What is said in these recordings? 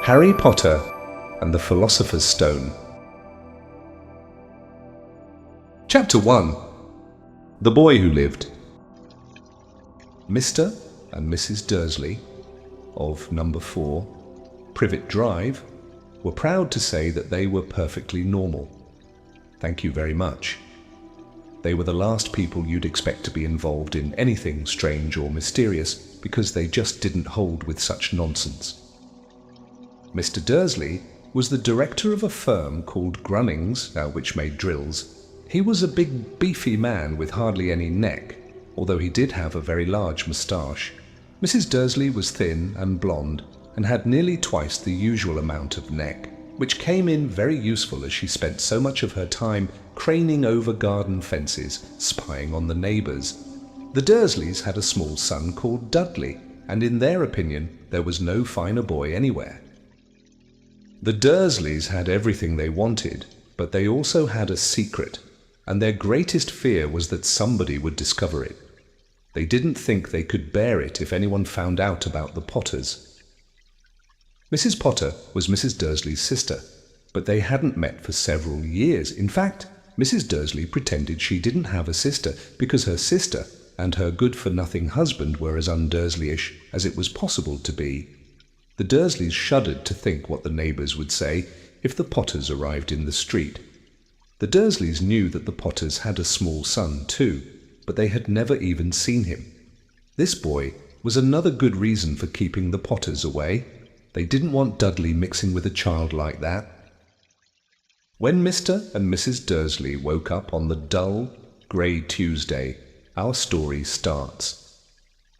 Harry Potter and the Philosopher's Stone. Chapter 1. The Boy Who Lived. Mr. and Mrs. Dursley of number 4, Privet Drive, were proud to say that they were perfectly normal. Thank you very much. They were the last people you'd expect to be involved in anything strange or mysterious because they just didn't hold with such nonsense. Mr. Dursley was the director of a firm called Grunnings, which made drills. He was a big, beefy man with hardly any neck, although he did have a very large moustache. Mrs. Dursley was thin and blonde and had nearly twice the usual amount of neck, which came in very useful as she spent so much of her time craning over garden fences, spying on the neighbours. The Dursleys had a small son called Dudley, and in their opinion there was no finer boy anywhere. The Dursleys had everything they wanted, but they also had a secret, and their greatest fear was that somebody would discover it. They didn't think they could bear it if anyone found out about the Potters. Mrs. Potter was Mrs. Dursley's sister, but they hadn't met for several years. In fact, Mrs. Dursley pretended she didn't have a sister because her sister and her good-for-nothing husband were as un-Dursleyish as it was possible to be. The Dursleys shuddered to think what the neighbours would say if the Potters arrived in the street. The Dursleys knew that the Potters had a small son too, but they had never even seen him. This boy was another good reason for keeping the Potters away. They didn't want Dudley mixing with a child like that. When Mr. and Mrs. Dursley woke up on the dull, grey Tuesday, our story starts.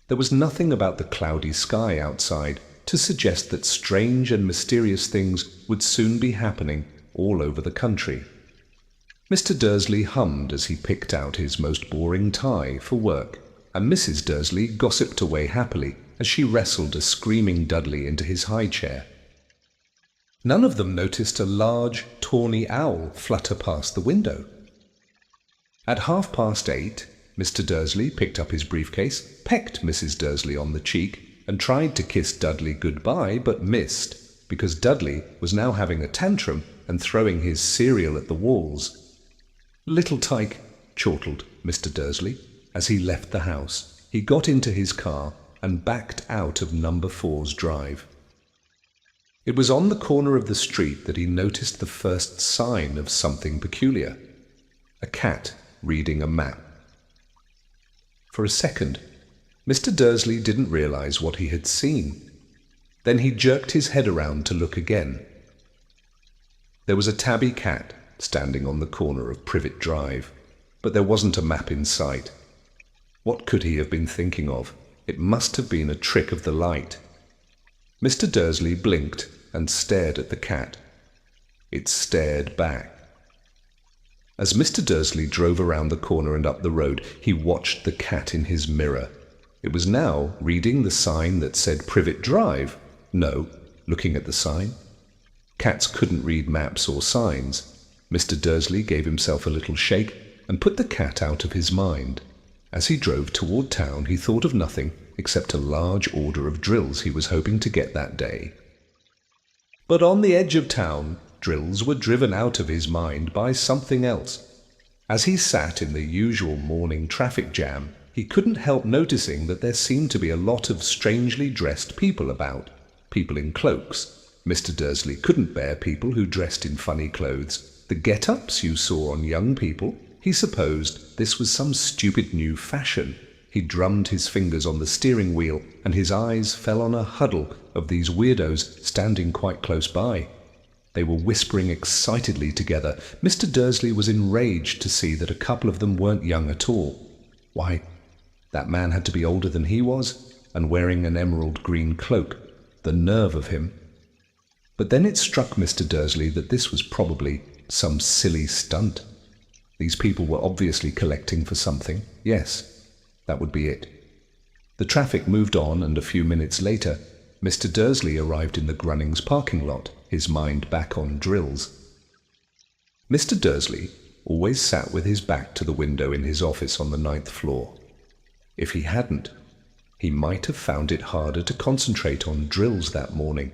There was nothing about the cloudy sky outside to suggest that strange and mysterious things would soon be happening all over the country. Mr. Dursley hummed as he picked out his most boring tie for work, and Mrs. Dursley gossiped away happily as she wrestled a screaming Dudley into his high chair. None of them noticed a large, tawny owl flutter past the window. At 8:30, Mr. Dursley picked up his briefcase, pecked Mrs. Dursley on the cheek, and tried to kiss Dudley goodbye, but missed, because Dudley was now having a tantrum and throwing his cereal at the walls. "Little tyke," chortled Mr. Dursley. As he left the house, he got into his car and backed out of number 4's drive. It was on the corner of the street that he noticed the first sign of something peculiar: a cat reading a map. For a second, Mr. Dursley didn't realize what he had seen. Then he jerked his head around to look again. There was a tabby cat standing on the corner of Privet Drive, but there wasn't a map in sight. What could he have been thinking of? It must have been a trick of the light. Mr. Dursley blinked and stared at the cat. It stared back. As Mr. Dursley drove around the corner and up the road, he watched the cat in his mirror. It was now reading the sign that said Privet Drive. No, looking at the sign. Cats couldn't read maps or signs. Mr. Dursley gave himself a little shake and put the cat out of his mind. As he drove toward town, he thought of nothing except a large order of drills he was hoping to get that day. But on the edge of town, drills were driven out of his mind by something else. As he sat in the usual morning traffic jam, he couldn't help noticing that there seemed to be a lot of strangely dressed people about, people in cloaks. Mr. Dursley couldn't bear people who dressed in funny clothes. The get-ups you saw on young people, he supposed this was some stupid new fashion. He drummed his fingers on the steering wheel, and his eyes fell on a huddle of these weirdos standing quite close by. They were whispering excitedly together. Mr. Dursley was enraged to see that a couple of them weren't young at all. Why, that man had to be older than he was, and wearing an emerald green cloak. The nerve of him! But then it struck Mr. Dursley that this was probably some silly stunt. These people were obviously collecting for something. Yes, that would be it. The traffic moved on, and a few minutes later, Mr. Dursley arrived in the Grunnings parking lot, his mind back on drills. Mr. Dursley always sat with his back to the window in his office on the 9th floor. If he hadn't, he might have found it harder to concentrate on drills that morning.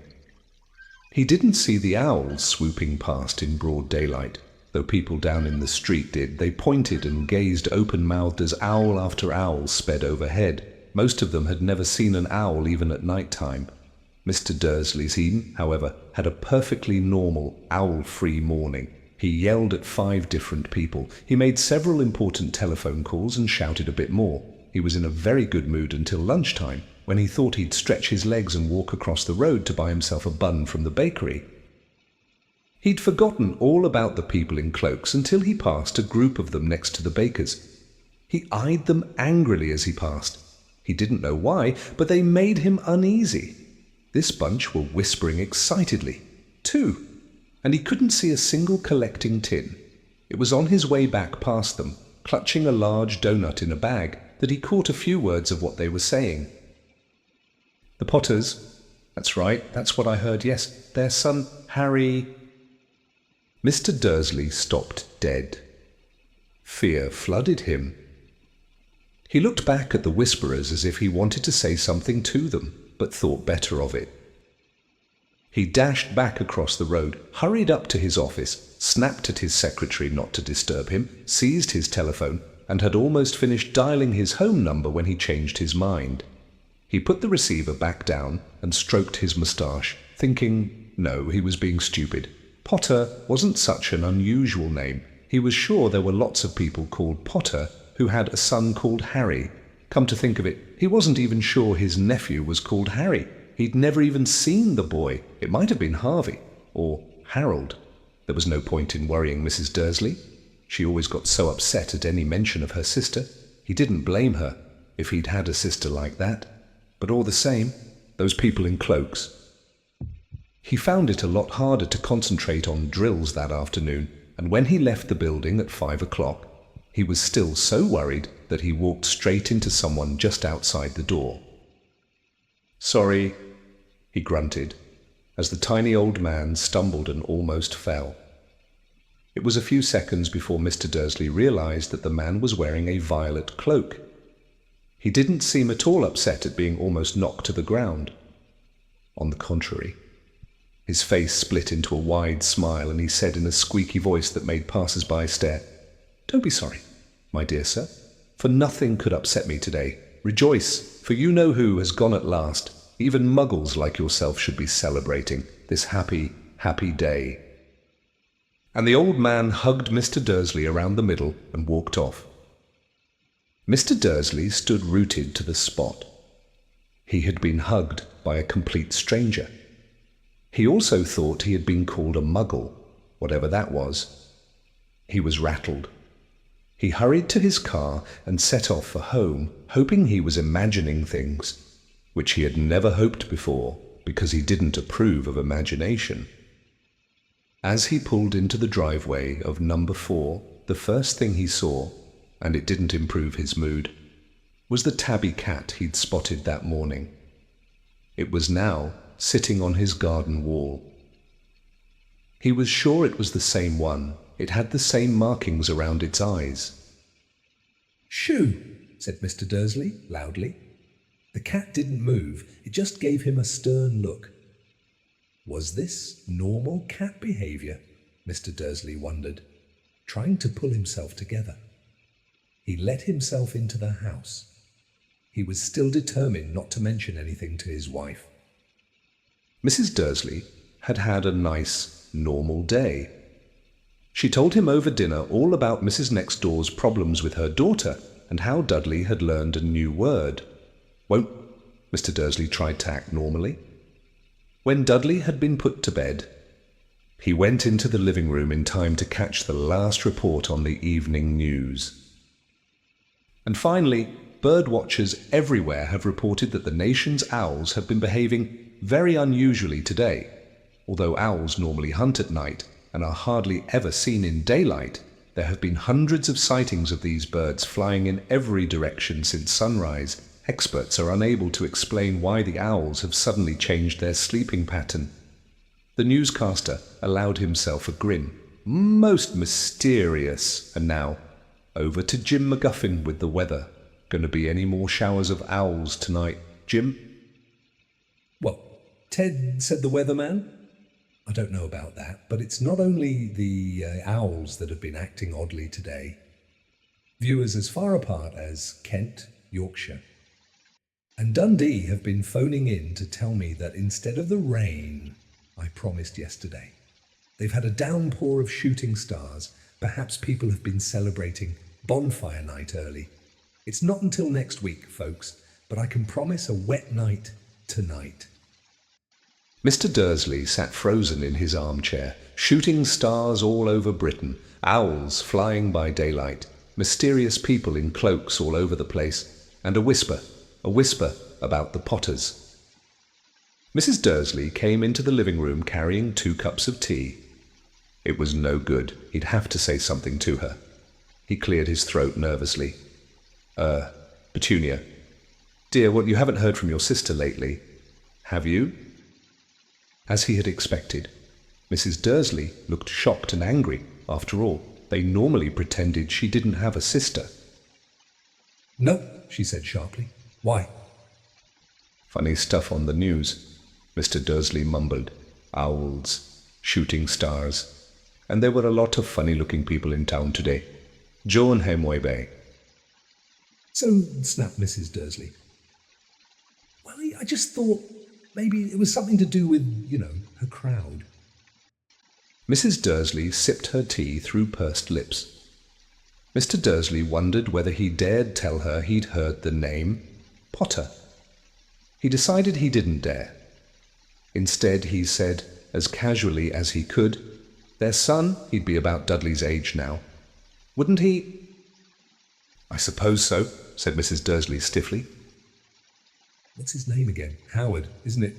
He didn't see the owls swooping past in broad daylight, though people down in the street did. They pointed and gazed open-mouthed as owl after owl sped overhead. Most of them had never seen an owl even at night time. Mr. Dursley's team, however, had a perfectly normal, owl-free morning. He yelled at 5 different people. He made several important telephone calls and shouted a bit more. He was in a very good mood until lunchtime, when he thought he'd stretch his legs and walk across the road to buy himself a bun from the bakery. He'd forgotten all about the people in cloaks until he passed a group of them next to the baker's. He eyed them angrily as he passed. He didn't know why, but they made him uneasy. This bunch were whispering excitedly, too, and he couldn't see a single collecting tin. It was on his way back past them, clutching a large doughnut in a bag, that he caught a few words of what they were saying. The Potters, that's right, that's what I heard, yes, their son, Harry. Mr. Dursley stopped dead. Fear flooded him. He looked back at the whisperers as if he wanted to say something to them, but thought better of it. He dashed back across the road, hurried up to his office, snapped at his secretary not to disturb him, seized his telephone, and had almost finished dialing his home number when he changed his mind. He put the receiver back down and stroked his moustache, thinking, no, he was being stupid. Potter wasn't such an unusual name. He was sure there were lots of people called Potter who had a son called Harry. Come to think of it, he wasn't even sure his nephew was called Harry. He'd never even seen the boy. It might have been Harvey or Harold. There was no point in worrying Mrs. Dursley. She always got so upset at any mention of her sister. He didn't blame her if he'd had a sister like that. But all the same, those people in cloaks. He found it a lot harder to concentrate on drills that afternoon, and when he left the building at 5 o'clock, he was still so worried that he walked straight into someone just outside the door. "Sorry," he grunted, as the tiny old man stumbled and almost fell. It was a few seconds before Mr. Dursley realized that the man was wearing a violet cloak. He didn't seem at all upset at being almost knocked to the ground. On the contrary, his face split into a wide smile, and he said in a squeaky voice that made passers-by stare, "Don't be sorry, my dear sir, for nothing could upset me today. Rejoice, for you know who has gone at last. Even muggles like yourself should be celebrating this happy, happy day." And the old man hugged Mr. Dursley around the middle and walked off. Mr. Dursley stood rooted to the spot. He had been hugged by a complete stranger. He also thought he had been called a muggle, whatever that was. He was rattled. He hurried to his car and set off for home, hoping he was imagining things, which he had never hoped before because he didn't approve of imagination. As he pulled into the driveway of number 4, the first thing he saw, and it didn't improve his mood, was the tabby cat he'd spotted that morning. It was now sitting on his garden wall. He was sure it was the same one. It had the same markings around its eyes. "Shoo!" said Mr. Dursley loudly. The cat didn't move. It just gave him a stern look. Was this normal cat behavior? Mr. Dursley wondered, trying to pull himself together. He let himself into the house. He was still determined not to mention anything to his wife. Mrs. Dursley had had a nice, normal day. She told him over dinner all about Mrs. Next Door's problems with her daughter and how Dudley had learned a new word. "Won't..." Mr. Dursley tried to act normally. When Dudley had been put to bed, he went into the living room in time to catch the last report on the evening news. And finally, bird watchers everywhere have reported that the nation's owls have been behaving very unusually today. Although owls normally hunt at night and are hardly ever seen in daylight, there have been hundreds of sightings of these birds flying in every direction since sunrise. Experts are unable to explain why the owls have suddenly changed their sleeping pattern. The newscaster allowed himself a grin. Most mysterious. And now, over to Jim McGuffin with the weather. Going to be any more showers of owls tonight, Jim? "Well, Ted," said the weatherman, I don't know about that, but it's not only the owls that have been acting oddly today. Viewers as far apart as Kent, Yorkshire, and Dundee have been phoning in to tell me that instead of the rain I promised yesterday, they've had a downpour of shooting stars. Perhaps people have been celebrating bonfire night early. It's not until next week, folks, but I can promise a wet night tonight. Mr. Dursley sat frozen in his armchair, shooting stars all over Britain, owls flying by daylight, mysterious people in cloaks all over the place, and a whisper about the Potters. Mrs. Dursley came into the living room carrying 2 cups of tea. It was no good. He'd have to say something to her. He cleared his throat nervously. Petunia. Dear, you haven't heard from your sister lately, have you? As he had expected, Mrs. Dursley looked shocked and angry. After all, they normally pretended she didn't have a sister. No, she said sharply. Why? Funny stuff on the news, Mr. Dursley mumbled. Owls, shooting stars, and there were a lot of funny-looking people in town today. John Hemway. So, snapped Mrs. Dursley. Well, I just thought maybe it was something to do with, her crowd. Mrs. Dursley sipped her tea through pursed lips. Mr. Dursley wondered whether he dared tell her he'd heard the name Potter. He decided he didn't dare. Instead, he said, as casually as he could, their son, he'd be about Dudley's age now. Wouldn't he? I suppose so, said Mrs. Dursley stiffly. What's his name again? Howard, isn't it?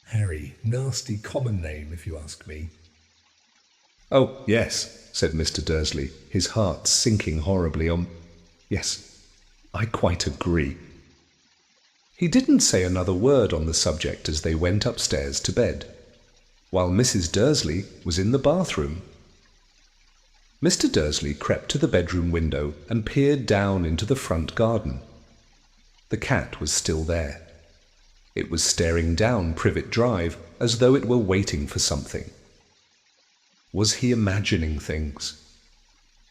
Harry. Nasty common name, if you ask me. Oh, yes, said Mr. Dursley, his heart sinking horribly on... Yes, I quite agree. He didn't say another word on the subject as they went upstairs to bed, while Mrs. Dursley was in the bathroom. Mr. Dursley crept to the bedroom window and peered down into the front garden. The cat was still there. It was staring down Privet Drive as though it were waiting for something. Was he imagining things?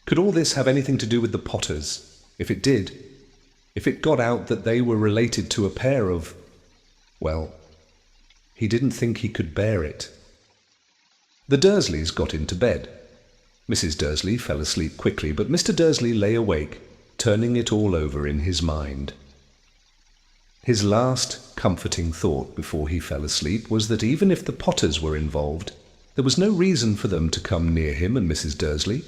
Could all this have anything to do with the Potters? If it did, if it got out that they were related to a pair of... Well, he didn't think he could bear it. The Dursleys got into bed. Mrs. Dursley fell asleep quickly, but Mr. Dursley lay awake, turning it all over in his mind. His last comforting thought before he fell asleep was that even if the Potters were involved, there was no reason for them to come near him and Mrs. Dursley.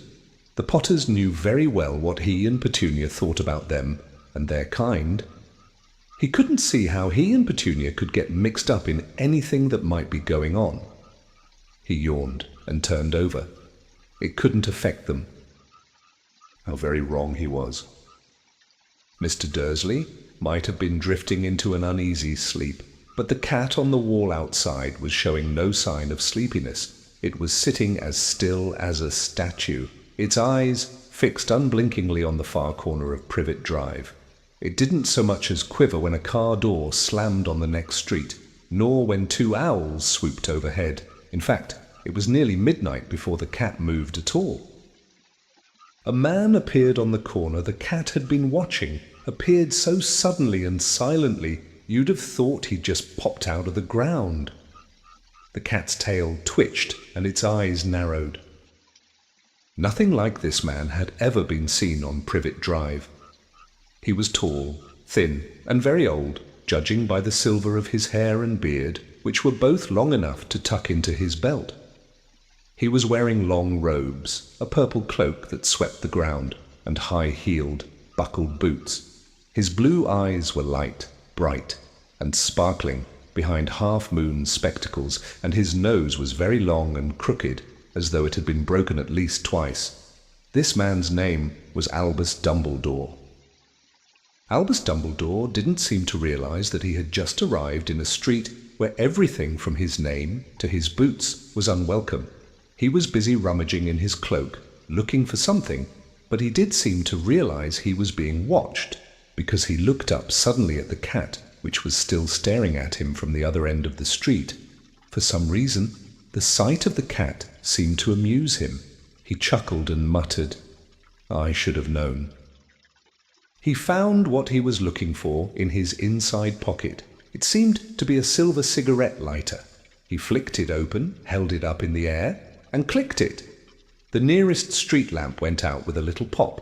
The Potters knew very well what he and Petunia thought about them and their kind. He couldn't see how he and Petunia could get mixed up in anything that might be going on. He yawned and turned over. It couldn't affect them. How very wrong he was. Mr. Dursley might have been drifting into an uneasy sleep, but the cat on the wall outside was showing no sign of sleepiness. It was sitting as still as a statue, its eyes fixed unblinkingly on the far corner of Privet Drive. It didn't so much as quiver when a car door slammed on the next street, nor when 2 owls swooped overhead. In fact, it was nearly midnight before the cat moved at all. A man appeared on the corner the cat had been watching, appeared so suddenly and silently you'd have thought he'd just popped out of the ground. The cat's tail twitched and its eyes narrowed. Nothing like this man had ever been seen on Privet Drive. He was tall, thin, and very old, judging by the silver of his hair and beard, which were both long enough to tuck into his belt. He was wearing long robes, a purple cloak that swept the ground, and high-heeled, buckled boots. His blue eyes were light, bright, and sparkling behind half-moon spectacles, and his nose was very long and crooked, as though it had been broken at least twice. This man's name was Albus Dumbledore. Albus Dumbledore didn't seem to realize that he had just arrived in a street where everything from his name to his boots was unwelcome. He was busy rummaging in his cloak, looking for something, but he did seem to realize he was being watched, because he looked up suddenly at the cat, which was still staring at him from the other end of the street. For some reason, The sight of the cat seemed to amuse him. He chuckled and muttered, "I should have known." He found what he was looking for in his inside pocket. It seemed to be a silver cigarette lighter. He flicked it open, held it up in the air, and clicked it. The nearest street lamp went out with a little pop.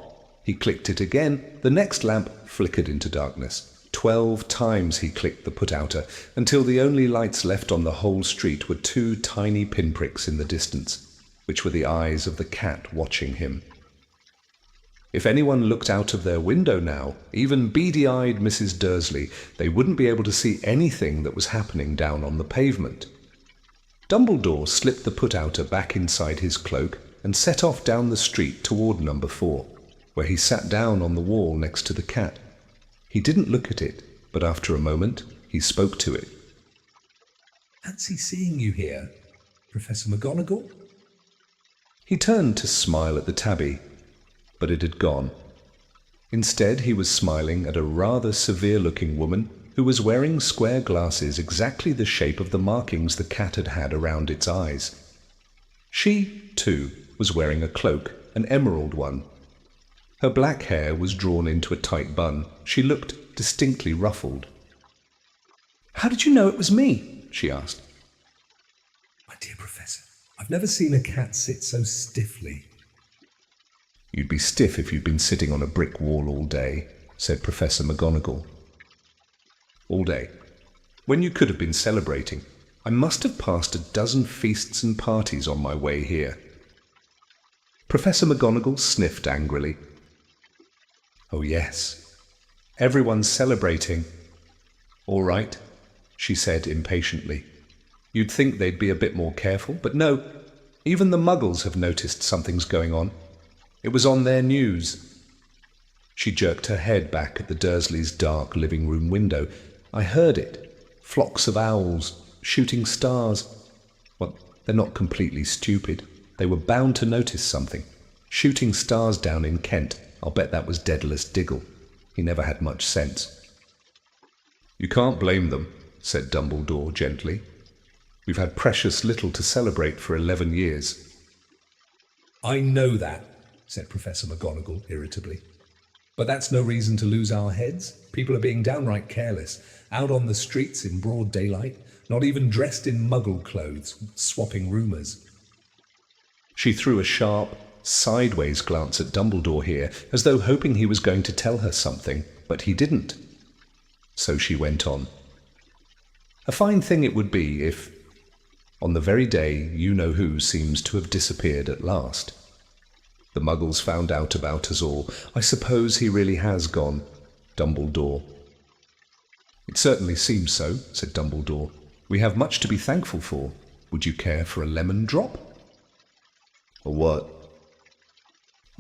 He clicked it again. The next lamp flickered into darkness. 12 times he clicked the put-outer, until the only lights left on the whole street were 2 tiny pinpricks in the distance, which were the eyes of the cat watching him. If anyone looked out of their window now, even beady-eyed Mrs. Dursley, they wouldn't be able to see anything that was happening down on the pavement. Dumbledore slipped the put-outer back inside his cloak and set off down the street toward number 4, where he sat down on the wall next to the cat. He didn't look at it, but after a moment he spoke to it. "Fancy seeing you here, Professor McGonagall." He turned to smile at the tabby, but it had gone. Instead, he was smiling at a rather severe-looking woman who was wearing square glasses exactly the shape of the markings the cat had had around its eyes. She, too, was wearing a cloak, an emerald one. Her black hair was drawn into a tight bun. She looked distinctly ruffled. "How did you know it was me?" she asked. "My dear Professor, I've never seen a cat sit so stiffly." "You'd be stiff if you'd been sitting on a brick wall all day," said Professor McGonagall. "All day. When you could have been celebrating. I must have passed a dozen feasts and parties on my way here." Professor McGonagall sniffed angrily. "Oh yes, everyone's celebrating." "All right," she said impatiently. "You'd think they'd be a bit more careful, but no, even the Muggles have noticed something's going on. It was on their news." She jerked her head back at the Dursleys' dark living room window. "I heard it. Flocks of owls, shooting stars. Well, they're not completely stupid. They were bound to notice something. Shooting stars down in Kent. I'll bet that was Daedalus Diggle. He never had much sense." "You can't blame them," said Dumbledore gently. "We've had precious little to celebrate for 11 years. "I know that," said Professor McGonagall irritably. "But that's no reason to lose our heads. People are being downright careless, out on the streets in broad daylight, not even dressed in Muggle clothes, swapping rumours." She threw a sharp, sideways glance at Dumbledore here, as though hoping he was going to tell her something, but he didn't. So she went on. "A fine thing it would be if, on the very day you-know-who seems to have disappeared at last, the Muggles found out about us all. I suppose he really has gone, Dumbledore." "It certainly seems so," said Dumbledore. "We have much to be thankful for. Would you care for a lemon drop?" "A what?"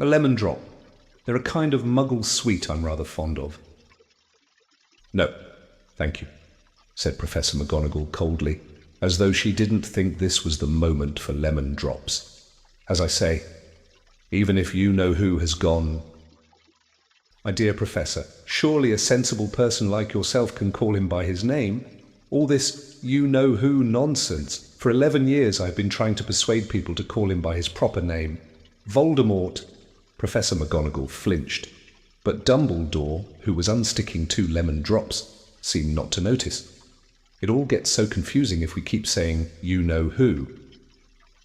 "A lemon drop. They're a kind of Muggle sweet I'm rather fond of." "No, thank you," said Professor McGonagall coldly, as though she didn't think this was the moment for lemon drops. "As I say, even if you-know-who has gone—" "My dear Professor, surely a sensible person like yourself can call him by his name. All this you-know-who nonsense. For 11 years I've been trying to persuade people to call him by his proper name. Voldemort—" Professor McGonagall flinched, but Dumbledore, who was unsticking 2 lemon drops, seemed not to notice. "It all gets so confusing if we keep saying you-know-who.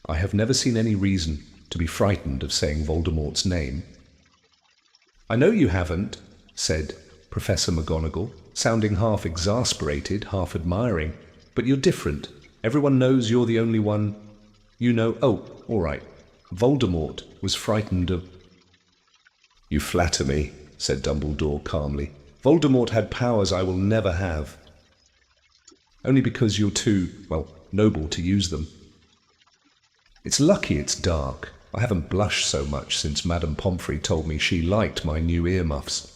I have never seen any reason to be frightened of saying Voldemort's name." "I know you haven't," said Professor McGonagall, sounding half exasperated, half admiring, "but you're different. Everyone knows you're the only one. You know— Oh, all right. Voldemort was frightened of—" "You flatter me," said Dumbledore calmly. "Voldemort had powers I will never have. Only because you're too, well, noble to use them. It's lucky it's dark. I haven't blushed so much since Madame Pomfrey told me she liked my new earmuffs."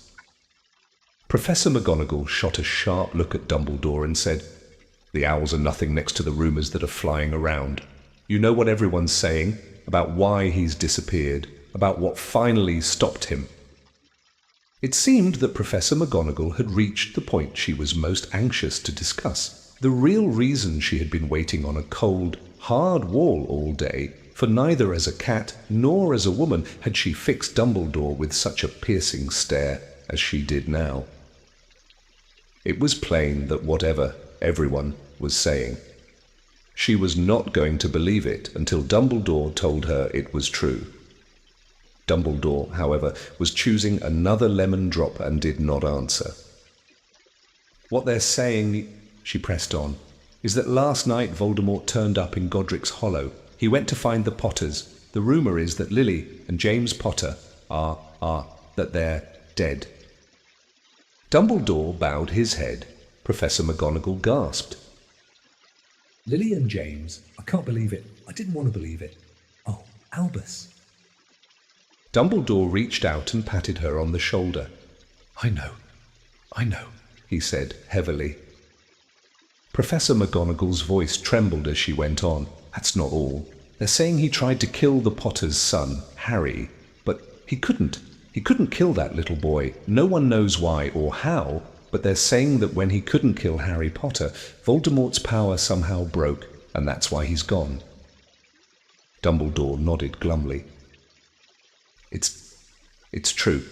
Professor McGonagall shot a sharp look at Dumbledore and said, "The owls are nothing next to the rumours that are flying around. You know what everyone's saying about why he's disappeared, about what finally stopped him." It seemed that Professor McGonagall had reached the point she was most anxious to discuss, the real reason she had been waiting on a cold, hard wall all day, for neither as a cat nor as a woman had she fixed Dumbledore with such a piercing stare as she did now. It was plain that whatever everyone was saying, she was not going to believe it until Dumbledore told her it was true. Dumbledore, however, was choosing another lemon drop and did not answer. What they're saying, she pressed on, is that last night Voldemort turned up in Godric's Hollow. He went to find the Potters. The rumour is that Lily and James Potter that they're dead. Dumbledore bowed his head. Professor McGonagall gasped. Lily and James, I can't believe it. I didn't want to believe it. Oh, Albus. Dumbledore reached out and patted her on the shoulder. I know, he said heavily. Professor McGonagall's voice trembled as she went on. That's not all. They're saying he tried to kill the Potter's son, Harry, but he couldn't. He couldn't kill that little boy. No one knows why or how, but they're saying that when he couldn't kill Harry Potter, Voldemort's power somehow broke, and that's why he's gone. Dumbledore nodded glumly. It's true,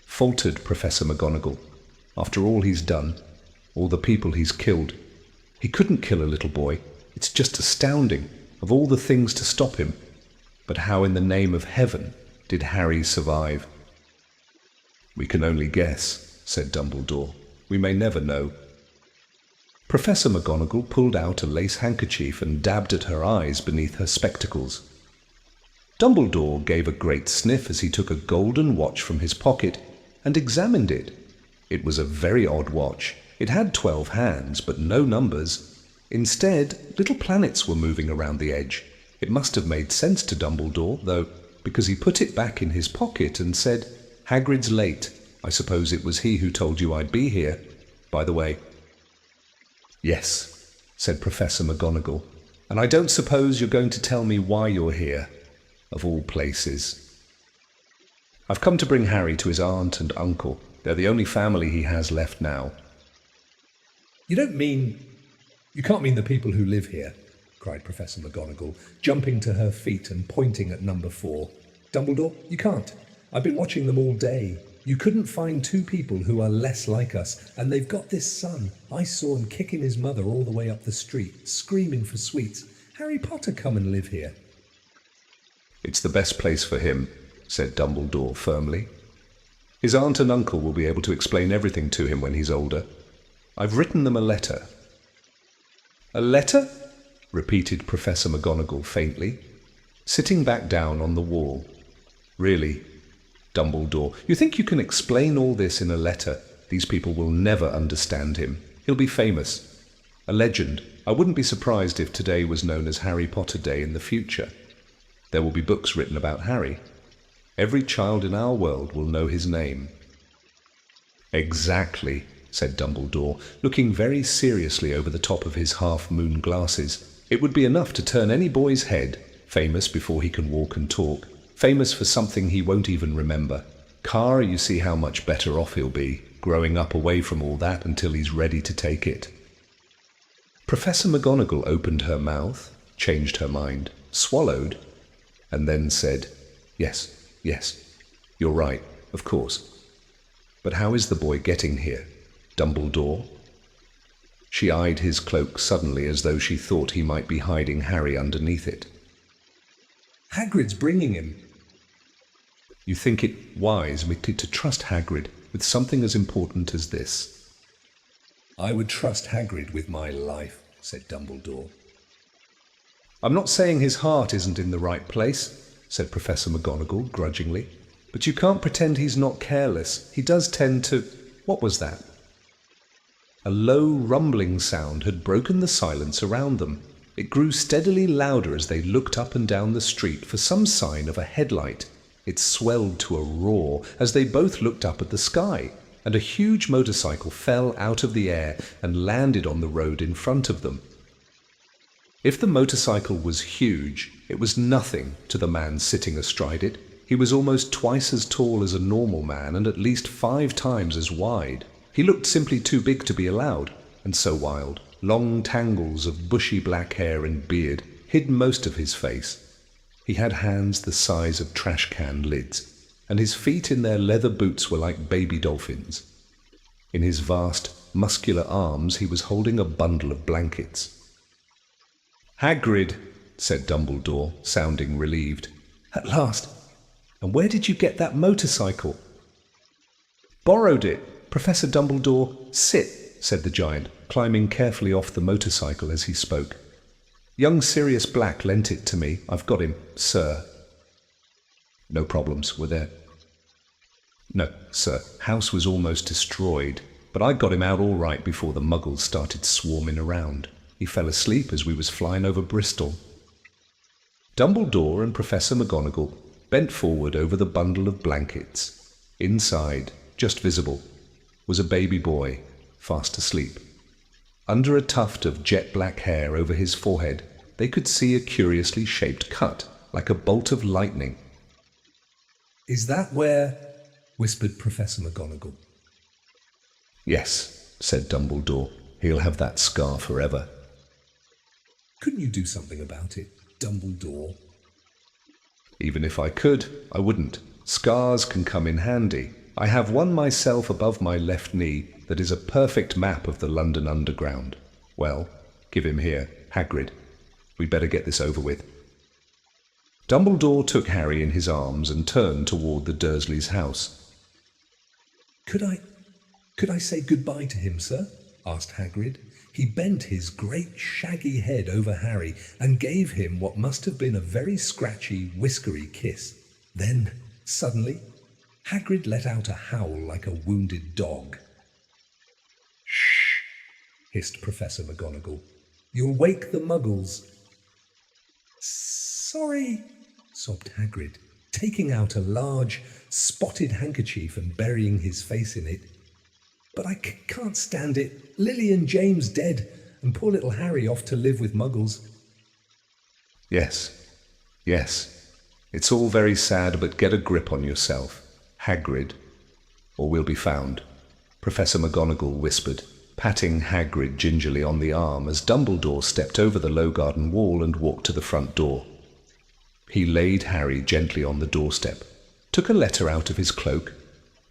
faltered Professor McGonagall. After all he's done, all the people he's killed, he couldn't kill a little boy. It's just astounding, of all the things to stop him. But how in the name of heaven did Harry survive? We can only guess, said Dumbledore. We may never know. Professor McGonagall pulled out a lace handkerchief and dabbed at her eyes beneath her spectacles. Dumbledore gave a great sniff as he took a golden watch from his pocket and examined it. It was a very odd watch. It had 12 hands, but no numbers. Instead, little planets were moving around the edge. It must have made sense to Dumbledore, though, because he put it back in his pocket and said, Hagrid's late. I suppose it was he who told you I'd be here. By the way. Yes, said Professor McGonagall, and I don't suppose you're going to tell me why you're here. Of all places. I've come to bring Harry to his aunt and uncle. They're the only family he has left now. You can't mean the people who live here, cried Professor McGonagall, jumping to her feet and pointing at number 4. Dumbledore, you can't. I've been watching them all day. You couldn't find 2 people who are less like us, and they've got this son. I saw him kicking his mother all the way up the street, screaming for sweets. Harry Potter, come and live here. It's the best place for him, said Dumbledore firmly. His aunt and uncle will be able to explain everything to him when he's older. I've written them a letter. A letter? Repeated Professor McGonagall faintly, sitting back down on the wall. Really, Dumbledore, you think you can explain all this in a letter? These people will never understand him. He'll be famous. A legend. I wouldn't be surprised if today was known as Harry Potter Day in the future. There will be books written about Harry. Every child in our world will know his name. Exactly, said Dumbledore, looking very seriously over the top of his half-moon glasses. It would be enough to turn any boy's head, famous before he can walk and talk, famous for something he won't even remember. Car, you see how much better off he'll be, growing up away from all that until he's ready to take it. Professor McGonagall opened her mouth, changed her mind, swallowed, and then said, yes, you're right, of course. But how is the boy getting here? Dumbledore? She eyed his cloak suddenly as though she thought he might be hiding Harry underneath it. Hagrid's bringing him. You think it wise me to trust Hagrid with something as important as this? I would trust Hagrid with my life, said Dumbledore. I'm not saying his heart isn't in the right place, said Professor McGonagall grudgingly, but you can't pretend he's not careless. He does tend to... What was that? A low rumbling sound had broken the silence around them. It grew steadily louder as they looked up and down the street for some sign of a headlight. It swelled to a roar as they both looked up at the sky, and a huge motorcycle fell out of the air and landed on the road in front of them. If the motorcycle was huge, it was nothing to the man sitting astride it. He was almost twice as tall as a normal man and at least 5 times as wide. He looked simply too big to be allowed, and so wild. Long tangles of bushy black hair and beard. hid most of his face. He had hands the size of trash can lids, and his feet in their leather boots were like baby dolphins. In his vast, muscular arms he was holding a bundle of blankets. "Hagrid," said Dumbledore, sounding relieved. "At last! And where did you get that motorcycle?" "Borrowed it, Professor Dumbledore. Sit," said the giant, climbing carefully off the motorcycle as he spoke. "Young Sirius Black lent it to me. I've got him, sir." "No problems, were there?" "No, sir. House was almost destroyed, but I got him out all right before the muggles started swarming around. He fell asleep as we was flying over Bristol." Dumbledore and Professor McGonagall bent forward over the bundle of blankets. Inside, just visible, was a baby boy, fast asleep. Under a tuft of jet-black hair over his forehead, they could see a curiously shaped cut, like a bolt of lightning. "Is that where—" whispered Professor McGonagall. "Yes," said Dumbledore. "He'll have that scar forever." "Couldn't you do something about it, Dumbledore?" "Even if I could, I wouldn't. Scars can come in handy. I have one myself above my left knee that is a perfect map of the London Underground. Well, give him here, Hagrid. We'd better get this over with." Dumbledore took Harry in his arms and turned toward the Dursleys' house. Could I say goodbye to him, sir?" asked Hagrid. He bent his great shaggy head over Harry and gave him what must have been a very scratchy, whiskery kiss. Then, suddenly, Hagrid let out a howl like a wounded dog. "Shh!" hissed Professor McGonagall. "You'll wake the muggles." "Sorry," sobbed Hagrid, taking out a large, spotted handkerchief and burying his face in it. "But I can't stand it. Lily and James dead, and poor little Harry off to live with muggles." Yes. It's all very sad, but get a grip on yourself, Hagrid, or we'll be found," Professor McGonagall whispered, patting Hagrid gingerly on the arm as Dumbledore stepped over the low garden wall and walked to the front door. He laid Harry gently on the doorstep, took a letter out of his cloak,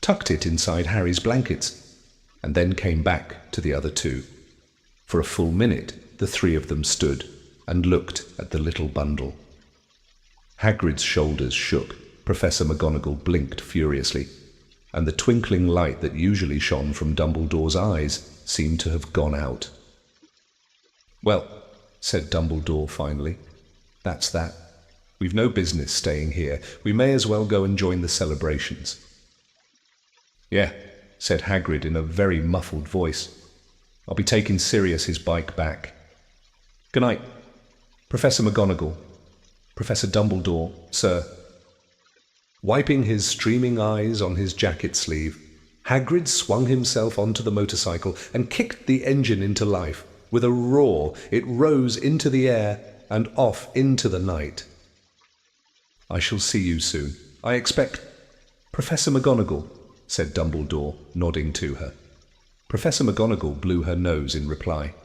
tucked it inside Harry's blankets, and then came back to the other two. For a full minute, the three of them stood and looked at the little bundle. Hagrid's shoulders shook, Professor McGonagall blinked furiously, and the twinkling light that usually shone from Dumbledore's eyes seemed to have gone out. "Well," said Dumbledore finally, "that's that. We've no business staying here. We may as well go and join the celebrations." "Yeah," said Hagrid in a very muffled voice. "I'll be taking Sirius his bike back. Good night, Professor McGonagall, Professor Dumbledore, sir." Wiping his streaming eyes on his jacket sleeve, Hagrid swung himself onto the motorcycle and kicked the engine into life. With a roar, it rose into the air and off into the night. "I shall see you soon. I expect—" "Professor McGonagall," said Dumbledore, nodding to her. Professor McGonagall blew her nose in reply.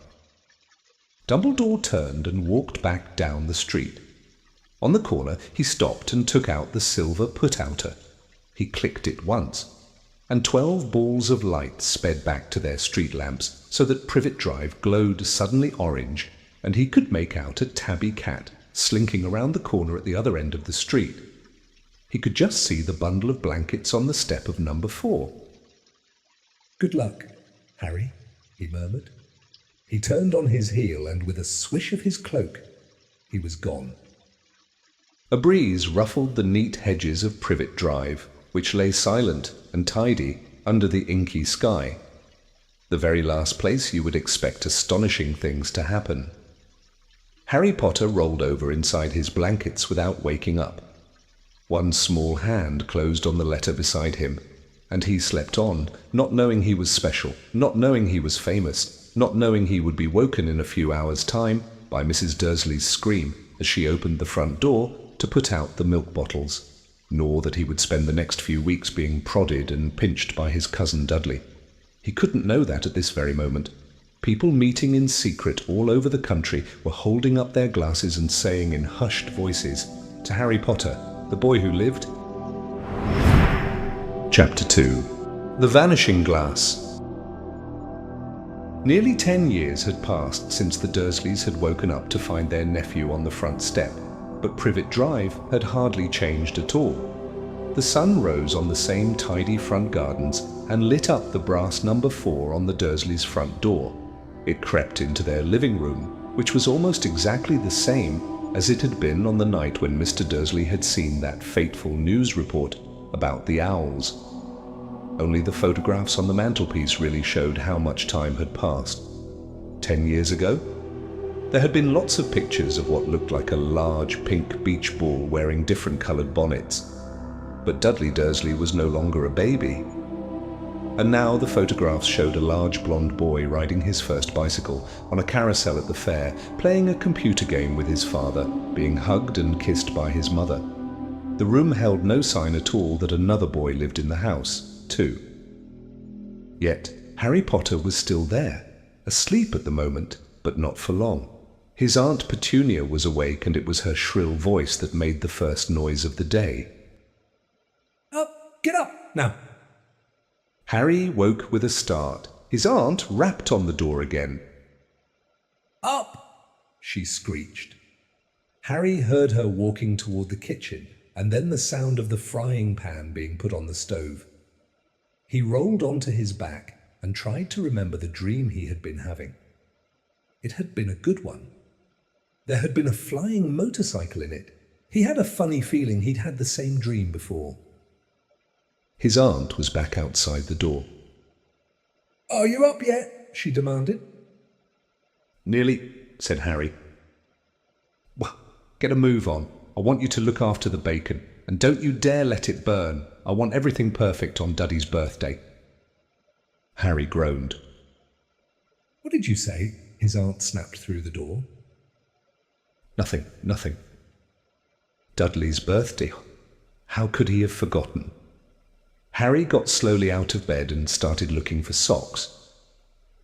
Dumbledore turned and walked back down the street. On the corner, he stopped and took out the silver put-outer. He clicked it once, and 12 balls of light sped back to their street lamps, so that Privet Drive glowed suddenly orange, and he could make out a tabby cat slinking around the corner at the other end of the street. He could just see the bundle of blankets on the step of number 4. "Good luck, Harry," he murmured. He turned on his heel, and with a swish of his cloak, he was gone. A breeze ruffled the neat hedges of Privet Drive, which lay silent and tidy under the inky sky. The very last place you would expect astonishing things to happen. Harry Potter rolled over inside his blankets without waking up. One small hand closed on the letter beside him, and he slept on, not knowing he was special, not knowing he was famous, not knowing he would be woken in a few hours' time by Mrs. Dursley's scream as she opened the front door to put out the milk bottles, nor that he would spend the next few weeks being prodded and pinched by his cousin Dudley. He couldn't know that at this very moment, People meeting in secret all over the country were holding up their glasses and saying in hushed voices, "To Harry Potter, the boy who lived." Chapter 2. The Vanishing Glass. Nearly 10 years had passed since the Dursleys had woken up to find their nephew on the front step, but Privet Drive had hardly changed at all. The sun rose on the same tidy front gardens and lit up the brass number 4 on the Dursleys' front door. It crept into their living room, which was almost exactly the same as it had been on the night when Mr. Dursley had seen that fateful news report about the owls. Only the photographs on the mantelpiece really showed how much time had passed. 10 years ago, there had been lots of pictures of what looked like a large pink beach ball wearing different coloured bonnets. But Dudley Dursley was no longer a baby. And now the photographs showed a large blonde boy riding his first bicycle on a carousel at the fair, playing a computer game with his father, being hugged and kissed by his mother. The room held no sign at all that another boy lived in the house, too. Yet Harry Potter was still there, asleep at the moment, but not for long. His Aunt Petunia was awake, and it was her shrill voice that made the first noise of the day. "Up! Get up! Now!" Harry woke with a start. His aunt rapped on the door again. "Up!" she screeched. Harry heard her walking toward the kitchen, and then the sound of the frying pan being put on the stove. He rolled onto his back and tried to remember the dream he had been having. It had been a good one. There had been a flying motorcycle in it. He had a funny feeling he'd had the same dream before. His aunt was back outside the door. "Are you up yet?" she demanded. "Nearly," said Harry. "Well, get a move on. I want you to look after the bacon, and don't you dare let it burn. I want everything perfect on Duddy's birthday." Harry groaned. "What did you say?" his aunt snapped through the door. Nothing. Dudley's birthday. How could he have forgotten? Harry got slowly out of bed and started looking for socks.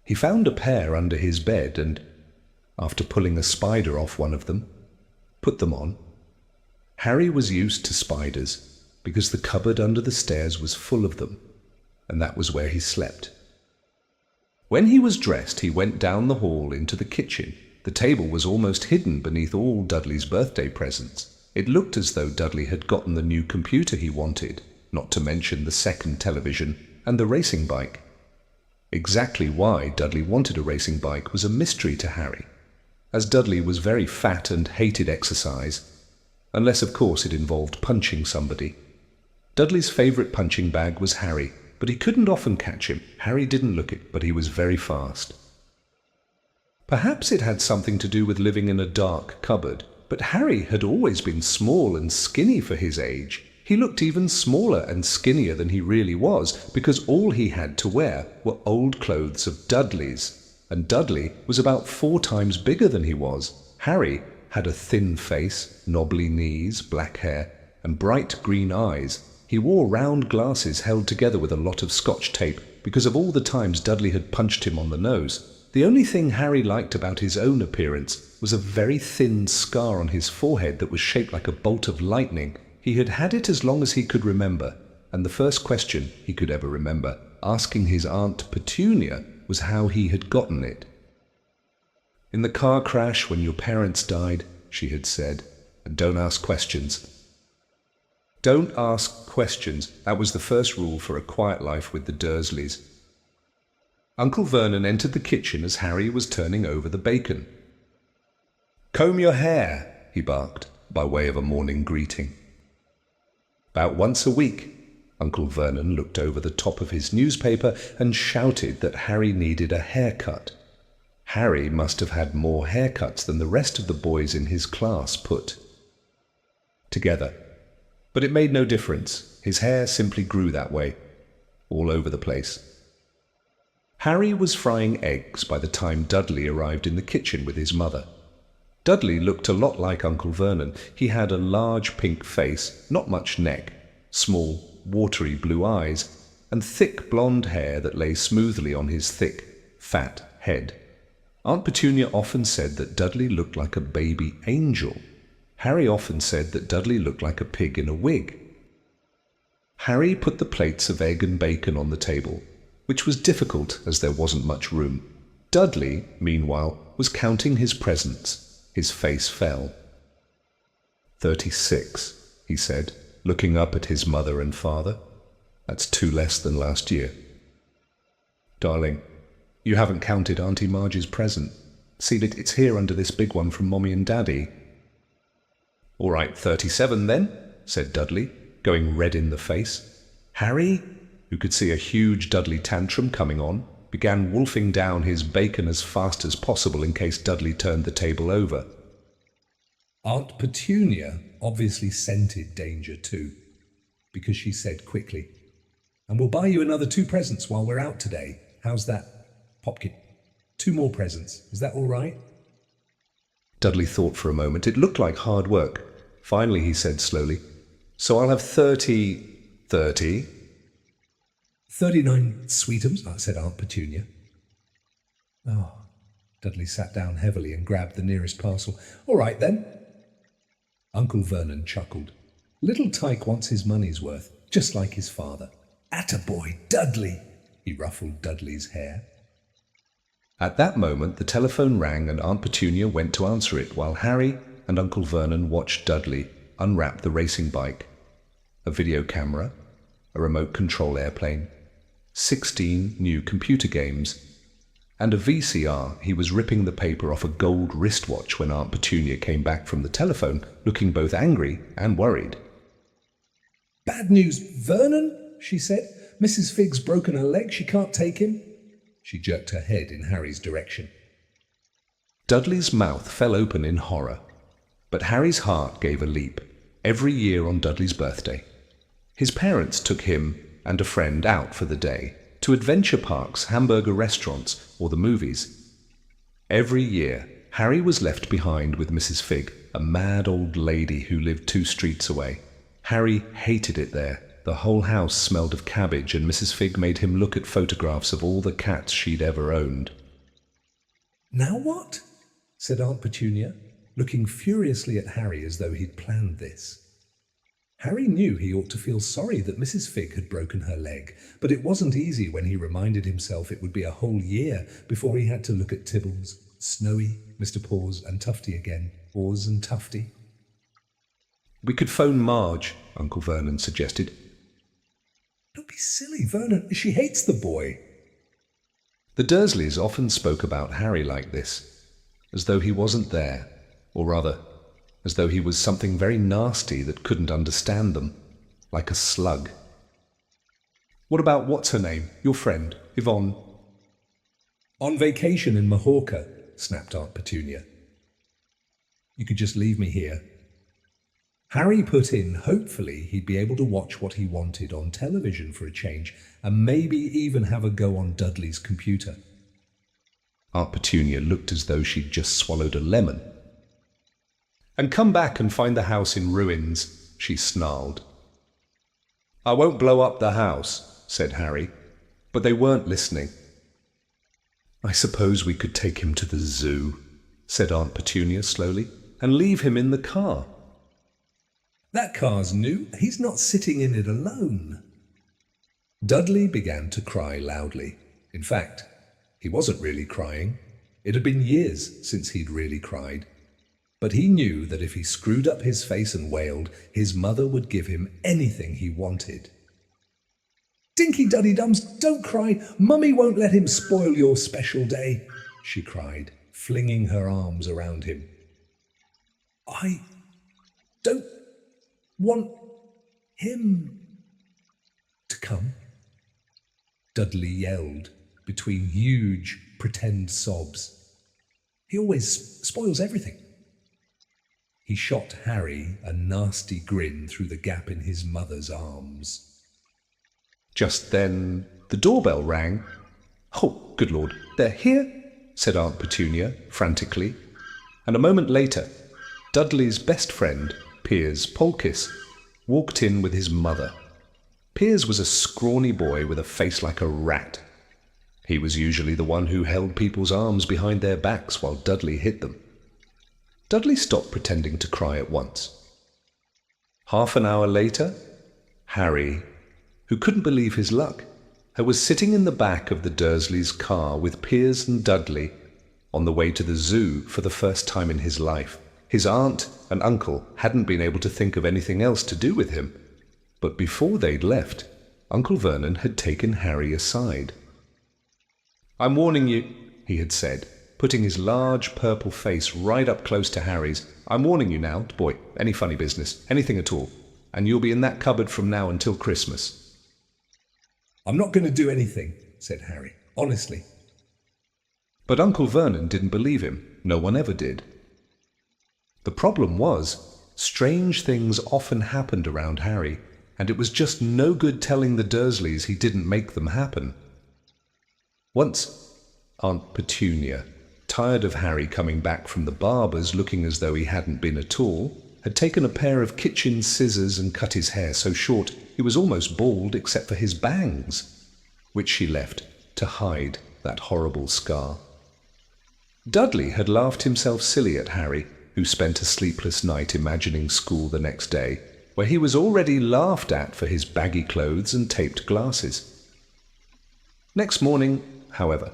He found a pair under his bed and, after pulling a spider off one of them, put them on. Harry was used to spiders because the cupboard under the stairs was full of them, and that was where he slept. When he was dressed, he went down the hall into the kitchen. The table was almost hidden beneath all Dudley's birthday presents. It looked as though Dudley had gotten the new computer he wanted, not to mention the second television and the racing bike. Exactly why Dudley wanted a racing bike was a mystery to Harry, as Dudley was very fat and hated exercise, unless of course it involved punching somebody. Dudley's favourite punching bag was Harry, but he couldn't often catch him. Harry didn't look it, but he was very fast. Perhaps it had something to do with living in a dark cupboard, but Harry had always been small and skinny for his age. He looked even smaller and skinnier than he really was, because all he had to wear were old clothes of Dudley's, and Dudley was about 4 times bigger than he was. Harry had a thin face, knobbly knees, black hair, and bright green eyes. He wore round glasses held together with a lot of Scotch tape because of all the times Dudley had punched him on the nose. The only thing Harry liked about his own appearance was a very thin scar on his forehead that was shaped like a bolt of lightning. He had had it as long as he could remember, and the first question he could ever remember asking his Aunt Petunia was how he had gotten it. "In the car crash when your parents died," she had said, "and don't ask questions." Don't ask questions. That was the first rule for a quiet life with the Dursleys. Uncle Vernon entered the kitchen as Harry was turning over the bacon. "Comb your hair," he barked, by way of a morning greeting. About once a week, Uncle Vernon looked over the top of his newspaper and shouted that Harry needed a haircut. Harry must have had more haircuts than the rest of the boys in his class put together. But it made no difference. His hair simply grew that way, all over the place. Harry was frying eggs by the time Dudley arrived in the kitchen with his mother. Dudley looked a lot like Uncle Vernon. He had a large pink face, not much neck, small, watery blue eyes, and thick blonde hair that lay smoothly on his thick, fat head. Aunt Petunia often said that Dudley looked like a baby angel. Harry often said that Dudley looked like a pig in a wig. Harry put the plates of egg and bacon on the table, which was difficult as there wasn't much room. Dudley, meanwhile, was counting his presents. His face fell. 36, he said, looking up at his mother and father. That's 2 less than last year. Darling, you haven't counted Auntie Marge's present. See, it's here under this big one from Mommy and Daddy. All right, 37 then, said Dudley, going red in the face. Harry, who could see a huge Dudley tantrum coming on, began wolfing down his bacon as fast as possible in case Dudley turned the table over. Aunt Petunia obviously scented danger too, because she said quickly, "And we'll buy you another 2 presents while we're out today. How's that, Popkin? 2 more presents. Is that all right?" Dudley thought for a moment. It looked like hard work. Finally, he said slowly, "So I'll have 30... 39 sweetums," said Aunt Petunia. Oh, Dudley sat down heavily and grabbed the nearest parcel. "All right then." Uncle Vernon chuckled. "Little Tyke wants his money's worth, just like his father. Attaboy, Dudley!" He ruffled Dudley's hair. At that moment, the telephone rang and Aunt Petunia went to answer it while Harry and Uncle Vernon watched Dudley unwrap the racing bike, a video camera, a remote control airplane, 16 new computer games, and a VCR. He was ripping the paper off a gold wristwatch when Aunt Petunia came back from the telephone, looking both angry and worried. "Bad news, Vernon," she said. "Mrs. Figg's broken her leg. She can't take him." She jerked her head in Harry's direction. Dudley's mouth fell open in horror, but Harry's heart gave a leap. Every year on Dudley's birthday, his parents took him and a friend out for the day, to adventure parks, hamburger restaurants, or the movies. Every year, Harry was left behind with Mrs. Figg, a mad old lady who lived 2 streets away. Harry hated it there. The whole house smelled of cabbage, and Mrs. Figg made him look at photographs of all the cats she'd ever owned. "Now what?" said Aunt Petunia, looking furiously at Harry as though he'd planned this. Harry knew he ought to feel sorry that Mrs. Figg had broken her leg, but it wasn't easy when he reminded himself it would be a whole year before he had to look at Tibbles, Snowy, Mr. Paws, and Tufty again. Paws and Tufty. "We could phone Marge," Uncle Vernon suggested. "Don't be silly, Vernon. She hates the boy." The Dursleys often spoke about Harry like this, as though he wasn't there, or rather, as though he was something very nasty that couldn't understand them, like a slug. "What about what's-her-name, your friend, Yvonne?" "On vacation in Mahorca," snapped Aunt Petunia. "You could just leave me here." Harry put in, hopefully he'd be able to watch what he wanted on television for a change, and maybe even have a go on Dudley's computer. Aunt Petunia looked as though she'd just swallowed a lemon. "And come back and find the house in ruins," she snarled. "I won't blow up the house," said Harry, but they weren't listening. "I suppose we could take him to the zoo," said Aunt Petunia slowly, "and leave him in the car." "That car's new. He's not sitting in it alone." Dudley began to cry loudly. In fact, he wasn't really crying. It had been years since he'd really cried. But he knew that if he screwed up his face and wailed, his mother would give him anything he wanted. "Dinky Duddy Dums, don't cry. Mummy won't let him spoil your special day," she cried, flinging her arms around him. "I don't want him to come," Dudley yelled between huge pretend sobs. "He always spoils everything." He shot Harry a nasty grin through the gap in his mother's arms. Just then the doorbell rang. "Oh, good Lord, they're here," said Aunt Petunia frantically. And a moment later, Dudley's best friend, Piers Polkiss, walked in with his mother. Piers was a scrawny boy with a face like a rat. He was usually the one who held people's arms behind their backs while Dudley hit them. Dudley stopped pretending to cry at once. Half an hour later, Harry, who couldn't believe his luck, was sitting in the back of the Dursleys' car with Piers and Dudley on the way to the zoo for the first time in his life. His aunt and uncle hadn't been able to think of anything else to do with him, but before they'd left, Uncle Vernon had taken Harry aside. "I'm warning you," he had said, putting his large purple face right up close to Harry's. "I'm warning you now, boy, any funny business, anything at all, and you'll be in that cupboard from now until Christmas." "I'm not going to do anything," said Harry, "honestly." But Uncle Vernon didn't believe him. No one ever did. The problem was, strange things often happened around Harry, and it was just no good telling the Dursleys he didn't make them happen. Once, Aunt Petunia, tired of Harry coming back from the barber's looking as though he hadn't been at all, had taken a pair of kitchen scissors and cut his hair so short he was almost bald except for his bangs, which she left to hide that horrible scar. Dudley had laughed himself silly at Harry, who spent a sleepless night imagining school the next day, where he was already laughed at for his baggy clothes and taped glasses. Next morning, however,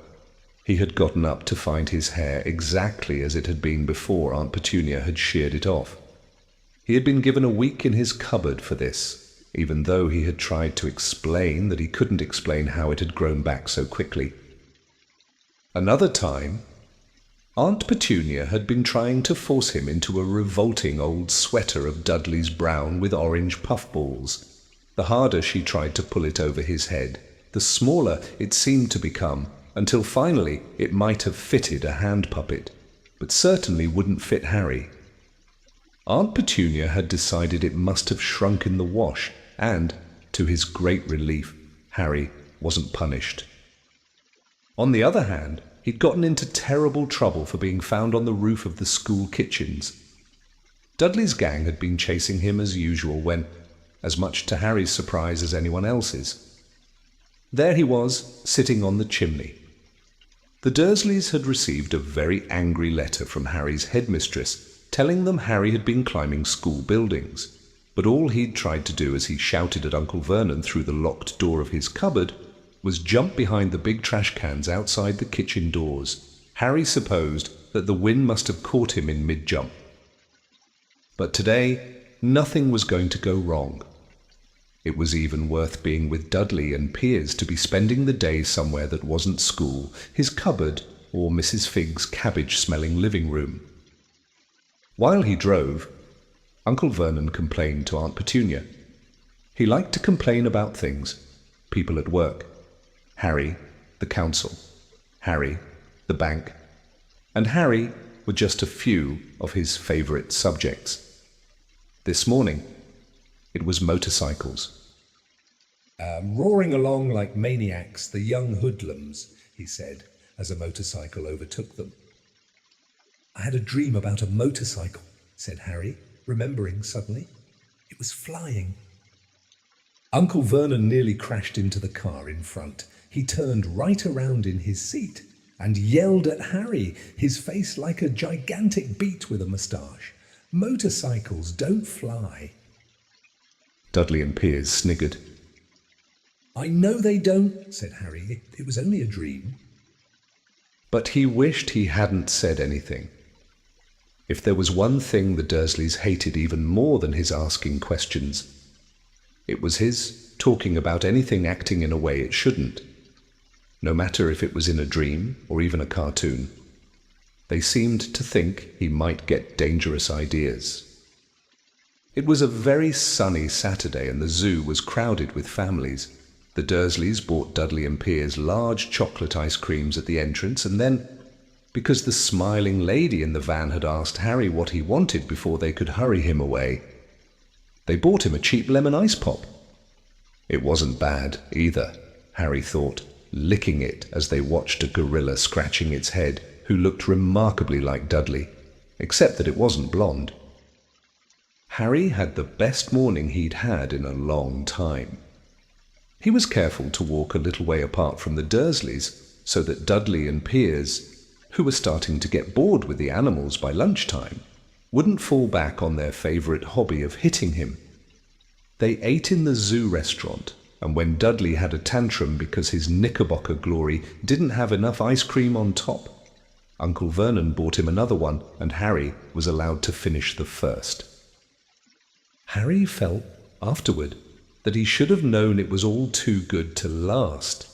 he had gotten up to find his hair exactly as it had been before Aunt Petunia had sheared it off. He had been given a week in his cupboard for this, even though he had tried to explain that he couldn't explain how it had grown back so quickly. Another time, Aunt Petunia had been trying to force him into a revolting old sweater of Dudley's brown with orange puffballs. The harder she tried to pull it over his head, the smaller it seemed to become, until finally it might have fitted a hand puppet, but certainly wouldn't fit Harry. Aunt Petunia had decided it must have shrunk in the wash, and, to his great relief, Harry wasn't punished. On the other hand, he'd gotten into terrible trouble for being found on the roof of the school kitchens. Dudley's gang had been chasing him as usual when, as much to Harry's surprise as anyone else's, there he was, sitting on the chimney. The Dursleys had received a very angry letter from Harry's headmistress, telling them Harry had been climbing school buildings, but all he'd tried to do as he shouted at Uncle Vernon through the locked door of his cupboard was jump behind the big trash cans outside the kitchen doors. Harry supposed that the wind must have caught him in mid-jump. But today, nothing was going to go wrong. It was even worth being with Dudley and Piers to be spending the day somewhere that wasn't school, his cupboard, or Mrs. Figg's cabbage-smelling living room. While he drove, Uncle Vernon complained to Aunt Petunia. He liked to complain about things: people at work, Harry, the council, Harry, the bank, and Harry were just a few of his favourite subjects. This morning, it was motorcycles. Roaring along like maniacs, the young hoodlums, he said, as a motorcycle overtook them. "I had a dream about a motorcycle," said Harry, remembering suddenly. "It was flying." Uncle Vernon nearly crashed into the car in front. He turned right around in his seat and yelled at Harry, his face like a gigantic beet with a moustache. "Motorcycles don't fly." Dudley and Piers sniggered. "I know they don't," said Harry. It was only a dream." But he wished he hadn't said anything. If there was one thing the Dursleys hated even more than his asking questions, it was his talking about anything acting in a way it shouldn't, no matter if it was in a dream or even a cartoon. They seemed to think he might get dangerous ideas. It was a very sunny Saturday and the zoo was crowded with families. The Dursleys bought Dudley and Piers large chocolate ice creams at the entrance, and then, because the smiling lady in the van had asked Harry what he wanted before they could hurry him away, they bought him a cheap lemon ice pop. It wasn't bad either, Harry thought, licking it as they watched a gorilla scratching its head, who looked remarkably like Dudley, except that it wasn't blonde. Harry had the best morning he'd had in a long time. He was careful to walk a little way apart from the Dursleys, so that Dudley and Piers, who were starting to get bored with the animals by lunchtime, wouldn't fall back on their favourite hobby of hitting him. They ate in the zoo restaurant, and when Dudley had a tantrum because his Knickerbocker glory didn't have enough ice cream on top, Uncle Vernon bought him another one, and Harry was allowed to finish the first. Harry felt, afterward, that he should have known it was all too good to last.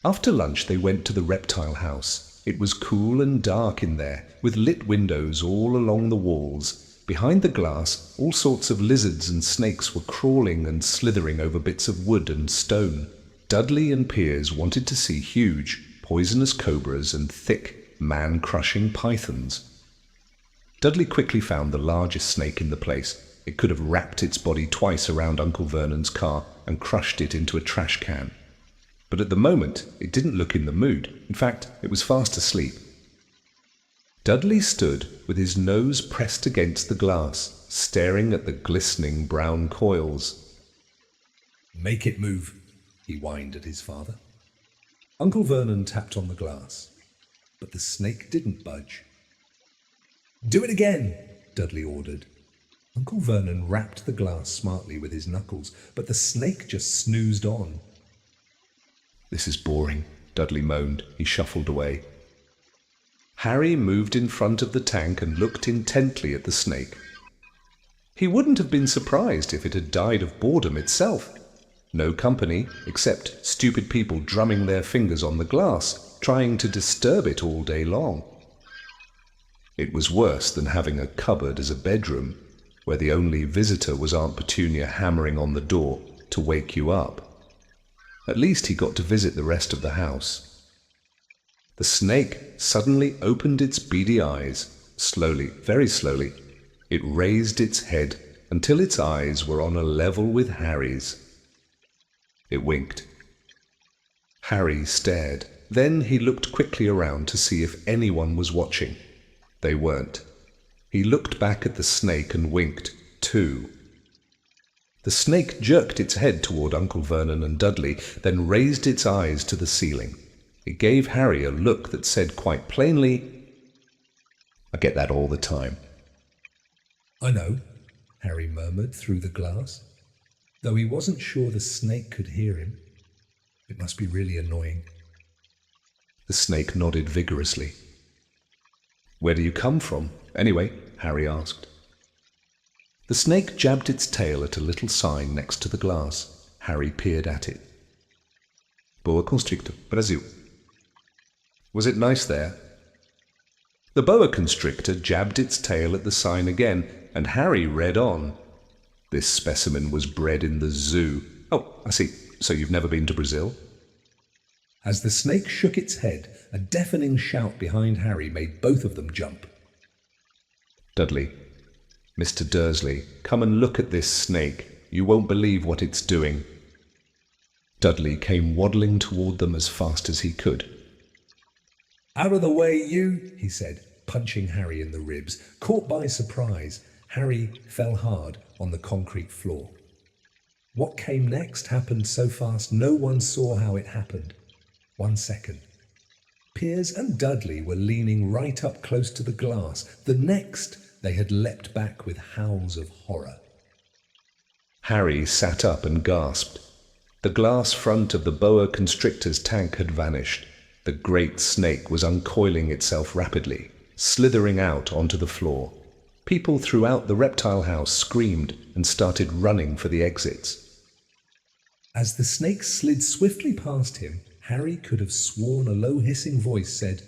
After lunch they went to the reptile house. It was cool and dark in there, with lit windows all along the walls. Behind the glass, all sorts of lizards and snakes were crawling and slithering over bits of wood and stone. Dudley and Piers wanted to see huge, poisonous cobras and thick, man-crushing pythons. Dudley quickly found the largest snake in the place. It could have wrapped its body twice around Uncle Vernon's car and crushed it into a trash can. But at the moment, it didn't look in the mood. In fact, it was fast asleep. Dudley stood with his nose pressed against the glass, staring at the glistening brown coils. "Make it move," he whined at his father. Uncle Vernon tapped on the glass, but the snake didn't budge. "Do it again," Dudley ordered. Uncle Vernon rapped the glass smartly with his knuckles, but the snake just snoozed on. "This is boring," Dudley moaned. He shuffled away. Harry moved in front of the tank and looked intently at the snake. He wouldn't have been surprised if it had died of boredom itself. No company, except stupid people drumming their fingers on the glass, trying to disturb it all day long. It was worse than having a cupboard as a bedroom, where the only visitor was Aunt Petunia hammering on the door to wake you up. At least he got to visit the rest of the house. The snake suddenly opened its beady eyes. Slowly, very slowly, it raised its head until its eyes were on a level with Harry's. It winked. Harry stared. Then he looked quickly around to see if anyone was watching. They weren't. He looked back at the snake and winked, too. The snake jerked its head toward Uncle Vernon and Dudley, then raised its eyes to the ceiling. It gave Harry a look that said quite plainly, "I get that all the time." "I know," Harry murmured through the glass, though he wasn't sure the snake could hear him. It must be really annoying. The snake nodded vigorously. "Where do you come from, anyway?" Harry asked. The snake jabbed its tail at a little sign next to the glass. Harry peered at it. "Boa constrictor, Brasil." Was it nice there? The boa constrictor jabbed its tail at the sign again, and Harry read on. This specimen was bred in the zoo. Oh, I see. So you've never been to Brazil? As the snake shook its head, a deafening shout behind Harry made both of them jump. "Dudley, Mr. Dursley, come and look at this snake. You won't believe what it's doing." Dudley came waddling toward them as fast as he could. "Out of the way, you," he said, punching Harry in the ribs. Caught by surprise, Harry fell hard on the concrete floor. What came next happened so fast no one saw how it happened. 1 second. Piers and Dudley were leaning right up close to the glass. The next, they had leapt back with howls of horror. Harry sat up and gasped. The glass front of the boa constrictor's tank had vanished. The great snake was uncoiling itself rapidly, slithering out onto the floor. People throughout the reptile house screamed and started running for the exits. As the snake slid swiftly past him, Harry could have sworn a low hissing voice said,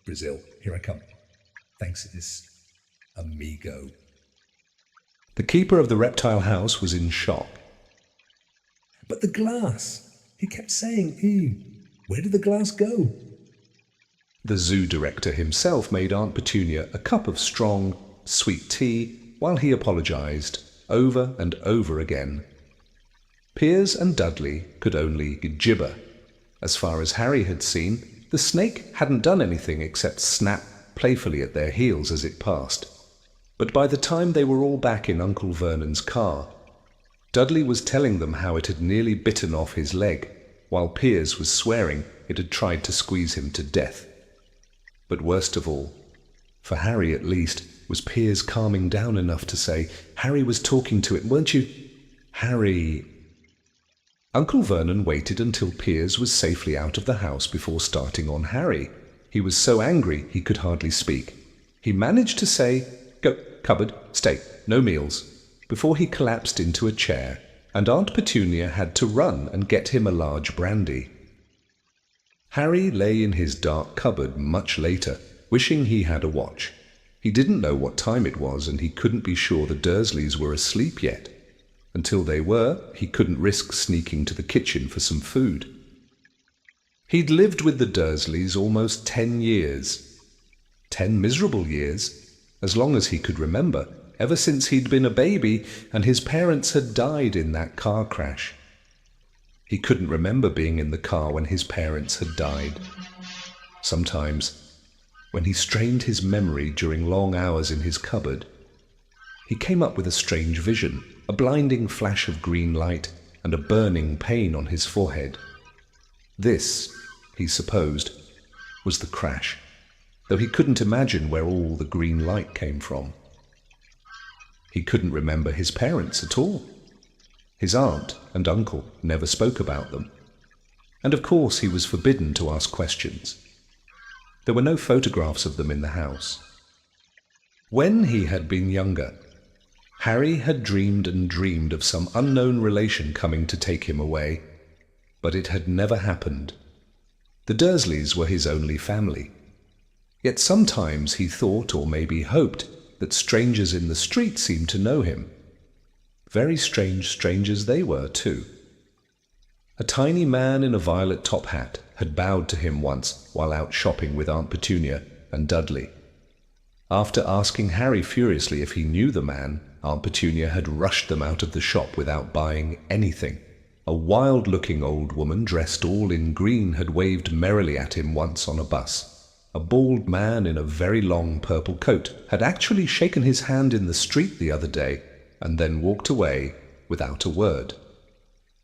"Brazil, here I come. Thanks, it's amigo." The keeper of the reptile house was in shock. "But the glass! He kept saying, ew. Where did the glass go?" The zoo director himself made Aunt Petunia a cup of strong, sweet tea while he apologized over and over again. Piers and Dudley could only gibber. As far as Harry had seen, the snake hadn't done anything except snap playfully at their heels as it passed. But by the time they were all back in Uncle Vernon's car, Dudley was telling them how it had nearly bitten off his leg. while Piers was swearing it had tried to squeeze him to death. But worst of all, for Harry at least, was Piers calming down enough to say, "Harry was talking to it, weren't you? Harry..." Uncle Vernon waited until Piers was safely out of the house before starting on Harry. He was so angry he could hardly speak. He managed to say, "Go, cupboard, stay, no meals," before he collapsed into a chair, and Aunt Petunia had to run and get him a large brandy. Harry lay in his dark cupboard much later, wishing he had a watch. He didn't know what time it was, and he couldn't be sure the Dursleys were asleep yet. Until they were, he couldn't risk sneaking to the kitchen for some food. He'd lived with the Dursleys almost 10 years. 10 miserable years, as long as he could remember, ever since he'd been a baby and his parents had died in that car crash. He couldn't remember being in the car when his parents had died. Sometimes, when he strained his memory during long hours in his cupboard, he came up with a strange vision, a blinding flash of green light and a burning pain on his forehead. This, he supposed, was the crash, though he couldn't imagine where all the green light came from. He couldn't remember his parents at all. His aunt and uncle never spoke about them. And of course he was forbidden to ask questions. There were no photographs of them in the house. When he had been younger, Harry had dreamed and dreamed of some unknown relation coming to take him away, but it had never happened. The Dursleys were his only family. Yet sometimes he thought, or maybe hoped, that strangers in the street seemed to know him. Very strange strangers they were, too. A tiny man in a violet top hat had bowed to him once while out shopping with Aunt Petunia and Dudley. After asking Harry furiously if he knew the man, Aunt Petunia had rushed them out of the shop without buying anything. A wild-looking old woman dressed all in green had waved merrily at him once on a bus. A bald man in a very long purple coat had actually shaken his hand in the street the other day and then walked away without a word.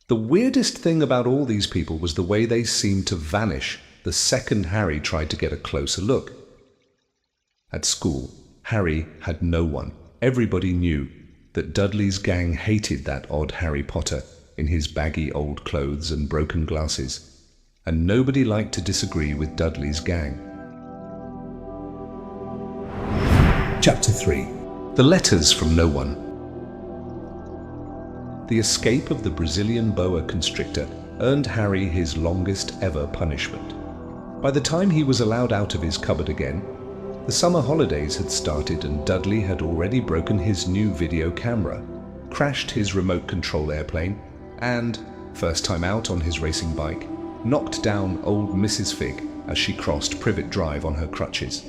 The weirdest thing about all these people was the way they seemed to vanish the second Harry tried to get a closer look. At school, Harry had no one. Everybody knew that Dudley's gang hated that odd Harry Potter in his baggy old clothes and broken glasses, and nobody liked to disagree with Dudley's gang. Chapter 3. The Letters from No One. The escape of the Brazilian boa constrictor earned Harry his longest ever punishment. By the time he was allowed out of his cupboard again, the summer holidays had started and Dudley had already broken his new video camera, crashed his remote control airplane, and, first time out on his racing bike, knocked down old Mrs. Fig as she crossed Privet Drive on her crutches.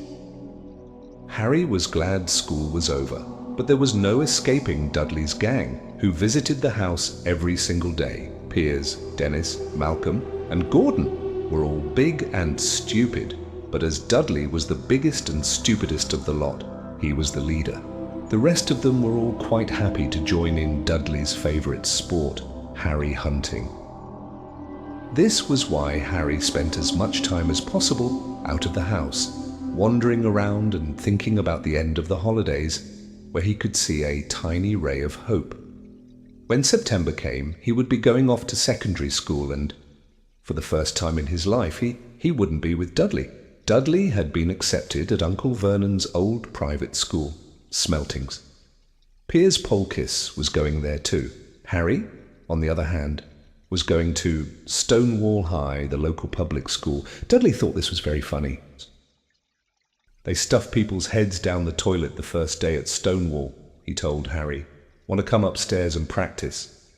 Harry was glad school was over, but there was no escaping Dudley's gang, who visited the house every single day. Piers, Dennis, Malcolm, and Gordon were all big and stupid, but as Dudley was the biggest and stupidest of the lot, he was the leader. The rest of them were all quite happy to join in Dudley's favourite sport, Harry hunting. This was why Harry spent as much time as possible out of the house, wandering around and thinking about the end of the holidays, where he could see a tiny ray of hope. When September came, he would be going off to secondary school and, for the first time in his life, he wouldn't be with Dudley. Dudley had been accepted at Uncle Vernon's old private school, Smeltings. Piers Polkiss was going there too. Harry, on the other hand, was going to Stonewall High, the local public school. Dudley thought this was very funny. They stuff people's heads down the toilet the first day at Stonewall, he told Harry. Want to come upstairs and practice?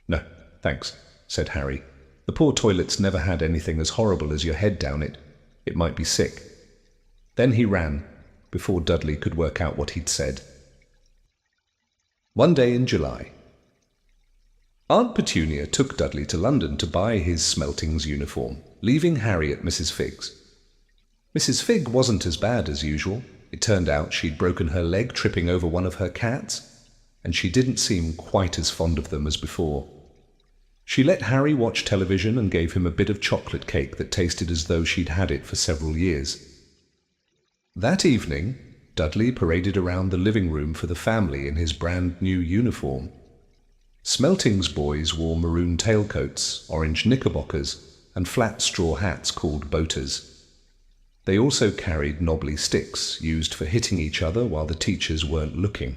No, thanks, said Harry. The poor toilet's never had anything as horrible as your head down it. It might be sick. Then he ran, before Dudley could work out what he'd said. One day in July, Aunt Petunia took Dudley to London to buy his Smeltings uniform, leaving Harry at Mrs. Fig's. Mrs. Fig wasn't as bad as usual. It turned out she'd broken her leg tripping over one of her cats, and she didn't seem quite as fond of them as before. She let Harry watch television and gave him a bit of chocolate cake that tasted as though she'd had it for several years. That evening, Dudley paraded around the living room for the family in his brand new uniform. Smelting's boys wore maroon tailcoats, orange knickerbockers, and flat straw hats called boaters. They also carried knobbly sticks used for hitting each other while the teachers weren't looking.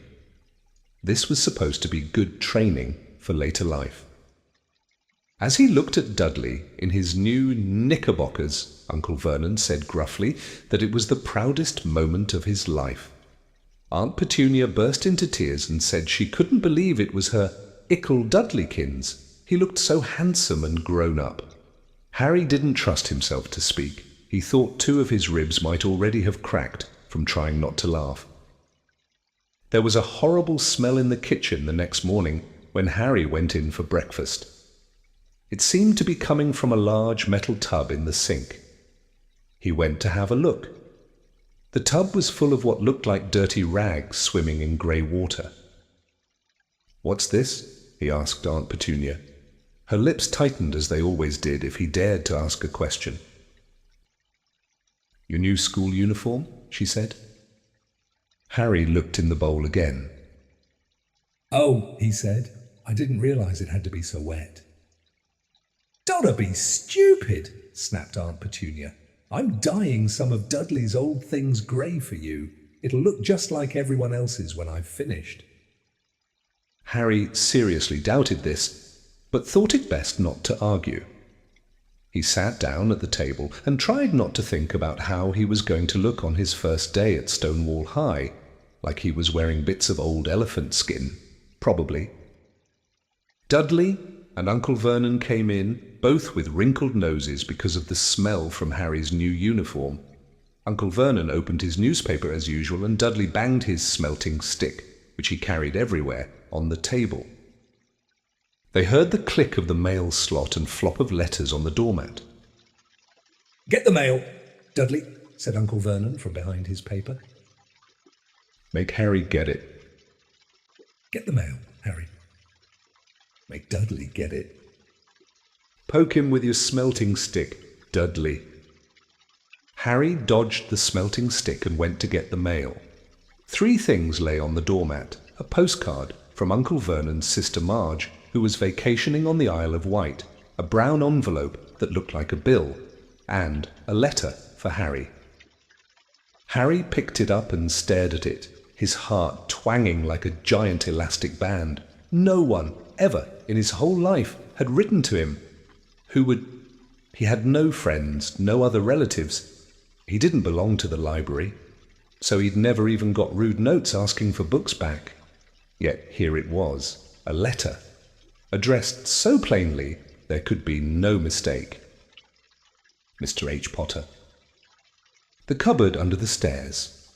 This was supposed to be good training for later life. As he looked at Dudley in his new knickerbockers, Uncle Vernon said gruffly that it was the proudest moment of his life. Aunt Petunia burst into tears and said she couldn't believe it was her Ickle Dudleykins. He looked so handsome and grown up. Harry didn't trust himself to speak. He thought 2 of his ribs might already have cracked from trying not to laugh. There was a horrible smell in the kitchen the next morning when Harry went in for breakfast. It seemed to be coming from a large metal tub in the sink. He went to have a look. The tub was full of what looked like dirty rags swimming in grey water. "What's this?" he asked Aunt Petunia. Her lips tightened as they always did if he dared to ask a question. "Your new school uniform?" she said. Harry looked in the bowl again. "Oh," he said, "I didn't realize it had to be so wet." "Don't be stupid," snapped Aunt Petunia. "I'm dyeing some of Dudley's old things grey for you. It'll look just like everyone else's when I've finished." Harry seriously doubted this, but thought it best not to argue. He sat down at the table and tried not to think about how he was going to look on his first day at Stonewall High, like he was wearing bits of old elephant skin, probably. Dudley and Uncle Vernon came in, both with wrinkled noses because of the smell from Harry's new uniform. Uncle Vernon opened his newspaper as usual, and Dudley banged his smelting stick, which he carried everywhere, on the table. They heard the click of the mail slot and flop of letters on the doormat. "Get the mail, Dudley," said Uncle Vernon from behind his paper. "Make Harry get it." "Get the mail, Harry." "Make Dudley get it." "Poke him with your smelting stick, Dudley." Harry dodged the smelting stick and went to get the mail. 3 things lay on the doormat: a postcard from Uncle Vernon's sister Marge, who was vacationing on the Isle of Wight, a brown envelope that looked like a bill, and a letter for Harry. Harry picked it up and stared at it, his heart twanging like a giant elastic band. No one, ever, in his whole life, had written to him. He had no friends, no other relatives. He didn't belong to the library, so he'd never even got rude notes asking for books back. Yet here it was, a letter, addressed so plainly there could be no mistake. Mr. H. Potter. The cupboard under the stairs.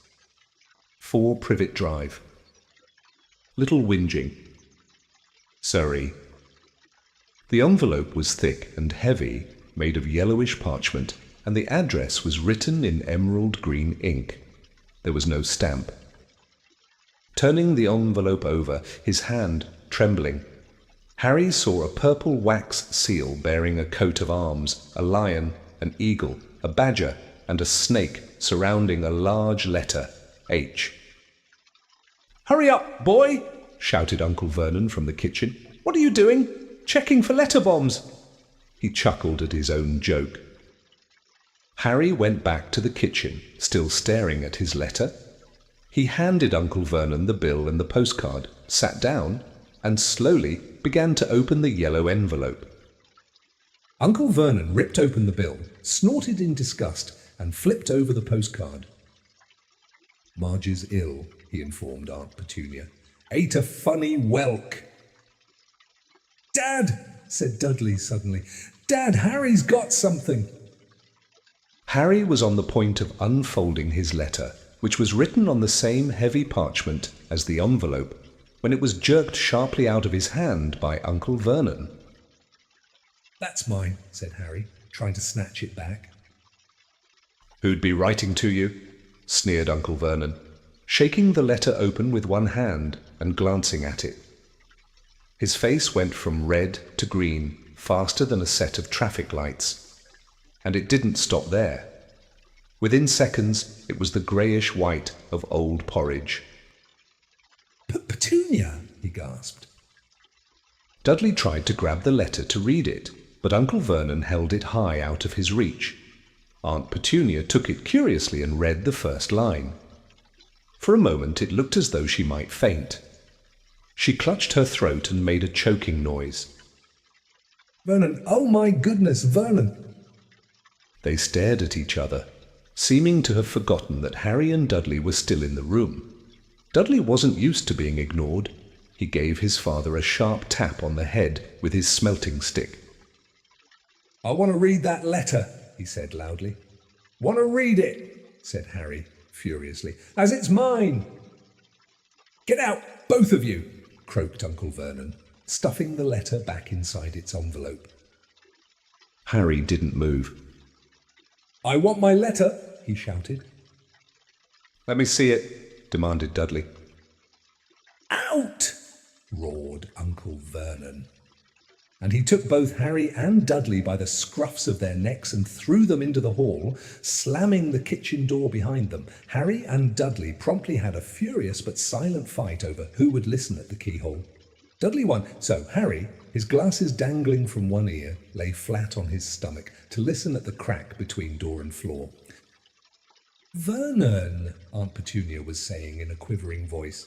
4 Privet Drive. Little Whinging. Surrey. The envelope was thick and heavy, made of yellowish parchment, and the address was written in emerald green ink. There was no stamp. Turning the envelope over, his hand trembling, Harry saw a purple wax seal bearing a coat of arms, a lion, an eagle, a badger, and a snake surrounding a large letter, H. "Hurry up, boy!" shouted Uncle Vernon from the kitchen. "What are you doing? Checking for letter bombs!" He chuckled at his own joke. Harry went back to the kitchen, still staring at his letter. He handed Uncle Vernon the bill and the postcard, sat down, and slowly began to open the yellow envelope. Uncle Vernon ripped open the bill, snorted in disgust, and flipped over the postcard. "Marge is ill," he informed Aunt Petunia. "Ate a funny whelk." "Dad," said Dudley suddenly. "Dad, Harry's got something." Harry was on the point of unfolding his letter, which was written on the same heavy parchment as the envelope, when it was jerked sharply out of his hand by Uncle Vernon. "That's mine," said Harry, trying to snatch it back. "Who'd be writing to you?" sneered Uncle Vernon, shaking the letter open with one hand and glancing at it. His face went from red to green faster than a set of traffic lights. And it didn't stop there. Within seconds, it was the greyish white of old porridge. Petunia, he gasped. Dudley tried to grab the letter to read it, but Uncle Vernon held it high out of his reach. Aunt Petunia took it curiously and read the first line. For a moment it looked as though she might faint. She clutched her throat and made a choking noise. Vernon, oh my goodness, Vernon! They stared at each other, seeming to have forgotten that Harry and Dudley were still in the room. Dudley wasn't used to being ignored. He gave his father a sharp tap on the head with his smelting stick. I want to read that letter, he said loudly. Want to read it, said Harry furiously, as it's mine. Get out, both of you, croaked Uncle Vernon, stuffing the letter back inside its envelope. Harry didn't move. I want my letter, he shouted. Let me see it, demanded Dudley. Out, roared Uncle Vernon. And he took both Harry and Dudley by the scruffs of their necks and threw them into the hall, slamming the kitchen door behind them. Harry and Dudley promptly had a furious but silent fight over who would listen at the keyhole. Dudley won, so Harry, his glasses dangling from one ear, lay flat on his stomach to listen at the crack between door and floor. Vernon, Aunt Petunia was saying in a quivering voice,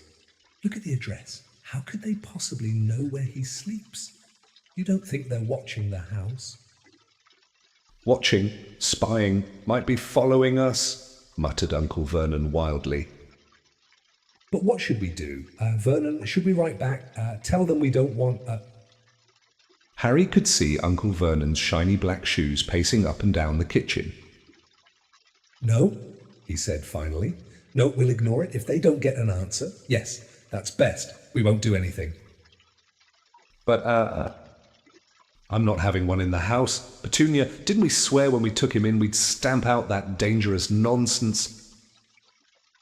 look at the address. How could they possibly know where he sleeps? You don't think they're watching the house? Watching, spying, might be following us, muttered Uncle Vernon wildly. But what should we do? Vernon, should we write back? Tell them we don't want... Harry could see Uncle Vernon's shiny black shoes pacing up and down the kitchen. No, he said finally. No, we'll ignore it if they don't get an answer. Yes, that's best. We won't do anything. But, I'm not having one in the house. Petunia, didn't we swear when we took him in we'd stamp out that dangerous nonsense?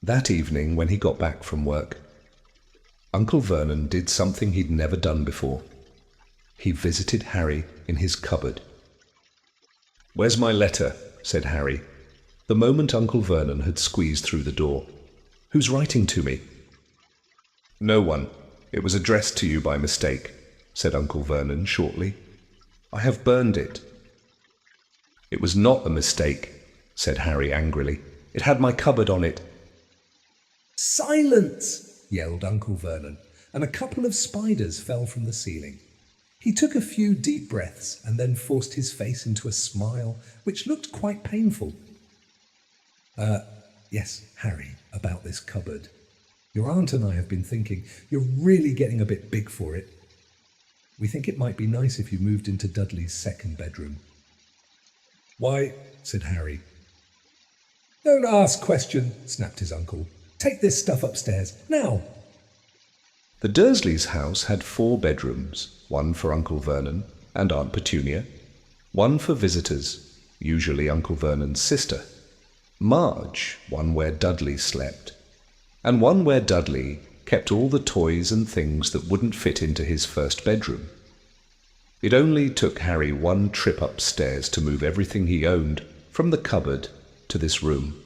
That evening, when he got back from work, Uncle Vernon did something he'd never done before. He visited Harry in his cupboard. "Where's my letter?" said Harry, the moment Uncle Vernon had squeezed through the door. "Who's writing to me?" "No one. It was addressed to you by mistake," said Uncle Vernon shortly. "I have burned it." "It was not a mistake," said Harry angrily. "It had my cupboard on it." Silence! Yelled Uncle Vernon, and a couple of spiders fell from the ceiling. He took a few deep breaths and then forced his face into a smile which looked quite painful. Yes, Harry, about this cupboard. Your aunt and I have been thinking you're really getting a bit big for it. We think it might be nice if you moved into Dudley's second bedroom." "Why," said Harry. "Don't ask questions," snapped his uncle. "Take this stuff upstairs, now." The Dursleys' house had 4 bedrooms, one for Uncle Vernon and Aunt Petunia, one for visitors, usually Uncle Vernon's sister, Marge, one where Dudley slept, and one where Dudley kept all the toys and things that wouldn't fit into his first bedroom. It only took Harry one trip upstairs to move everything he owned from the cupboard to this room.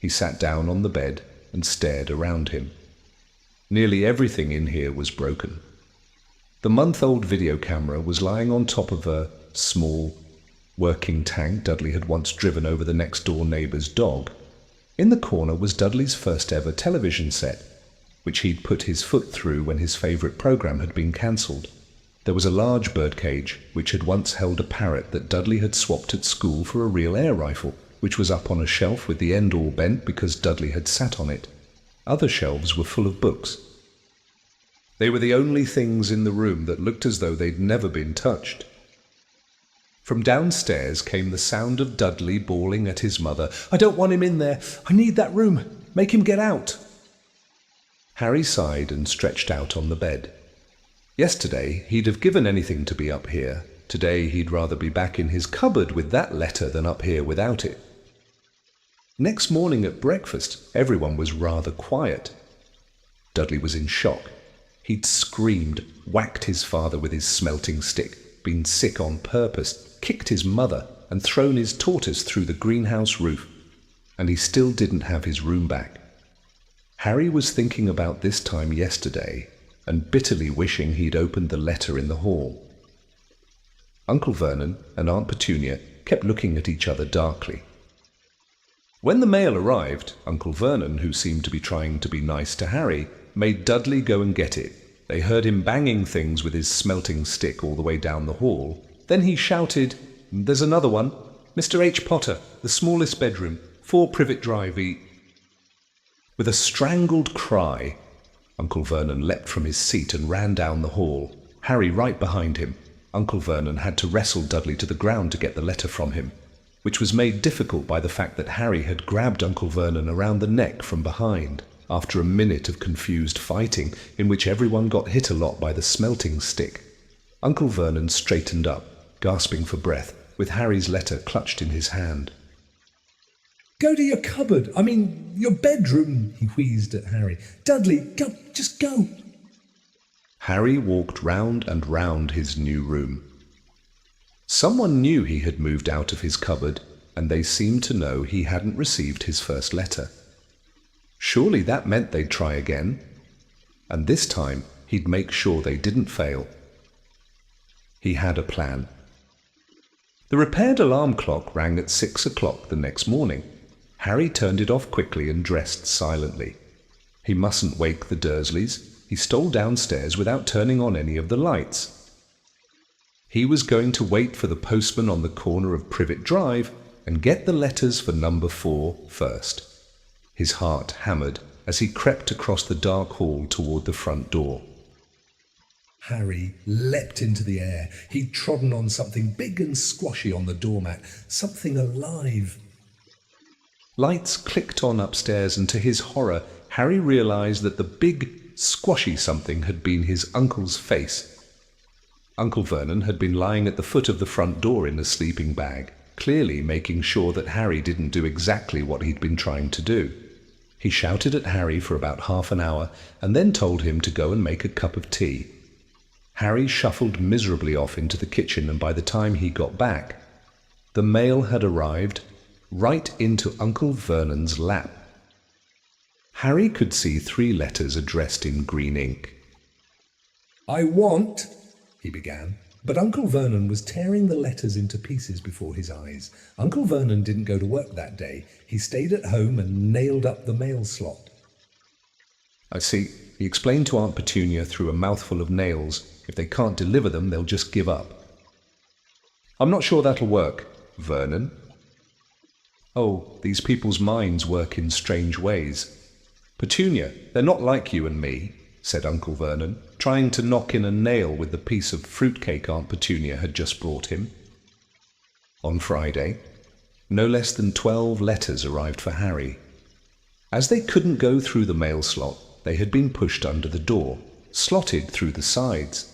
He sat down on the bed and stared around him. Nearly everything in here was broken. The month-old video camera was lying on top of a small, working tank Dudley had once driven over the next-door neighbour's dog. In the corner was Dudley's first-ever television set, which he'd put his foot through when his favourite programme had been cancelled. There was a large birdcage, which had once held a parrot that Dudley had swapped at school for a real air rifle, which was up on a shelf with the end all bent because Dudley had sat on it. Other shelves were full of books. They were the only things in the room that looked as though they'd never been touched. From downstairs came the sound of Dudley bawling at his mother. "I don't want him in there. I need that room. Make him get out." Harry sighed and stretched out on the bed. Yesterday he'd have given anything to be up here. Today he'd rather be back in his cupboard with that letter than up here without it. Next morning at breakfast, everyone was rather quiet. Dudley was in shock. He'd screamed, whacked his father with his smelting stick, been sick on purpose, kicked his mother, and thrown his tortoise through the greenhouse roof, and he still didn't have his room back. Harry was thinking about this time yesterday and bitterly wishing he'd opened the letter in the hall. Uncle Vernon and Aunt Petunia kept looking at each other darkly. When the mail arrived, Uncle Vernon, who seemed to be trying to be nice to Harry, made Dudley go and get it. They heard him banging things with his smelting stick all the way down the hall. Then he shouted, "There's another one. Mr. H. Potter, the smallest bedroom, 4 Privet Drive, E." With a strangled cry, Uncle Vernon leapt from his seat and ran down the hall, Harry right behind him. Uncle Vernon had to wrestle Dudley to the ground to get the letter from him, which was made difficult by the fact that Harry had grabbed Uncle Vernon around the neck from behind, after a minute of confused fighting in which everyone got hit a lot by the smelting stick. Uncle Vernon straightened up, gasping for breath, with Harry's letter clutched in his hand. "Go to your cupboard, your bedroom," he wheezed at Harry. "Dudley, go, just go." Harry walked round and round his new room. Someone knew he had moved out of his cupboard, and they seemed to know he hadn't received his first letter. Surely that meant they'd try again, and this time he'd make sure they didn't fail. He had a plan. The repaired alarm clock rang at 6 o'clock the next morning. Harry turned it off quickly and dressed silently. He mustn't wake the Dursleys. He stole downstairs without turning on any of the lights. He was going to wait for the postman on the corner of Privet Drive and get the letters for number 4 first. His heart hammered as he crept across the dark hall toward the front door. Harry leapt into the air. He'd trodden on something big and squashy on the doormat, something alive. Lights clicked on upstairs, and to his horror, Harry realized that the big, squashy something had been his uncle's face. Uncle Vernon had been lying at the foot of the front door in a sleeping bag, clearly making sure that Harry didn't do exactly what he'd been trying to do. He shouted at Harry for about half an hour and then told him to go and make a cup of tea. Harry shuffled miserably off into the kitchen, and by the time he got back, the mail had arrived right into Uncle Vernon's lap. Harry could see 3 letters addressed in green ink. "I want," he began, but Uncle Vernon was tearing the letters into pieces before his eyes. Uncle Vernon didn't go to work that day. He stayed at home and nailed up the mail slot. "I see," he explained to Aunt Petunia through a mouthful of nails. "If they can't deliver them, they'll just give up." "I'm not sure that'll work, Vernon." "Oh, these people's minds work in strange ways. Petunia, they're not like you and me," said Uncle Vernon, trying to knock in a nail with the piece of fruitcake Aunt Petunia had just brought him. On Friday, no less than 12 letters arrived for Harry. As they couldn't go through the mail slot, they had been pushed under the door, slotted through the sides,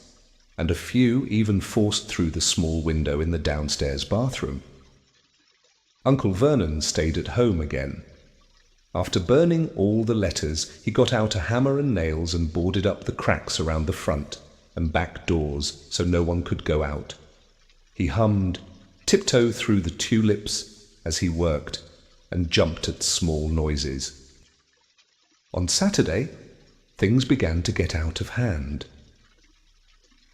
and a few even forced through the small window in the downstairs bathroom. Uncle Vernon stayed at home again. After burning all the letters, he got out a hammer and nails and boarded up the cracks around the front and back doors so no one could go out. He hummed "Tiptoe Through the Tulips" as he worked and jumped at small noises. On Saturday, things began to get out of hand.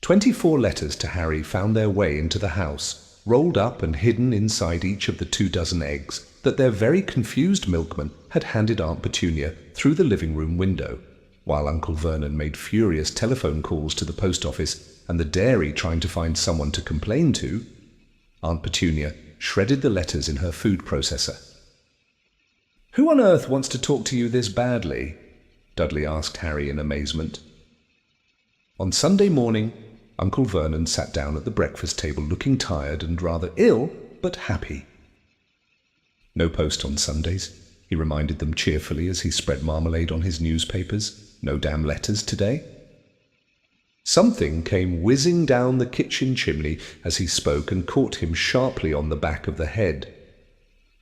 24 letters to Harry found their way into the house, rolled up and hidden inside each of the 24 eggs that their very confused milkman had handed Aunt Petunia through the living room window, while Uncle Vernon made furious telephone calls to the post office and the dairy trying to find someone to complain to. Aunt Petunia shredded the letters in her food processor. "Who on earth wants to talk to you this badly?" Dudley asked Harry in amazement. On Sunday morning, Uncle Vernon sat down at the breakfast table looking tired and rather ill, but happy. "No post on Sundays," he reminded them cheerfully as he spread marmalade on his newspapers. "No damn letters today." Something came whizzing down the kitchen chimney as he spoke and caught him sharply on the back of the head.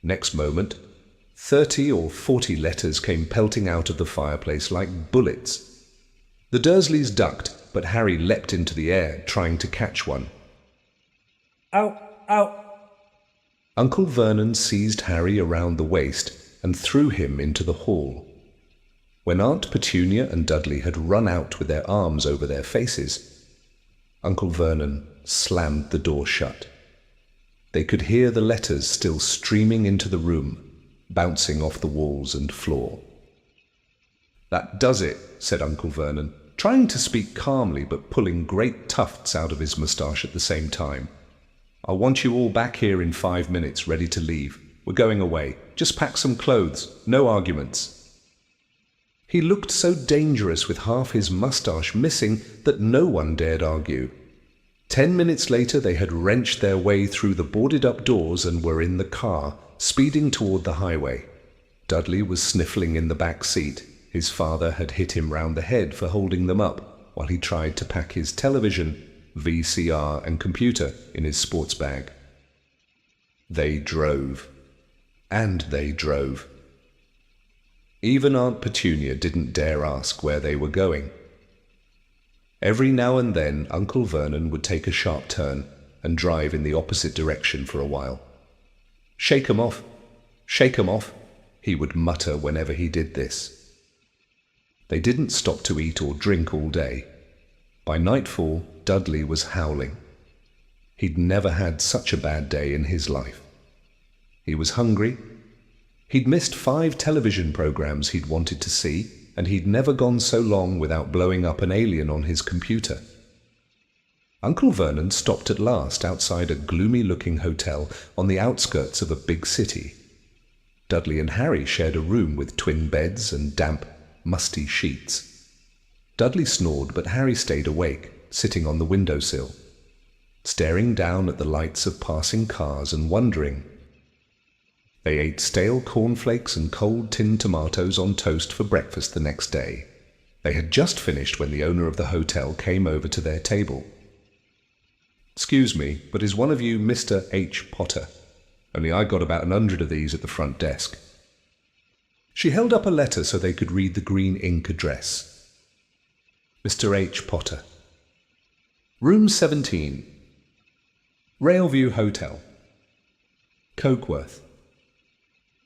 Next moment, 30 or 40 letters came pelting out of the fireplace like bullets. The Dursleys ducked, but Harry leapt into the air, trying to catch one. Ow! Ow! Uncle Vernon seized Harry around the waist and threw him into the hall. When Aunt Petunia and Dudley had run out with their arms over their faces, Uncle Vernon slammed the door shut. They could hear the letters still streaming into the room, bouncing off the walls and floor. "That does it," said Uncle Vernon, trying to speak calmly but pulling great tufts out of his moustache at the same time. "I'll want you all back here in 5 minutes, ready to leave. We're going away. Just pack some clothes. No arguments." He looked so dangerous with half his moustache missing that no one dared argue. 10 minutes later they had wrenched their way through the boarded-up doors and were in the car, speeding toward the highway. Dudley was sniffling in the back seat. His father had hit him round the head for holding them up while he tried to pack his television, VCR and computer in his sports bag. They drove. And they drove. Even Aunt Petunia didn't dare ask where they were going. Every now and then Uncle Vernon would take a sharp turn and drive in the opposite direction for a while. "Shake 'em off, shake 'em off," he would mutter whenever he did this. They didn't stop to eat or drink all day. By nightfall, Dudley was howling. He'd never had such a bad day in his life. He was hungry. He'd missed 5 television programs he'd wanted to see, and he'd never gone so long without blowing up an alien on his computer. Uncle Vernon stopped at last outside a gloomy-looking hotel on the outskirts of a big city. Dudley and Harry shared a room with twin beds and damp, musty sheets. Dudley snored, but Harry stayed awake, sitting on the windowsill, staring down at the lights of passing cars and wondering. They ate stale cornflakes and cold tinned tomatoes on toast for breakfast the next day. They had just finished when the owner of the hotel came over to their table. "Excuse me, but is one of you Mr. H. Potter? Only I got about 100 of these at the front desk." She held up a letter so they could read the green ink address. Mr. H. Potter. Room 17. Railview Hotel. Cokeworth.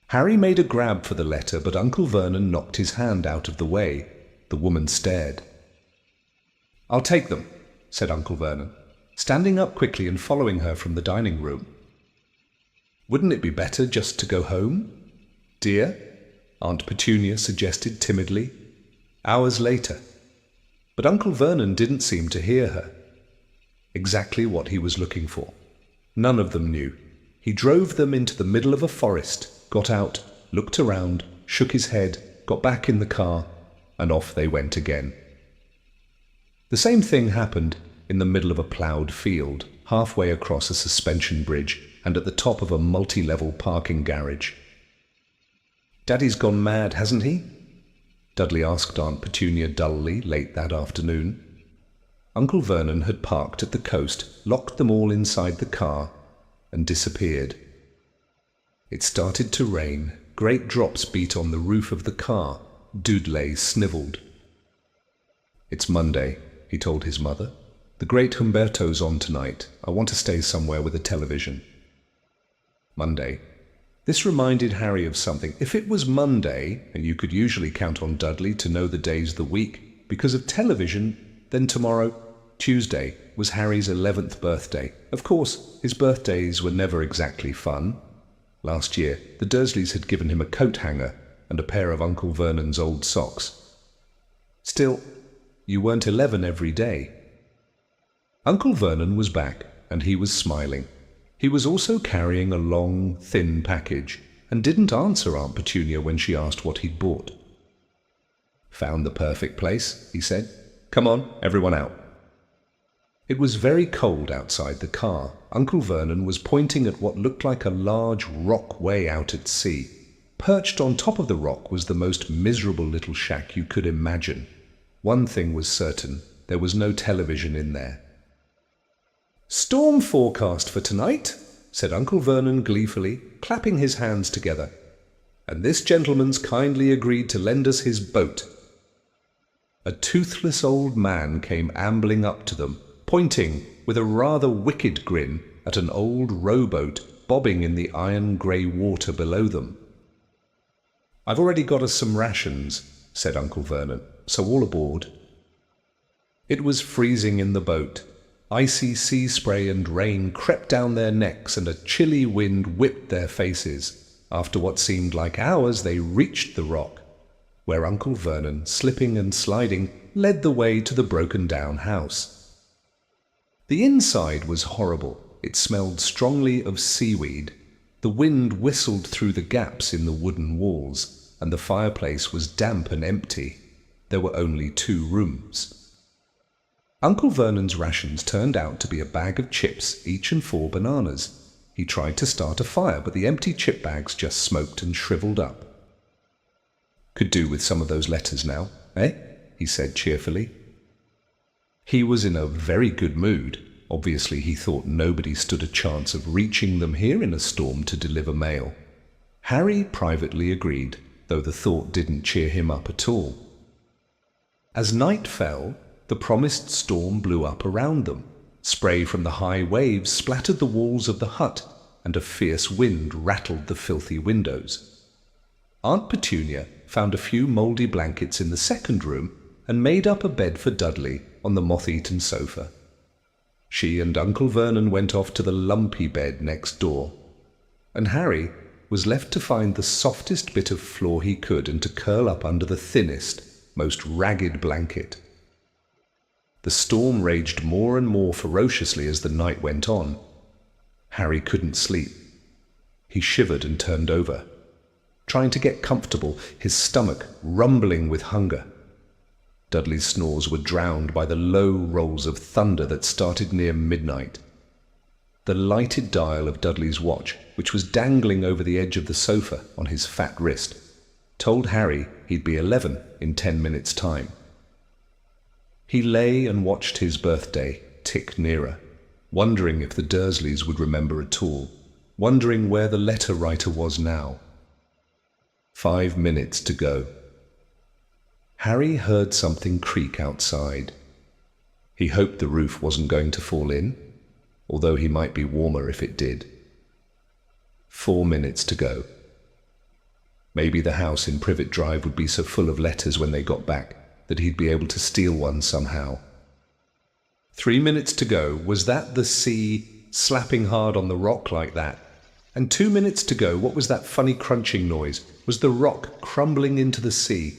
Harry made a grab for the letter, but Uncle Vernon knocked his hand out of the way. The woman stared. "I'll take them," said Uncle Vernon, standing up quickly and following her from the dining room. "Wouldn't it be better just to go home, dear?" Aunt Petunia suggested timidly. Hours later. But Uncle Vernon didn't seem to hear her. Exactly what he was looking for. None of them knew. He drove them into the middle of a forest, got out, looked around, shook his head, got back in the car, and off they went again. The same thing happened in the middle of a ploughed field, halfway across a suspension bridge and at the top of a multi-level parking garage. "Daddy's gone mad, hasn't he?" Dudley asked Aunt Petunia dully late that afternoon. Uncle Vernon had parked at the coast, locked them all inside the car, and disappeared. It started to rain. Great drops beat on the roof of the car. Dudley snivelled. "It's Monday," he told his mother. "The great Humberto's on tonight. I want to stay somewhere with a television." Monday. This reminded Harry of something. If it was Monday, and you could usually count on Dudley to know the days of the week because of television, then tomorrow, Tuesday, was Harry's 11th birthday. Of course, his birthdays were never exactly fun. Last year, the Dursleys had given him a coat hanger and a pair of Uncle Vernon's old socks. Still, you weren't 11 every day. Uncle Vernon was back, and he was smiling. He was also carrying a long, thin package, and didn't answer Aunt Petunia when she asked what he'd bought. "Found the perfect place," he said. "Come on, everyone out." It was very cold outside the car. Uncle Vernon was pointing at what looked like a large rock way out at sea. Perched on top of the rock was the most miserable little shack you could imagine. One thing was certain, there was no television in there. "Storm forecast for tonight," said Uncle Vernon gleefully, clapping his hands together. "And this gentleman's kindly agreed to lend us his boat." A toothless old man came ambling up to them, pointing with a rather wicked grin at an old rowboat bobbing in the iron-grey water below them. "I've already got us some rations," said Uncle Vernon, "so all aboard." It was freezing in the boat. Icy sea spray and rain crept down their necks, and a chilly wind whipped their faces. After what seemed like hours, they reached the rock, where Uncle Vernon, slipping and sliding, led the way to the broken-down house. The inside was horrible. It smelled strongly of seaweed. The wind whistled through the gaps in the wooden walls, and the fireplace was damp and empty. There were only 2 rooms. Uncle Vernon's rations turned out to be a bag of chips, each, and 4 bananas. He tried to start a fire, but the empty chip bags just smoked and shriveled up. "Could do with some of those letters now, eh?" he said cheerfully. He was in a very good mood. Obviously, he thought nobody stood a chance of reaching them here in a storm to deliver mail. Harry privately agreed, though the thought didn't cheer him up at all. As night fell, the promised storm blew up around them. Spray from the high waves splattered the walls of the hut, and a fierce wind rattled the filthy windows. Aunt Petunia found a few mouldy blankets in the second room and made up a bed for Dudley on the moth-eaten sofa. She and Uncle Vernon went off to the lumpy bed next door, and Harry was left to find the softest bit of floor he could and to curl up under the thinnest, most ragged blanket. The storm raged more and more ferociously as the night went on. Harry couldn't sleep. He shivered and turned over, trying to get comfortable, his stomach rumbling with hunger. Dudley's snores were drowned by the low rolls of thunder that started near midnight. The lighted dial of Dudley's watch, which was dangling over the edge of the sofa on his fat wrist, told Harry he'd be 11 in 10 minutes' time. He lay and watched his birthday tick nearer, wondering if the Dursleys would remember at all, wondering where the letter writer was now. 5 minutes to go. Harry heard something creak outside. He hoped the roof wasn't going to fall in, although he might be warmer if it did. 4 minutes to go. Maybe the house in Privet Drive would be so full of letters when they got back that he'd be able to steal one somehow. 3 minutes to go. Was that the sea slapping hard on the rock like that? And 2 minutes to go. What was that funny crunching noise? Was the rock crumbling into the sea?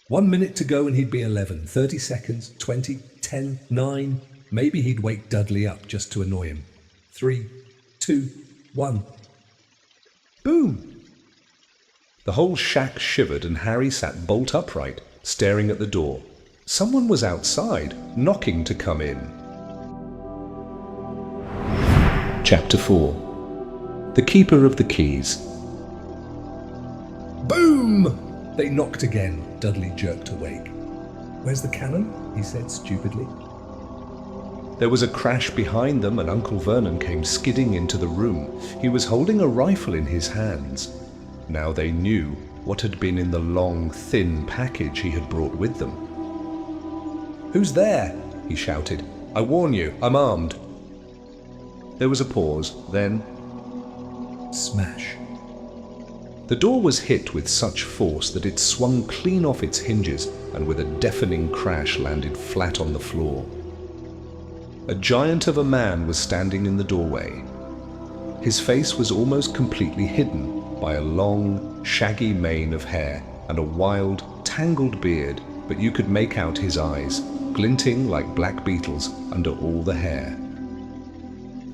1 minute to go and he'd be 11. 30 seconds, 20, 10, 9. Maybe he'd wake Dudley up just to annoy him. 3, 2, 1. Boom! The whole shack shivered and Harry sat bolt upright, staring at the door. Someone was outside, knocking to come in. Chapter 4. The Keeper of the Keys. Boom! They knocked again. Dudley jerked awake. "Where's the cannon?" he said stupidly. There was a crash behind them and Uncle Vernon came skidding into the room. He was holding a rifle in his hands. Now they knew what had been in the long, thin package he had brought with them. "Who's there?" he shouted. "I warn you, I'm armed." There was a pause, then smash. the door was hit with such force that it swung clean off its hinges and with a deafening crash landed flat on the floor. A giant of a man was standing in the doorway. His face was almost completely hidden by a long, shaggy mane of hair and a wild, tangled beard, but you could make out his eyes, glinting like black beetles under all the hair.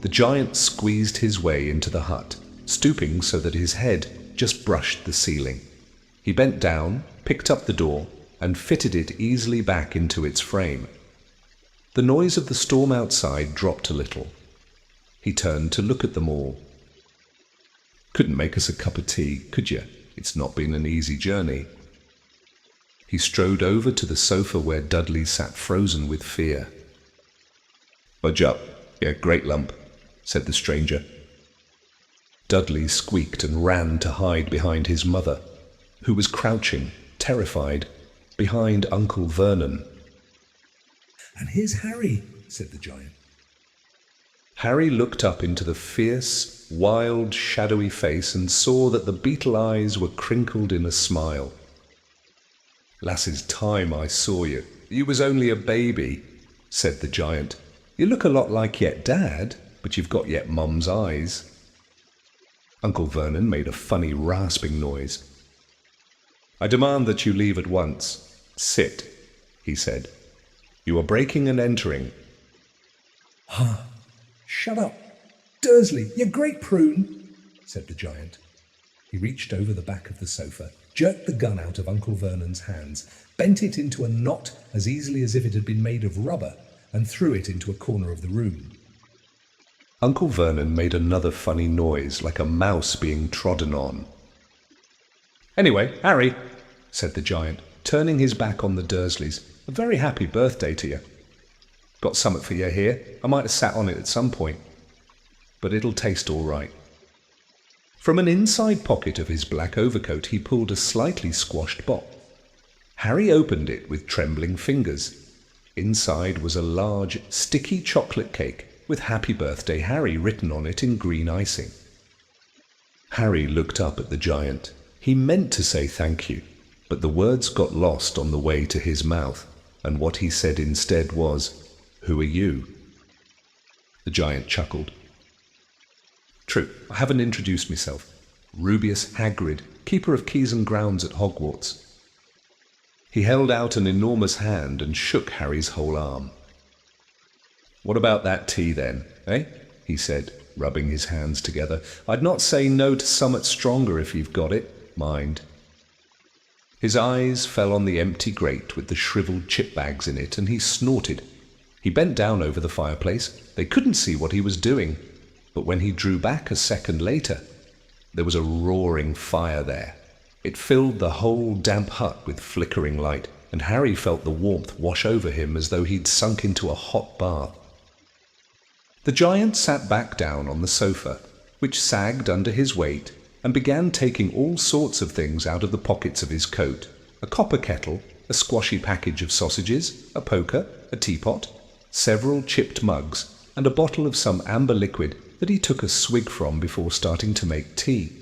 The giant squeezed his way into the hut, stooping so that his head just brushed the ceiling. He bent down, picked up the door, and fitted it easily back into its frame. The noise of the storm outside dropped a little. He turned to look at them all. "Couldn't make us a cup of tea, could you? It's not been an easy journey." He strode over to the sofa where Dudley sat frozen with fear. "Budge up, you great lump," said the stranger. Dudley squeaked and ran to hide behind his mother, who was crouching, terrified, behind Uncle Vernon. "And here's Harry," said the giant. Harry looked up into the fierce, wild, shadowy face and saw that the beetle eyes were crinkled in a smile. "Lass's time I saw you. You was only a baby," said the giant. "You look a lot like yet Dad, but you've got yet Mum's eyes." Uncle Vernon made a funny rasping noise. "I demand that you leave at once. Sit," he said. "You are breaking and entering." "Shut up, Dursley, you great prune," said the giant. He reached over the back of the sofa, jerked the gun out of Uncle Vernon's hands, bent it into a knot as easily as if it had been made of rubber, and threw it into a corner of the room. Uncle Vernon made another funny noise, like a mouse being trodden on. "Anyway, Harry," said the giant, turning his back on the Dursleys, "a very happy birthday to you. Got summat for you here. I might have sat on it at some point, but it'll taste all right." From an inside pocket of his black overcoat he pulled a slightly squashed box. Harry opened it with trembling fingers. Inside was a large, sticky chocolate cake with Happy Birthday Harry written on it in green icing. Harry looked up at the giant. He meant to say thank you, but the words got lost on the way to his mouth, and what he said instead was, "Who are you?" The giant chuckled. "True, I haven't introduced myself. Rubeus Hagrid, keeper of keys and grounds at Hogwarts." He held out an enormous hand and shook Harry's whole arm. "What about that tea then, eh?" he said, rubbing his hands together. "I'd not say no to summat stronger if you've got it, mind." His eyes fell on the empty grate with the shriveled chip bags in it, and he snorted. He bent down over the fireplace. They couldn't see what he was doing, but when he drew back a second later, there was a roaring fire there. It filled the whole damp hut with flickering light, and Harry felt the warmth wash over him as though he'd sunk into a hot bath. The giant sat back down on the sofa, which sagged under his weight, and began taking all sorts of things out of the pockets of his coat: a copper kettle, a squashy package of sausages, a poker, a teapot, several chipped mugs, and a bottle of some amber liquid that he took a swig from before starting to make tea.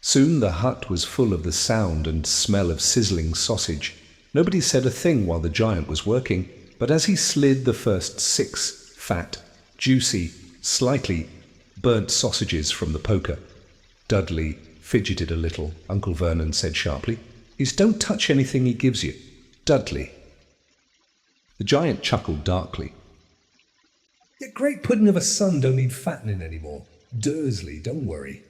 Soon the hut was full of the sound and smell of sizzling sausage. Nobody said a thing while the giant was working, but as he slid the first 6 fat, juicy, slightly burnt sausages from the poker, Dudley fidgeted a little. Uncle Vernon said sharply, "Is don't touch anything he gives you, Dudley." The giant chuckled darkly. "Your great pudding of a son don't need fattening any more. Dursley, don't worry."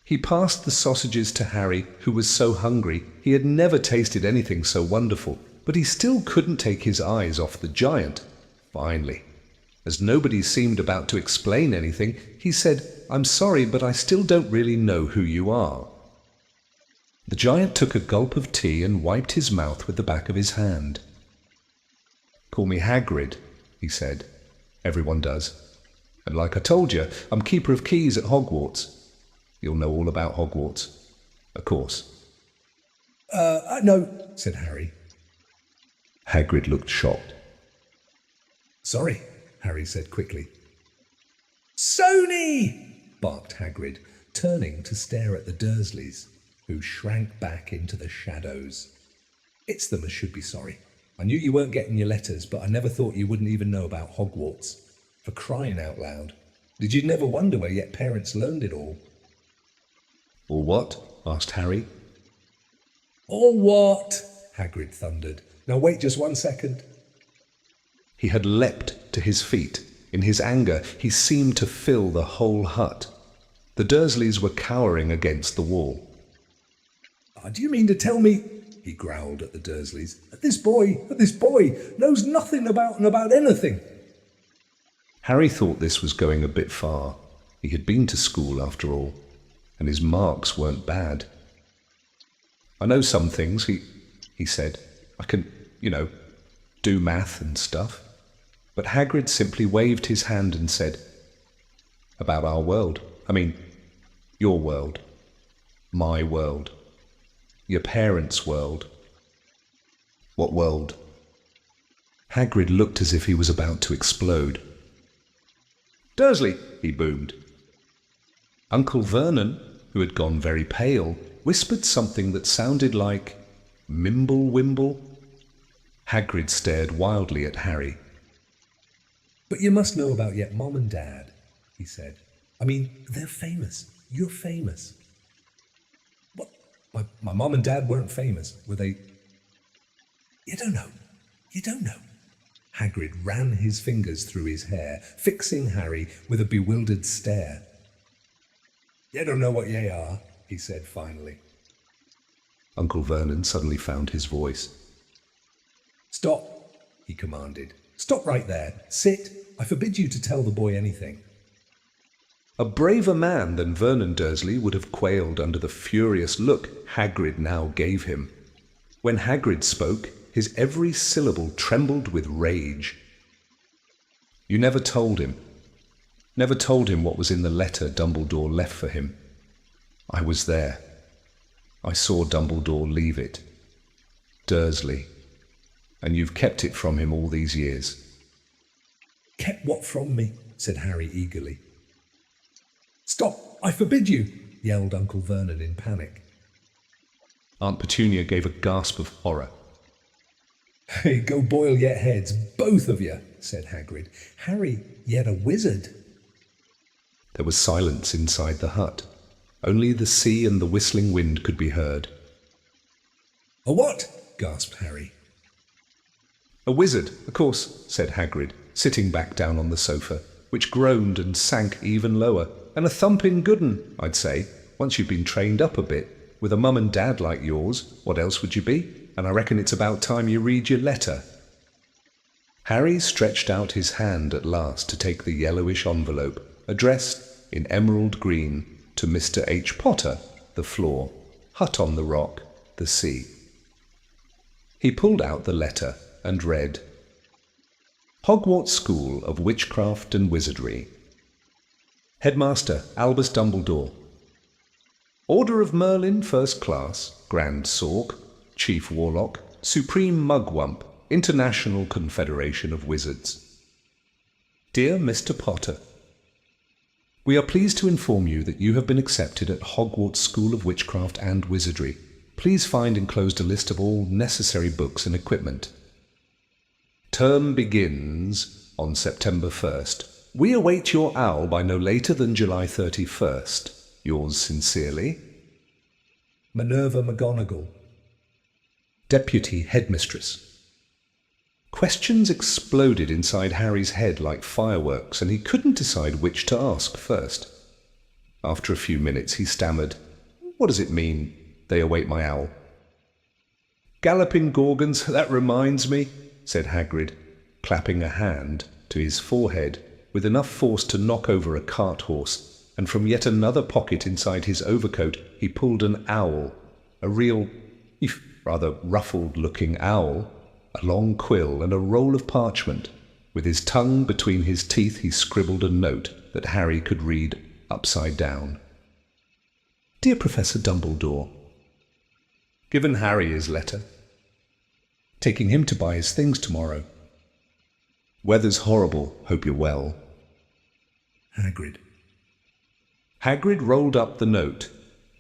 He passed the sausages to Harry, who was so hungry he had never tasted anything so wonderful, but he still couldn't take his eyes off the giant. Finally, as nobody seemed about to explain anything, he said, "I'm sorry, but I still don't really know who you are." The giant took a gulp of tea and wiped his mouth with the back of his hand. "Call me Hagrid," he said. "Everyone does. And like I told you, I'm keeper of keys at Hogwarts. You'll know all about Hogwarts, of course." No," said Harry. Hagrid looked shocked. "Sorry," Harry said quickly. "Sony!" barked Hagrid, turning to stare at the Dursleys, who shrank back into the shadows. "It's them as should be sorry. I knew you weren't getting your letters, but I never thought you wouldn't even know about Hogwarts. For crying out loud. Did you never wonder where yet parents learned it all?" "Or what?" asked Harry. "Or what?" Hagrid thundered. "Now wait just 1 second." He had leapt to his feet. In his anger, he seemed to fill the whole hut. The Dursleys were cowering against the wall. Do you mean to tell me," he growled at the Dursleys, that this boy knows nothing about anything?" Harry thought this was going a bit far. He had been to school after all, and his marks weren't bad. "I know some things," he said. "I can, do math and stuff." But Hagrid simply waved his hand and said, "About our world. I mean, your world. My world. Your parents' world. What world? Hagrid looked as if he was about to explode. Dursley, he boomed. Uncle Vernon, who had gone very pale, whispered something that sounded like Mimble Wimble. Hagrid stared wildly at Harry. But you must know about yet Mom and Dad, he said. I mean, they're famous. You're famous. What? My mom and dad weren't famous, were they? You don't know. You don't know. Hagrid ran his fingers through his hair, fixing Harry with a bewildered stare. You don't know what ye are, he said finally. Uncle Vernon suddenly found his voice. Stop, he commanded. Stop right there. Sit. I forbid you to tell the boy anything. A braver man than Vernon Dursley would have quailed under the furious look Hagrid now gave him. When Hagrid spoke, his every syllable trembled with rage. You never told him. Never told him what was in the letter Dumbledore left for him. I was there. I saw Dumbledore leave it. Dursley. And you've kept it from him all these years. Kept what from me? Said Harry eagerly. Stop! I forbid you! Yelled Uncle Vernon in panic. Aunt Petunia gave a gasp of horror. Hey, go boil yet heads, both of you, said Hagrid. Harry, yet a wizard. There was silence inside the hut. Only the sea and the whistling wind could be heard. A what? Gasped Harry. A wizard, of course, said Hagrid, sitting back down on the sofa, which groaned and sank even lower. And a thumping good 'un, I'd say, once you've been trained up a bit. With a mum and dad like yours, what else would you be? And I reckon it's about time you read your letter. Harry stretched out his hand at last to take the yellowish envelope, addressed, in emerald green, to Mr. H. Potter, the floor, hut on the rock, the sea. He pulled out the letter and read, Hogwarts School of Witchcraft and Wizardry. Headmaster Albus Dumbledore. Order of Merlin First Class, Grand Sork, Chief Warlock, Supreme Mugwump, International Confederation of Wizards. Dear Mr. Potter, we are pleased to inform you that you have been accepted at Hogwarts School of Witchcraft and Wizardry. Please find enclosed a list of all necessary books and equipment. Term begins on September 1st. We await your owl by no later than July 31st. Yours sincerely, Minerva McGonagall. Deputy Headmistress. Questions exploded inside Harry's head like fireworks, and he couldn't decide which to ask first. After a few minutes he stammered, What does it mean, they await my owl? Galloping Gorgons, that reminds me, said Hagrid, clapping a hand to his forehead with enough force to knock over a cart horse, and from yet another pocket inside his overcoat he pulled an owl, a real, rather ruffled-looking owl, a long quill and a roll of parchment. With his tongue between his teeth he scribbled a note that Harry could read upside down. Dear Professor Dumbledore. Given Harry his letter. Taking him to buy his things tomorrow. Weather's horrible, hope you're well. Hagrid. Hagrid rolled up the note,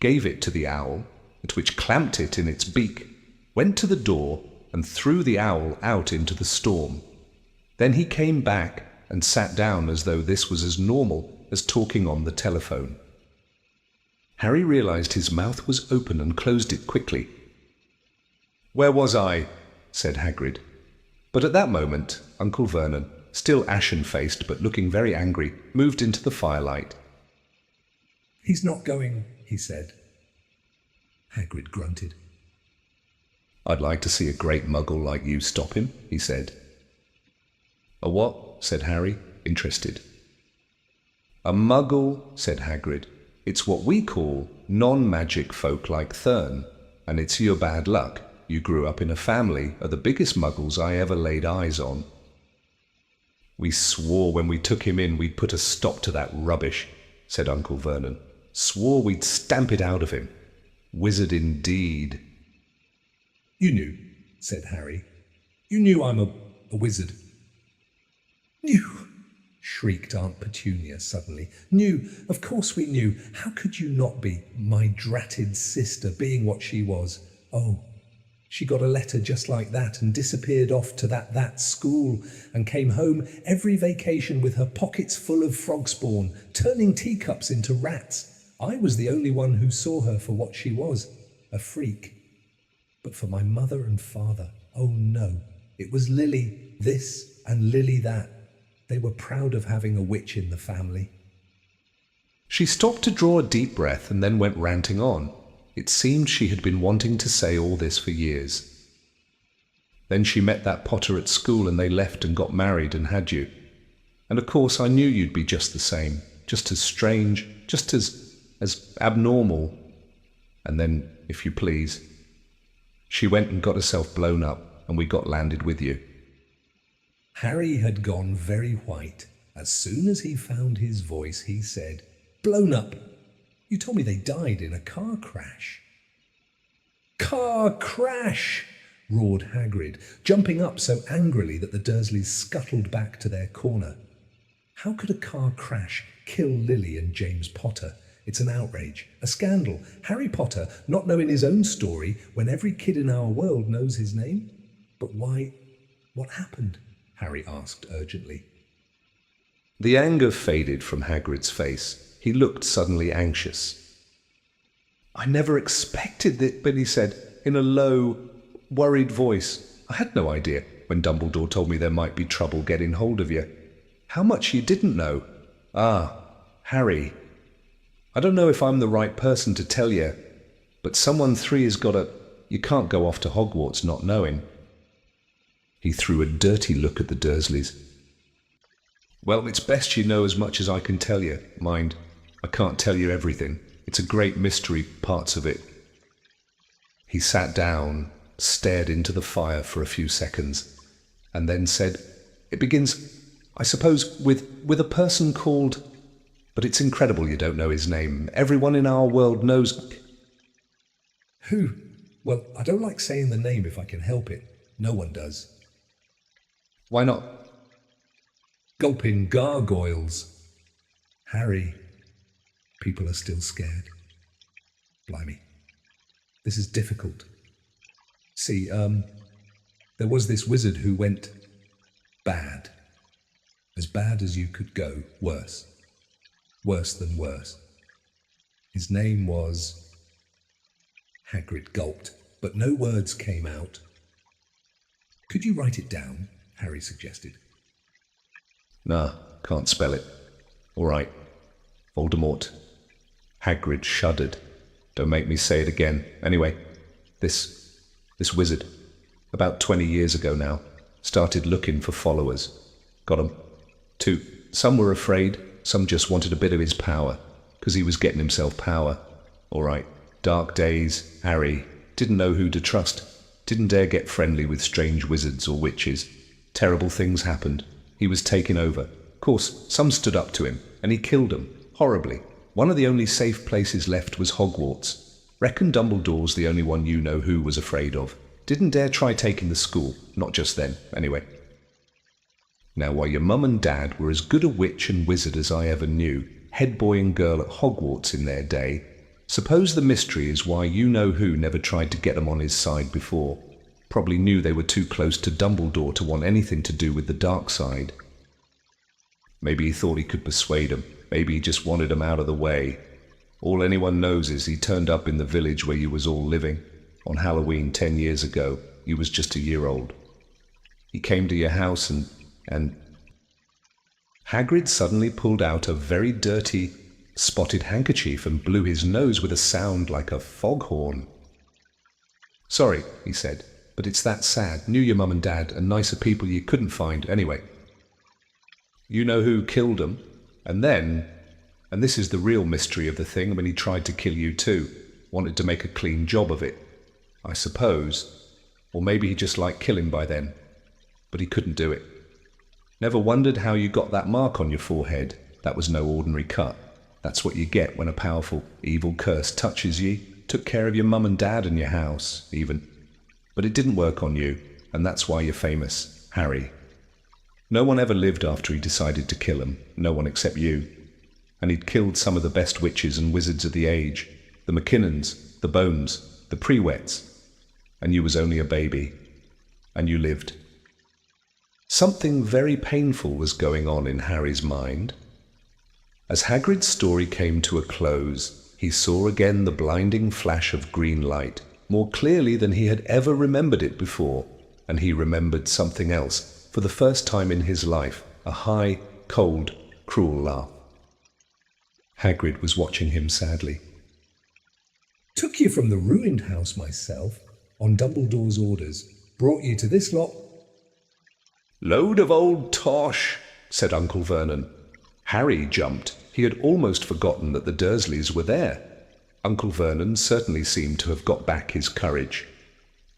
gave it to the owl, at which clamped it in its beak, went to the door and threw the owl out into the storm. Then he came back and sat down as though this was as normal as talking on the telephone. Harry realized his mouth was open and closed it quickly. Where was I? Said Hagrid. But at that moment, Uncle Vernon, still ashen-faced but looking very angry, moved into the firelight. He's not going, he said. Hagrid grunted. I'd like to see a great muggle like you stop him, he said. A what? Said Harry, interested. A muggle, said Hagrid. It's what we call non-magic folk like Thurn, and it's your bad luck. You grew up in a family of the biggest muggles I ever laid eyes on. We swore when we took him in we'd put a stop to that rubbish, said Uncle Vernon. Swore we'd stamp it out of him. Wizard indeed. You knew, said Harry. "You knew I'm a wizard." "Knew?" shrieked Aunt Petunia suddenly. "Knew? Of course we knew. How could you not be? My dratted sister being what she was. Oh, she got a letter just like that and disappeared off to that school and came home every vacation with her pockets full of frog spawn, turning teacups into rats. I was the only one who saw her for what she was, a freak. But for my mother and father, oh no, it was Lily this and Lily that. They were proud of having a witch in the family." She stopped to draw a deep breath and then went ranting on. It seemed she had been wanting to say all this for years. "Then she met that Potter at school and they left and got married and had you. And of course I knew you'd be just the same, just as strange, just as abnormal. And then, if you please, she went and got herself blown up and we got landed with you." Harry had gone very white. As soon as he found his voice, he said, "Blown up? You told me they died in a car crash." "Car crash!" roared Hagrid, jumping up so angrily that the Dursleys scuttled back to their corner. "How could a car crash kill Lily and James Potter? It's an outrage, a scandal. Harry Potter not knowing his own story when every kid in our world knows his name? But why? What happened?" Harry asked urgently. The anger faded from Hagrid's face. He looked suddenly anxious. "I never expected it," but he said, in a low, worried voice. "I had no idea when Dumbledore told me there might be trouble getting hold of you. How much you didn't know. Harry, I don't know if I'm the right person to tell you, but someone 3 has got a... You can't go off to Hogwarts not knowing." He threw a dirty look at the Dursleys. "Well, it's best you know as much as I can tell you. Mind, I can't tell you everything. It's a great mystery, parts of it." He sat down, stared into the fire for a few seconds, and then said, "It begins, I suppose, with a person called... But it's incredible you don't know his name. Everyone in our world knows..." "Who? Well, I don't like saying the name if I can help it. No one does." "Why not?" "Gulping gargoyles." "Harry, people are still scared. Blimey. This is difficult. See, there was this wizard who went bad. As bad as you could go, worse. Worse than worse. His name was..." Hagrid gulped, but no words came out. "Could you write it down?" Harry suggested. "Nah, can't spell it." "All right. Voldemort." Hagrid shuddered. "Don't make me say it again. Anyway, this wizard, about 20 years ago now, started looking for followers. Got 'em. 2. Some were afraid, some just wanted a bit of his power, 'cause he was getting himself power. All right, dark days, Harry. Didn't know who to trust. Didn't dare get friendly with strange wizards or witches. Terrible things happened. He was taken over. Of course, some stood up to him, and he killed 'em, horribly. One of the only safe places left was Hogwarts. Reckon Dumbledore's the only one you know who was afraid of. Didn't dare try taking the school, not just then, anyway. Now, while your mum and dad were as good a witch and wizard as I ever knew, head boy and girl at Hogwarts in their day, suppose the mystery is why you know who never tried to get 'em on his side before. Probably knew they were too close to Dumbledore to want anything to do with the dark side. Maybe he thought he could persuade 'em. Maybe he just wanted 'em out of the way. All anyone knows is he turned up in the village where you was all living. On Halloween 10 years ago, you was just a year old. He came to your house and... Hagrid suddenly pulled out a very dirty, spotted handkerchief and blew his nose with a sound like a foghorn. "Sorry," he said, "but it's that sad. Knew your mum and dad, and nicer people you couldn't find anyway. You know who killed 'em, and then, and this is the real mystery of the thing, when he tried to kill you too, wanted to make a clean job of it, I suppose, or maybe he just liked killing by then, but he couldn't do it. Never wondered how you got that mark on your forehead. That was no ordinary cut. That's what you get when a powerful, evil curse touches ye. Took care of your mum and dad and your house, even. But it didn't work on you, and that's why you're famous, Harry. No one ever lived after he decided to kill 'em, no one except you. And he'd killed some of the best witches and wizards of the age, the McKinnons, the Bones, the Prewets. And you was only a baby. And you lived. Something very painful was going on in Harry's mind. As Hagrid's story came to a close, he saw again the blinding flash of green light, more clearly than he had ever remembered it before, and he remembered something else for the first time in his life, a high, cold, cruel laugh. Hagrid was watching him sadly. Took you from the ruined house myself, on Dumbledore's orders, brought you to this lot. Load of old tosh, said Uncle Vernon. Harry jumped. He had almost forgotten that the Dursleys were there. Uncle Vernon certainly seemed to have got back his courage.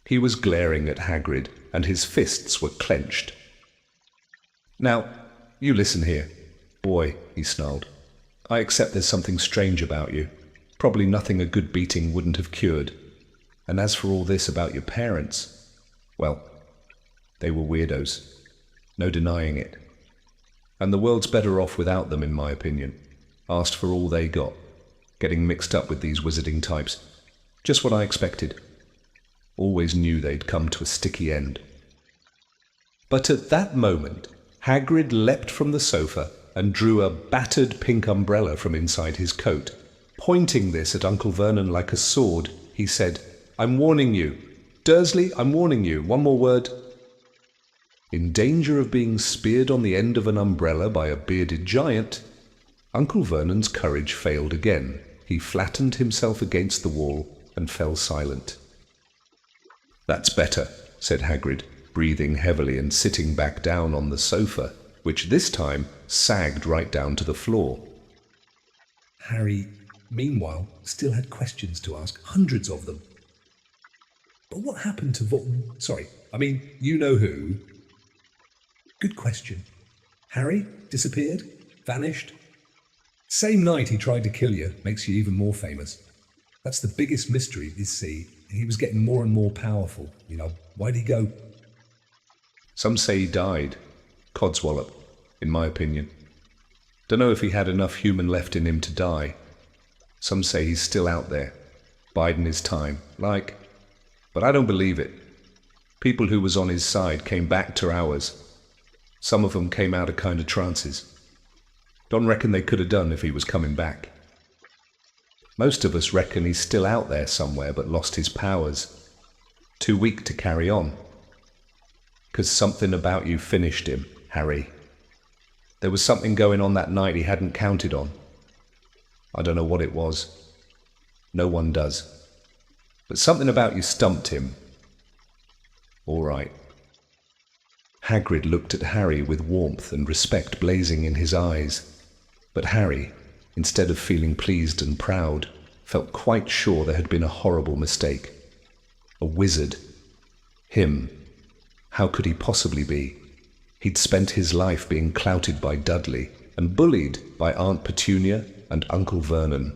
He was glaring at Hagrid, and his fists were clenched. Now, you listen here. Boy, he snarled. I accept there's something strange about you. Probably nothing a good beating wouldn't have cured. And as for all this about your parents, well, they were weirdos. No denying it. And the world's better off without them, in my opinion. Asked for all they got. Getting mixed up with these wizarding types. Just what I expected. Always knew they'd come to a sticky end. But at that moment, Hagrid leapt from the sofa and drew a battered pink umbrella from inside his coat. Pointing this at Uncle Vernon like a sword, he said, I'm warning you. Dursley, I'm warning you. One more word. In danger of being speared on the end of an umbrella by a bearded giant, Uncle Vernon's courage failed again. He flattened himself against the wall and fell silent. That's better, said Hagrid, breathing heavily and sitting back down on the sofa, which this time sagged right down to the floor. Harry, meanwhile, still had questions to ask, hundreds of them. But what happened to you know who? Good question. Harry disappeared? Vanished? Same night he tried to kill you, makes you even more famous. That's the biggest mystery, you see. He was getting more and more powerful. Why'd he go? Some say he died. Codswallop, in my opinion. Dunno if he had enough human left in him to die. Some say he's still out there, biding his time, but I don't believe it. People who was on his side came back to ours. Some of them came out of kind of trances. Don't reckon they could have done if he was coming back. Most of us reckon he's still out there somewhere but lost his powers. Too weak to carry on. 'Cause something about you finished him, Harry. There was something going on that night he hadn't counted on. I don't know what it was. No one does. But something about you stumped him. All right. Hagrid looked at Harry with warmth and respect blazing in his eyes. But Harry, instead of feeling pleased and proud, felt quite sure there had been a horrible mistake. A wizard. Him. How could he possibly be? He'd spent his life being clouted by Dudley and bullied by Aunt Petunia and Uncle Vernon.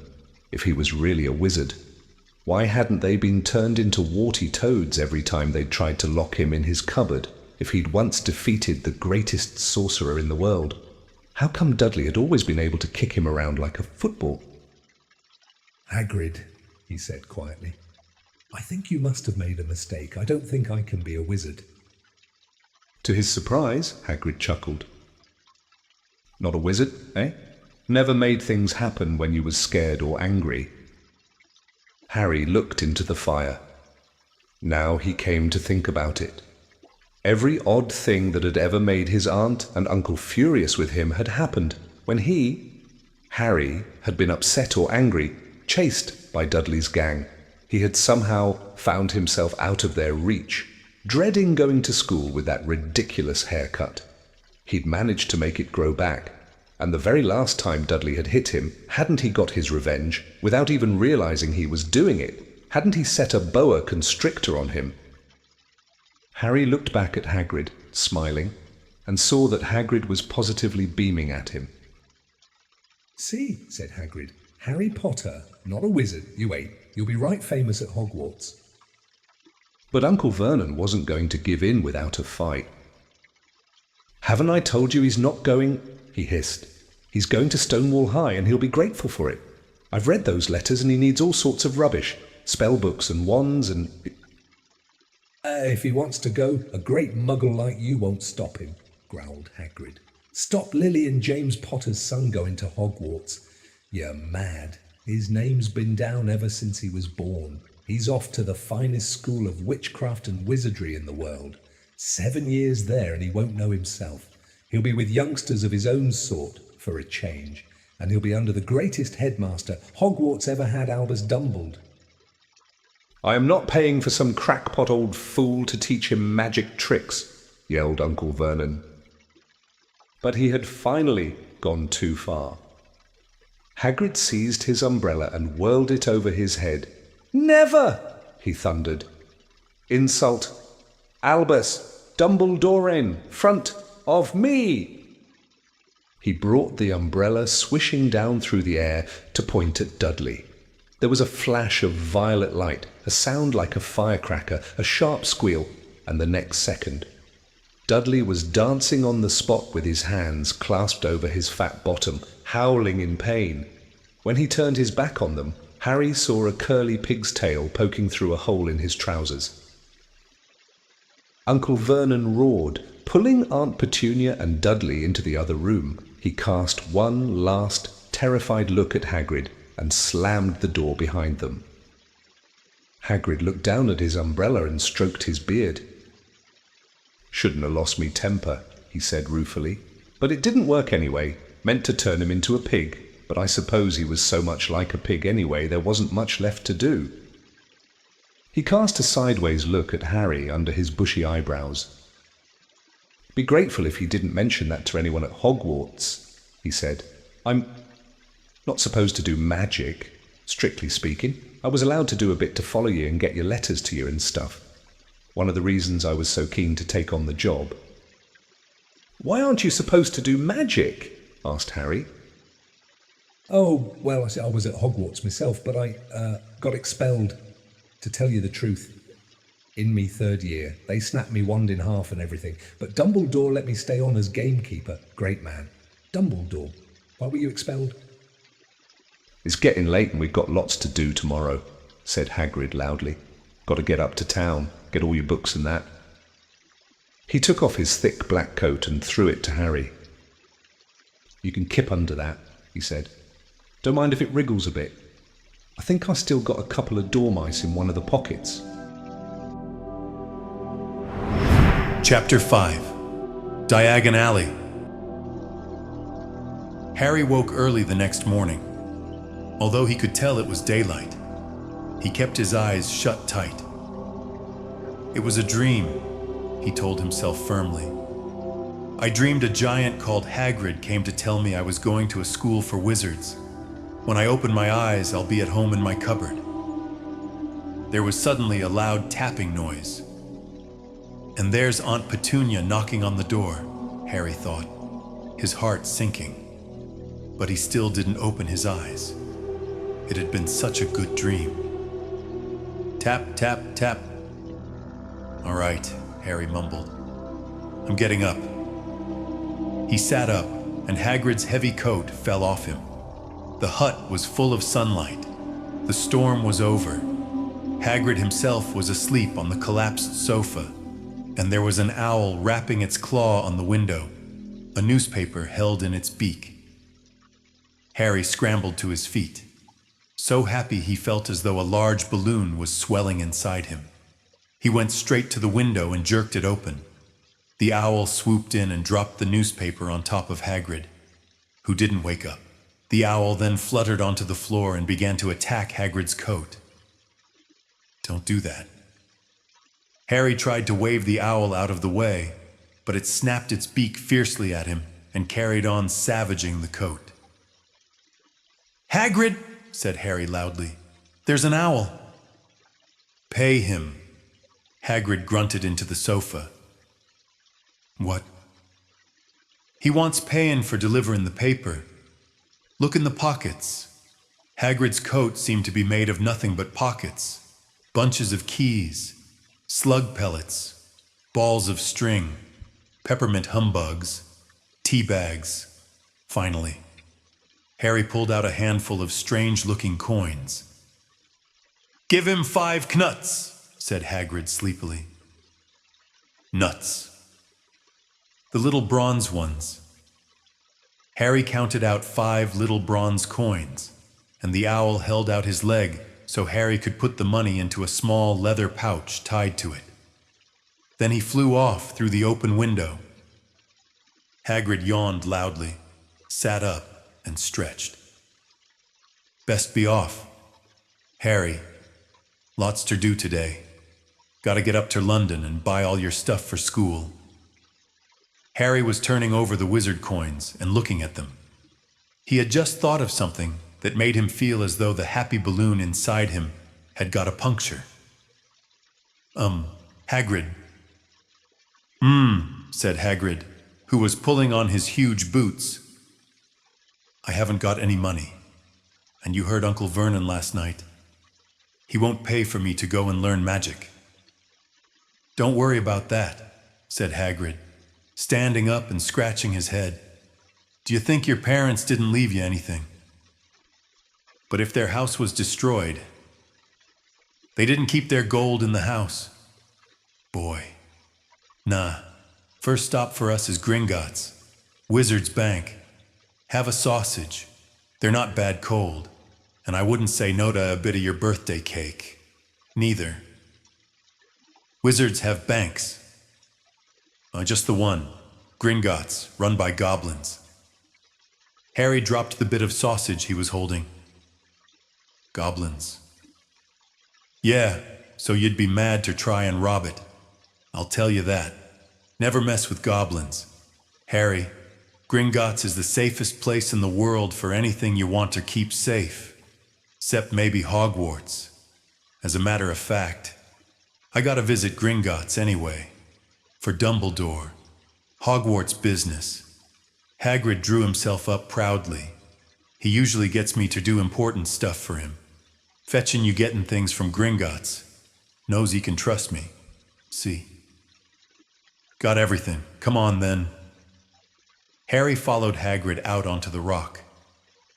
If he was really a wizard, why hadn't they been turned into warty toads every time they'd tried to lock him in his cupboard if he'd once defeated the greatest sorcerer in the world? How come Dudley had always been able to kick him around like a football? Hagrid, he said quietly, I think you must have made a mistake. I don't think I can be a wizard. To his surprise, Hagrid chuckled. Not a wizard, eh? Never made things happen when you was scared or angry. Harry looked into the fire. Now he came to think about it. Every odd thing that had ever made his aunt and uncle furious with him had happened when he, Harry, had been upset or angry, chased by Dudley's gang. He had somehow found himself out of their reach, dreading going to school with that ridiculous haircut. He'd managed to make it grow back, and the very last time Dudley had hit him, hadn't he got his revenge without even realizing he was doing it? Hadn't he set a boa constrictor on him? Harry looked back at Hagrid, smiling, and saw that Hagrid was positively beaming at him. See, said Hagrid, Harry Potter, not a wizard. You wait, you'll be right famous at Hogwarts. But Uncle Vernon wasn't going to give in without a fight. "Haven't I told you he's not going?" he hissed. "He's going to Stonewall High, and he'll be grateful for it. I've read those letters, and he needs all sorts of rubbish. Spell books and wands and—" If he wants to go, a great muggle like you won't stop him," growled Hagrid. "Stop Lily and James Potter's son going to Hogwarts. You're mad. His name's been down ever since he was born. He's off to the finest school of witchcraft and wizardry in the world. 7 years there and he won't know himself. He'll be with youngsters of his own sort, for a change, and he'll be under the greatest headmaster Hogwarts ever had, Albus Dumbledore." "I am not paying for some crackpot old fool to teach him magic tricks," yelled Uncle Vernon. But he had finally gone too far. Hagrid seized his umbrella and whirled it over his head. "Never!" he thundered. "Insult! Albus Dumbledore, front of me!" He brought the umbrella swishing down through the air to point at Dudley. There was a flash of violet light, a sound like a firecracker, a sharp squeal, and the next second, Dudley was dancing on the spot with his hands clasped over his fat bottom, howling in pain. When he turned his back on them, Harry saw a curly pig's tail poking through a hole in his trousers. Uncle Vernon roared. Pulling Aunt Petunia and Dudley into the other room, he cast one last terrified look at Hagrid and slammed the door behind them. Hagrid looked down at his umbrella and stroked his beard. "Shouldn't have lost me temper," he said ruefully. "But it didn't work anyway. Meant to turn him into a pig, but I suppose he was so much like a pig anyway there wasn't much left to do." He cast a sideways look at Harry under his bushy eyebrows. "Be grateful if he didn't mention that to anyone at Hogwarts," he said. "I'm not supposed to do magic, strictly speaking. I was allowed to do a bit to follow you and get your letters to you and stuff. One of the reasons I was so keen to take on the job." "Why aren't you supposed to do magic?" asked Harry. "Oh, well, I was at Hogwarts myself, but I got expelled. To tell you the truth, in me 3rd year, they snapped me wand in half and everything. But Dumbledore let me stay on as gamekeeper. Great man. Dumbledore, why were you expelled?" "It's getting late and we've got lots to do tomorrow," said Hagrid loudly. "Got to get up to town, get all your books and that." He took off his thick black coat and threw it to Harry. "You can kip under that," he said. "Don't mind if it wriggles a bit. I think I still got a couple of dormice in one of the pockets." Chapter 5 Diagon Alley. Harry woke early the next morning. Although he could tell it was daylight, he kept his eyes shut tight. It was a dream, he told himself firmly. "I dreamed a giant called Hagrid came to tell me I was going to a school for wizards. When I open my eyes, I'll be at home in my cupboard." There was suddenly a loud tapping noise. And there's Aunt Petunia knocking on the door, Harry thought, his heart sinking. But he still didn't open his eyes. It had been such a good dream. Tap, tap, tap. "All right," Harry mumbled. "I'm getting up." He sat up, and Hagrid's heavy coat fell off him. The hut was full of sunlight. The storm was over. Hagrid himself was asleep on the collapsed sofa, and there was an owl rapping its claw on the window, a newspaper held in its beak. Harry scrambled to his feet. So happy he felt as though a large balloon was swelling inside him. He went straight to the window and jerked it open. The owl swooped in and dropped the newspaper on top of Hagrid, who didn't wake up. The owl then fluttered onto the floor and began to attack Hagrid's coat. "Don't do that." Harry tried to wave the owl out of the way, but it snapped its beak fiercely at him and carried on savaging the coat. "Hagrid," said Harry loudly, "there's an owl." "Pay him," Hagrid grunted into the sofa. "What?" "He wants payin' for delivering the paper. Look in the pockets." Hagrid's coat seemed to be made of nothing but pockets, bunches of keys, slug pellets, balls of string, peppermint humbugs, tea bags. Finally, Harry pulled out a handful of strange-looking coins. "Give him 5 knuts," said Hagrid sleepily. Nuts. The little bronze ones. Harry counted out 5 little bronze coins, and the owl held out his leg so Harry could put the money into a small leather pouch tied to it. Then he flew off through the open window. Hagrid yawned loudly, sat up, and stretched. "Best be off. Harry, lots to do today. Gotta get up to London and buy all your stuff for school." Harry was turning over the wizard coins and looking at them. He had just thought of something that made him feel as though the happy balloon inside him had got a puncture. Hagrid. Said Hagrid, who was pulling on his huge boots. "I haven't got any money. And you heard Uncle Vernon last night. He won't pay for me to go and learn magic." "Don't worry about that," said Hagrid, standing up and scratching his head. "Do you think your parents didn't leave you anything? But if their house was destroyed, they didn't keep their gold in the house. Boy. Nah. First stop for us is Gringotts, Wizard's Bank. Have a sausage. They're not bad cold. And I wouldn't say no to a bit of your birthday cake. Neither. Wizards have banks. Just the one. Gringotts, run by goblins." Harry dropped the bit of sausage he was holding. "Goblins. Yeah, so you'd be mad to try and rob it. I'll tell you that. Never mess with goblins. Harry, Gringotts is the safest place in the world for anything you want to keep safe. Except maybe Hogwarts. As a matter of fact, I gotta visit Gringotts anyway. For Dumbledore. Hogwarts business." Hagrid drew himself up proudly. He usually gets me to do important stuff for him. Fetching you getting things from Gringotts. Knows he can trust me. See? "Got everything. Come on, then." Harry followed Hagrid out onto the rock.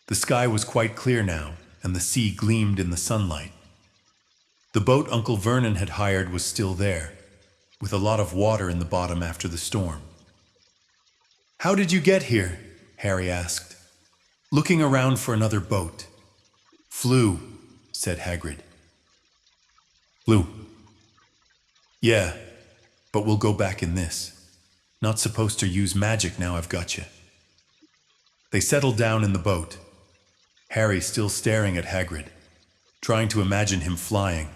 The sky was quite clear now, and the sea gleamed in the sunlight. The boat Uncle Vernon had hired was still there, with a lot of water in the bottom after the storm. "How did you get here?" Harry asked, looking around for another boat. "Flew," said Hagrid. "Flew. Yeah, but we'll go back in this. Not supposed to use magic now I've got you." They settled down in the boat, Harry still staring at Hagrid, trying to imagine him flying.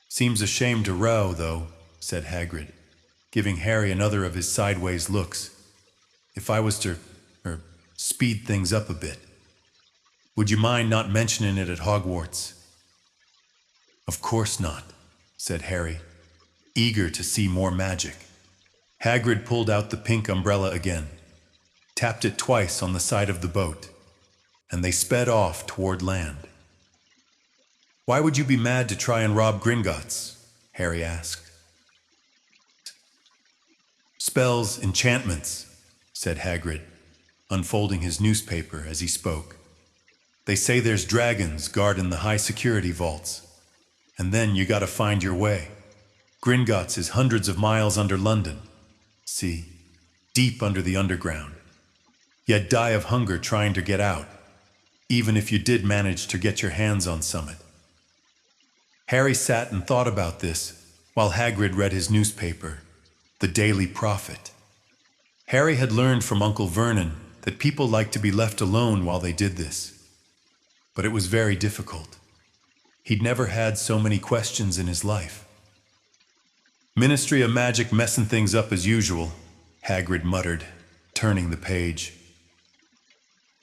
"Seems a shame to row, though," said Hagrid, giving Harry another of his sideways looks. "If I was to, speed things up a bit. Would you mind not mentioning it at Hogwarts?" "Of course not," said Harry, eager to see more magic. Hagrid pulled out the pink umbrella again, tapped it twice on the side of the boat, and they sped off toward land. "Why would you be mad to try and rob Gringotts?" Harry asked. "Spells, enchantments," said Hagrid, unfolding his newspaper as he spoke. "They say there's dragons guarding the high-security vaults, and then you gotta find your way. Gringotts is hundreds of miles under London. See, deep under the underground. You'd die of hunger trying to get out, even if you did manage to get your hands on something." Harry sat and thought about this while Hagrid read his newspaper, The Daily Prophet. Harry had learned from Uncle Vernon that people liked to be left alone while they did this. But it was very difficult. He'd never had so many questions in his life. "Ministry of Magic messing things up as usual," Hagrid muttered, turning the page.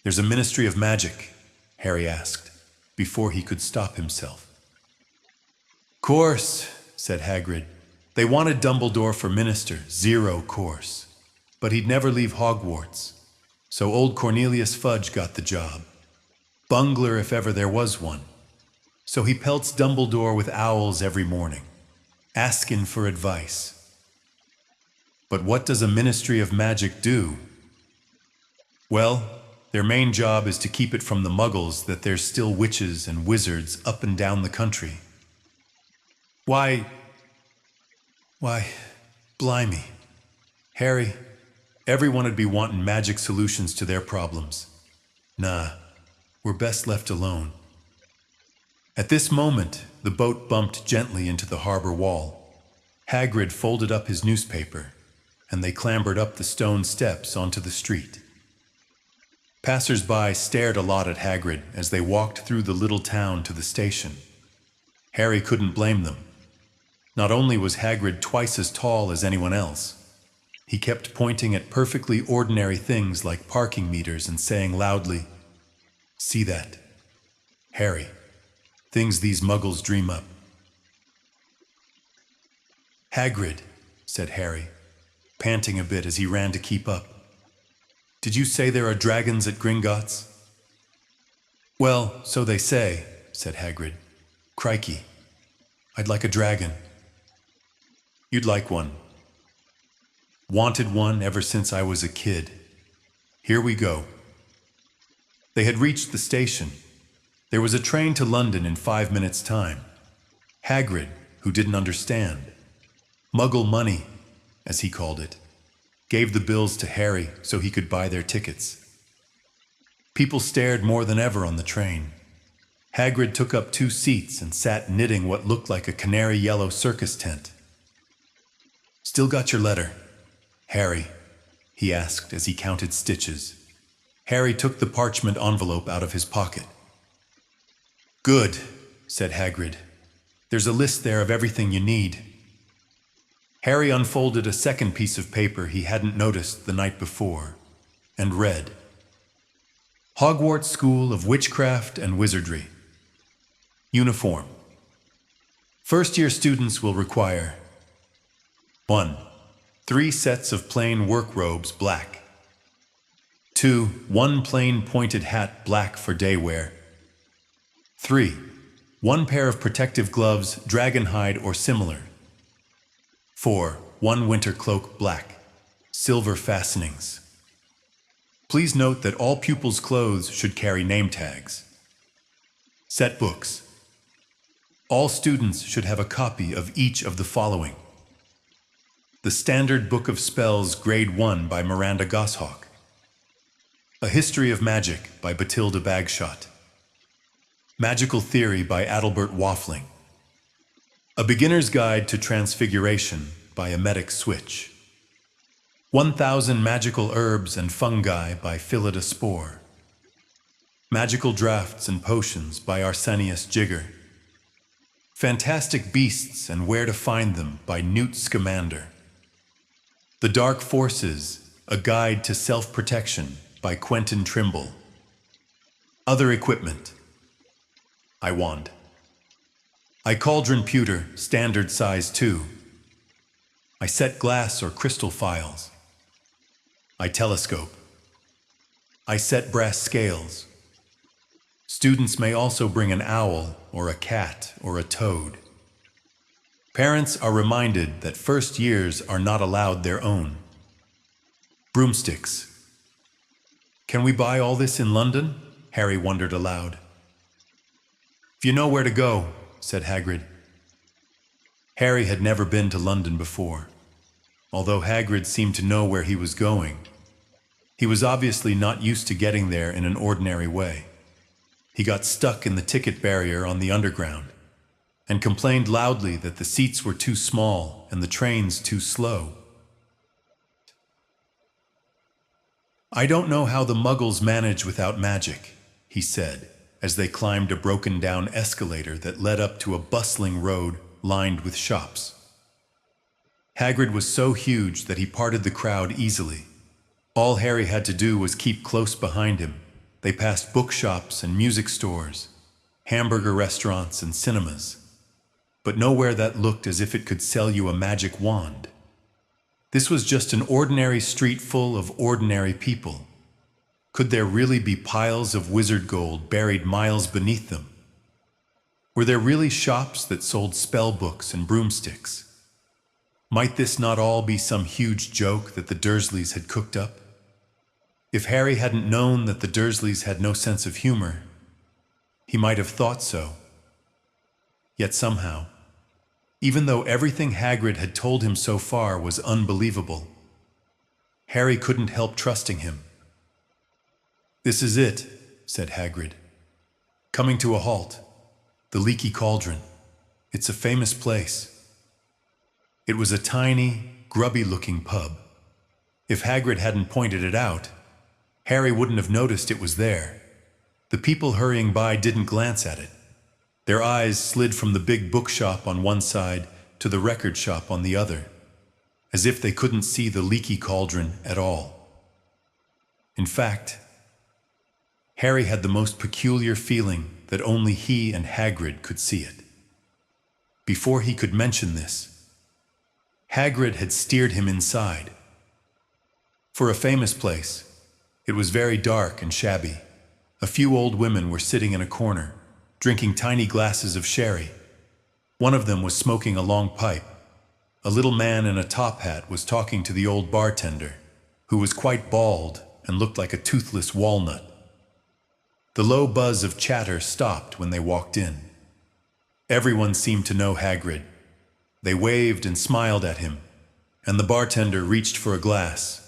"There's a Ministry of Magic?" Harry asked, before he could stop himself. "Course," said Hagrid. "They wanted Dumbledore for minister, 0 course. But he'd never leave Hogwarts. So old Cornelius Fudge got the job. Bungler if ever there was one. So he pelts Dumbledore with owls every morning. asking for advice. But what does a Ministry of Magic do? Well, their main job is to keep it from the muggles that there's still witches and wizards up and down the country. Why, blimey. Harry, everyone would be wanting magic solutions to their problems. Nah, we're best left alone. At this moment, the boat bumped gently into the harbor wall. Hagrid folded up his newspaper, and they clambered up the stone steps onto the street. Passers-by stared a lot at Hagrid as they walked through the little town to the station. Harry couldn't blame them. Not only was Hagrid twice as tall as anyone else, he kept pointing at perfectly ordinary things like parking meters and saying loudly, "See that? Harry, things these muggles dream up." "Hagrid," said Harry, panting a bit as he ran to keep up. "Did you say there are dragons at Gringotts?" "Well, so they say," said Hagrid. "Crikey, I'd like a dragon." "You'd like one." "Wanted one ever since I was a kid. Here we go." They had reached the station. There was a train to London in 5 minutes' time. Hagrid, who didn't understand, Muggle money, as he called it, gave the bills to Harry so he could buy their tickets. People stared more than ever on the train. Hagrid took up 2 seats and sat knitting what looked like a canary yellow circus tent. "Still got your letter, Harry?" he asked as he counted stitches. Harry took the parchment envelope out of his pocket. "Good," said Hagrid. "There's a list there of everything you need." Harry unfolded a second piece of paper he hadn't noticed the night before, and read, "Hogwarts School of Witchcraft and Wizardry. Uniform. First-year students will require 1. 3 sets of plain work robes, black. 2. 1 plain pointed hat, black for day wear. 3. 1 pair of protective gloves, dragon hide or similar. 4. 1 winter cloak, black, silver fastenings. Please note that all pupils' clothes should carry name tags. Set books. All students should have a copy of each of the following: The Standard Book of Spells, Grade 1 by Miranda Goshawk. A History of Magic by Batilda Bagshot. Magical Theory by Adalbert Waffling. A Beginner's Guide to Transfiguration by Emetic Switch. 1000 Magical Herbs and Fungi by Phillida Spore. Magical Drafts and Potions by Arsenius Jigger. Fantastic Beasts and Where to Find Them by Newt Scamander. The Dark Forces, A Guide to Self-Protection by Quentin Trimble. Other equipment. I wand. I cauldron pewter, standard size 2. I set glass or crystal files. I telescope. I set brass scales. Students may also bring an owl or a cat or a toad. Parents are reminded that first years are not allowed their own. Broomsticks. Can we buy all this in London? Harry wondered aloud. If you know where to go, said Hagrid. Harry had never been to London before. Although Hagrid seemed to know where he was going, he was obviously not used to getting there in an ordinary way. He got stuck in the ticket barrier on the Underground and complained loudly that the seats were too small and the trains too slow. I don't know how the Muggles manage without magic, he said, as they climbed a broken-down escalator that led up to a bustling road lined with shops. Hagrid was so huge that he parted the crowd easily. All Harry had to do was keep close behind him. They passed bookshops and music stores, hamburger restaurants and cinemas, but nowhere that looked as if it could sell you a magic wand. This was just an ordinary street full of ordinary people. Could there really be piles of wizard gold buried miles beneath them? Were there really shops that sold spell books and broomsticks? Might this not all be some huge joke that the Dursleys had cooked up? If Harry hadn't known that the Dursleys had no sense of humor, he might have thought so. Yet somehow, even though everything Hagrid had told him so far was unbelievable, Harry couldn't help trusting him. "This is it," said Hagrid. "Coming to a halt. The Leaky Cauldron. It's a famous place." It was a tiny, grubby-looking pub. If Hagrid hadn't pointed it out, Harry wouldn't have noticed it was there. The people hurrying by didn't glance at it. Their eyes slid from the big bookshop on one side to the record shop on the other, as if they couldn't see the Leaky Cauldron at all. In fact, Harry had the most peculiar feeling that only he and Hagrid could see it. Before he could mention this, Hagrid had steered him inside. For a famous place, it was very dark and shabby. A few old women were sitting in a corner, drinking tiny glasses of sherry. One of them was smoking a long pipe. A little man in a top hat was talking to the old bartender, who was quite bald and looked like a toothless walnut. The low buzz of chatter stopped when they walked in. Everyone seemed to know Hagrid. They waved and smiled at him, and the bartender reached for a glass,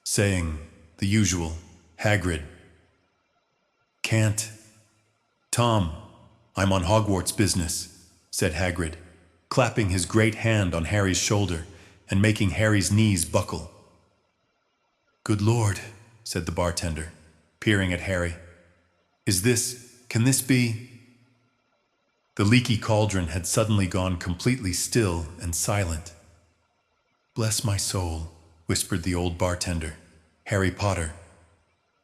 saying the usual, "Hagrid." "Can't. Tom, I'm on Hogwarts business," said Hagrid, clapping his great hand on Harry's shoulder and making Harry's knees buckle. "Good Lord," said the bartender, peering at Harry. Can this be?" The Leaky Cauldron had suddenly gone completely still and silent. "Bless my soul," whispered the old bartender. "Harry Potter.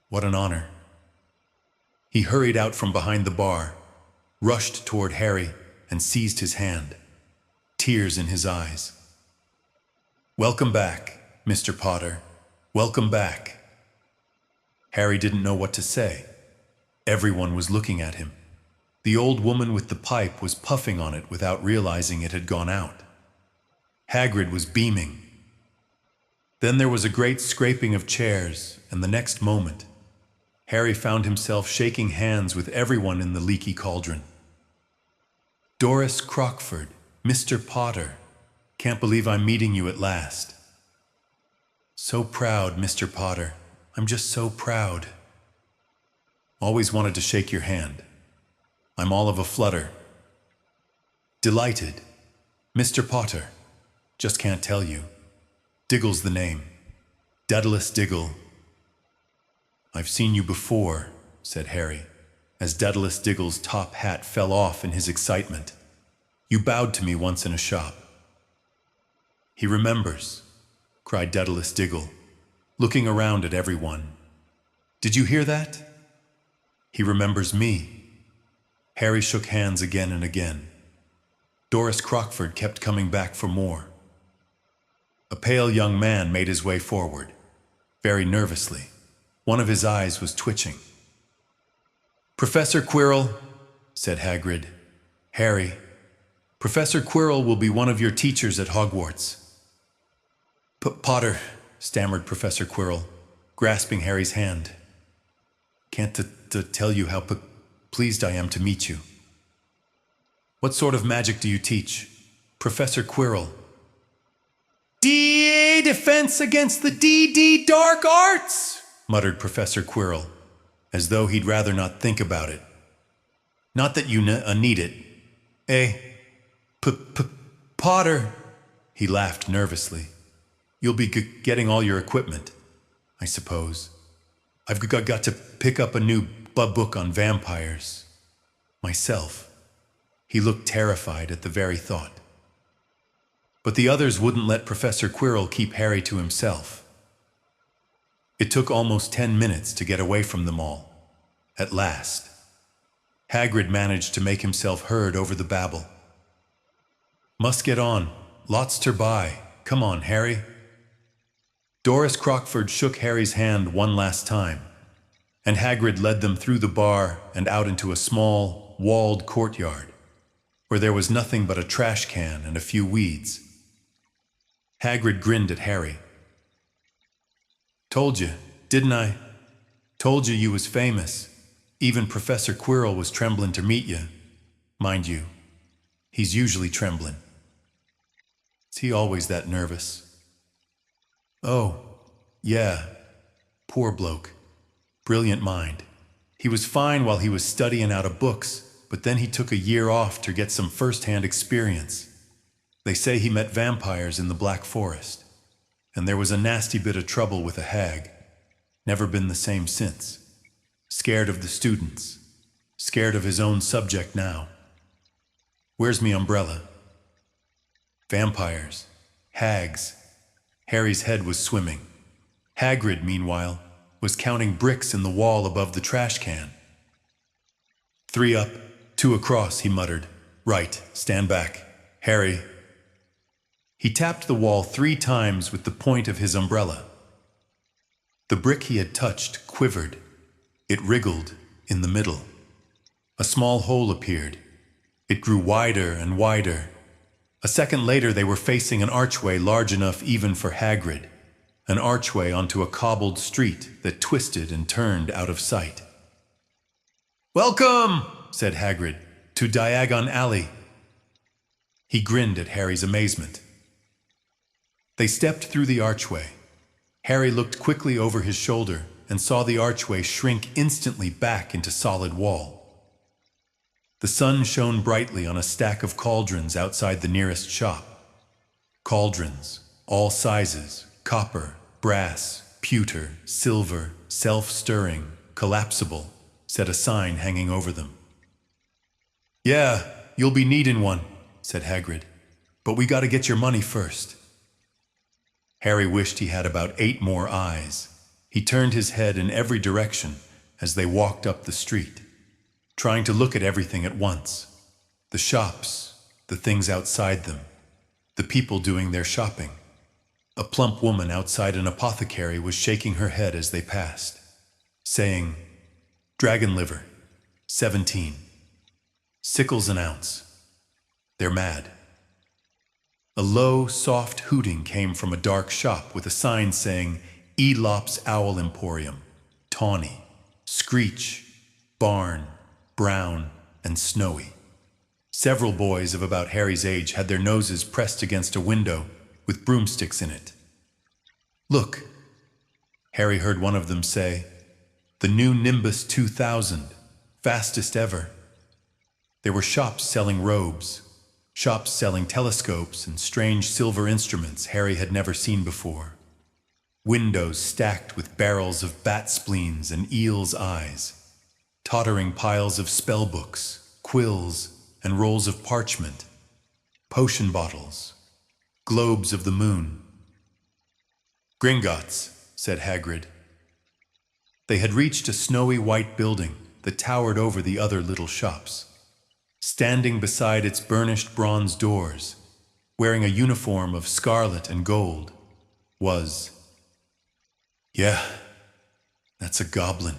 What an honor." He hurried out from behind the bar, rushed toward Harry, and seized his hand, tears in his eyes. "Welcome back, Mr. Potter. Welcome back." Harry didn't know what to say. Everyone was looking at him. The old woman with the pipe was puffing on it without realizing it had gone out. Hagrid was beaming. Then there was a great scraping of chairs, and the next moment, Harry found himself shaking hands with everyone in the Leaky Cauldron. "Doris Crockford, Mr. Potter. Can't believe I'm meeting you at last." "So proud, Mr. Potter. I'm just so proud." "Always wanted to shake your hand. I'm all of a flutter." "Delighted. Mr. Potter. Just can't tell you. Diggle's the name. Daedalus Diggle." "I've seen you before," said Harry, as Daedalus Diggle's top hat fell off in his excitement. "You bowed to me once in a shop." "He remembers," cried Daedalus Diggle, looking around at everyone. "Did you hear that? He remembers me." Harry shook hands again and again. Doris Crockford kept coming back for more. A pale young man made his way forward, very nervously. One of his eyes was twitching. "Professor Quirrell," said Hagrid. "Harry, Professor Quirrell will be one of your teachers at Hogwarts." "Potter," stammered Professor Quirrell, grasping Harry's hand. "Can't tell you how pleased I am to meet you." "What sort of magic do you teach, Professor Quirrell?" "DA Defense Against the DD Dark Arts," muttered Professor Quirrell, as though he'd rather not think about it. "Not that you need it. Potter," he laughed nervously. "You'll be getting all your equipment, I suppose. I've got to pick up a new book on vampires. Myself." He looked terrified at the very thought. But the others wouldn't let Professor Quirrell keep Harry to himself. It took almost 10 minutes to get away from them all. At last, Hagrid managed to make himself heard over the babble. "Must get on. Lots to buy. Come on, Harry." Doris Crockford shook Harry's hand one last time, and Hagrid led them through the bar and out into a small, walled courtyard, where there was nothing but a trash can and a few weeds. Hagrid grinned at Harry. "Told you, didn't I? Told you was famous. Even Professor Quirrell was trembling to meet you. Mind you, he's usually trembling. Is he always that nervous?" "Oh, yeah. Poor bloke. Brilliant mind. He was fine while he was studying out of books, but then he took a year off to get some first-hand experience. They say he met vampires in the Black Forest, and there was a nasty bit of trouble with a hag. Never been the same since. Scared of the students. Scared of his own subject now. Where's me umbrella?" Vampires. Hags. Harry's head was swimming. Hagrid, meanwhile, was counting bricks in the wall above the trash can. "3 up, 2 across," he muttered. "Right, stand back. Harry." He tapped the wall 3 times with the point of his umbrella. The brick he had touched quivered. It wriggled in the middle. A small hole appeared. It grew wider and wider. A second later they were facing an archway large enough even for Hagrid. An archway onto a cobbled street that twisted and turned out of sight. "Welcome," said Hagrid, "to Diagon Alley." He grinned at Harry's amazement. They stepped through the archway. Harry looked quickly over his shoulder and saw the archway shrink instantly back into solid wall. The sun shone brightly on a stack of cauldrons outside the nearest shop. Cauldrons, all sizes, copper, brass, pewter, silver, self-stirring, collapsible, said a sign hanging over them. "Yeah, you'll be needing one," said Hagrid, "but we gotta get your money first." Harry wished he had about 8 more eyes. He turned his head in every direction as they walked up the street, trying to look at everything at once. The shops, the things outside them, the people doing their shopping. A plump woman outside an apothecary was shaking her head as they passed, saying, "Dragon liver, 17. Sickles an ounce. They're mad." A low, soft hooting came from a dark shop with a sign saying, "Elop's Owl Emporium, Tawny, Screech, Barn, Brown, and Snowy." Several boys of about Harry's age had their noses pressed against a window with broomsticks in it. "Look," Harry heard one of them say, "the new Nimbus 2000, fastest ever." There were shops selling robes, shops selling telescopes and strange silver instruments Harry had never seen before. Windows stacked with barrels of bat spleens and eel's eyes. Tottering piles of spell books, quills, and rolls of parchment. Potion bottles. Globes of the moon. "Gringotts," said Hagrid. They had reached a snowy white building that towered over the other little shops. Standing beside its burnished bronze doors, wearing a uniform of scarlet and gold, was... "Yeah, that's a goblin,"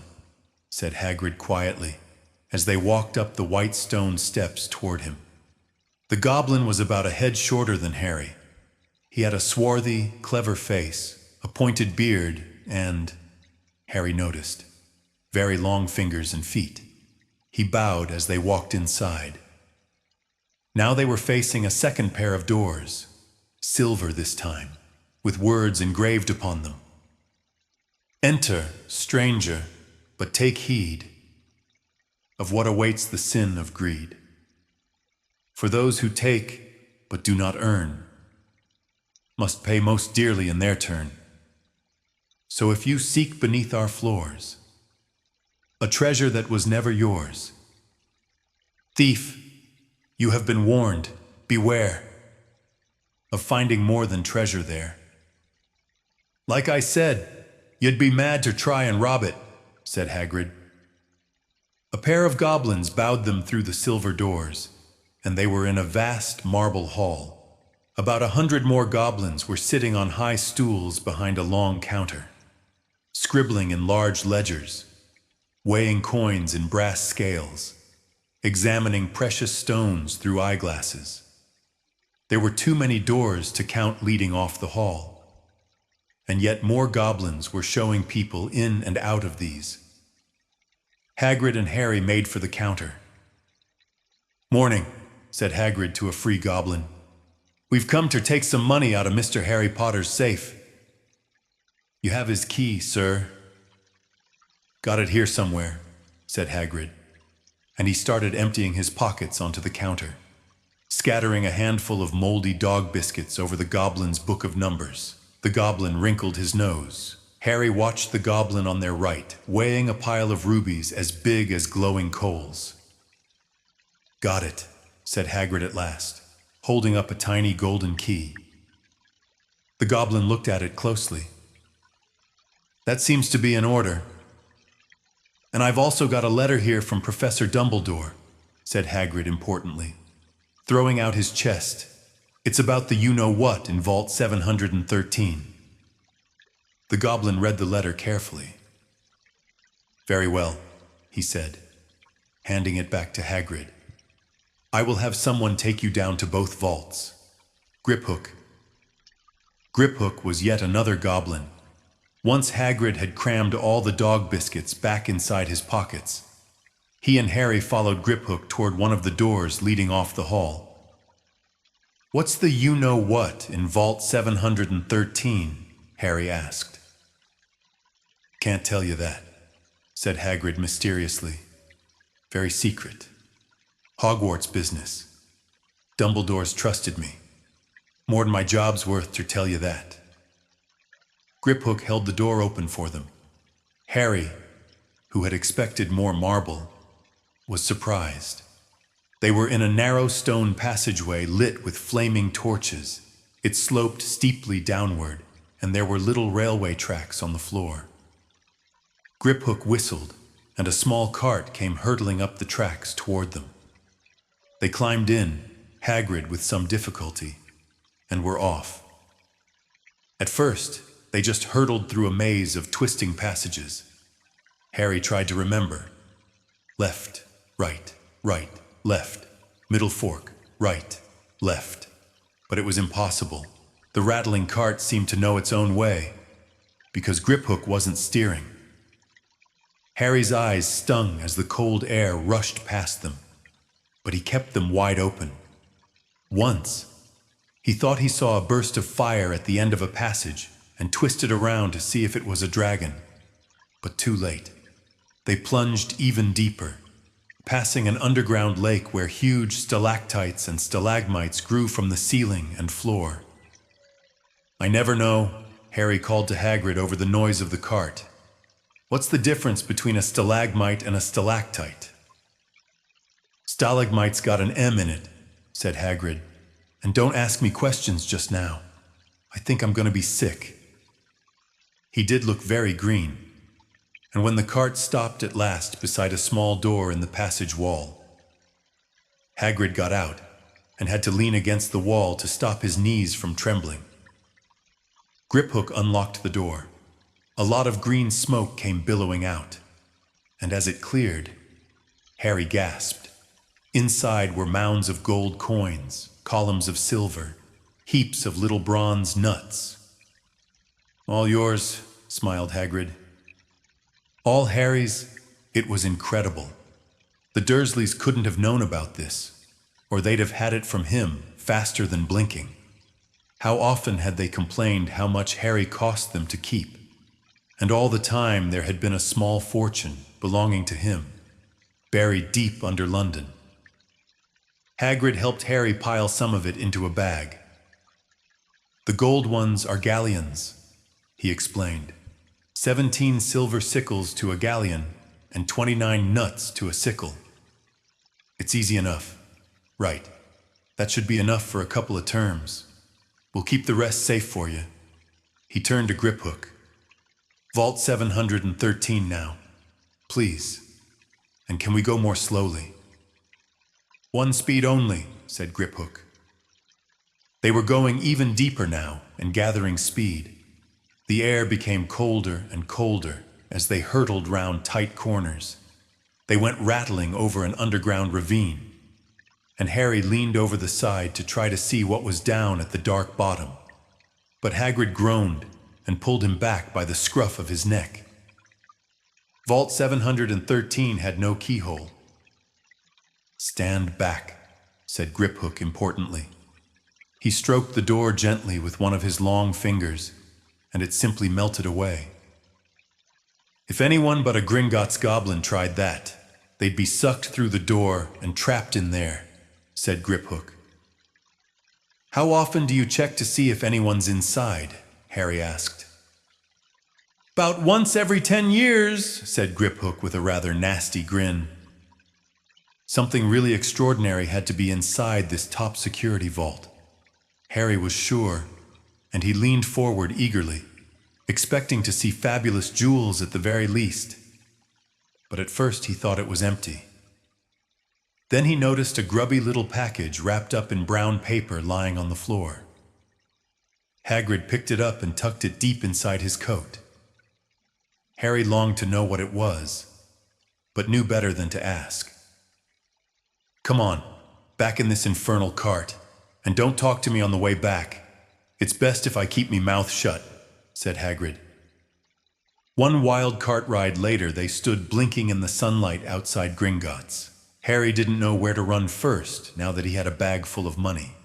said Hagrid quietly, as they walked up the white stone steps toward him. The goblin was about a head shorter than Harry. He had a swarthy, clever face, a pointed beard, and, Harry noticed, very long fingers and feet. He bowed as they walked inside. Now they were facing a second pair of doors, silver this time, with words engraved upon them. "Enter, stranger, but take heed of what awaits the sin of greed. For those who take, but do not earn, must pay most dearly in their turn. So if you seek beneath our floors a treasure that was never yours, thief, you have been warned, beware of finding more than treasure there. Like I said, you'd be mad to try and rob it," said Hagrid. A pair of goblins bowed them through the silver doors, and they were in a vast marble hall. About 100 more goblins were sitting on high stools behind a long counter, scribbling in large ledgers, weighing coins in brass scales, examining precious stones through eyeglasses. There were too many doors to count leading off the hall, and yet more goblins were showing people in and out of these. Hagrid and Harry made for the counter. "Morning," said Hagrid to a free goblin. "We've come to take some money out of Mr. Harry Potter's safe." "You have his key, sir." "Got it here somewhere," said Hagrid, and he started emptying his pockets onto the counter, scattering a handful of moldy dog biscuits over the goblin's book of numbers. The goblin wrinkled his nose. Harry watched the goblin on their right, weighing a pile of rubies as big as glowing coals. "Got it," said Hagrid at last, holding up a tiny golden key. The goblin looked at it closely. "That seems to be in order. And I've also got a letter here from Professor Dumbledore," said Hagrid importantly, throwing out his chest. "It's about the you-know-what in Vault 713. The goblin read the letter carefully. "Very well," he said, handing it back to Hagrid. "I will have someone take you down to both vaults. Griphook." Griphook was yet another goblin. Once Hagrid had crammed all the dog biscuits back inside his pockets. He and Harry followed Griphook toward one of the doors leading off the hall. "What's the you-know-what in Vault 713? Harry asked. "Can't tell you that," said Hagrid mysteriously. "Very secret. Hogwarts business. Dumbledore's trusted me. More than my job's worth to tell you that." Griphook held the door open for them. Harry, who had expected more marble, was surprised. They were in a narrow stone passageway lit with flaming torches. It sloped steeply downward, and there were little railway tracks on the floor. Griphook whistled, and a small cart came hurtling up the tracks toward them. They climbed in, Hagrid with some difficulty, and were off. At first, they just hurtled through a maze of twisting passages. Harry tried to remember. Left, right, left, middle fork, right, left. But it was impossible. The rattling cart seemed to know its own way, because Griphook wasn't steering. Harry's eyes stung as the cold air rushed past them, but he kept them wide open. Once, he thought he saw a burst of fire at the end of a passage and twisted around to see if it was a dragon. But too late. They plunged even deeper, passing an underground lake where huge stalactites and stalagmites grew from the ceiling and floor. "I never know," Harry called to Hagrid over the noise of the cart. "What's the difference between a stalagmite and a stalactite?" "Stalagmite's got an M in it," said Hagrid. "And don't ask me questions just now. I think I'm going to be sick." He did look very green, and when the cart stopped at last beside a small door in the passage wall, Hagrid got out and had to lean against the wall to stop his knees from trembling. Griphook unlocked the door. A lot of green smoke came billowing out, and as it cleared, Harry gasped. Inside were mounds of gold coins, columns of silver, heaps of little bronze nuts. "All yours," smiled Hagrid. "All Harry's." It was incredible. The Dursleys couldn't have known about this, or they'd have had it from him faster than blinking. How often had they complained how much Harry cost them to keep? And all the time there had been a small fortune belonging to him, buried deep under London. Hagrid helped Harry pile some of it into a bag. "The gold ones are galleons," he explained. 17 silver sickles to a galleon, and 29 nuts to a sickle. "It's easy enough." "Right. That should be enough for a couple of terms. We'll keep the rest safe for you." He turned to Griphook. "Vault 713 now. Please. And can we go more slowly?" "One speed only," said Griphook. They were going even deeper now and gathering speed. The air became colder and colder as they hurtled round tight corners. They went rattling over an underground ravine, and Harry leaned over the side to try to see what was down at the dark bottom. But Hagrid groaned and pulled him back by the scruff of his neck. Vault 713 had no keyhole. "Stand back," said Griphook importantly. He stroked the door gently with one of his long fingers, and it simply melted away. If anyone but a Gringotts goblin tried that, they'd be sucked through the door and trapped in there, said Griphook. "How often do you check to see if anyone's inside?" Harry asked. "About once every 10 years, said Griphook with a rather nasty grin. Something really extraordinary had to be inside this top security vault. Harry was sure, and he leaned forward eagerly, expecting to see fabulous jewels at the very least. But at first he thought it was empty. Then he noticed a grubby little package wrapped up in brown paper lying on the floor. Hagrid picked it up and tucked it deep inside his coat. Harry longed to know what it was, but knew better than to ask. "Come on, back in this infernal cart, and don't talk to me on the way back. It's best if I keep me mouth shut," said Hagrid. One wild cart ride later, they stood blinking in the sunlight outside Gringotts. Harry didn't know where to run first, now that he had a bag full of money.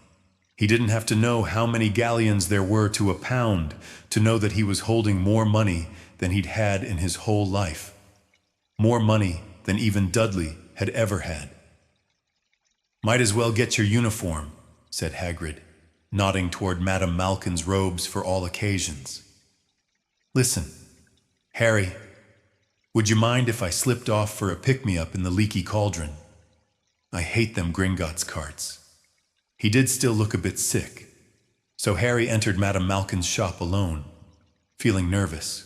He didn't have to know how many galleons there were to a pound to know that he was holding more money than he'd had in his whole life. More money than even Dudley had ever had. "Might as well get your uniform," said Hagrid, nodding toward Madame Malkin's robes for all occasions. "Listen, Harry, would you mind if I slipped off for a pick-me-up in the leaky cauldron? I hate them Gringotts carts." He did still look a bit sick, so Harry entered Madame Malkin's shop alone, feeling nervous.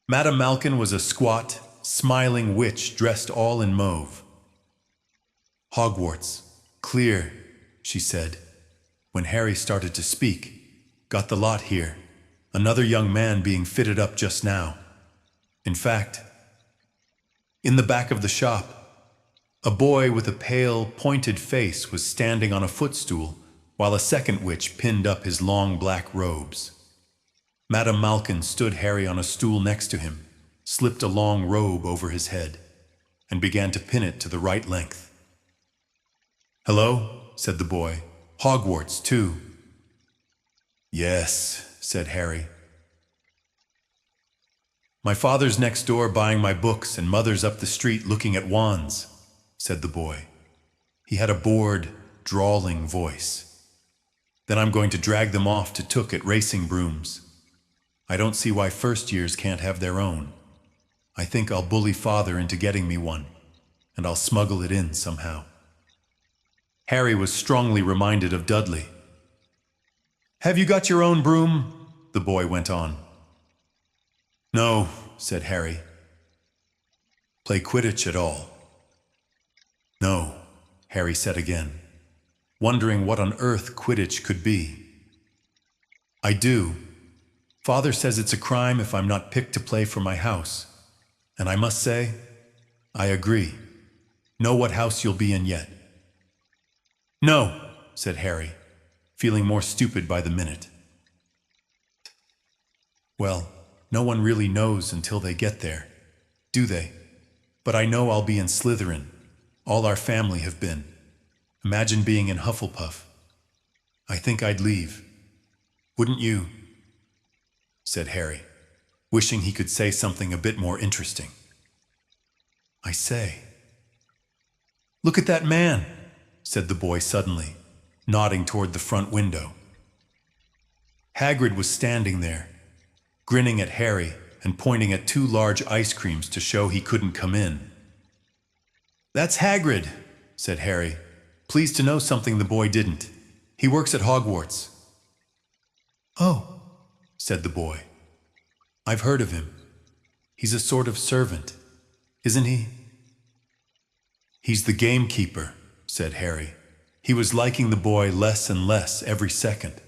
Madame Malkin was a squat, smiling witch dressed all in mauve. "Hogwarts, clear," she said. When Harry started to speak, "Got the lot here. Another young man being fitted up just now. In fact, in the back of the shop, a boy with a pale, pointed face was standing on a footstool while a second witch pinned up his long black robes. Madame Malkin stood Harry on a stool next to him, slipped a long robe over his head, and began to pin it to the right length. "Hello," said the boy. "Hogwarts, too." "Yes," said Harry. "My father's next door buying my books and mother's up the street looking at wands," said the boy. He had a bored, drawling voice. "Then I'm going to drag them off to Took at racing brooms. I don't see why first years can't have their own. I think I'll bully father into getting me one, and I'll smuggle it in somehow." Harry was strongly reminded of Dudley. "Have you got your own broom?" the boy went on. "No," said Harry. "Play Quidditch at all?" "No," Harry said again, wondering what on earth Quidditch could be. "I do. Father says it's a crime if I'm not picked to play for my house. And I must say, I agree. Know what house you'll be in yet?" "No," said Harry, feeling more stupid by the minute. "Well, no one really knows until they get there, do they? But I know I'll be in Slytherin. All our family have been. Imagine being in Hufflepuff. I think I'd leave. Wouldn't you?" said Harry, wishing he could say something a bit more interesting. "I say." "Look at that man," said the boy suddenly, nodding toward the front window. Hagrid was standing there, grinning at Harry and pointing at 2 large ice creams to show he couldn't come in. "That's Hagrid," said Harry, pleased to know something the boy didn't. "He works at Hogwarts." "Oh," said the boy. "I've heard of him. He's a sort of servant, isn't he?" "He's the gamekeeper," said Harry. He was liking the boy less and less every second.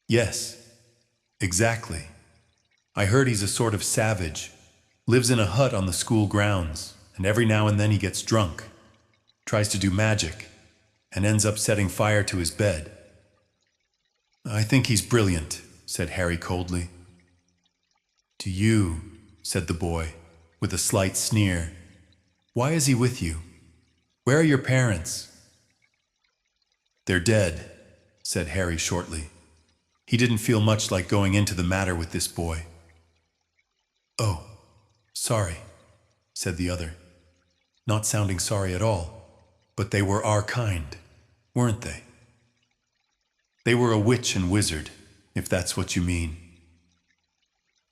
"Yes, exactly. I heard he's a sort of savage, Lives in a hut on the school grounds, and every now and then he gets drunk, tries to do magic, and ends up setting fire to his bed. I think he's brilliant, said Harry coldly. Do you, said the boy, with a slight sneer. Why is he with you? Where are your parents? They're dead, said Harry shortly. He didn't feel much like going into the matter with this boy. Oh, sorry, said the other, not sounding sorry at all. But they were our kind, weren't they? They were a witch and wizard, if that's what you mean.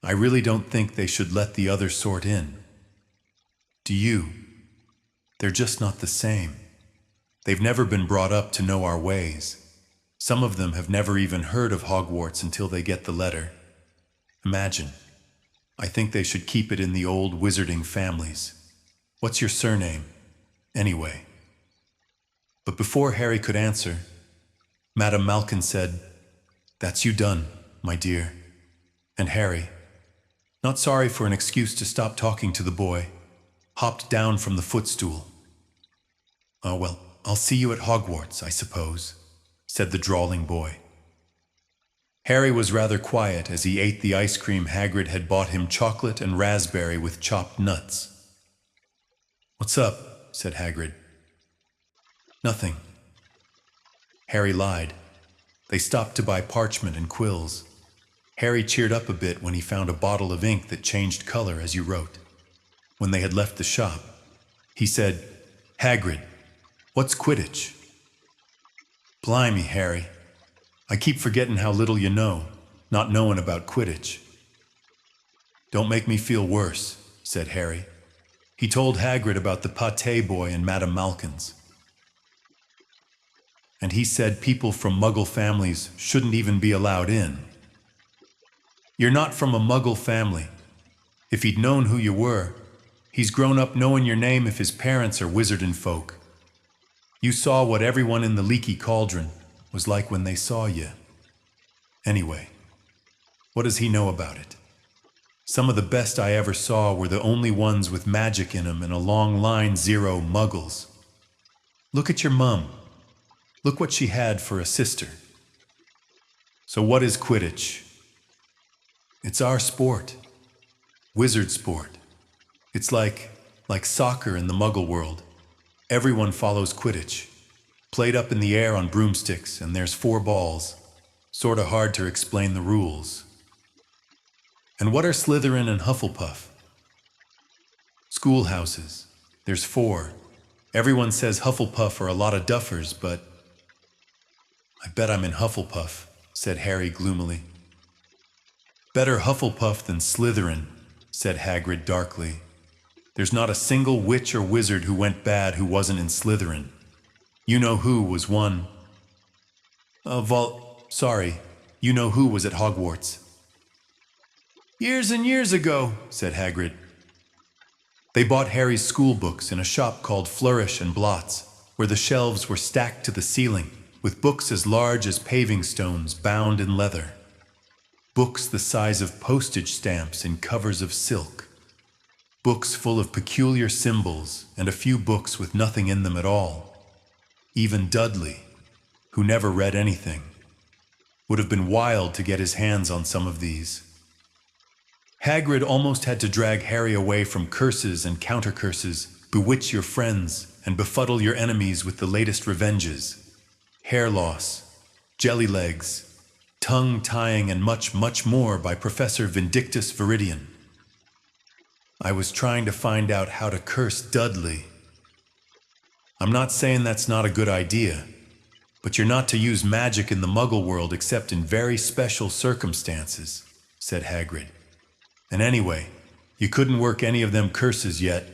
I really don't think they should let the other sort in. Do you? They're just not the same. They've never been brought up to know our ways. Some of them have never even heard of Hogwarts until they get the letter. Imagine. I think they should keep it in the old wizarding families. What's your surname, anyway? But before Harry could answer, Madame Malkin said, That's you done, my dear. And Harry, not sorry for an excuse to stop talking to the boy, hopped down from the footstool. Oh, well, I'll see you at Hogwarts, I suppose, said the drawling boy. Harry was rather quiet as he ate the ice cream Hagrid had bought him, chocolate and raspberry with chopped nuts. What's up? Said Hagrid. Nothing. Harry lied. They stopped to buy parchment and quills. Harry cheered up a bit when he found a bottle of ink that changed color as you wrote. When they had left the shop, he said, Hagrid, what's Quidditch? Blimey, Harry. I keep forgetting how little you know, not knowing about Quidditch. Don't make me feel worse, said Harry. He told Hagrid about the pâté boy and Madame Malkin's. And he said people from Muggle families shouldn't even be allowed in. You're not from a Muggle family. If he'd known who you were, he's grown up knowing your name if his parents are wizarding folk. You saw what everyone in the Leaky Cauldron was like when they saw you. Anyway, what does he know about it? Some of the best I ever saw were the only ones with magic in them and a long line 0 muggles. Look at your mum. Look what she had for a sister. So what is Quidditch? It's our sport. Wizard sport. It's like soccer in the Muggle world. Everyone follows Quidditch. Played up in the air on broomsticks, and there's 4 balls. Sorta hard to explain the rules. And what are Slytherin and Hufflepuff? Schoolhouses. There's 4. Everyone says Hufflepuff are a lot of duffers, but I bet I'm in Hufflepuff, said Harry gloomily. Better Hufflepuff than Slytherin, said Hagrid darkly. There's not a single witch or wizard who went bad who wasn't in Slytherin. You know who was one. You know who was at Hogwarts. Years and years ago, said Hagrid. They bought Harry's school books in a shop called Flourish and Blots, where the shelves were stacked to the ceiling, with books as large as paving stones bound in leather. Books the size of postage stamps in covers of silk. Books full of peculiar symbols, and a few books with nothing in them at all. Even Dudley, who never read anything, would have been wild to get his hands on some of these. Hagrid almost had to drag Harry away from curses and counter-curses, bewitch your friends, and befuddle your enemies with the latest revenges. Hair loss, jelly legs, tongue-tying, and much, much more by Professor Vindictus Viridian. I was trying to find out how to curse Dudley. I'm not saying that's not a good idea, but you're not to use magic in the Muggle world except in very special circumstances, said Hagrid. And anyway, you couldn't work any of them curses yet.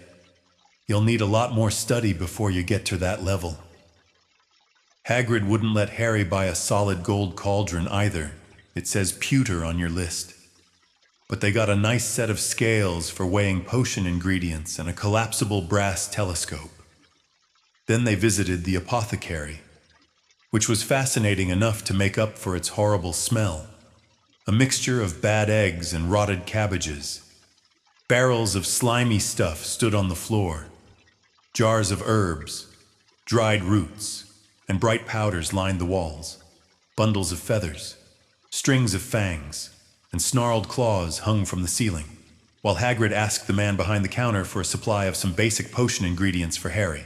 You'll need a lot more study before you get to that level. Hagrid wouldn't let Harry buy a solid gold cauldron either. It says pewter on your list. But they got a nice set of scales for weighing potion ingredients and a collapsible brass telescope. Then they visited the apothecary, which was fascinating enough to make up for its horrible smell. A mixture of bad eggs and rotted cabbages. Barrels of slimy stuff stood on the floor. Jars of herbs, dried roots, and bright powders lined the walls. Bundles of feathers, strings of fangs, and snarled claws hung from the ceiling, while Hagrid asked the man behind the counter for a supply of some basic potion ingredients for Harry.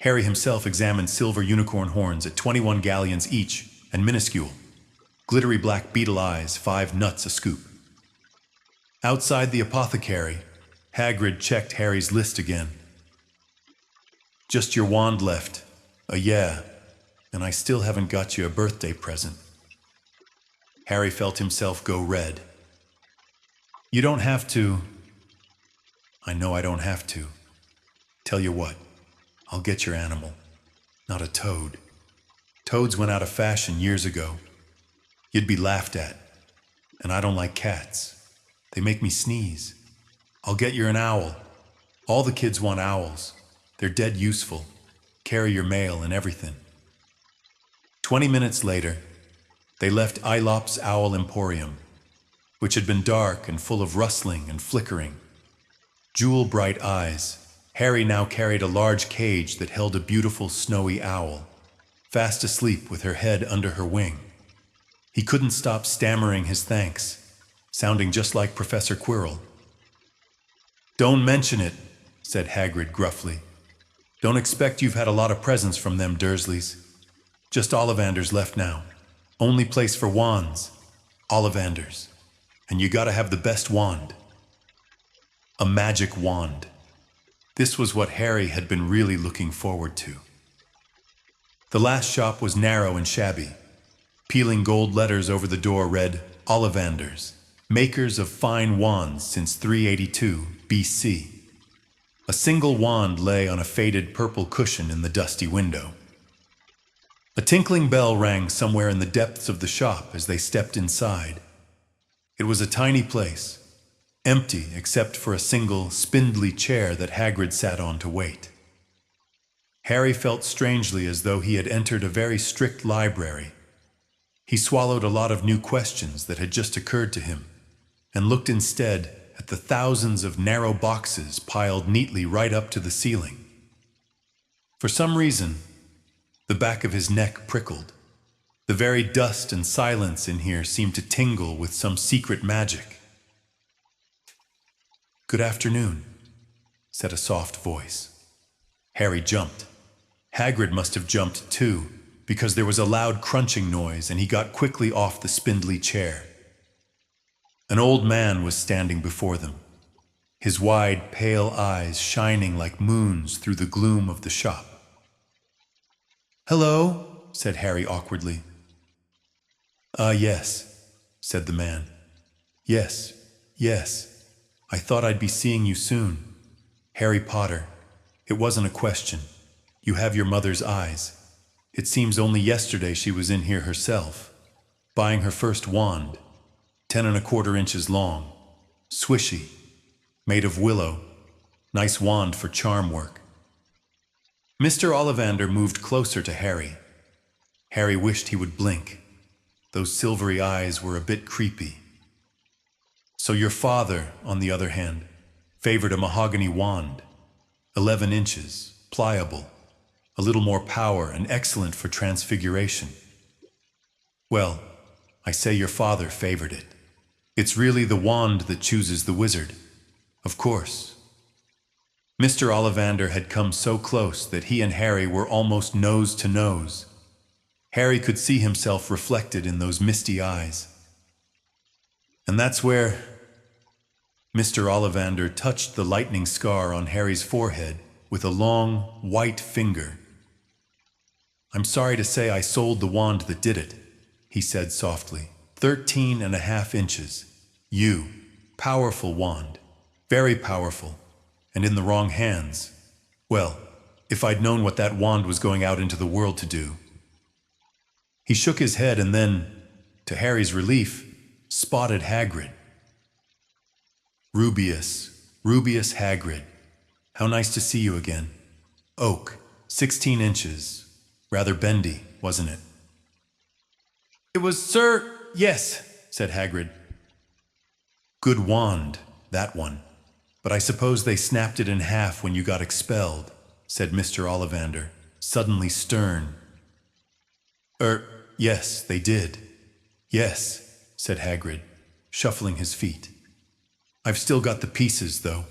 Harry himself examined silver unicorn horns at 21 galleons each and minuscule. Glittery black beetle eyes, 5 nuts a scoop. Outside the apothecary, Hagrid checked Harry's list again. Just your wand left. Yeah, and I still haven't got you a birthday present. Harry felt himself go red. You don't have to. I know I don't have to. Tell you what, I'll get your animal. Not a toad. Toads went out of fashion years ago. You'd be laughed at. And I don't like cats. They make me sneeze. I'll get you an owl. All the kids want owls. They're dead useful. Carry your mail and everything. 20 minutes later, they left Ailop's Owl Emporium, which had been dark and full of rustling and flickering. Jewel-bright eyes, Harry now carried a large cage that held a beautiful snowy owl, fast asleep with her head under her wing. He couldn't stop stammering his thanks, sounding just like Professor Quirrell. Don't mention it, said Hagrid gruffly. Don't expect you've had a lot of presents from them Dursleys. Just Ollivanders left now. Only place for wands. Ollivanders. And you gotta have the best wand. A magic wand. This was what Harry had been really looking forward to. The last shop was narrow and shabby. Peeling gold letters over the door read, Ollivanders, makers of fine wands since 382 BC. A single wand lay on a faded purple cushion in the dusty window. A tinkling bell rang somewhere in the depths of the shop as they stepped inside. It was a tiny place, empty except for a single, spindly chair that Hagrid sat on to wait. Harry felt strangely as though he had entered a very strict library. He swallowed a lot of new questions that had just occurred to him, and looked instead at the thousands of narrow boxes piled neatly right up to the ceiling. For some reason, the back of his neck prickled. The very dust and silence in here seemed to tingle with some secret magic. Good afternoon, said a soft voice. Harry jumped. Hagrid must have jumped too, because there was a loud crunching noise and he got quickly off the spindly chair. An old man was standing before them, his wide, pale eyes shining like moons through the gloom of the shop. Hello, said Harry awkwardly. Yes, said the man. Yes. I thought I'd be seeing you soon. Harry Potter. It wasn't a question. You have your mother's eyes. It seems only yesterday she was in here herself, buying her first wand, 10¼ inches long, swishy, made of willow, nice wand for charm work. Mr. Ollivander moved closer to Harry. Harry wished he would blink. Those silvery eyes were a bit creepy. So your father, on the other hand, favored a mahogany wand, 11 inches, pliable, a little more power and excellent for transfiguration. Well, I say your father favored it. It's really the wand that chooses the wizard. Of course. Mr. Ollivander had come so close that he and Harry were almost nose to nose. Harry could see himself reflected in those misty eyes. And that's where Mr. Ollivander touched the lightning scar on Harry's forehead with a long, white finger. I'm sorry to say I sold the wand that did it, he said softly. 13½ inches. You, powerful wand, very powerful, and in the wrong hands. Well, if I'd known what that wand was going out into the world to do. He shook his head and then, to Harry's relief, spotted Hagrid. Rubeus Hagrid. How nice to see you again. Oak, 16 inches. Rather bendy, wasn't it? It was, sir, yes, said Hagrid. Good wand, that one. But I suppose they snapped it in half when you got expelled, said Mr. Ollivander, suddenly stern. Yes, they did. Yes, said Hagrid, shuffling his feet. I've still got the pieces, though,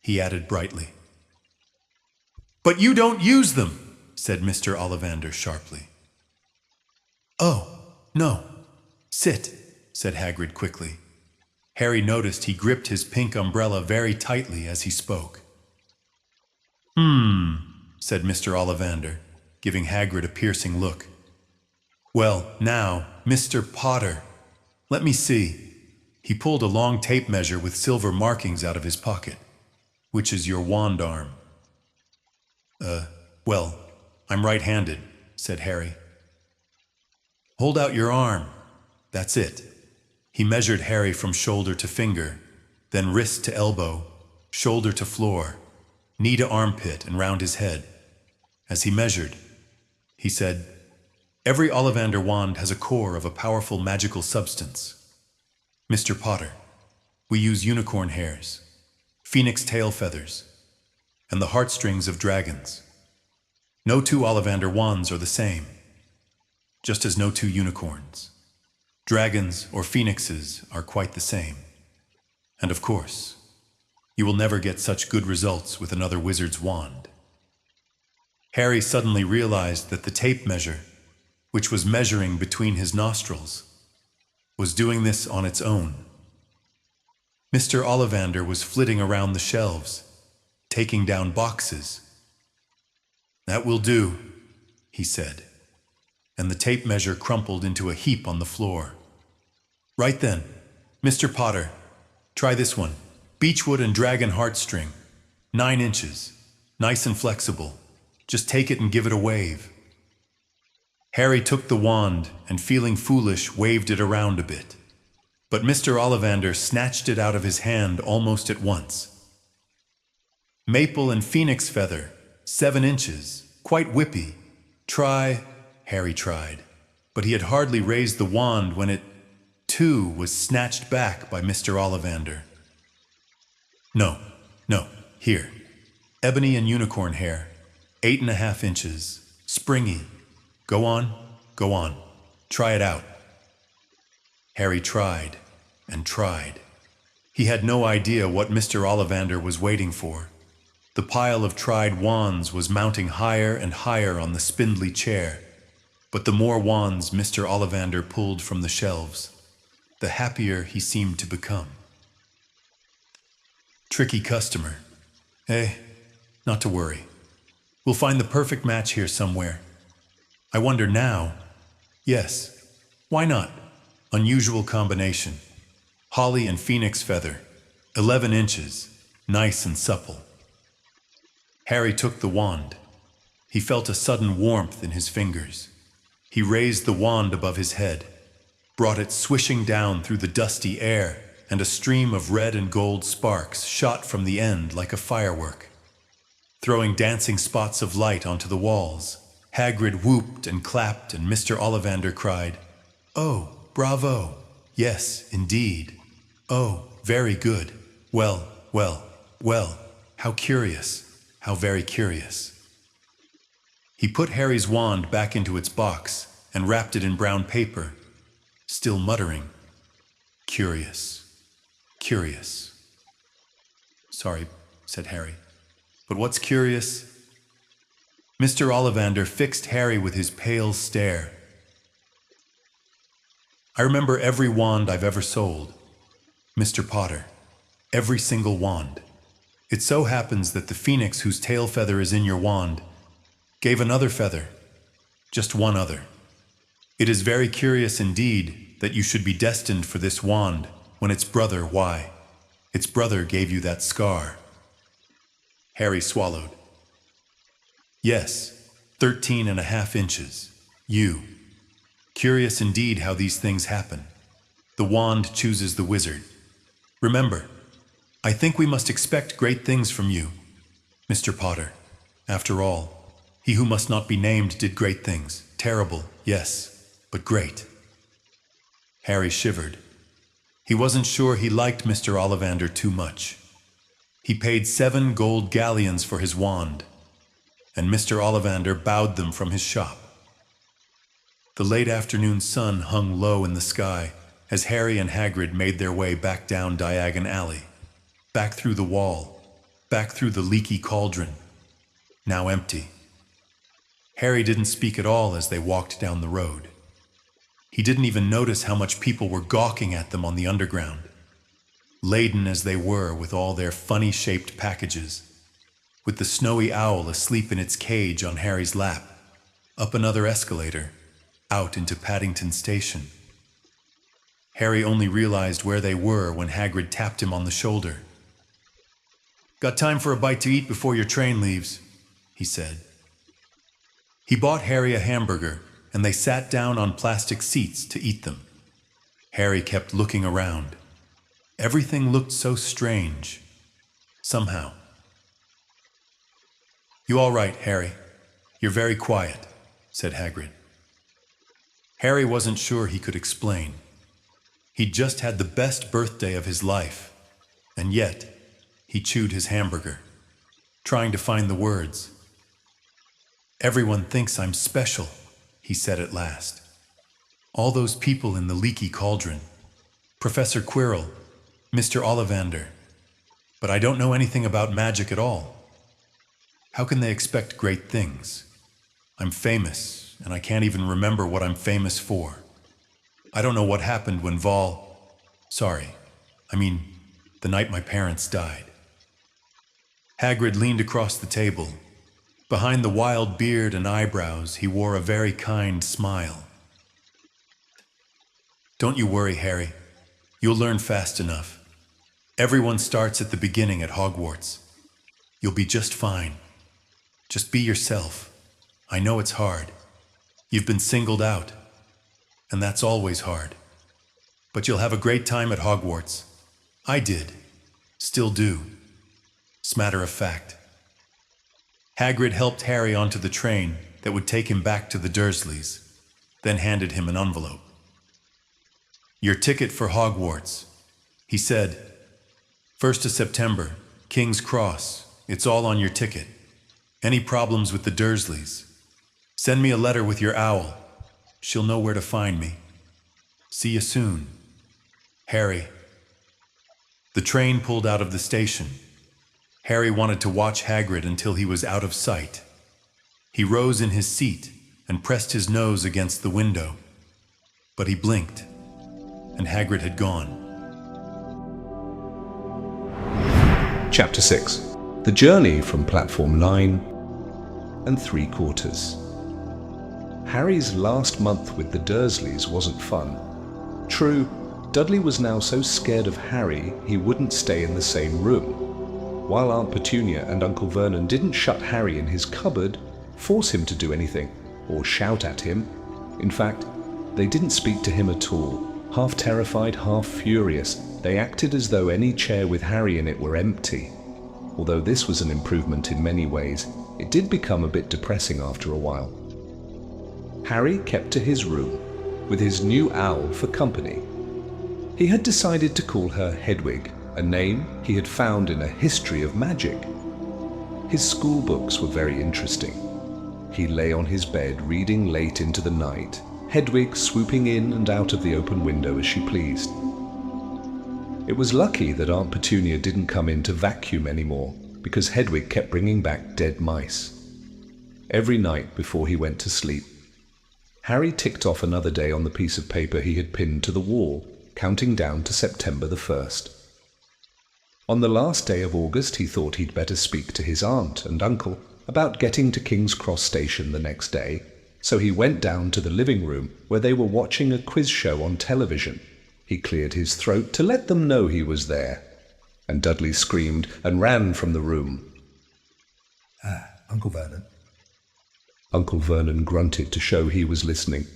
he added brightly. But you don't use them, said Mr. Ollivander sharply. Oh, no. Sit, said Hagrid quickly. Harry noticed he gripped his pink umbrella very tightly as he spoke. Said Mr. Ollivander, giving Hagrid a piercing look. Well, now, Mr. Potter, let me see. He pulled a long tape measure with silver markings out of his pocket. Which is your wand arm? Well, I'm right-handed, said Harry. Hold out your arm. That's it. He measured Harry from shoulder to finger, then wrist to elbow, shoulder to floor, knee to armpit and round his head. As he measured, he said, Every Ollivander wand has a core of a powerful magical substance. Mr. Potter, we use unicorn hairs, phoenix tail feathers, and the heartstrings of dragons. No two Ollivander wands are the same, just as no two unicorns. Dragons or phoenixes are quite the same. And of course, you will never get such good results with another wizard's wand. Harry suddenly realized that the tape measure, which was measuring between his nostrils, was doing this on its own. Mr. Ollivander was flitting around the shelves, taking down boxes. That will do, he said, and the tape measure crumpled into a heap on the floor. Right then, Mr. Potter, try this one. Beechwood and dragon heartstring, 9 inches, nice and flexible. Just take it and give it a wave. Harry took the wand and, feeling foolish, waved it around a bit. But Mr. Ollivander snatched it out of his hand almost at once. Maple and phoenix feather, 7 inches, quite whippy. Try, Harry tried, but he had hardly raised the wand when it, too, was snatched back by Mr. Ollivander. No, here. Ebony and unicorn hair, 8.5 inches, springy. Go on. Try it out. Harry tried and tried. He had no idea what Mr. Ollivander was waiting for. The pile of tried wands was mounting higher and higher on the spindly chair, but the more wands Mr. Ollivander pulled from the shelves, the happier he seemed to become. Tricky customer. Not to worry. We'll find the perfect match here somewhere. I wonder now. Yes, why not? Unusual combination. Holly and phoenix feather, 11 inches, nice and supple. Harry took the wand. He felt a sudden warmth in his fingers. He raised the wand above his head, brought it swishing down through the dusty air, and a stream of red and gold sparks shot from the end like a firework. Throwing dancing spots of light onto the walls, Hagrid whooped and clapped, and Mr. Ollivander cried, "Oh, bravo! Yes, indeed. Oh, very good. Well, how curious, how very curious." He put Harry's wand back into its box and wrapped it in brown paper, still muttering, "Curious, curious." "Sorry," said Harry, "but what's curious?" Mr. Ollivander fixed Harry with his pale stare. "I remember every wand I've ever sold, Mr. Potter, every single wand. It so happens that the phoenix whose tail feather is in your wand gave another feather, just one other. It is very curious indeed that you should be destined for this wand when its brother, its brother gave you that scar." Harry swallowed. "Yes, 13.5 inches. Curious indeed how these things happen. The wand chooses the wizard. Remember, I think we must expect great things from you, Mr. Potter. After all, he who must not be named did great things. Terrible, yes, but great." Harry shivered. He wasn't sure he liked Mr. Ollivander too much. He paid 7 gold galleons for his wand, and Mr. Ollivander bowed them from his shop. The late afternoon sun hung low in the sky as Harry and Hagrid made their way back down Diagon Alley, back through the wall, back through the leaky cauldron, now empty. Harry didn't speak at all as they walked down the road. He didn't even notice how much people were gawking at them on the underground, laden as they were with all their funny-shaped packages, with the snowy owl asleep in its cage on Harry's lap, up another escalator, out into Paddington Station. Harry only realized where they were when Hagrid tapped him on the shoulder. "Got time for a bite to eat before your train leaves," he said. He bought Harry a hamburger, and they sat down on plastic seats to eat them. Harry kept looking around. Everything looked so strange, somehow. "You all right, Harry? You're very quiet," said Hagrid. Harry wasn't sure he could explain. He'd just had the best birthday of his life, and yet he chewed his hamburger, trying to find the words. "Everyone thinks I'm special," he said at last. "All those people in the leaky cauldron, Professor Quirrell, Mr. Ollivander, but I don't know anything about magic at all. How can they expect great things? I'm famous, and I can't even remember what I'm famous for. I don't know what happened when the night my parents died." Hagrid leaned across the table. Behind the wild beard and eyebrows, he wore a very kind smile. "Don't you worry, Harry. You'll learn fast enough. Everyone starts at the beginning at Hogwarts. You'll be just fine. Just be yourself. I know it's hard. You've been singled out, and that's always hard. But you'll have a great time at Hogwarts. I did. Still do. It's matter of fact." Hagrid helped Harry onto the train that would take him back to the Dursleys, then handed him an envelope. "Your ticket for Hogwarts," he said. "1st of September, King's Cross. It's all on your ticket. Any problems with the Dursleys? Send me a letter with your owl. She'll know where to find me. See you soon. Harry." The train pulled out of the station. Harry wanted to watch Hagrid until he was out of sight. He rose in his seat and pressed his nose against the window. But he blinked, and Hagrid had gone. Chapter 6. The Journey from Platform 9 and 3/4. Harry's last month with the Dursleys wasn't fun. True, Dudley was now so scared of Harry he wouldn't stay in the same room, while Aunt Petunia and Uncle Vernon didn't shut Harry in his cupboard, force him to do anything, or shout at him. In fact, they didn't speak to him at all. Half terrified, half furious, they acted as though any chair with Harry in it were empty. Although this was an improvement in many ways, it did become a bit depressing after a while. Harry kept to his room, with his new owl for company. He had decided to call her Hedwig, a name he had found in a history of magic. His school books were very interesting. He lay on his bed reading late into the night, Hedwig swooping in and out of the open window as she pleased. It was lucky that Aunt Petunia didn't come in to vacuum anymore, because Hedwig kept bringing back dead mice. Every night before he went to sleep, Harry ticked off another day on the piece of paper he had pinned to the wall, counting down to September the 1st. On the last day of August, he thought he'd better speak to his aunt and uncle about getting to King's Cross Station the next day, so he went down to the living room where they were watching a quiz show on television. He cleared his throat to let them know he was there, and Dudley screamed and ran from the room. Uncle Vernon." Uncle Vernon grunted to show he was listening.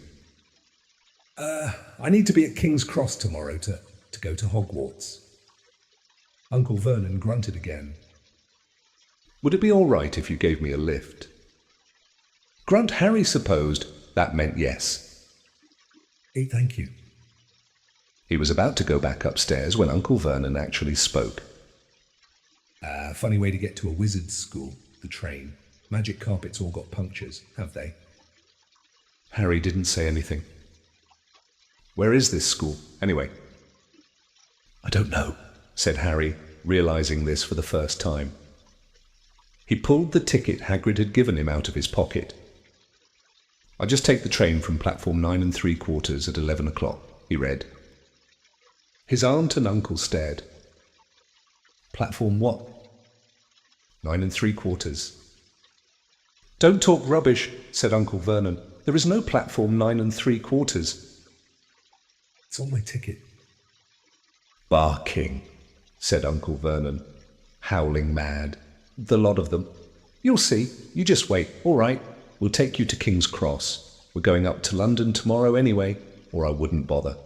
I need to be at King's Cross tomorrow to go to Hogwarts." Uncle Vernon grunted again. Would it be all right if you gave me a lift? Grunt Harry supposed that meant yes. Thank you." He was about to go back upstairs when Uncle Vernon actually spoke. Funny way to get to a wizard's school, the train. Magic carpets all got punctures, have they? Harry didn't say anything. Where is this school, anyway? I don't know, said Harry, realizing this for the first time. He pulled the ticket Hagrid had given him out of his pocket. "I'll just take the train from platform 9 3/4 at 11 o'clock, he read. His aunt and uncle stared. Platform what? 9 3/4. Don't talk rubbish, said Uncle Vernon. There is no platform 9 3/4. It's on my ticket. Barking, said Uncle Vernon, howling mad. The lot of them. You'll see. You just wait. All right. We'll take you to King's Cross. We're going up to London tomorrow anyway, or I wouldn't bother.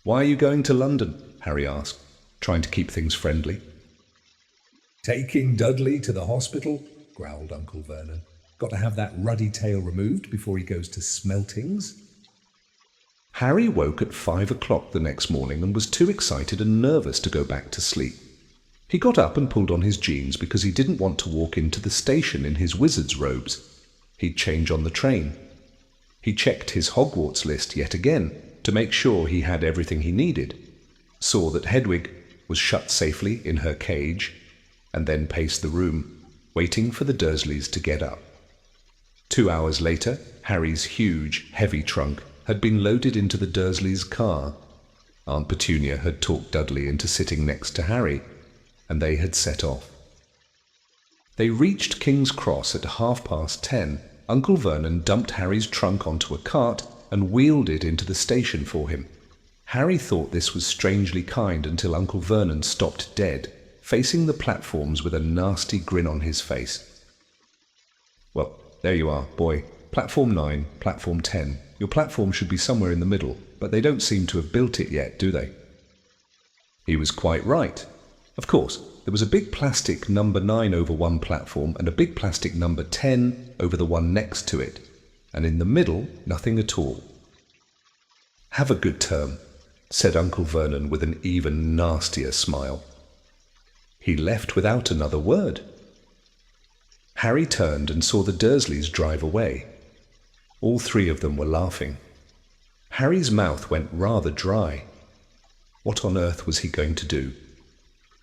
Why are you going to London? Harry asked, trying to keep things friendly. Taking Dudley to the hospital, growled Uncle Vernon. Got to have that ruddy tail removed before he goes to Smeltings. Harry woke at 5 o'clock the next morning and was too excited and nervous to go back to sleep. He got up and pulled on his jeans because he didn't want to walk into the station in his wizard's robes. He'd change on the train. He checked his Hogwarts list yet again to make sure he had everything he needed, saw that Hedwig was shut safely in her cage, and then paced the room, waiting for the Dursleys to get up. 2 hours later, Harry's huge, heavy trunk had been loaded into the Dursleys' car. Aunt Petunia had talked Dudley into sitting next to Harry, and they had set off. They reached King's Cross at 10:30. Uncle Vernon dumped Harry's trunk onto a cart and wheeled it into the station for him. Harry thought this was strangely kind until Uncle Vernon stopped dead, facing the platforms with a nasty grin on his face. Well, there you are, boy. Platform 9, platform 10. Your platform should be somewhere in the middle, but they don't seem to have built it yet, do they? He was quite right. Of course, there was a big plastic number 9 over one platform and a big plastic number 10 over the one next to it, and in the middle, nothing at all. Have a good term, said Uncle Vernon with an even nastier smile. He left without another word. Harry turned and saw the Dursleys drive away. All three of them were laughing. Harry's mouth went rather dry. What on earth was he going to do?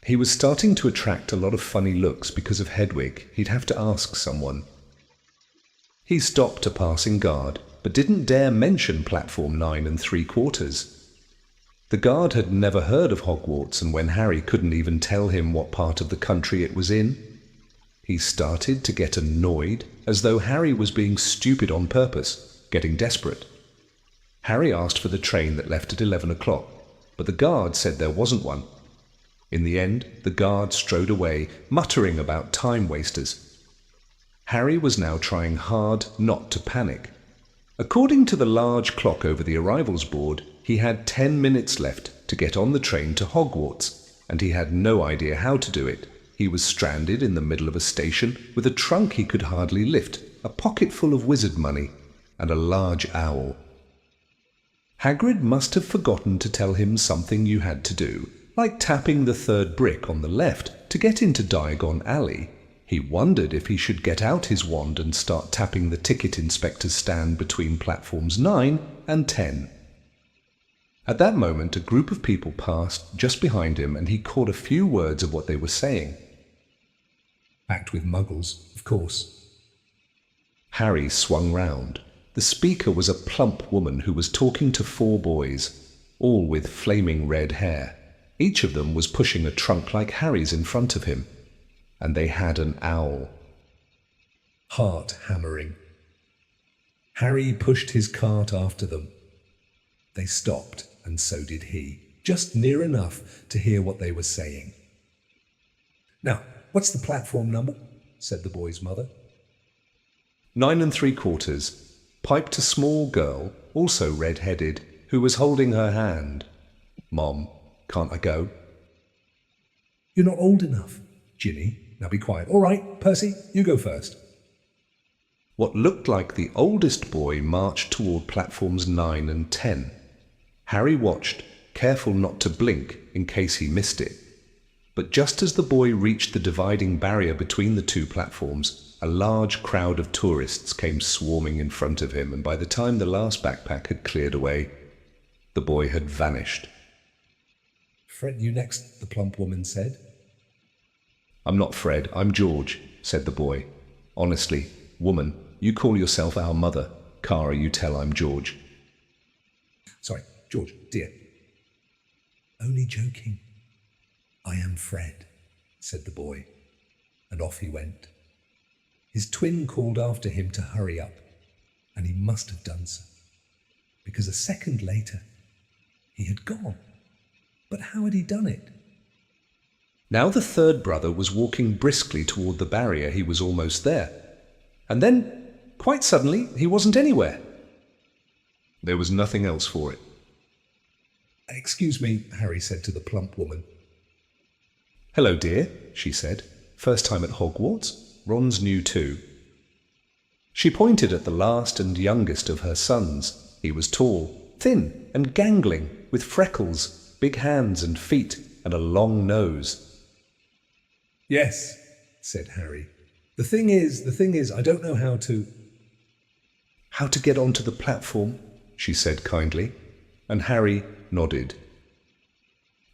He was starting to attract a lot of funny looks because of Hedwig. He'd have to ask someone. He stopped a passing guard, but didn't dare mention platform 9 3/4. The guard had never heard of Hogwarts, and when Harry couldn't even tell him what part of the country it was in, he started to get annoyed, as though Harry was being stupid on purpose, getting desperate. Harry asked for the train that left at 11 o'clock, but the guard said there wasn't one. In the end, the guard strode away, muttering about time wasters. Harry was now trying hard not to panic. According to the large clock over the arrivals board, he had 10 minutes left to get on the train to Hogwarts, and he had no idea how to do it. He was stranded in the middle of a station with a trunk he could hardly lift, a pocket full of wizard money, and a large owl. Hagrid must have forgotten to tell him something you had to do, like tapping the third brick on the left to get into Diagon Alley. He wondered if he should get out his wand and start tapping the ticket inspector's stand between platforms 9 and 10. At that moment, a group of people passed just behind him, and he caught a few words of what they were saying. Packed with muggles, of course. Harry swung round. The speaker was a plump woman who was talking to 4 boys, all with flaming red hair. Each of them was pushing a trunk like Harry's in front of him, and they had an owl. Heart hammering. Harry pushed his cart after them. They stopped, and so did he, just near enough to hear what they were saying. Now, what's the platform number? Said the boy's mother. 9 3/4, piped a small girl, also red-headed, who was holding her hand. Mom, can't I go? You're not old enough, Ginny. Now be quiet. All right, Percy, you go first. What looked like the oldest boy marched toward platforms 9 and 10. Harry watched, careful not to blink in case he missed it. But just as the boy reached the dividing barrier between the two platforms, a large crowd of tourists came swarming in front of him, and by the time the last backpack had cleared away, the boy had vanished. Fred, you next, the plump woman said. I'm not Fred, I'm George, said the boy. Honestly, woman, you call yourself our mother. Cara, you tell I'm George. Sorry, George, dear. Only joking. I am Fred, said the boy, and off he went. His twin called after him to hurry up, and he must have done so, because a second later he had gone. But how had he done it? Now the third brother was walking briskly toward the barrier. He was almost there. And then, quite suddenly, he wasn't anywhere. There was nothing else for it. Excuse me, Harry said to the plump woman. Hello, dear, she said. First time at Hogwarts? Ron's new too. She pointed at the last and youngest of her sons. He was tall, thin and gangling, with freckles, big hands and feet, and a long nose. Yes, said Harry. The thing is, I don't know how to... How to get onto the platform, she said kindly, and Harry nodded.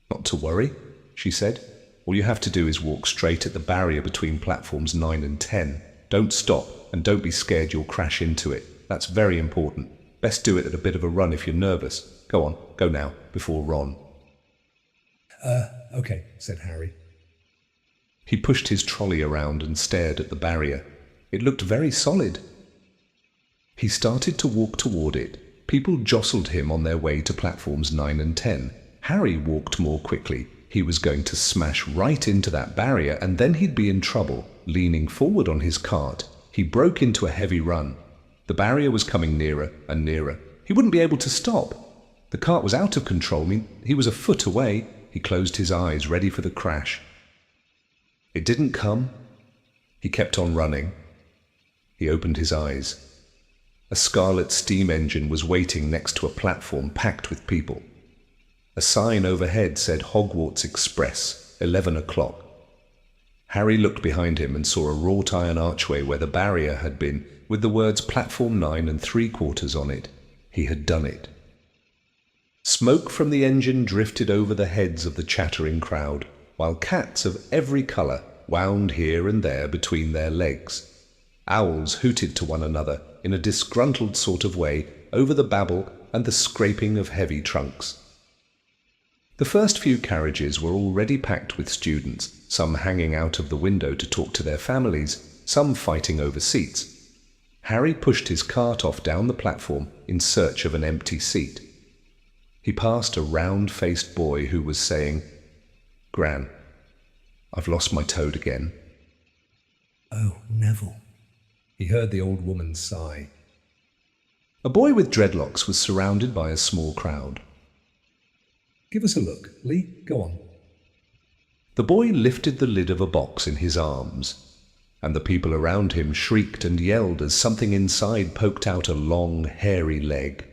Not to worry, she said. All you have to do is walk straight at the barrier between platforms 9 and 10. Don't stop, and don't be scared you'll crash into it. That's very important. Best do it at a bit of a run if you're nervous. Go on, go now, before Ron. Okay, said Harry. He pushed his trolley around and stared at the barrier. It looked very solid. He started to walk toward it. People jostled him on their way to platforms 9 and 10. Harry walked more quickly. He was going to smash right into that barrier, and then he'd be in trouble. Leaning forward on his cart, he broke into a heavy run. The barrier was coming nearer and nearer. He wouldn't be able to stop. The cart was out of control. He was a foot away. He closed his eyes, ready for the crash. It didn't come. He kept on running. He opened his eyes. A scarlet steam engine was waiting next to a platform packed with people. A sign overhead said Hogwarts Express, 11 o'clock. Harry looked behind him and saw a wrought iron archway where the barrier had been, with the words Platform 9 3/4 on it. He had done it. Smoke from the engine drifted over the heads of the chattering crowd, while cats of every colour wound here and there between their legs. Owls hooted to one another in a disgruntled sort of way over the babble and the scraping of heavy trunks. The first few carriages were already packed with students, some hanging out of the window to talk to their families, some fighting over seats. Harry pushed his cart off down the platform in search of an empty seat. He passed a round-faced boy who was saying, "Gran, I've lost my toad again." Oh, Neville. He heard the old woman sigh. A boy with dreadlocks was surrounded by a small crowd. Give us a look. Lee, go on. The boy lifted the lid of a box in his arms, and the people around him shrieked and yelled as something inside poked out a long, hairy leg.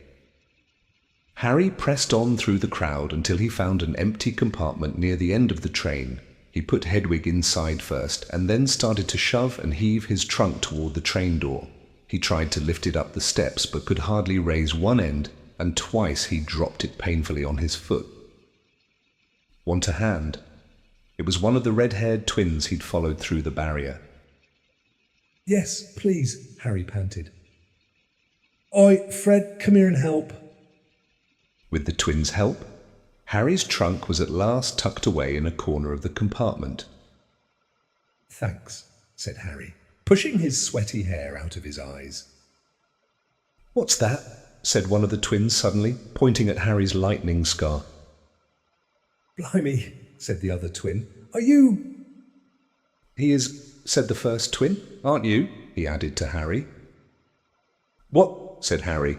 Harry pressed on through the crowd until he found an empty compartment near the end of the train. He put Hedwig inside first, and then started to shove and heave his trunk toward the train door. He tried to lift it up the steps, but could hardly raise one end, and twice he dropped it painfully on his foot. Want a hand? It was one of the red-haired twins he'd followed through the barrier. Yes, please, Harry panted. Oi, Fred, come here and help. With the twins' help, Harry's trunk was at last tucked away in a corner of the compartment. Thanks, said Harry, pushing his sweaty hair out of his eyes. What's that? Said one of the twins suddenly, pointing at Harry's lightning scar. Blimey, said the other twin. Are you... He is, said the first twin. Aren't you? He added to Harry. What? Said Harry.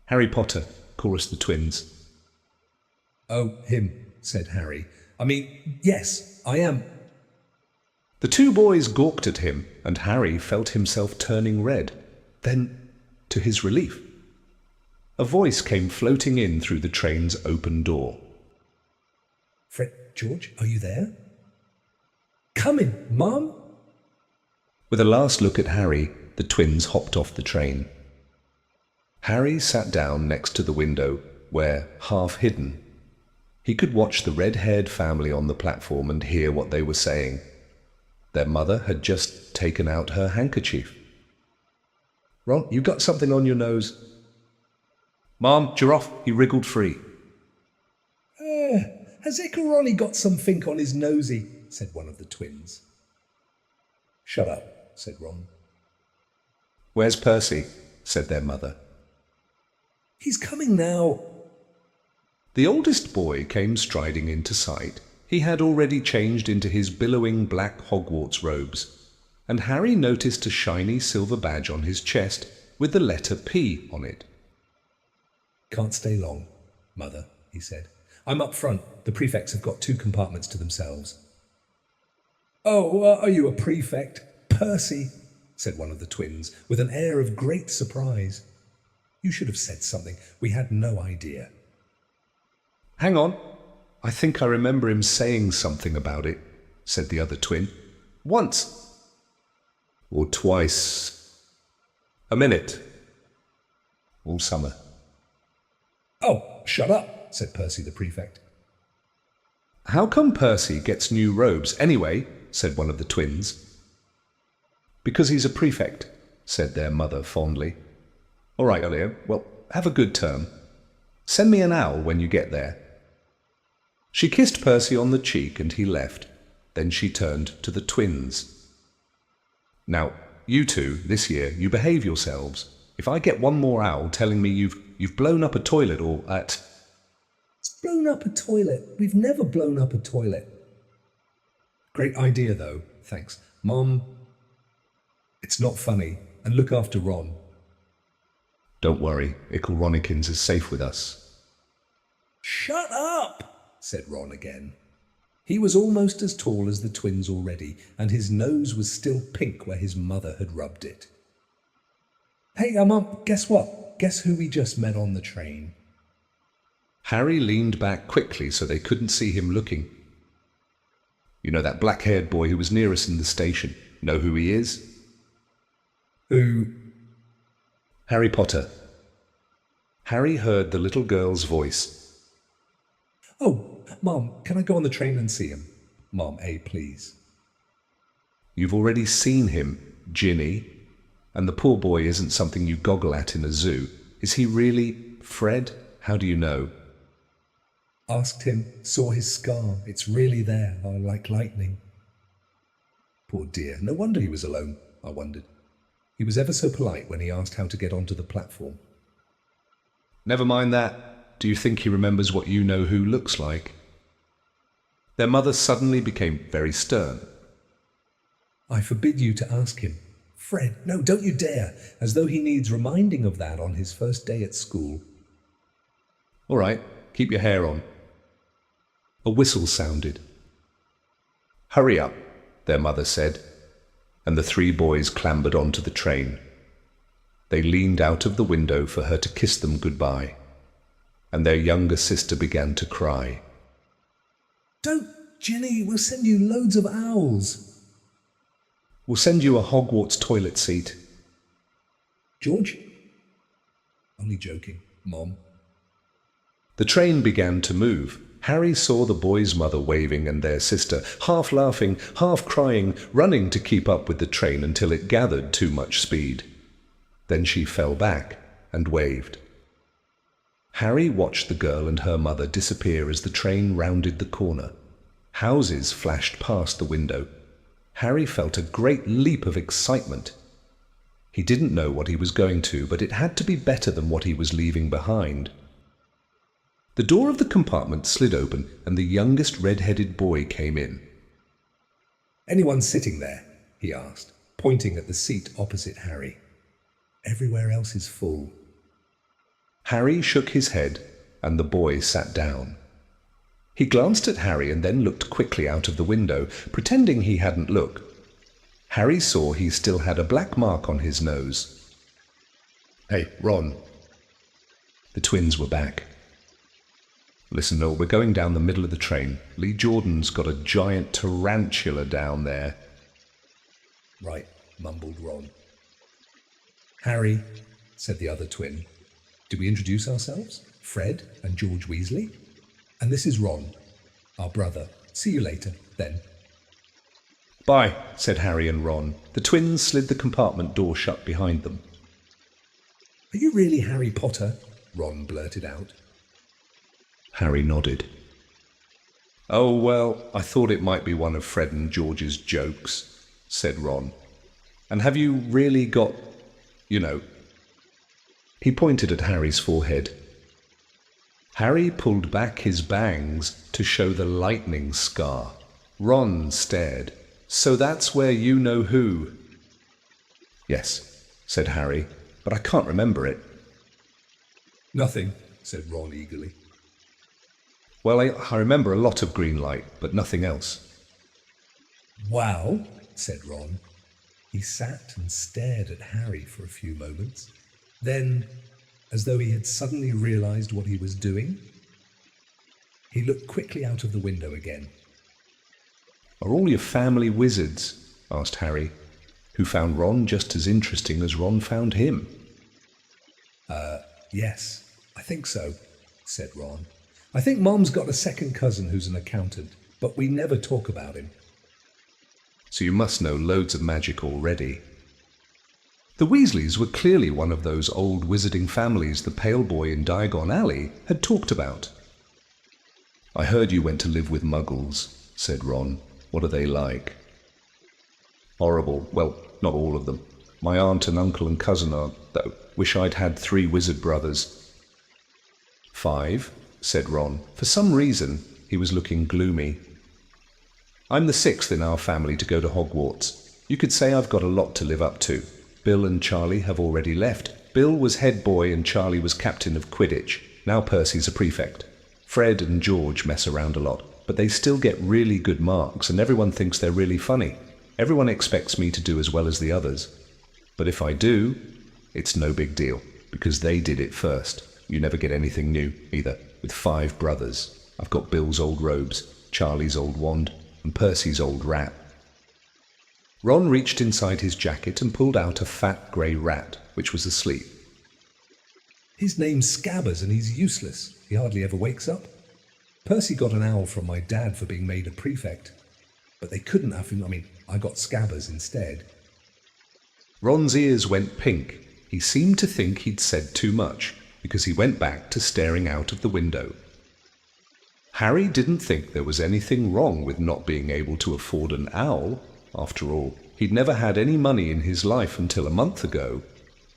Harry Potter, chorused the twins. Oh, him, said Harry. I mean, yes, I am. The two boys gawked at him, and Harry felt himself turning red. Then, to his relief, a voice came floating in through the train's open door. George, are you there? Coming, Mum. With a last look at Harry, the twins hopped off the train. Harry sat down next to the window where, half hidden, he could watch the red-haired family on the platform and hear what they were saying. Their mother had just taken out her handkerchief. "Ron, you got something on your nose." "Mom, Giraffe, he wriggled free." Has Ronnie got something on his nosy?" said one of the twins. "Shut up," said Ron. "Where's Percy?" said their mother. "He's coming now." The oldest boy came striding into sight. He had already changed into his billowing black Hogwarts robes, and Harry noticed a shiny silver badge on his chest with the letter P on it. "Can't stay long, Mother," he said. "I'm up front. The prefects have got 2 compartments to themselves." "Oh, are you a prefect? Percy," said one of the twins, with an air of great surprise. "You should have said something. We had no idea." "Hang on. I think I remember him saying something about it," said the other twin. "Once. Or twice. A minute. All summer." "Oh, shut up," said Percy the prefect. "How come Percy gets new robes anyway?" said one of the twins. "Because he's a prefect," said their mother fondly. "All right, Olio. Well, have a good term. Send me an owl when you get there." She kissed Percy on the cheek and he left. Then she turned to the twins. "Now, you two, this year, you behave yourselves. If I get one more owl telling me you've blown up a toilet or at..." "It's blown up a toilet. We've never blown up a toilet." "Great idea, though. Thanks. Mom, it's not funny. And look after Ron." "Don't worry, Ickle Ronikins is safe with us." "Shut up," said Ron again. He was almost as tall as the twins already, and his nose was still pink where his mother had rubbed it. "Hey, Mum, guess what? Guess who we just met on the train?" Harry leaned back quickly so they couldn't see him looking. "You know that black-haired boy who was near us in the station? Know who he is?" "Who?" "Harry Potter." Harry heard the little girl's voice. "Oh, Mom, can I go on the train and see him?" "Mom, please." "You've already seen him, Ginny. And the poor boy isn't something you goggle at in a zoo. Is he really Fred? How do you know?" "Asked him, saw his scar. It's really there, like lightning." Poor dear, no wonder he was alone, I wondered. He was ever so polite when he asked how to get onto the platform. "Never mind that. Do you think he remembers what you know who looks like?" Their mother suddenly became very stern. "I forbid you to ask him. Fred, no, don't you dare, as though he needs reminding of that on his first day at school." "All right, keep your hair on." A whistle sounded. "Hurry up," their mother said, and the 3 boys clambered onto the train. They leaned out of the window for her to kiss them goodbye, and their younger sister began to cry. "Don't, Ginny, we'll send you loads of owls." "We'll send you a Hogwarts toilet seat." "George?" "Only joking, Mom." The train began to move. Harry saw the boy's mother waving and their sister, half laughing, half crying, running to keep up with the train until it gathered too much speed. Then she fell back and waved. Harry watched the girl and her mother disappear as the train rounded the corner. Houses flashed past the window. Harry felt a great leap of excitement. He didn't know what he was going to, but it had to be better than what he was leaving behind. The door of the compartment slid open and the youngest red-headed boy came in. "Anyone sitting there?" he asked, pointing at the seat opposite Harry. "Everywhere else is full." Harry shook his head and the boy sat down. He glanced at Harry and then looked quickly out of the window, pretending he hadn't looked. Harry saw he still had a black mark on his nose. "Hey, Ron." The twins were back. Listen, Noel, we're going down the middle of the train. Lee Jordan's got a giant tarantula down there. Right, mumbled Ron. Harry, said the other twin. Do we introduce ourselves? Fred and George Weasley? And this is Ron, our brother. See you later, then. Bye, said Harry and Ron. The twins slid the compartment door shut behind them. Are you really Harry Potter? Ron blurted out. Harry nodded. Oh, well, I thought it might be one of Fred and George's jokes, said Ron. And have you really got, you know... He pointed at Harry's forehead. Harry pulled back his bangs to show the lightning scar. Ron stared. So that's where you know who? Yes, said Harry, but I can't remember it. Nothing, said Ron eagerly. Well, I remember a lot of green light, but nothing else. Wow, said Ron. He sat and stared at Harry for a few moments. Then, as though he had suddenly realized what he was doing, he looked quickly out of the window again. Are all your family wizards? Asked Harry, who found Ron just as interesting as Ron found him. Yes, I think so, said Ron. I think Mom's got a second cousin who's an accountant, but we never talk about him. So you must know loads of magic already. The Weasleys were clearly one of those old wizarding families the pale boy in Diagon Alley had talked about. I heard you went to live with Muggles, said Ron. What are they like? Horrible. Well, not all of them. My aunt and uncle and cousin are, though. Wish I'd had 3 wizard brothers. 5, said Ron. For some reason, he was looking gloomy. I'm the 6th in our family to go to Hogwarts. You could say I've got a lot to live up to. Bill and Charlie have already left. Bill was head boy and Charlie was captain of Quidditch. Now Percy's a prefect. Fred and George mess around a lot, but they still get really good marks and everyone thinks they're really funny. Everyone expects me to do as well as the others. But if I do, it's no big deal, because they did it first. You never get anything new, either. With 5 brothers. I've got Bill's old robes, Charlie's old wand, and Percy's old rat. Ron reached inside his jacket and pulled out a fat grey rat, which was asleep. His name's Scabbers and he's useless. He hardly ever wakes up. Percy got an owl from my dad for being made a prefect. But they couldn't have him. I got Scabbers instead. Ron's ears went pink. He seemed to think he'd said too much, because he went back to staring out of the window. Harry didn't think there was anything wrong with not being able to afford an owl. After all, he'd never had any money in his life until a month ago,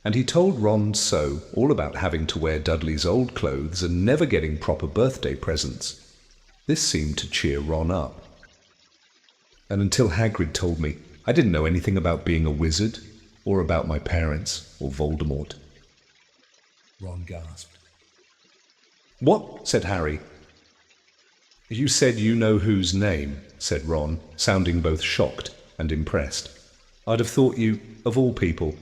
and he told Ron so, all about having to wear Dudley's old clothes and never getting proper birthday presents. This seemed to cheer Ron up. And until Hagrid told me, I didn't know anything about being a wizard, or about my parents, or Voldemort. Ron gasped. What? Said Harry. You said you know whose name, said Ron, sounding both shocked and impressed. I'd have thought you, of all people.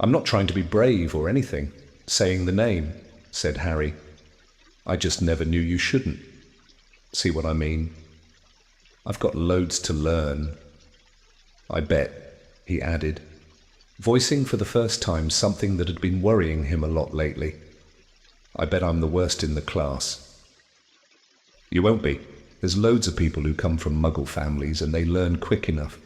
I'm not trying to be brave or anything, saying the name, said Harry. I just never knew you shouldn't. See what I mean? I've got loads to learn. I bet, he added, voicing for the first time something that had been worrying him a lot lately. I bet I'm the worst in the class. You won't be. There's loads of people who come from Muggle families and they learn quick enough.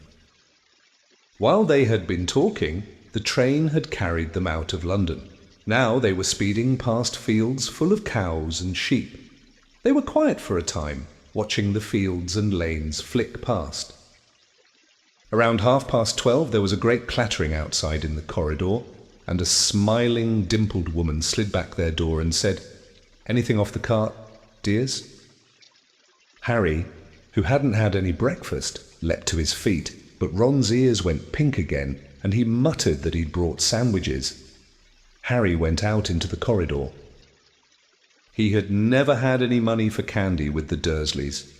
While they had been talking, the train had carried them out of London. Now they were speeding past fields full of cows and sheep. They were quiet for a time, watching the fields and lanes flick past. Around 12:30 there was a great clattering outside in the corridor, and a smiling, dimpled woman slid back their door and said, "Anything off the cart, dears?" Harry, who hadn't had any breakfast, leapt to his feet, but Ron's ears went pink again, and he muttered that he'd brought sandwiches. Harry went out into the corridor. He had never had any money for candy with the Dursleys,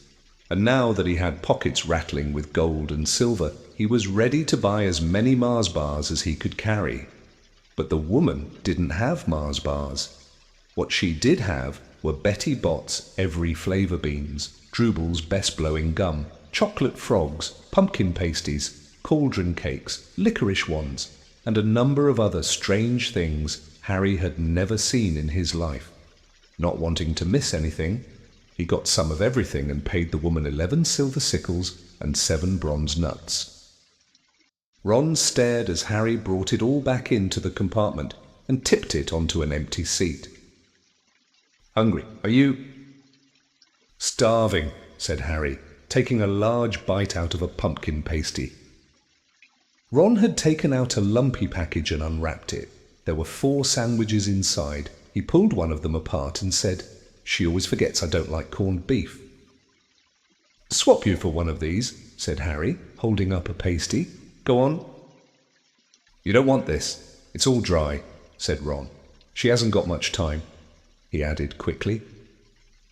and now that he had pockets rattling with gold and silver, he was ready to buy as many Mars bars as he could carry. But the woman didn't have Mars bars. What she did have were Betty Bott's every flavour beans, Drooble's best blowing gum, chocolate frogs, pumpkin pasties, cauldron cakes, licorice wands, and a number of other strange things Harry had never seen in his life. Not wanting to miss anything, he got some of everything and paid the woman 11 silver sickles and 7 bronze nuts. Ron stared as Harry brought it all back into the compartment and tipped it onto an empty seat. "Hungry, are you?" "Starving," said Harry, taking a large bite out of a pumpkin pasty. Ron had taken out a lumpy package and unwrapped it. There were 4 sandwiches inside. He pulled one of them apart and said, "She always forgets I don't like corned beef." "Swap you for one of these," said Harry, holding up a pasty. "Go on." "You don't want this. It's all dry," said Ron. "She hasn't got much time," he added quickly.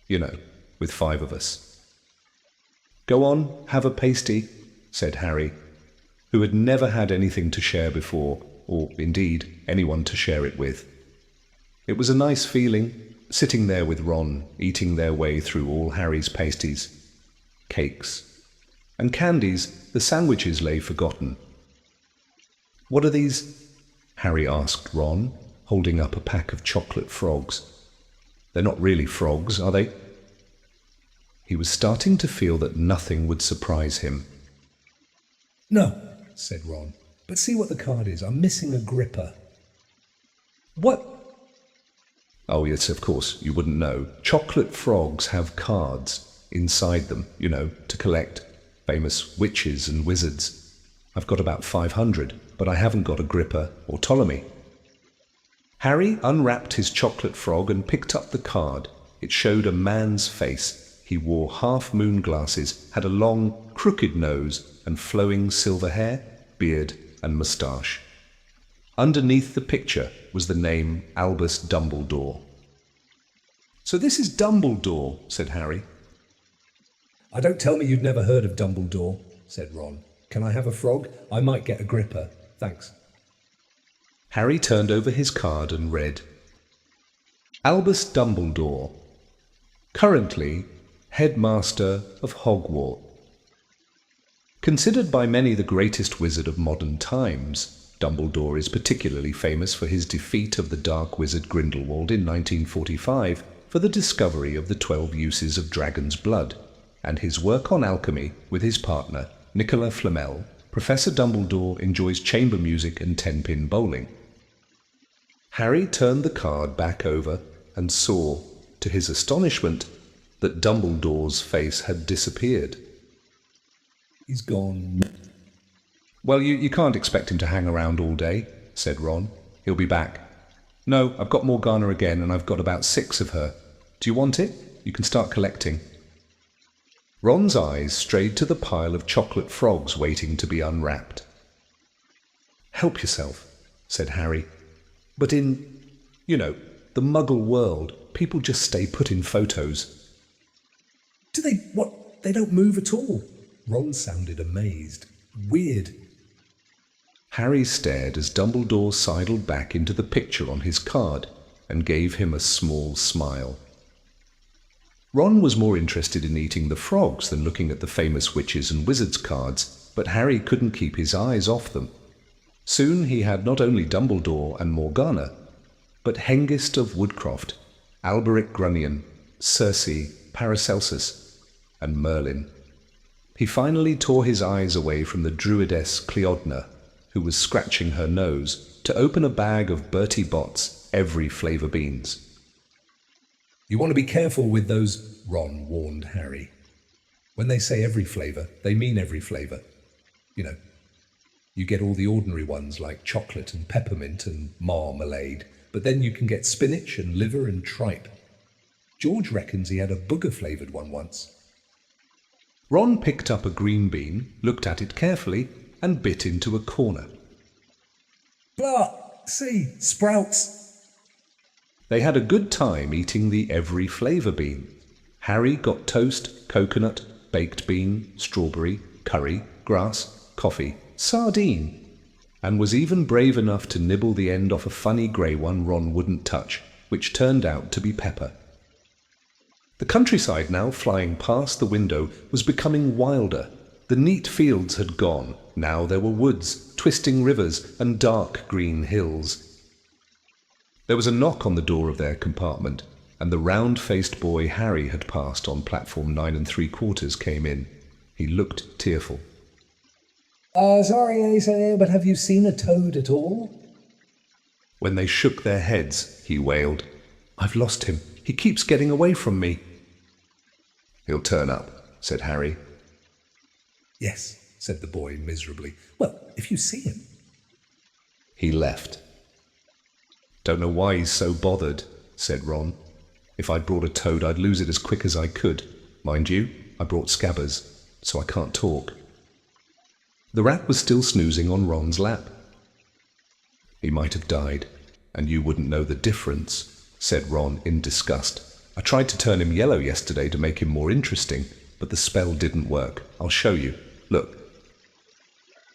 "You know, with 5 of us." "Go on, have a pasty," said Harry, who had never had anything to share before, or indeed anyone to share it with. It was a nice feeling, sitting there with Ron, eating their way through all Harry's pasties, cakes, and candies. The sandwiches lay forgotten. "What are these?" Harry asked Ron, holding up a pack of chocolate frogs. "They're not really frogs, are they?" He was starting to feel that nothing would surprise him. "No," said Ron. "But see what the card is. I'm missing a gripper." "What?" "Oh, yes, of course, you wouldn't know. Chocolate frogs have cards inside them, you know, to collect famous witches and wizards. I've got about 500, but I haven't got a gripper or Ptolemy." Harry unwrapped his chocolate frog and picked up the card. It showed a man's face. He wore half-moon glasses, had a long, crooked nose, and flowing silver hair, beard, and moustache. Underneath the picture was the name Albus Dumbledore. "So this is Dumbledore," said Harry. "I don't tell me you'd never heard of Dumbledore," said Ron. "Can I have a frog? I might get a gripper. Thanks." Harry turned over his card and read, "Albus Dumbledore, currently headmaster of Hogwarts. Considered by many the greatest wizard of modern times, Dumbledore is particularly famous for his defeat of the dark wizard Grindelwald in 1945 for the discovery of the 12 uses of dragon's blood, and his work on alchemy with his partner, Nicola Flamel. Professor Dumbledore enjoys chamber music and 10-pin bowling." Harry turned the card back over and saw, to his astonishment, that Dumbledore's face had disappeared. "He's gone." "Well, you can't expect him to hang around all day," said Ron. "He'll be back. No, I've got Morgana again, and I've got about 6 of her. Do you want it? You can start collecting." Ron's eyes strayed to the pile of chocolate frogs waiting to be unwrapped. "Help yourself," said Harry. "But in, you know, the Muggle world, people just stay put in photos." "Do they, what? They don't move at all?" Ron sounded amazed. "Weird." Harry stared as Dumbledore sidled back into the picture on his card and gave him a small smile. Ron was more interested in eating the frogs than looking at the famous witches and wizards cards, but Harry couldn't keep his eyes off them. Soon he had not only Dumbledore and Morgana, but Hengist of Woodcroft, Alberic Grunnion, Circe, Paracelsus, and Merlin. He finally tore his eyes away from the druidess Cleodna, who was scratching her nose, to open a bag of Bertie Bott's every flavour beans. "You want to be careful with those," Ron warned Harry. "When they say every flavour, they mean every flavour. You know, you get all the ordinary ones like chocolate and peppermint and marmalade, but then you can get spinach and liver and tripe. George reckons he had a booger-flavoured one once." Ron picked up a green bean, looked at it carefully, and bit into a corner. "Blah! See, sprouts!" They had a good time eating the every flavour bean. Harry got toast, coconut, baked bean, strawberry, curry, grass, coffee, sardine, and was even brave enough to nibble the end off a funny grey one Ron wouldn't touch, which turned out to be pepper. The countryside now, flying past the window, was becoming wilder. The neat fields had gone. Now there were woods, twisting rivers, and dark green hills. There was a knock on the door of their compartment, and the round-faced boy Harry had passed on platform 9 3/4 came in. He looked tearful. Sorry, Ace, but have you seen a toad at all? When they shook their heads, he wailed, "I've lost him. He keeps getting away from me." "He'll turn up," said Harry. Yes, said the boy miserably. Well, if you see him. He left. "Don't know why he's so bothered," said Ron. "If I'd brought a toad, I'd lose it as quick as I could. Mind you, I brought Scabbers, so I can't talk." The rat was still snoozing on Ron's lap. "He might have died, and you wouldn't know the difference," said Ron in disgust. "I tried to turn him yellow yesterday to make him more interesting, but the spell didn't work. I'll show you. Look."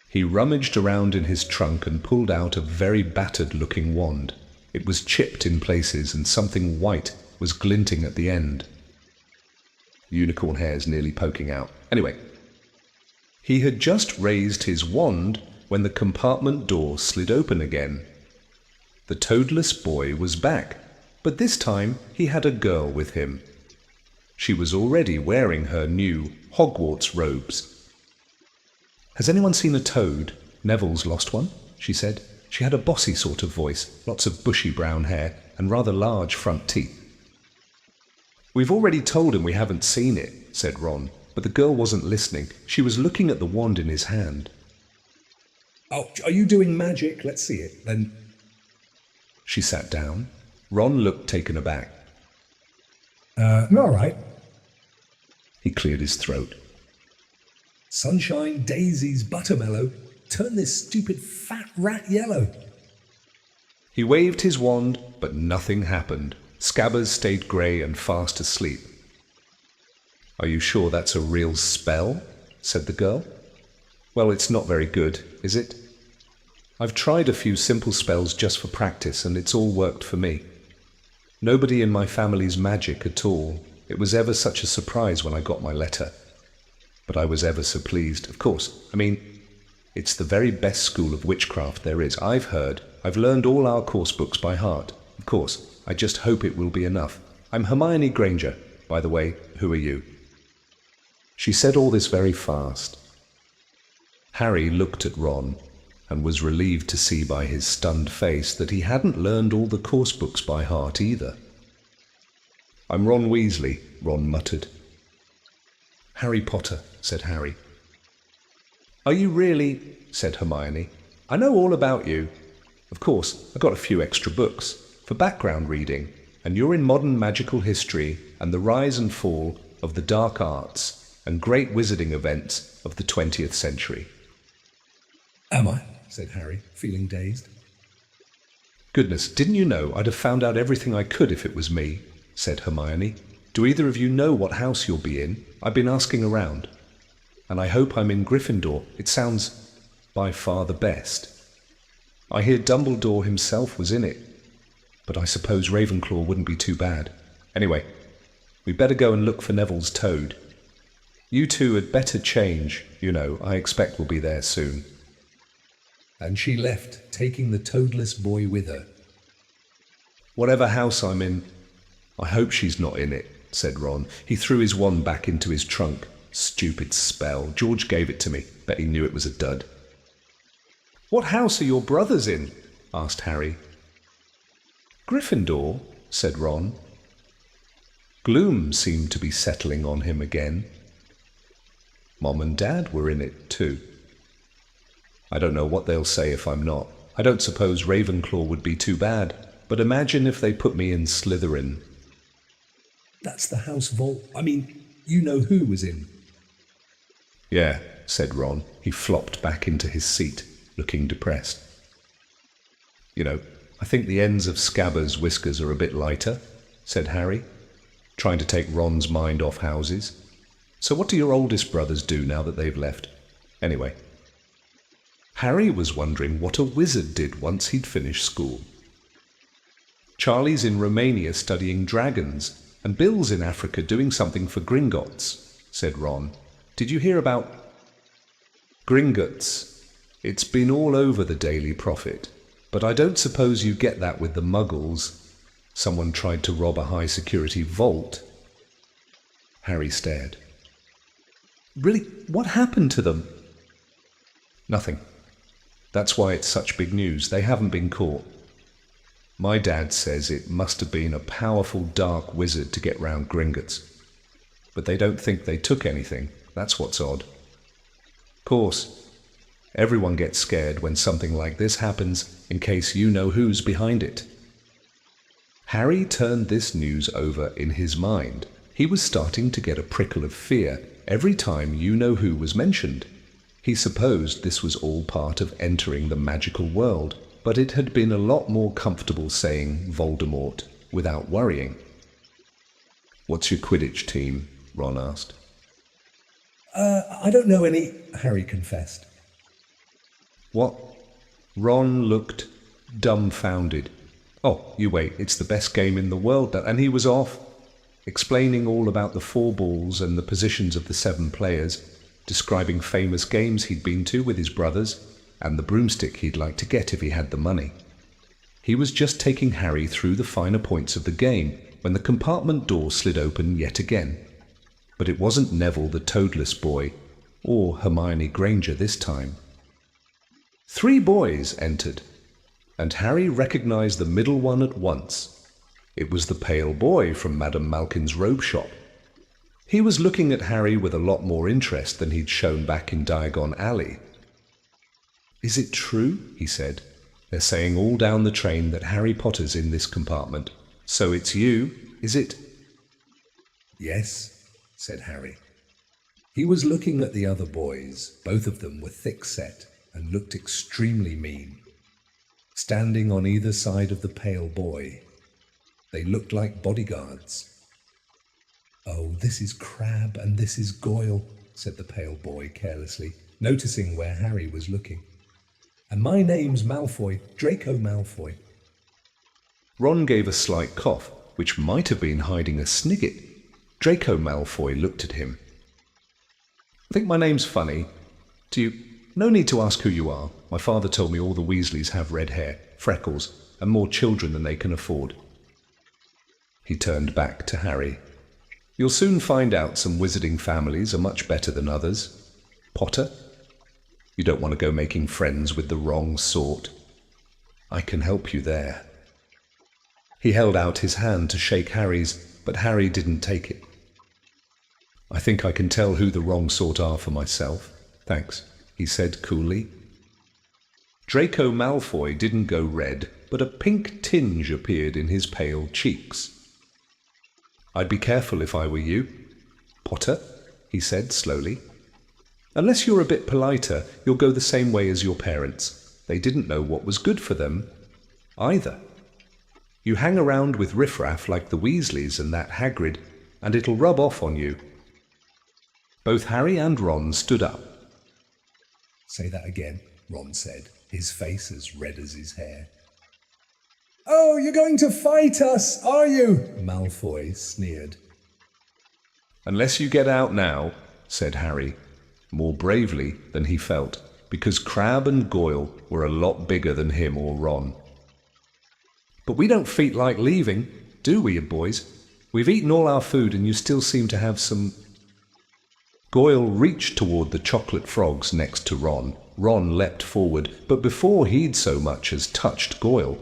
He rummaged around in his trunk and pulled out a very battered-looking wand. It was chipped in places, and something white was glinting at the end. Unicorn hairs nearly poking out. Anyway, he had just raised his wand when the compartment door slid open again. The toadless boy was back, but this time he had a girl with him. She was already wearing her new Hogwarts robes. "Has anyone seen a toad? Neville's lost one," she said. She had a bossy sort of voice, lots of bushy brown hair, and rather large front teeth. "We've already told him we haven't seen it," said Ron, but the girl wasn't listening. She was looking at the wand in his hand. "Oh, are you doing magic? Let's see it, then." She sat down. Ron looked taken aback. All right. He cleared his throat. "Sunshine, daisies, buttermellow. Turn this stupid fat rat yellow." He waved his wand, but nothing happened. Scabbers stayed grey and fast asleep. "Are you sure that's a real spell?" said the girl. "Well, it's not very good, is it? I've tried a few simple spells just for practice, and it's all worked for me. Nobody in my family's magic at all. It was ever such a surprise when I got my letter. But I was ever so pleased. Of course, it's the very best school of witchcraft there is. I've learned all our course books by heart. Of course, I just hope it will be enough. I'm Hermione Granger. By the way, who are you?" She said all this very fast. Harry looked at Ron and was relieved to see by his stunned face that he hadn't learned all the course books by heart either. "I'm Ron Weasley," Ron muttered. "Harry Potter," said Harry. "Are you really?" said Hermione. "I know all about you. Of course, I got a few extra books for background reading, and you're in modern magical history and the rise and fall of the dark arts and great wizarding events of the 20th century. "Am I?" said Harry, feeling dazed. "Goodness, didn't you know I'd have found out everything I could if it was me?" said Hermione. "Do either of you know what house you'll be in? I've been asking around. And I hope I'm in Gryffindor. It sounds by far the best. I hear Dumbledore himself was in it, but I suppose Ravenclaw wouldn't be too bad. Anyway, we'd better go and look for Neville's toad. You two had better change, I expect we'll be there soon." And she left, taking the toadless boy with her. "Whatever house I'm in, I hope she's not in it," said Ron. He threw his wand back into his trunk. "Stupid spell. George gave it to me. Bet he knew it was a dud." "What house are your brothers in?" asked Harry. "Gryffindor," said Ron. Gloom seemed to be settling on him again. Mom and Dad were in it too. I don't know what they'll say if I'm not. I don't suppose Ravenclaw would be too bad, but imagine if they put me in Slytherin. "That's the house vault. You know who was in." "Yeah," said Ron. He flopped back into his seat, looking depressed. "I think the ends of Scabbers' whiskers are a bit lighter," said Harry, trying to take Ron's mind off houses. "So what do your oldest brothers do now that they've left? Anyway." Harry was wondering what a wizard did once he'd finished school. "Charlie's in Romania studying dragons," And Bill's in Africa doing something for Gringotts, said Ron. Did you hear about Gringotts? It's been all over the Daily Prophet. But I don't suppose you get that with the Muggles. Someone tried to rob a high-security vault. Harry stared. Really? What happened to them? Nothing. That's why it's such big news. They haven't been caught. My dad says it must have been a powerful dark wizard to get round Gringotts. But they don't think they took anything. That's what's odd. Of course, everyone gets scared when something like this happens in case you know who's behind it. Harry turned this news over in his mind. He was starting to get a prickle of fear every time you know who was mentioned. He supposed this was all part of entering the magical world, but it had been a lot more comfortable saying Voldemort without worrying. What's your Quidditch team? Ron asked. I don't know any, Harry confessed. What? Ron looked dumbfounded. Oh, you wait, it's the best game in the world, and he was off, explaining all about the 4 balls and the positions of the 7 players, describing famous games he'd been to with his brothers, and the broomstick he'd like to get if he had the money. He was just taking Harry through the finer points of the game when the compartment door slid open yet again. But it wasn't Neville the Toadless boy, or Hermione Granger this time. 3 boys entered, and Harry recognized the middle one at once. It was the pale boy from Madame Malkin's robe shop. He was looking at Harry with a lot more interest than he'd shown back in Diagon Alley. "Is it true?" he said. "They're saying all down the train that Harry Potter's in this compartment. So it's you, is it?" "Yes," said Harry. He was looking at the other boys. Both of them were thick-set and looked extremely mean. Standing on either side of the pale boy, they looked like bodyguards. "Oh, this is Crabbe and this is Goyle," said the pale boy carelessly, noticing where Harry was looking. "And my name's Malfoy, Draco Malfoy." Ron gave a slight cough, which might have been hiding a snigget. Draco Malfoy looked at him. "Think my name's funny? Do you... No need to ask who you are. My father told me all the Weasleys have red hair, freckles, and more children than they can afford." He turned back to Harry. "You'll soon find out some wizarding families are much better than others. Potter, you don't want to go making friends with the wrong sort. I can help you there." He held out his hand to shake Harry's, but Harry didn't take it. "I think I can tell who the wrong sort are for myself. Thanks," he said coolly. Draco Malfoy didn't go red, but a pink tinge appeared in his pale cheeks. "I'd be careful if I were you, Potter," he said slowly. "Unless you're a bit politer, you'll go the same way as your parents. They didn't know what was good for them, either. You hang around with riffraff like the Weasleys and that Hagrid, and it'll rub off on you." Both Harry and Ron stood up. "Say that again," Ron said, his face as red as his hair. "Oh, you're going to fight us, are you?" Malfoy sneered. "Unless you get out now," said Harry, more bravely than he felt, because Crabbe and Goyle were a lot bigger than him or Ron. "But we don't feel like leaving, do we, you boys? We've eaten all our food and you still seem to have some..." Goyle reached toward the chocolate frogs next to Ron. Ron leapt forward, but before he'd so much as touched Goyle,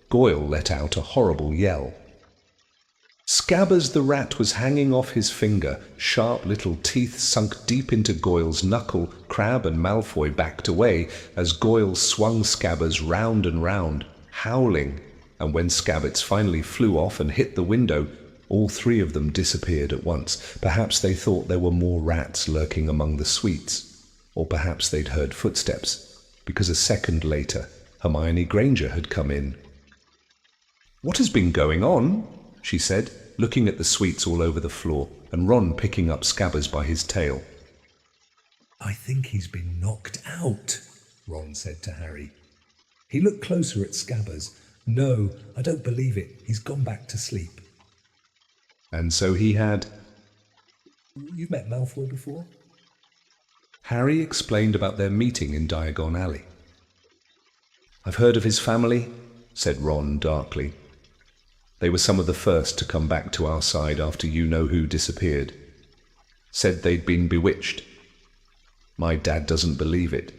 Goyle let out a horrible yell. Scabbers the rat was hanging off his finger, sharp little teeth sunk deep into Goyle's knuckle. Crabbe and Malfoy backed away as Goyle swung Scabbers round and round, howling, and when Scabbers finally flew off and hit the window, all 3 of them disappeared at once. Perhaps they thought there were more rats lurking among the sweets, or perhaps they'd heard footsteps, because a second later Hermione Granger had come in. "What has been going on?" she said, looking at the sweets all over the floor, and Ron picking up Scabbers by his tail. "I think he's been knocked out," Ron said to Harry. He looked closer at Scabbers. "No, I don't believe it. He's gone back to sleep." And so he had... You've met Malfoy before? Harry explained about their meeting in Diagon Alley. I've heard of his family, said Ron darkly. They were some of the first to come back to our side after you-know-who disappeared. Said they'd been bewitched. My dad doesn't believe it.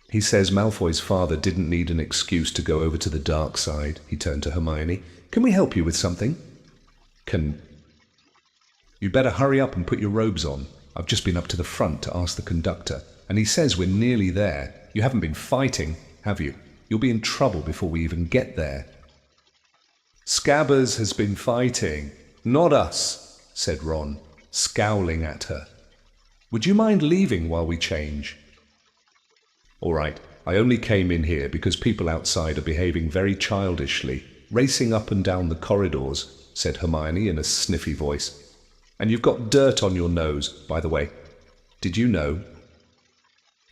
He says Malfoy's father didn't need an excuse to go over to the dark side. He turned to Hermione. Can we help you with something? You'd better hurry up and put your robes on. I've just been up to the front to ask the conductor, and he says we're nearly there. You haven't been fighting, have you? You'll be in trouble before we even get there. Scabbers has been fighting, not us, said Ron, scowling at her. Would you mind leaving while we change? All right, I only came in here because people outside are behaving very childishly, racing up and down the corridors, said Hermione in a sniffy voice. And you've got dirt on your nose, by the way. Did you know?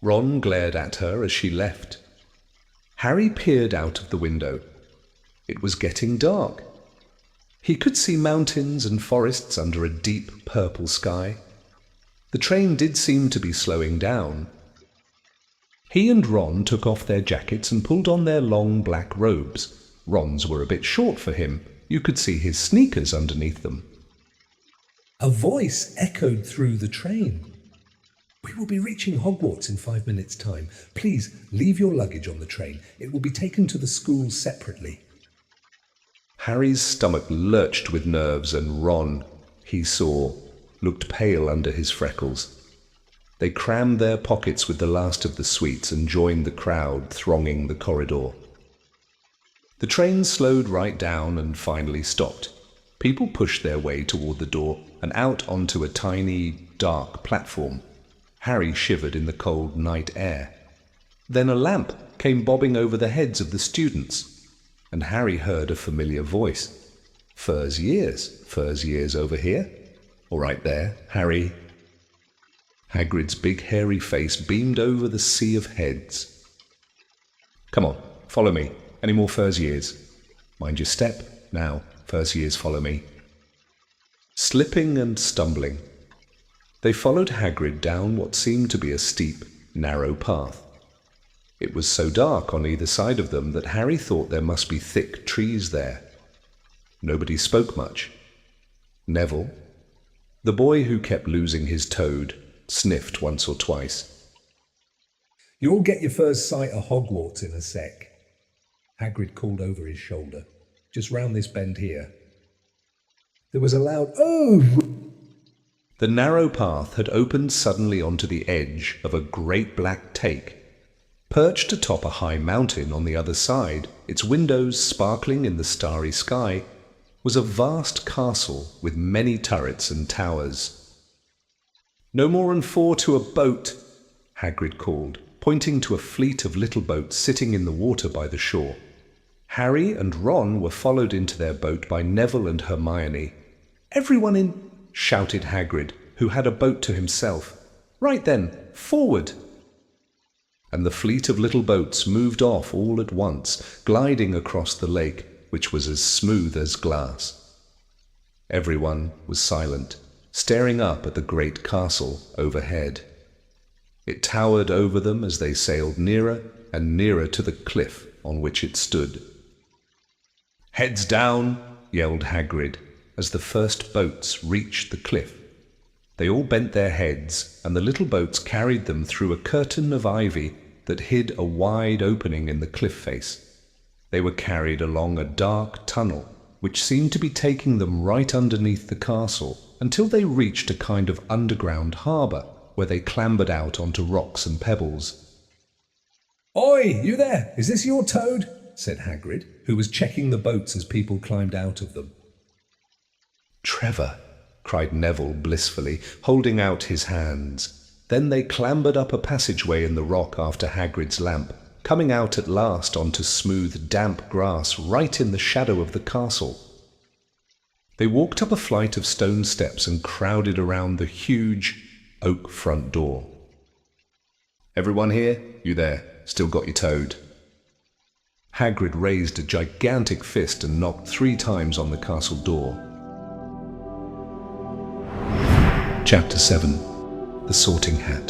Ron glared at her as she left. Harry peered out of the window. It was getting dark. He could see mountains and forests under a deep purple sky. The train did seem to be slowing down. He and Ron took off their jackets and pulled on their long black robes. Ron's were a bit short for him. You could see his sneakers underneath them. A voice echoed through the train. We will be reaching Hogwarts in 5 minutes' time. Please leave your luggage on the train. It will be taken to the school separately. Harry's stomach lurched with nerves, and Ron, he saw, looked pale under his freckles. They crammed their pockets with the last of the sweets and joined the crowd thronging the corridor. The train slowed right down and finally stopped. People pushed their way toward the door and out onto a tiny, dark platform. Harry shivered in the cold night air. Then a lamp came bobbing over the heads of the students, and Harry heard a familiar voice. Fur's years over here. All right there, Harry. Hagrid's big hairy face beamed over the sea of heads. Come on, follow me. Any more Fur's years? Mind your step. Now, Fur's years, follow me. Slipping and stumbling, they followed Hagrid down what seemed to be a steep, narrow path. It was so dark on either side of them that Harry thought there must be thick trees there. Nobody spoke much. Neville, the boy who kept losing his toad, sniffed once or twice. You'll get your first sight of Hogwarts in a sec. Hagrid called over his shoulder. Just round this bend here. There was a loud "Oh!" The narrow path had opened suddenly onto the edge of a great black take. Perched atop a high mountain on the other side, its windows sparkling in the starry sky, was a vast castle with many turrets and towers. No more than 4 to a boat, Hagrid called, pointing to a fleet of little boats sitting in the water by the shore. Harry and Ron were followed into their boat by Neville and Hermione. Everyone in, shouted Hagrid, who had a boat to himself. Right then, forward! And the fleet of little boats moved off all at once, gliding across the lake, which was as smooth as glass. Everyone was silent, staring up at the great castle overhead. It towered over them as they sailed nearer and nearer to the cliff on which it stood. Heads down, yelled Hagrid, as the first boats reached the cliff. They all bent their heads, and the little boats carried them through a curtain of ivy that hid a wide opening in the cliff face. They were carried along a dark tunnel, which seemed to be taking them right underneath the castle, until they reached a kind of underground harbour, where they clambered out onto rocks and pebbles. Oi, you there! Is this your toad? Said Hagrid, who was checking the boats as people climbed out of them. Trevor, cried Neville blissfully, holding out his hands. Then they clambered up a passageway in the rock after Hagrid's lamp, coming out at last onto smooth, damp grass right in the shadow of the castle. They walked up a flight of stone steps and crowded around the huge oak front door. Everyone here? You there? Still got your toad? Hagrid raised a gigantic fist and knocked 3 times on the castle door. Chapter 7. The Sorting Hat.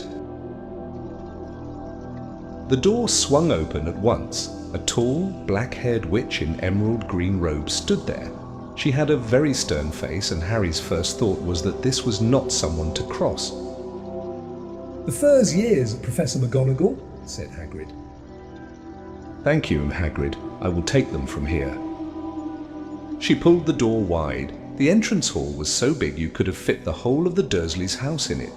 The door swung open at once. A tall, black-haired witch in emerald green robes stood there. She had a very stern face, and Harry's first thought was that this was not someone to cross. "The first years, Professor McGonagall," said Hagrid. "Thank you, Hagrid. I will take them from here." She pulled the door wide. The entrance hall was so big you could have fit the whole of the Dursleys' house in it.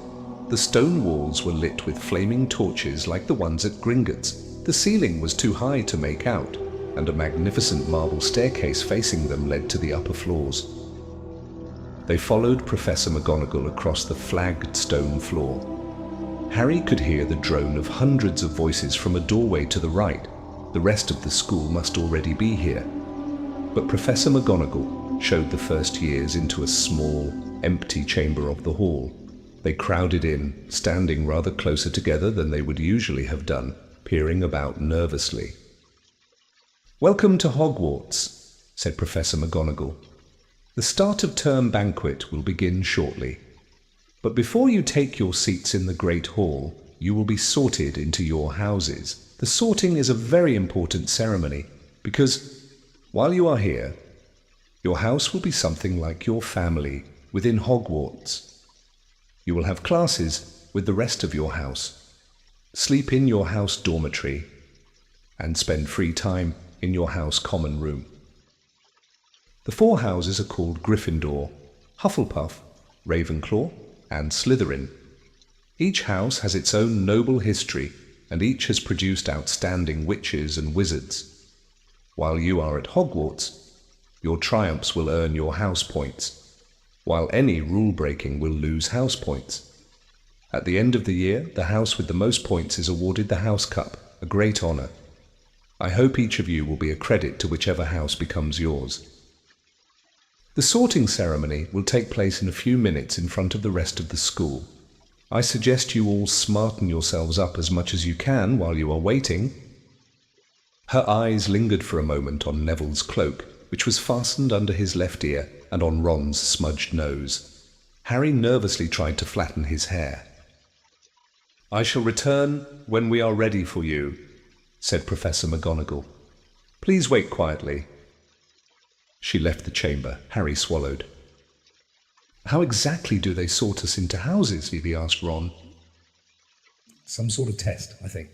The stone walls were lit with flaming torches like the ones at Gringotts. The ceiling was too high to make out, and a magnificent marble staircase facing them led to the upper floors. They followed Professor McGonagall across the flagged stone floor. Harry could hear the drone of hundreds of voices from a doorway to the right. The rest of the school must already be here. But Professor McGonagall showed the first years into a small, empty chamber of the hall. They crowded in, standing rather closer together than they would usually have done, peering about nervously. "Welcome to Hogwarts," said Professor McGonagall. "The start of term banquet will begin shortly. But before you take your seats in the Great Hall, you will be sorted into your houses. The sorting is a very important ceremony, because, while you are here, your house will be something like your family within Hogwarts. You will have classes with the rest of your house, sleep in your house dormitory, and spend free time in your house common room. The 4 houses are called Gryffindor, Hufflepuff, Ravenclaw, and Slytherin. Each house has its own noble history, and each has produced outstanding witches and wizards. While you are at Hogwarts, your triumphs will earn your house points, while any rule-breaking will lose house points. At the end of the year, the house with the most points is awarded the House Cup, a great honour. I hope each of you will be a credit to whichever house becomes yours. The sorting ceremony will take place in a few minutes in front of the rest of the school. I suggest you all smarten yourselves up as much as you can while you are waiting." Her eyes lingered for a moment on Neville's cloak, which was fastened under his left ear, and on Ron's smudged nose. Harry nervously tried to flatten his hair. "I shall return when we are ready for you," said Professor McGonagall. "Please wait quietly." She left the chamber. Harry swallowed. "How exactly do they sort us into houses?" he asked Ron. "Some sort of test, I think.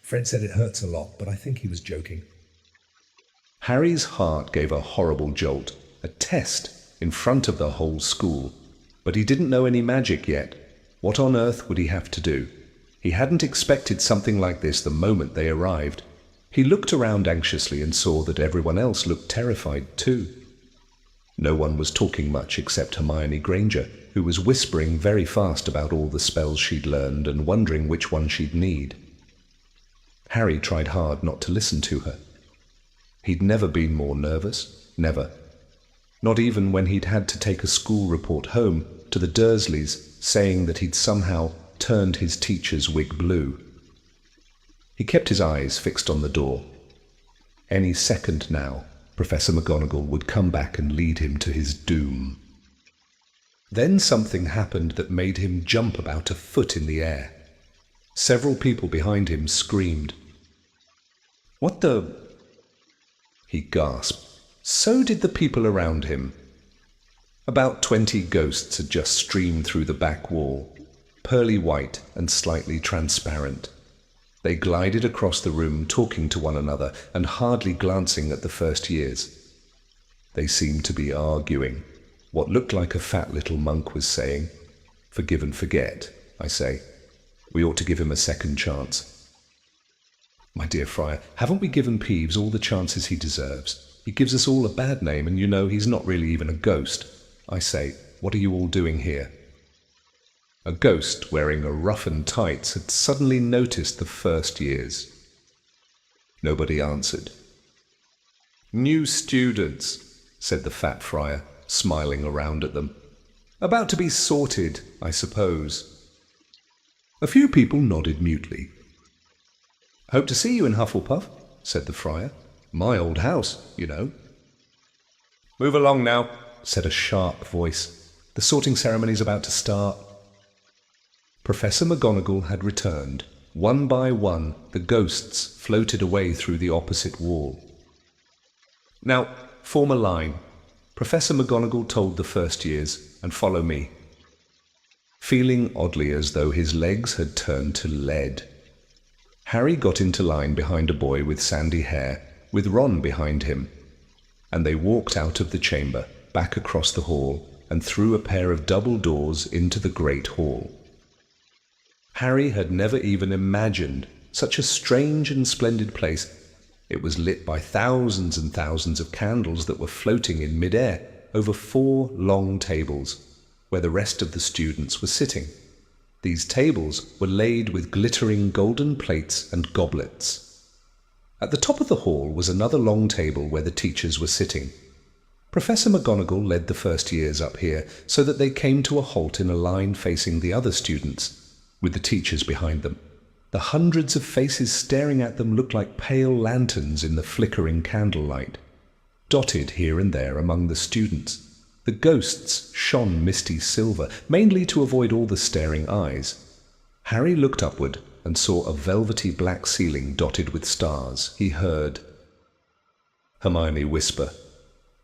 Fred said it hurts a lot, but I think he was joking." Harry's heart gave a horrible jolt. A test in front of the whole school. But he didn't know any magic yet. What on earth would he have to do? He hadn't expected something like this the moment they arrived. He looked around anxiously and saw that everyone else looked terrified too. No one was talking much except Hermione Granger, who was whispering very fast about all the spells she'd learned and wondering which one she'd need. Harry tried hard not to listen to her. He'd never been more nervous, never. Not even when he'd had to take a school report home to the Dursleys saying that he'd somehow turned his teacher's wig blue. He kept his eyes fixed on the door. Any second now, Professor McGonagall would come back and lead him to his doom. Then something happened that made him jump about a foot in the air. Several people behind him screamed. "What the—" he gasped. So did the people around him. About 20 ghosts had just streamed through the back wall, pearly white and slightly transparent. They glided across the room, talking to one another and hardly glancing at the first years. They seemed to be arguing. What looked like a fat little monk was saying, "Forgive and forget, I say. We ought to give him a second chance." "My dear Friar, haven't we given Peeves all the chances he deserves? He gives us all a bad name, and you know he's not really even a ghost. I say, what are you all doing here?" A ghost wearing a ruff and tights had suddenly noticed the first years. Nobody answered. "New students," said the fat friar, smiling around at them. "About to be sorted, I suppose." A few people nodded mutely. "Hope to see you in Hufflepuff," said the friar. "My old house, you know." "Move along now," said a sharp voice. "The sorting ceremony's about to start." Professor McGonagall had returned. One by one, the ghosts floated away through the opposite wall. Now, form a line. Professor McGonagall told the first years, and follow me. Feeling oddly as though his legs had turned to lead, Harry got into line behind a boy with sandy hair, with Ron behind him, and they walked out of the chamber, back across the hall, and through a pair of double doors into the great hall. Harry had never even imagined such a strange and splendid place. It was lit by thousands and thousands of candles that were floating in mid-air over 4 long tables, where the rest of the students were sitting. These tables were laid with glittering golden plates and goblets. At the top of the hall was another long table where the teachers were sitting. Professor McGonagall led the first years up here so that they came to a halt in a line facing the other students, with the teachers behind them. The hundreds of faces staring at them looked like pale lanterns in the flickering candlelight, dotted here and there among the students. The ghosts shone misty silver, mainly to avoid all the staring eyes. Harry looked upward and saw a velvety black ceiling dotted with stars. He heard Hermione whisper,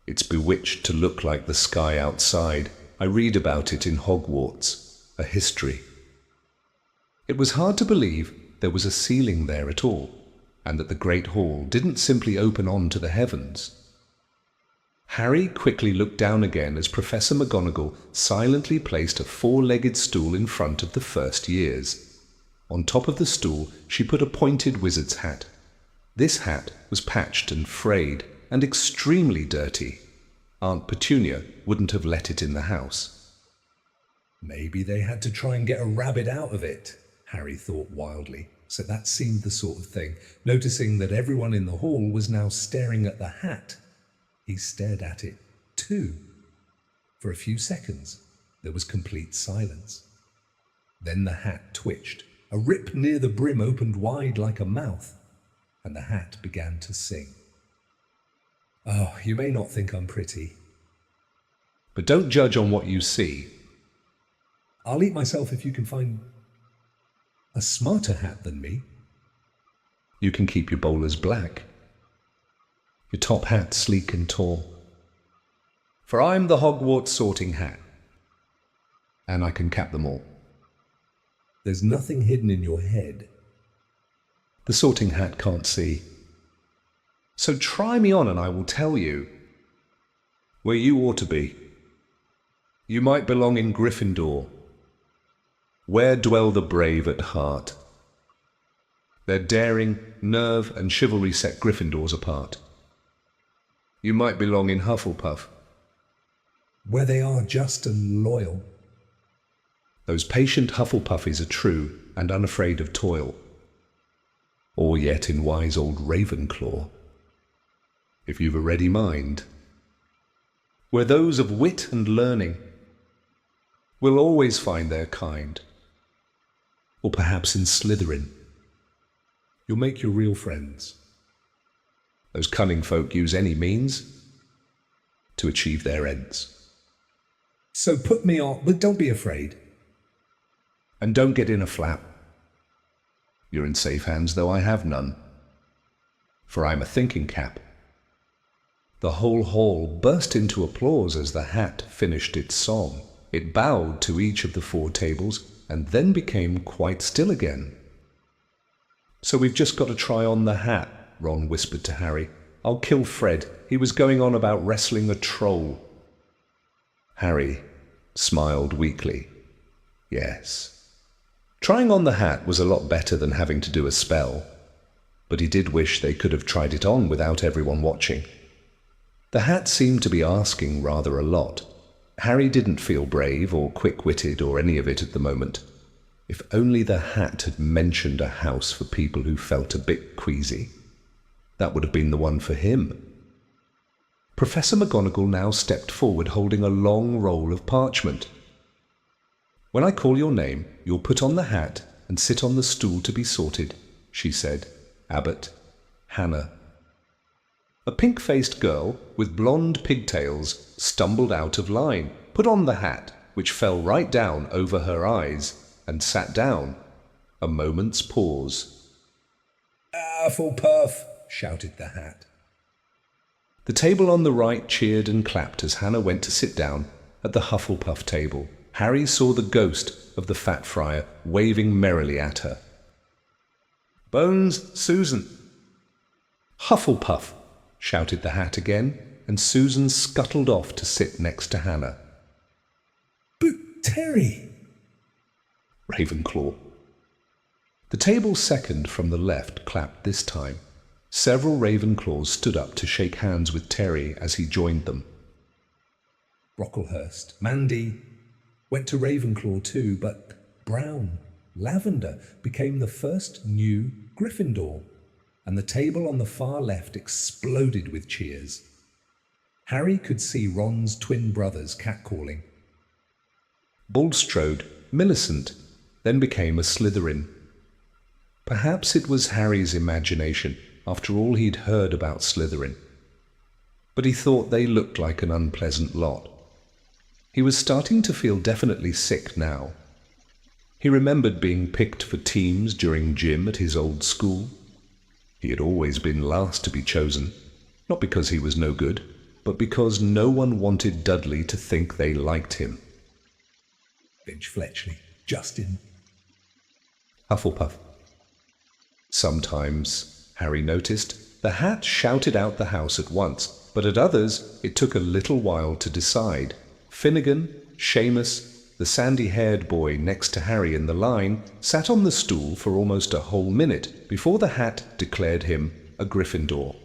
"It's bewitched to look like the sky outside. I read about it in Hogwarts, a history." It was hard to believe there was a ceiling there at all, and that the Great Hall didn't simply open on to the heavens. Harry quickly looked down again as Professor McGonagall silently placed a 4-legged stool in front of the first years. On top of the stool, she put a pointed wizard's hat. This hat was patched and frayed and extremely dirty. Aunt Petunia wouldn't have let it in the house. Maybe they had to try and get a rabbit out of it, Harry thought wildly. So that seemed the sort of thing. Noticing that everyone in the hall was now staring at the hat, he stared at it too. For a few seconds, there was complete silence. Then the hat twitched. A rip near the brim opened wide like a mouth, and the hat began to sing. "Oh, you may not think I'm pretty. But don't judge on what you see. I'll eat myself if you can find a smarter hat than me." You can keep your bowlers black, your top hat sleek and tall. For I'm the Hogwarts sorting hat, and I can cap them all. There's nothing hidden in your head. The sorting hat can't see. So try me on and I will tell you where you ought to be. You might belong in Gryffindor, where dwell the brave at heart. Their daring, nerve, and chivalry set Gryffindors apart. You might belong in Hufflepuff, Where they are just and loyal. those patient Hufflepuffies are true and unafraid of toil. Or yet in wise old Ravenclaw, if you've a ready mind, where those of wit and learning will always find their kind. Or perhaps in Slytherin, you'll make your real friends. Those cunning folk use any means to achieve their ends. So put me on, but don't be afraid. And don't get in a flap. You're in safe hands, though I have none. For I'm a thinking cap. The whole hall burst into applause as the hat finished its song. It bowed to each of the 4 tables and then became quite still again. "So we've just got to try on the hat," Ron whispered to Harry. "I'll kill Fred. He was going on about wrestling a troll." Harry smiled weakly. Yes. Trying on the hat was a lot better than having to do a spell, but he did wish they could have tried it on without everyone watching. The hat seemed to be asking rather a lot. Harry didn't feel brave or quick-witted or any of it at the moment. If only the hat had mentioned a house for people who felt a bit queasy. That would have been the one for him. Professor McGonagall now stepped forward holding a long roll of parchment. "When I call your name, you'll put on the hat and sit on the stool to be sorted," she said. "Abbott, Hannah." A pink-faced girl with blonde pigtails stumbled out of line, put on the hat, which fell right down over her eyes, and sat down. A moment's pause. "Hufflepuff!" shouted the hat. The table on the right cheered and clapped as Hannah went to sit down at the Hufflepuff table. Harry saw the ghost of the fat friar waving merrily at her. "Bones, Susan!" "Hufflepuff!" shouted the hat again, and Susan scuttled off to sit next to Hannah. "But Terry!" Ravenclaw. The table second from the left clapped this time. Several Ravenclaws stood up to shake hands with Terry as he joined them. Brocklehurst, Mandy went to Ravenclaw too, but Brown, Lavender became the first new Gryffindor, and the table on the far left exploded with cheers. Harry could see Ron's twin brothers catcalling. Bulstrode, Millicent, then became a Slytherin. Perhaps it was Harry's imagination, after all he'd heard about Slytherin. But he thought they looked like an unpleasant lot. He was starting to feel definitely sick now. He remembered being picked for teams during gym at his old school. He had always been last to be chosen, not because he was no good, but because no one wanted Dudley to think they liked him. Finch Fletchley, Justin. Hufflepuff. Sometimes, Harry noticed, the hat shouted out the house at once, but at others it took a little while to decide. Finnegan, Seamus, the sandy-haired boy next to Harry in the line, sat on the stool for almost a whole minute before the hat declared him a Gryffindor.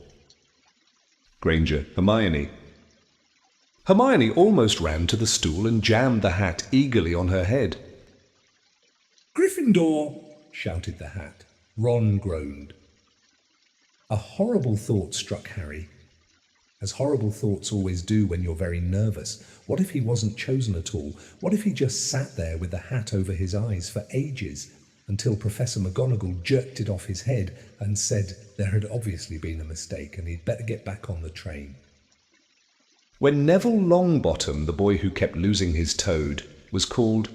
Granger, Hermione. Hermione almost ran to the stool and jammed the hat eagerly on her head. "Gryffindor!" shouted the hat. Ron groaned. A horrible thought struck Harry, as horrible thoughts always do when you're very nervous. What if he wasn't chosen at all? What if he just sat there with the hat over his eyes for ages, until Professor McGonagall jerked it off his head and said there had obviously been a mistake and he'd better get back on the train? When Neville Longbottom, the boy who kept losing his toad, was called,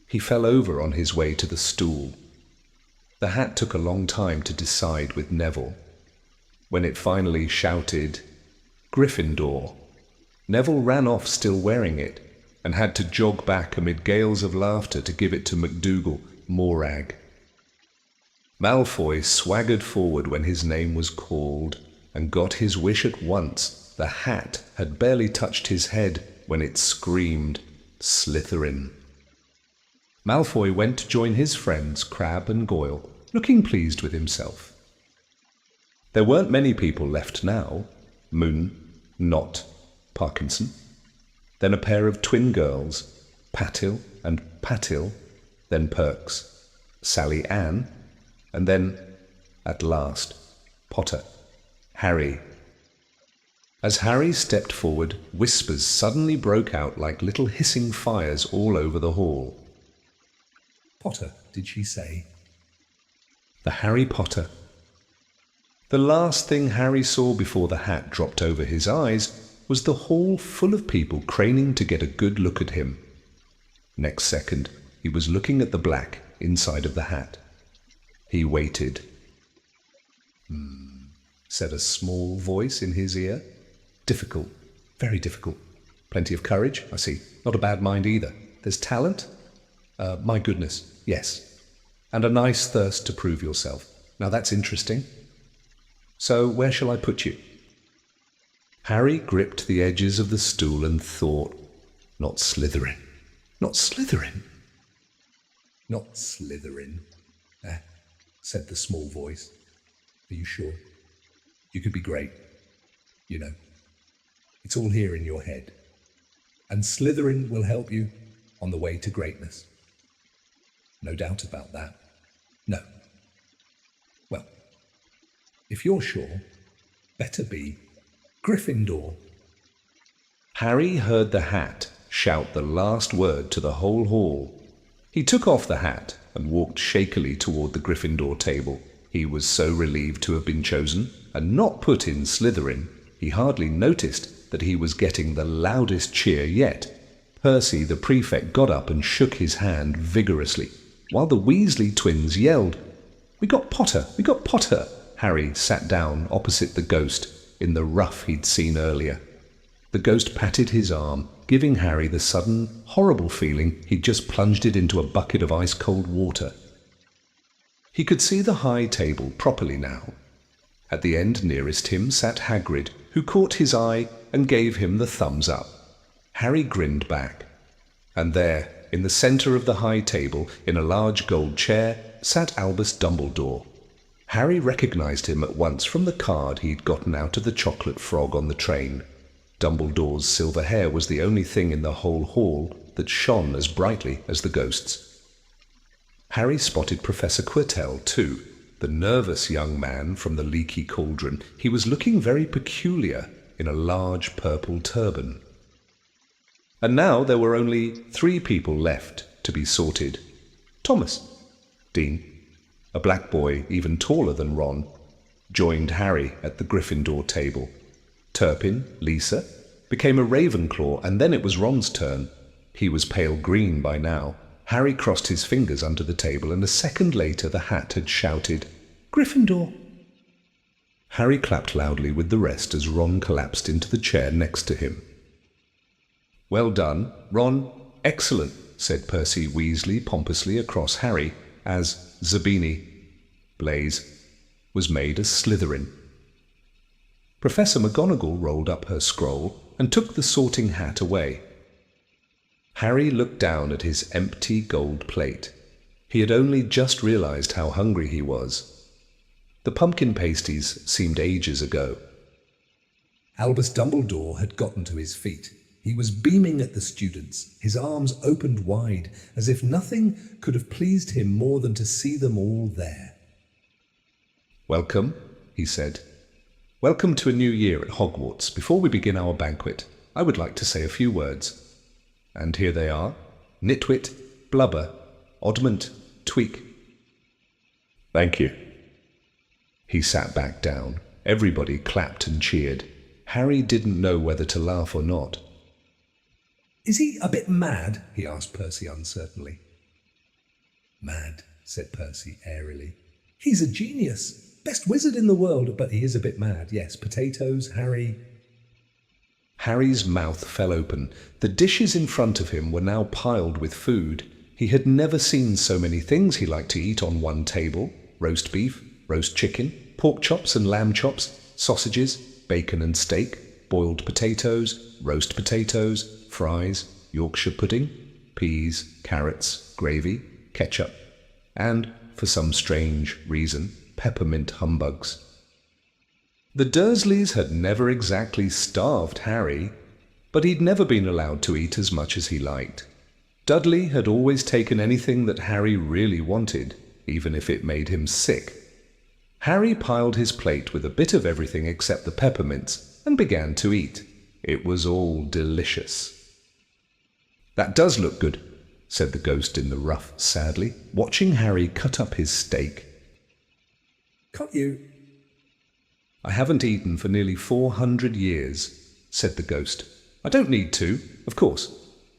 he fell over on his way to the stool. The hat took a long time to decide with Neville. When it finally shouted, "Gryffindor," Neville ran off still wearing it, and had to jog back amid gales of laughter to give it to McDougal, Morag. Malfoy swaggered forward when his name was called, and got his wish at once. The hat had barely touched his head when it screamed, "Slytherin." Malfoy went to join his friends Crabbe and Goyle, looking pleased with himself. There weren't many people left now. Moon, Nott, Parkinson, then a pair of twin girls, Patil and Patil, then Perks, Sally Ann, and then, at last, Potter, Harry. As Harry stepped forward, whispers suddenly broke out like little hissing fires all over the hall. "Potter, did she say?" The Harry Potter. The last thing Harry saw before the hat dropped over his eyes was the hall full of people craning to get a good look at him. Next second, he was looking at the black inside of the hat. He waited. Said a small voice in his ear. Difficult, very difficult. Plenty of courage, I see. Not a bad mind either. There's talent? My goodness, yes. And a nice thirst to prove yourself. Now that's interesting. So where shall I put you? Harry gripped the edges of the stool and thought, not Slytherin. Not Slytherin. "Not Slytherin," said the small voice. "Are you sure? You could be great. You know, it's all here in your head. And Slytherin will help you on the way to greatness. No doubt about that. No. Well, if you're sure, better be Gryffindor." Harry heard the hat shout the last word to the whole hall. He took off the hat and walked shakily toward the Gryffindor table. He was so relieved to have been chosen and not put in Slytherin, he hardly noticed that he was getting the loudest cheer yet. Percy, the prefect, got up and shook his hand vigorously. while the Weasley twins yelled, "We got Potter! We got Potter!" Harry sat down opposite the ghost in the rough he'd seen earlier. The ghost patted his arm, giving Harry the sudden, horrible feeling he'd just plunged it into a bucket of ice-cold water. He could see the high table properly now. At the end nearest him sat Hagrid, who caught his eye and gave him the thumbs up. Harry grinned back. And there, in the centre of the high table, in a large gold chair, sat Albus Dumbledore. Harry recognised him at once from the card he'd gotten out of the chocolate frog on the train. Dumbledore's silver hair was the only thing in the whole hall that shone as brightly as the ghost's. Harry spotted Professor Quirtell, too, the nervous young man from the leaky cauldron. He was looking very peculiar in a large purple turban. And now there were only 3 people left to be sorted. Thomas, Dean, a black boy even taller than Ron, joined Harry at the Gryffindor table. Turpin, Lisa, became a Ravenclaw, and then it was Ron's turn. He was pale green by now. Harry crossed his fingers under the table, and a second later the hat had shouted, "Gryffindor!" Harry clapped loudly with the rest as Ron collapsed into the chair next to him. "Well done, Ron. Excellent," said Percy Weasley pompously across Harry, as Zabini, Blaise, was made a Slytherin. Professor McGonagall rolled up her scroll and took the sorting hat away. Harry looked down at his empty gold plate. He had only just realized how hungry he was. The pumpkin pasties seemed ages ago. Albus Dumbledore had gotten to his feet. He was beaming at the students, his arms opened wide, as if nothing could have pleased him more than to see them all there. "Welcome," he said. "Welcome to a new year at Hogwarts. Before we begin our banquet, I would like to say a few words. And here they are: Nitwit, Blubber, Oddment, Tweak." "Thank you." He sat back down. Everybody clapped and cheered. Harry didn't know whether to laugh or not. "Is he a bit mad?" he asked Percy uncertainly. "Mad," said Percy airily. "He's a genius. Best wizard in the world, but he is a bit mad. Yes, potatoes, Harry." Harry's mouth fell open. The dishes in front of him were now piled with food. He had never seen so many things he liked to eat on one table: roast beef, roast chicken, pork chops and lamb chops, sausages, bacon and steak, boiled potatoes, roast potatoes, fries, Yorkshire pudding, peas, carrots, gravy, ketchup, and, for some strange reason, peppermint humbugs. The Dursleys had never exactly starved Harry, but he'd never been allowed to eat as much as he liked. Dudley had always taken anything that Harry really wanted, even if it made him sick. Harry piled his plate with a bit of everything except the peppermints and began to eat. It was all delicious. "That does look good," said the ghost in the rough sadly, watching Harry cut up his steak. "Can't you—" "I haven't eaten for nearly 400 years, said the ghost. "I don't need to, of course,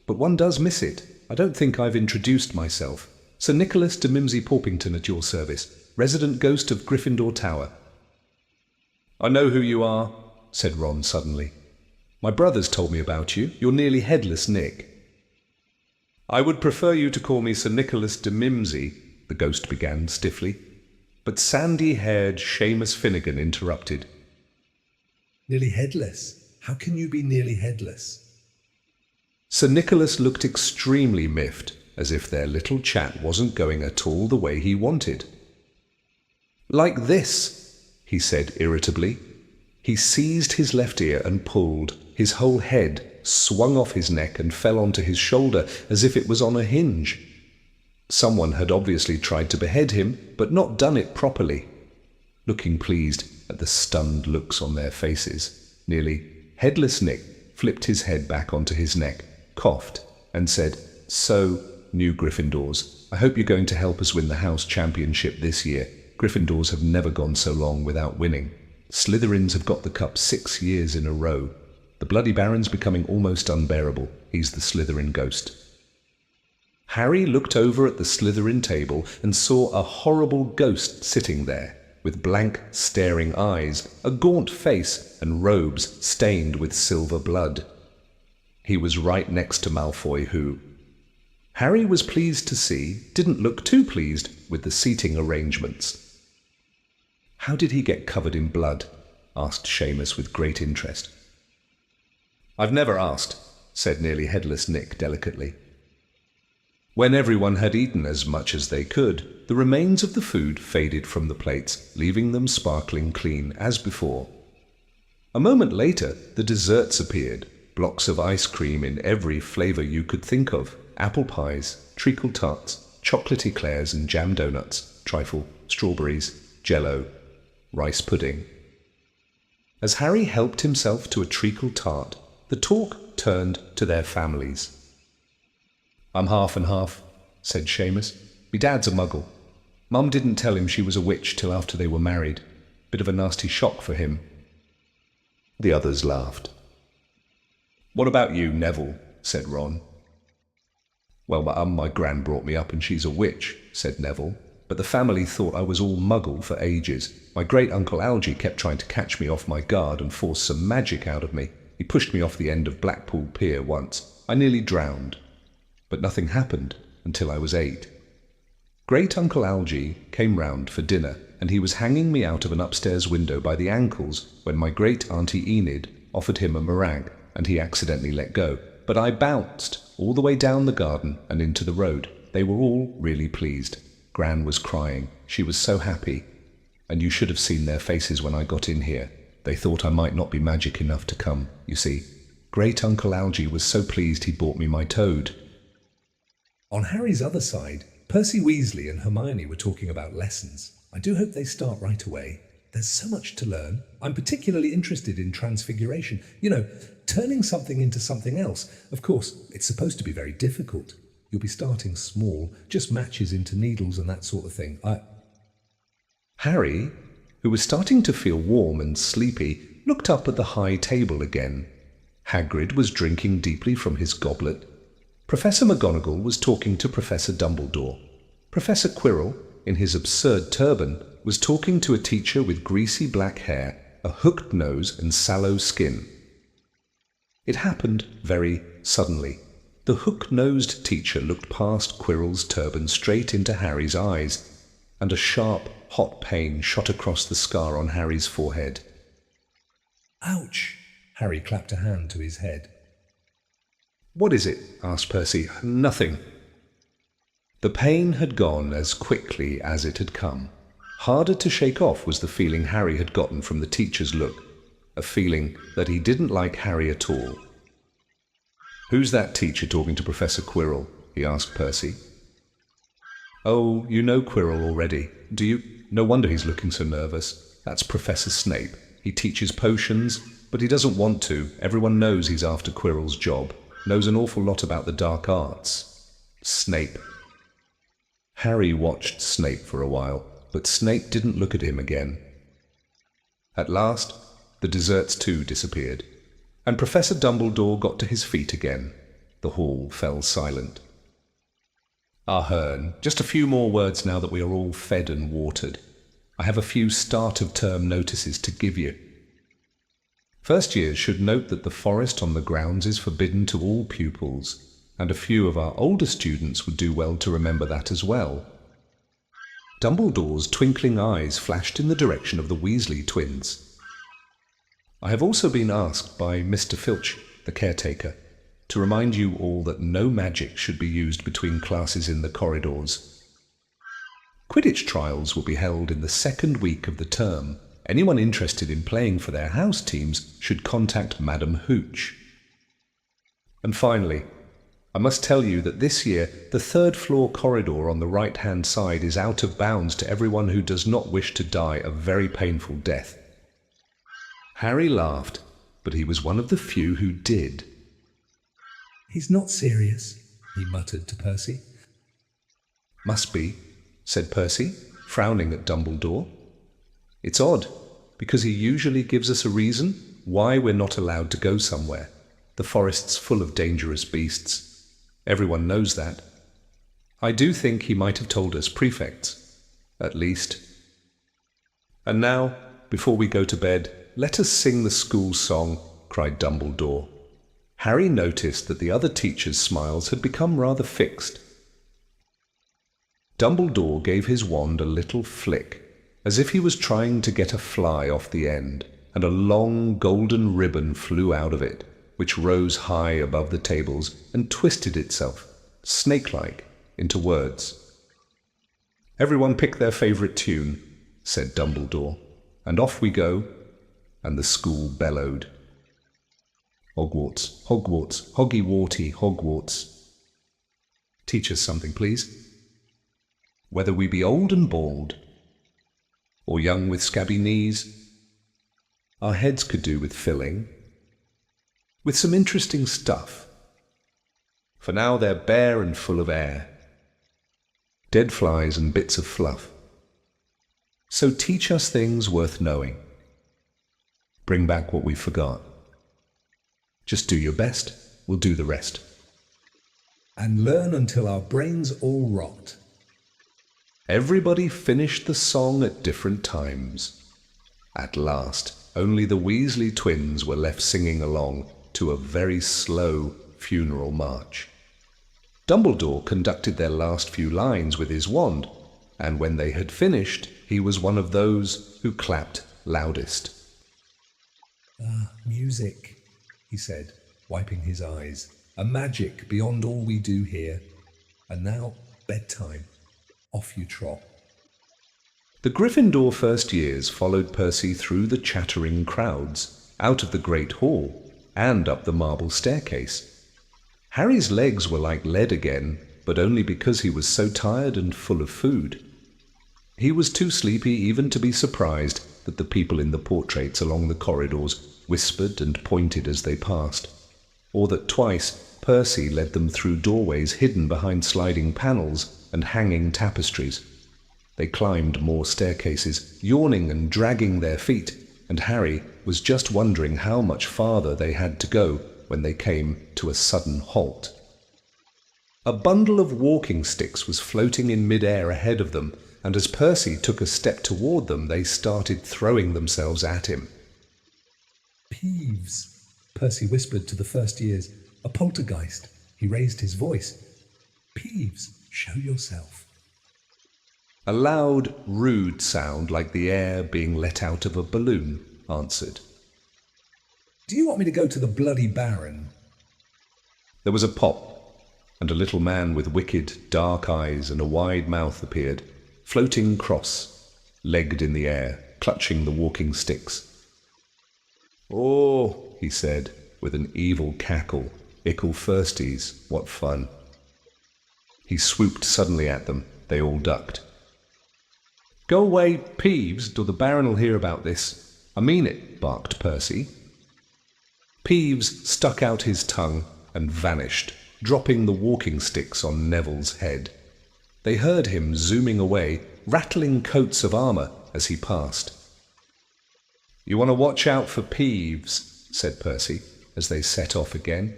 but one does miss it. I don't think I've introduced myself. Sir Nicholas de Mimsy Porpington at your service, resident ghost of Gryffindor Tower." "I know who you are," said Ron suddenly. "My brothers told me about you. You're nearly headless Nick." "I would prefer you to call me Sir Nicholas de Mimsy," the ghost began stiffly, but sandy-haired Seamus Finnegan interrupted. "Nearly headless? How can you be nearly headless?" Sir Nicholas looked extremely miffed, as if their little chat wasn't going at all the way he wanted. "Like this," he said irritably. He seized his left ear and pulled. His whole head swung off his neck and fell onto his shoulder as if it was on a hinge. Someone had obviously tried to behead him, but not done it properly. Looking pleased at the stunned looks on their faces, nearly headless Nick flipped his head back onto his neck, coughed, and said, "So, new Gryffindors, I hope you're going to help us win the house championship this year. Gryffindors have never gone so long without winning. Slytherins have got the cup 6 years in a row. The Bloody Baron's becoming almost unbearable. He's the Slytherin ghost." Harry looked over at the Slytherin table and saw a horrible ghost sitting there, with blank, staring eyes, a gaunt face, and robes stained with silver blood. He was right next to Malfoy, who, Harry was pleased to see, didn't look too pleased with the seating arrangements. "How did he get covered in blood?" asked Seamus with great interest. "I've never asked," said nearly headless Nick delicately. When everyone had eaten as much as they could, the remains of the food faded from the plates, leaving them sparkling clean as before. A moment later, the desserts appeared, blocks of ice cream in every flavour you could think of, apple pies, treacle tarts, chocolate eclairs and jam donuts, trifle, strawberries, jello, rice pudding. As Harry helped himself to a treacle tart, the talk turned to their families. "I'm half and half," said Seamus. "Me dad's a muggle. Mum didn't tell him she was a witch till after they were married. Bit of a nasty shock for him." The others laughed. "What about you, Neville?" said Ron. "Well, my gran brought me up and she's a witch," said Neville. "But the family thought I was all muggle for ages. My great-uncle Algy kept trying to catch me off my guard and force some magic out of me. He pushed me off the end of Blackpool Pier once. I nearly drowned. But nothing happened until I was 8. Great-uncle Algy came round for dinner, and he was hanging me out of an upstairs window by the ankles when my great-auntie Enid offered him a meringue, and he accidentally let go. But I bounced all the way down the garden and into the road. They were all really pleased. Gran was crying. She was so happy. And you should have seen their faces when I got in here. They thought I might not be magic enough to come, you see. Great-uncle Algy was so pleased he bought me my toad." On Harry's other side, Percy Weasley and Hermione were talking about lessons. I do hope they start right away. There's so much to learn. I'm particularly interested in transfiguration. You know, turning something into something else. Of course, it's supposed to be very difficult. You'll be starting small, just matches into needles and that sort of thing. Harry, who was starting to feel warm and sleepy, looked up at the high table again. Hagrid was drinking deeply from his goblet. Professor McGonagall was talking to Professor Dumbledore. Professor Quirrell, in his absurd turban, was talking to a teacher with greasy black hair, a hooked nose and sallow skin. It happened very suddenly. The hook-nosed teacher looked past Quirrell's turban straight into Harry's eyes, and a sharp, hot pain shot across the scar on Harry's forehead. "Ouch!" Harry clapped a hand to his head. "What is it?" asked Percy. "Nothing." The pain had gone as quickly as it had come. Harder to shake off was the feeling Harry had gotten from the teacher's look, a feeling that he didn't like Harry at all. "Who's that teacher talking to Professor Quirrell?" he asked Percy. "Oh, you know Quirrell already, do you? No wonder he's looking so nervous. That's Professor Snape. He teaches potions, but he doesn't want to. Everyone knows he's after Quirrell's job. Knows an awful lot about the dark arts. Snape." Harry watched Snape for a while, but Snape didn't look at him again. At last, the desserts too disappeared, and Professor Dumbledore got to his feet again. The hall fell silent. "Ahern, just a few more words now that we are all fed and watered. I have a few start-of-term notices to give you. First years should note that the forest on the grounds is forbidden to all pupils, and a few of our older students would do well to remember that as well." Dumbledore's twinkling eyes flashed in the direction of the Weasley twins. "I have also been asked by Mr. Filch, the caretaker, to remind you all that no magic should be used between classes in the corridors. Quidditch trials will be held in the second week of the term. Anyone interested in playing for their house teams should contact Madam Hooch. And finally, I must tell you that this year the third-floor corridor on the right-hand side is out of bounds to everyone who does not wish to die a very painful death." Harry laughed, but he was one of the few who did. "He's not serious," he muttered to Percy. "Must be," said Percy, frowning at Dumbledore. "It's odd, because he usually gives us a reason why we're not allowed to go somewhere. The forest's full of dangerous beasts. Everyone knows that. I do think he might have told us prefects, at least. And now, before we go to bed, let us sing the school song, cried Dumbledore. Harry noticed that the other teachers' smiles had become rather fixed. Dumbledore gave his wand a little flick, as if he was trying to get a fly off the end, and a long golden ribbon flew out of it, which rose high above the tables and twisted itself, snake-like, into words. Everyone pick their favourite tune, said Dumbledore, and off we go, and the school bellowed. Hogwarts, Hogwarts, Hoggy-Warty, Hogwarts. Teach us something, please. Whether we be old and bald, or young with scabby knees, our heads could do with filling, with some interesting stuff. For now they're bare and full of air, dead flies and bits of fluff. So teach us things worth knowing. Bring back what we forgot. Just do your best, we'll do the rest. And learn until our brains all rot. Everybody finished the song at different times. At last, only the Weasley twins were left singing along to a very slow funeral march. Dumbledore conducted their last few lines with his wand, and when they had finished, he was one of those who clapped loudest. Music, he said, wiping his eyes. A magic beyond all we do here. And now, bedtime. Off you trot. The Gryffindor first years followed Percy through the chattering crowds, out of the great hall, and up the marble staircase. Harry's legs were like lead again, but only because he was so tired and full of food. He was too sleepy even to be surprised that the people in the portraits along the corridors whispered and pointed as they passed, or that twice Percy led them through doorways hidden behind sliding panels and hanging tapestries. They climbed more staircases, yawning and dragging their feet, and Harry was just wondering how much farther they had to go when they came to a sudden halt. A bundle of walking sticks was floating in mid-air ahead of them, and as Percy took a step toward them, they started throwing themselves at him. Peeves, Percy whispered to the first years. A poltergeist. He raised his voice. Peeves, show yourself. A loud, rude sound like the air being let out of a balloon answered. Do you want me to go to the bloody Baron? There was a pop, and a little man with wicked, dark eyes and a wide mouth appeared, floating cross-legged in the air, clutching the walking sticks. "Oh," he said, with an evil cackle, "ickle firsties, what fun." He swooped suddenly at them. They all ducked. "Go away, Peeves, or the Baron'll hear about this. I mean it," barked Percy. Peeves stuck out his tongue and vanished, dropping the walking sticks on Neville's head. They heard him zooming away, rattling coats of armour as he passed. "You want to watch out for Peeves," said Percy, as they set off again.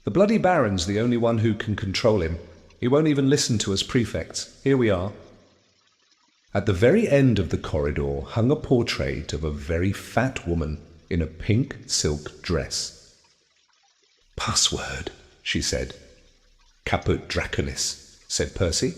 "The bloody Baron's the only one who can control him. He won't even listen to us prefects. Here we are." At the very end of the corridor hung a portrait of a very fat woman in a pink silk dress. "Password," she said. "Caput Draconis," said Percy,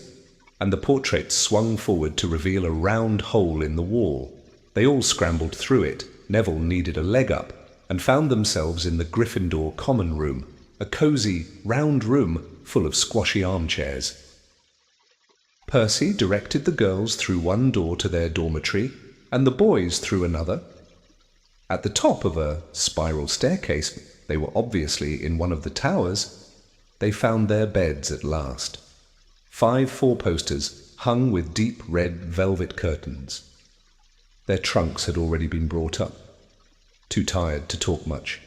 and the portrait swung forward to reveal a round hole in the wall. They all scrambled through it. Neville needed a leg up, and found themselves in the Gryffindor common room, a cosy, round room full of squashy armchairs. Percy directed the girls through one door to their dormitory, and the boys through another. At the top of a spiral staircase, they were obviously in one of the towers, they found their beds at last. 5 four-posters hung with deep red velvet curtains. Their trunks had already been brought up, too tired to talk much.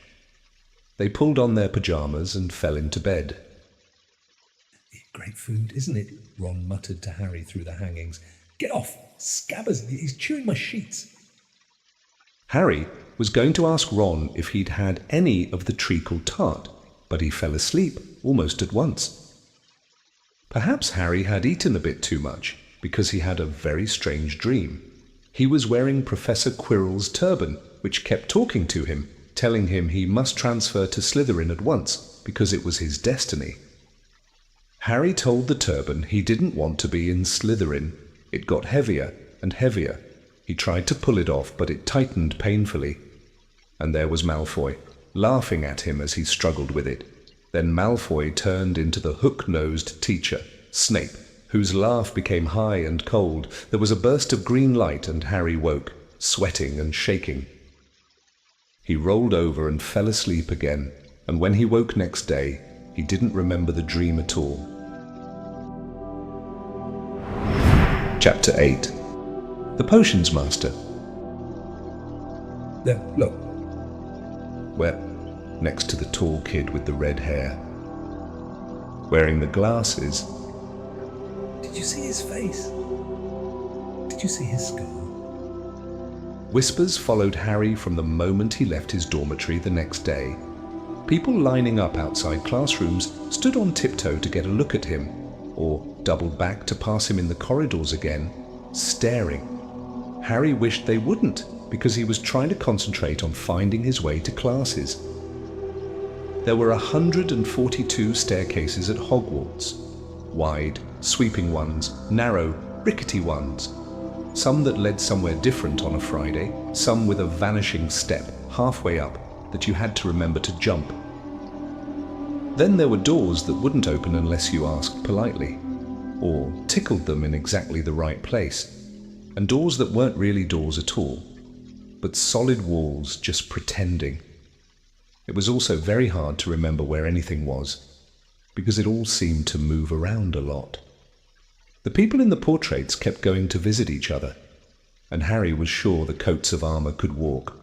They pulled on their pyjamas and fell into bed. "Great food, isn't it?" Ron muttered to Harry through the hangings. "Get off! Scabbers! He's chewing my sheets!" Harry was going to ask Ron if he'd had any of the treacle tart, but he fell asleep almost at once. Perhaps Harry had eaten a bit too much, because he had a very strange dream. He was wearing Professor Quirrell's turban, which kept talking to him, telling him he must transfer to Slytherin at once, because it was his destiny. Harry told the turban he didn't want to be in Slytherin. It got heavier and heavier. He tried to pull it off, but it tightened painfully. And there was Malfoy, laughing at him as he struggled with it. Then Malfoy turned into the hook-nosed teacher, Snape, whose laugh became high and cold. There was a burst of green light, and Harry woke, sweating and shaking. He rolled over and fell asleep again, and when he woke next day, he didn't remember the dream at all. Chapter 8. The Potions Master. There, look. Where? Next to the tall kid with the red hair. Wearing the glasses. Did you see his face? Did you see his scar? Whispers followed Harry from the moment he left his dormitory the next day. People lining up outside classrooms stood on tiptoe to get a look at him, or doubled back to pass him in the corridors again, staring. Harry wished they wouldn't, because he was trying to concentrate on finding his way to classes. There were 142 staircases at Hogwarts. Wide, sweeping ones, narrow, rickety ones. Some that led somewhere different on a Friday, some with a vanishing step halfway up that you had to remember to jump. Then there were doors that wouldn't open unless you asked politely, or tickled them in exactly the right place, and doors that weren't really doors at all, but solid walls just pretending. It was also very hard to remember where anything was, because it all seemed to move around a lot. The people in the portraits kept going to visit each other, and Harry was sure the coats of armor could walk.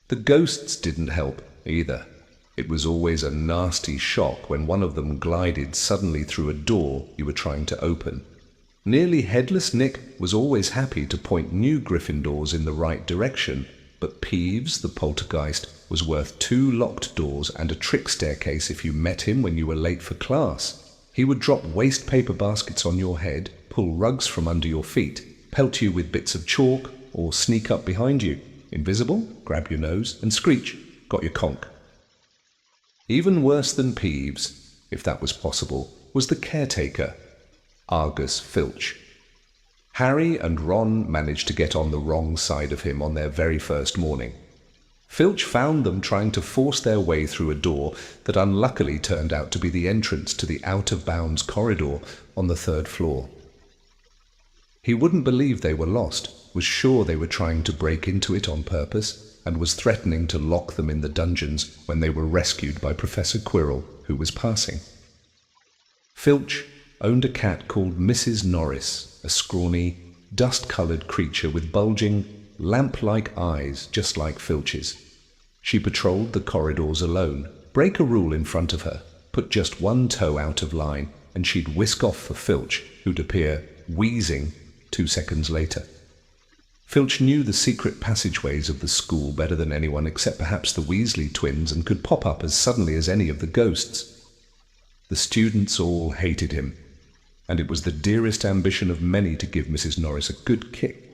The ghosts didn't help either. It was always a nasty shock when one of them glided suddenly through a door you were trying to open. Nearly Headless Nick was always happy to point new Gryffindors in the right direction, but Peeves, the poltergeist, was worth 2 locked doors and a trick staircase if you met him when you were late for class. He would drop waste paper baskets on your head, pull rugs from under your feet, pelt you with bits of chalk, or sneak up behind you, invisible, grab your nose, and screech, got your conch. Even worse than Peeves, if that was possible, was the caretaker, Argus Filch. Harry and Ron managed to get on the wrong side of him on their very first morning. Filch found them trying to force their way through a door that unluckily turned out to be the entrance to the out-of-bounds corridor on the 3rd floor. He wouldn't believe they were lost, was sure they were trying to break into it on purpose, and was threatening to lock them in the dungeons when they were rescued by Professor Quirrell, who was passing. Filch owned a cat called Mrs. Norris, a scrawny, dust-coloured creature with bulging, lamp-like eyes just like Filch's. She patrolled the corridors alone, break a rule in front of her, put just one toe out of line, and she'd whisk off for Filch, who'd appear, wheezing, 2 seconds later. Filch knew the secret passageways of the school better than anyone except perhaps the Weasley twins, and could pop up as suddenly as any of the ghosts. The students all hated him, and it was the dearest ambition of many to give Mrs. Norris a good kick.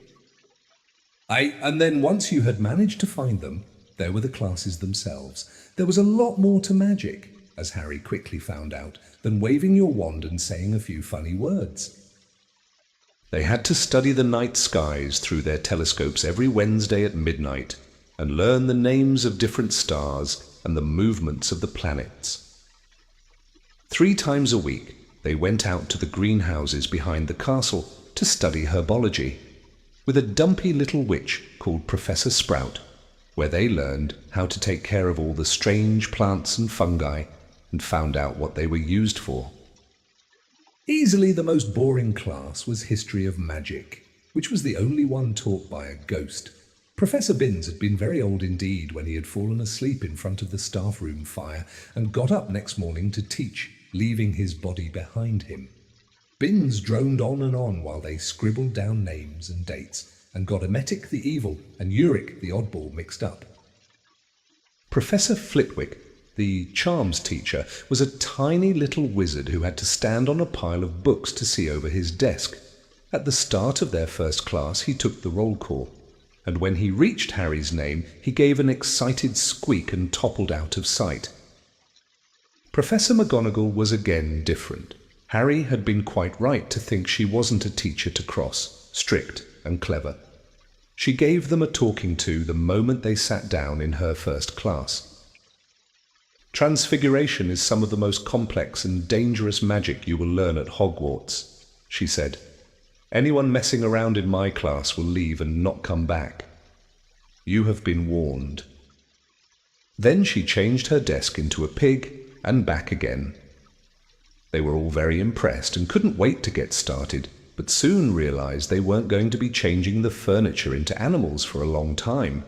And then once you had managed to find them, there were the classes themselves. There was a lot more to magic, as Harry quickly found out, than waving your wand and saying a few funny words. They had to study the night skies through their telescopes every Wednesday at midnight, and learn the names of different stars and the movements of the planets. 3 times a week, they went out to the greenhouses behind the castle to study herbology, with a dumpy little witch called Professor Sprout, where they learned how to take care of all the strange plants and fungi and found out what they were used for. Easily the most boring class was History of Magic, which was the only one taught by a ghost. Professor Binns had been very old indeed when he had fallen asleep in front of the staff room fire and got up next morning to teach, leaving his body behind him. Binns droned on while they scribbled down names and dates and got Emetic the Evil and Uric the Oddball mixed up. Professor Flitwick the charms teacher, was a tiny little wizard who had to stand on a pile of books to see over his desk. At the start of their first class, he took the roll call, and when he reached Harry's name, he gave an excited squeak and toppled out of sight. Professor McGonagall was again different. Harry had been quite right to think she wasn't a teacher to cross, strict and clever. She gave them a talking to the moment they sat down in her first class. Transfiguration is some of the most complex and dangerous magic you will learn at Hogwarts, she said. Anyone messing around in my class will leave and not come back. You have been warned. Then she changed her desk into a pig and back again. They were all very impressed and couldn't wait to get started, but soon realized they weren't going to be changing the furniture into animals for a long time.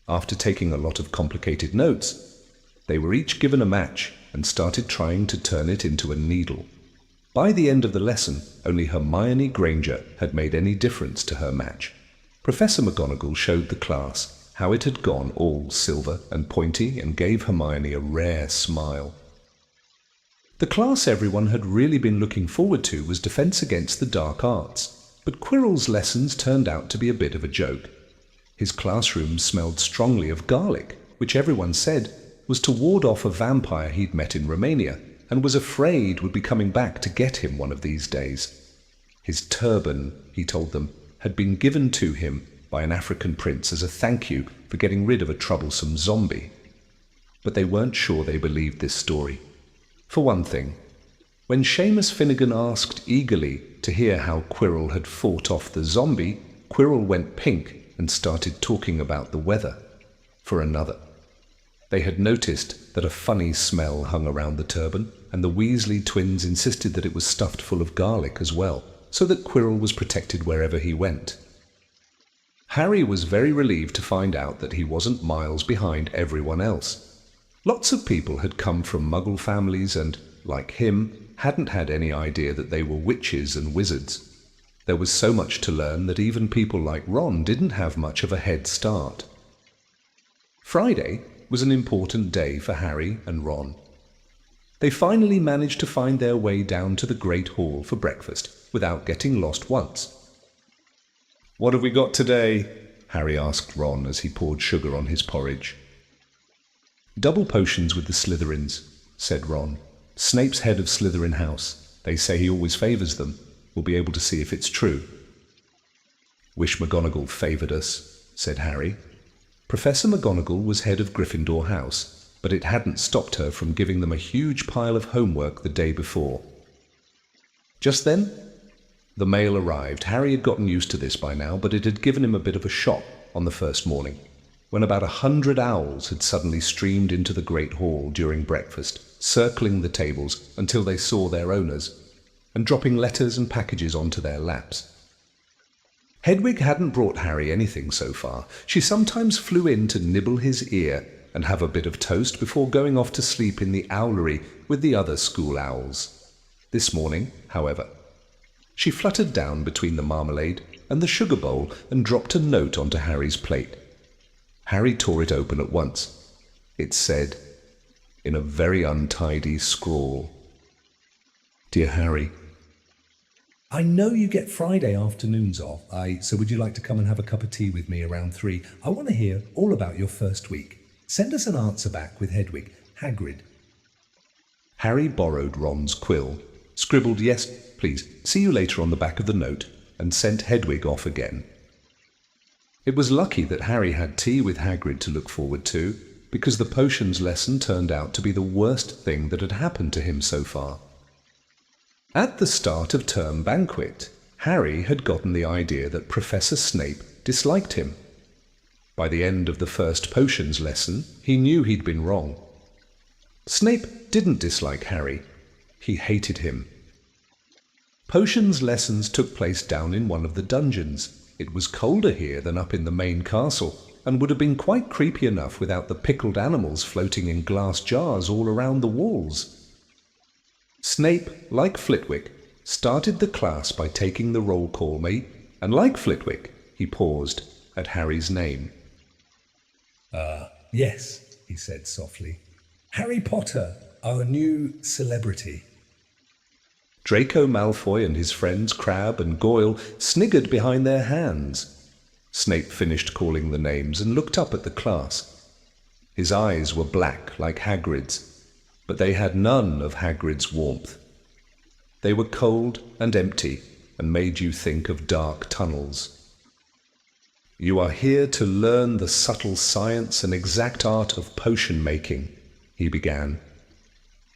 After taking a lot of complicated notes, they were each given a match and started trying to turn it into a needle. By the end of the lesson, only Hermione Granger had made any difference to her match. Professor McGonagall showed the class how it had gone all silver and pointy and gave Hermione a rare smile. The class everyone had really been looking forward to was Defense Against the Dark Arts, but Quirrell's lessons turned out to be a bit of a joke. His classroom smelled strongly of garlic, which everyone said was to ward off a vampire he'd met in Romania, and was afraid would be coming back to get him one of these days. His turban, he told them, had been given to him by an African prince as a thank you for getting rid of a troublesome zombie. But they weren't sure they believed this story. For one thing, when Seamus Finnegan asked eagerly to hear how Quirrell had fought off the zombie, Quirrell went pink and started talking about the weather. For another, they had noticed that a funny smell hung around the turban, and the Weasley twins insisted that it was stuffed full of garlic as well, so that Quirrell was protected wherever he went. Harry was very relieved to find out that he wasn't miles behind everyone else. Lots of people had come from Muggle families and, like him, hadn't had any idea that they were witches and wizards. There was so much to learn that even people like Ron didn't have much of a head start. Friday was an important day for Harry and Ron. They finally managed to find their way down to the Great Hall for breakfast without getting lost once. "What have we got today?" Harry asked Ron as he poured sugar on his porridge. "Double potions with the Slytherins," said Ron. "Snape's head of Slytherin House. They say he always favours them. We'll be able to see if it's true." "Wish McGonagall favoured us," said Harry. Professor McGonagall was head of Gryffindor House, but it hadn't stopped her from giving them a huge pile of homework the day before. Just then, the mail arrived. Harry had gotten used to this by now, but it had given him a bit of a shock on the first morning, when about 100 owls had suddenly streamed into the Great Hall during breakfast, circling the tables until they saw their owners, and dropping letters and packages onto their laps. Hedwig hadn't brought Harry anything so far. She sometimes flew in to nibble his ear and have a bit of toast before going off to sleep in the owlery with the other school owls. This morning, however, she fluttered down between the marmalade and the sugar bowl and dropped a note onto Harry's plate. Harry tore it open at once. It said, in a very untidy scrawl, "Dear Harry, I know you get Friday afternoons off, so would you like to come and have a cup of tea with me around 3? I want to hear all about your first week. Send us an answer back with Hedwig, Hagrid." Harry borrowed Ron's quill, scribbled "Yes, please, see you later" on the back of the note, and sent Hedwig off again. It was lucky that Harry had tea with Hagrid to look forward to, because the potions lesson turned out to be the worst thing that had happened to him so far. At the start of term banquet, Harry had gotten the idea that Professor Snape disliked him. By the end of the first potions lesson, he knew he'd been wrong. Snape didn't dislike Harry. He hated him. Potions lessons took place down in one of the dungeons. It was colder here than up in the main castle, and would have been quite creepy enough without the pickled animals floating in glass jars all around the walls. Snape, like Flitwick, started the class by taking the roll call, and like Flitwick, he paused at Harry's name. Yes, he said softly. Harry Potter, our new celebrity. Draco Malfoy and his friends Crabbe and Goyle sniggered behind their hands. Snape finished calling the names and looked up at the class. His eyes were black like Hagrid's, but they had none of Hagrid's warmth. They were cold and empty and made you think of dark tunnels. "You are here to learn the subtle science and exact art of potion making," he began.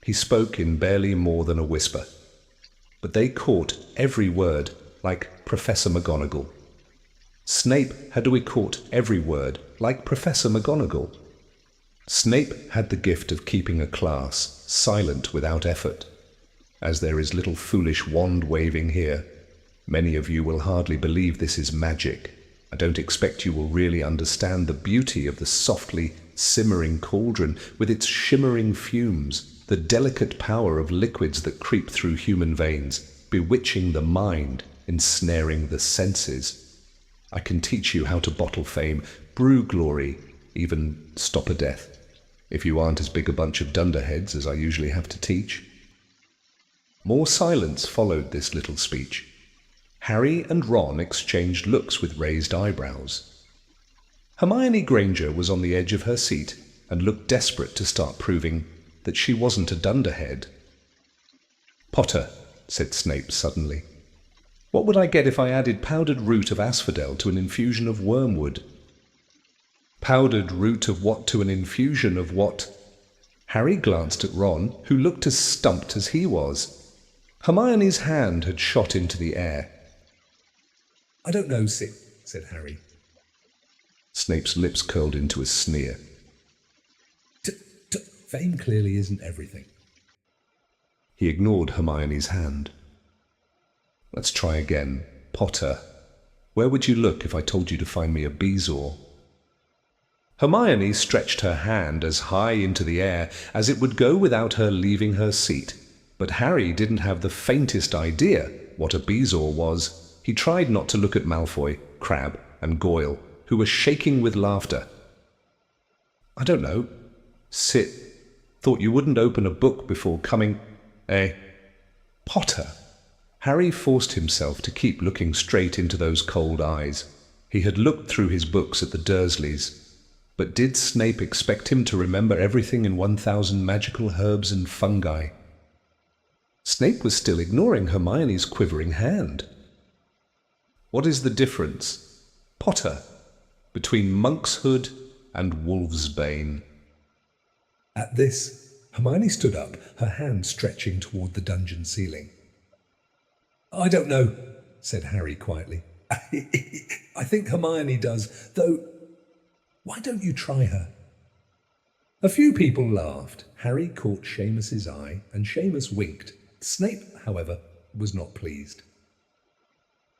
He spoke in barely more than a whisper, but they caught every word like Professor McGonagall. Snape had to have caught every word like Professor McGonagall. Snape had the gift of keeping a class silent without effort. As there is little foolish wand-waving here, many of you will hardly believe this is magic. I don't expect you will really understand the beauty of the softly simmering cauldron with its shimmering fumes, the delicate power of liquids that creep through human veins, bewitching the mind, ensnaring the senses. I can teach you how to bottle fame, brew glory, even stop a death, if you aren't as big a bunch of dunderheads as I usually have to teach. More silence followed this little speech. Harry and Ron exchanged looks with raised eyebrows. Hermione Granger was on the edge of her seat and looked desperate to start proving that she wasn't a dunderhead. "Potter," said Snape suddenly, "what would I get if I added powdered root of asphodel to an infusion of wormwood?" "Powdered root of what to an infusion of what?" Harry glanced at Ron, who looked as stumped as he was. Hermione's hand had shot into the air. "I don't know, said Harry. Snape's lips curled into a sneer. Fame clearly isn't everything." He ignored Hermione's hand. "Let's try again. Potter, where would you look if I told you to find me a bezoar?" Hermione stretched her hand as high into the air as it would go without her leaving her seat, but Harry didn't have the faintest idea what a bezoar was. He tried not to look at Malfoy, Crabbe, and Goyle, who were shaking with laughter. "I don't know. Sit. Thought you wouldn't open a book before coming. Potter." Harry forced himself to keep looking straight into those cold eyes. He had looked through his books at the Dursleys, but did Snape expect him to remember everything in 1,000 magical herbs and fungi? Snape was still ignoring Hermione's quivering hand. "What is the difference, Potter, between monkshood and wolfsbane?" At this, Hermione stood up, her hand stretching toward the dungeon ceiling. "I don't know," said Harry quietly. "I think Hermione does, though why don't you try her?" A few people laughed. Harry caught Seamus's eye, and Seamus winked. Snape, however, was not pleased.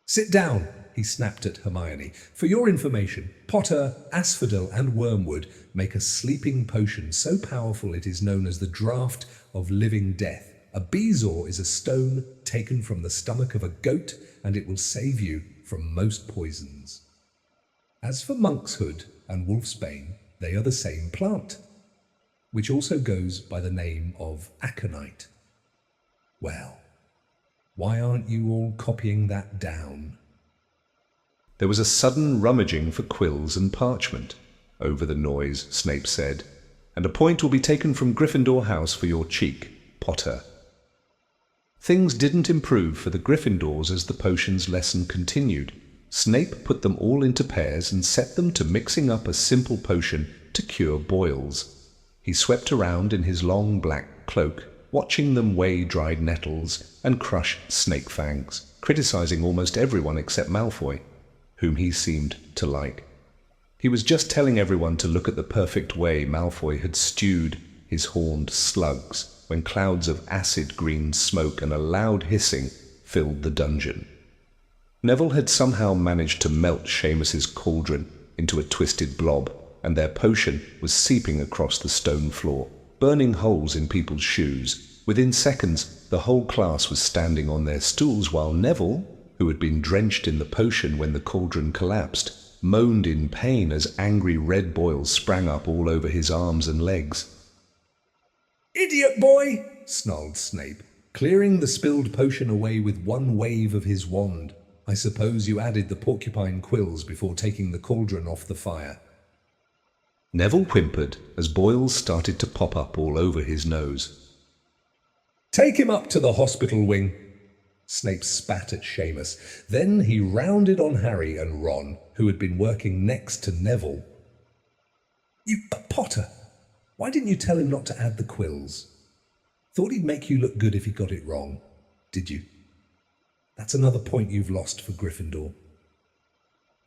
"Sit down," he snapped at Hermione. "For your information, Potter, asphodel, and wormwood make a sleeping potion so powerful it is known as the draught of living death. A bezoar is a stone taken from the stomach of a goat, and it will save you from most poisons. As for monkshood and wolfsbane, they are the same plant, which also goes by the name of aconite. Well, why aren't you all copying that down?" There was a sudden rummaging for quills and parchment. Over the noise, Snape said, "And a point will be taken from Gryffindor House for your cheek, Potter." Things didn't improve for the Gryffindors as the potions lesson continued. Snape put them all into pairs and set them to mixing up a simple potion to cure boils. He swept around in his long black cloak, watching them weigh dried nettles and crush snake fangs, criticizing almost everyone except Malfoy, whom he seemed to like. He was just telling everyone to look at the perfect way Malfoy had stewed his horned slugs when clouds of acid green smoke and a loud hissing filled the dungeon. Neville had somehow managed to melt Seamus's cauldron into a twisted blob, and their potion was seeping across the stone floor, burning holes in people's shoes. Within seconds, the whole class was standing on their stools while Neville, who had been drenched in the potion when the cauldron collapsed, moaned in pain as angry red boils sprang up all over his arms and legs. Idiot boy, snarled Snape, clearing the spilled potion away with one wave of his wand. I suppose you added the porcupine quills before taking the cauldron off the fire. Neville whimpered as boils started to pop up all over his nose. Take him up to the hospital wing. Snape spat at Seamus. Then he rounded on Harry and Ron, who had been working next to Neville. Potter, why didn't you tell him not to add the quills? Thought he'd make you look good if he got it wrong, did you? That's another point you've lost for Gryffindor.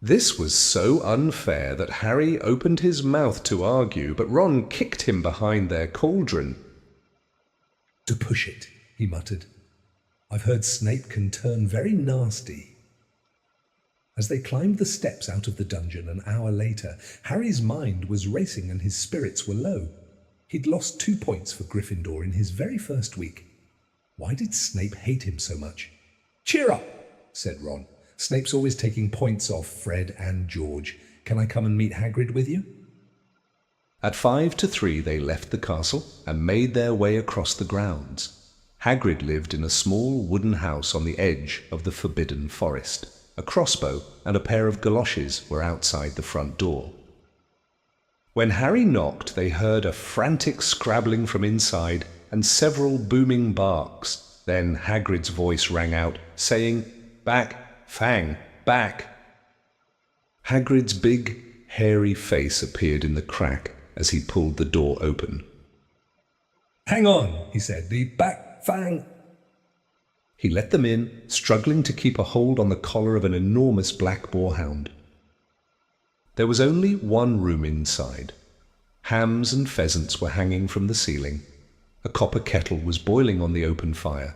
This was so unfair that Harry opened his mouth to argue, but Ron kicked him behind their cauldron. To push it, he muttered. I've heard Snape can turn very nasty. As they climbed the steps out of the dungeon an hour later, Harry's mind was racing and his spirits were low. He'd lost 2 points for Gryffindor in his very first week. Why did Snape hate him so much? Cheer up, said Ron. Snape's always taking points off Fred and George. Can I come and meet Hagrid with you? At 5 to 3 they left the castle and made their way across the grounds. Hagrid lived in a small wooden house on the edge of the Forbidden Forest. A crossbow and a pair of galoshes were outside the front door. When Harry knocked, they heard a frantic scrabbling from inside and several booming barks. Then Hagrid's voice rang out, saying, "Back, Fang, back!" Hagrid's big, hairy face appeared in the crack as he pulled the door open. Hang on, he said. The back, Fang. He let them in, struggling to keep a hold on the collar of an enormous black boarhound. There was only one room inside. Hams and pheasants were hanging from the ceiling. A copper kettle was boiling on the open fire,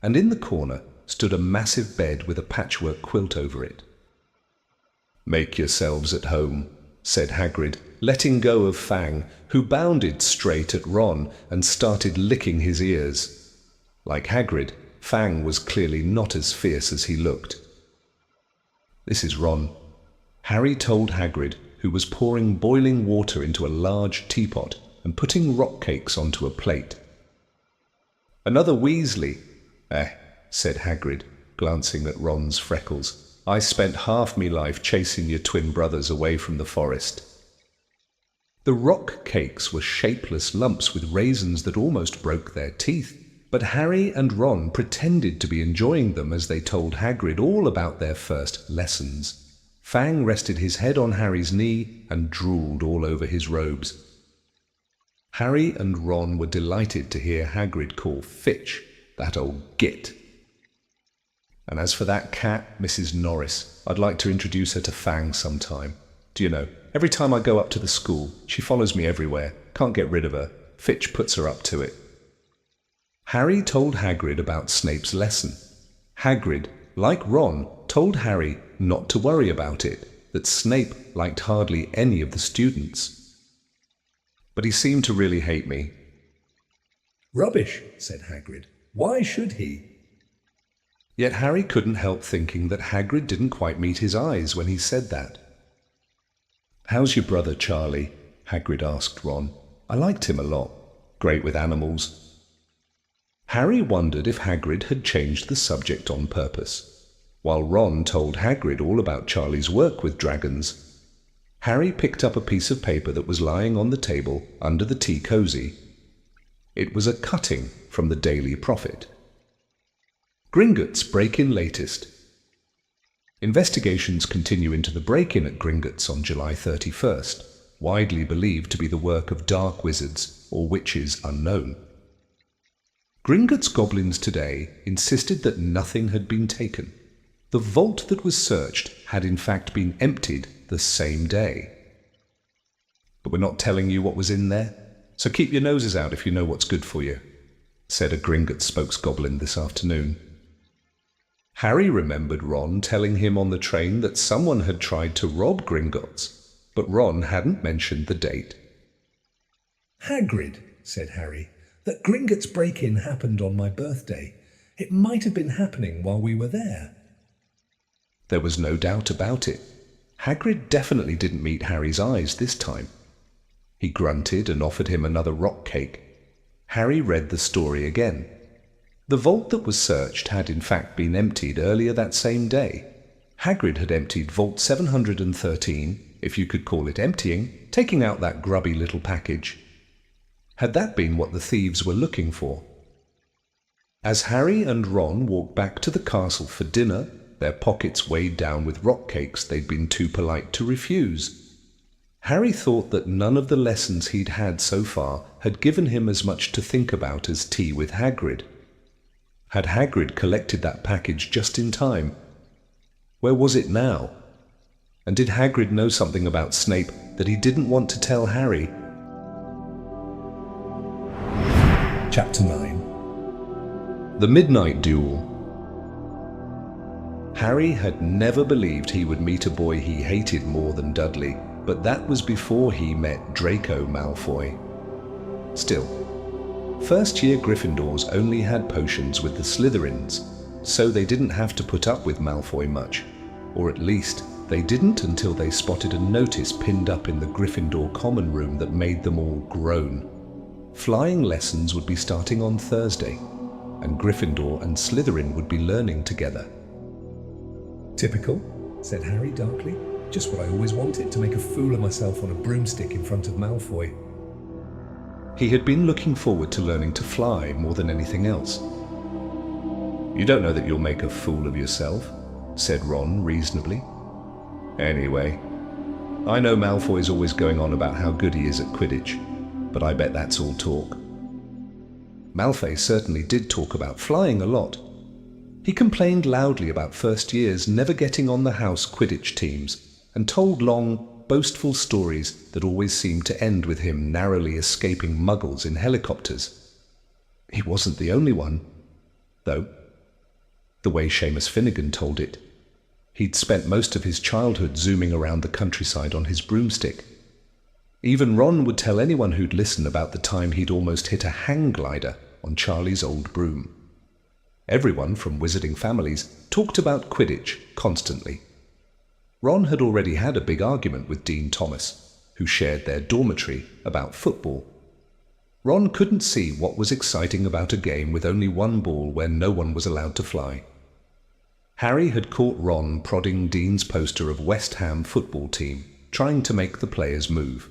and in the corner stood a massive bed with a patchwork quilt over it. "Make yourselves at home," said Hagrid, letting go of Fang, who bounded straight at Ron and started licking his ears. Like Hagrid, Fang was clearly not as fierce as he looked. "This is Ron," Harry told Hagrid, who was pouring boiling water into a large teapot and putting rock cakes onto a plate. "Another Weasley." Said Hagrid, glancing at Ron's freckles. "I spent half me life chasing your twin brothers away from the forest." The rock cakes were shapeless lumps with raisins that almost broke their teeth, but Harry and Ron pretended to be enjoying them as they told Hagrid all about their first lessons. Fang rested his head on Harry's knee and drooled all over his robes. Harry and Ron were delighted to hear Hagrid call Fitch that old git. "And as for that cat, Mrs. Norris, I'd like to introduce her to Fang sometime. Do you know, every time I go up to the school, she follows me everywhere. Can't get rid of her. Fitch puts her up to it." Harry told Hagrid about Snape's lesson. Hagrid, like Ron, told Harry not to worry about it, that Snape liked hardly any of the students. "But he seemed to really hate me." "Rubbish," said Hagrid. "Why should he?" Yet Harry couldn't help thinking that Hagrid didn't quite meet his eyes when he said that. "How's your brother, Charlie?" Hagrid asked Ron. "I liked him a lot. Great with animals." Harry wondered if Hagrid had changed the subject on purpose. While Ron told Hagrid all about Charlie's work with dragons, Harry picked up a piece of paper that was lying on the table under the tea cosy. It was a cutting from the Daily Prophet. Gringotts break-in latest. Investigations continue into the break-in at Gringotts on July 31st, widely believed to be the work of dark wizards or witches unknown. Gringotts goblins today insisted that nothing had been taken. The vault that was searched had in fact been emptied the same day. "But we're not telling you what was in there, so keep your noses out if you know what's good for you," said a Gringotts spokesgoblin this afternoon. Harry remembered Ron telling him on the train that someone had tried to rob Gringotts, but Ron hadn't mentioned the date. "Hagrid," said Harry, "that Gringotts break-in happened on my birthday. It might have been happening while we were there." There was no doubt about it. Hagrid definitely didn't meet Harry's eyes this time. He grunted and offered him another rock cake. Harry read the story again. The vault that was searched had in fact been emptied earlier that same day. Hagrid had emptied Vault 713, if you could call it emptying, taking out that grubby little package. Had that been what the thieves were looking for? As Harry and Ron walked back to the castle for dinner, their pockets weighed down with rock cakes they'd been too polite to refuse. Harry thought that none of the lessons he'd had so far had given him as much to think about as tea with Hagrid. Had Hagrid collected that package just in time? Where was it now? And did Hagrid know something about Snape that he didn't want to tell Harry? Chapter 9. The Midnight Duel. Harry had never believed he would meet a boy he hated more than Dudley, but that was before he met Draco Malfoy. Still, first-year Gryffindors only had potions with the Slytherins, so they didn't have to put up with Malfoy much, or at least they didn't until they spotted a notice pinned up in the Gryffindor common room that made them all groan. Flying lessons would be starting on Thursday, and Gryffindor and Slytherin would be learning together. Typical, said Harry darkly. Just what I always wanted, to make a fool of myself on a broomstick in front of Malfoy. He had been looking forward to learning to fly more than anything else. You don't know that you'll make a fool of yourself, said Ron reasonably. Anyway, I know Malfoy's always going on about how good he is at Quidditch, but I bet that's all talk. Malfoy certainly did talk about flying a lot. He complained loudly about first years never getting on the house Quidditch teams, and told long, boastful stories that always seemed to end with him narrowly escaping muggles in helicopters. He wasn't the only one, though. The way Seamus Finnegan told it, he'd spent most of his childhood zooming around the countryside on his broomstick. Even Ron would tell anyone who'd listen about the time he'd almost hit a hang glider on Charlie's old broom. Everyone from wizarding families talked about Quidditch constantly. Ron had already had a big argument with Dean Thomas, who shared their dormitory, about football. Ron couldn't see what was exciting about a game with only one ball where no one was allowed to fly. Harry had caught Ron prodding Dean's poster of West Ham football team, trying to make the players move.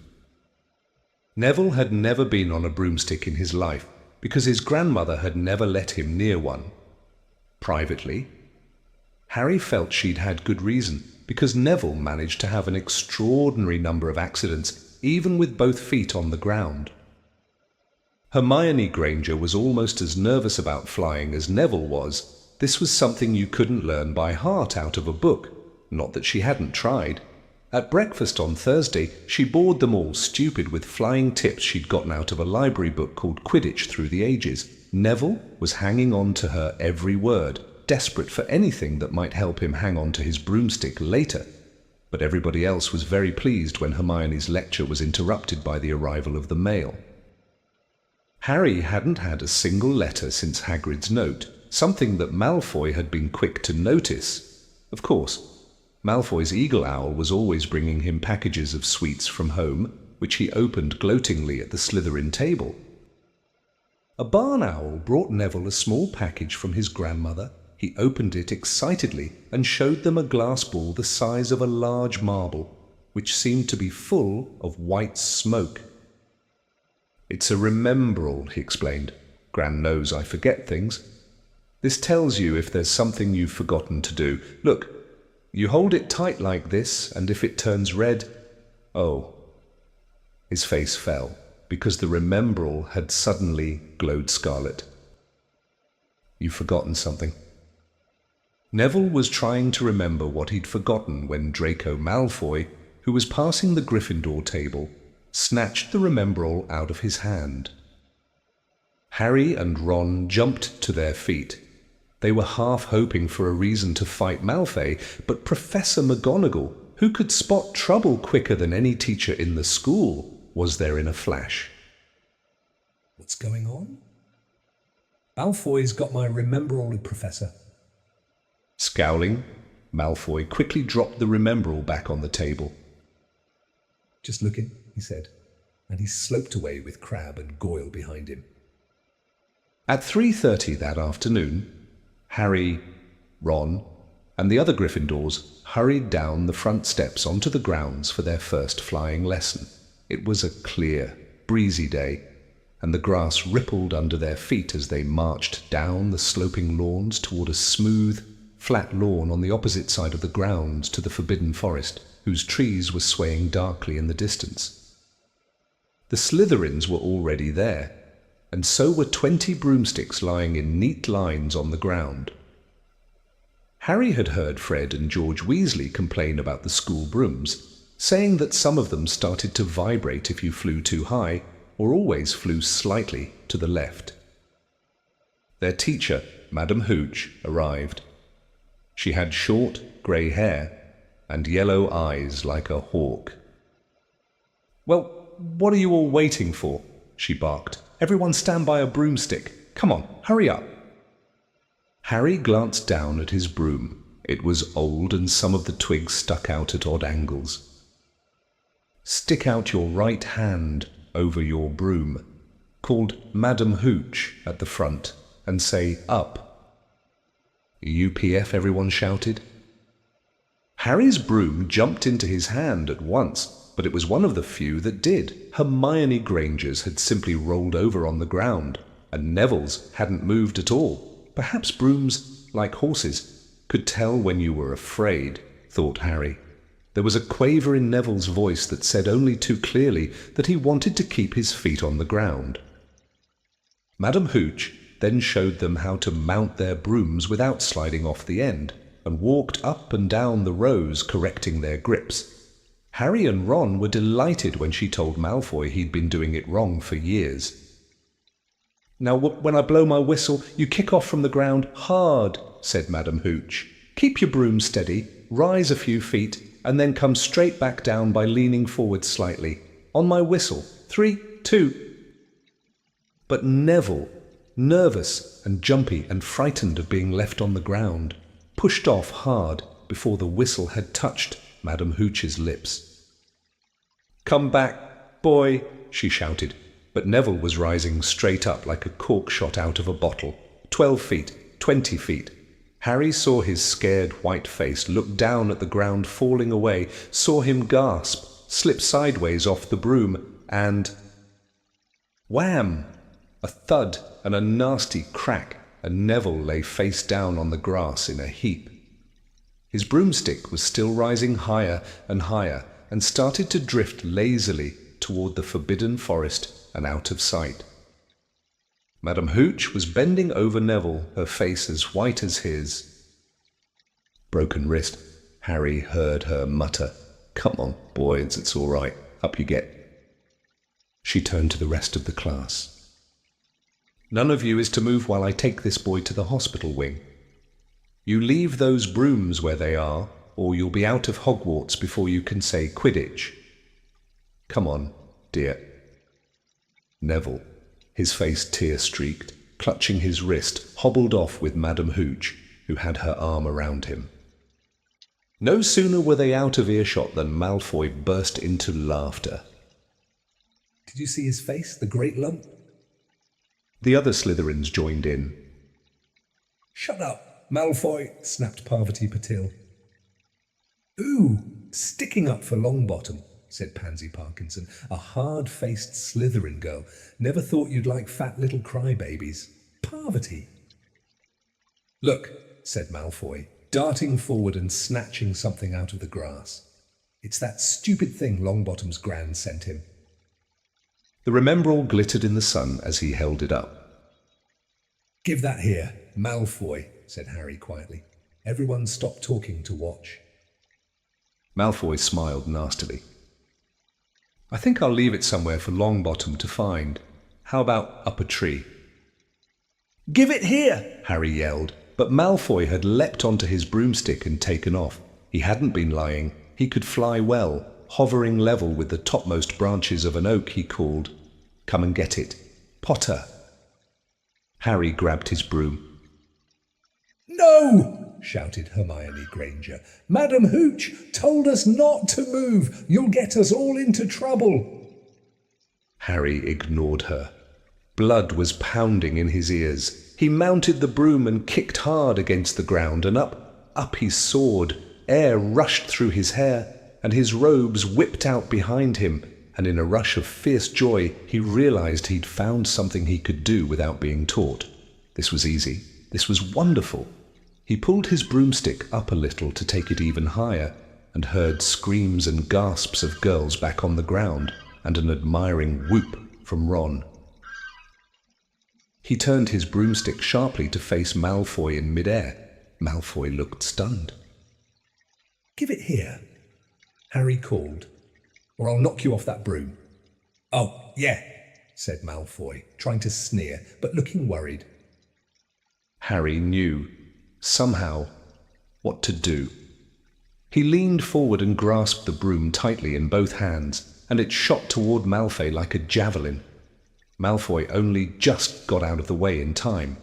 Neville had never been on a broomstick in his life because his grandmother had never let him near one. Privately, Harry felt she'd had good reason, because Neville managed to have an extraordinary number of accidents, even with both feet on the ground. Hermione Granger was almost as nervous about flying as Neville was. This was something you couldn't learn by heart out of a book, not that she hadn't tried. At breakfast on Thursday, she bored them all stupid with flying tips she'd gotten out of a library book called Quidditch Through the Ages. Neville was hanging on to her every word, desperate for anything that might help him hang on to his broomstick later. But everybody else was very pleased when Hermione's lecture was interrupted by the arrival of the mail. Harry hadn't had a single letter since Hagrid's note, something that Malfoy had been quick to notice. Of course, Malfoy's eagle owl was always bringing him packages of sweets from home, which he opened gloatingly at the Slytherin table. A barn owl brought Neville a small package from his grandmother. He opened it excitedly and showed them a glass ball the size of a large marble, which seemed to be full of white smoke. "It's a remembrall," he explained. "Gran knows I forget things. This tells you if there's something you've forgotten to do. Look, you hold it tight like this, and if it turns red..." Oh. His face fell, because the remembrall had suddenly glowed scarlet. "You've forgotten something." Neville was trying to remember what he'd forgotten when Draco Malfoy, who was passing the Gryffindor table, snatched the remembrall out of his hand. Harry and Ron jumped to their feet. They were half hoping for a reason to fight Malfoy, but Professor McGonagall, who could spot trouble quicker than any teacher in the school, was there in a flash. "What's going on?" "Malfoy's got my remembrall, Professor." Scowling, Malfoy quickly dropped the remembrall back on the table. "Just looking," he said, and he sloped away with Crabbe and Goyle behind him. At 3:30 that afternoon, Harry, Ron, and the other Gryffindors hurried down the front steps onto the grounds for their first flying lesson. It was a clear, breezy day, and the grass rippled under their feet as they marched down the sloping lawns toward a smooth, flat lawn on the opposite side of the grounds to the Forbidden Forest, whose trees were swaying darkly in the distance. The Slytherins were already there, and so were 20 broomsticks lying in neat lines on the ground. Harry had heard Fred and George Weasley complain about the school brooms, saying that some of them started to vibrate if you flew too high, or always flew slightly to the left. Their teacher, Madam Hooch, arrived. She had short, grey hair and yellow eyes like a hawk. "Well, what are you all waiting for?" she barked. "Everyone stand by a broomstick. Come on, hurry up." Harry glanced down at his broom. It was old and some of the twigs stuck out at odd angles. "Stick out your right hand over your broom," called Madam Hooch at the front, and say up. "UPF," everyone shouted. Harry's broom jumped into his hand at once, but it was one of the few that did. Hermione Granger's had simply rolled over on the ground, and Neville's hadn't moved at all. Perhaps brooms, like horses, could tell when you were afraid, thought Harry. There was a quaver in Neville's voice that said only too clearly that he wanted to keep his feet on the ground. Madam Hooch then showed them how to mount their brooms without sliding off the end, and walked up and down the rows correcting their grips. Harry and Ron were delighted when she told Malfoy he'd been doing it wrong for years. "Now, when I blow my whistle, you kick off from the ground hard," said Madam Hooch. "Keep your broom steady, rise a few feet, and then come straight back down by leaning forward slightly. On my whistle. 3, 2... But Neville, nervous and jumpy and frightened of being left on the ground, pushed off hard before the whistle had touched Madam Hooch's lips. "Come back, boy," she shouted, but Neville was rising straight up like a cork shot out of a bottle. 12 feet, 20 feet. Harry saw his scared white face, looked down at the ground falling away, saw him gasp, slip sideways off the broom, and... wham! A thud and a nasty crack, and Neville lay face down on the grass in a heap. His broomstick was still rising higher and higher, and started to drift lazily toward the Forbidden Forest and out of sight. Madam Hooch was bending over Neville, her face as white as his. "Broken wrist," Harry heard her mutter. "Come on, boys, it's all right. Up you get." She turned to the rest of the class. "None of you is to move while I take this boy to the hospital wing. You leave those brooms where they are, or you'll be out of Hogwarts before you can say Quidditch. Come on, dear." Neville, his face tear-streaked, clutching his wrist, hobbled off with Madam Hooch, who had her arm around him. No sooner were they out of earshot than Malfoy burst into laughter. "Did you see his face, the great lump?" The other Slytherins joined in. "Shut up, Malfoy," snapped Parvati Patil. "Ooh, sticking up for Longbottom," said Pansy Parkinson, a hard-faced Slytherin girl. "Never thought you'd like fat little crybabies. Parvati." "Look," said Malfoy, darting forward and snatching something out of the grass. "It's that stupid thing Longbottom's Gran sent him." The Remembrall glittered in the sun as he held it up. "Give that here, Malfoy," said Harry quietly. Everyone stopped talking to watch. Malfoy smiled nastily. "I think I'll leave it somewhere for Longbottom to find. How about up a tree?" "Give it here!" Harry yelled, but Malfoy had leapt onto his broomstick and taken off. He hadn't been lying. He could fly well. Hovering level with the topmost branches of an oak, he called, "Come and get it. Potter." Harry grabbed his broom. "No!" shouted Hermione Granger. "Madam Hooch told us not to move. You'll get us all into trouble." Harry ignored her. Blood was pounding in his ears. He mounted the broom and kicked hard against the ground, and up he soared. Air rushed through his hair, and his robes whipped out behind him, and in a rush of fierce joy he realized he'd found something he could do without being taught. This was easy. This was wonderful. He pulled his broomstick up a little to take it even higher, and heard screams and gasps of girls back on the ground, and an admiring whoop from Ron. He turned his broomstick sharply to face Malfoy in midair. Malfoy looked stunned. "Give it here," Harry called, "or I'll knock you off that broom." "Oh, yeah," said Malfoy, trying to sneer, but looking worried. Harry knew, somehow, what to do. He leaned forward and grasped the broom tightly in both hands, and it shot toward Malfoy like a javelin. Malfoy only just got out of the way in time.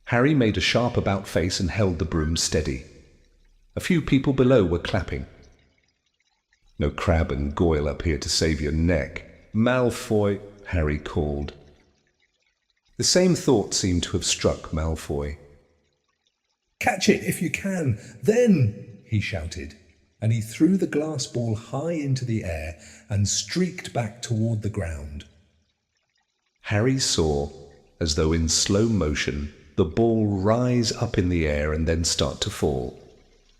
Harry made a sharp about-face and held the broom steady. A few people below were clapping. "No Crabbe and Goyle up here to save your neck. Malfoy," Harry called. The same thought seemed to have struck Malfoy. "Catch it if you can, then," he shouted, and he threw the glass ball high into the air and streaked back toward the ground. Harry saw, as though in slow motion, the ball rise up in the air and then start to fall.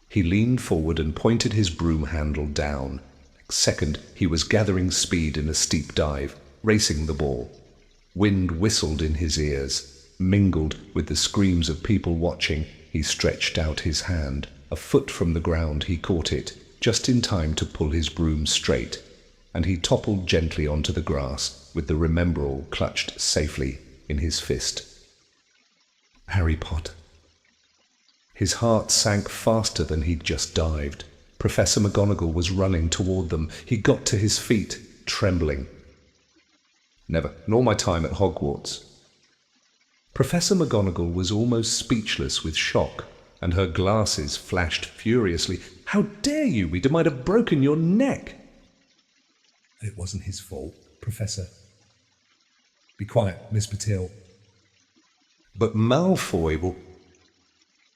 He leaned forward and pointed his broom handle down. Next second, he was gathering speed in a steep dive, racing the ball. Wind whistled in his ears. Mingled with the screams of people watching, he stretched out his hand. A foot from the ground he caught it, just in time to pull his broom straight, and he toppled gently onto the grass, with the Remembrall clutched safely in his fist. Harry Potter. His heart sank faster than he'd just dived. Professor McGonagall was running toward them. He got to his feet, trembling. "Never, nor my time at Hogwarts." Professor McGonagall was almost speechless with shock, and her glasses flashed furiously. "How dare you? We might have broken your neck." "It wasn't his fault, Professor." "Be quiet, Miss Patil." "But Malfoy will—"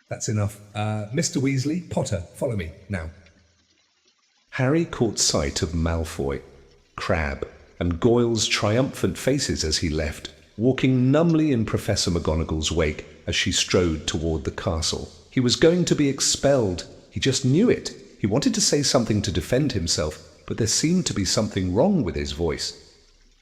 "That's enough. Mr. Weasley, Potter, follow me, now." Harry caught sight of Malfoy, Crabbe, and Goyle's triumphant faces as he left, walking numbly in Professor McGonagall's wake as she strode toward the castle. He was going to be expelled. He just knew it. He wanted to say something to defend himself, but there seemed to be something wrong with his voice.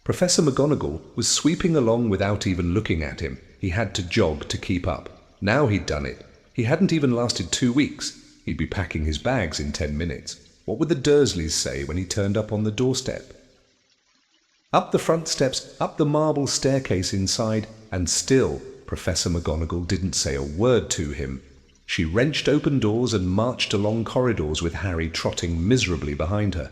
Professor McGonagall was sweeping along without even looking at him. He had to jog to keep up. Now he'd done it. He hadn't even lasted 2 weeks. He'd be packing his bags in 10 minutes. What would the Dursleys say when he turned up on the doorstep? Up the front steps, up the marble staircase inside, and still Professor McGonagall didn't say a word to him. She wrenched open doors and marched along corridors with Harry trotting miserably behind her.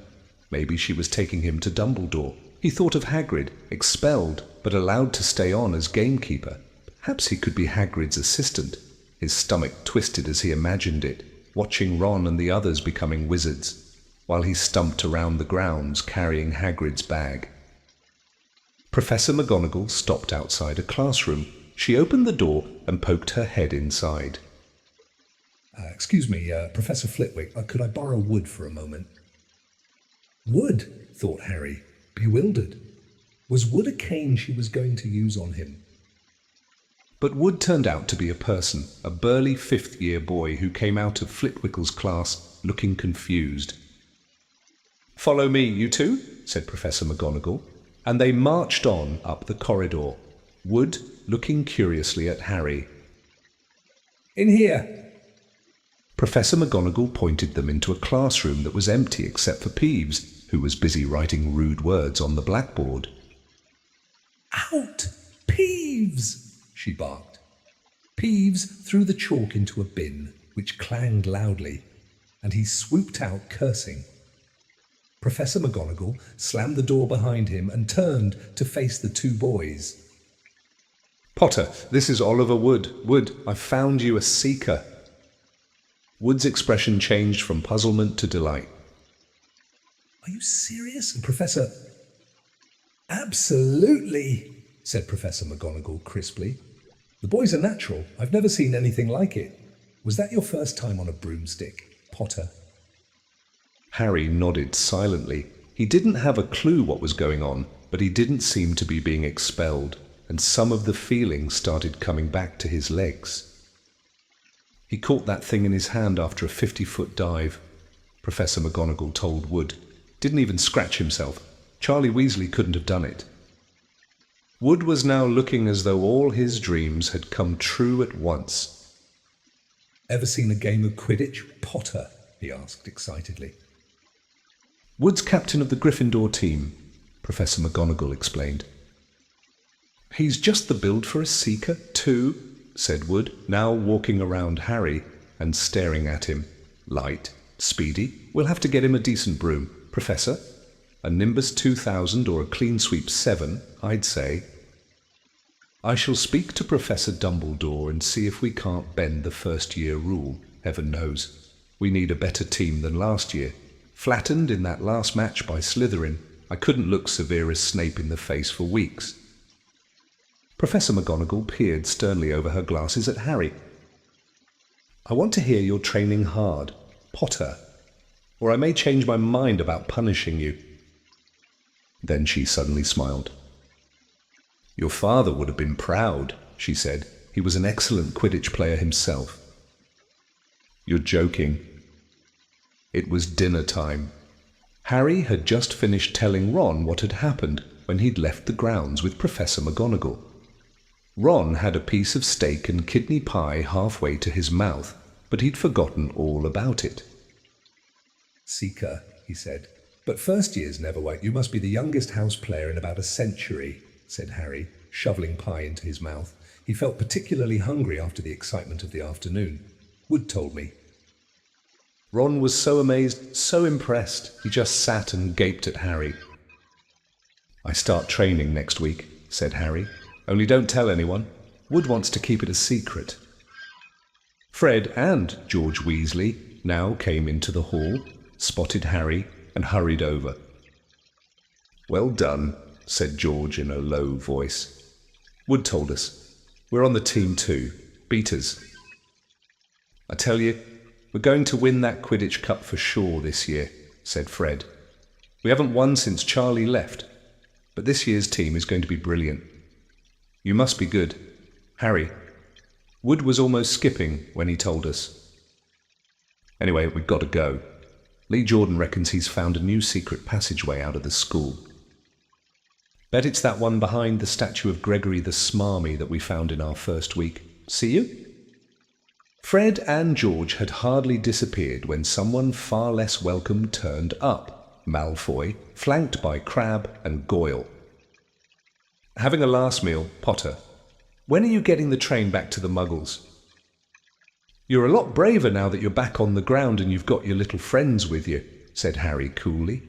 Maybe she was taking him to Dumbledore. He thought of Hagrid, expelled but allowed to stay on as gamekeeper. Perhaps he could be Hagrid's assistant. His stomach twisted as he imagined it, watching Ron and the others becoming wizards, while he stumped around the grounds carrying Hagrid's bag. Professor McGonagall stopped outside a classroom. She opened the door and poked her head inside. "Excuse me, Professor Flitwick, could I borrow wood for a moment?" Wood, thought Harry, bewildered. Was wood a cane she was going to use on him? But Wood turned out to be a person, a burly fifth-year boy who came out of Flitwickle's class looking confused. "Follow me, you two," said Professor McGonagall, and they marched on up the corridor, Wood looking curiously at Harry. "In here." Professor McGonagall pointed them into a classroom that was empty except for Peeves, who was busy writing rude words on the blackboard. "Out! Peeves!" she barked. Peeves threw the chalk into a bin, which clanged loudly, and he swooped out cursing. Professor McGonagall slammed the door behind him and turned to face the two boys. "Potter, this is Oliver Wood. Wood, I've found you a seeker." Wood's expression changed from puzzlement to delight. "Are you serious, Professor?" "Absolutely," said Professor McGonagall crisply. "The boy's a natural. I've never seen anything like it. Was that your first time on a broomstick, Potter?" Harry nodded silently. He didn't have a clue what was going on, but he didn't seem to be being expelled, and some of the feeling started coming back to his legs. He caught that thing in his hand after a 50-foot dive, Professor McGonagall told Wood. Didn't even scratch himself. Charlie Weasley couldn't have done it. Wood was now looking as though all his dreams had come true at once. "Ever seen a game of Quidditch, Potter?" he asked excitedly. Wood's captain of the Gryffindor team, Professor McGonagall explained. "He's just the build for a Seeker, too," said Wood, now walking around Harry and staring at him. "Light, speedy. We'll have to get him a decent broom. Professor, a Nimbus 2000 or a Clean Sweep 7, I'd say. I shall speak to Professor Dumbledore and see if we can't bend the first-year rule. Heaven knows, we need a better team than last year. Flattened in that last match by Slytherin, I couldn't look Severus Snape in the face for weeks." Professor McGonagall peered sternly over her glasses at Harry. "I want to hear you're training hard, Potter, or I may change my mind about punishing you." Then she suddenly smiled. "Your father would have been proud," she said. "He was an excellent Quidditch player himself." "You're joking." It was dinner time. Harry had just finished telling Ron what had happened when he'd left the grounds with Professor McGonagall. Ron had a piece of steak and kidney pie halfway to his mouth, but he'd forgotten all about it. "Seeker," he said. "But first years never wait. You must be the youngest house player in about a century," said Harry, shoveling pie into his mouth. He felt particularly hungry after the excitement of the afternoon. Wood told me. Ron was so amazed, so impressed, he just sat and gaped at Harry. "I start training next week," said Harry. "Only don't tell anyone. Wood wants to keep it a secret." Fred and George Weasley now came into the hall, spotted Harry, and hurried over. "Well done," said George in a low voice. "Wood told us. We're on the team too. Beat us. I tell you, we're going to win that Quidditch Cup for sure this year," said Fred. "We haven't won since Charlie left, but this year's team is going to be brilliant. You must be good. Harry, Wood was almost skipping when he told us. Anyway, we've got to go. Lee Jordan reckons he's found a new secret passageway out of the school. Bet it's that one behind the statue of Gregory the Smarmy that we found in our first week. See you?" Fred and George had hardly disappeared when someone far less welcome turned up, Malfoy, flanked by Crabbe and Goyle. "Having a last meal, Potter. When are you getting the train back to the Muggles?" "You're a lot braver now that you're back on the ground and you've got your little friends with you," said Harry coolly.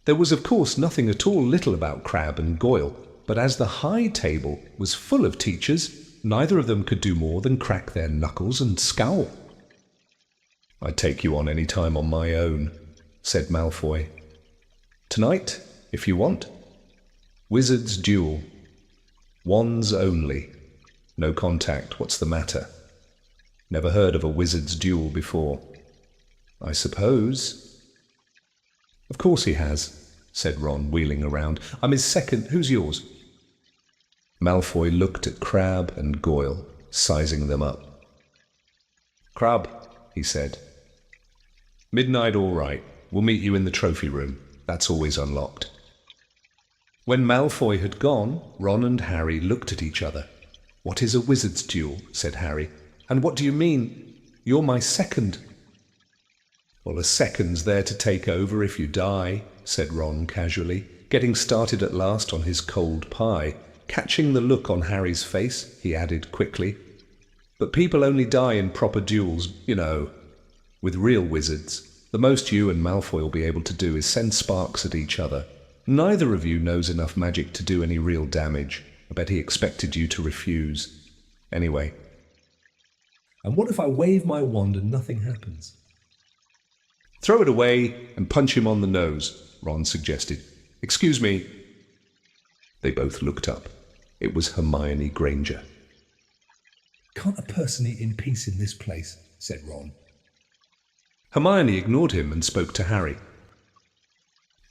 There was of course nothing at all little about Crabbe and Goyle, but as the high table was full of teachers, neither of them could do more than crack their knuckles and scowl. "I'd take you on any time on my own," said Malfoy. "Tonight, if you want. Wizard's duel. Wands only. No contact. What's the matter? Never heard of a wizard's duel before. I suppose." "Of course he has," said Ron, wheeling around. "I'm his second. Who's yours?" Malfoy looked at Crabbe and Goyle, sizing them up. "Crabbe," he said. "Midnight all right. We'll meet you in the trophy room. That's always unlocked." When Malfoy had gone, Ron and Harry looked at each other. "What is a wizard's duel?" said Harry. "And what do you mean? You're my second." "Well, a second's there to take over if you die," said Ron casually, getting started at last on his cold pie. Catching the look on Harry's face, he added quickly, "But people only die in proper duels, you know, with real wizards. The most you and Malfoy will be able to do is send sparks at each other. Neither of you knows enough magic to do any real damage. I bet he expected you to refuse. Anyway." "And what if I wave my wand and nothing happens?" "Throw it away and punch him on the nose," Ron suggested. "Excuse me." They both looked up. It was Hermione Granger. "Can't a person eat in peace in this place?" said Ron. Hermione ignored him and spoke to Harry.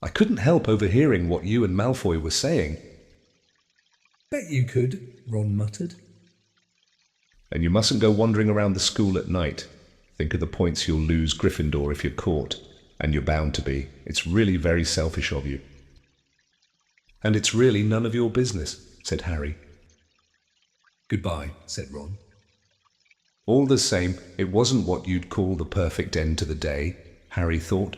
"I couldn't help overhearing what you and Malfoy were saying." "Bet you could," Ron muttered. "And you mustn't go wandering around the school at night. Think of the points you'll lose Gryffindor if you're caught. And you're bound to be. It's really very selfish of you." "And it's really none of your business," said Harry. "Goodbye," said Ron. All the same, it wasn't what you'd call the perfect end to the day, Harry thought.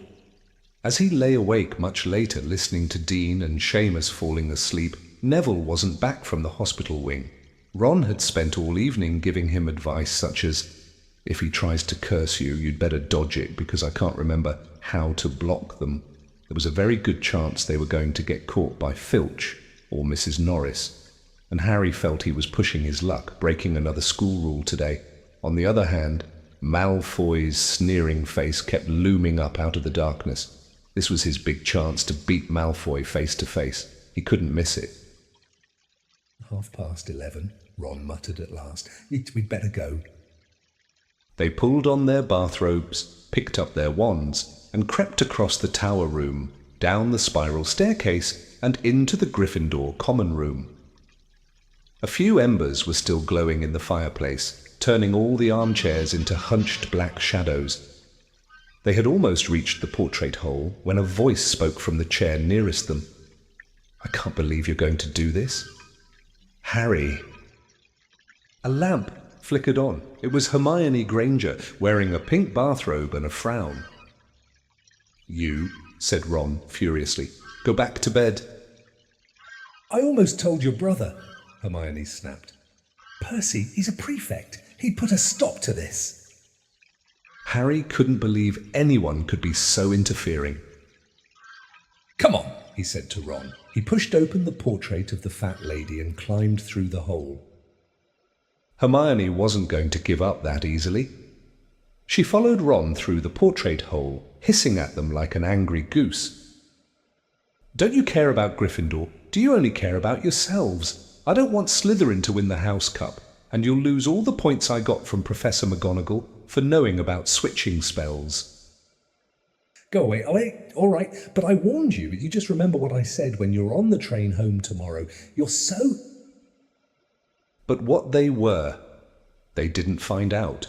As he lay awake much later listening to Dean and Seamus falling asleep, Neville wasn't back from the hospital wing. Ron had spent all evening giving him advice such as, "If he tries to curse you, you'd better dodge it because I can't remember how to block them." There was a very good chance they were going to get caught by Filch or Mrs. Norris, and Harry felt he was pushing his luck, breaking another school rule today. On the other hand, Malfoy's sneering face kept looming up out of the darkness. This was his big chance to beat Malfoy face to face. He couldn't miss it. 11:30, Ron muttered at last. "We'd better go." They pulled on their bathrobes, picked up their wands, and crept across the tower room, down the spiral staircase, and into the Gryffindor common room. A few embers were still glowing in the fireplace, turning all the armchairs into hunched black shadows. They had almost reached the portrait hole when a voice spoke from the chair nearest them. "I can't believe you're going to do this." "Harry." A lamp flickered on. It was Hermione Granger, wearing a pink bathrobe and a frown. "You," said Ron furiously, "go back to bed." "I almost told your brother," Hermione snapped. "Percy, he's a prefect. He'd put a stop to this." Harry couldn't believe anyone could be so interfering. "Come on," he said to Ron. He pushed open the portrait of the fat lady and climbed through the hole. Hermione wasn't going to give up that easily. She followed Ron through the portrait hole, hissing at them like an angry goose. "Don't you care about Gryffindor? Do you only care about yourselves? I don't want Slytherin to win the House Cup, and you'll lose all the points I got from Professor McGonagall for knowing about switching spells." "Go away, all right, but I warned you. You just remember what I said when you're on the train home tomorrow. You're so..." But what they were, they didn't find out.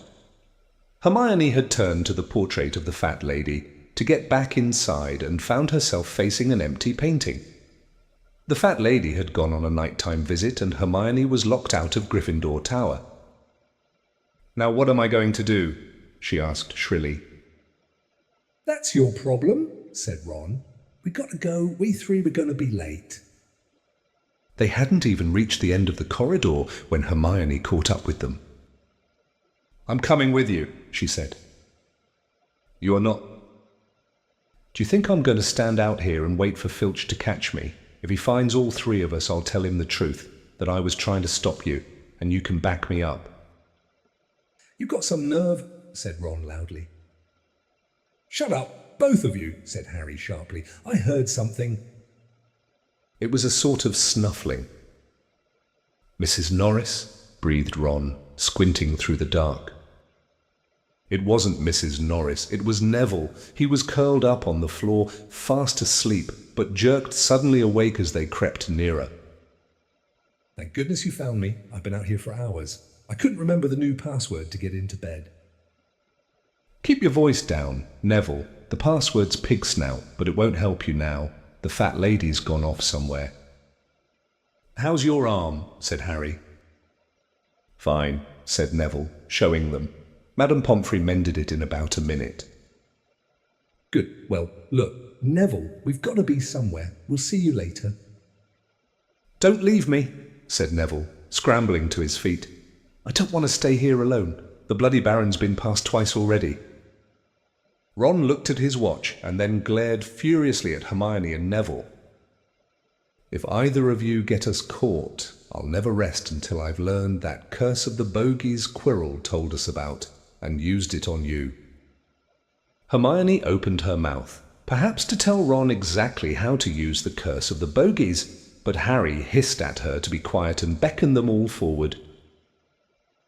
Hermione had turned to the portrait of the fat lady to get back inside and found herself facing an empty painting. The fat lady had gone on a nighttime visit and Hermione was locked out of Gryffindor Tower. "Now what am I going to do?" she asked shrilly. "That's your problem," said Ron. "We got to go. We three were going to be late." They hadn't even reached the end of the corridor when Hermione caught up with them. "I'm coming with you," she said. "You are not..." "Do you think I'm going to stand out here and wait for Filch to catch me? If he finds all three of us, I'll tell him the truth, that I was trying to stop you, and you can back me up." "You've got some nerve," said Ron loudly. "Shut up, both of you," said Harry sharply. "I heard something." It was a sort of snuffling. "Mrs. Norris?" breathed Ron, squinting through the dark. It wasn't Mrs. Norris, it was Neville. He was curled up on the floor, fast asleep, but jerked suddenly awake as they crept nearer. "Thank goodness you found me. I've been out here for hours. I couldn't remember the new password to get into bed." "Keep your voice down, Neville. The password's pig snout, but it won't help you now. The fat lady's gone off somewhere." "How's your arm?" said Harry. "Fine," said Neville, showing them. "Madame Pomfrey mended it in about a minute." "Good. Well, look, Neville, we've got to be somewhere. We'll see you later." "Don't leave me," said Neville, scrambling to his feet. "I don't want to stay here alone. The Bloody Baron's been past twice already." Ron looked at his watch and then glared furiously at Hermione and Neville. "If either of you get us caught, I'll never rest until I've learned that curse of the bogies Quirrell told us about and used it on you." Hermione opened her mouth, perhaps to tell Ron exactly how to use the curse of the bogies, but Harry hissed at her to be quiet and beckoned them all forward.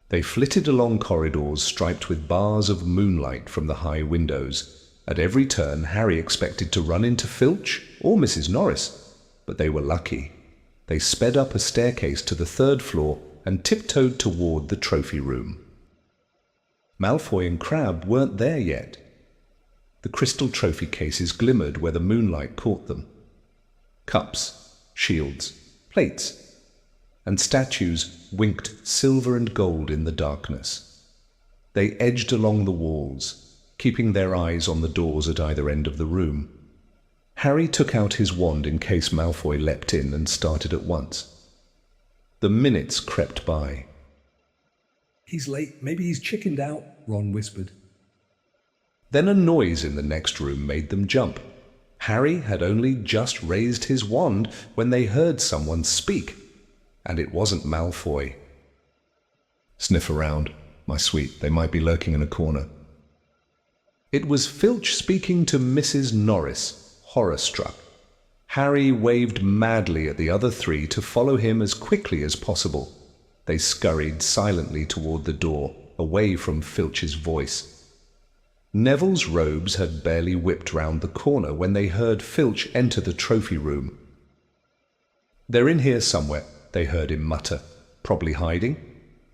They flitted along corridors striped with bars of moonlight from the high windows. At every turn, Harry expected to run into Filch or Mrs. Norris, but they were lucky. They sped up a staircase to the 3rd floor and tiptoed toward the trophy room. Malfoy and Crabbe weren't there yet. The crystal trophy cases glimmered where the moonlight caught them. Cups, shields, plates, and statues winked silver and gold in the darkness. They edged along the walls, keeping their eyes on the doors at either end of the room. Harry took out his wand in case Malfoy leapt in and started at once. The minutes crept by. "He's late. Maybe he's chickened out," Ron whispered. Then a noise in the next room made them jump. Harry had only just raised his wand when they heard someone speak, and it wasn't Malfoy. "Sniff around, my sweet. They might be lurking in a corner." It was Filch speaking to Mrs. Norris, horror-struck. Harry waved madly at the other 3 to follow him as quickly as possible. They scurried silently toward the door, away from Filch's voice. Neville's robes had barely whipped round the corner when they heard Filch enter the trophy room. "They're in here somewhere," they heard him mutter. "Probably hiding."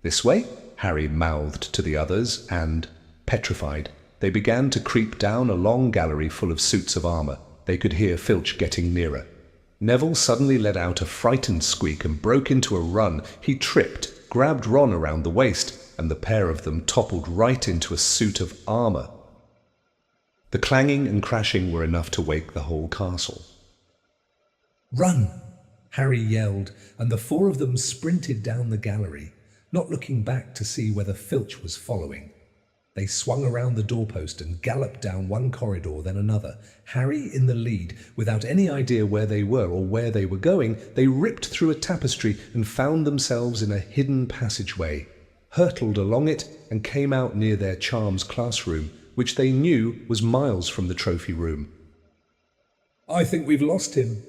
"This way?" Harry mouthed to the others, and, petrified, they began to creep down a long gallery full of suits of armour. They could hear Filch getting nearer. Neville suddenly let out a frightened squeak and broke into a run. He tripped, grabbed Ron around the waist, and the pair of them toppled right into a suit of armour. The clanging and crashing were enough to wake the whole castle. "Run!" Harry yelled, and the 4 of them sprinted down the gallery, not looking back to see whether Filch was following. They swung around the doorpost and galloped down one corridor, then another, Harry in the lead. Without any idea where they were or where they were going, they ripped through a tapestry and found themselves in a hidden passageway, hurtled along it, and came out near their charms classroom, which they knew was miles from the trophy room. "I think we've lost him,"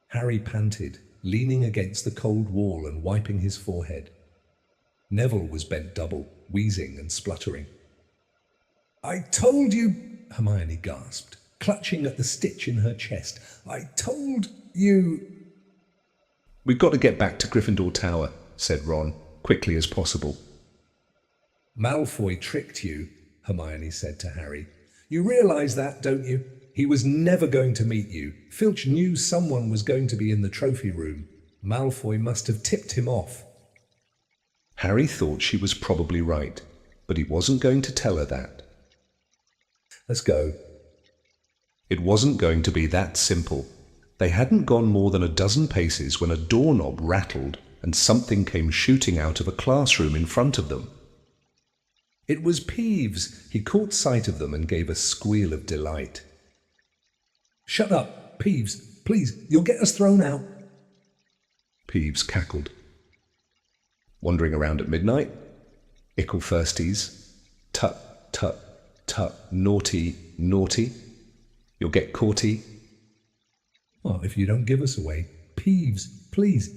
Harry panted, leaning against the cold wall and wiping his forehead. Neville was bent double, wheezing and spluttering. "I told you," Hermione gasped, clutching at the stitch in her chest. "I told you." "We've got to get back to Gryffindor Tower," said Ron, quickly as possible. "Malfoy tricked you," Hermione said to Harry. "You realise that, don't you? He was never going to meet you. Filch knew someone was going to be in the trophy room. Malfoy must have tipped him off." Harry thought she was probably right, but he wasn't going to tell her that. "Let's go." It wasn't going to be that simple. They hadn't gone more than a dozen paces when a doorknob rattled and something came shooting out of a classroom in front of them. It was Peeves. He caught sight of them and gave a squeal of delight. "Shut up, Peeves, please, you'll get us thrown out." Peeves cackled. "Wandering around at midnight? Ickle thirsties. Tut, tut, tut, naughty, naughty. You'll get caughty." "Well, if you don't give us away, Peeves, please."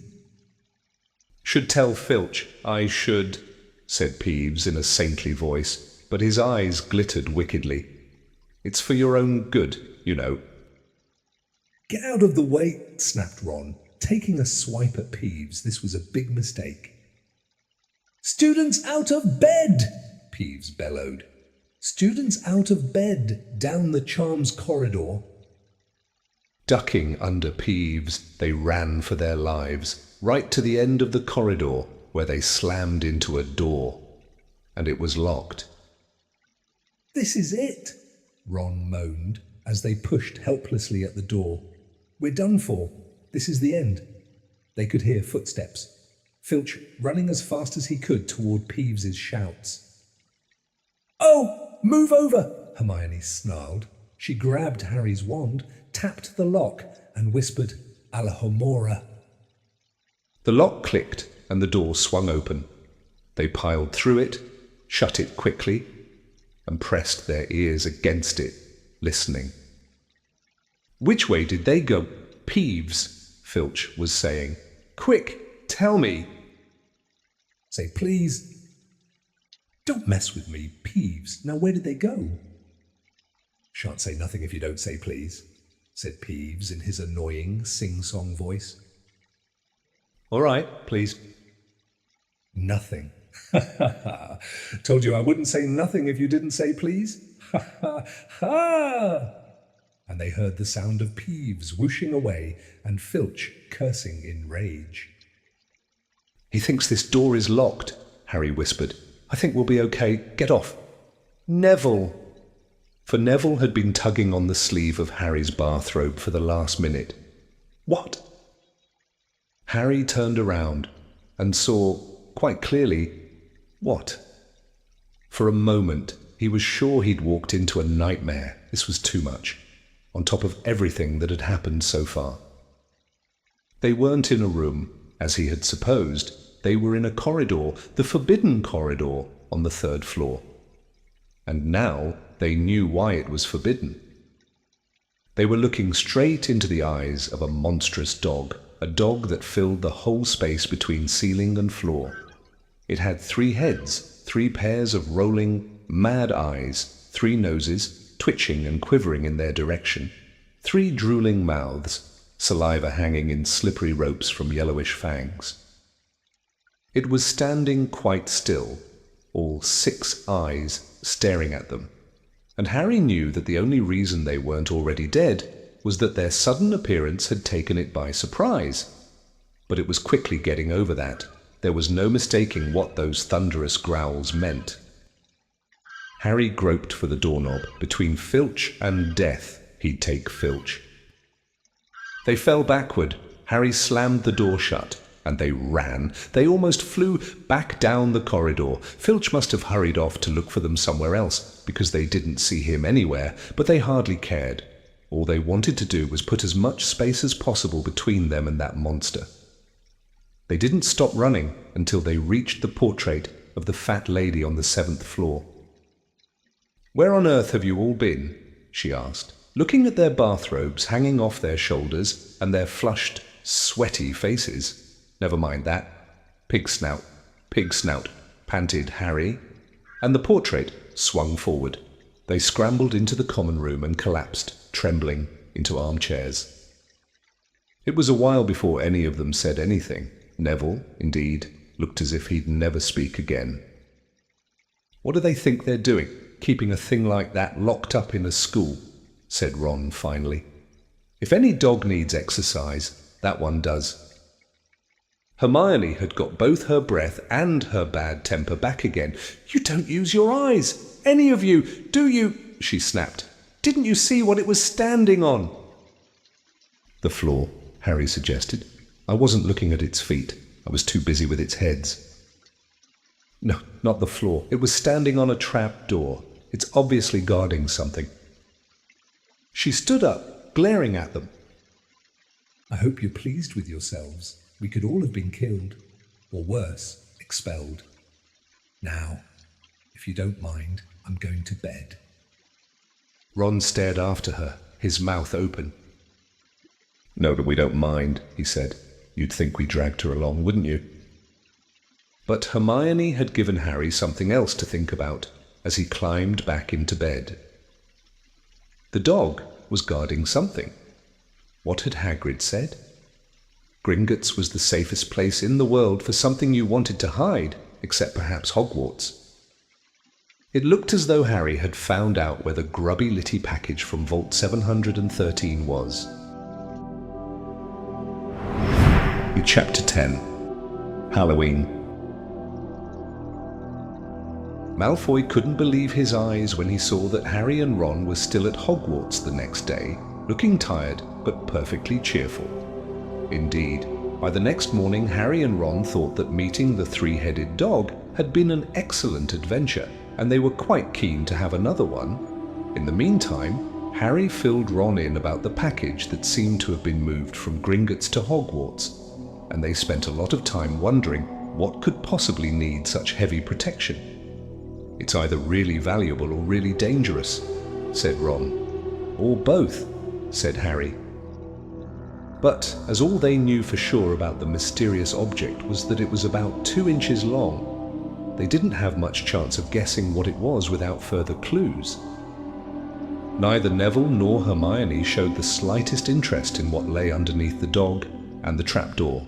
"Should tell Filch, I should," said Peeves in a saintly voice, but his eyes glittered wickedly. "It's for your own good, you know." "Get out of the way," snapped Ron, taking a swipe at Peeves. This was a big mistake. "Students out of bed!" Peeves bellowed. "Students out of bed, down the charms corridor." Ducking under Peeves, they ran for their lives, right to the end of the corridor, where they slammed into a door, and it was locked. "This is it," Ron moaned as they pushed helplessly at the door. "We're done for. This is the end." They could hear footsteps. Filch running as fast as he could toward Peeves's shouts. "Oh, move over!" Hermione snarled. She grabbed Harry's wand, tapped the lock, and whispered, "Alahomora." The lock clicked and the door swung open. They piled through it, shut it quickly, and pressed their ears against it, listening. Which way did they go? Peeves, Filch was saying. "Quick, tell me." Say please. Don't mess with me, Peeves. Now where did they go? Shan't say nothing if you don't say please, said Peeves in his annoying sing-song voice. All right, please. Nothing. Told you I wouldn't say nothing if you didn't say please. Ha ha ha! And they heard the sound of Peeves whooshing away and Filch cursing in rage. "He thinks this door is locked," Harry whispered. "I think we'll be okay. Get off." "Neville!" For Neville had been tugging on the sleeve of Harry's bathrobe for the last minute. "What?" Harry turned around and saw, quite clearly, what? For a moment, he was sure he'd walked into a nightmare. This was too much, on top of everything that had happened so far. They weren't in a room, as he had supposed. They were in a corridor, the forbidden corridor, on the 3rd floor. And now they knew why it was forbidden. They were looking straight into the eyes of a monstrous dog, a dog that filled the whole space between ceiling and floor. It had 3 heads, 3 pairs of rolling, mad eyes, 3 noses, twitching and quivering in their direction, 3 drooling mouths, saliva hanging in slippery ropes from yellowish fangs. It was standing quite still, all 6 eyes staring at them, and Harry knew that the only reason they weren't already dead was that their sudden appearance had taken it by surprise. But it was quickly getting over that. There was no mistaking what those thunderous growls meant. Harry groped for the doorknob. Between Filch and death, he'd take Filch. They fell backward. Harry slammed the door shut, and they ran. They almost flew back down the corridor. Filch must have hurried off to look for them somewhere else, because they didn't see him anywhere, but they hardly cared. All they wanted to do was put as much space as possible between them and that monster. They didn't stop running until they reached the portrait of the fat lady on the 7th floor. "Where on earth have you all been?" she asked, looking at their bathrobes hanging off their shoulders and their flushed, sweaty faces. "Never mind that. Pig snout, panted Harry, and the portrait swung forward. They scrambled into the common room and collapsed, trembling, into armchairs. It was a while before any of them said anything. Neville, indeed, looked as if he'd never speak again. "What do they think they're doing, keeping a thing like that locked up in a school?" said Ron finally. "If any dog needs exercise, that one does." Hermione had got both her breath and her bad temper back again. "You don't use your eyes, any of you, do you?" she snapped. "Didn't you see what it was standing on?" "The floor," Harry suggested. "I wasn't looking at its feet. I was too busy with its heads." "No, not the floor. It was standing on a trap door. It's obviously guarding something." She stood up, glaring at them. "I hope you're pleased with yourselves. We could all have been killed, or worse, expelled. Now, if you don't mind, I'm going to bed." Ron stared after her, his mouth open. "No, we don't mind," he said. "You'd think we dragged her along, wouldn't you?" But Hermione had given Harry something else to think about as he climbed back into bed. The dog was guarding something. What had Hagrid said? Gringotts was the safest place in the world for something you wanted to hide, except perhaps Hogwarts. It looked as though Harry had found out where the grubby litty package from Vault 713 was. Chapter 10. Halloween. Malfoy couldn't believe his eyes when he saw that Harry and Ron were still at Hogwarts the next day, looking tired but perfectly cheerful. Indeed, by the next morning Harry and Ron thought that meeting the 3-headed dog had been an excellent adventure, and they were quite keen to have another one. In the meantime, Harry filled Ron in about the package that seemed to have been moved from Gringotts to Hogwarts, and they spent a lot of time wondering what could possibly need such heavy protection. "It's either really valuable or really dangerous," said Ron. "Or both," said Harry. But as all they knew for sure about the mysterious object was that it was about 2 inches long, they didn't have much chance of guessing what it was without further clues. Neither Neville nor Hermione showed the slightest interest in what lay underneath the dog and the trapdoor.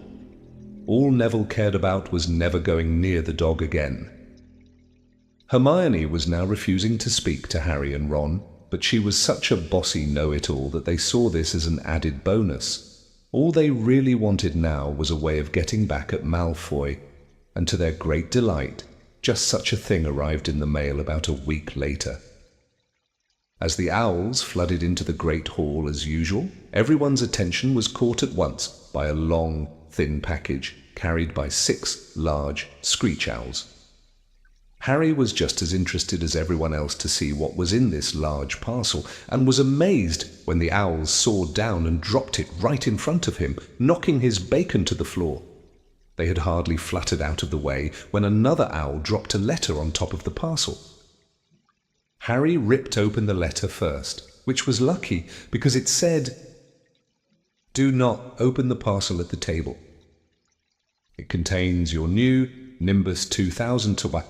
All Neville cared about was never going near the dog again. Hermione was now refusing to speak to Harry and Ron, but she was such a bossy know-it-all that they saw this as an added bonus. All they really wanted now was a way of getting back at Malfoy, and to their great delight, just such a thing arrived in the mail about a week later. As the owls flooded into the great hall as usual, everyone's attention was caught at once by a long, thin package carried by 6 large screech owls. Harry was just as interested as everyone else to see what was in this large parcel, and was amazed when the owls soared down and dropped it right in front of him, knocking his bacon to the floor. They had hardly fluttered out of the way when another owl dropped a letter on top of the parcel. Harry ripped open the letter first, which was lucky because it said, "Do not open the parcel at the table. It contains your new Nimbus 2000 toy.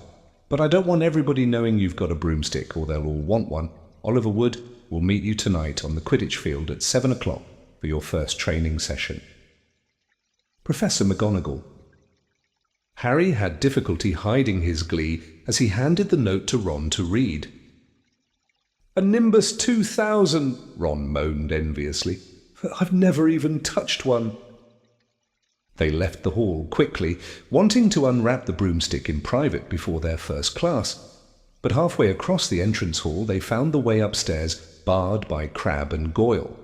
But I don't want everybody knowing you've got a broomstick, or they'll all want one. Oliver Wood will meet you tonight on the Quidditch field at 7 o'clock for your first training session. Professor McGonagall." Harry had difficulty hiding his glee as he handed the note to Ron to read. "A Nimbus 2000, Ron moaned enviously. "I've never even touched one." They left the hall quickly, wanting to unwrap the broomstick in private before their first class. But halfway across the entrance hall, they found the way upstairs barred by Crabbe and Goyle.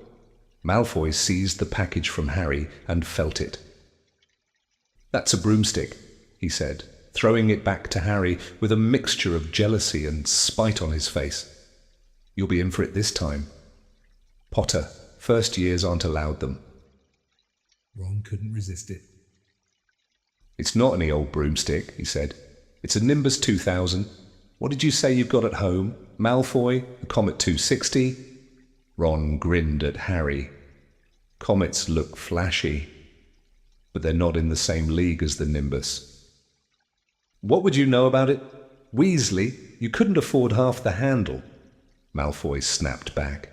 Malfoy seized the package from Harry and felt it. "That's a broomstick," he said, throwing it back to Harry with a mixture of jealousy and spite on his face. "You'll be in for it this time. Potter, first years aren't allowed them." Ron couldn't resist it. "It's not any old broomstick," he said. "It's a Nimbus 2000. What did you say you've got at home? Malfoy? A Comet 260? Ron grinned at Harry. "Comets look flashy, but they're not in the same league as the Nimbus." "What would you know about it? Weasley, you couldn't afford half the handle." Malfoy snapped back.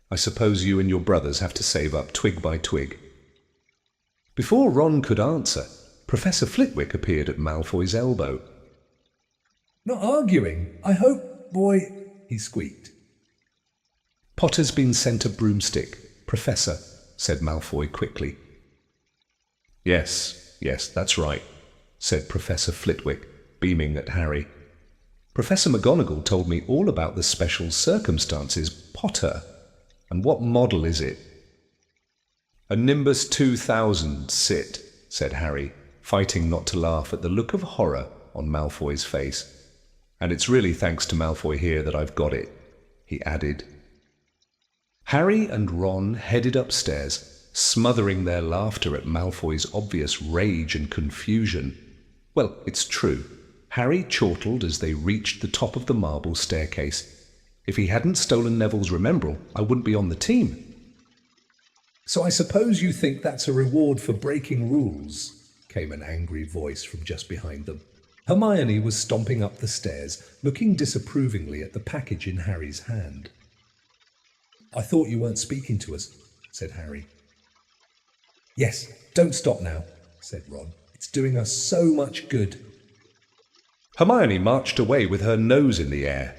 "I suppose you and your brothers have to save up twig by twig." Before Ron could answer, Professor Flitwick appeared at Malfoy's elbow. "Not arguing, I hope, boy," he squeaked. "Potter's been sent a broomstick, Professor," said Malfoy quickly. Yes, that's right," said Professor Flitwick, beaming at Harry. "Professor McGonagall told me all about the special circumstances. Potter, and what model is it?" "A Nimbus 2000, Sit," said Harry, fighting not to laugh at the look of horror on Malfoy's face. "And it's really thanks to Malfoy here that I've got it," he added. Harry and Ron headed upstairs, smothering their laughter at Malfoy's obvious rage and confusion. Well, it's true. Harry chortled as they reached the top of the marble staircase. "If he hadn't stolen Neville's Remembrall, I wouldn't be on the team." "So I suppose you think that's a reward for breaking rules?" came an angry voice from just behind them. Hermione was stomping up the stairs, looking disapprovingly at the package in Harry's hand. "I thought you weren't speaking to us," said Harry. "Yes, don't stop now," said Ron. "It's doing us so much good." Hermione marched away with her nose in the air.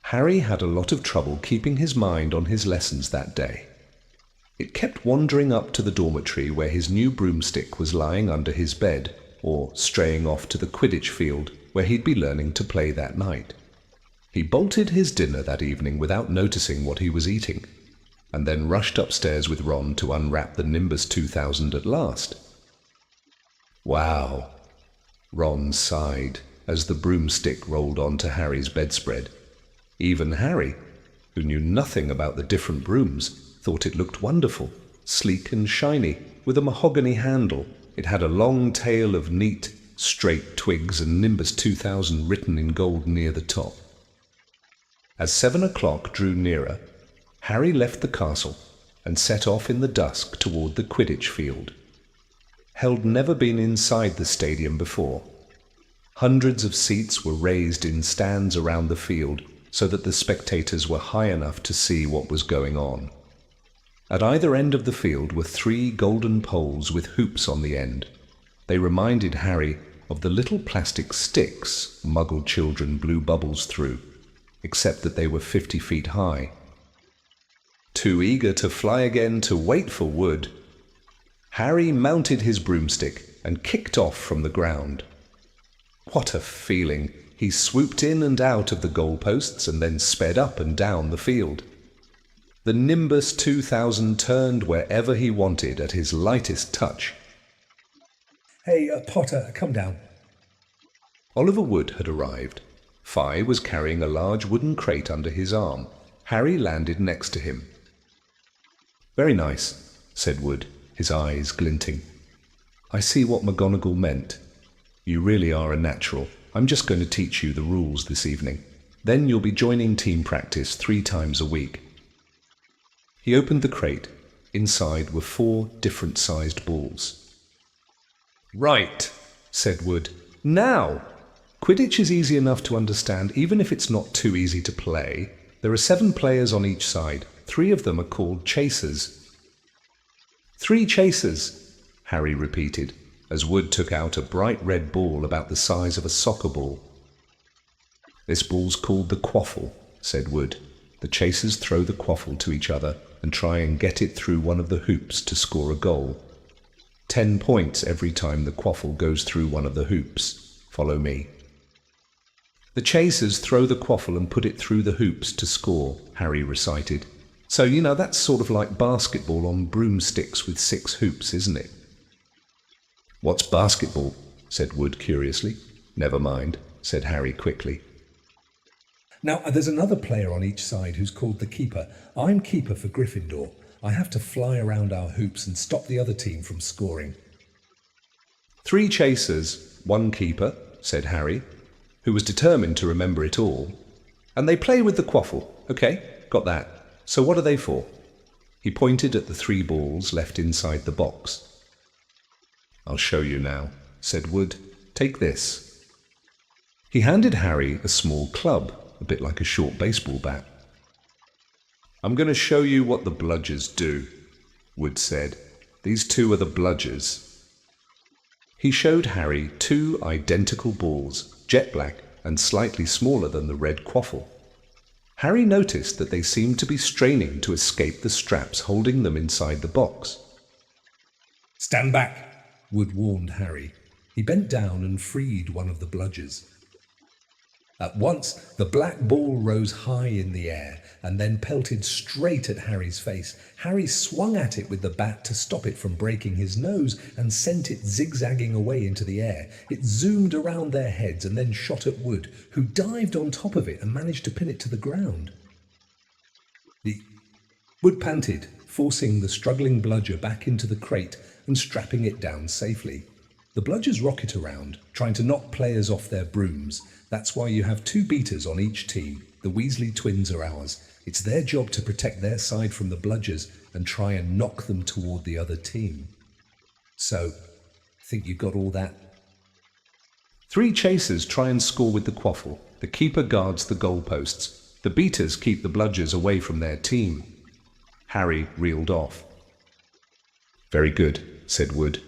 Harry had a lot of trouble keeping his mind on his lessons that day. It kept wandering up to the dormitory where his new broomstick was lying under his bed, or straying off to the Quidditch field where he'd be learning to play that night. He bolted his dinner that evening without noticing what he was eating, and then rushed upstairs with Ron to unwrap the Nimbus 2000 at last. "Wow," Ron sighed as the broomstick rolled onto Harry's bedspread. Even Harry, who knew nothing about the different brooms, thought it looked wonderful, sleek and shiny, with a mahogany handle. It had a long tail of neat, straight twigs and Nimbus 2000 written in gold near the top. As 7 o'clock drew nearer, Harry left the castle and set off in the dusk toward the Quidditch field. Held never been inside the stadium before. Hundreds of seats were raised in stands around the field so that the spectators were high enough to see what was going on. At either end of the field were 3 golden poles with hoops on the end. They reminded Harry of the little plastic sticks Muggle children blew bubbles through, except that they were 50 feet high. Too eager to fly again to wait for Wood, Harry mounted his broomstick and kicked off from the ground. What a feeling! He swooped in and out of the goalposts and then sped up and down the field. The Nimbus 2000 turned wherever he wanted at his lightest touch. Hey, Potter, come down. Oliver Wood had arrived. Fi was carrying a large wooden crate under his arm. Harry landed next to him. "Very nice," said Wood, his eyes glinting. "I see what McGonagall meant. You really are a natural. I'm just going to teach you the rules this evening. Then you'll be joining team practice 3 times a week." He opened the crate. Inside were 4 different-sized balls. "Right," said Wood. "Now! Quidditch is easy enough to understand, even if it's not too easy to play. There are 7 players on each side. 3 of them are called chasers." "3 chasers," Harry repeated, as Wood took out a bright red ball about the size of a soccer ball. "This ball's called the quaffle," said Wood. "The chasers throw the quaffle to each other and try and get it through one of the hoops to score a goal. 10 points every time the quaffle goes through one of the hoops. Follow me." "The chasers throw the quaffle and put it through the hoops to score," Harry recited. "So, that's sort of like basketball on broomsticks with 6 hoops, isn't it?" "What's basketball?" said Wood curiously. "Never mind," said Harry quickly. Now, there's another player on each side who's called the keeper. I'm keeper for Gryffindor. I have to fly around our hoops and stop the other team from scoring. 3 chasers, 1 keeper," said Harry, who was determined to remember it all. "And they play with the quaffle. Okay, got that. So what are they for?" He pointed at the 3 balls left inside the box. "I'll show you now," said Wood. "Take this." He handed Harry a small club, a bit like a short baseball bat. "I'm going to show you what the bludgers do," Wood said. "These 2 are the bludgers." He showed Harry 2 identical balls, jet black and slightly smaller than the red quaffle. Harry noticed that they seemed to be straining to escape the straps holding them inside the box. "Stand back," Wood warned Harry. He bent down and freed one of the bludgers. At once, the black ball rose high in the air and then pelted straight at Harry's face. Harry swung at it with the bat to stop it from breaking his nose and sent it zigzagging away into the air. It zoomed around their heads and then shot at Wood, who dived on top of it and managed to pin it to the ground. Wood panted, forcing the struggling bludger back into the crate and strapping it down safely. The bludgers rocket around, trying to knock players off their brooms. That's why you have 2 beaters on each team. The Weasley twins are ours. It's their job to protect their side from the bludgers and try and knock them toward the other team. So, think you got all that? 3 chasers try and score with the quaffle. The keeper guards the goalposts. The beaters keep the bludgers away from their team. Harry reeled off. "Very good," said Wood.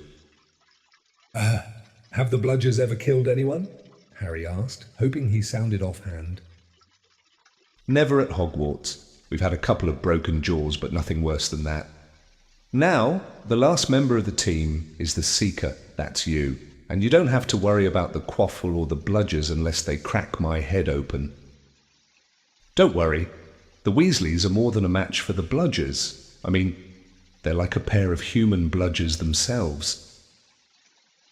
Have the bludgers ever killed anyone?" Harry asked, hoping he sounded offhand. "Never at Hogwarts. We've had a couple of broken jaws, but nothing worse than that. Now, the last member of the team is the Seeker. That's you. And you don't have to worry about the quaffle or the bludgers unless they crack my head open. Don't worry. The Weasleys are more than a match for the bludgers. I mean, they're like a pair of human bludgers themselves."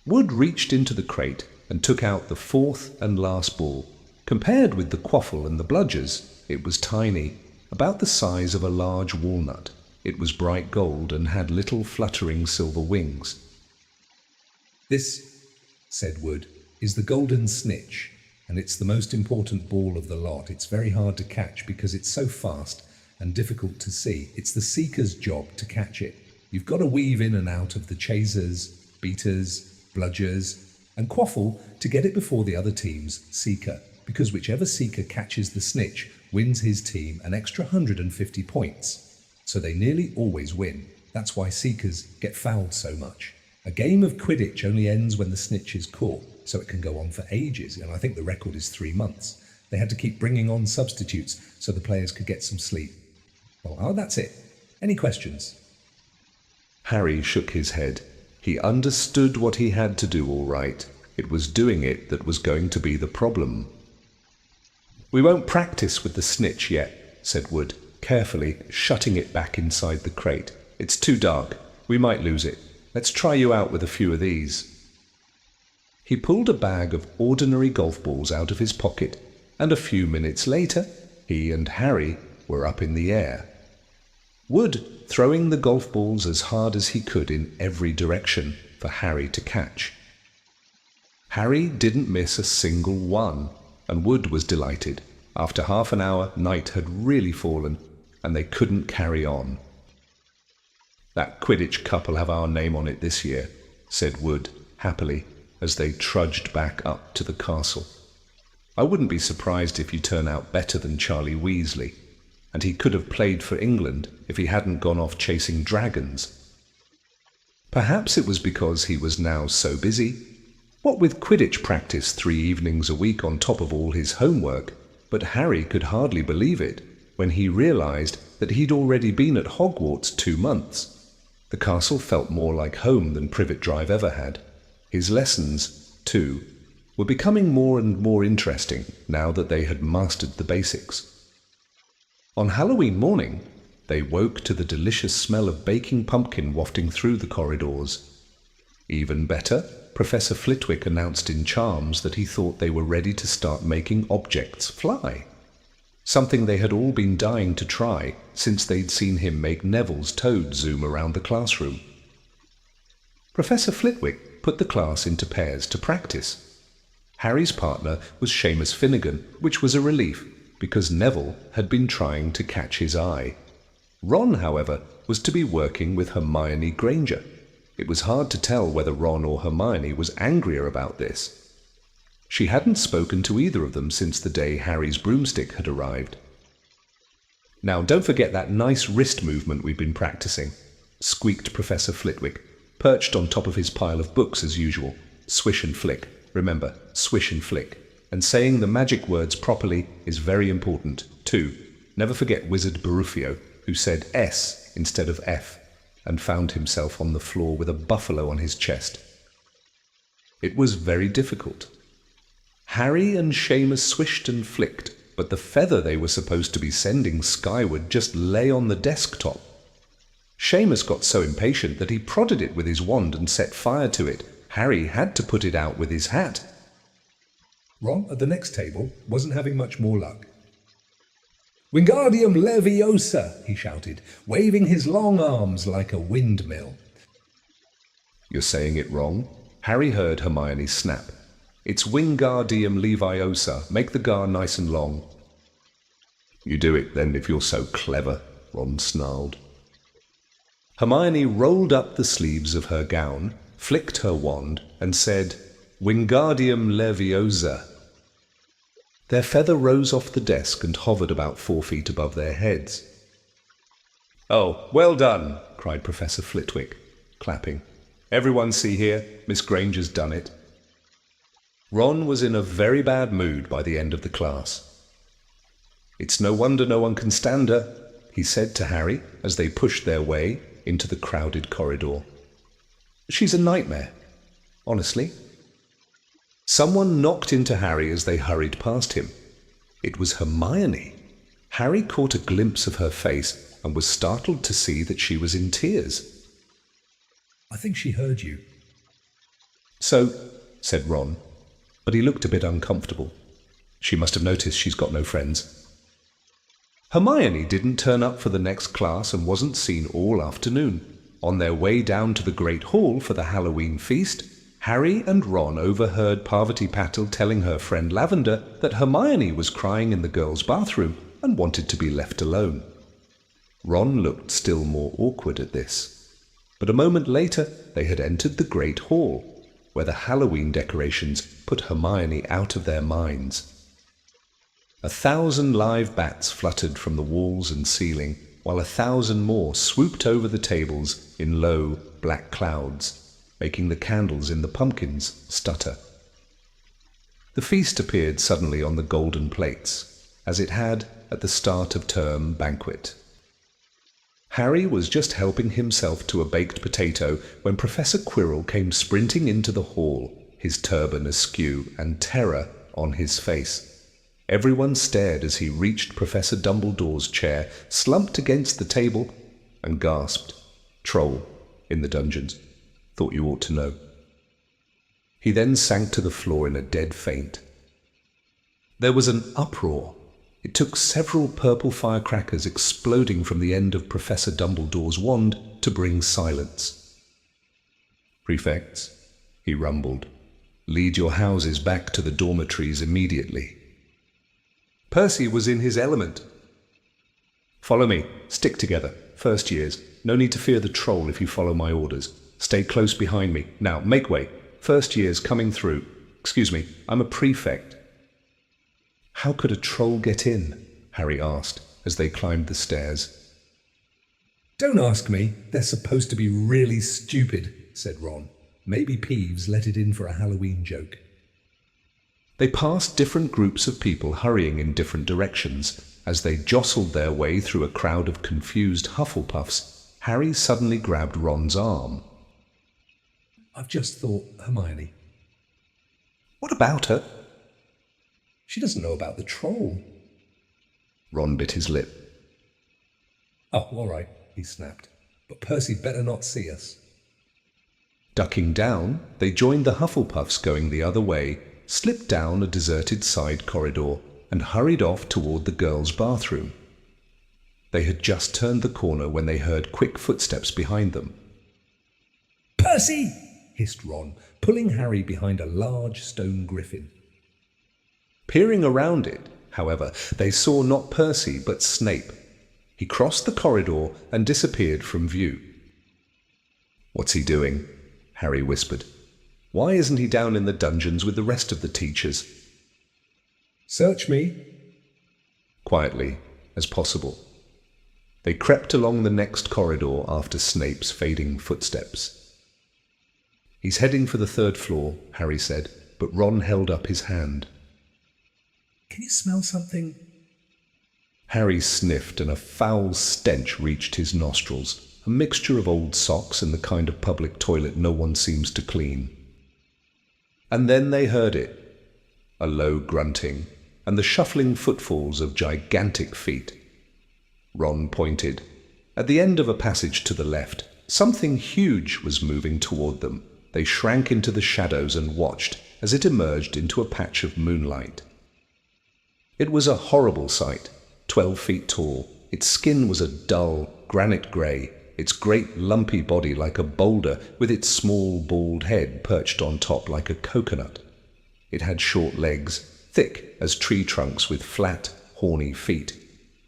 Wood reached into the crate and took out the 4th and last ball. Compared with the quaffle and the bludgers, it was tiny, about the size of a large walnut. It was bright gold and had little fluttering silver wings. "This," said Wood, "is the golden snitch, and it's the most important ball of the lot. It's very hard to catch because it's so fast, and difficult to see. It's the seeker's job to catch it. You've got to weave in and out of the chasers, beaters, bludgers, and quaffle to get it before the other team's seeker, because whichever seeker catches the snitch wins his team an extra 150 points. So they nearly always win. That's why seekers get fouled so much. A game of Quidditch only ends when the snitch is caught, so it can go on for ages, and I think the record is 3 months. They had to keep bringing on substitutes so the players could get some sleep. Well, that's it. Any questions? Harry shook his head. He understood what he had to do all right. It was doing it that was going to be the problem. "We won't practice with the snitch yet," said Wood, carefully shutting it back inside the crate. "It's too dark. We might lose it. Let's try you out with a few of these." He pulled a bag of ordinary golf balls out of his pocket, and a few minutes later, he and Harry were up in the air. Wood throwing the golf balls as hard as he could in every direction for Harry to catch. Harry didn't miss a single one, and Wood was delighted. After half an hour, night had really fallen, and they couldn't carry on. "That Quidditch Cup will have our name on it this year," said Wood happily as they trudged back up to the castle. "I wouldn't be surprised if you turn out better than Charlie Weasley, and he could have played for England if he hadn't gone off chasing dragons." Perhaps it was because he was now so busy. What with Quidditch practice 3 evenings a week on top of all his homework, but Harry could hardly believe it when he realized that he'd already been at Hogwarts 2 months. The castle felt more like home than Privet Drive ever had. His lessons, too, were becoming more and more interesting now that they had mastered the basics. On Halloween morning, they woke to the delicious smell of baking pumpkin wafting through the corridors. Even better, Professor Flitwick announced in charms that he thought they were ready to start making objects fly, something they had all been dying to try since they'd seen him make Neville's toad zoom around the classroom. Professor Flitwick put the class into pairs to practice. Harry's partner was Seamus Finnegan, which was a relief, because Neville had been trying to catch his eye. Ron, however, was to be working with Hermione Granger. It was hard to tell whether Ron or Hermione was angrier about this. She hadn't spoken to either of them since the day Harry's broomstick had arrived. "Now, don't forget that nice wrist movement we've been practicing," squeaked Professor Flitwick, perched on top of his pile of books as usual. "Swish and flick. Remember, swish and flick. And saying the magic words properly is very important, too. Never forget Wizard Barufio, who said S instead of F, and found himself on the floor with a buffalo on his chest." It was very difficult. Harry and Seamus swished and flicked, but the feather they were supposed to be sending skyward just lay on the desktop. Seamus got so impatient that he prodded it with his wand and set fire to it. Harry had to put it out with his hat. Ron, at the next table, wasn't having much more luck. "Wingardium Leviosa!" he shouted, waving his long arms like a windmill. "You're saying it wrong." Harry heard Hermione snap. "It's Wingardium Leviosa. Make the gar nice and long." "You do it then if you're so clever," Ron snarled. Hermione rolled up the sleeves of her gown, flicked her wand, and said, "Wingardium Leviosa." Their feather rose off the desk and hovered about 4 feet above their heads. "Oh, well done," cried Professor Flitwick, clapping. "Everyone see here, Miss Granger's done it." Ron was in a very bad mood by the end of the class. "It's no wonder no one can stand her," he said to Harry as they pushed their way into the crowded corridor. "She's a nightmare, honestly." Someone knocked into Harry as they hurried past him. It was Hermione. Harry caught a glimpse of her face and was startled to see that she was in tears. "I think she heard you." "So," said Ron, but he looked a bit uncomfortable. "She must have noticed she's got no friends." Hermione didn't turn up for the next class and wasn't seen all afternoon. On their way down to the Great Hall for the Halloween feast, Harry and Ron overheard Parvati Patil telling her friend Lavender that Hermione was crying in the girls' bathroom and wanted to be left alone. Ron looked still more awkward at this, but a moment later they had entered the Great Hall, where the Halloween decorations put Hermione out of their minds. 1,000 live bats fluttered from the walls and ceiling, while 1,000 more swooped over the tables in low, black clouds, making the candles in the pumpkins stutter. The feast appeared suddenly on the golden plates, as it had at the start of term banquet. Harry was just helping himself to a baked potato when Professor Quirrell came sprinting into the hall, his turban askew and terror on his face. Everyone stared as he reached Professor Dumbledore's chair, slumped against the table, and gasped, "Troll in the dungeons. Thought you ought to know." He then sank to the floor in a dead faint. There was an uproar. It took several purple firecrackers exploding from the end of Professor Dumbledore's wand to bring silence. "Prefects," he rumbled, "lead your houses back to the dormitories immediately." Percy was in his element. "Follow me. Stick together. First years. No need to fear the troll if you follow my orders. Stay close behind me. Now, make way. First years coming through. Excuse me, I'm a prefect." "How could a troll get in?" Harry asked as they climbed the stairs. "Don't ask me. They're supposed to be really stupid," said Ron. Maybe Peeves let it in for a Halloween joke. They passed different groups of people hurrying in different directions. As they jostled their way through a crowd of confused Hufflepuffs, Harry suddenly grabbed Ron's arm. "I've just thought, Hermione." "What about her?" "She doesn't know about the troll." Ron bit his lip. "Oh, all right," he snapped. "But Percy better not see us." Ducking down, they joined the Hufflepuffs going the other way, slipped down a deserted side corridor, and hurried off toward the girls' bathroom. They had just turned the corner when they heard quick footsteps behind them. "Percy!" hissed Ron, pulling Harry behind a large stone griffin. Peering around it, however, they saw not Percy but Snape. He crossed the corridor and disappeared from view. "What's he doing?" Harry whispered. "Why isn't he down in the dungeons with the rest of the teachers?" "Search me." Quietly as possible. They crept along the next corridor after Snape's fading footsteps. "He's heading for the 3rd floor," Harry said, but Ron held up his hand. "Can you smell something?" Harry sniffed and a foul stench reached his nostrils, a mixture of old socks and the kind of public toilet no one seems to clean. And then they heard it, a low grunting, and the shuffling footfalls of gigantic feet. Ron pointed. At the end of a passage to the left, something huge was moving toward them. They shrank into the shadows and watched as it emerged into a patch of moonlight. It was a horrible sight, 12 feet tall. Its skin was a dull, granite grey, its great lumpy body like a boulder with its small bald head perched on top like a coconut. It had short legs, thick as tree trunks with flat, horny feet.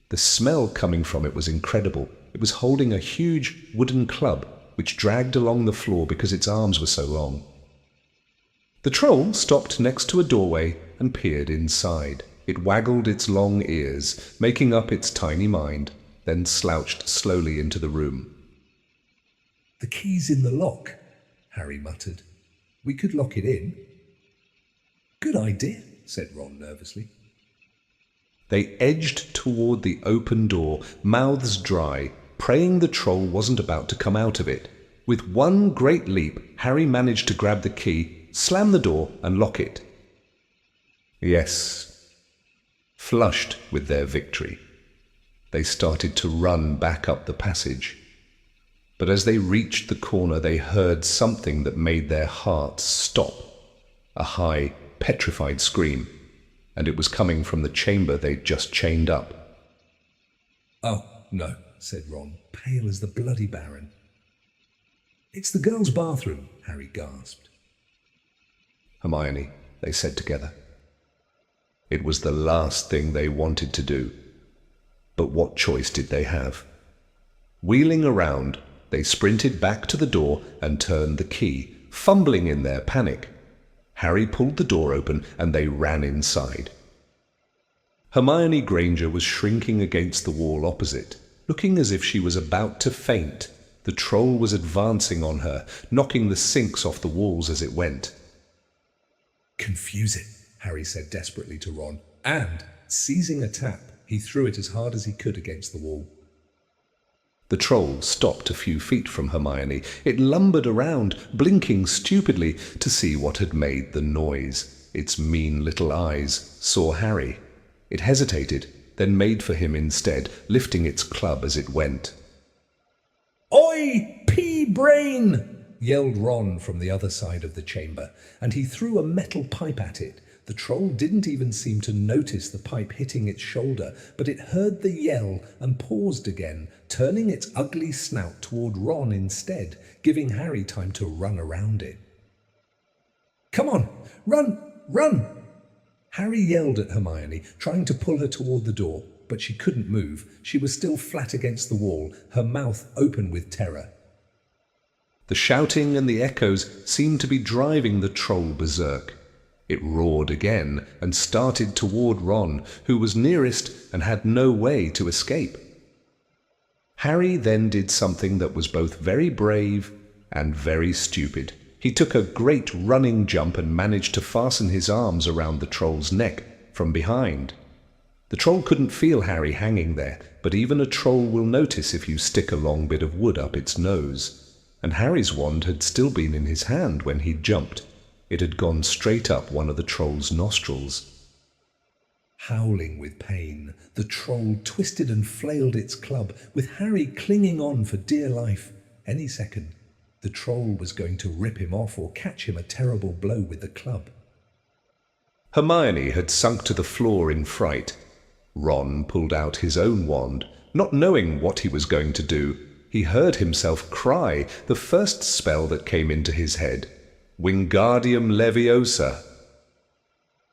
The smell coming from it was incredible. It was holding a huge wooden club which dragged along the floor because its arms were so long. The troll stopped next to a doorway and peered inside. It waggled its long ears, making up its tiny mind, then slouched slowly into the room. "The key's in the lock," Harry muttered. "We could lock it in." "Good idea," said Ron nervously. They edged toward the open door, mouths dry, praying the troll wasn't about to come out of it. With one great leap, Harry managed to grab the key, slam the door, and lock it. Yes. Flushed with their victory, they started to run back up the passage. But as they reached the corner, they heard something that made their hearts stop. A high, petrified scream, and it was coming from the chamber they'd just chained up. "Oh, no," said Ron, pale as the bloody Baron. "It's the girls' bathroom," Harry gasped. "Hermione," they said together. It was the last thing they wanted to do. But what choice did they have? Wheeling around, they sprinted back to the door and turned the key, fumbling in their panic. Harry pulled the door open and they ran inside. Hermione Granger was shrinking against the wall opposite, looking as if she was about to faint. The troll was advancing on her, knocking the sinks off the walls as it went. "Confuse it," Harry said desperately to Ron, and, seizing a tap, he threw it as hard as he could against the wall. The troll stopped a few feet from Hermione. It lumbered around, blinking stupidly to see what had made the noise. Its mean little eyes saw Harry. It hesitated, then made for him instead, lifting its club as it went. "Oi, pea-brain!" yelled Ron from the other side of the chamber, and he threw a metal pipe at it. The troll didn't even seem to notice the pipe hitting its shoulder, but it heard the yell and paused again, turning its ugly snout toward Ron instead, giving Harry time to run around it. "Come on, run, run!" Harry yelled at Hermione, trying to pull her toward the door, but she couldn't move. She was still flat against the wall, her mouth open with terror. The shouting and the echoes seemed to be driving the troll berserk. It roared again and started toward Ron, who was nearest and had no way to escape. Harry then did something that was both very brave and very stupid. He took a great running jump and managed to fasten his arms around the troll's neck from behind. The troll couldn't feel Harry hanging there, but even a troll will notice if you stick a long bit of wood up its nose. And Harry's wand had still been in his hand when he'd jumped. It had gone straight up one of the troll's nostrils. Howling with pain, the troll twisted and flailed its club, with Harry clinging on for dear life. Any second, the troll was going to rip him off or catch him a terrible blow with the club. Hermione had sunk to the floor in fright. Ron pulled out his own wand, not knowing what he was going to do. He heard himself cry the first spell that came into his head. Wingardium Leviosa.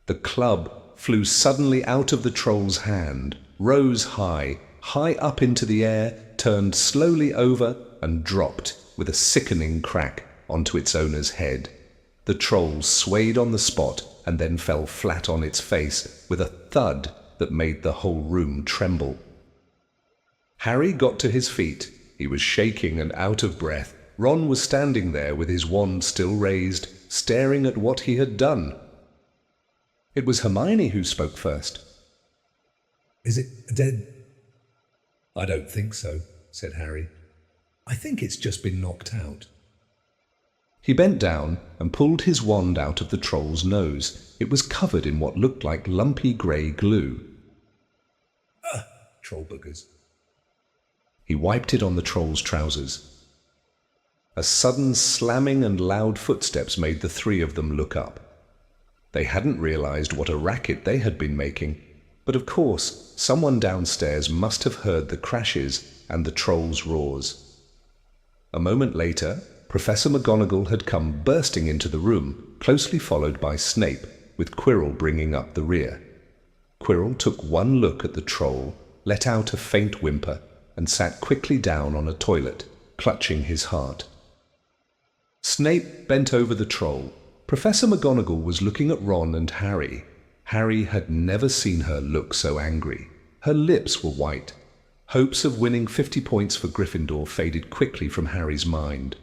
The club flew suddenly out of the troll's hand, rose high, high up into the air, turned slowly over and dropped with a sickening crack onto its owner's head. The troll swayed on the spot and then fell flat on its face with a thud that made the whole room tremble. Harry got to his feet. He was shaking and out of breath. Ron was standing there with his wand still raised, staring at what he had done. It was Hermione who spoke first. "Is it dead?" "I don't think so," said Harry. "I think it's just been knocked out." He bent down and pulled his wand out of the troll's nose. It was covered in what looked like lumpy grey glue. Troll boogers. He wiped it on the troll's trousers. A sudden slamming and loud footsteps made the three of them look up. They hadn't realized what a racket they had been making, but of course someone downstairs must have heard the crashes and the troll's roars. A moment later, Professor McGonagall had come bursting into the room, closely followed by Snape, with Quirrell bringing up the rear. Quirrell took one look at the troll, let out a faint whimper, and sat quickly down on a toilet, clutching his heart. Snape bent over the troll. Professor McGonagall was looking at Ron and Harry. Harry had never seen her look so angry. Her lips were white. Hopes of winning 50 points for Gryffindor faded quickly from Harry's mind.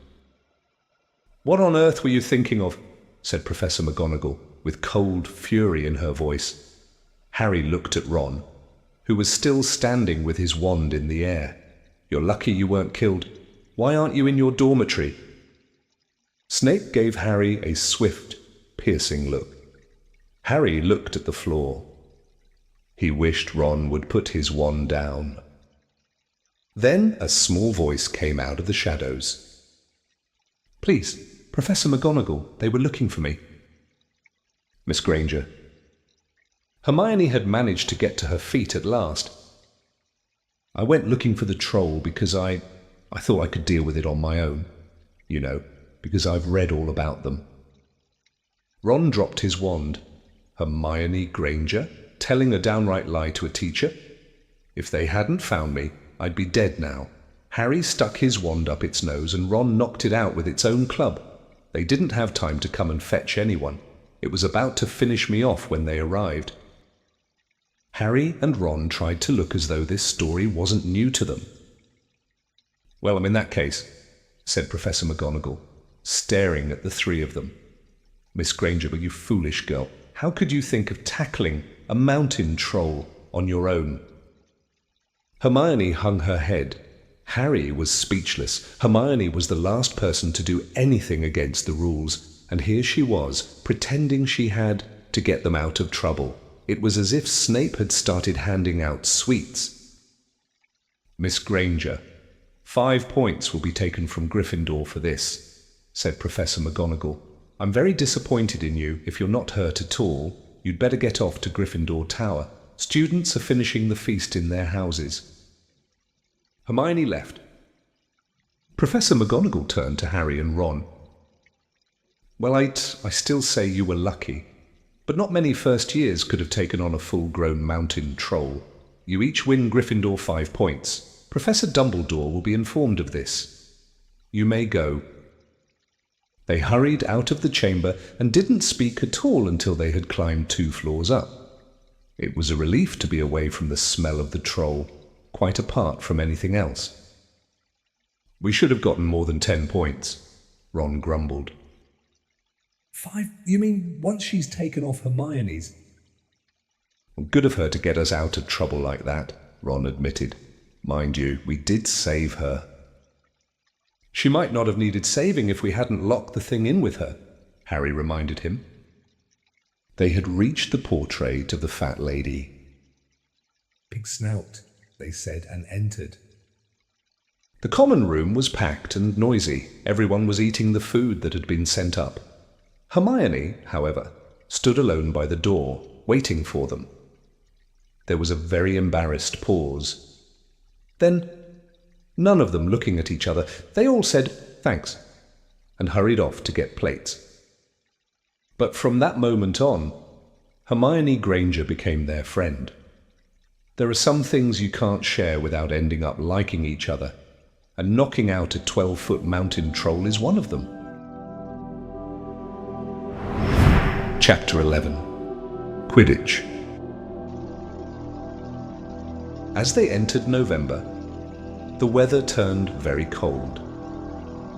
"What on earth were you thinking of?" said Professor McGonagall, with cold fury in her voice. Harry looked at Ron, who was still standing with his wand in the air. "You're lucky you weren't killed. Why aren't you in your dormitory?" Snape gave Harry a swift, piercing look. Harry looked at the floor. He wished Ron would put his wand down. Then a small voice came out of the shadows. "Please, Professor McGonagall, they were looking for me." "Miss Granger." Hermione had managed to get to her feet at last. "I went looking for the troll because I thought I could deal with it on my own. You know, because I've read all about them." Ron dropped his wand. Hermione Granger, telling a downright lie to a teacher? If they hadn't found me, I'd be dead now. Harry stuck his wand up its nose and Ron knocked it out with its own club. They didn't have time to come and fetch anyone. It was about to finish me off when they arrived. Harry and Ron tried to look as though this story wasn't new to them. "Well, in that case," said Professor McGonagall, staring at the three of them. "Miss Granger, you foolish girl, how could you think of tackling a mountain troll on your own?" Hermione hung her head. Harry was speechless. Hermione was the last person to do anything against the rules, and here she was, pretending she had to get them out of trouble. It was as if Snape had started handing out sweets. "Miss Granger, 5 points will be taken from Gryffindor for this," said Professor McGonagall. "I'm very disappointed in you. If you're not hurt at all, you'd better get off to Gryffindor Tower. Students are finishing the feast in their houses." Hermione left. Professor McGonagall turned to Harry and Ron. "Well, I still say you were lucky, but not many first years could have taken on a full-grown mountain troll. You each win Gryffindor 5 points. Professor Dumbledore will be informed of this. You may go." They hurried out of the chamber and didn't speak at all until they had climbed 2 floors up. It was a relief to be away from the smell of the troll, quite apart from anything else. "We should have gotten more than 10 points, Ron grumbled. 5? You mean once she's taken off Hermione's? Good of her to get us out of trouble like that, Ron admitted. Mind you, we did save her. She might not have needed saving if we hadn't locked the thing in with her, Harry reminded him. They had reached the portrait of the fat lady. "Big snout," they said, and entered. The common room was packed and noisy. Everyone was eating the food that had been sent up. Hermione, however, stood alone by the door, waiting for them. There was a very embarrassed pause. Then, none of them looking at each other, they all said thanks and hurried off to get plates. But from that moment on, Hermione Granger became their friend. There are some things you can't share without ending up liking each other, and knocking out a 12-foot mountain troll is one of them. Chapter 11. Quidditch. As they entered November, the weather turned very cold.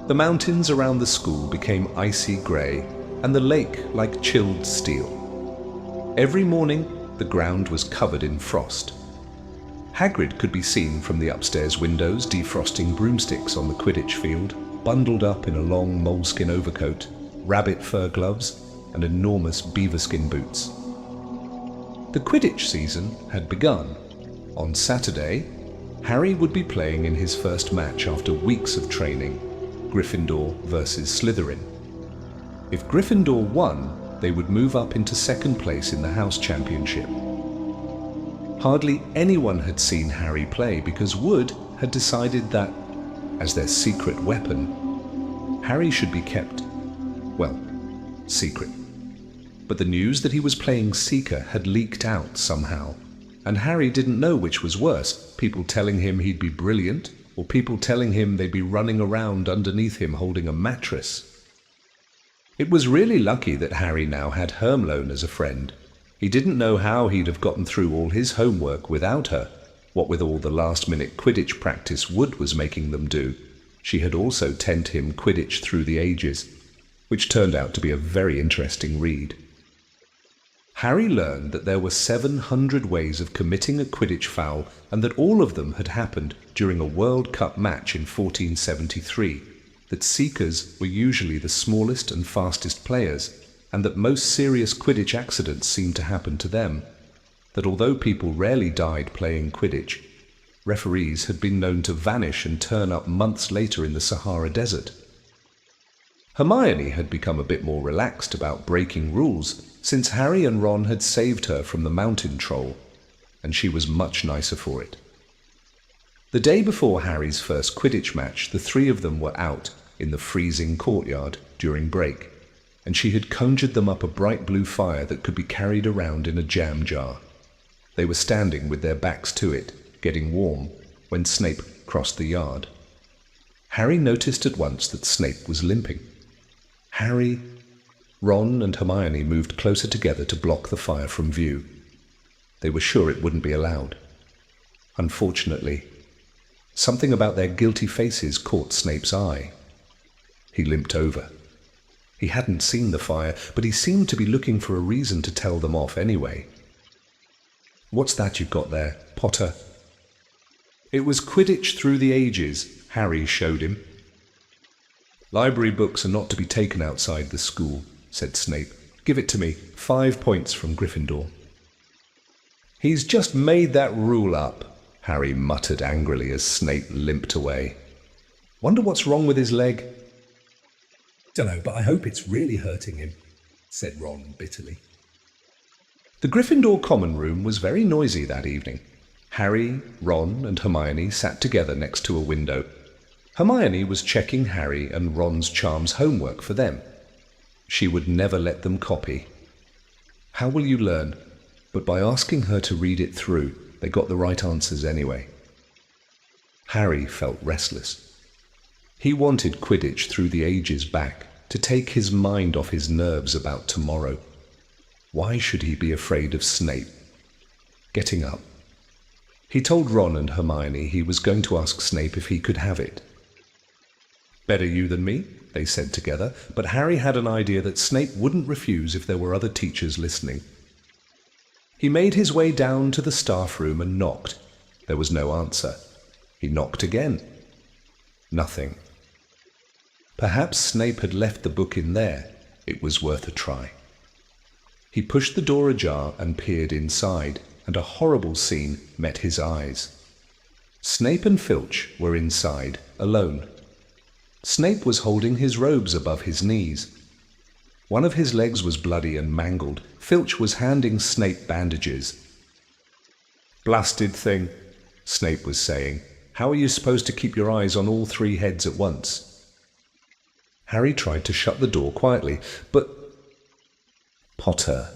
The mountains around the school became icy grey, and the lake like chilled steel. Every morning, the ground was covered in frost. Hagrid could be seen from the upstairs windows defrosting broomsticks on the Quidditch field, bundled up in a long moleskin overcoat, rabbit fur gloves, and enormous beaverskin boots. The Quidditch season had begun. On Saturday, Harry would be playing in his first match after weeks of training, Gryffindor versus Slytherin. If Gryffindor won, they would move up into second place in the House Championship. Hardly anyone had seen Harry play because Wood had decided that, as their secret weapon, Harry should be kept, well, secret. But the news that he was playing Seeker had leaked out somehow, and Harry didn't know which was worse, people telling him he'd be brilliant, or people telling him they'd be running around underneath him holding a mattress. It was really lucky that Harry now had Hermione as a friend. He didn't know how he'd have gotten through all his homework without her, what with all the last-minute Quidditch practice Wood was making them do. She had also taught him Quidditch Through the Ages, which turned out to be a very interesting read. Harry learned that there were 700 ways of committing a Quidditch foul, and that all of them had happened during a World Cup match in 1473, that Seekers were usually the smallest and fastest players, and that most serious Quidditch accidents seemed to happen to them, that although people rarely died playing Quidditch, referees had been known to vanish and turn up months later in the Sahara Desert. Hermione had become a bit more relaxed about breaking rules since Harry and Ron had saved her from the mountain troll, and she was much nicer for it. The day before Harry's first Quidditch match, the three of them were out in the freezing courtyard during break, and she had conjured them up a bright blue fire that could be carried around in a jam jar. They were standing with their backs to it, getting warm, when Snape crossed the yard. Harry noticed at once that Snape was limping. Harry, Ron and Hermione moved closer together to block the fire from view. They were sure it wouldn't be allowed. Unfortunately, something about their guilty faces caught Snape's eye. He limped over. He hadn't seen the fire, but he seemed to be looking for a reason to tell them off anyway. "What's that you've got there, Potter?" "It was Quidditch through the ages," Harry showed him. "Library books are not to be taken outside the school," said Snape. "Give it to me. 5 points from Gryffindor." "He's just made that rule up," Harry muttered angrily as Snape limped away. "Wonder what's wrong with his leg?" "Dunno, but I hope it's really hurting him," said Ron bitterly. The Gryffindor common room was very noisy that evening. Harry, Ron, and Hermione sat together next to a window. Hermione was checking Harry and Ron's charms homework for them. She would never let them copy. How will you learn? But by asking her to read it through, they got the right answers anyway. Harry felt restless. He wanted Quidditch through the ages back, to take his mind off his nerves about tomorrow. Why should he be afraid of Snape? Getting up, he told Ron and Hermione he was going to ask Snape if he could have it. "Better you than me," they said together, but Harry had an idea that Snape wouldn't refuse if there were other teachers listening. He made his way down to the staff room and knocked. There was no answer. He knocked again. Nothing. Perhaps Snape had left the book in there. It was worth a try. He pushed the door ajar and peered inside, and a horrible scene met his eyes. Snape and Filch were inside, alone. Snape was holding his robes above his knees. One of his legs was bloody and mangled. Filch was handing Snape bandages. "Blasted thing," Snape was saying. "How are you supposed to keep your eyes on all 3 heads at once?" Harry tried to shut the door quietly, but... Potter.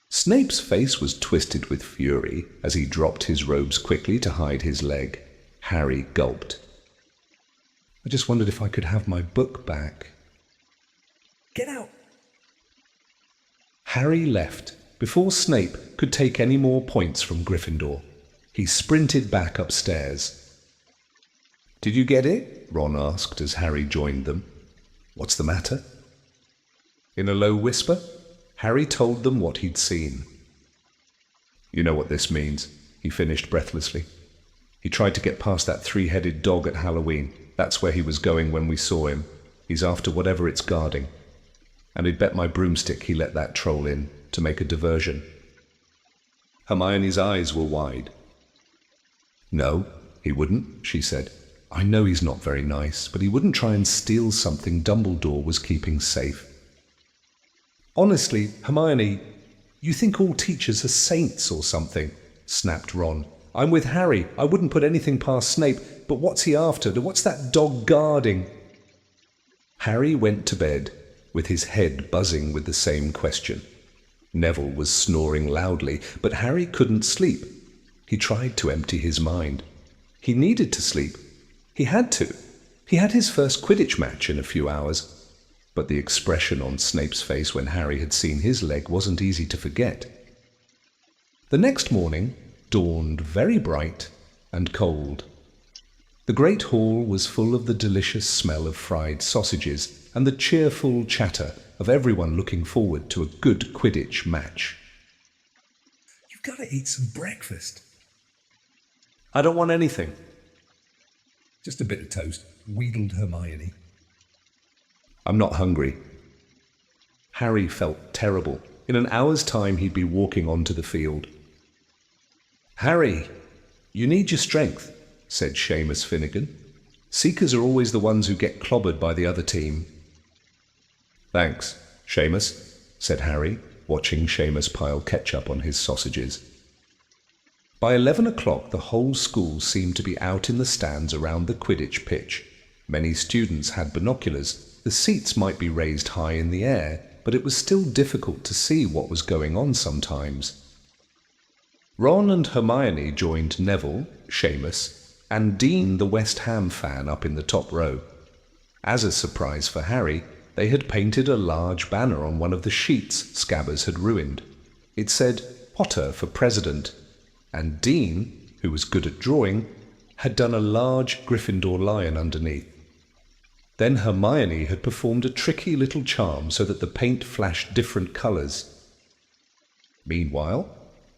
Snape's face was twisted with fury as he dropped his robes quickly to hide his leg. Harry gulped. "I just wondered if I could have my book back." "Get out!" Harry left before Snape could take any more points from Gryffindor. He sprinted back upstairs. "Did you get it?" Ron asked as Harry joined them. "What's the matter?" In a low whisper, Harry told them what he'd seen. "You know what this means," he finished breathlessly. "He tried to get past that 3-headed dog at Halloween. That's where he was going when we saw him. He's after whatever it's guarding. And he'd bet my broomstick he let that troll in to make a diversion." Hermione's eyes were wide. "No, he wouldn't," she said. "I know he's not very nice, but he wouldn't try and steal something Dumbledore was keeping safe." "Honestly, Hermione, you think all teachers are saints or something," snapped Ron. "I'm with Harry. I wouldn't put anything past Snape, but what's he after? What's that dog guarding?" Harry went to bed with his head buzzing with the same question. Neville was snoring loudly, but Harry couldn't sleep. He tried to empty his mind. He needed to sleep. He had to. He had his first Quidditch match in a few hours. But the expression on Snape's face when Harry had seen his leg wasn't easy to forget. The next morning dawned very bright and cold. The great hall was full of the delicious smell of fried sausages and the cheerful chatter of everyone looking forward to a good Quidditch match. "You've got to eat some breakfast." "I don't want anything." "Just a bit of toast," wheedled Hermione. "I'm not hungry." Harry felt terrible. In an hour's time he'd be walking onto the field. "Harry, you need your strength," said Seamus Finnegan. "Seekers are always the ones who get clobbered by the other team." "Thanks, Seamus," said Harry, watching Seamus pile ketchup on his sausages. By 11 o'clock the whole school seemed to be out in the stands around the Quidditch pitch. Many students had binoculars. The seats might be raised high in the air, but it was still difficult to see what was going on sometimes. Ron and Hermione joined Neville, Seamus, and Dean, the West Ham fan, up in the top row. As a surprise for Harry, they had painted a large banner on one of the sheets Scabbers had ruined. It said, "Potter for President," and Dean, who was good at drawing, had done a large Gryffindor lion underneath. Then Hermione had performed a tricky little charm so that the paint flashed different colours. Meanwhile,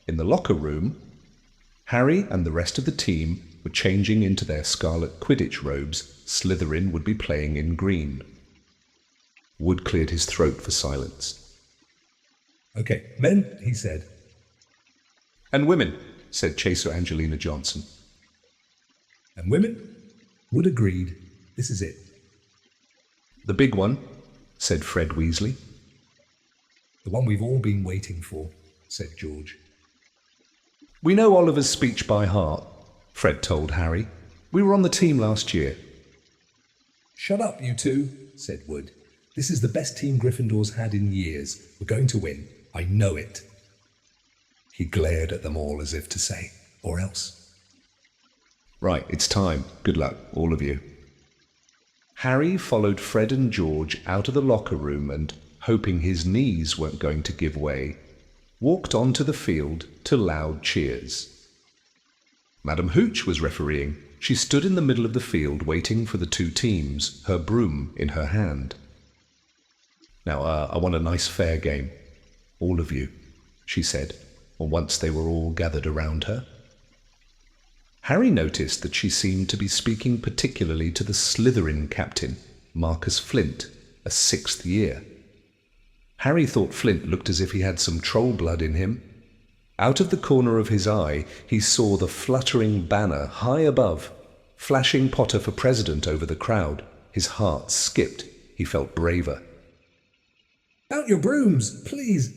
in the locker room, Harry and the rest of the team were changing into their scarlet Quidditch robes. Slytherin would be playing in green. Wood cleared his throat for silence. "Okay, men," he said. "And women," said Chaser Angelina Johnson. "And women?" Wood agreed. "This is it." "The big one," said Fred Weasley. "The one we've all been waiting for," said George. "We know Oliver's speech by heart," Fred told Harry. "We were on the team last year." "Shut up, you two," said Wood. "This is the best team Gryffindor's had in years. We're going to win. I know it." He glared at them all as if to say, "Or else." "Right, it's time. Good luck, all of you." Harry followed Fred and George out of the locker room and, hoping his knees weren't going to give way, walked onto the field to loud cheers. Madam Hooch was refereeing. She stood in the middle of the field waiting for the two teams, her broom in her hand. "Now, I want a nice fair game. All of you," she said, once they were all gathered around her. Harry noticed that she seemed to be speaking particularly to the Slytherin captain, Marcus Flint, a 6th year. Harry thought Flint looked as if he had some troll blood in him. Out of the corner of his eye, he saw the fluttering banner high above, flashing Potter for President over the crowd. His heart skipped. He felt braver. "Out your brooms, please."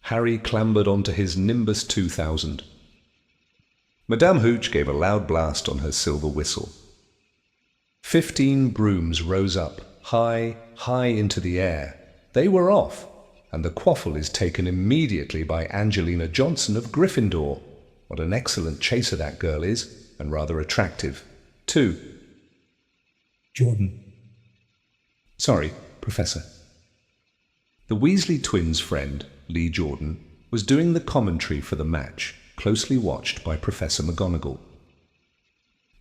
Harry clambered onto his Nimbus 2000. Madame Hooch gave a loud blast on her silver whistle. 15 brooms rose up, high, high into the air. They were off, and the quaffle is taken immediately by Angelina Johnson of Gryffindor. What an excellent chaser that girl is, and rather attractive, too. "Jordan." "Sorry, Professor." The Weasley twins' friend, Lee Jordan, was doing the commentary for the match, closely watched by Professor McGonagall.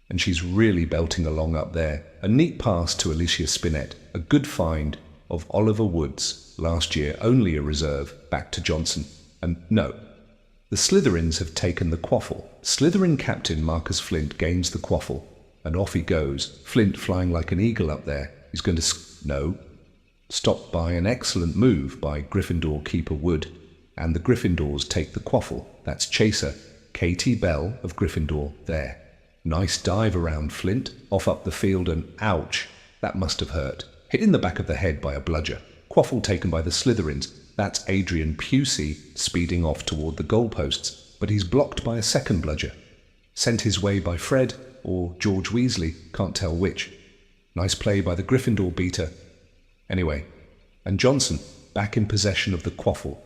And she's really belting along up there. A neat pass to Alicia Spinett, a good find of Oliver Woods, last year only a reserve, back to Johnson. And no, the Slytherins have taken the quaffle. Slytherin captain Marcus Flint gains the quaffle, and off he goes, Flint flying like an eagle up there. He's going to no, stopped by an excellent move by Gryffindor keeper Wood, and the Gryffindors take the quaffle. That's Chaser, Katie Bell of Gryffindor, there. Nice dive around Flint, off up the field, and ouch, that must have hurt. Hit in the back of the head by a bludger. Quaffle taken by the Slytherins. That's Adrian Pusey speeding off toward the goalposts, but he's blocked by a second bludger. Sent his way by Fred or George Weasley, can't tell which. Nice play by the Gryffindor beater. Anyway, and Johnson back in possession of the quaffle.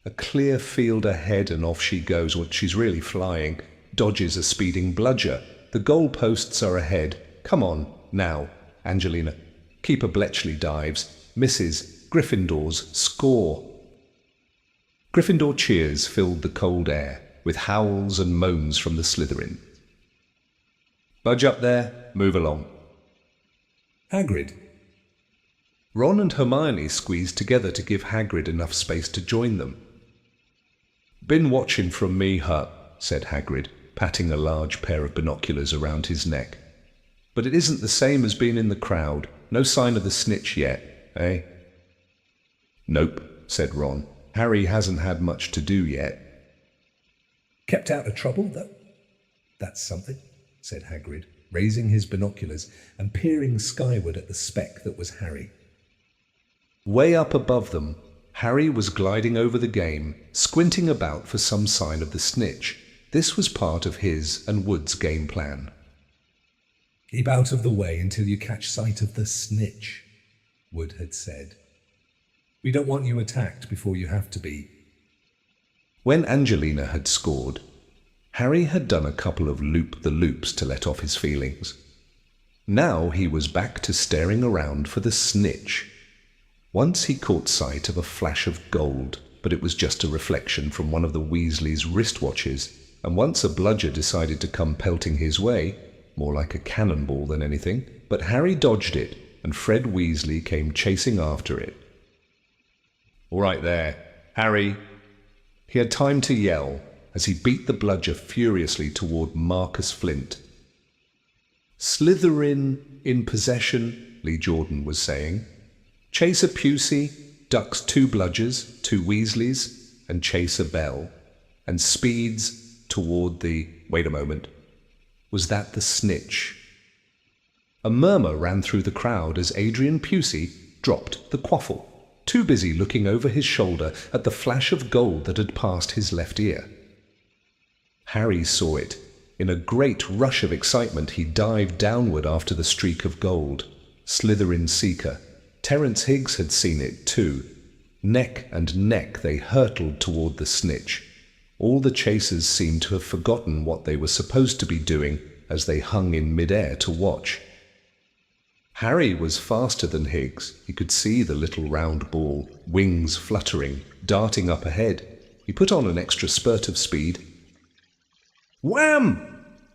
A clear field ahead, and off she goes. Well, she's really flying. Dodges a speeding bludger. The goalposts are ahead. Come on, now, Angelina. Keeper Bletchley dives. Misses. Gryffindors score. Gryffindor cheers filled the cold air, with howls and moans from the Slytherin. "Budge up there, move along." "Hagrid." Ron and Hermione squeezed together to give Hagrid enough space to join them. "Been watching from me hut," said Hagrid, patting a large pair of binoculars around his neck. "But it isn't the same as being in the crowd. No sign of the snitch yet, eh?" "Nope," said Ron. "Harry hasn't had much to do yet." "Kept out of trouble, though? That's something," said Hagrid, raising his binoculars and peering skyward at the speck that was Harry. Way up above them, Harry was gliding over the game, squinting about for some sign of the snitch. This was part of his and Wood's game plan. "Keep out of the way until you catch sight of the snitch," Wood had said. "We don't want you attacked before you have to be." When Angelina had scored, Harry had done a couple of loop-the-loops to let off his feelings. Now he was back to staring around for the snitch. Once he caught sight of a flash of gold, but it was just a reflection from one of the Weasleys' wristwatches, and once a bludger decided to come pelting his way, more like a cannonball than anything, but Harry dodged it, and Fred Weasley came chasing after it. "All right there, Harry!" He had time to yell as he beat the bludger furiously toward Marcus Flint. "Slytherin in possession," Lee Jordan was saying. "Chaser Pusey ducks 2 bludgers, 2 Weasleys, and Chaser Bell, and speeds toward the—" Wait a moment. Was that the snitch? A murmur ran through the crowd as Adrian Pusey dropped the quaffle, too busy looking over his shoulder at the flash of gold that had passed his left ear. Harry saw it. In a great rush of excitement, he dived downward after the streak of gold. Slytherin Seeker. Terence Higgs had seen it too. Neck and neck they hurtled toward the snitch. All the chasers seemed to have forgotten what they were supposed to be doing as they hung in midair to watch. Harry was faster than Higgs. He could see the little round ball, wings fluttering, darting up ahead. He put on an extra spurt of speed. Wham!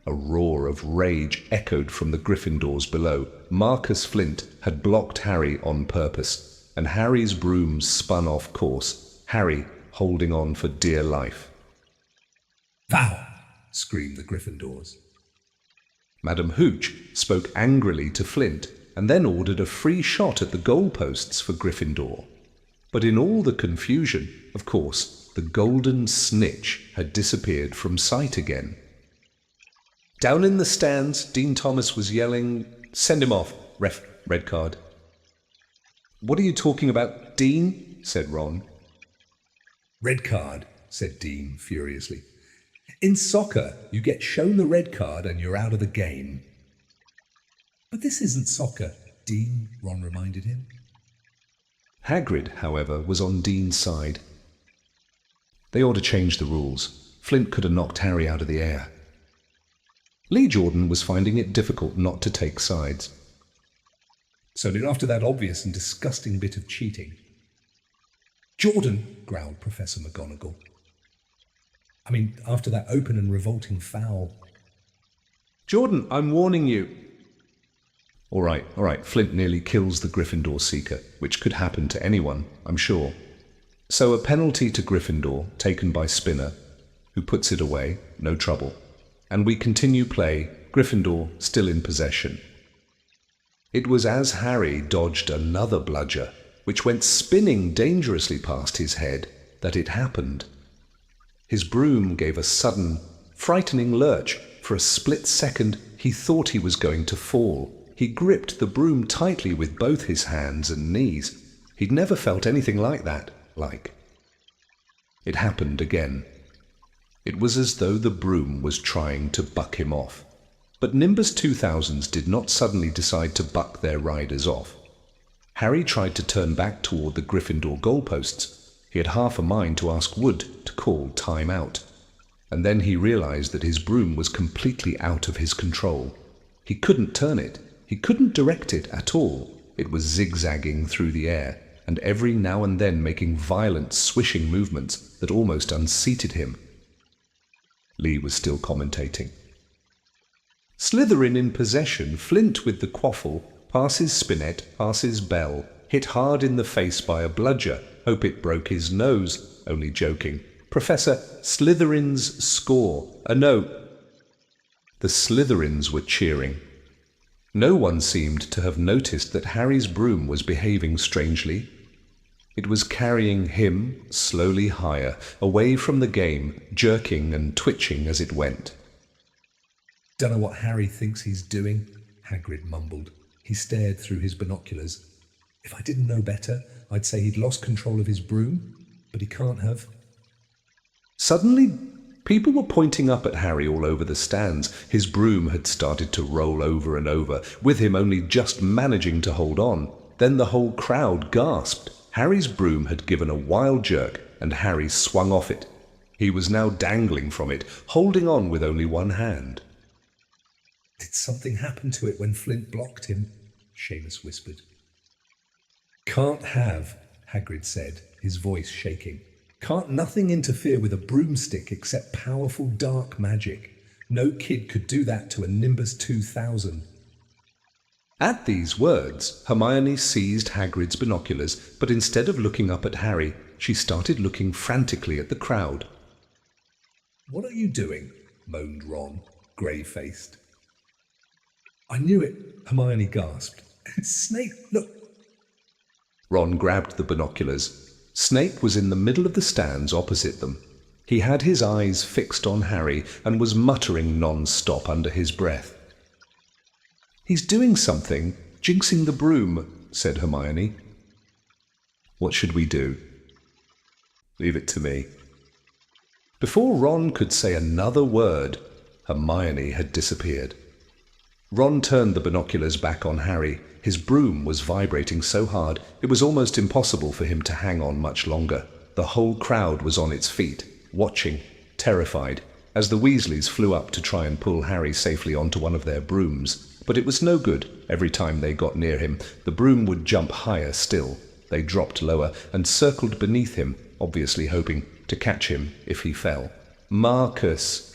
A roar of rage echoed from the Gryffindors below. Marcus Flint had blocked Harry on purpose, and Harry's broom spun off course, Harry holding on for dear life. "Foul!" screamed the Gryffindors. Madam Hooch spoke angrily to Flint, and then ordered a free shot at the goalposts for Gryffindor. But in all the confusion, of course, the golden snitch had disappeared from sight again. Down in the stands, Dean Thomas was yelling, "Send him off, ref, red card." "What are you talking about, Dean?" said Ron. "Red card," said Dean furiously. "In soccer, you get shown the red card and you're out of the game." "But this isn't soccer, Dean," Ron reminded him. Hagrid, however, was on Dean's side. They ought to change the rules. Flint could have knocked Harry out of the air. Lee Jordan was finding it difficult not to take sides. "So did after that obvious and disgusting bit of cheating." "Jordan," growled Professor McGonagall. "I mean, after that open and revolting foul." "Jordan, I'm warning you." All right, Flint nearly kills the Gryffindor Seeker, which could happen to anyone, I'm sure. So a penalty to Gryffindor, taken by Spinner, who puts it away, no trouble. And we continue play, Gryffindor still in possession. It was as Harry dodged another bludger, which went spinning dangerously past his head, that it happened. His broom gave a sudden, frightening lurch. For a split second, he thought he was going to fall. He gripped the broom tightly with both his hands and knees. He'd never felt anything like that, It happened again. It was as though the broom was trying to buck him off. But Nimbus 2000s did not suddenly decide to buck their riders off. Harry tried to turn back toward the Gryffindor goalposts. He had half a mind to ask Wood to call time out. And then he realized that his broom was completely out of his control. He couldn't turn it. He couldn't direct it at all. It was zigzagging through the air, and every now and then making violent swishing movements that almost unseated him. Lee was still commentating. Slytherin in possession, Flint with the quaffle, passes Spinnet, passes Bell, hit hard in the face by a bludger, hope it broke his nose, only joking. Professor, Slytherin's score, a no. The Slytherins were cheering. No one seemed to have noticed that Harry's broom was behaving strangely. It was carrying him slowly higher, away from the game, jerking and twitching as it went. "Dunno what Harry thinks he's doing," Hagrid mumbled. He stared through his binoculars. "If I didn't know better, I'd say he'd lost control of his broom, but he can't have." Suddenly, people were pointing up at Harry all over the stands. His broom had started to roll over and over, with him only just managing to hold on. Then the whole crowd gasped. Harry's broom had given a wild jerk, and Harry swung off it. He was now dangling from it, holding on with only one hand. Did something happen to it when Flint blocked him? Seamus whispered. Can't have, Hagrid said, his voice shaking. Can't nothing interfere with a broomstick except powerful dark magic. No kid could do that to a Nimbus 2000. At these words, Hermione seized Hagrid's binoculars, but instead of looking up at Harry, she started looking frantically at the crowd. What are you doing? Moaned Ron, grey-faced. I knew it, Hermione gasped. Snape, look. Ron grabbed the binoculars. Snape was in the middle of the stands opposite them. He had his eyes fixed on Harry and was muttering non-stop under his breath. He's doing something, jinxing the broom, said Hermione. What should we do? Leave it to me. Before Ron could say another word, Hermione had disappeared. Ron turned the binoculars back on Harry. His broom was vibrating so hard it was almost impossible for him to hang on much longer. The whole crowd was on its feet, watching, terrified, as the Weasleys flew up to try and pull Harry safely onto one of their brooms. But it was no good. Every time they got near him, the broom would jump higher still. They dropped lower and circled beneath him, obviously hoping to catch him if he fell. Marcus!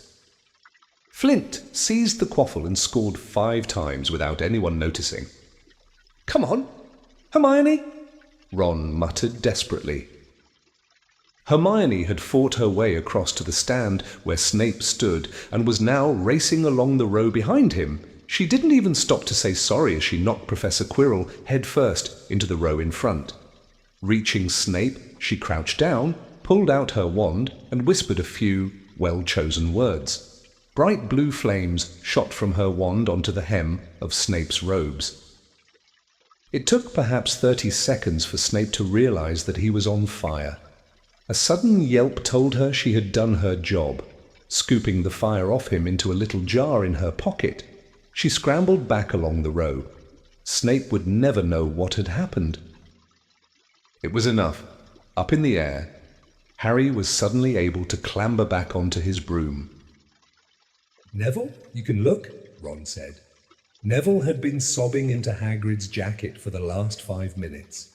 Flint seized the quaffle and scored 5 times without anyone noticing. Come on, Hermione! Ron muttered desperately. Hermione had fought her way across to the stand where Snape stood and was now racing along the row behind him. She didn't even stop to say sorry as she knocked Professor Quirrell head first into the row in front. Reaching Snape, she crouched down, pulled out her wand, and whispered a few well-chosen words. Bright blue flames shot from her wand onto the hem of Snape's robes. It took perhaps 30 seconds for Snape to realize that he was on fire. A sudden yelp told her she had done her job. Scooping the fire off him into a little jar in her pocket, she scrambled back along the row. Snape would never know what had happened. It was enough. Up in the air, Harry was suddenly able to clamber back onto his broom. Neville, you can look, Ron said. Neville had been sobbing into Hagrid's jacket for the last 5 minutes.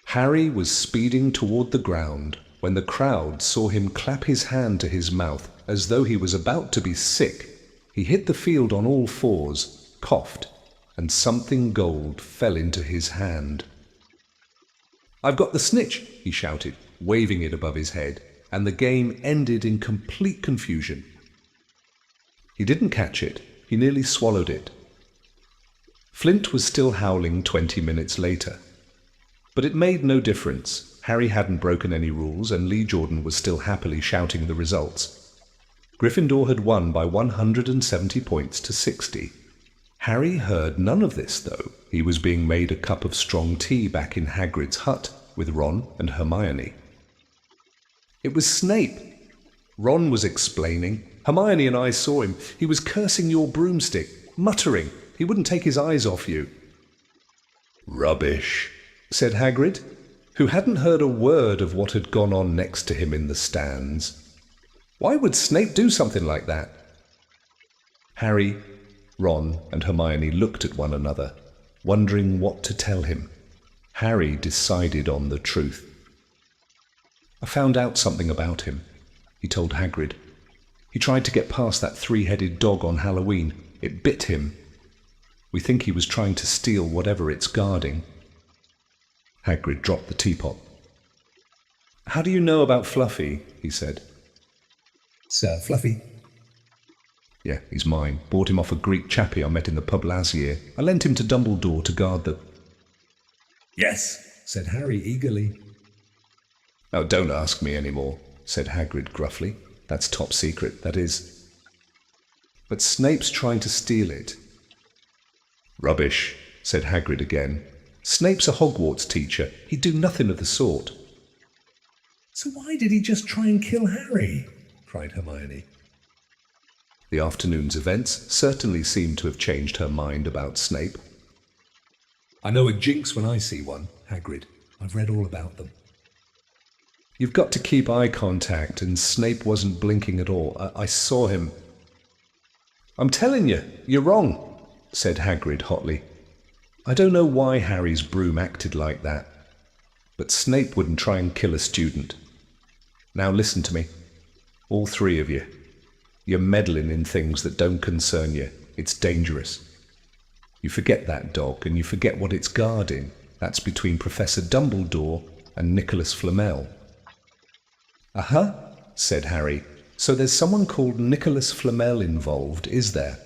Harry was speeding toward the ground when the crowd saw him clap his hand to his mouth as though he was about to be sick. He hit the field on all fours, coughed, and something gold fell into his hand. I've got the snitch, he shouted, waving it above his head, and the game ended in complete confusion. He didn't catch it. He nearly swallowed it. Flint was still howling 20 minutes later. But it made no difference. Harry hadn't broken any rules, and Lee Jordan was still happily shouting the results. Gryffindor had won by 170 points to 60. Harry heard none of this, though. He was being made a cup of strong tea back in Hagrid's hut with Ron and Hermione. It was Snape. Ron was explaining. Hermione and I saw him. He was cursing your broomstick, muttering. He wouldn't take his eyes off you. Rubbish, said Hagrid, who hadn't heard a word of what had gone on next to him in the stands. Why would Snape do something like that? Harry, Ron, and Hermione looked at one another, wondering what to tell him. Harry decided on the truth. I found out something about him, he told Hagrid. He tried to get past that 3-headed dog on Halloween. It bit him. We think he was trying to steal whatever it's guarding. Hagrid dropped the teapot. How do you know about Fluffy? He said. Sir Fluffy. Yeah, he's mine. Bought him off a Greek chappie I met in the pub last year. I lent him to Dumbledore to guard the... Yes, said Harry eagerly. Oh, don't ask me any more, said Hagrid gruffly. That's top secret, that is. But Snape's trying to steal it. Rubbish, said Hagrid again. Snape's a Hogwarts teacher. He'd do nothing of the sort. So why did he just try and kill Harry? Cried Hermione. The afternoon's events certainly seemed to have changed her mind about Snape. I know a jinx when I see one, Hagrid. I've read all about them. You've got to keep eye contact, and Snape wasn't blinking at all. I saw him. I'm telling you, you're wrong, said Hagrid hotly. I don't know why Harry's broom acted like that, but Snape wouldn't try and kill a student. Now listen to me, all three of you. You're meddling in things that don't concern you. It's dangerous. You forget that dog, and you forget what it's guarding. That's between Professor Dumbledore and Nicholas Flamel. Uh-huh, said Harry. So there's someone called Nicholas Flamel involved, is there?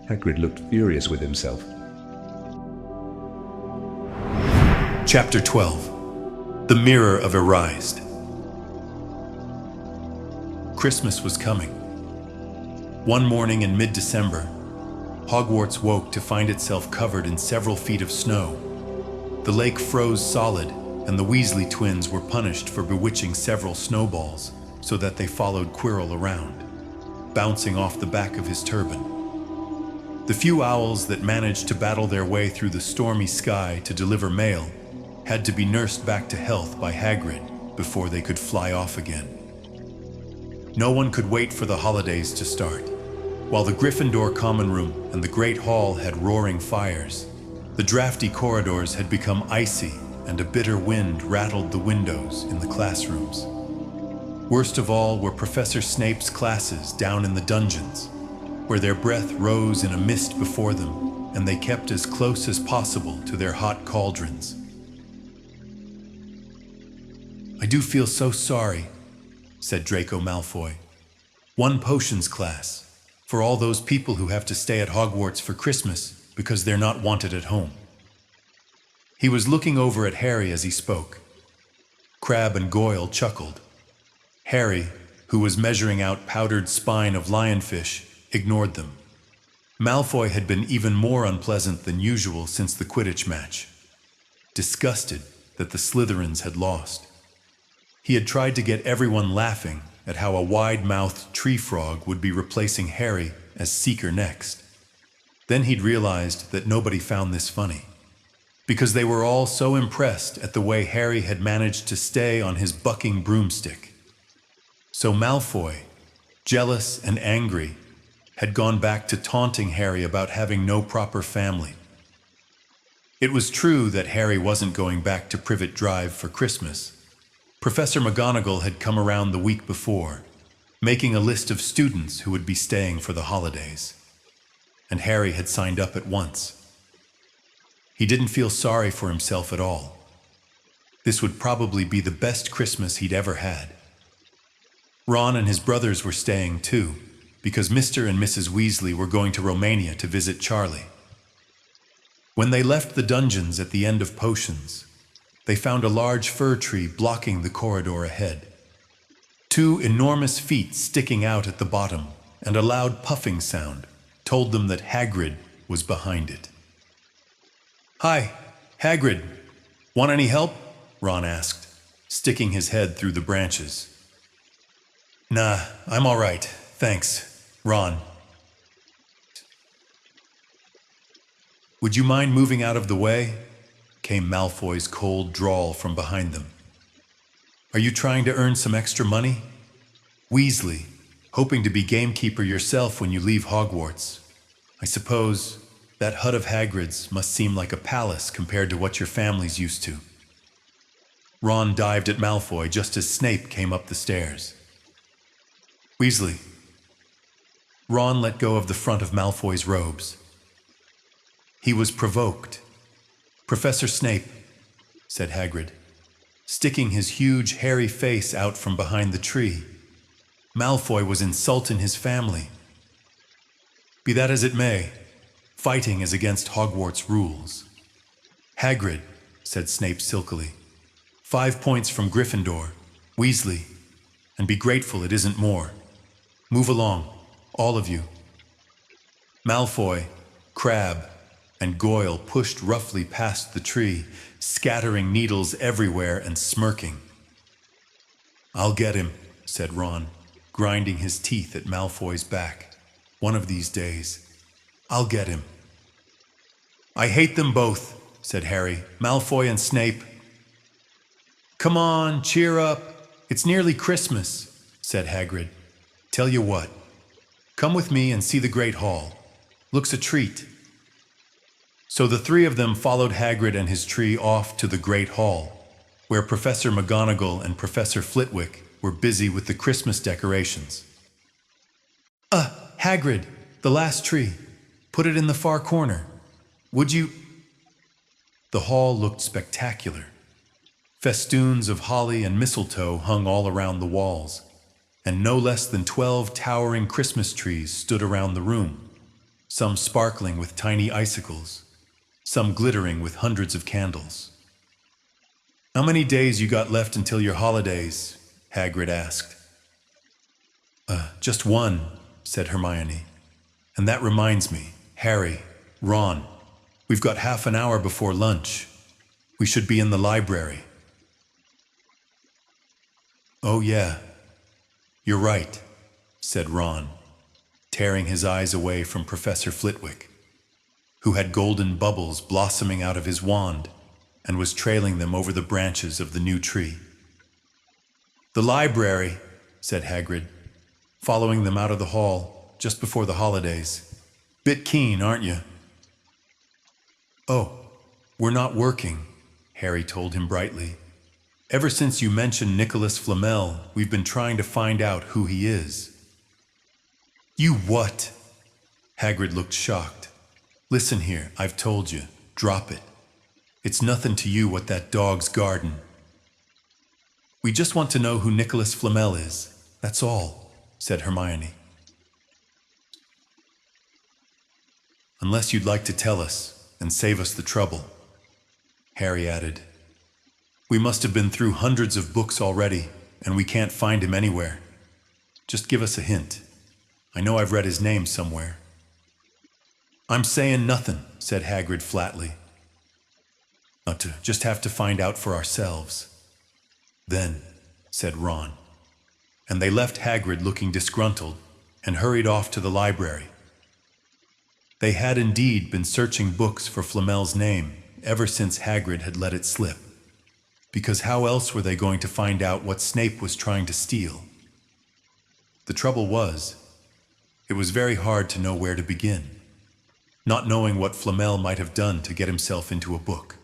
Hagrid looked furious with himself. Chapter 12. The Mirror of Erised. Christmas was coming. One morning in mid-December, Hogwarts woke to find itself covered in several feet of snow. The lake froze solid, and the Weasley twins were punished for bewitching several snowballs so that they followed Quirrell around, bouncing off the back of his turban. The few owls that managed to battle their way through the stormy sky to deliver mail had to be nursed back to health by Hagrid before they could fly off again. No one could wait for the holidays to start. While the Gryffindor common room and the Great Hall had roaring fires, the drafty corridors had become icy, and a bitter wind rattled the windows in the classrooms. Worst of all were Professor Snape's classes down in the dungeons, where their breath rose in a mist before them, and they kept as close as possible to their hot cauldrons. I do feel so sorry, said Draco Malfoy. One potions class, for all those people who have to stay at Hogwarts for Christmas because they're not wanted at home. He was looking over at Harry as he spoke. Crabbe and Goyle chuckled. Harry, who was measuring out powdered spine of lionfish, ignored them. Malfoy had been even more unpleasant than usual since the Quidditch match, disgusted that the Slytherins had lost. He had tried to get everyone laughing at how a wide-mouthed tree frog would be replacing Harry as Seeker next. Then he'd realized that nobody found this funny, because they were all so impressed at the way Harry had managed to stay on his bucking broomstick. So Malfoy, jealous and angry, had gone back to taunting Harry about having no proper family. It was true that Harry wasn't going back to Privet Drive for Christmas. Professor McGonagall had come around the week before, making a list of students who would be staying for the holidays, and Harry had signed up at once. He didn't feel sorry for himself at all. This would probably be the best Christmas he'd ever had. Ron and his brothers were staying too, because Mr. and Mrs. Weasley were going to Romania to visit Charlie. When they left the dungeons at the end of potions, they found a large fir tree blocking the corridor ahead. Two enormous feet sticking out at the bottom, and a loud puffing sound told them that Hagrid was behind it. "Hi, Hagrid. Want any help?" Ron asked, sticking his head through the branches. "Nah, I'm all right, thanks, Ron." "Would you mind moving out of the way?" came Malfoy's cold drawl from behind them. "Are you trying to earn some extra money? Weasley, hoping to be gamekeeper yourself when you leave Hogwarts. I suppose that hut of Hagrid's must seem like a palace compared to what your family's used to." Ron dived at Malfoy just as Snape came up the stairs. "Weasley." Ron let go of the front of Malfoy's robes. He was provoked. "Professor Snape," said Hagrid, sticking his huge, hairy face out from behind the tree. Malfoy was insulting his family. "Be that as it may, fighting is against Hogwarts rules." "Hagrid," said Snape silkily, 5 points from Gryffindor, Weasley, and be grateful it isn't more. Move along, all of you." Malfoy, Crabbe, and Goyle pushed roughly past the tree, scattering needles everywhere and smirking. "I'll get him," said Ron, grinding his teeth at Malfoy's back. "One of these days, I'll get him." "I hate them both," said Harry. "Malfoy and Snape." "Come on, cheer up. It's nearly Christmas," said Hagrid. "Tell you what, come with me and see the Great Hall. Looks a treat." So the three of them followed Hagrid and his tree off to the Great Hall, where Professor McGonagall and Professor Flitwick were busy with the Christmas decorations. Hagrid, the last tree. Put it in the far corner. Would you?" The hall looked spectacular. Festoons of holly and mistletoe hung all around the walls, and no less than 12 towering Christmas trees stood around the room, some sparkling with tiny icicles, some glittering with hundreds of candles. "How many days you got left until your holidays?" Hagrid asked. Just one," said Hermione. "And that reminds me, Harry, Ron, we've got half an hour before lunch. We should be in the library." "Oh yeah, you're right," said Ron, tearing his eyes away from Professor Flitwick, who had golden bubbles blossoming out of his wand and was trailing them over the branches of the new tree. "The library," said Hagrid, following them out of the hall just before the holidays. "Bit keen, aren't you?" "Oh, we're not working," Harry told him brightly. "Ever since you mentioned Nicholas Flamel, we've been trying to find out who he is." "You what?" Hagrid looked shocked. "Listen here, I've told you. Drop it. It's nothing to you what that dog's garden. We just want to know who Nicholas Flamel is, that's all," said Hermione. "Unless you'd like to tell us and save us the trouble," Harry added. "We must have been through hundreds of books already, and we can't find him anywhere. Just give us a hint. I know I've read his name somewhere." "I'm saying nothing," said Hagrid flatly. "Not to just have to find out for ourselves." "Then," said Ron, and they left Hagrid looking disgruntled and hurried off to the library. They had indeed been searching books for Flamel's name ever since Hagrid had let it slip, because how else were they going to find out what Snape was trying to steal? The trouble was, it was very hard to know where to begin, not knowing what Flamel might have done to get himself into a book.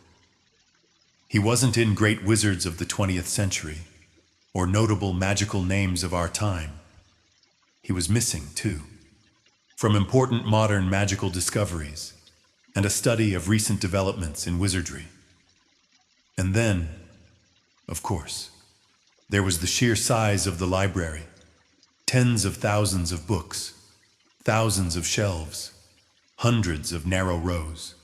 He wasn't in great wizards of the 20th century, or notable magical names of our time. He was missing, too, from important modern magical discoveries and a study of recent developments in wizardry. And then, of course, there was the sheer size of the library. Tens of thousands of books, thousands of shelves, hundreds of narrow rows.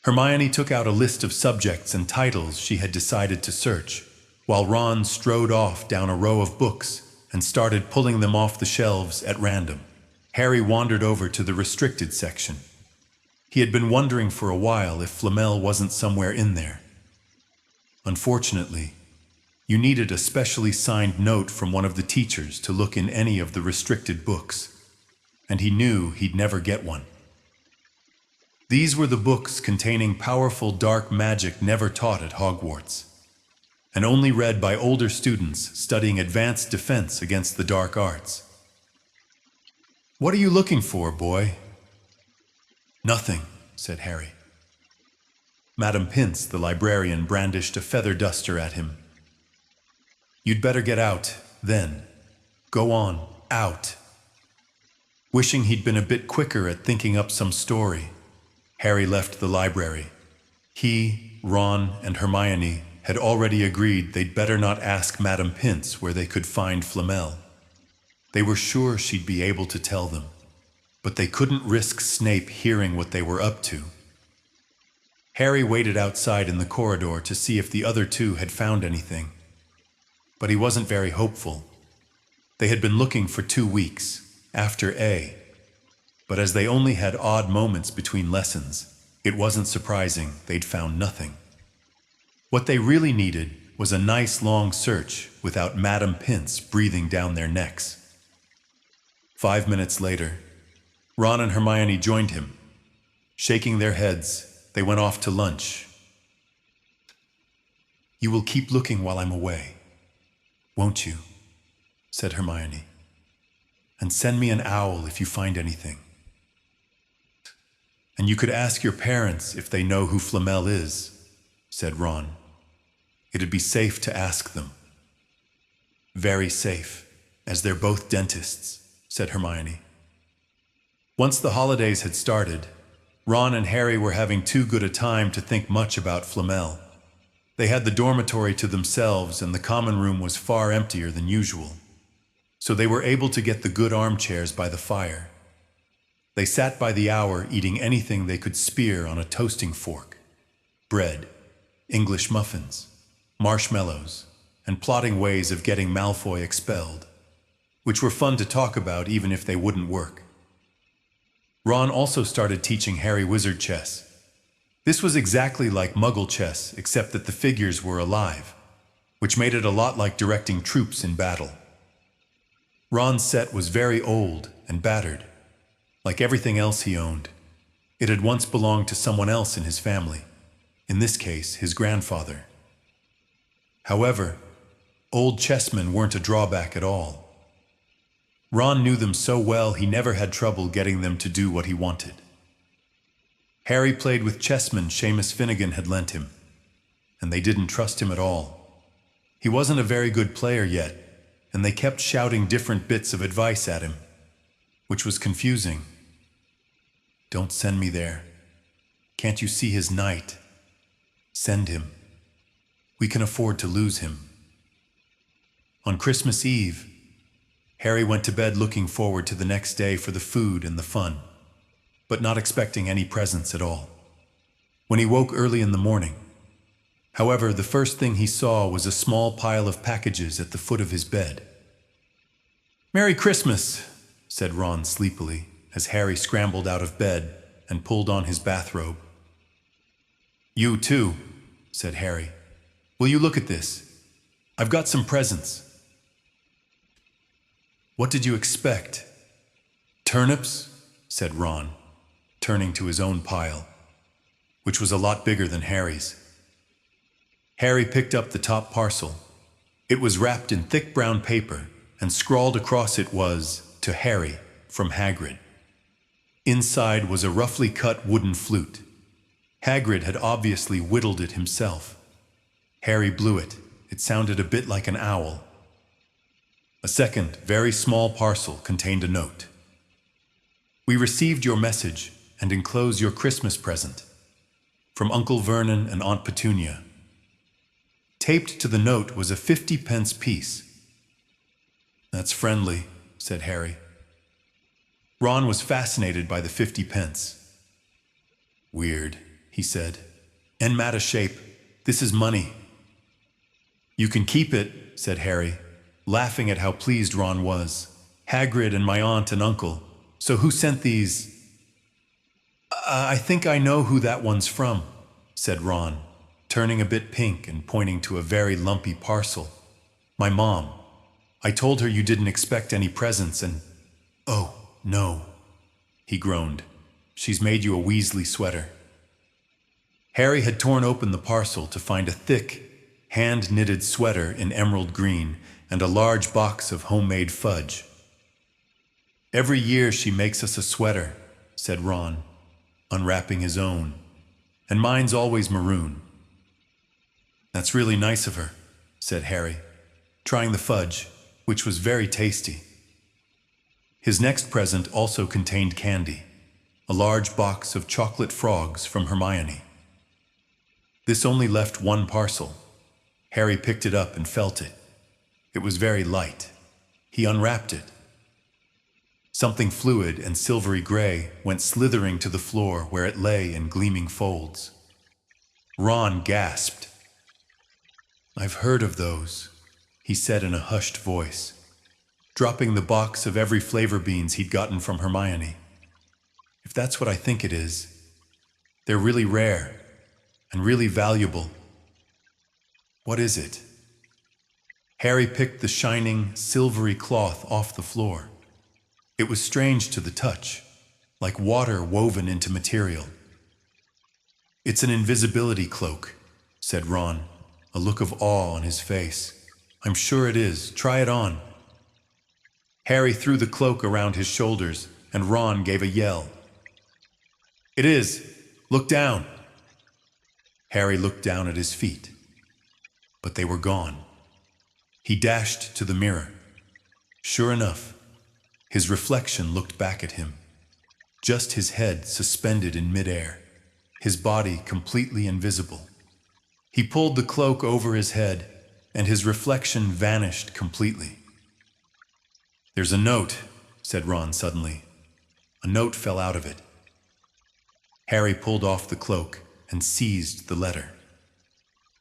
Hermione took out a list of subjects and titles she had decided to search, while Ron strode off down a row of books and started pulling them off the shelves at random. Harry wandered over to the restricted section. He had been wondering for a while if Flamel wasn't somewhere in there. Unfortunately, you needed a specially signed note from one of the teachers to look in any of the restricted books, and he knew he'd never get one. These were the books containing powerful dark magic never taught at Hogwarts, and only read by older students studying advanced defense against the dark arts. "What are you looking for, boy?" "Nothing," said Harry. Madame Pince, the librarian, brandished a feather duster at him. "You'd better get out, then. Go on, out." Wishing he'd been a bit quicker at thinking up some story, Harry left the library. He, Ron, and Hermione had already agreed they'd better not ask Madame Pince where they could find Flamel. They were sure she'd be able to tell them, but they couldn't risk Snape hearing what they were up to. Harry waited outside in the corridor to see if the other two had found anything, but he wasn't very hopeful. They had been looking for 2 weeks, after A, but as they only had odd moments between lessons, it wasn't surprising they'd found nothing. What they really needed was a nice long search without Madame Pince breathing down their necks. 5 minutes later, Ron and Hermione joined him. Shaking their heads, they went off to lunch. You will keep looking while I'm away, won't you? Said Hermione. And send me an owl if you find anything. And you could ask your parents if they know who Flamel is, said Ron. It'd be safe to ask them. Very safe, as they're both dentists, said Hermione. Once the holidays had started, Ron and Harry were having too good a time to think much about Flamel. They had the dormitory to themselves, and the common room was far emptier than usual, so they were able to get the good armchairs by the fire. They sat by the hour eating anything they could spear on a toasting fork: bread, English muffins, marshmallows, and plotting ways of getting Malfoy expelled, which were fun to talk about even if they wouldn't work. Ron also started teaching Harry wizard chess. This was exactly like Muggle chess, except that the figures were alive, which made it a lot like directing troops in battle. Ron's set was very old and battered, like everything else he owned. It had once belonged to someone else in his family, in this case, his grandfather. However, old chessmen weren't a drawback at all. Ron knew them so well he never had trouble getting them to do what he wanted. Harry played with chessmen Seamus Finnegan had lent him, and they didn't trust him at all. He wasn't a very good player yet, and they kept shouting different bits of advice at him, which was confusing. Don't send me there. Can't you see his knight? Send him. We can afford to lose him. On Christmas Eve, Harry went to bed looking forward to the next day for the food and the fun, but not expecting any presents at all. When he woke early in the morning, however, the first thing he saw was a small pile of packages at the foot of his bed. "Merry Christmas," said Ron sleepily, as Harry scrambled out of bed and pulled on his bathrobe. "You too," said Harry. "Will you look at this? I've got some presents." "What did you expect? Turnips?" said Ron, turning to his own pile, which was a lot bigger than Harry's. Harry picked up the top parcel. It was wrapped in thick brown paper, and scrawled across it was, "To Harry, from Hagrid." Inside was a roughly cut wooden flute. Hagrid had obviously whittled it himself. Harry blew it. It sounded a bit like an owl. A second, very small parcel contained a note. "We received your message and enclose your Christmas present. From Uncle Vernon and Aunt Petunia." Taped to the note was a 50-pence piece. "That's friendly," said Harry. Ron was fascinated by the 50 pence. "Weird," he said. "En matter shape. This is money." "You can keep it," said Harry, laughing at how pleased Ron was. "Hagrid and my aunt and uncle. So who sent these?" I think I know who that one's from," said Ron, turning a bit pink and pointing to a very lumpy parcel. "My mom. I told her you didn't expect any presents and—" "Oh, no," he groaned. "She's made you a Weasley sweater." Harry had torn open the parcel to find a thick, hand-knitted sweater in emerald green and a large box of homemade fudge. "Every year she makes us a sweater," said Ron, unwrapping his own. "And mine's always maroon." "That's really nice of her," said Harry, trying the fudge, which was very tasty. His next present also contained candy, a large box of chocolate frogs from Hermione. This only left one parcel. Harry picked it up and felt it. It was very light. He unwrapped it. Something fluid and silvery gray went slithering to the floor where it lay in gleaming folds. Ron gasped. "I've heard of those," he said in a hushed voice, dropping the box of every flavor beans he'd gotten from Hermione. "If that's what I think it is, they're really rare and really valuable. What is it?" Harry picked the shining, silvery cloth off the floor. It was strange to the touch, like water woven into material. "It's an invisibility cloak," said Ron, a look of awe on his face. "I'm sure it is. Try it on." Harry threw the cloak around his shoulders, and Ron gave a yell. "It is. Look down." Harry looked down at his feet, but they were gone. He dashed to the mirror. Sure enough, his reflection looked back at him, just his head suspended in midair, his body completely invisible. He pulled the cloak over his head, and his reflection vanished completely. "There's a note," said Ron suddenly. A note fell out of it. Harry pulled off the cloak and seized the letter.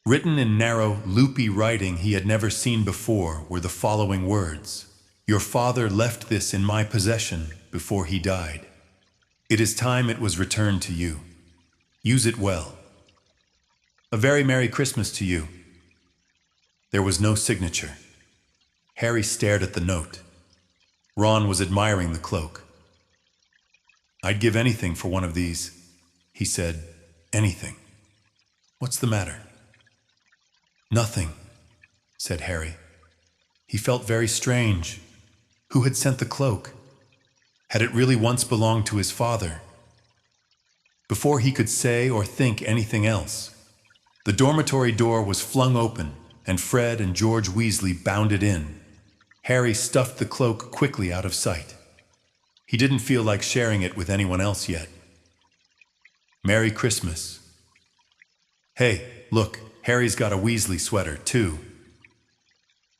Written in narrow, loopy writing he had never seen before were the following words: "Your father left this in my possession before he died. It is time it was returned to you. Use it well. A very Merry Christmas to you." There was no signature. Harry stared at the note. Ron was admiring the cloak. "I'd give anything for one of these," he said. "Anything. What's the matter?" "Nothing," said Harry. He felt very strange. Who had sent the cloak? Had it really once belonged to his father? Before he could say or think anything else, the dormitory door was flung open, and Fred and George Weasley bounded in. Harry stuffed the cloak quickly out of sight. He didn't feel like sharing it with anyone else yet. "Merry Christmas." "Hey, look, Harry's got a Weasley sweater, too."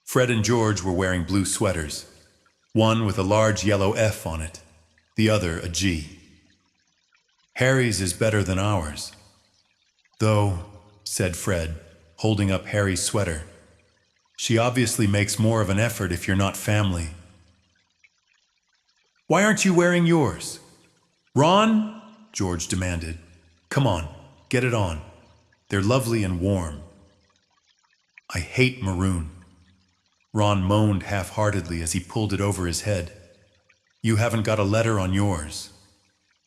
Fred and George were wearing blue sweaters, one with a large yellow F on it, the other a G. "Harry's is better than ours. Though," said Fred, holding up Harry's sweater, "she obviously makes more of an effort if you're not family." "Why aren't you wearing yours?" "Ron," George demanded, "come on, get it on. They're lovely and warm." "I hate maroon," Ron moaned half-heartedly as he pulled it over his head. "You haven't got a letter on yours,"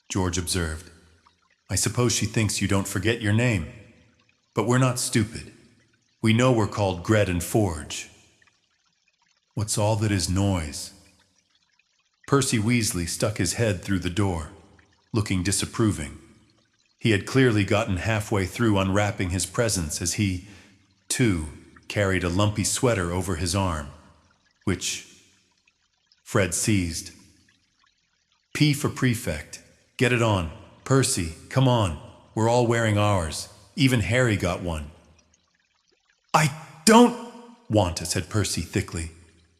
George observed. "I suppose she thinks you don't forget your name. But we're not stupid. We know we're called Gred and Forge." "What's all that is noise?" Percy Weasley stuck his head through the door, looking disapproving. He had clearly gotten halfway through unwrapping his presents as he, too, carried a lumpy sweater over his arm, which Fred seized. "P for prefect. Get it on. Percy, come on. We're all wearing ours. Even Harry got one." "I don't want," said Percy thickly,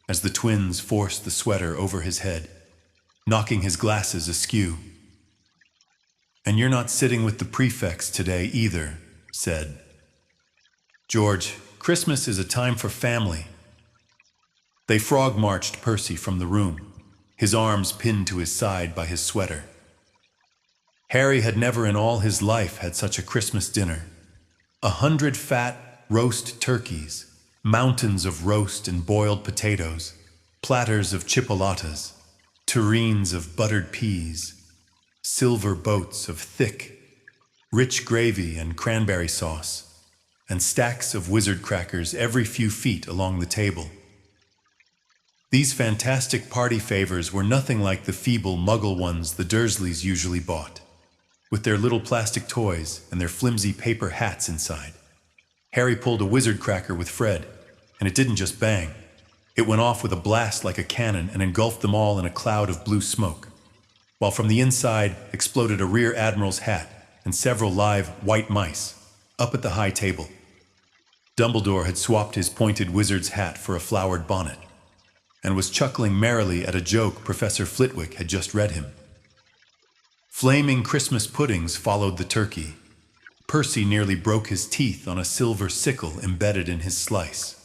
as the twins forced the sweater over his head, knocking his glasses askew. "And you're not sitting with the prefects today either," said George. "Christmas is a time for family." They frog-marched Percy from the room, his arms pinned to his side by his sweater. Harry had never in all his life had such a Christmas dinner. 100 fat, roast turkeys, mountains of roast and boiled potatoes, platters of chipolatas, tureens of buttered peas, silver boats of thick, rich gravy and cranberry sauce, and stacks of wizard crackers every few feet along the table. These fantastic party favors were nothing like the feeble Muggle ones the Dursleys usually bought, with their little plastic toys and their flimsy paper hats inside. Harry pulled a wizard cracker with Fred, and it didn't just bang. It went off with a blast like a cannon and engulfed them all in a cloud of blue smoke, while from the inside exploded a rear admiral's hat and several live white mice up at the high table. Dumbledore had swapped his pointed wizard's hat for a flowered bonnet, and was chuckling merrily at a joke Professor Flitwick had just read him. Flaming Christmas puddings followed the turkey. Percy nearly broke his teeth on a silver sickle embedded in his slice.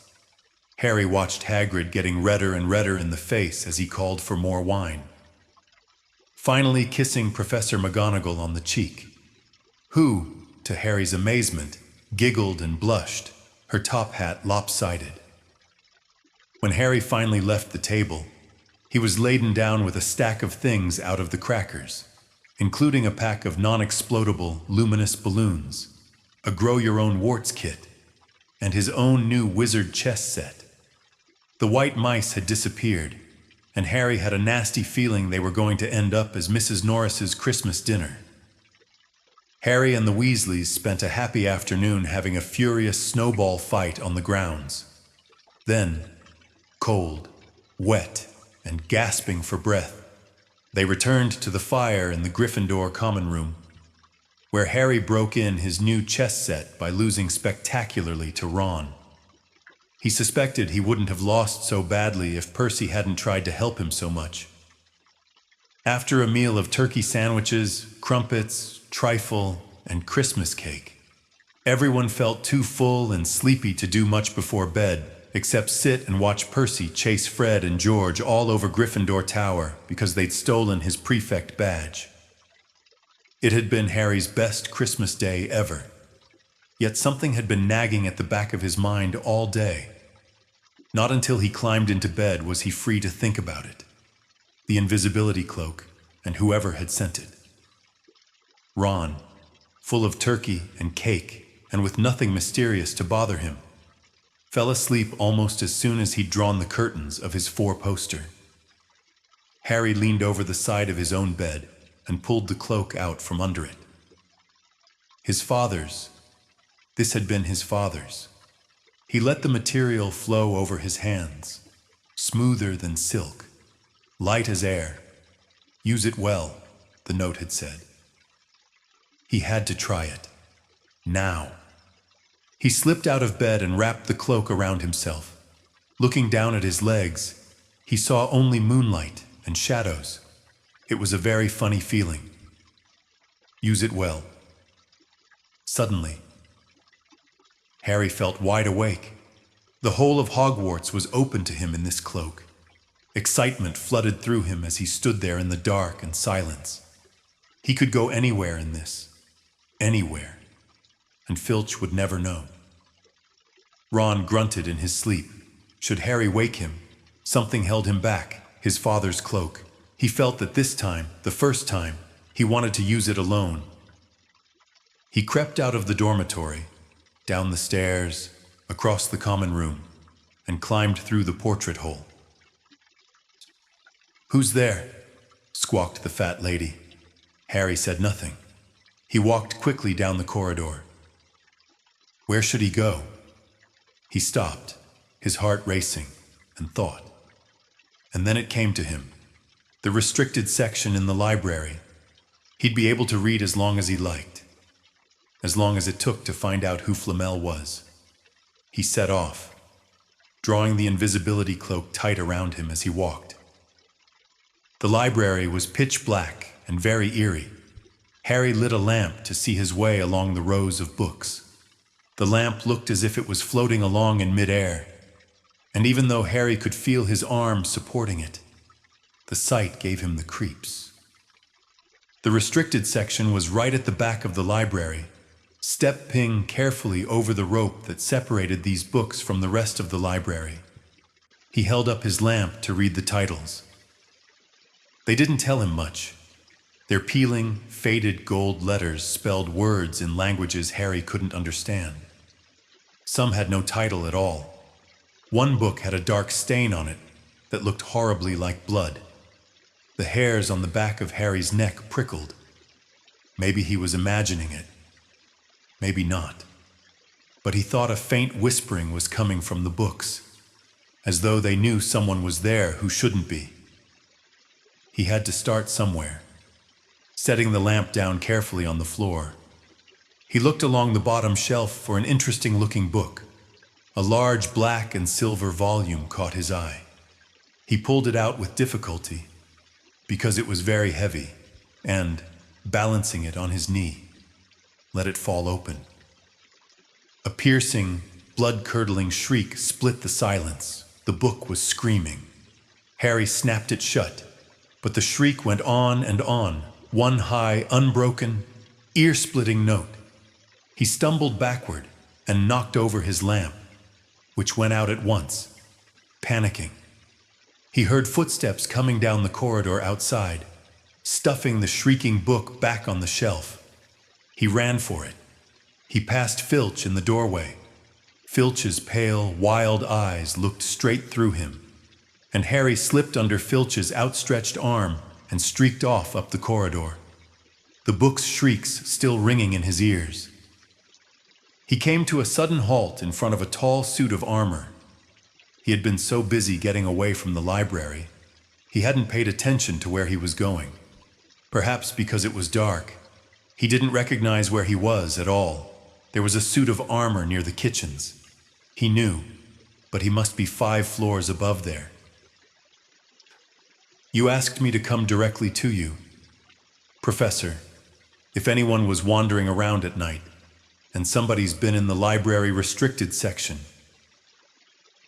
Harry watched Hagrid getting redder and redder in the face as he called for more wine, finally kissing Professor McGonagall on the cheek, who, to Harry's amazement, giggled and blushed, her top hat lopsided. When Harry finally left the table, he was laden down with a stack of things out of the crackers, including a pack of non-explodable luminous balloons, a grow-your-own-warts kit, and his own new wizard chess set. The white mice had disappeared, and Harry had a nasty feeling they were going to end up as Mrs. Norris's Christmas dinner. Harry and the Weasleys spent a happy afternoon having a furious snowball fight on the grounds. Then, cold, wet, and gasping for breath, they returned to the fire in the Gryffindor common room, where Harry broke in his new chess set by losing spectacularly to Ron. He suspected he wouldn't have lost so badly if Percy hadn't tried to help him so much. After a meal of turkey sandwiches, crumpets, trifle, and Christmas cake, everyone felt too full and sleepy to do much before bed, except sit and watch Percy chase Fred and George all over Gryffindor Tower because they'd stolen his prefect badge. It had been Harry's best Christmas day ever, yet something had been nagging at the back of his mind all day. Not until he climbed into bed was he free to think about it. The invisibility cloak, and whoever had sent it. Ron, full of turkey and cake, and with nothing mysterious to bother him, fell asleep almost as soon as he'd drawn the curtains of his four-poster. Harry leaned over the side of his own bed and pulled the cloak out from under it. His father's. This had been his father's. He let the material flow over his hands, smoother than silk, light as air. Use it well, the note had said. He had to try it. Now. He slipped out of bed and wrapped the cloak around himself. Looking down at his legs, he saw only moonlight and shadows. It was a very funny feeling. Use it well. Suddenly, Harry felt wide awake. The whole of Hogwarts was open to him in this cloak. Excitement flooded through him as he stood there in the dark and silence. He could go anywhere in this. Anywhere. And Filch would never know. Ron grunted in his sleep. Should Harry wake him, something held him back, his father's cloak. He felt that this time, the first time, he wanted to use it alone. He crept out of the dormitory, down the stairs, across the common room, and climbed through the portrait hole. "Who's there?" squawked the fat lady. Harry said nothing. He walked quickly down the corridor. Where should he go? He stopped, his heart racing, and thought. And then it came to him. The restricted section in the library. He'd be able to read as long as he liked. As long as it took to find out who Flamel was. He set off, drawing the invisibility cloak tight around him as he walked. The library was pitch black and very eerie. Harry lit a lamp to see his way along the rows of books. The lamp looked as if it was floating along in midair, and even though Harry could feel his arm supporting it, the sight gave him the creeps. The restricted section was right at the back of the library, stepping carefully over the rope that separated these books from the rest of the library. He held up his lamp to read the titles. They didn't tell him much. Their peeling, faded gold letters spelled words in languages Harry couldn't understand. Some had no title at all. One book had a dark stain on it that looked horribly like blood. The hairs on the back of Harry's neck prickled. Maybe he was imagining it. Maybe not. But he thought a faint whispering was coming from the books, as though they knew someone was there who shouldn't be. He had to start somewhere. Setting the lamp down carefully on the floor, he looked along the bottom shelf for an interesting-looking book. A large black and silver volume caught his eye. He pulled it out with difficulty, because it was very heavy, and, balancing it on his knee, let it fall open. A piercing, blood-curdling shriek split the silence. The book was screaming. Harry snapped it shut, but the shriek went on and on, one high, unbroken, ear-splitting note. He stumbled backward and knocked over his lamp, which went out at once, panicking. He heard footsteps coming down the corridor outside, stuffing the shrieking book back on the shelf. He ran for it. He passed Filch in the doorway. Filch's pale, wild eyes looked straight through him, and Harry slipped under Filch's outstretched arm and streaked off up the corridor, the book's shrieks still ringing in his ears. He came to a sudden halt in front of a tall suit of armor. He had been so busy getting away from the library, he hadn't paid attention to where he was going. Perhaps because it was dark, he didn't recognize where he was at all. There was a suit of armor near the kitchens. He knew, but he must be 5 floors above there. You asked me to come directly to you, Professor, if anyone was wandering around at night, and somebody's been in the library restricted section.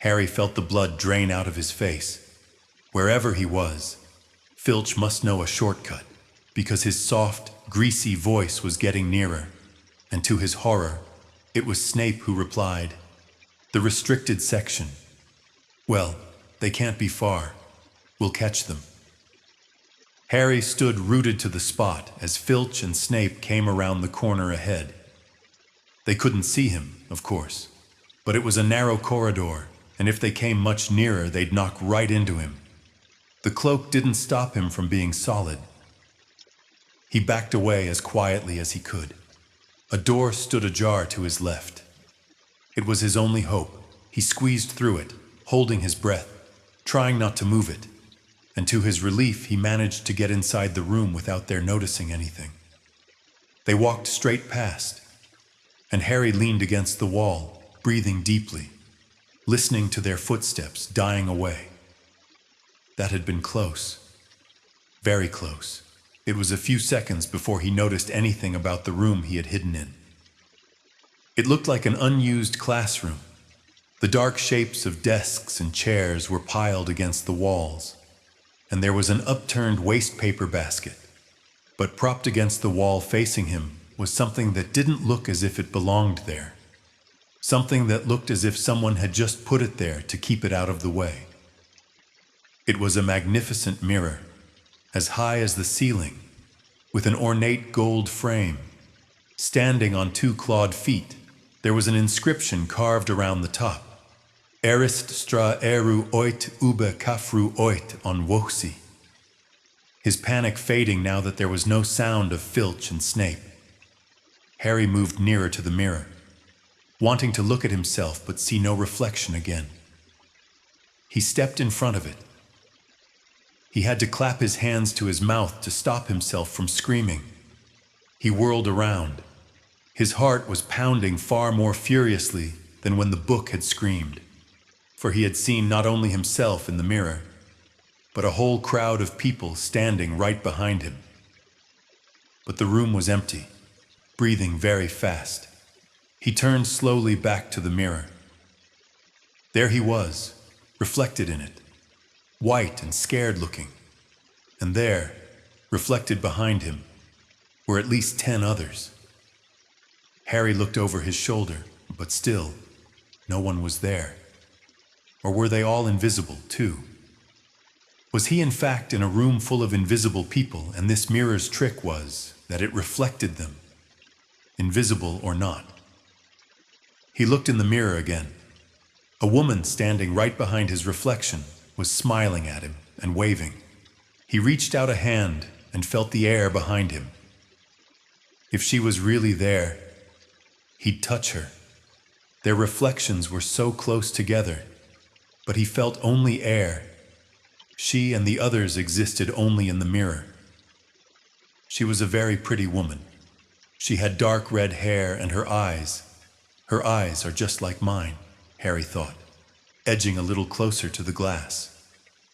Harry felt the blood drain out of his face. Wherever he was, Filch must know a shortcut, because his soft, greasy voice was getting nearer, and to his horror, it was Snape who replied, "The restricted section. Well, they can't be far. We'll catch them." Harry stood rooted to the spot as Filch and Snape came around the corner ahead. They couldn't see him, of course, but it was a narrow corridor, and if they came much nearer, they'd knock right into him. The cloak didn't stop him from being solid. He backed away as quietly as he could. A door stood ajar to his left. It was his only hope. He squeezed through it, holding his breath, trying not to move it, and to his relief, he managed to get inside the room without their noticing anything. They walked straight past, and Harry leaned against the wall, breathing deeply, listening to their footsteps dying away. That had been close. Very close. It was a few seconds before he noticed anything about the room he had hidden in. It looked like an unused classroom. The dark shapes of desks and chairs were piled against the walls, and there was an upturned wastepaper basket. But propped against the wall facing him was something that didn't look as if it belonged there. Something that looked as if someone had just put it there to keep it out of the way. It was a magnificent mirror, as high as the ceiling, with an ornate gold frame. Standing on 2 clawed feet, there was an inscription carved around the top. Erist stra eru oit ube kafru oit on wohsi. His panic fading now that there was no sound of Filch and Snape. Harry moved nearer to the mirror, wanting to look at himself but see no reflection again. He stepped in front of it. He had to clap his hands to his mouth to stop himself from screaming. He whirled around. His heart was pounding far more furiously than when the book had screamed, for he had seen not only himself in the mirror, but a whole crowd of people standing right behind him. But the room was empty, breathing very fast. He turned slowly back to the mirror. There he was, reflected in it, white and scared looking. And there, reflected behind him, were at least 10 others. Harry looked over his shoulder, but still, no one was there. Or were they all invisible, too? Was he in fact in a room full of invisible people, and this mirror's trick was that it reflected them, invisible or not? He looked in the mirror again. A woman standing right behind his reflection was smiling at him and waving. He reached out a hand and felt the air behind him. If she was really there, he'd touch her. Their reflections were so close together, but he felt only air. She and the others existed only in the mirror. She was a very pretty woman. She had dark red hair, and her eyes are just like mine, Harry thought, edging a little closer to the glass.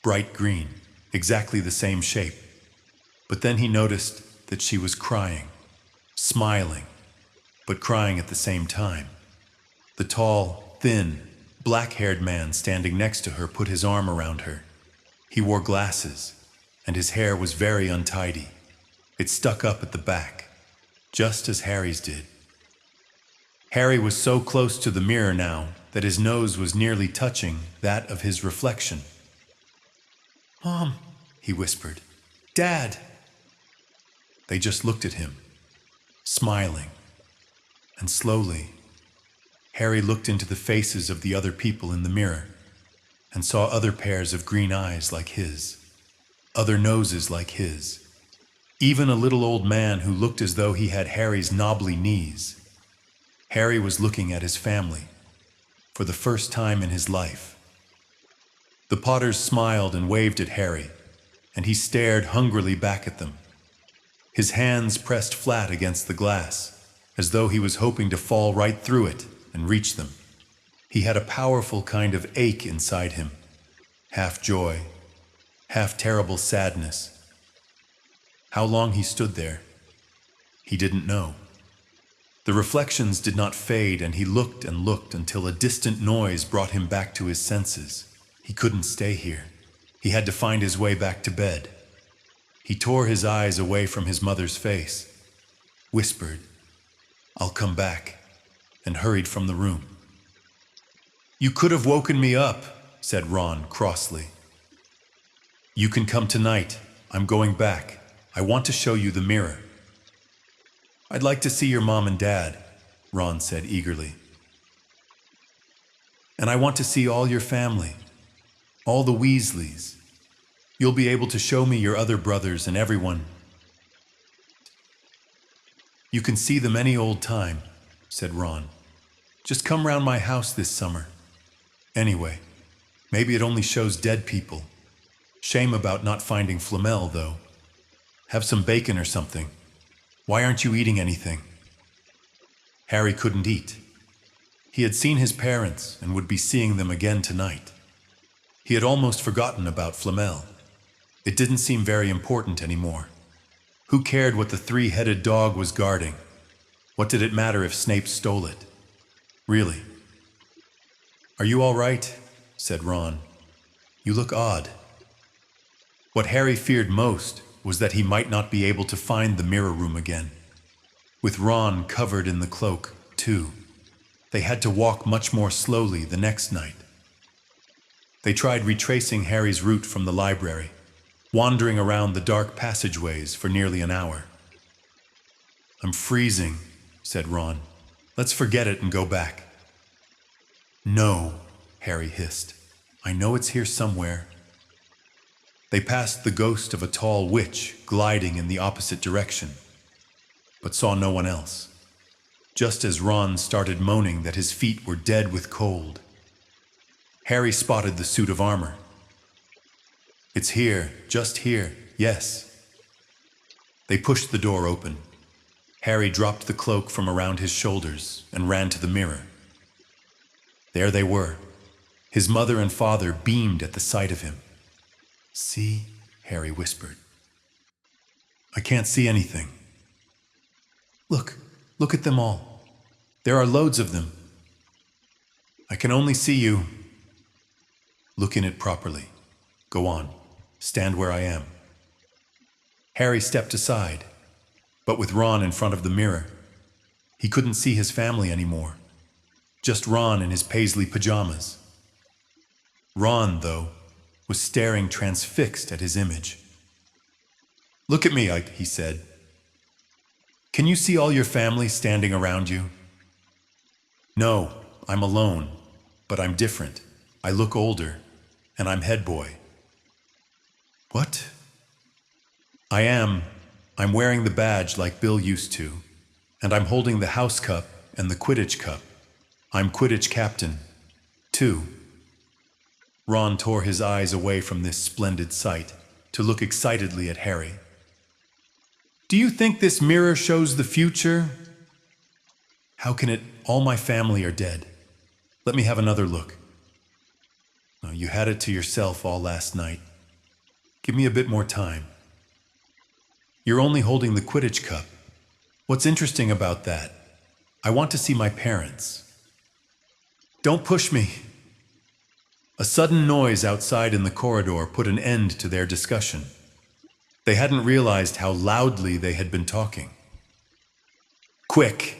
Bright green, exactly the same shape. But then he noticed that she was crying, smiling, but crying at the same time. The tall, thin, black-haired man standing next to her put his arm around her. He wore glasses, and his hair was very untidy. It stuck up at the back, just as Harry's did. Harry was so close to the mirror now that his nose was nearly touching that of his reflection. "Mom," he whispered. "Dad." They just looked at him, smiling, and slowly, Harry looked into the faces of the other people in the mirror and saw other pairs of green eyes like his, other noses like his, even a little old man who looked as though he had Harry's knobbly knees. Harry was looking at his family for the first time in his life. The Potters smiled and waved at Harry, and he stared hungrily back at them. His hands pressed flat against the glass, as though he was hoping to fall right through it and reach them. He had a powerful kind of ache inside him, half joy, half terrible sadness. How long he stood there, he didn't know. The reflections did not fade, and he looked and looked until a distant noise brought him back to his senses. He couldn't stay here. He had to find his way back to bed. He tore his eyes away from his mother's face, whispered, "I'll come back," and hurried from the room. "You could have woken me up," said Ron crossly. "You can come tonight. I'm going back. I want to show you the mirror." "I'd like to see your mom and dad," Ron said eagerly. "And I want to see all your family, all the Weasleys. You'll be able to show me your other brothers and everyone. You can see them any old time," said Ron. "Just come round my house this summer. Anyway, maybe it only shows dead people. Shame about not finding Flamel, though. Have some bacon or something. Why aren't you eating anything?" Harry couldn't eat. He had seen his parents and would be seeing them again tonight. He had almost forgotten about Flamel. It didn't seem very important anymore. Who cared what the three-headed dog was guarding? What did it matter if Snape stole it? Really? "Are you all right?" said Ron. "You look odd." What Harry feared most was that he might not be able to find the mirror room again. With Ron covered in the cloak, too, they had to walk much more slowly the next night. They tried retracing Harry's route from the library, wandering around the dark passageways for nearly an hour. "I'm freezing," said Ron. "Let's forget it and go back." "No," Harry hissed. "I know it's here somewhere." They passed the ghost of a tall witch gliding in the opposite direction, but saw no one else, just as Ron started moaning that his feet were dead with cold. Harry spotted the suit of armor. "It's here, just here, yes." They pushed the door open. Harry dropped the cloak from around his shoulders and ran to the mirror. There they were. His mother and father beamed at the sight of him. "See?" Harry whispered. "I can't see anything." Look at them all. There are loads of them." "I can only see you." "Look in it properly. Go on. Stand where I am." Harry stepped aside, but with Ron in front of the mirror. He couldn't see his family anymore. Just Ron in his paisley pajamas. Ron, though, was staring transfixed at his image. "Look at me," he said. "Can you see all your family standing around you?" "No, I'm alone, but I'm different. I look older, and I'm head boy." "What?" I'm wearing the badge like Bill used to, and I'm holding the house cup and the Quidditch cup. I'm Quidditch captain, too." Ron tore his eyes away from this splendid sight to look excitedly at Harry. "Do you think this mirror shows the future?" "How can it? All my family are dead. Let me have another look." "Oh, you had it to yourself all last night. Give me a bit more time." "You're only holding the Quidditch cup. What's interesting about that? I want to see my parents." "Don't push me." A sudden noise outside in the corridor put an end to their discussion. They hadn't realized how loudly they had been talking. "Quick!"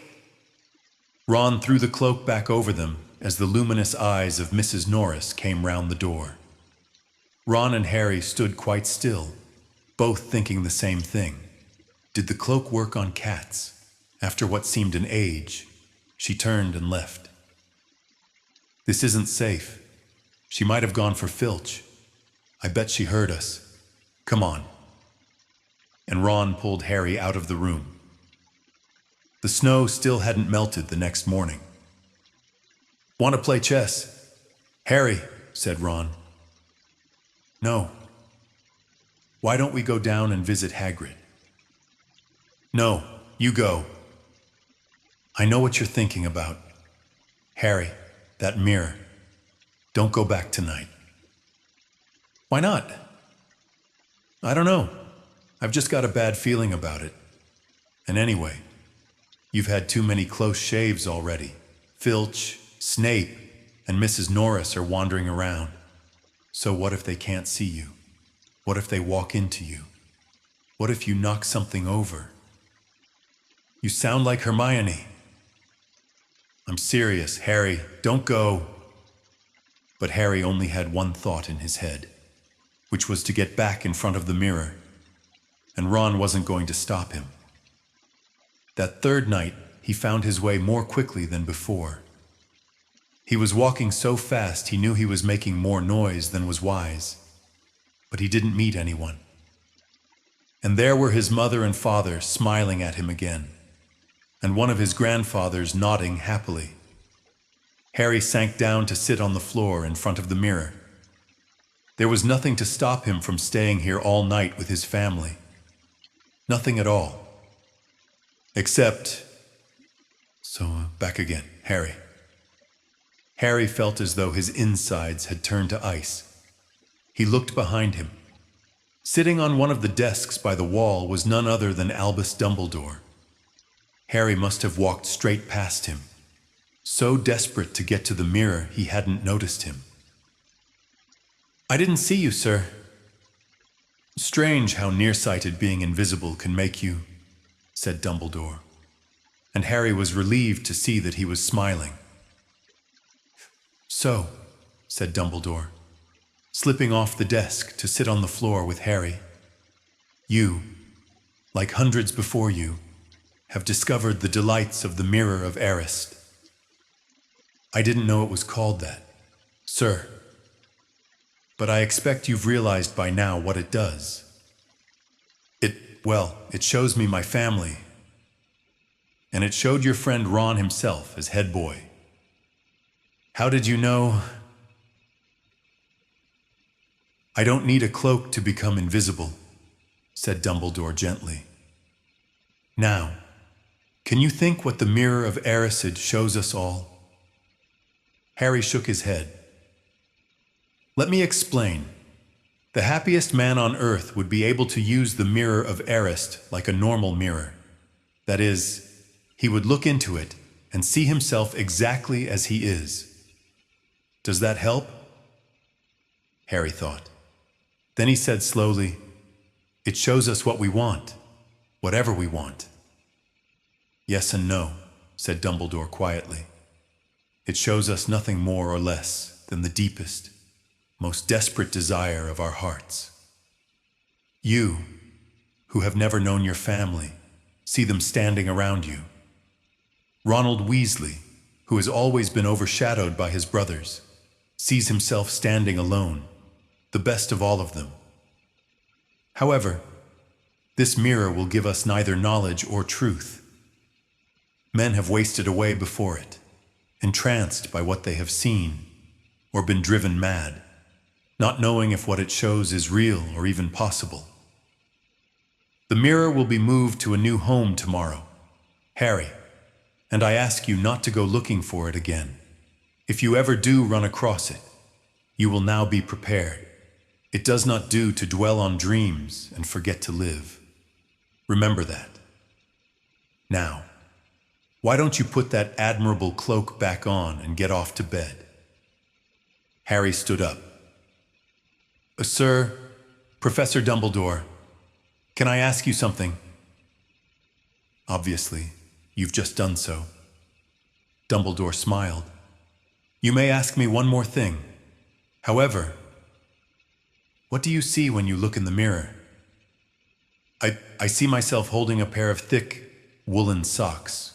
Ron threw the cloak back over them as the luminous eyes of Mrs. Norris came round the door. Ron and Harry stood quite still, both thinking the same thing. Did the cloak work on cats? After what seemed an age, she turned and left. This isn't safe. She might have gone for Filch. I bet she heard us. Come on." And Ron pulled Harry out of the room. The snow still hadn't melted the next morning. "Want to play chess?" "Harry," said Ron. "No." "Why don't we go down and visit Hagrid?" "No, you go." "I know what you're thinking about. Harry, that mirror. Don't go back tonight." "Why not?" "I don't know. I've just got a bad feeling about it. And anyway, you've had too many close shaves already. Filch, Snape, and Mrs. Norris are wandering around. So what if they can't see you? What if they walk into you? What if you knock something over? You sound like Hermione." "I'm serious, Harry. Don't go." But Harry only had one thought in his head, which was to get back in front of the mirror, and Ron wasn't going to stop him. That third night, he found his way more quickly than before. He was walking so fast he knew he was making more noise than was wise, but he didn't meet anyone. And there were his mother and father smiling at him again, and one of his grandfathers nodding happily. Harry sank down to sit on the floor in front of the mirror. There was nothing to stop him from staying here all night with his family. Nothing at all. Except... back again, Harry. Harry felt as though his insides had turned to ice. He looked behind him. Sitting on one of the desks by the wall was none other than Albus Dumbledore. Harry must have walked straight past him. So desperate to get to the mirror, he hadn't noticed him. "I didn't see you, sir." "Strange how nearsighted being invisible can make you," said Dumbledore. And Harry was relieved to see that he was smiling. "So," said Dumbledore, slipping off the desk to sit on the floor with Harry, "you, like hundreds before you, have discovered the delights of the Mirror of Erised." "I didn't know it was called that, sir. But I expect you've realized by now what it does. It shows me my family. And it showed your friend Ron himself as head boy. How did you know? I don't need a cloak to become invisible," said Dumbledore gently. "Now, can you think what the Mirror of Erised shows us all?" Harry shook his head. "Let me explain. The happiest man on earth would be able to use the Mirror of Erised like a normal mirror. That is, he would look into it and see himself exactly as he is. Does that help?" Harry thought. Then he said slowly, "It shows us what we want, whatever we want." "Yes and no," said Dumbledore quietly. "It shows us nothing more or less than the deepest, most desperate desire of our hearts. You, who have never known your family, see them standing around you. Ronald Weasley, who has always been overshadowed by his brothers, sees himself standing alone, the best of all of them. However, this mirror will give us neither knowledge or truth. Men have wasted away before it, entranced by what they have seen, or been driven mad, not knowing if what it shows is real or even possible. The mirror will be moved to a new home tomorrow, Harry, and I ask you not to go looking for it again. If you ever do run across it, you will now be prepared. It does not do to dwell on dreams and forget to live. Remember that. Now, why don't you put that admirable cloak back on and get off to bed?" Harry stood up. "Sir, Professor Dumbledore, can I ask you something?" "Obviously, you've just done so." Dumbledore smiled. "You may ask me one more thing. However, what do you see when you look in the mirror?" I see myself holding a pair of thick, woolen socks."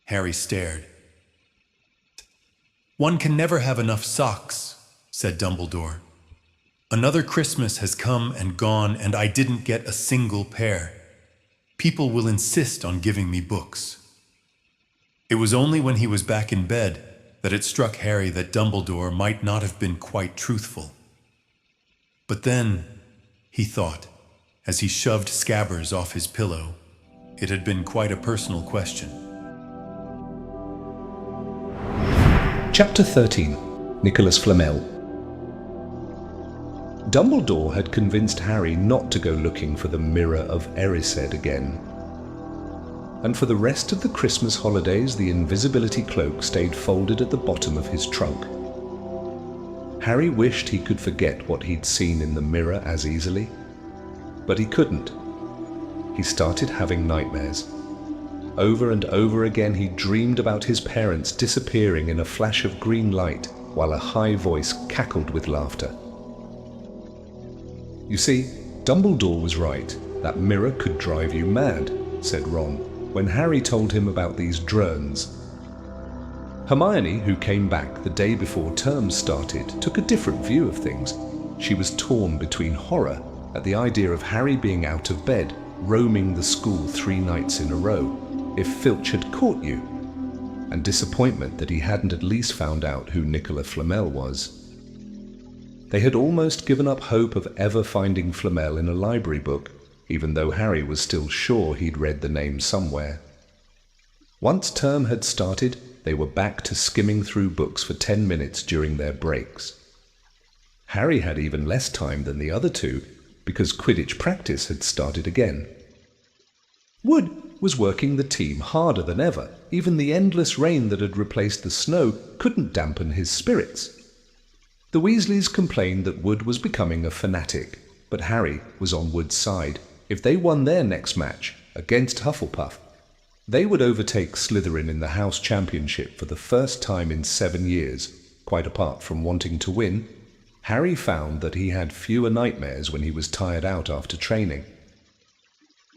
Harry stared. "One can never have enough socks," said Dumbledore. "Another Christmas has come and gone, and I didn't get a single pair. People will insist on giving me books." It was only when he was back in bed that it struck Harry that Dumbledore might not have been quite truthful. But then, he thought, as he shoved Scabbers off his pillow, it had been quite a personal question. Chapter 13. Nicholas Flamel. Dumbledore had convinced Harry not to go looking for the Mirror of Erised again. And for the rest of the Christmas holidays, the invisibility cloak stayed folded at the bottom of his trunk. Harry wished he could forget what he'd seen in the mirror as easily, but he couldn't. He started having nightmares. Over and over again he dreamed about his parents disappearing in a flash of green light while a high voice cackled with laughter. "You see, Dumbledore was right. That mirror could drive you mad," said Ron, when Harry told him about these drones. Hermione, who came back the day before term started, took a different view of things. She was torn between horror at the idea of Harry being out of bed, roaming the school 3 nights in a row, if Filch had caught you, and disappointment that he hadn't at least found out who Nicola Flamel was. They had almost given up hope of ever finding Flamel in a library book, even though Harry was still sure he'd read the name somewhere. Once term had started, they were back to skimming through books for 10 minutes during their breaks. Harry had even less time than the other two, because Quidditch practice had started again. Wood was working the team harder than ever. Even the endless rain that had replaced the snow couldn't dampen his spirits. The Weasleys complained that Wood was becoming a fanatic, but Harry was on Wood's side. If they won their next match against Hufflepuff, they would overtake Slytherin in the House Championship for the first time in 7 years. Quite apart from wanting to win, Harry found that he had fewer nightmares when he was tired out after training.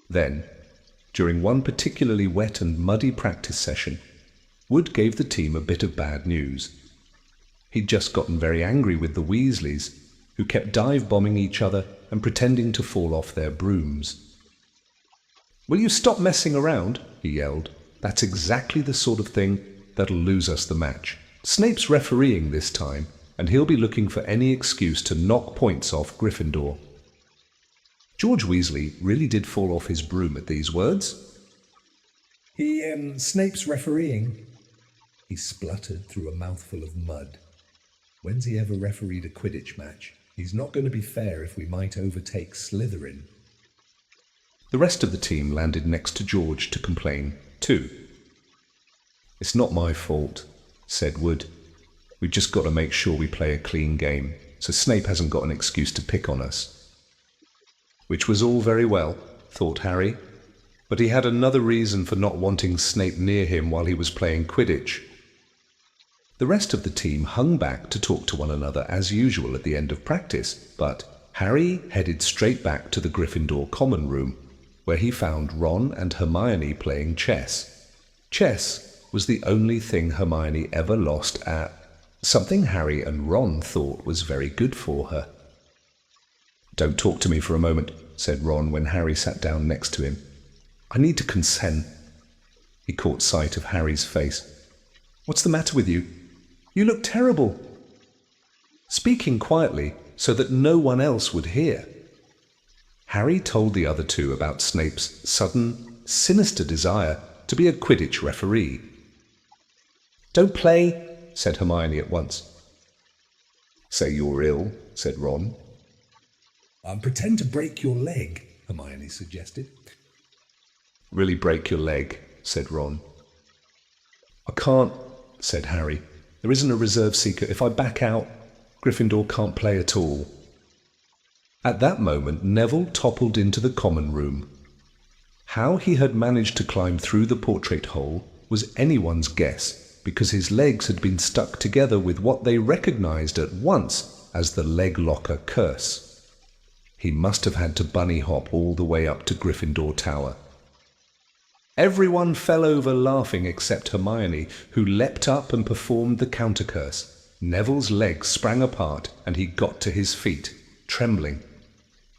Then, during one particularly wet and muddy practice session, Wood gave the team a bit of bad news. He'd just gotten very angry with the Weasleys, who kept dive-bombing each other and pretending to fall off their brooms. "Will you stop messing around?" he yelled. "That's exactly the sort of thing that'll lose us the match. Snape's refereeing this time, and he'll be looking for any excuse to knock points off Gryffindor." George Weasley really did fall off his broom at these words. Snape's refereeing," he spluttered through a mouthful of mud. "When's he ever refereed a Quidditch match? He's not going to be fair if we might overtake Slytherin." The rest of the team landed next to George to complain, too. "It's not my fault," said Wood. "We've just got to make sure we play a clean game, so Snape hasn't got an excuse to pick on us." Which was all very well, thought Harry, but he had another reason for not wanting Snape near him while he was playing Quidditch. The rest of the team hung back to talk to one another as usual at the end of practice, but Harry headed straight back to the Gryffindor common room, where he found Ron and Hermione playing chess. Chess was the only thing Hermione ever lost at, something Harry and Ron thought was very good for her. "Don't talk to me for a moment," said Ron when Harry sat down next to him. "I need to consent." He caught sight of Harry's face. "What's the matter with you? You look terrible." Speaking quietly so that no one else would hear, Harry told the other two about Snape's sudden, sinister desire to be a Quidditch referee. "Don't play," said Hermione at once. "Say you're ill," said Ron. Pretend to break your leg," Hermione suggested. "Really break your leg," said Ron. "I can't," said Harry. "There isn't a reserve seeker. If I back out, Gryffindor can't play at all." At that moment, Neville toppled into the common room. How he had managed to climb through the portrait hole was anyone's guess, because his legs had been stuck together with what they recognized at once as the leg locker curse. He must have had to bunny hop all the way up to Gryffindor Tower. Everyone fell over laughing except Hermione, who leapt up and performed the counter-curse. Neville's legs sprang apart and he got to his feet, trembling.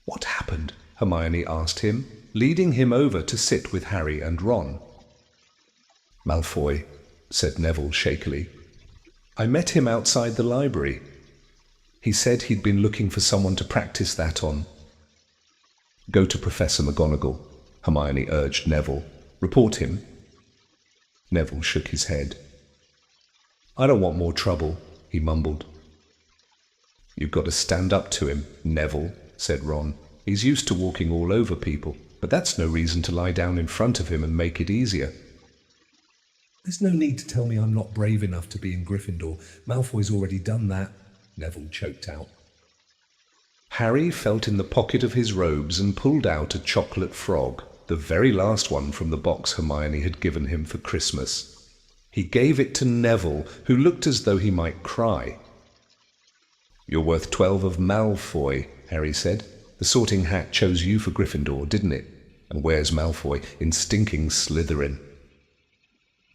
"What happened?" Hermione asked him, leading him over to sit with Harry and Ron. "Malfoy," said Neville shakily. "I met him outside the library. He said he'd been looking for someone to practice that on." "Go to Professor McGonagall," Hermione urged Neville. "Report him." Neville shook his head. "I don't want more trouble," he mumbled. "You've got to stand up to him, Neville," said Ron. "He's used to walking all over people, but that's no reason to lie down in front of him and make it easier." "There's no need to tell me I'm not brave enough to be in Gryffindor. Malfoy's already done that," Neville choked out. Harry felt in the pocket of his robes and pulled out a chocolate frog, the very last one from the box Hermione had given him for Christmas. He gave it to Neville, who looked as though he might cry. "You're worth 12 of Malfoy," Harry said. "The Sorting Hat chose you for Gryffindor, didn't it? And where's Malfoy in stinking Slytherin?"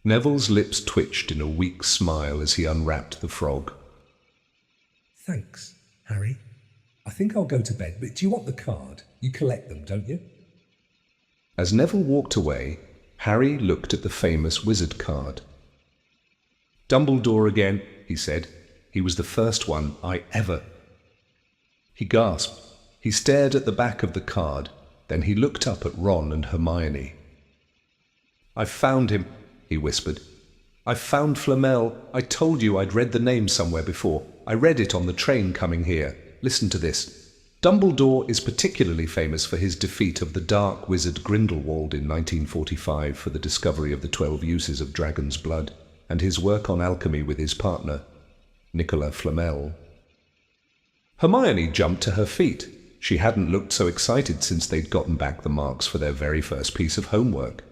Neville's lips twitched in a weak smile as he unwrapped the frog. "Thanks, Harry. I think I'll go to bed, but do you want the card? You collect them, don't you?" As Neville walked away, Harry looked at the famous wizard card. "Dumbledore again," he said. "He was the first one I ever—" He gasped. He stared at the back of the card. Then he looked up at Ron and Hermione. "I found him," he whispered. "I found Flamel. I told you I'd read the name somewhere before. I read it on the train coming here. Listen to this. Dumbledore is particularly famous for his defeat of the dark wizard Grindelwald in 1945 for the discovery of the 12 uses of dragon's blood, and his work on alchemy with his partner, Nicolas Flamel." Hermione jumped to her feet. She hadn't looked so excited since they'd gotten back the marks for their very first piece of homework.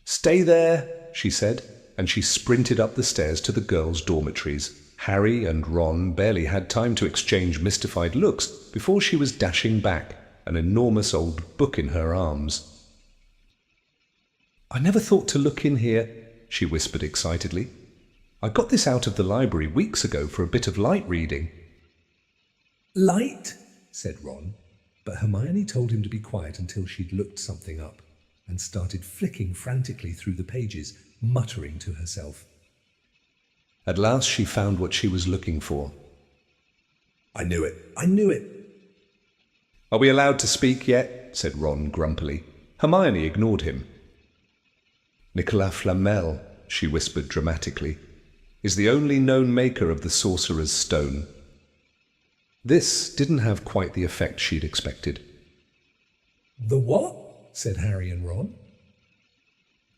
"Stay there," she said, and she sprinted up the stairs to the girls' dormitories. Harry and Ron barely had time to exchange mystified looks before she was dashing back, an enormous old book in her arms. "I never thought to look in here," she whispered excitedly. "I got this out of the library weeks ago for a bit of light reading." "Light?" said Ron, but Hermione told him to be quiet until she'd looked something up, and started flicking frantically through the pages, muttering to herself. At last she found what she was looking for. I knew it! I knew it!" "Are we allowed to speak yet?" said Ron grumpily. Hermione ignored him. "Nicolas Flamel," she whispered dramatically, "is the only known maker of the Sorcerer's Stone." This didn't have quite the effect she'd expected. "The what?" said Harry and Ron.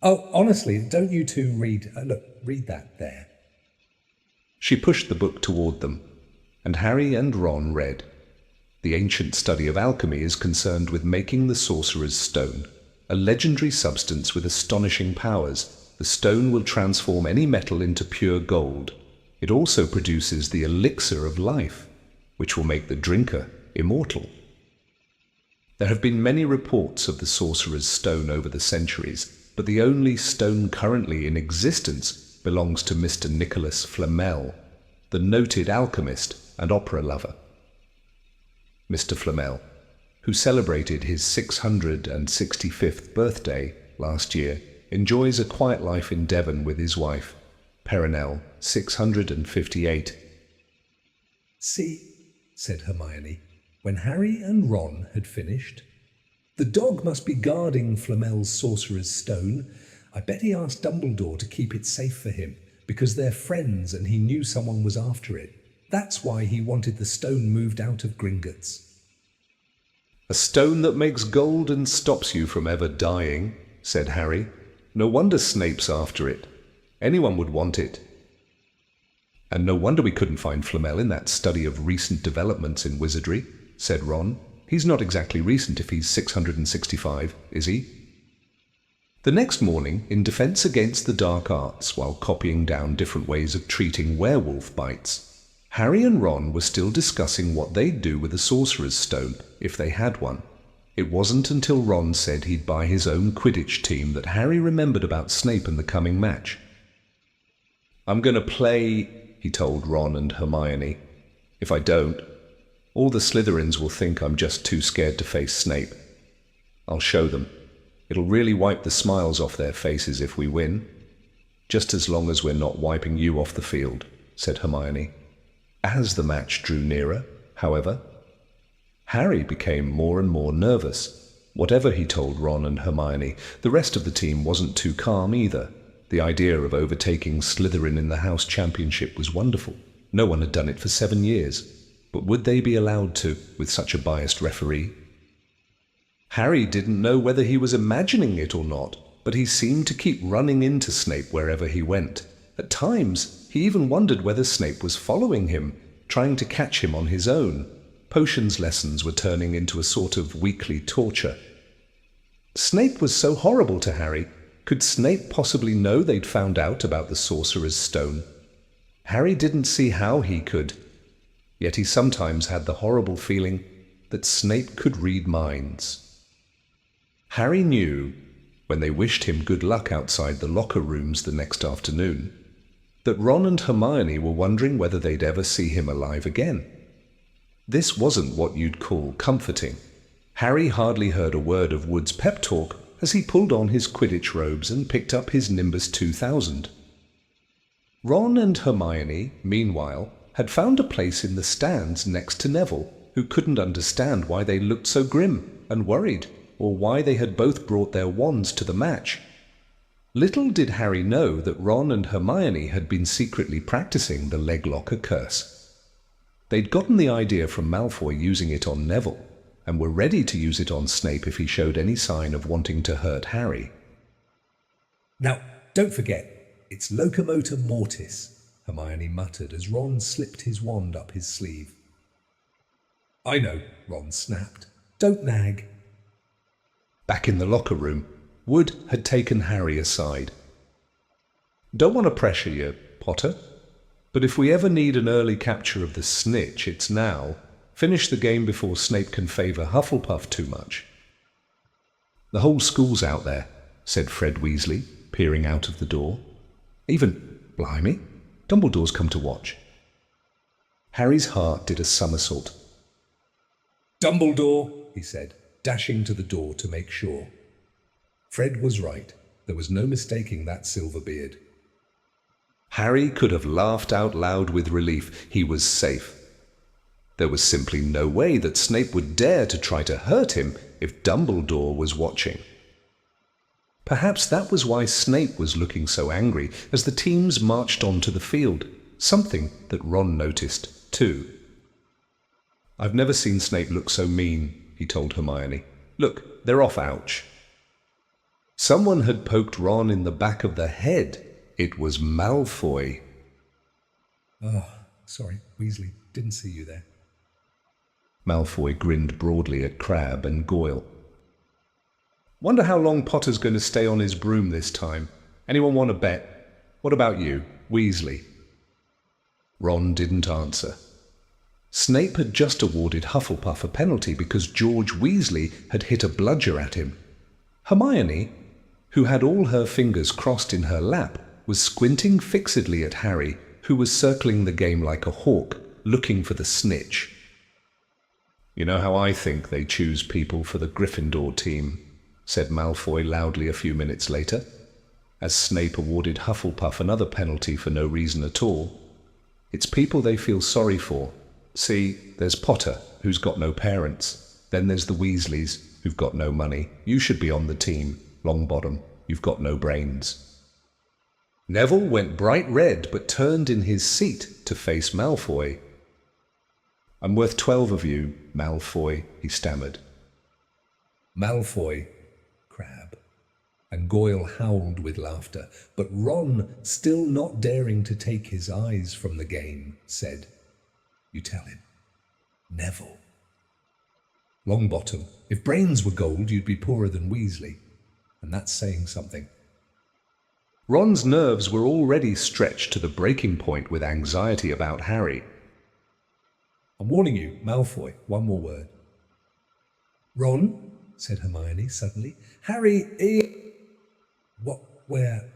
"Oh, honestly, don't you two read... look, read that there." She pushed the book toward them, and Harry and Ron read. "The ancient study of alchemy is concerned with making the Sorcerer's Stone, a legendary substance with astonishing powers. The stone will transform any metal into pure gold. It also produces the elixir of life, which will make the drinker immortal. There have been many reports of the Sorcerer's Stone over the centuries, but the only stone currently in existence belongs to Mr. Nicolas Flamel, the noted alchemist and opera lover. Mr. Flamel, who celebrated his 665th birthday last year, enjoys a quiet life in Devon with his wife, Perenelle, 658. "See," said Hermione, when Harry and Ron had finished. "The dog must be guarding Flamel's Sorcerer's Stone. I bet he asked Dumbledore to keep it safe for him, because they're friends and he knew someone was after it. That's why he wanted the stone moved out of Gringotts." "A stone that makes gold and stops you from ever dying," said Harry. "No wonder Snape's after it. Anyone would want it. And no wonder we couldn't find Flamel in that study of recent developments in wizardry," said Ron. "He's not exactly recent if he's 665, is he?" The next morning, in defense against the dark arts while copying down different ways of treating werewolf bites, Harry and Ron were still discussing what they'd do with the Sorcerer's Stone if they had one. It wasn't until Ron said he'd buy his own Quidditch team that Harry remembered about Snape and the coming match. "I'm going to play," he told Ron and Hermione. "If I don't, all the Slytherins will think I'm just too scared to face Snape. I'll show them. It'll really wipe the smiles off their faces if we win. Just as long as we're not wiping you off the field," said Hermione. As the match drew nearer, however, Harry became more and more nervous. Whatever he told Ron and Hermione, the rest of the team wasn't too calm either. The idea of overtaking Slytherin in the House Championship was wonderful. No one had done it for 7 years. But would they be allowed to, with such a biased referee? Harry didn't know whether he was imagining it or not, but he seemed to keep running into Snape wherever he went. At times, he even wondered whether Snape was following him, trying to catch him on his own. Potions lessons were turning into a sort of weekly torture. Snape was so horrible to Harry. Could Snape possibly know they'd found out about the Sorcerer's Stone? Harry didn't see how he could. Yet he sometimes had the horrible feeling that Snape could read minds. Harry knew, when they wished him good luck outside the locker rooms the next afternoon, that Ron and Hermione were wondering whether they'd ever see him alive again. This wasn't what you'd call comforting. Harry hardly heard a word of Wood's pep talk as he pulled on his Quidditch robes and picked up his Nimbus 2000. Ron and Hermione, meanwhile, had found a place in the stands next to Neville, who couldn't understand why they looked so grim and worried, or why they had both brought their wands to the match. Little did Harry know that Ron and Hermione had been secretly practicing the Leglocker curse. They'd gotten the idea from Malfoy using it on Neville, and were ready to use it on Snape if he showed any sign of wanting to hurt Harry. "Now, don't forget, it's Locomotor Mortis," Hermione muttered as Ron slipped his wand up his sleeve. "I know," Ron snapped. "Don't nag." Back in the locker room, Wood had taken Harry aside. "Don't want to pressure you, Potter, but if we ever need an early capture of the snitch, it's now. Finish the game before Snape can favour Hufflepuff too much." "The whole school's out there," said Fred Weasley, peering out of the door. Blimey, Dumbledore's come to watch." Harry's heart did a somersault. "Dumbledore," he said, dashing to the door to make sure. Fred was right. There was no mistaking that silver beard. Harry could have laughed out loud with relief. He was safe. There was simply no way that Snape would dare to try to hurt him if Dumbledore was watching. Perhaps that was why Snape was looking so angry as the teams marched onto the field, something that Ron noticed too. "I've never seen Snape look so mean," he told Hermione. "Look, they're off, ouch." Someone had poked Ron in the back of the head. It was Malfoy. "Oh, sorry, Weasley, didn't see you there." Malfoy grinned broadly at Crabbe and Goyle. "Wonder how long Potter's going to stay on his broom this time. Anyone want to bet? What about you, Weasley?" Ron didn't answer. Snape had just awarded Hufflepuff a penalty because George Weasley had hit a bludger at him. Hermione, who had all her fingers crossed in her lap, was squinting fixedly at Harry, who was circling the game like a hawk, looking for the snitch. "You know how I think they choose people for the Gryffindor team," said Malfoy loudly a few minutes later, as Snape awarded Hufflepuff another penalty for no reason at all. "It's people they feel sorry for. See, there's Potter, who's got no parents. Then there's the Weasleys, who've got no money. You should be on the team, Longbottom. You've got no brains." Neville went bright red but turned in his seat to face Malfoy. "I'm worth 12 of you, Malfoy," he stammered. "Malfoy," Crabbe, and Goyle howled with laughter, but Ron, still not daring to take his eyes from the game, said, "You tell him. Neville." "Longbottom, if brains were gold, you'd be poorer than Weasley, and that's saying something." Ron's nerves were already stretched to the breaking point with anxiety about Harry. "I'm warning you, Malfoy, one more word." "Ron," said Hermione suddenly. Where?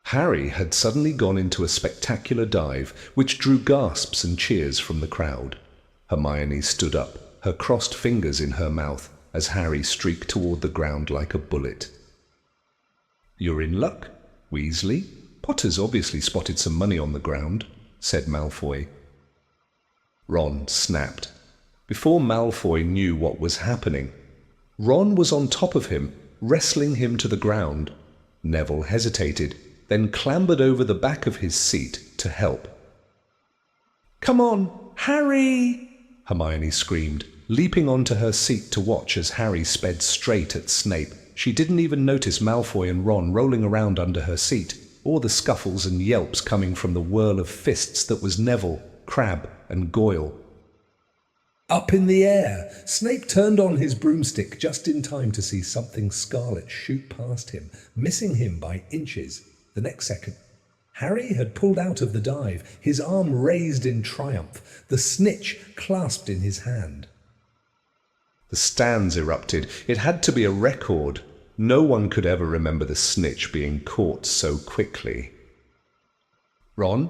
Harry had suddenly gone into a spectacular dive, which drew gasps and cheers from the crowd. Hermione stood up, her crossed fingers in her mouth, as Harry streaked toward the ground like a bullet. "You're in luck, Weasley. Potter's obviously spotted some money on the ground," said Malfoy. Ron snapped. Before Malfoy knew what was happening, Ron was on top of him, wrestling him to the ground. Neville hesitated, then clambered over the back of his seat to help. "Come on, Harry!" Hermione screamed, leaping onto her seat to watch as Harry sped straight at Snape. She didn't even notice Malfoy and Ron rolling around under her seat, or the scuffles and yelps coming from the whirl of fists that was Neville, Crabbe, and Goyle. Up in the air, Snape turned on his broomstick just in time to see something scarlet shoot past him, missing him by inches. The next second, Harry had pulled out of the dive, his arm raised in triumph, the snitch clasped in his hand. The stands erupted. It had to be a record. No one could ever remember the snitch being caught so quickly. Ron,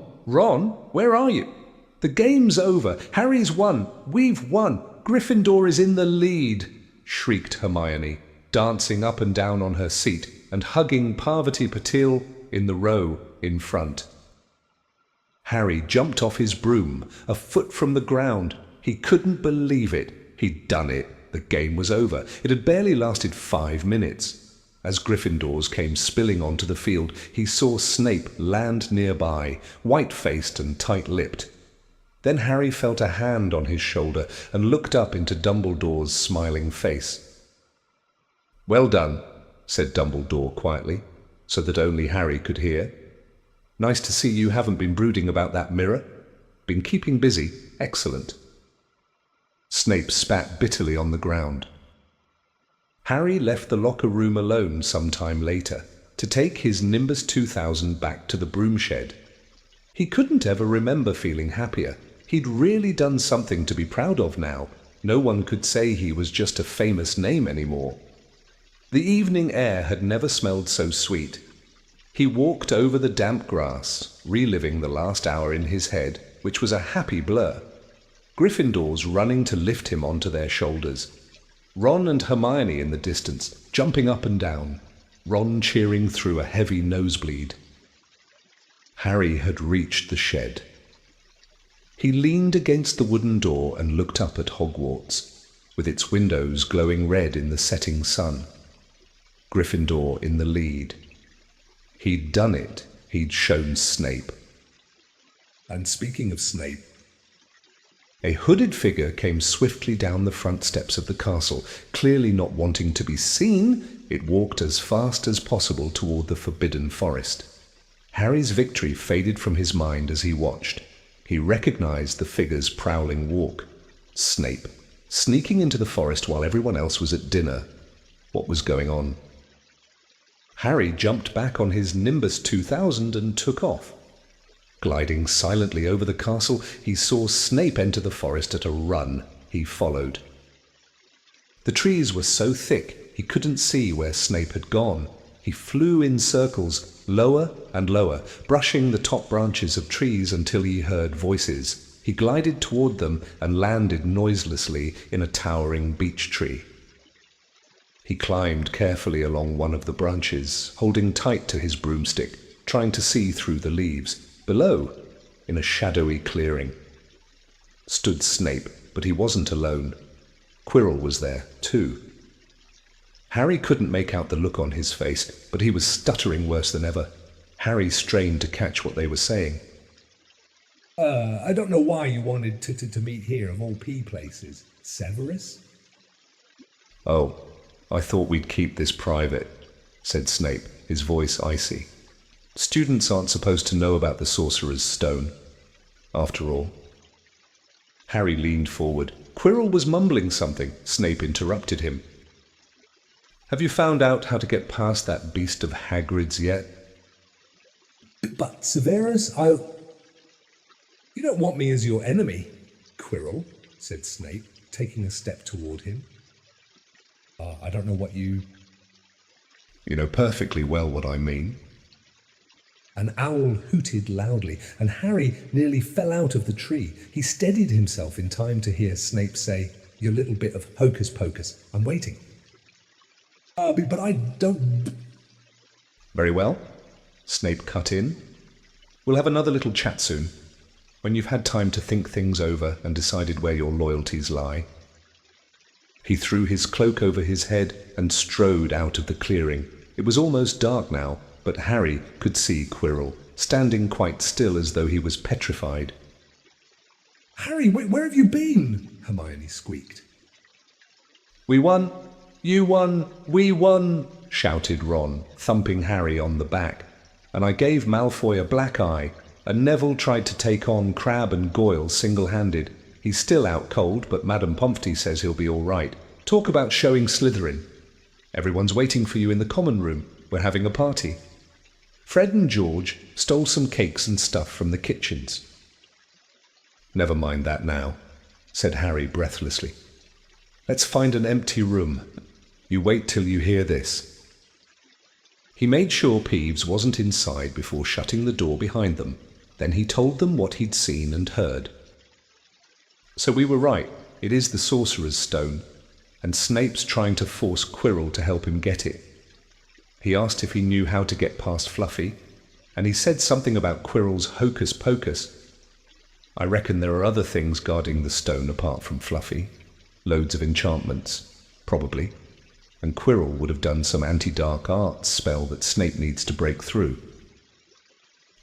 where are you? The game's over. Harry's won. We've won. Gryffindor is in the lead, shrieked Hermione, dancing up and down on her seat and hugging Parvati Patil in the row in front. Harry jumped off his broom, a foot from the ground. He couldn't believe it. He'd done it. The game was over. It had barely lasted 5 minutes. As Gryffindors came spilling onto the field, he saw Snape land nearby, white-faced and tight-lipped. Then Harry felt a hand on his shoulder and looked up into Dumbledore's smiling face. "Well done," said Dumbledore quietly, so that only Harry could hear. "Nice to see you haven't been brooding about that mirror. Been keeping busy. Excellent." Snape spat bitterly on the ground. Harry left the locker room alone some time later to take his Nimbus 2000 back to the broom shed. He couldn't ever remember feeling happier. He'd really done something to be proud of now. No one could say he was just a famous name anymore. The evening air had never smelled so sweet. He walked over the damp grass, reliving the last hour in his head, which was a happy blur. Gryffindors running to lift him onto their shoulders. Ron and Hermione in the distance, jumping up and down. Ron cheering through a heavy nosebleed. Harry had reached the shed. He leaned against the wooden door and looked up at Hogwarts, with its windows glowing red in the setting sun. Gryffindor in the lead. He'd done it. He'd shown Snape. And speaking of Snape, a hooded figure came swiftly down the front steps of the castle. Clearly not wanting to be seen, it walked as fast as possible toward the Forbidden Forest. Harry's victory faded from his mind as he watched. He recognized the figure's prowling walk. Snape, sneaking into the forest while everyone else was at dinner. What was going on? Harry jumped back on his Nimbus 2000 and took off. Gliding silently over the castle, he saw Snape enter the forest at a run. He followed. The trees were so thick he couldn't see where Snape had gone. He flew in circles, lower and lower, brushing the top branches of trees until he heard voices. He glided toward them and landed noiselessly in a towering beech tree. He climbed carefully along one of the branches, holding tight to his broomstick, trying to see through the leaves. Below, in a shadowy clearing, stood Snape, but he wasn't alone. Quirrell was there, too. Harry couldn't make out the look on his face, but he was stuttering worse than ever. Harry strained to catch what they were saying. I don't know why you wanted to meet here of all places. Severus? "Oh, I thought we'd keep this private," said Snape, his voice icy. "Students aren't supposed to know about the Sorcerer's Stone, after all." Harry leaned forward. Quirrell was mumbling something. Snape interrupted him. "Have you found out how to get past that beast of Hagrid's yet?" "But Severus, You don't want me as your enemy, Quirrell," said Snape, taking a step toward him. I don't know what you... You know perfectly well what I mean. An owl hooted loudly, and Harry nearly fell out of the tree. He steadied himself in time to hear Snape say, "Your little bit of hocus pocus. I'm waiting." But I don't... Very well, Snape cut in. We'll have another little chat soon, when you've had time to think things over and decided where your loyalties lie. He threw his cloak over his head and strode out of the clearing. It was almost dark now, but Harry could see Quirrell, standing quite still as though he was petrified. "Harry, where have you been?" Hermione squeaked. We won! You won! We won! Shouted Ron, thumping Harry on the back. And I gave Malfoy a black eye, and Neville tried to take on Crabbe and Goyle single-handed. He's still out cold, but Madame Pomfrey says he'll be all right. Talk about showing Slytherin. Everyone's waiting for you in the common room. We're having a party. Fred and George stole some cakes and stuff from the kitchens. Never mind that now, said Harry breathlessly. Let's find an empty room. You wait till you hear this. He made sure Peeves wasn't inside before shutting the door behind them. Then he told them what he'd seen and heard. So we were right. It is the Sorcerer's Stone, and Snape's trying to force Quirrell to help him get it. He asked if he knew how to get past Fluffy, and he said something about Quirrell's hocus pocus. I reckon there are other things guarding the stone apart from Fluffy. Loads of enchantments, probably. And Quirrell would have done some anti-dark arts spell that Snape needs to break through.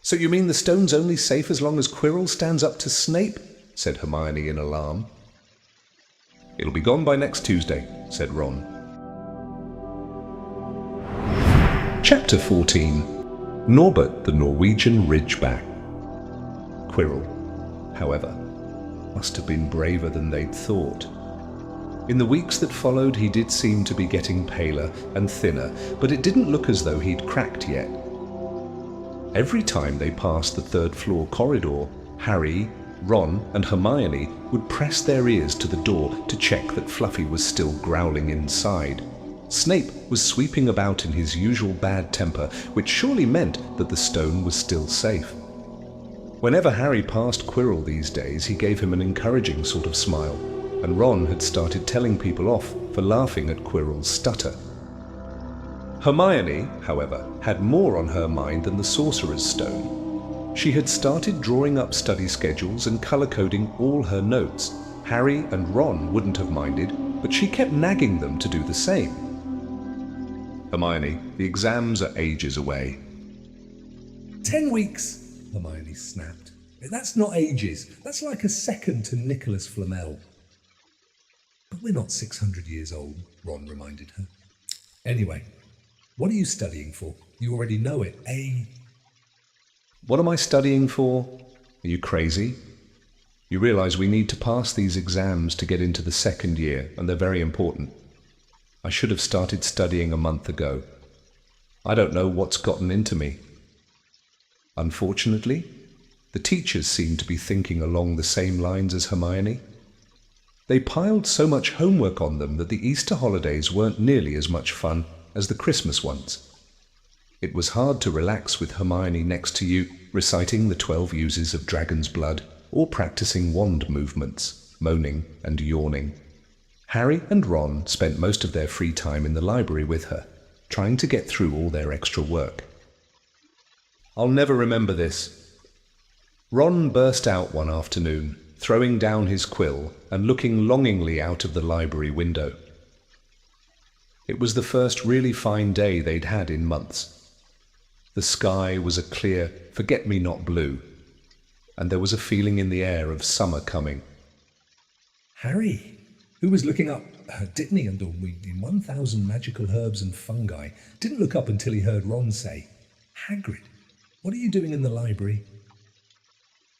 So you mean the stone's only safe as long as Quirrell stands up to Snape? Said Hermione in alarm. It'll be gone by next Tuesday, said Ron. Chapter 14. Norbert the Norwegian Ridgeback. Quirrell, however, must have been braver than they'd thought. In the weeks that followed, he did seem to be getting paler and thinner, but it didn't look as though he'd cracked yet. Every time they passed the third-floor corridor, Harry, Ron, and Hermione would press their ears to the door to check that Fluffy was still growling inside. Snape was sweeping about in his usual bad temper, which surely meant that the stone was still safe. Whenever Harry passed Quirrell these days, he gave him an encouraging sort of smile, and Ron had started telling people off for laughing at Quirrell's stutter. Hermione, however, had more on her mind than the Sorcerer's Stone. She had started drawing up study schedules and colour-coding all her notes. Harry and Ron wouldn't have minded, but she kept nagging them to do the same. Hermione, the exams are ages away. 10 weeks, Hermione snapped. That's not ages. That's like a second to Nicholas Flamel. But we're not 600 years old, Ron reminded her. Anyway, what are you studying for? You already know it. What am I studying for? Are you crazy? You realise we need to pass these exams to get into the second year, and they're very important. I should have started studying a month ago. I don't know what's gotten into me. Unfortunately, the teachers seem to be thinking along the same lines as Hermione. They piled so much homework on them that the Easter holidays weren't nearly as much fun as the Christmas ones. It was hard to relax with Hermione next to you, reciting the 12 uses of dragon's blood, or practicing wand movements, moaning and yawning. Harry and Ron spent most of their free time in the library with her, trying to get through all their extra work. I'll never remember this. Ron burst out one afternoon, throwing down his quill and looking longingly out of the library window. It was the first really fine day they'd had in months. The sky was a clear, forget-me-not blue, and there was a feeling in the air of summer coming. Harry, who was looking up, didn't he, under 1,000 magical herbs and fungi, didn't look up until he heard Ron say, "Hagrid, what are you doing in the library?"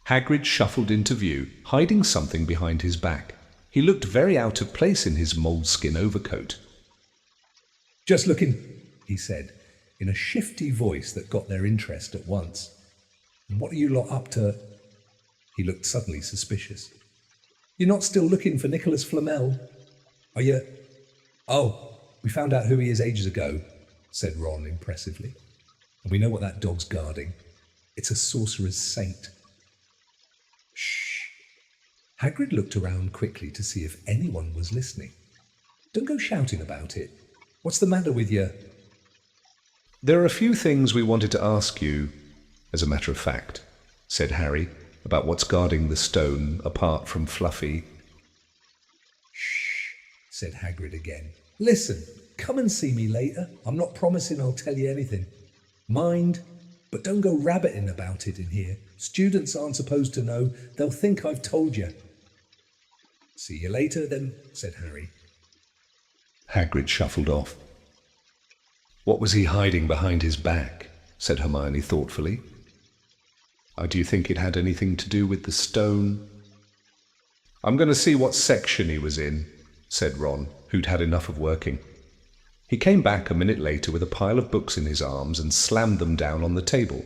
Hagrid shuffled into view, hiding something behind his back. He looked very out of place in his moleskin overcoat. "Just looking," he said, in a shifty voice that got their interest at once. "And what are you lot up to?" He looked suddenly suspicious. "You're not still looking for Nicholas Flamel? Are you... Oh, We found out who he is ages ago, said Ron impressively. And we know what that dog's guarding. It's a sorcerer's saint. Shh. Hagrid looked around quickly to see if anyone was listening. Don't go shouting about it. What's the matter with you? There are a few things we wanted to ask you, as a matter of fact, said Harry, about what's guarding the stone apart from Fluffy. Shh, said Hagrid again. Listen, come and see me later. I'm not promising I'll tell you anything. Mind, but don't go rabbiting about it in here. Students aren't supposed to know. They'll think I've told you. See you later then, said Harry. Hagrid shuffled off. What was he hiding behind his back? Said Hermione thoughtfully. Do you think it had anything to do with the stone? I'm going to see what section he was in, said Ron, who'd had enough of working. He came back a minute later with a pile of books in his arms and slammed them down on the table.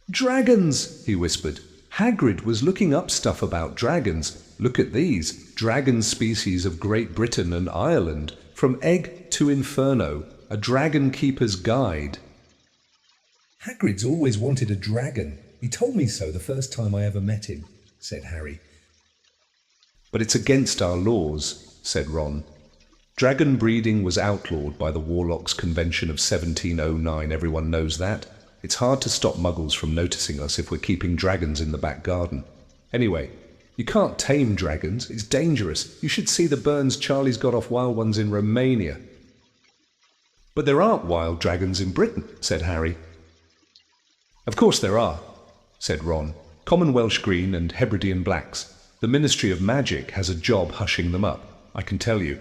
Dragons, he whispered. Hagrid was looking up stuff about dragons. Look at these, dragon species of Great Britain and Ireland, from egg to inferno, a dragon keeper's guide. Hagrid's always wanted a dragon. He told me so the first time I ever met him, said Harry. But it's against our laws, said Ron. Dragon breeding was outlawed by the Warlocks Convention of 1709, everyone knows that. It's hard to stop muggles from noticing us if we're keeping dragons in the back garden. Anyway, you can't tame dragons, it's dangerous. You should see the burns Charlie's got off wild ones in Romania. But there aren't wild dragons in Britain, said Harry. Of course there are, said Ron. Common Welsh Green and Hebridean Blacks. The Ministry of Magic has a job hushing them up, I can tell you.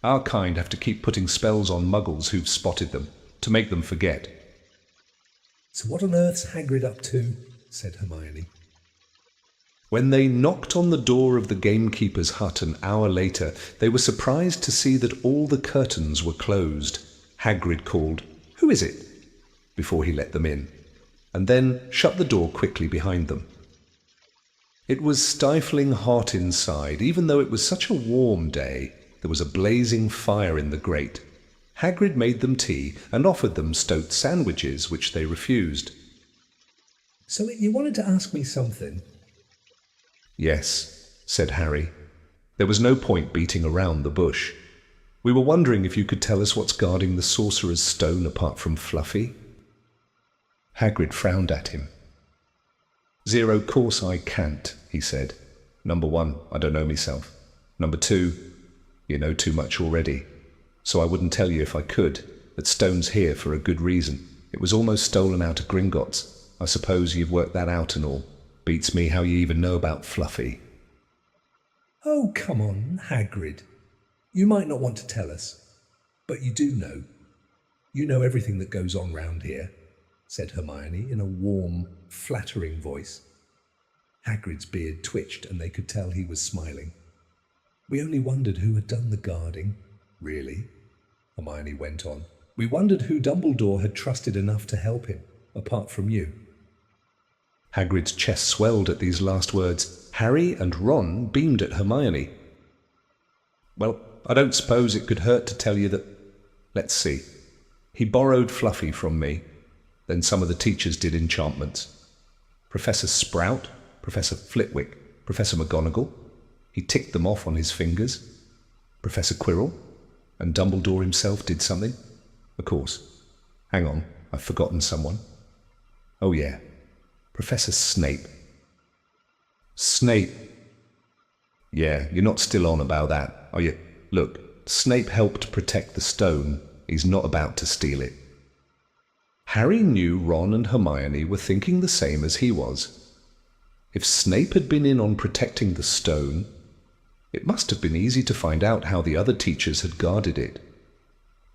Our kind have to keep putting spells on muggles who've spotted them, to make them forget. So what on earth's Hagrid up to? Said Hermione. When they knocked on the door of the gamekeeper's hut an hour later, they were surprised to see that all the curtains were closed. Hagrid called, "Who is it?" before he let them in, and then shut the door quickly behind them. It was stifling hot inside, even though it was such a warm day. There was a blazing fire in the grate. Hagrid made them tea and offered them stoat sandwiches, which they refused. So you wanted to ask me something? Yes, said Harry. There was no point beating around the bush. We were wondering if you could tell us what's guarding the Sorcerer's Stone apart from Fluffy. Hagrid frowned at him. Zero, course I can't, he said. Number 1, I don't know myself. Number 2, you know too much already. So I wouldn't tell you if I could. That stone's here for a good reason. It was almost stolen out of Gringotts. I suppose you've worked that out and all. Beats me how you even know about Fluffy. Oh, come on, Hagrid. You might not want to tell us, but you do know. You know everything that goes on round here, said Hermione in a warm, flattering voice. Hagrid's beard twitched and they could tell he was smiling. We only wondered who had done the guarding. Really? Hermione went on. We wondered who Dumbledore had trusted enough to help him, apart from you. Hagrid's chest swelled at these last words. Harry and Ron beamed at Hermione. Well, I don't suppose it could hurt to tell you that... Let's see. He borrowed Fluffy from me. Then some of the teachers did enchantments. Professor Sprout, Professor Flitwick, Professor McGonagall. He ticked them off on his fingers. Professor Quirrell. And Dumbledore himself did something. Of course. Hang on, I've forgotten someone. Oh yeah, Professor Snape. Snape. Yeah, you're not still on about that, are you? Look, Snape helped protect the stone. He's not about to steal it. Harry knew Ron and Hermione were thinking the same as he was. If Snape had been in on protecting the stone, it must have been easy to find out how the other teachers had guarded it.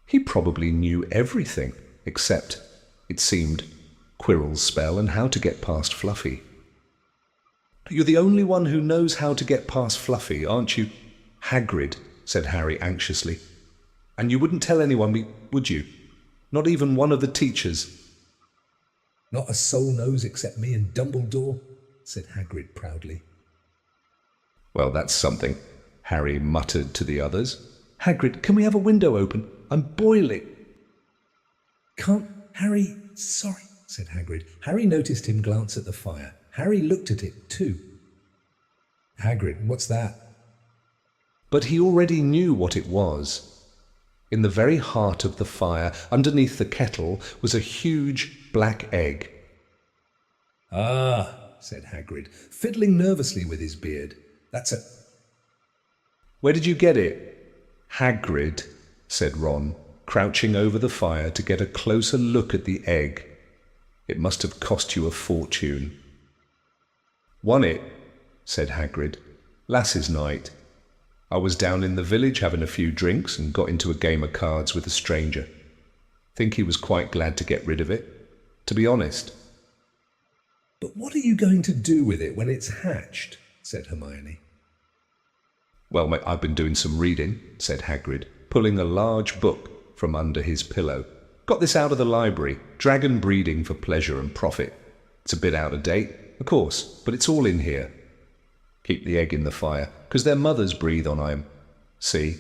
He probably knew everything, except, it seemed, Quirrell's spell and how to get past Fluffy. You're the only one who knows how to get past Fluffy, aren't you? Hagrid, said Harry anxiously. And you wouldn't tell anyone, would you? Not even one of the teachers? Not a soul knows except me and Dumbledore, said Hagrid proudly. Well, that's something, Harry muttered to the others. Hagrid, can we have a window open? I'm boiling. Can't, Harry, sorry, said Hagrid. Harry noticed him glance at the fire. Harry looked at it too. Hagrid, what's that? But he already knew what it was. In the very heart of the fire, underneath the kettle, was a huge black egg. Ah, said Hagrid, fiddling nervously with his beard. That's a... Where did you get it? Hagrid, said Ron, crouching over the fire to get a closer look at the egg. It must have cost you a fortune. Won it, said Hagrid. Lass's night. I was down in the village having a few drinks and got into a game of cards with a stranger. Think he was quite glad to get rid of it, to be honest. But what are you going to do with it when it's hatched? Said Hermione. Well, mate, I've been doing some reading, said Hagrid, pulling a large book from under his pillow. Got this out of the library, Dragon Breeding for Pleasure and Profit. It's a bit out of date, of course, but it's all in here. Keep the egg in the fire, 'cause their mothers breathe on 'em. See?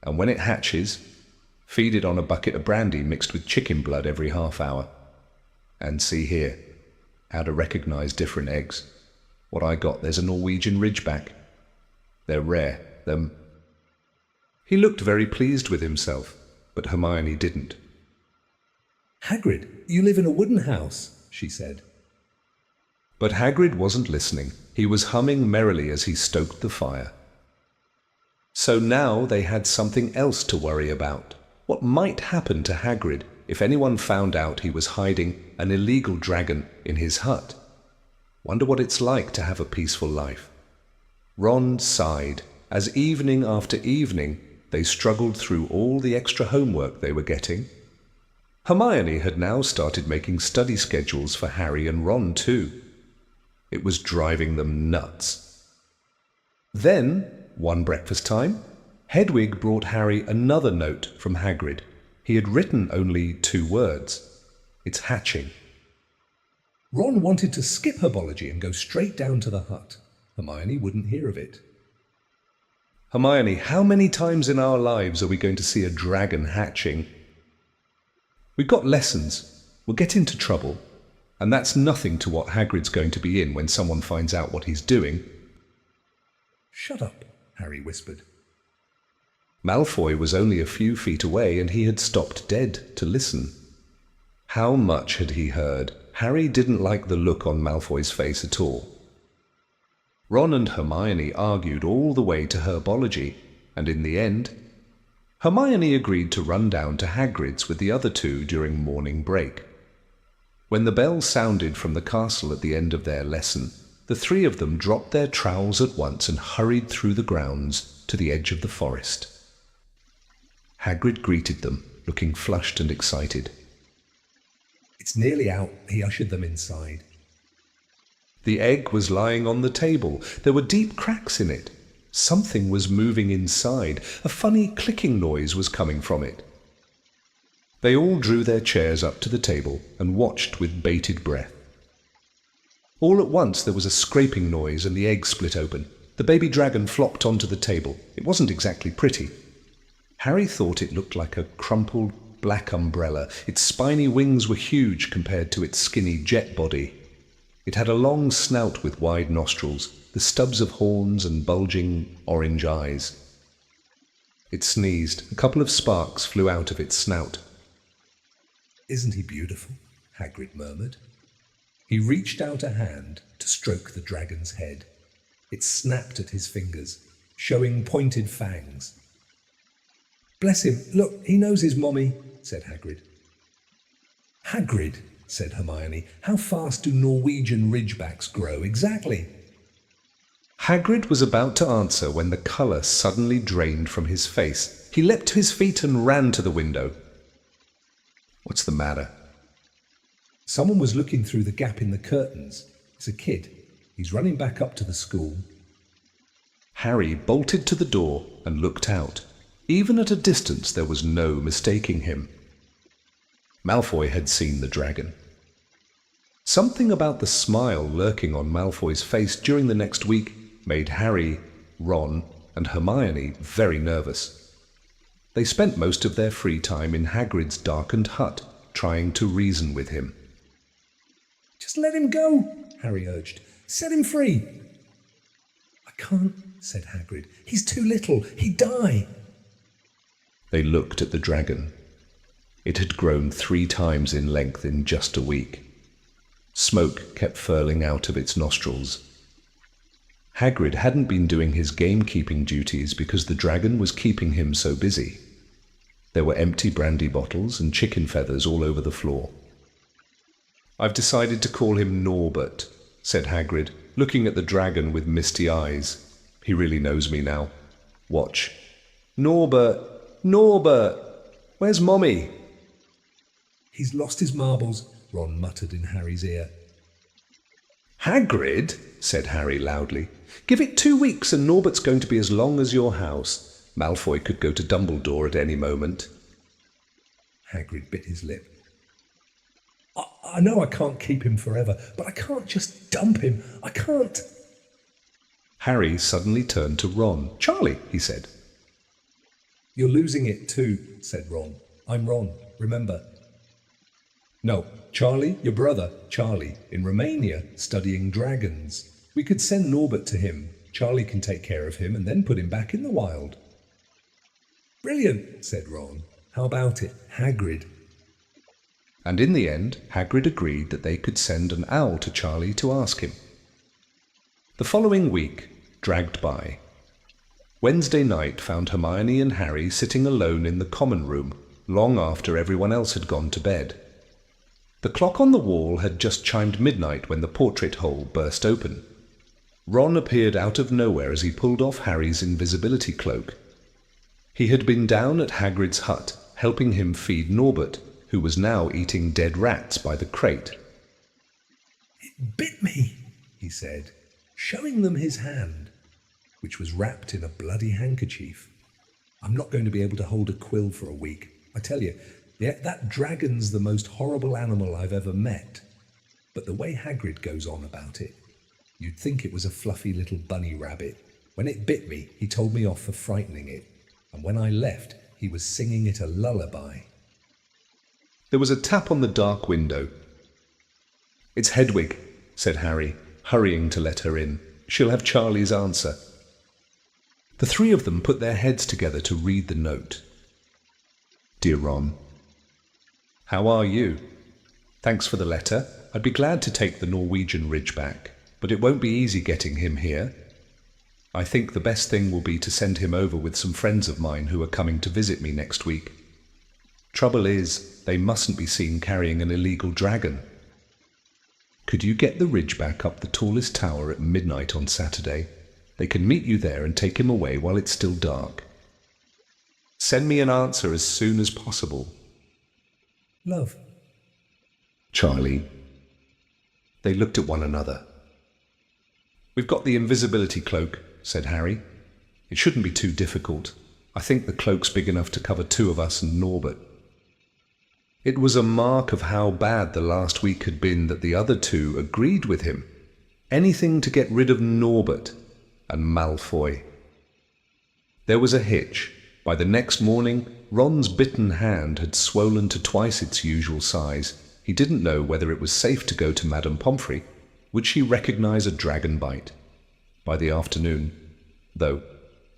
And when it hatches, feed it on a bucket of brandy mixed with chicken blood every half hour. And see here, how to recognise different eggs. What I got, there's a Norwegian Ridgeback. They're rare, them. He looked very pleased with himself, but Hermione didn't. Hagrid, you live in a wooden house, she said. But Hagrid wasn't listening. He was humming merrily as he stoked the fire. So now they had something else to worry about. What might happen to Hagrid if anyone found out he was hiding an illegal dragon in his hut? Wonder what it's like to have a peaceful life. Ron sighed as evening after evening they struggled through all the extra homework they were getting. Hermione had now started making study schedules for Harry and Ron too. It was driving them nuts. Then, one breakfast time, Hedwig brought Harry another note from Hagrid. He had written only 2 words. It's hatching. Ron wanted to skip herbology and go straight down to the hut. Hermione wouldn't hear of it. Hermione, how many times in our lives are we going to see a dragon hatching? We've got lessons. We'll get into trouble. And that's nothing to what Hagrid's going to be in when someone finds out what he's doing. Shut up, Harry whispered. Malfoy was only a few feet away and he had stopped dead to listen. How much had he heard? Harry didn't like the look on Malfoy's face at all. Ron and Hermione argued all the way to herbology, and in the end, Hermione agreed to run down to Hagrid's with the other 2 during morning break. When the bell sounded from the castle at the end of their lesson, the 3 of them dropped their trowels at once and hurried through the grounds to the edge of the forest. Hagrid greeted them, looking flushed and excited. It's nearly out, he ushered them inside. The egg was lying on the table. There were deep cracks in it. Something was moving inside. A funny clicking noise was coming from it. They all drew their chairs up to the table and watched with bated breath. All at once there was a scraping noise and the egg split open. The baby dragon flopped onto the table. It wasn't exactly pretty. Harry thought it looked like a crumpled black umbrella. Its spiny wings were huge compared to its skinny jet body. It had a long snout with wide nostrils, the stubs of horns and bulging orange eyes. It sneezed. A couple of sparks flew out of its snout. Isn't he beautiful? Hagrid murmured. He reached out a hand to stroke the dragon's head. It snapped at his fingers, showing pointed fangs. Bless him, look, he knows his mommy, said Hagrid. Hagrid, said Hermione, how fast do Norwegian Ridgebacks grow exactly? Hagrid was about to answer when the colour suddenly drained from his face. He leapt to his feet and ran to the window. What's the matter? Someone was looking through the gap in the curtains. It's a kid. He's running back up to the school. Harry bolted to the door and looked out. Even at a distance there was no mistaking him. Malfoy had seen the dragon. Something about the smile lurking on Malfoy's face during the next week made Harry, Ron, and Hermione very nervous. They spent most of their free time in Hagrid's darkened hut, trying to reason with him. Just let him go, Harry urged. Set him free. I can't, said Hagrid. He's too little. He'd die. They looked at the dragon. It had grown 3 times in length in just a week. Smoke kept furling out of its nostrils. Hagrid hadn't been doing his gamekeeping duties because the dragon was keeping him so busy. There were empty brandy bottles and chicken feathers all over the floor. "I've decided to call him Norbert," said Hagrid, looking at the dragon with misty eyes. "He really knows me now. Watch. Norbert! Norbert! Where's Mommy?" He's lost his marbles, Ron muttered in Harry's ear. "Hagrid," said Harry loudly, "give it 2 weeks and Norbert's going to be as long as your house. Malfoy could go to Dumbledore at any moment." Hagrid bit his lip. I know I can't keep him forever, but I can't just dump him. I can't. Harry suddenly turned to Ron. "Charlie," he said. You're losing it too, said Ron. I'm Ron, remember. No, Charlie, your brother, Charlie, in Romania, studying dragons. We could send Norbert to him. Charlie can take care of him and then put him back in the wild. Brilliant, said Ron. How about it, Hagrid? And in the end, Hagrid agreed that they could send an owl to Charlie to ask him. The following week dragged by. Wednesday night found Hermione and Harry sitting alone in the common room, long after everyone else had gone to bed. The clock on the wall had just chimed midnight when the portrait hole burst open. Ron appeared out of nowhere as he pulled off Harry's invisibility cloak. He had been down at Hagrid's hut, helping him feed Norbert, who was now eating dead rats by the crate. It bit me, he said, showing them his hand, which was wrapped in a bloody handkerchief. I'm not going to be able to hold a quill for a week. I tell you, that dragon's the most horrible animal I've ever met. But the way Hagrid goes on about it, you'd think it was a fluffy little bunny rabbit. When it bit me, he told me off for frightening it. And when I left, he was singing it a lullaby. There was a tap on the dark window. "It's Hedwig," said Harry, hurrying to let her in. "She'll have Charlie's answer." The three of them put their heads together to read the note. "Dear Ron, how are you? Thanks for the letter. I'd be glad to take the Norwegian Ridge back, but it won't be easy getting him here. I think the best thing will be to send him over with some friends of mine who are coming to visit me next week. Trouble is, they mustn't be seen carrying an illegal dragon. Could you get the Ridgeback up the tallest tower at midnight on Saturday? They can meet you there and take him away while it's still dark. Send me an answer as soon as possible. Love. Charlie." They looked at one another. "We've got the invisibility cloak," said Harry. "It shouldn't be too difficult. I think the cloak's big enough to cover 2 of us and Norbert." It was a mark of how bad the last week had been that the other 2 agreed with him. Anything to get rid of Norbert and Malfoy. There was a hitch. By the next morning, Ron's bitten hand had swollen to twice its usual size. He didn't know whether it was safe to go to Madame Pomfrey. Would she recognize a dragon bite? By the afternoon, though,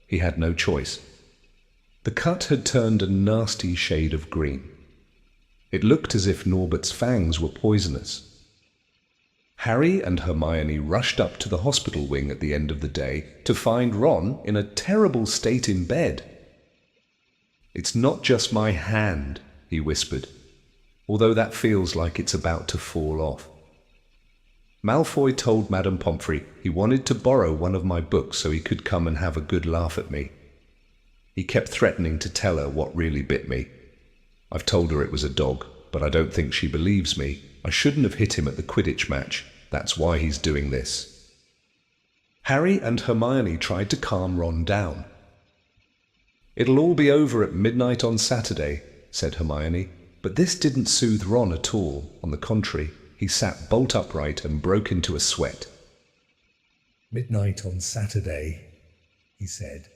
he had no choice. The cut had turned a nasty shade of green. It looked as if Norbert's fangs were poisonous. Harry and Hermione rushed up to the hospital wing at the end of the day to find Ron in a terrible state in bed. "It's not just my hand," he whispered, "although that feels like it's about to fall off. Malfoy told Madame Pomfrey he wanted to borrow one of my books so he could come and have a good laugh at me. He kept threatening to tell her what really bit me. I've told her it was a dog, but I don't think she believes me. I shouldn't have hit him at the Quidditch match. That's why he's doing this." Harry and Hermione tried to calm Ron down. "It'll all be over at midnight on Saturday," said Hermione, but this didn't soothe Ron at all. On the contrary, he sat bolt upright and broke into a sweat. Midnight on Saturday, he said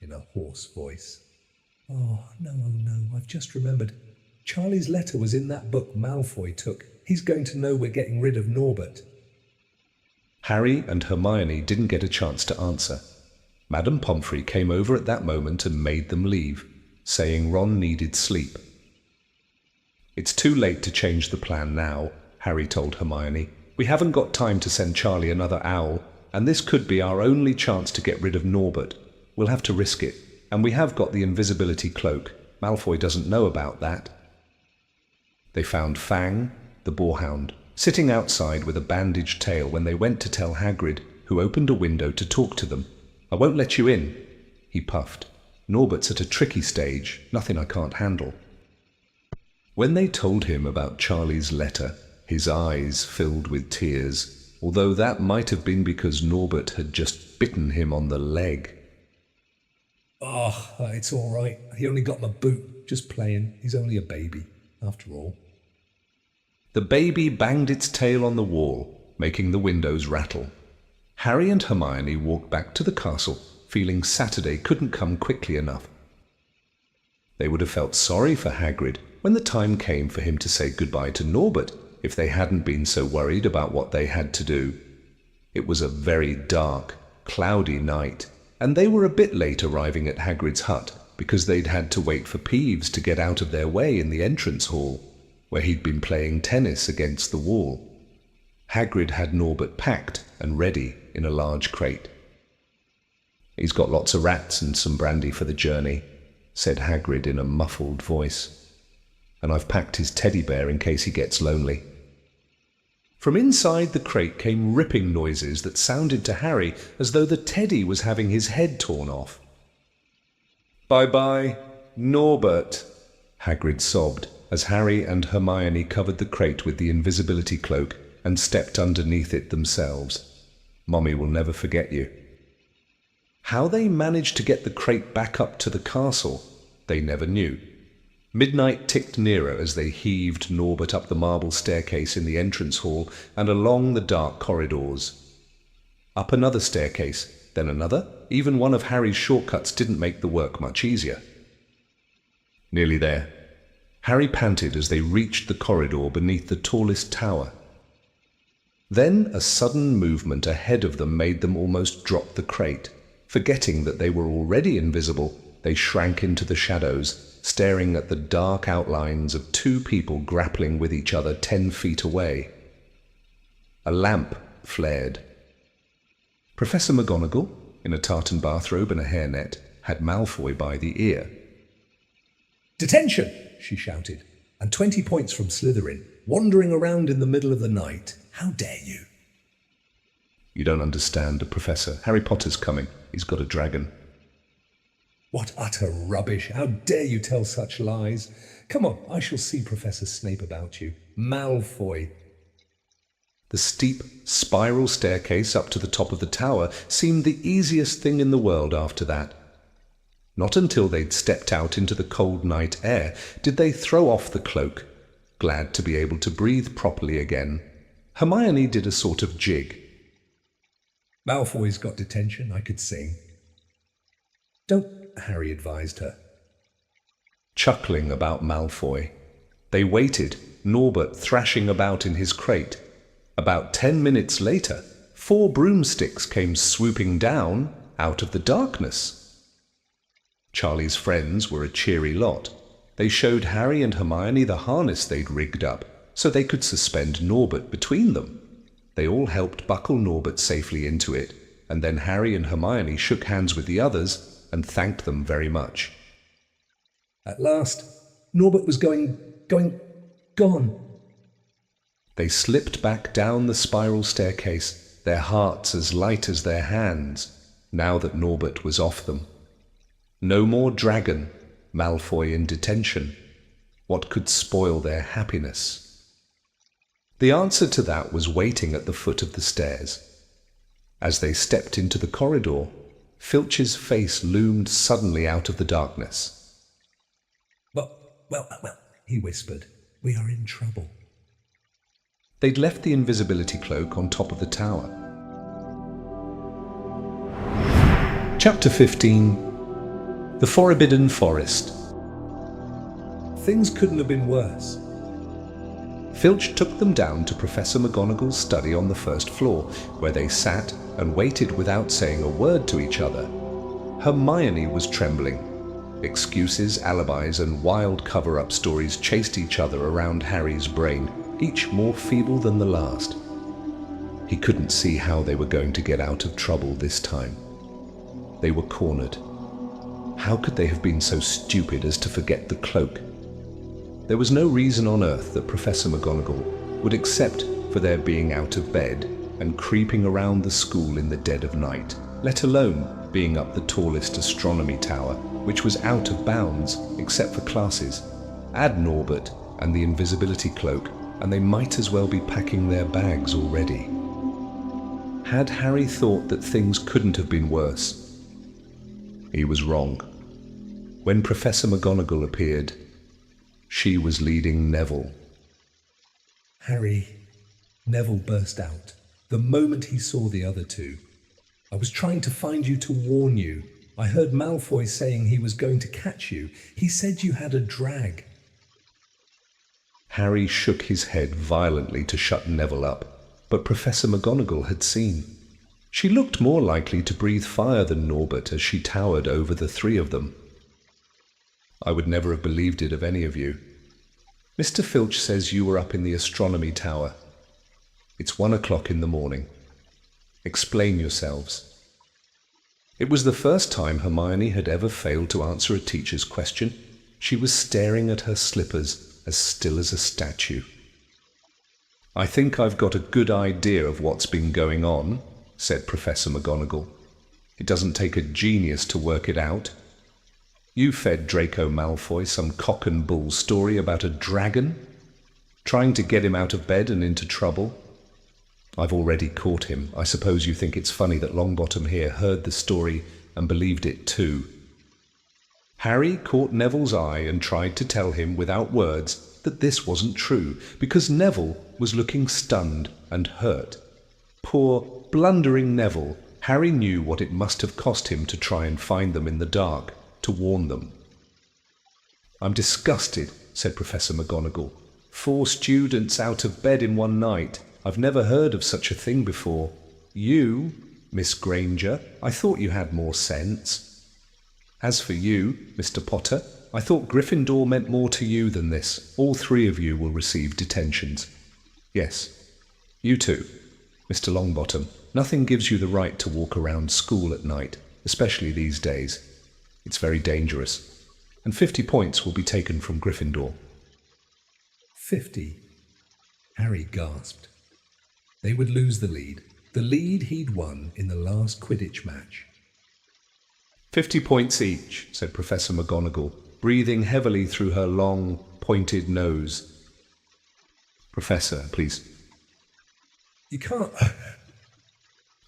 in a hoarse voice. Oh, no, I've just remembered. Charlie's letter was in that book Malfoy took. He's going to know we're getting rid of Norbert. Harry and Hermione didn't get a chance to answer. Madame Pomfrey came over at that moment and made them leave, saying Ron needed sleep. "It's too late to change the plan now," Harry told Hermione. "We haven't got time to send Charlie another owl, and this could be our only chance to get rid of Norbert. We'll have to risk it, and we have got the invisibility cloak. Malfoy doesn't know about that." They found Fang, the boarhound, sitting outside with a bandaged tail when they went to tell Hagrid, who opened a window to talk to them. "I won't let you in," he puffed. "Norbert's at a tricky stage, nothing I can't handle." When they told him about Charlie's letter, his eyes filled with tears, although that might have been because Norbert had just bitten him on the leg. Oh, it's all right. He only got my boot. Just playing. He's only a baby, after all. The baby banged its tail on the wall, making the windows rattle. Harry and Hermione walked back to the castle, feeling Saturday couldn't come quickly enough. They would have felt sorry for Hagrid when the time came for him to say goodbye to Norbert if they hadn't been so worried about what they had to do. It was a very dark, cloudy night, and they were a bit late arriving at Hagrid's hut because they'd had to wait for Peeves to get out of their way in the entrance hall, where he'd been playing tennis against the wall. Hagrid had Norbert packed and ready in a large crate. "He's got lots of rats and some brandy for the journey," said Hagrid in a muffled voice. "And I've packed his teddy bear in case he gets lonely." From inside the crate came ripping noises that sounded to Harry as though the teddy was having his head torn off. "Bye-bye, Norbert," Hagrid sobbed as Harry and Hermione covered the crate with the invisibility cloak and stepped underneath it themselves. "Mommy will never forget you." How they managed to get the crate back up to the castle, they never knew. Midnight ticked nearer as they heaved Norbert up the marble staircase in the entrance hall and along the dark corridors. Up another staircase, then another. Even one of Harry's shortcuts didn't make the work much easier. Nearly there. Harry panted as they reached the corridor beneath the tallest tower. Then a sudden movement ahead of them made them almost drop the crate. Forgetting that they were already invisible, they shrank into the shadows, staring at the dark outlines of two people grappling with each other 10 feet away. A lamp flared. Professor McGonagall, in a tartan bathrobe and a hairnet, had Malfoy by the ear. "Detention!" she shouted. "And 20 points from Slytherin, wandering around in the middle of the night. How dare you?" "You don't understand, Professor. Harry Potter's coming. He's got a dragon." "What utter rubbish! How dare you tell such lies? Come on, I shall see Professor Snape about you. Malfoy." The steep, spiral staircase up to the top of the tower seemed the easiest thing in the world after that. Not until they'd stepped out into the cold night air did they throw off the cloak, glad to be able to breathe properly again. Hermione did a sort of jig. "Malfoy's got detention, I could sing." "Don't," Harry advised her. Chuckling about Malfoy, they waited, Norbert thrashing about in his crate. About 10 minutes later, 4 broomsticks came swooping down out of the darkness. Charlie's friends were a cheery lot. They showed Harry and Hermione the harness they'd rigged up so they could suspend Norbert between them. They all helped buckle Norbert safely into it, and then Harry and Hermione shook hands with the others and thanked them very much. At last, Norbert was gone. They slipped back down the spiral staircase, their hearts as light as their hands, now that Norbert was off them. No more dragon, Malfoy in detention. What could spoil their happiness? The answer to that was waiting at the foot of the stairs. As they stepped into the corridor, Filch's face loomed suddenly out of the darkness. Well, he whispered. "We are in trouble." They'd left the invisibility cloak on top of the tower. Chapter 15. The Forbidden Forest. Things couldn't have been worse. Filch took them down to Professor McGonagall's study on the first floor, where they sat and waited without saying a word to each other. Hermione was trembling. Excuses, alibis, and wild cover-up stories chased each other around Harry's brain, each more feeble than the last. He couldn't see how they were going to get out of trouble this time. They were cornered. How could they have been so stupid as to forget the cloak? There was no reason on earth that Professor McGonagall would accept for their being out of bed and creeping around the school in the dead of night, let alone being up the tallest astronomy tower, which was out of bounds except for classes. Add Norbert and the invisibility cloak, and they might as well be packing their bags already. Had Harry thought that things couldn't have been worse? He was wrong. When Professor McGonagall appeared, she was leading Neville. Harry, Neville burst out the moment he saw the other two. I was trying to find you to warn you. I heard Malfoy saying he was going to catch you. He said you had a drag. Harry shook his head violently to shut Neville up, but Professor McGonagall had seen. She looked more likely to breathe fire than Norbert as she towered over the three of them. I would never have believed it of any of you. Mr. Filch says you were up in the astronomy tower. It's 1 o'clock in the morning. Explain yourselves. It was the first time Hermione had ever failed to answer a teacher's question. She was staring at her slippers, as still as a statue. I think I've got a good idea of what's been going on, said Professor McGonagall. It doesn't take a genius to work it out. You fed Draco Malfoy some cock and bull story about a dragon, trying to get him out of bed and into trouble. I've already caught him. I suppose you think it's funny that Longbottom here heard the story and believed it too. Harry caught Neville's eye and tried to tell him without words that this wasn't true, because Neville was looking stunned and hurt. Poor, blundering Neville. Harry knew what it must have cost him to try and find them in the dark, to warn them. I'm disgusted, said Professor McGonagall. 4 students out of bed in one night. I've never heard of such a thing before. You, Miss Granger, I thought you had more sense. As for you, Mr. Potter, I thought Gryffindor meant more to you than this. All 3 of you will receive detentions. Yes, you too, Mr. Longbottom. Nothing gives you the right to walk around school at night, especially these days. It's very dangerous, and 50 points will be taken from Gryffindor. 50? Harry gasped. They would lose the lead he'd won in the last Quidditch match. 50 points each, said Professor McGonagall, breathing heavily through her long, pointed nose. Professor, please. You can't...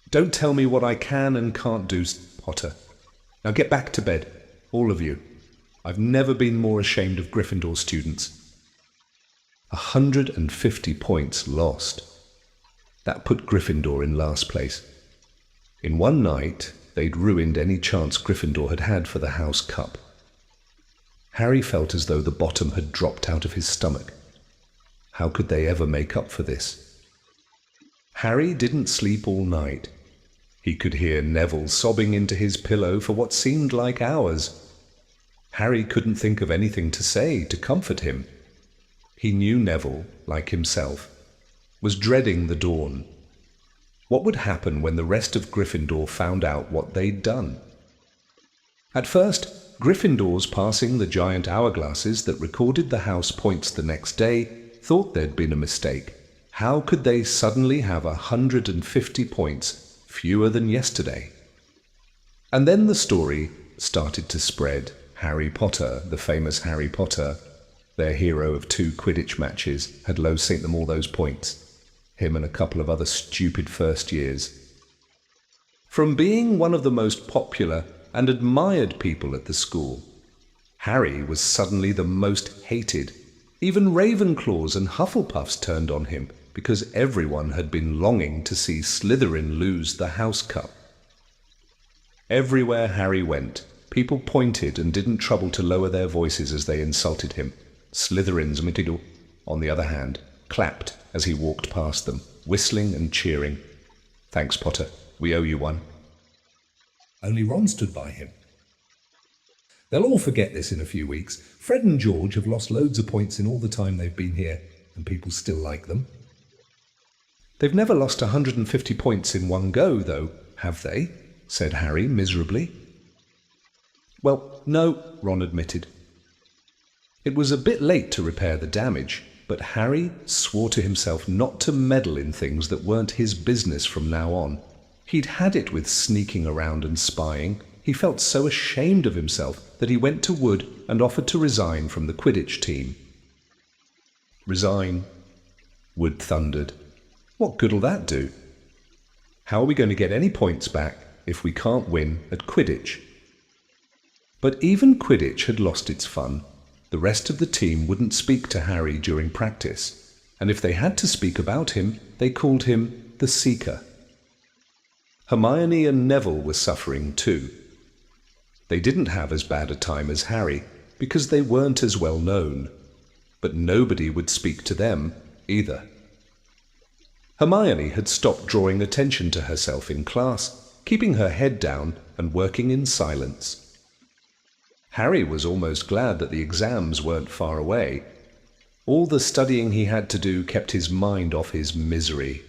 Don't tell me what I can and can't do, Potter. Now get back to bed, all of you. I've never been more ashamed of Gryffindor students. 150 points lost. That put Gryffindor in last place. In one night, they'd ruined any chance Gryffindor had had for the House Cup. Harry felt as though the bottom had dropped out of his stomach. How could they ever make up for this? Harry didn't sleep all night. He could hear Neville sobbing into his pillow for what seemed like hours. Harry couldn't think of anything to say to comfort him. He knew Neville, like himself, was dreading the dawn. What would happen when the rest of Gryffindor found out what they'd done? At first, Gryffindors passing the giant hourglasses that recorded the house points the next day thought there'd been a mistake. How could they suddenly have 150 points, fewer than yesterday? And then the story started to spread. Harry Potter, the famous Harry Potter, their hero of 2 Quidditch matches, had low-synced them all those points. Him and a couple of other stupid first years. From being one of the most popular and admired people at the school, Harry was suddenly the most hated. Even Ravenclaws and Hufflepuffs turned on him because everyone had been longing to see Slytherin lose the House Cup. Everywhere Harry went, people pointed and didn't trouble to lower their voices as they insulted him. Slytherin's Mitiddle, on the other hand, clapped as he walked past them, whistling and cheering. "Thanks, Potter. We owe you one." Only Ron stood by him. They'll all forget this in a few weeks. Fred and George have lost loads of points in all the time they've been here, and people still like them. "They've never lost 150 points in one go, though, have they?" said Harry miserably. "Well, no," Ron admitted. It was a bit late to repair the damage, but Harry swore to himself not to meddle in things that weren't his business from now on. He'd had it with sneaking around and spying. He felt so ashamed of himself that he went to Wood and offered to resign from the Quidditch team. "Resign?" Wood thundered. "What good'll that do? How are we going to get any points back if we can't win at Quidditch?" But even Quidditch had lost its fun. The rest of the team wouldn't speak to Harry during practice, and if they had to speak about him, they called him the Seeker. Hermione and Neville were suffering too. They didn't have as bad a time as Harry, because they weren't as well known, but nobody would speak to them either. Hermione had stopped drawing attention to herself in class, keeping her head down and working in silence. Harry was almost glad that the exams weren't far away. All the studying he had to do kept his mind off his misery.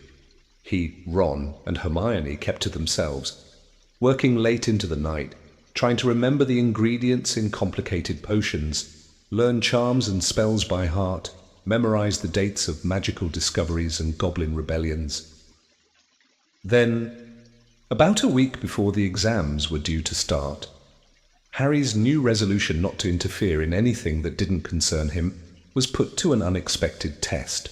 He, Ron, and Hermione kept to themselves, working late into the night, trying to remember the ingredients in complicated potions, learn charms and spells by heart, memorize the dates of magical discoveries and goblin rebellions. Then, about a week before the exams were due to start, Harry's new resolution not to interfere in anything that didn't concern him was put to an unexpected test.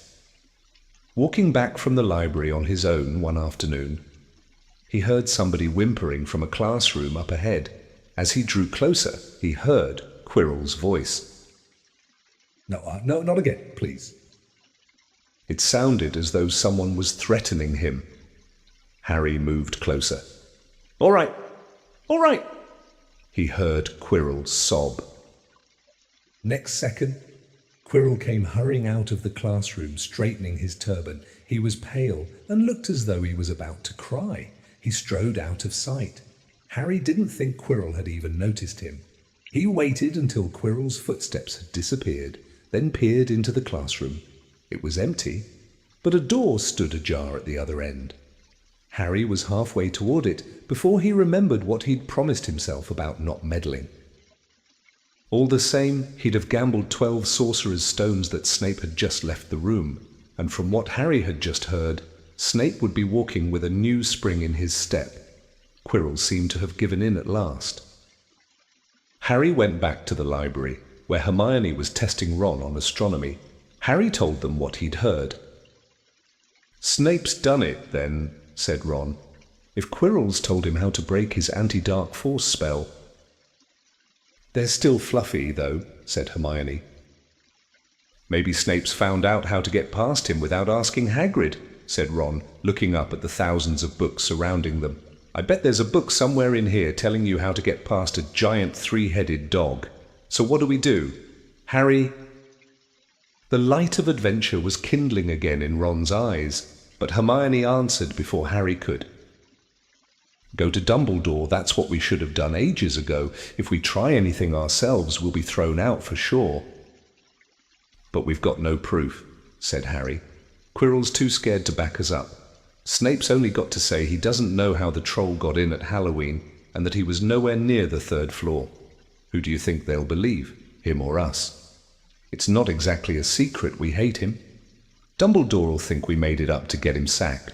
Walking back from the library on his own one afternoon, he heard somebody whimpering from a classroom up ahead. As he drew closer, he heard Quirrell's voice. No, not again, please." It sounded as though someone was threatening him. Harry moved closer. All right, he heard Quirrell sob. Next second, Quirrell came hurrying out of the classroom, straightening his turban. He was pale and looked as though he was about to cry. He strode out of sight. Harry didn't think Quirrell had even noticed him. He waited until Quirrell's footsteps had disappeared, then peered into the classroom. It was empty, but a door stood ajar at the other end. Harry was halfway toward it before he remembered what he'd promised himself about not meddling. All the same, he'd have gambled 12 sorcerer's stones that Snape had just left the room, and from what Harry had just heard, Snape would be walking with a new spring in his step. Quirrell seemed to have given in at last. Harry went back to the library, where Hermione was testing Ron on astronomy. Harry told them what he'd heard. "Snape's done it, then," said Ron. "If Quirrell's told him how to break his anti-dark force spell." "They're still fluffy, though," said Hermione. "Maybe Snape's found out how to get past him without asking Hagrid," said Ron, looking up at the thousands of books surrounding them. "I bet there's a book somewhere in here telling you how to get past a giant 3-headed dog. So what do? Harry—" The light of adventure was kindling again in Ron's eyes, but Hermione answered before Harry could. "Go to Dumbledore, that's what we should have done ages ago. If we try anything ourselves, we'll be thrown out for sure." "But we've got no proof," said Harry. "Quirrell's too scared to back us up. Snape's only got to say he doesn't know how the troll got in at Halloween and that he was nowhere near the 3rd floor. Who do you think they'll believe, him or us? It's not exactly a secret we hate him. Dumbledore'll think we made it up to get him sacked.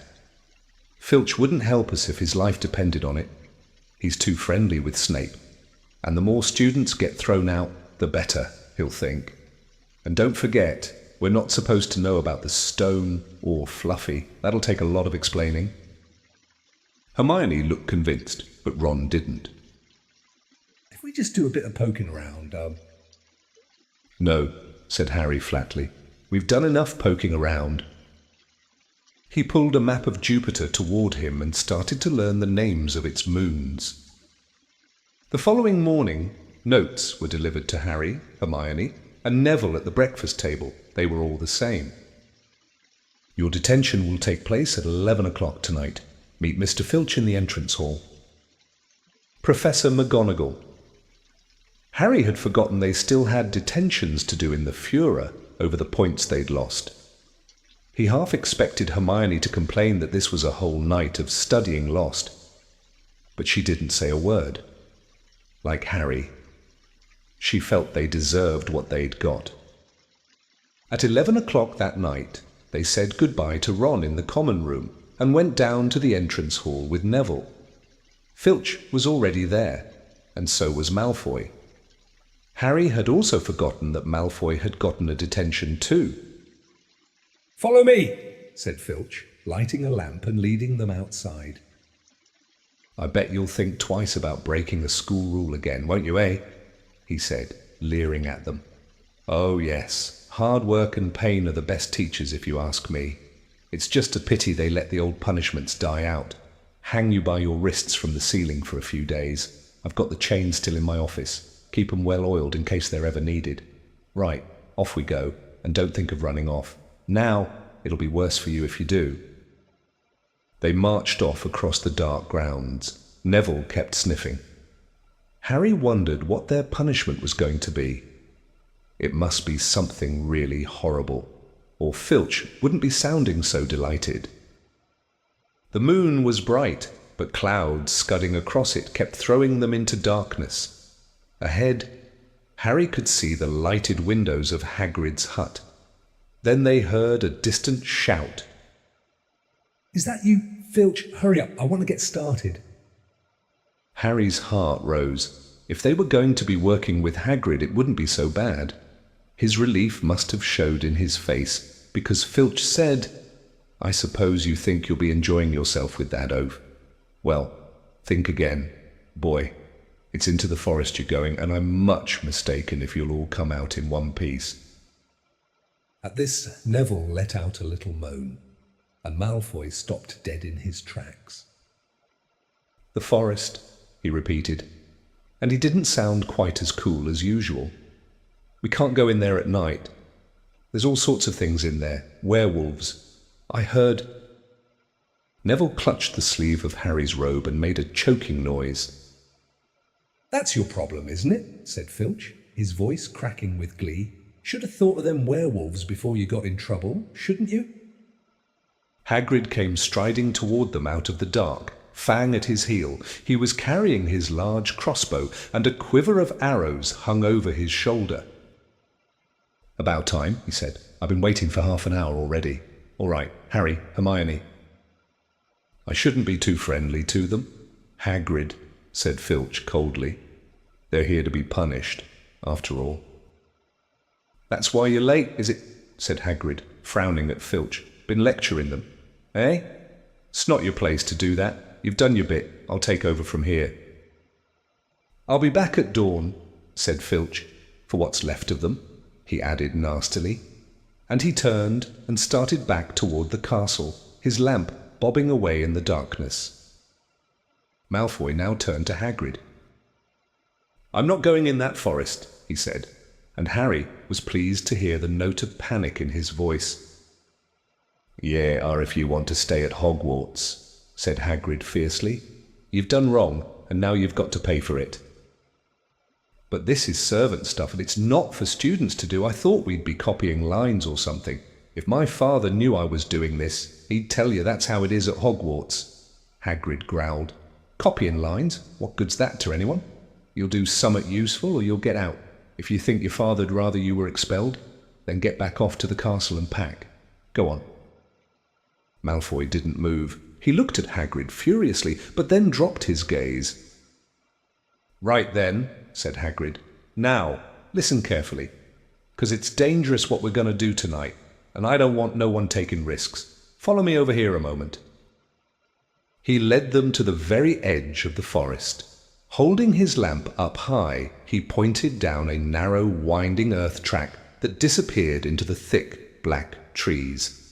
Filch wouldn't help us if his life depended on it. He's too friendly with Snape, and the more students get thrown out, the better, he'll think. And don't forget, we're not supposed to know about the stone or Fluffy. That'll take a lot of explaining." Hermione looked convinced, but Ron didn't. "If we just do a bit of poking around, "No," said Harry flatly. "We've done enough poking around." He pulled a map of Jupiter toward him and started to learn the names of its moons. The following morning, notes were delivered to Harry, Hermione, and Neville at the breakfast table. They were all the same. Your detention will take place at 11 o'clock tonight. Meet Mr. Filch in the entrance hall. Professor McGonagall. Harry had forgotten they still had detentions to do in the Furor over the points they'd lost. He half expected Hermione to complain that this was a whole night of studying lost, but she didn't say a word. Like Harry, she felt they deserved what they'd got. At 11 o'clock that night, they said goodbye to Ron in the common room and went down to the entrance hall with Neville. Filch was already there, and so was Malfoy. Harry had also forgotten that Malfoy had gotten a detention too. "Follow me," said Filch, lighting a lamp and leading them outside. I bet you'll think twice about breaking a school rule again, won't you, eh? He said, leering at them. Oh yes, hard work and pain are the best teachers if you ask me. It's just a pity they let the old punishments die out. Hang you by your wrists from the ceiling for a few days. I've got the chains still in my office. Keep 'em well oiled in case they're ever needed. Right, off we go, and don't think of running off. Now, it'll be worse for you if you do. They marched off across the dark grounds. Neville kept sniffing. Harry wondered what their punishment was going to be. It must be something really horrible, or Filch wouldn't be sounding so delighted. The moon was bright, but clouds scudding across it kept throwing them into darkness. Ahead, Harry could see the lighted windows of Hagrid's hut. Then they heard a distant shout. "Is that you, Filch? Hurry up, I want to get started." Harry's heart rose. If they were going to be working with Hagrid, it wouldn't be so bad. His relief must have showed in his face, because Filch said, "I suppose you think you'll be enjoying yourself with that oaf. Well, think again. Boy, it's into the forest you're going, and I'm much mistaken if you'll all come out in one piece." At this, Neville let out a little moan, and Malfoy stopped dead in his tracks. "The forest," he repeated, and he didn't sound quite as cool as usual. "We can't go in there at night. There's all sorts of things in there. Werewolves. I heard—" Neville clutched the sleeve of Harry's robe and made a choking noise. "That's your problem, isn't it?" said Filch, his voice cracking with glee. "Should have thought of them werewolves before you got in trouble, shouldn't you?" Hagrid came striding toward them out of the dark, Fang at his heel. He was carrying his large crossbow, and a quiver of arrows hung over his shoulder. "About time," he said. "I've been waiting for half an hour already. All right, Harry, Hermione." "I shouldn't be too friendly to them, Hagrid," said Filch coldly. "They're here to be punished, after all." "That's why you're late, is it?" said Hagrid, frowning at Filch. "Been lecturing them, eh? It's not your place to do that. You've done your bit. I'll take over from here." "I'll be back at dawn," said Filch, "for what's left of them," he added nastily. And he turned and started back toward the castle, his lamp bobbing away in the darkness. Malfoy now turned to Hagrid. "I'm not going in that forest," he said, and Harry was pleased to hear the note of panic in his voice. "Yeah, or if you want to stay at Hogwarts," said Hagrid fiercely. "You've done wrong, and now you've got to pay for it." "But this is servant stuff, and it's not for students to do. I thought we'd be copying lines or something. If my father knew I was doing this, he'd tell you that's how it is at Hogwarts," Hagrid growled. "Copying lines? What good's that to anyone? You'll do summat useful or you'll get out. If you think your father'd rather you were expelled, then get back off to the castle and pack. Go on." Malfoy didn't move. He looked at Hagrid furiously, but then dropped his gaze. "Right then," said Hagrid. "Now, listen carefully, 'cause it's dangerous what we're going to do tonight, and I don't want no one taking risks. Follow me over here a moment." He led them to the very edge of the forest. Holding his lamp up high, he pointed down a narrow, winding earth track that disappeared into the thick, black trees.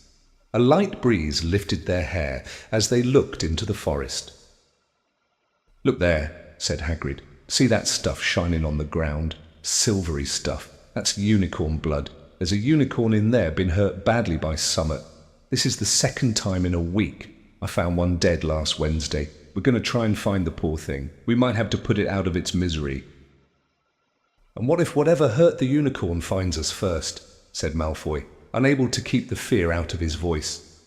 A light breeze lifted their hair as they looked into the forest. "Look there," said Hagrid. "See that stuff shining on the ground? Silvery stuff. That's unicorn blood. There's a unicorn in there, been hurt badly by Summit. This is the second time in a week. I found one dead last Wednesday. We're going to try and find the poor thing. We might have to put it out of its misery. And what if whatever hurt the unicorn finds us first? Said Malfoy, unable to keep the fear out of his voice.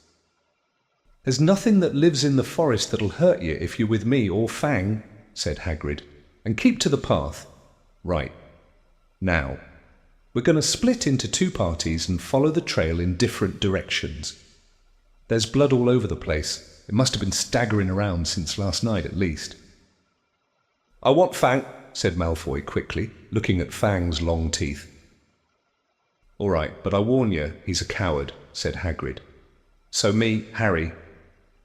There's nothing that lives in the forest that'll hurt you if you're with me or Fang, said Hagrid, and keep to the path. Right. Now, we're going to split into 2 parties and follow the trail in different directions. There's blood all over the place. It must have been staggering around since last night at least. I want Fang, said Malfoy quickly, looking at Fang's long teeth. All right, but I warn you, he's a coward, said Hagrid. So me, Harry,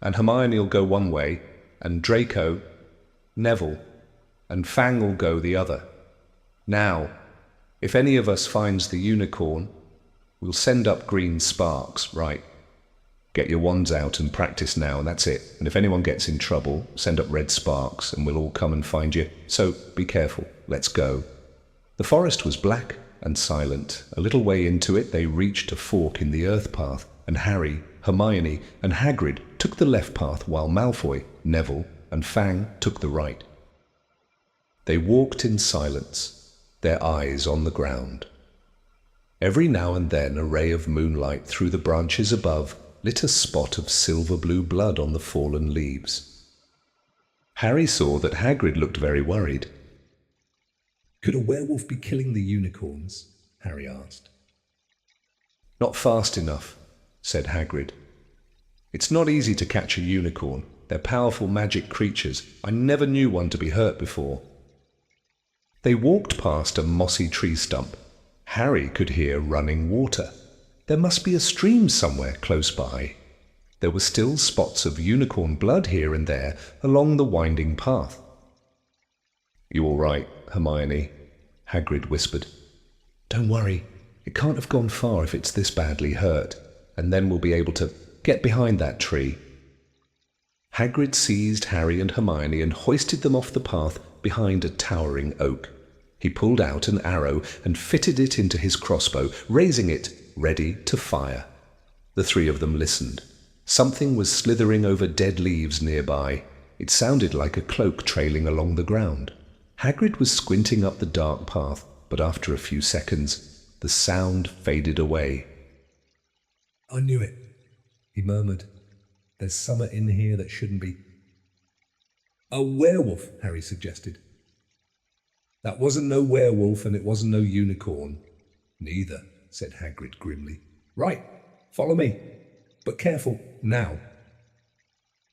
and Hermione'll go one way, and Draco, Neville, and Fang'll go the other. Now, if any of us finds the unicorn, we'll send up green sparks, right? Get your wands out and practice now, and that's it. And if anyone gets in trouble, send up red sparks, and we'll all come and find you. So be careful. Let's go. The forest was black and silent. A little way into it, they reached a fork in the earth path, and Harry, Hermione, and Hagrid took the left path, while Malfoy, Neville, and Fang took the right. They walked in silence, their eyes on the ground. Every now and then a ray of moonlight through the branches above lit a spot of silver-blue blood on the fallen leaves. Harry saw that Hagrid looked very worried. Could a werewolf be killing the unicorns? Harry asked. Not fast enough, said Hagrid. It's not easy to catch a unicorn. They're powerful magic creatures. I never knew one to be hurt before. They walked past a mossy tree stump. Harry could hear running water. There must be a stream somewhere close by. There were still spots of unicorn blood here and there along the winding path. You all right, Hermione? Hagrid whispered. Don't worry. It can't have gone far if it's this badly hurt, and then we'll be able to get behind that tree. Hagrid seized Harry and Hermione and hoisted them off the path behind a towering oak. He pulled out an arrow and fitted it into his crossbow, raising it, ready to fire. The 3 of them listened. Something was slithering over dead leaves nearby. It sounded like a cloak trailing along the ground. Hagrid was squinting up the dark path, but after a few seconds, the sound faded away. I knew it, he murmured. There's summer in here that shouldn't be. A werewolf, Harry suggested. That wasn't no werewolf, and it wasn't no unicorn. Neither, said Hagrid grimly. Right, follow me. But careful, now.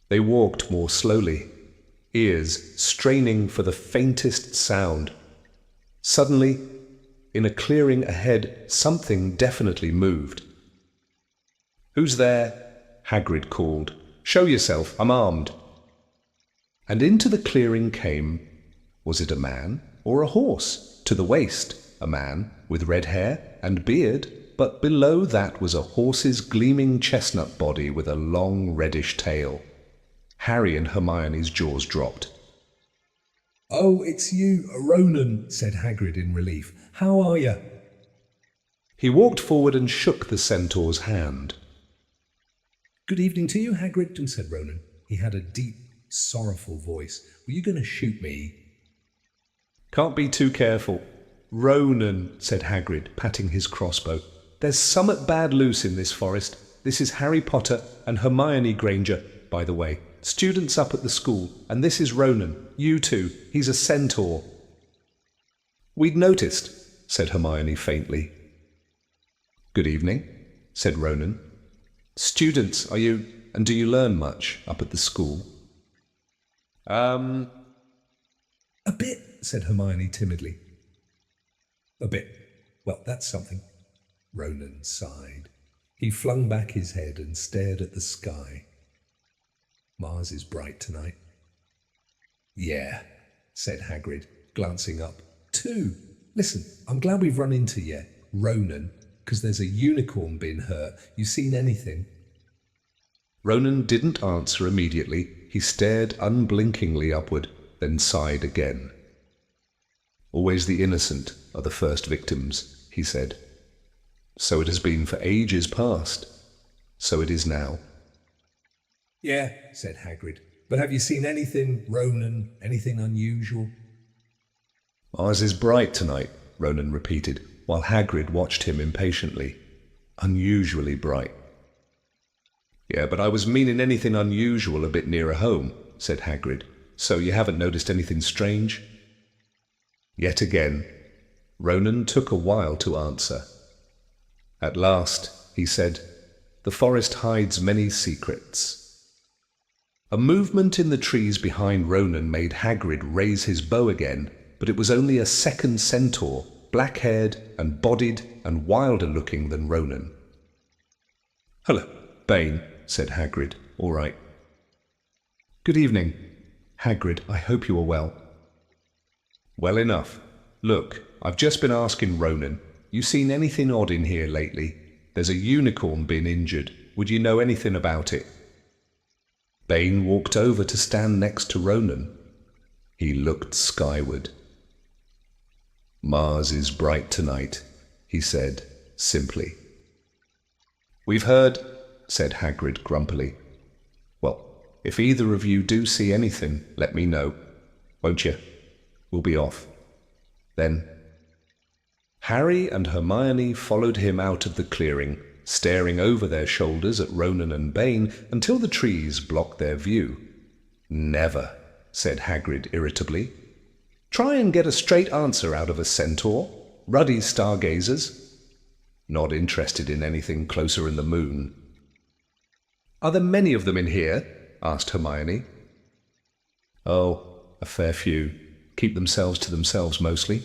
They walked more slowly, ears straining for the faintest sound. Suddenly, in a clearing ahead, something definitely moved. Who's there? Hagrid called. Show yourself, I'm armed. And into the clearing came, was it a man or a horse? To the waist, a man with red hair and beard, but below that was a horse's gleaming chestnut body with a long reddish tail. Harry and Hermione's jaws dropped. Oh, it's you, Ronan, said Hagrid in relief. How are you? He walked forward and shook the centaur's hand. Good evening to you, Hagrid, said Ronan. He had a deep, sorrowful voice. Were you going to shoot me? Can't be too careful. Ronan, said Hagrid, patting his crossbow. There's summat bad loose in this forest. This is Harry Potter and Hermione Granger, by the way. Students up at the school. And this is Ronan. You too. He's a centaur. We'd noticed, said Hermione faintly. Good evening, said Ronan. Students, are you, and do you learn much up at the school? A bit, said Hermione timidly. A bit. Well, that's something. Ronan sighed. He flung back his head and stared at the sky. Mars is bright tonight. Yeah, said Hagrid, glancing up. 2. Listen, I'm glad we've run into you, Ronan, because there's a unicorn been hurt. You seen anything? Ronan didn't answer immediately. He stared unblinkingly upward, then sighed again. Always the innocent are the first victims, he said. So it has been for ages past. So it is now. Yeah, said Hagrid. But have you seen anything, Ronan, anything unusual? Ours is bright tonight, Ronan repeated, while Hagrid watched him impatiently. Unusually bright. Yeah, but I was meaning anything unusual a bit nearer home, said Hagrid. So you haven't noticed anything strange? Yet again, Ronan took a while to answer. At last, he said, "The forest hides many secrets." A movement in the trees behind Ronan made Hagrid raise his bow again, but it was only a second centaur, black-haired and bodied and wilder looking than Ronan. "Hello, Bane," said Hagrid. "All right." "Good evening. Hagrid, I hope you are well." "Well enough. Look, I've just been asking Ronan, you seen anything odd in here lately? There's a unicorn been injured. Would you know anything about it?" Bane walked over to stand next to Ronan. He looked skyward. "Mars is bright tonight," he said simply. "We've heard," said Hagrid grumpily. "Well, if either of you do see anything, let me know. Won't you? We'll be off. Then." Harry and Hermione followed him out of the clearing, staring over their shoulders at Ronan and Bane until the trees blocked their view. "Never," said Hagrid irritably. "Try and get a straight answer out of a centaur. Ruddy stargazers. Not interested in anything closer in the moon." "Are there many of them in here?" asked Hermione. "Oh, a fair few. Keep themselves to themselves mostly.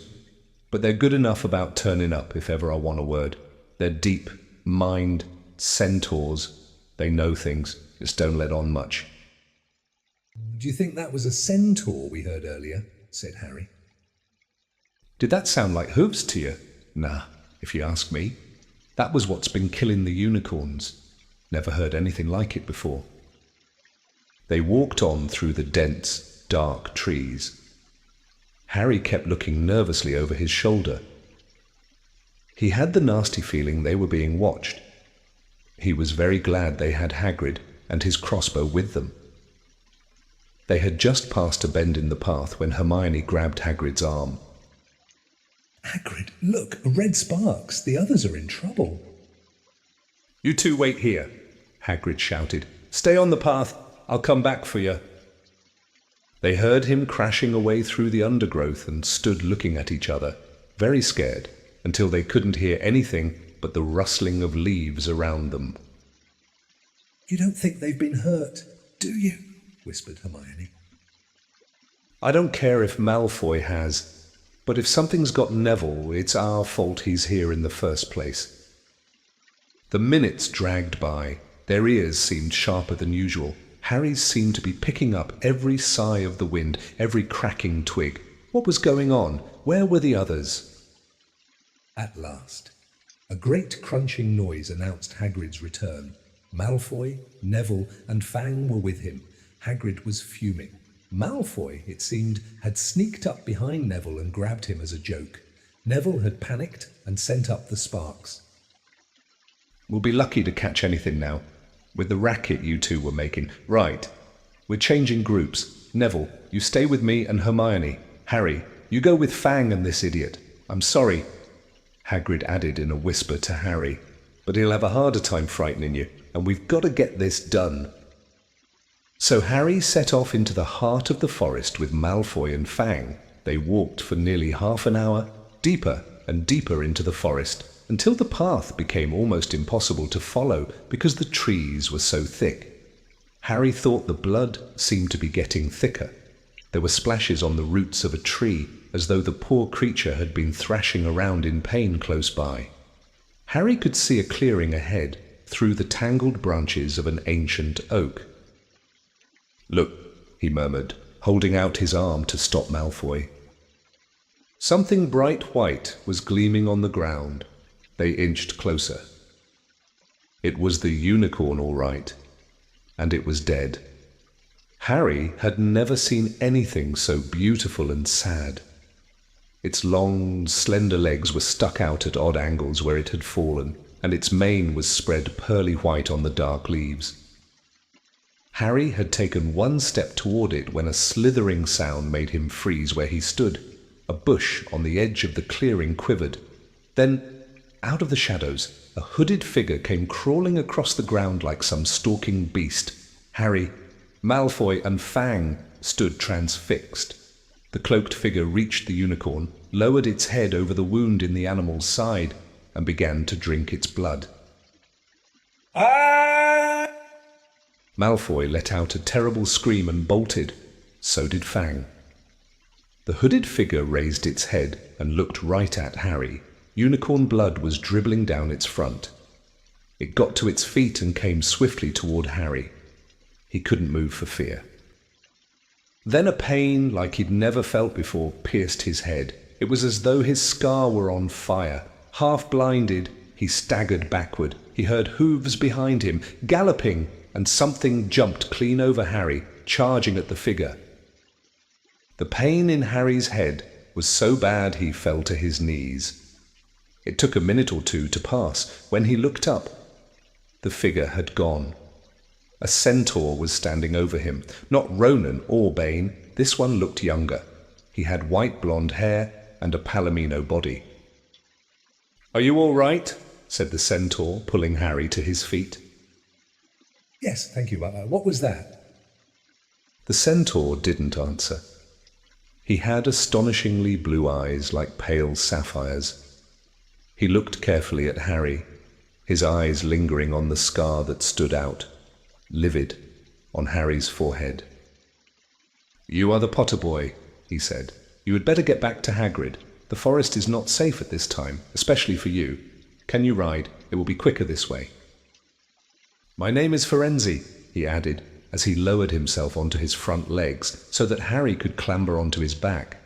But they're good enough about turning up if ever I want a word. They're deep, mind, centaurs. They know things, just don't let on much." "Do you think that was a centaur we heard earlier?" said Harry. "Did that sound like hooves to you?" "Nah, if you ask me. That was what's been killing the unicorns. Never heard anything like it before." They walked on through the dense, dark trees. Harry kept looking nervously over his shoulder. He had the nasty feeling they were being watched. He was very glad they had Hagrid and his crossbow with them. They had just passed a bend in the path when Hermione grabbed Hagrid's arm. "Hagrid, look, red sparks. The others are in trouble." "You two wait here," Hagrid shouted. "Stay on the path. I'll come back for you." They heard him crashing away through the undergrowth and stood looking at each other, very scared, until they couldn't hear anything but the rustling of leaves around them. "You don't think they've been hurt, do you?" whispered Hermione. "I don't care if Malfoy has, but if something's got Neville, it's our fault he's here in the first place." The minutes dragged by. Their ears seemed sharper than usual. Harry's seemed to be picking up every sigh of the wind, every cracking twig. What was going on? Where were the others? At last, a great crunching noise announced Hagrid's return. Malfoy, Neville, and Fang were with him. Hagrid was fuming. Malfoy, it seemed, had sneaked up behind Neville and grabbed him as a joke. Neville had panicked and sent up the sparks. "We'll be lucky to catch anything now, with the racket you two were making. Right, we're changing groups. Neville, you stay with me and Hermione. Harry, you go with Fang and this idiot. I'm sorry," Hagrid added in a whisper to Harry, "but he'll have a harder time frightening you, and we've got to get this done." So Harry set off into the heart of the forest with Malfoy and Fang. They walked for nearly half an hour, deeper and deeper into the forest, until the path became almost impossible to follow because the trees were so thick. Harry thought the blood seemed to be getting thicker. There were splashes on the roots of a tree, as though the poor creature had been thrashing around in pain close by. Harry could see a clearing ahead through the tangled branches of an ancient oak. "Look," he murmured, holding out his arm to stop Malfoy. Something bright white was gleaming on the ground. They inched closer. It was the unicorn, all right, and it was dead. Harry had never seen anything so beautiful and sad. Its long, slender legs were stuck out at odd angles where it had fallen, and its mane was spread pearly white on the dark leaves. Harry had taken one step toward it when a slithering sound made him freeze where he stood. A bush on the edge of the clearing quivered. Then, out of the shadows, a hooded figure came crawling across the ground like some stalking beast. Harry, Malfoy, and Fang stood transfixed. The cloaked figure reached the unicorn, lowered its head over the wound in the animal's side, and began to drink its blood. Ah! Malfoy let out a terrible scream and bolted. So did Fang. The hooded figure raised its head and looked right at Harry. Unicorn blood was dribbling down its front. It got to its feet and came swiftly toward Harry. He couldn't move for fear. Then a pain like he'd never felt before pierced his head. It was as though his scar were on fire. Half blinded, he staggered backward. He heard hooves behind him, galloping, and something jumped clean over Harry, charging at the figure. The pain in Harry's head was so bad he fell to his knees. It took a minute or two to pass. When he looked up, the figure had gone. A centaur was standing over him, not Ronan or Bane. This one looked younger. He had white blonde hair and a palomino body. "Are you all right?" said the centaur, pulling Harry to his feet. Yes, thank you. What was that? The centaur didn't answer. He had astonishingly blue eyes like pale sapphires. He looked carefully at Harry, his eyes lingering on the scar that stood out, livid, on Harry's forehead. "You are the Potter boy," he said. "You had better get back to Hagrid. The forest is not safe at this time, especially for you. Can you ride? It will be quicker this way." "My name is Firenze," he added, as he lowered himself onto his front legs so that Harry could clamber onto his back.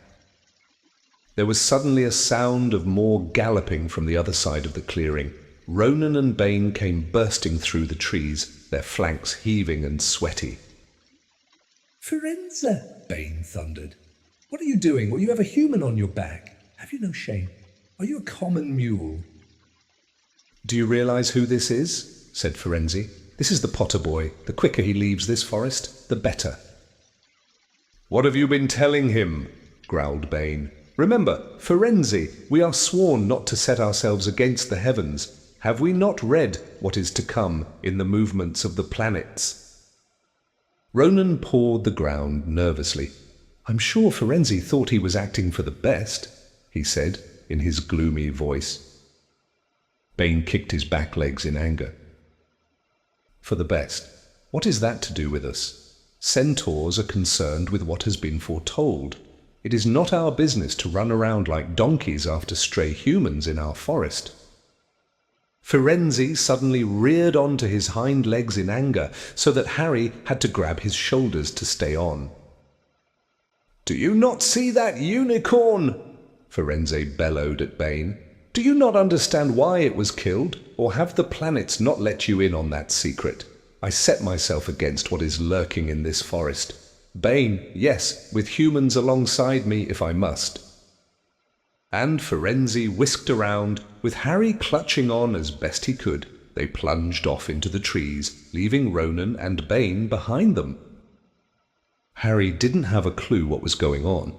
There was suddenly a sound of more galloping from the other side of the clearing. Ronan and Bane came bursting through the trees, their flanks heaving and sweaty. Firenze, Bane thundered. What are you doing? Well, you have a human on your back. Have you no shame? Are you a common mule? "Do you realize who this is?" said Firenze. "This is the Potter boy. The quicker he leaves this forest, the better." "What have you been telling him?" growled Bane. "Remember, Firenze, we are sworn not to set ourselves against the heavens. Have we not read what is to come in the movements of the planets?" Ronan pawed the ground nervously. "I'm sure Firenze thought he was acting for the best," he said in his gloomy voice. Bane kicked his back legs in anger. "For the best? What is that to do with us? Centaurs are concerned with what has been foretold. It is not our business to run around like donkeys after stray humans in our forest." Firenze suddenly reared onto his hind legs in anger, so that Harry had to grab his shoulders to stay on. "Do you not see that unicorn?" Firenze bellowed at Bane. "Do you not understand why it was killed, or have the planets not let you in on that secret? I set myself against what is lurking in this forest. Bane, yes, with humans alongside me if I must." And Firenze whisked around, with Harry clutching on as best he could. They plunged off into the trees, leaving Ronan and Bane behind them. Harry didn't have a clue what was going on.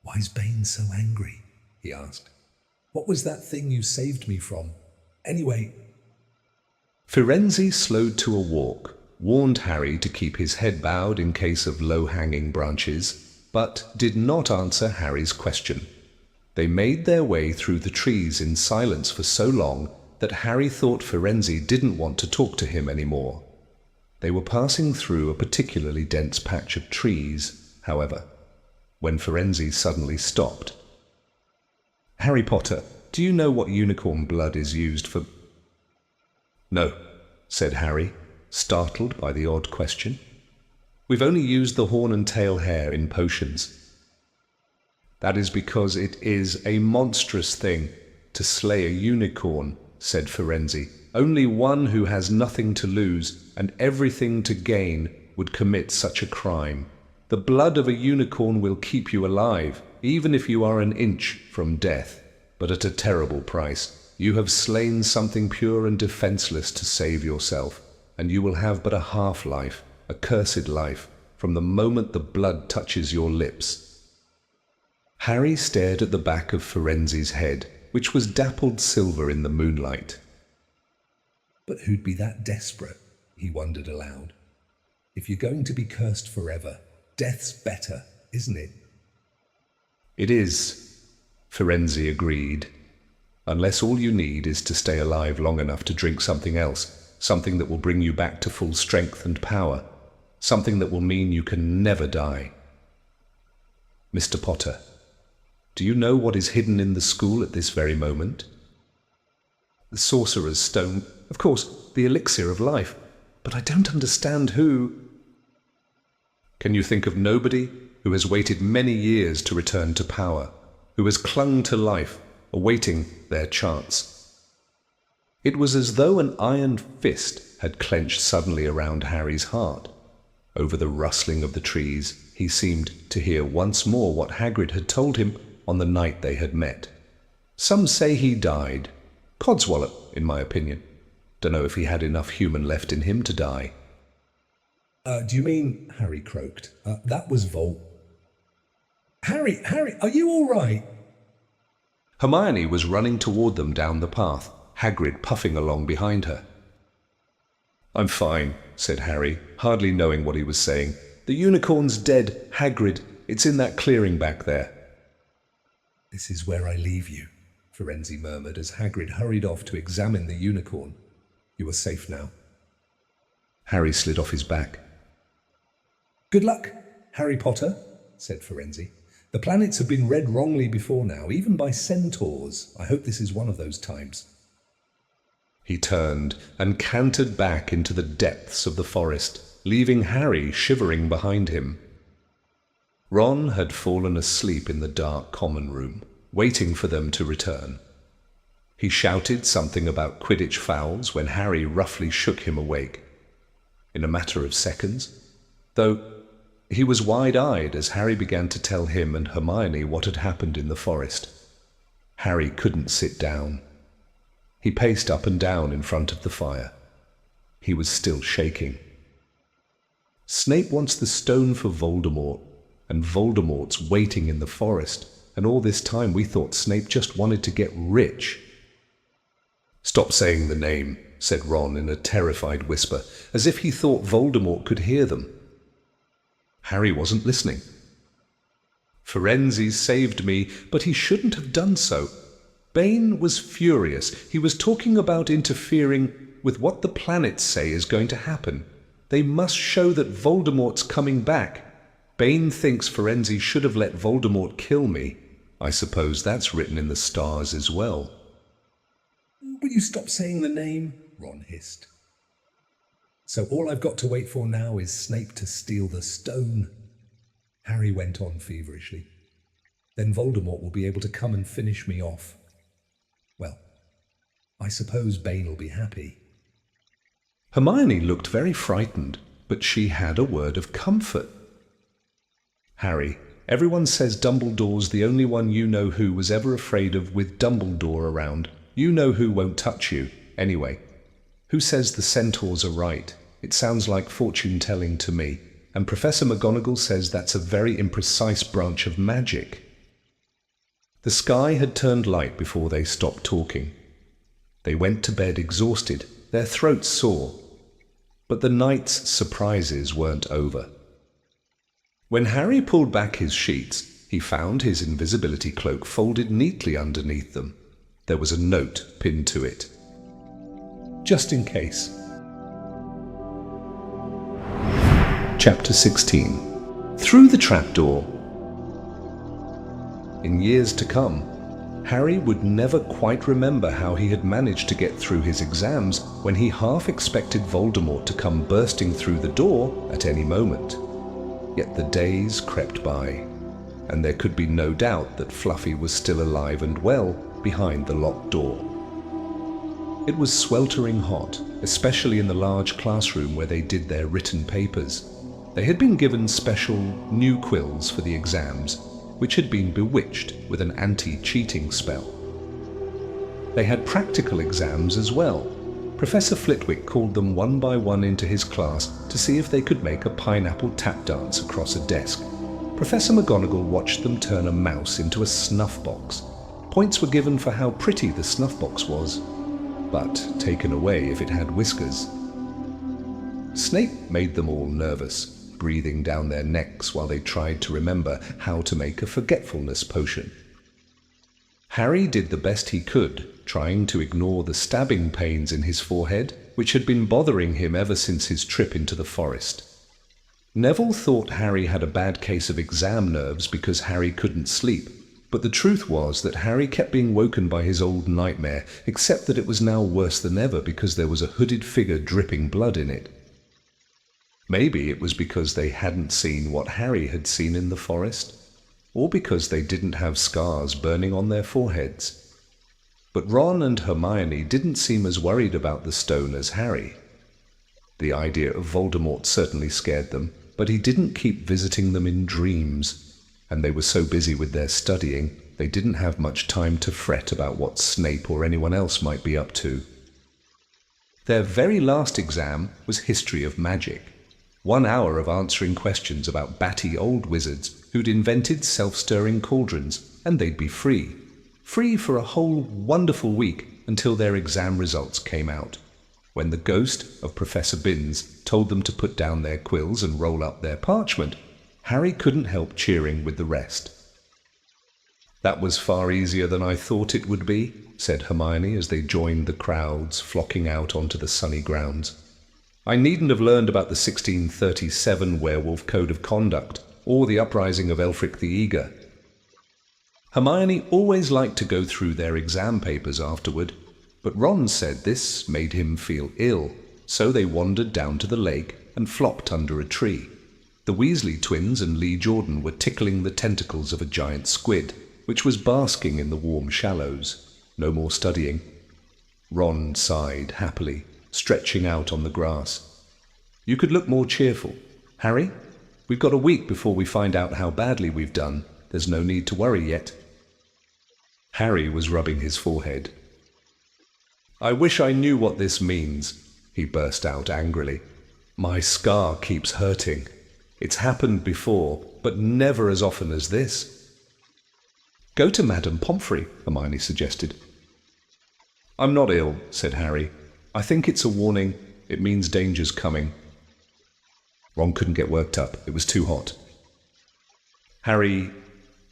"Why's Bane so angry?" he asked. "What was that thing you saved me from? Anyway..." Firenze slowed to a walk, warned Harry to keep his head bowed in case of low-hanging branches, but did not answer Harry's question. They made their way through the trees in silence for so long that Harry thought Firenze didn't want to talk to him anymore. They were passing through a particularly dense patch of trees, however, when Firenze suddenly stopped. "Harry Potter, do you know what unicorn blood is used for?" "No," said Harry, startled by the odd question. "We've only used the horn and tail hair in potions." "That is because it is a monstrous thing to slay a unicorn," said Firenze. "Only one who has nothing to lose and everything to gain would commit such a crime. The blood of a unicorn will keep you alive, even if you are an inch from death, but at a terrible price. You have slain something pure and defenseless to save yourself, and you will have but a half-life, a cursed life, from the moment the blood touches your lips." Harry stared at the back of Ferenzi's head, which was dappled silver in the moonlight. But who'd be that desperate? He wondered aloud. If you're going to be cursed forever, death's better, isn't it? "It is," Ferenzi agreed, "unless all you need is to stay alive long enough to drink something else, something that will bring you back to full strength and power, something that will mean you can never die. Mr. Potter, do you know what is hidden in the school at this very moment?" "The Sorcerer's Stone, of course, the elixir of life, but I don't understand who—" "Can you think of nobody who has waited many years to return to power, who has clung to life, awaiting their chance?" It was as though an iron fist had clenched suddenly around Harry's heart. Over the rustling of the trees, he seemed to hear once more what Hagrid had told him on the night they had met. Some say he died. Codswallop, in my opinion. Dunno if he had enough human left in him to die. Do you mean, Harry croaked, that was Harry, are you all right? Hermione was running toward them down the path, Hagrid puffing along behind her. "I'm fine," said Harry, hardly knowing what he was saying. "The unicorn's dead, Hagrid. It's in that clearing back there." "This is where I leave you," Ferenzi murmured as Hagrid hurried off to examine the unicorn. "You are safe now." Harry slid off his back. "Good luck, Harry Potter," said Ferenzi. "The planets have been read wrongly before now, even by centaurs. I hope this is one of those times." He turned and cantered back into the depths of the forest, leaving Harry shivering behind him. Ron had fallen asleep in the dark common room, waiting for them to return. He shouted something about Quidditch fouls when Harry roughly shook him awake. In a matter of seconds, though, he was wide-eyed as Harry began to tell him and Hermione what had happened in the forest. Harry couldn't sit down. He paced up and down in front of the fire. He was still shaking. "Snape wants the stone for Voldemort, and Voldemort's waiting in the forest, and all this time we thought Snape just wanted to get rich." "Stop saying the name," said Ron in a terrified whisper, as if he thought Voldemort could hear them. Harry wasn't listening. "Ferenzi saved me, but he shouldn't have done so. Bane was furious. He was talking about interfering with what the planets say is going to happen. They must show that Voldemort's coming back. Bane thinks Ferenzi should have let Voldemort kill me. I suppose that's written in the stars as well." "Will you stop saying the name?" Ron hissed. "So all I've got to wait for now is Snape to steal the stone," Harry went on feverishly. "Then Voldemort will be able to come and finish me off. Well, I suppose Bane will be happy." Hermione looked very frightened, but she had a word of comfort. "Harry, everyone says Dumbledore's the only one you know who was ever afraid of with Dumbledore around. You know who won't touch you, anyway. Who says the centaurs are right? It sounds like fortune-telling to me. And Professor McGonagall says that's a very imprecise branch of magic." The sky had turned light before they stopped talking. They went to bed exhausted, their throats sore. But the night's surprises weren't over. When Harry pulled back his sheets, he found his invisibility cloak folded neatly underneath them. There was a note pinned to it. "Just in case." Chapter 16. Through the Trapdoor. In years to come, Harry would never quite remember how he had managed to get through his exams when he half expected Voldemort to come bursting through the door at any moment. Yet the days crept by, and there could be no doubt that Fluffy was still alive and well behind the locked door. It was sweltering hot, especially in the large classroom where they did their written papers. They had been given special new quills for the exams, which had been bewitched with an anti-cheating spell. They had practical exams as well. Professor Flitwick called them one by one into his class to see if they could make a pineapple tap dance across a desk. Professor McGonagall watched them turn a mouse into a snuff box. Points were given for how pretty the snuff box was, but taken away if it had whiskers. Snape made them all nervous, breathing down their necks while they tried to remember how to make a forgetfulness potion. Harry did the best he could, trying to ignore the stabbing pains in his forehead, which had been bothering him ever since his trip into the forest. Neville thought Harry had a bad case of exam nerves because Harry couldn't sleep, but the truth was that Harry kept being woken by his old nightmare, except that it was now worse than ever because there was a hooded figure dripping blood in it. Maybe it was because they hadn't seen what Harry had seen in the forest, or because they didn't have scars burning on their foreheads. But Ron and Hermione didn't seem as worried about the stone as Harry. The idea of Voldemort certainly scared them, but he didn't keep visiting them in dreams, and they were so busy with their studying, they didn't have much time to fret about what Snape or anyone else might be up to. Their very last exam was History of Magic. 1 hour of answering questions about batty old wizards who'd invented self-stirring cauldrons, and they'd be free. Free for a whole wonderful week until their exam results came out, when the ghost of Professor Binns told them to put down their quills and roll up their parchment. Harry couldn't help cheering with the rest. "That was far easier than I thought it would be," said Hermione as they joined the crowds flocking out onto the sunny grounds. "I needn't have learned about the 1637 Werewolf Code of Conduct or the uprising of Elfric the Eager." Hermione always liked to go through their exam papers afterward, but Ron said this made him feel ill, so they wandered down to the lake and flopped under a tree. The Weasley twins and Lee Jordan were tickling the tentacles of a giant squid, which was basking in the warm shallows. No more studying. Ron sighed happily, stretching out on the grass. "You could look more cheerful. Harry, we've got a week before we find out how badly we've done. There's no need to worry yet." Harry was rubbing his forehead. "I wish I knew what this means," he burst out angrily. "My scar keeps hurting. It's happened before, but never as often as this." "Go to Madame Pomfrey," Hermione suggested. "I'm not ill," said Harry. "I think it's a warning. It means danger's coming." Ron couldn't get worked up. It was too hot. "Harry,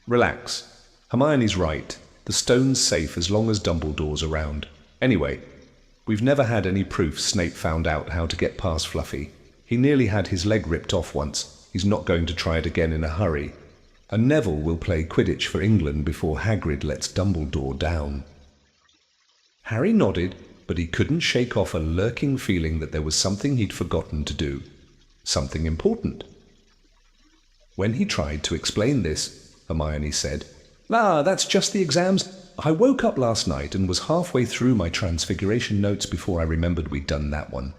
relax. Hermione's right. The stone's safe as long as Dumbledore's around. Anyway, we've never had any proof Snape found out how to get past Fluffy. He nearly had his leg ripped off once. He's not going to try it again in a hurry. And Neville will play Quidditch for England before Hagrid lets Dumbledore down." Harry nodded, but he couldn't shake off a lurking feeling that there was something he'd forgotten to do. Something important. When he tried to explain this, Hermione said, "That's just the exams. I woke up last night and was halfway through my Transfiguration notes before I remembered we'd done that one."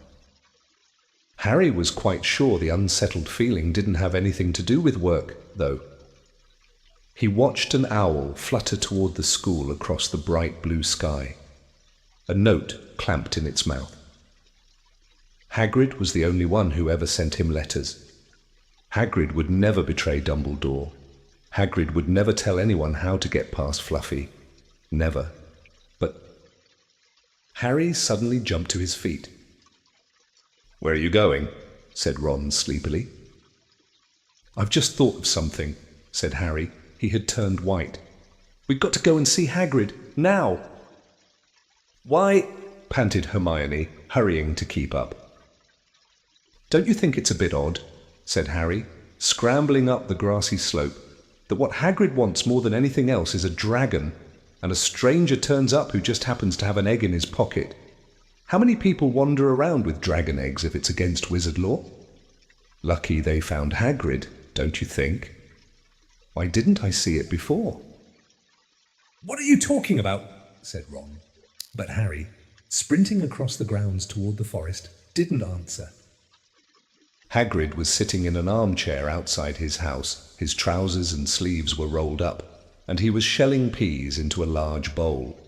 Harry was quite sure the unsettled feeling didn't have anything to do with work, though. He watched an owl flutter toward the school across the bright blue sky. A note clamped in its mouth. Hagrid was the only one who ever sent him letters. Hagrid would never betray Dumbledore. Hagrid would never tell anyone how to get past Fluffy. Never. But Harry suddenly jumped to his feet. "Where are you going?" said Ron sleepily. "I've just thought of something," said Harry. He had turned white. "We've got to go and see Hagrid, now." "Why?" panted Hermione, hurrying to keep up. "Don't you think it's a bit odd," said Harry, scrambling up the grassy slope, "that what Hagrid wants more than anything else is a dragon, and a stranger turns up who just happens to have an egg in his pocket? How many people wander around with dragon eggs if it's against wizard law? Lucky they found Hagrid, don't you think? Why didn't I see it before?" "What are you talking about?" said Ron. But Harry, sprinting across the grounds toward the forest, didn't answer. Hagrid was sitting in an armchair outside his house. His trousers and sleeves were rolled up, and he was shelling peas into a large bowl.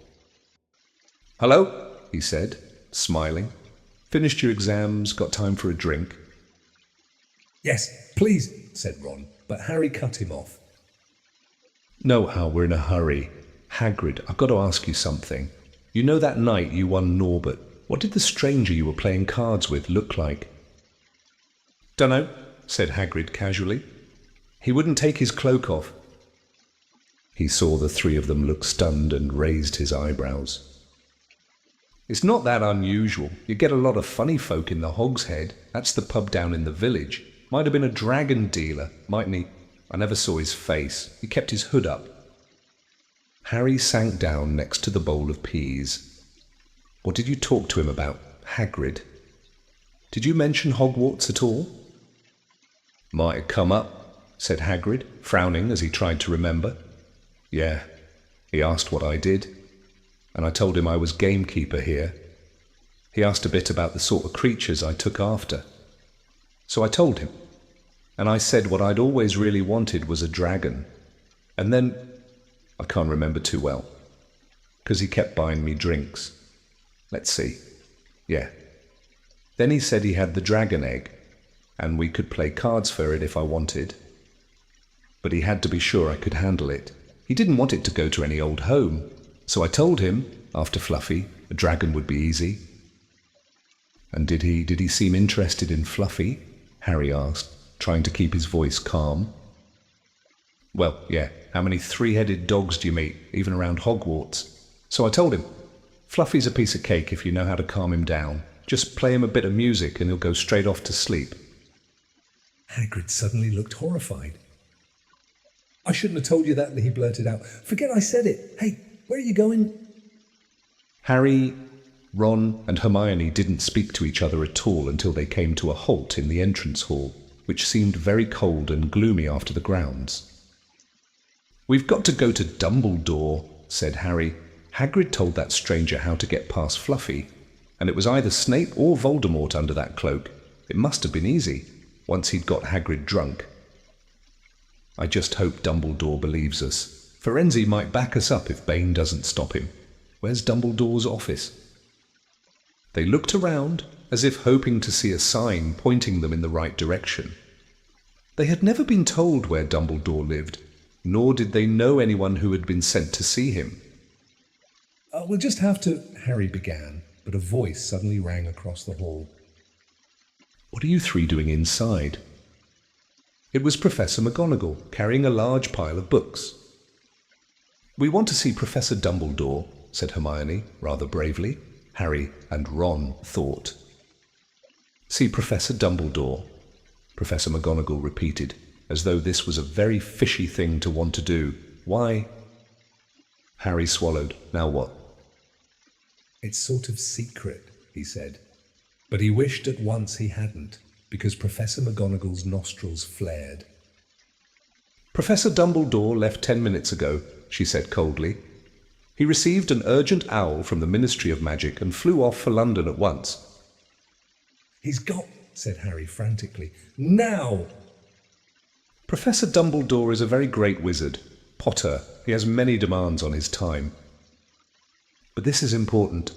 "Hello," he said, smiling. "Finished your exams? Got time for a drink?" "Yes, please," said Ron, but Harry cut him off. "No, Hal, we're in a hurry. Hagrid, I've got to ask you something. You know that night you won Norbert? What did the stranger you were playing cards with look like?" "Dunno," said Hagrid casually. "He wouldn't take his cloak off." He saw the three of them look stunned and raised his eyebrows. "It's not that unusual. You get a lot of funny folk in the Hog's Head. That's the pub down in the village. Might have been a dragon dealer, mightn't he? I never saw his face. He kept his hood up." Harry sank down next to the bowl of peas. "What did you talk to him about, Hagrid? Did you mention Hogwarts at all?" "Might have come up," said Hagrid, frowning as he tried to remember. "Yeah, he asked what I did, and I told him I was gamekeeper here. He asked a bit about the sort of creatures I took after. So I told him, and I said what I'd always really wanted was a dragon. And then, I can't remember too well, because he kept buying me drinks. Let's see. Yeah. Then he said he had the dragon egg, and we could play cards for it if I wanted. But he had to be sure I could handle it. He didn't want it to go to any old home. So I told him, after Fluffy, a dragon would be easy." "And did he seem interested in Fluffy?" Harry asked, trying to keep his voice calm. "Well, yeah. How many three-headed dogs do you meet, even around Hogwarts? So I told him, Fluffy's a piece of cake if you know how to calm him down. Just play him a bit of music and he'll go straight off to sleep." Hagrid suddenly looked horrified. "I shouldn't have told you that," he blurted out. "Forget I said it. Hey, where are you going?" Harry, Ron, and Hermione didn't speak to each other at all until they came to a halt in the entrance hall, which seemed very cold and gloomy after the grounds. "We've got to go to Dumbledore," said Harry. "Hagrid told that stranger how to get past Fluffy, and it was either Snape or Voldemort under that cloak. It must have been easy, once he'd got Hagrid drunk. I just hope Dumbledore believes us. Firenze might back us up if Bane doesn't stop him. Where's Dumbledore's office?" They looked around, as if hoping to see a sign pointing them in the right direction. They had never been told where Dumbledore lived, nor did they know anyone who had been sent to see him. "We'll just have to," Harry began, but a voice suddenly rang across the hall. "What are you three doing inside?" It was Professor McGonagall, carrying a large pile of books. "We want to see Professor Dumbledore," said Hermione, rather bravely. Harry and Ron thought. "See Professor Dumbledore," Professor McGonagall repeated, as though this was a very fishy thing to want to do. "Why?" Harry swallowed. "Now what?" "It's sort of secret," he said. But he wished at once he hadn't, because Professor McGonagall's nostrils flared. "Professor Dumbledore left 10 minutes ago," she said coldly. "He received an urgent owl from the Ministry of Magic and flew off for London at once." "He's got," said Harry frantically. "Now!" "Professor Dumbledore is a very great wizard. Potter, he has many demands on his time. But this is important.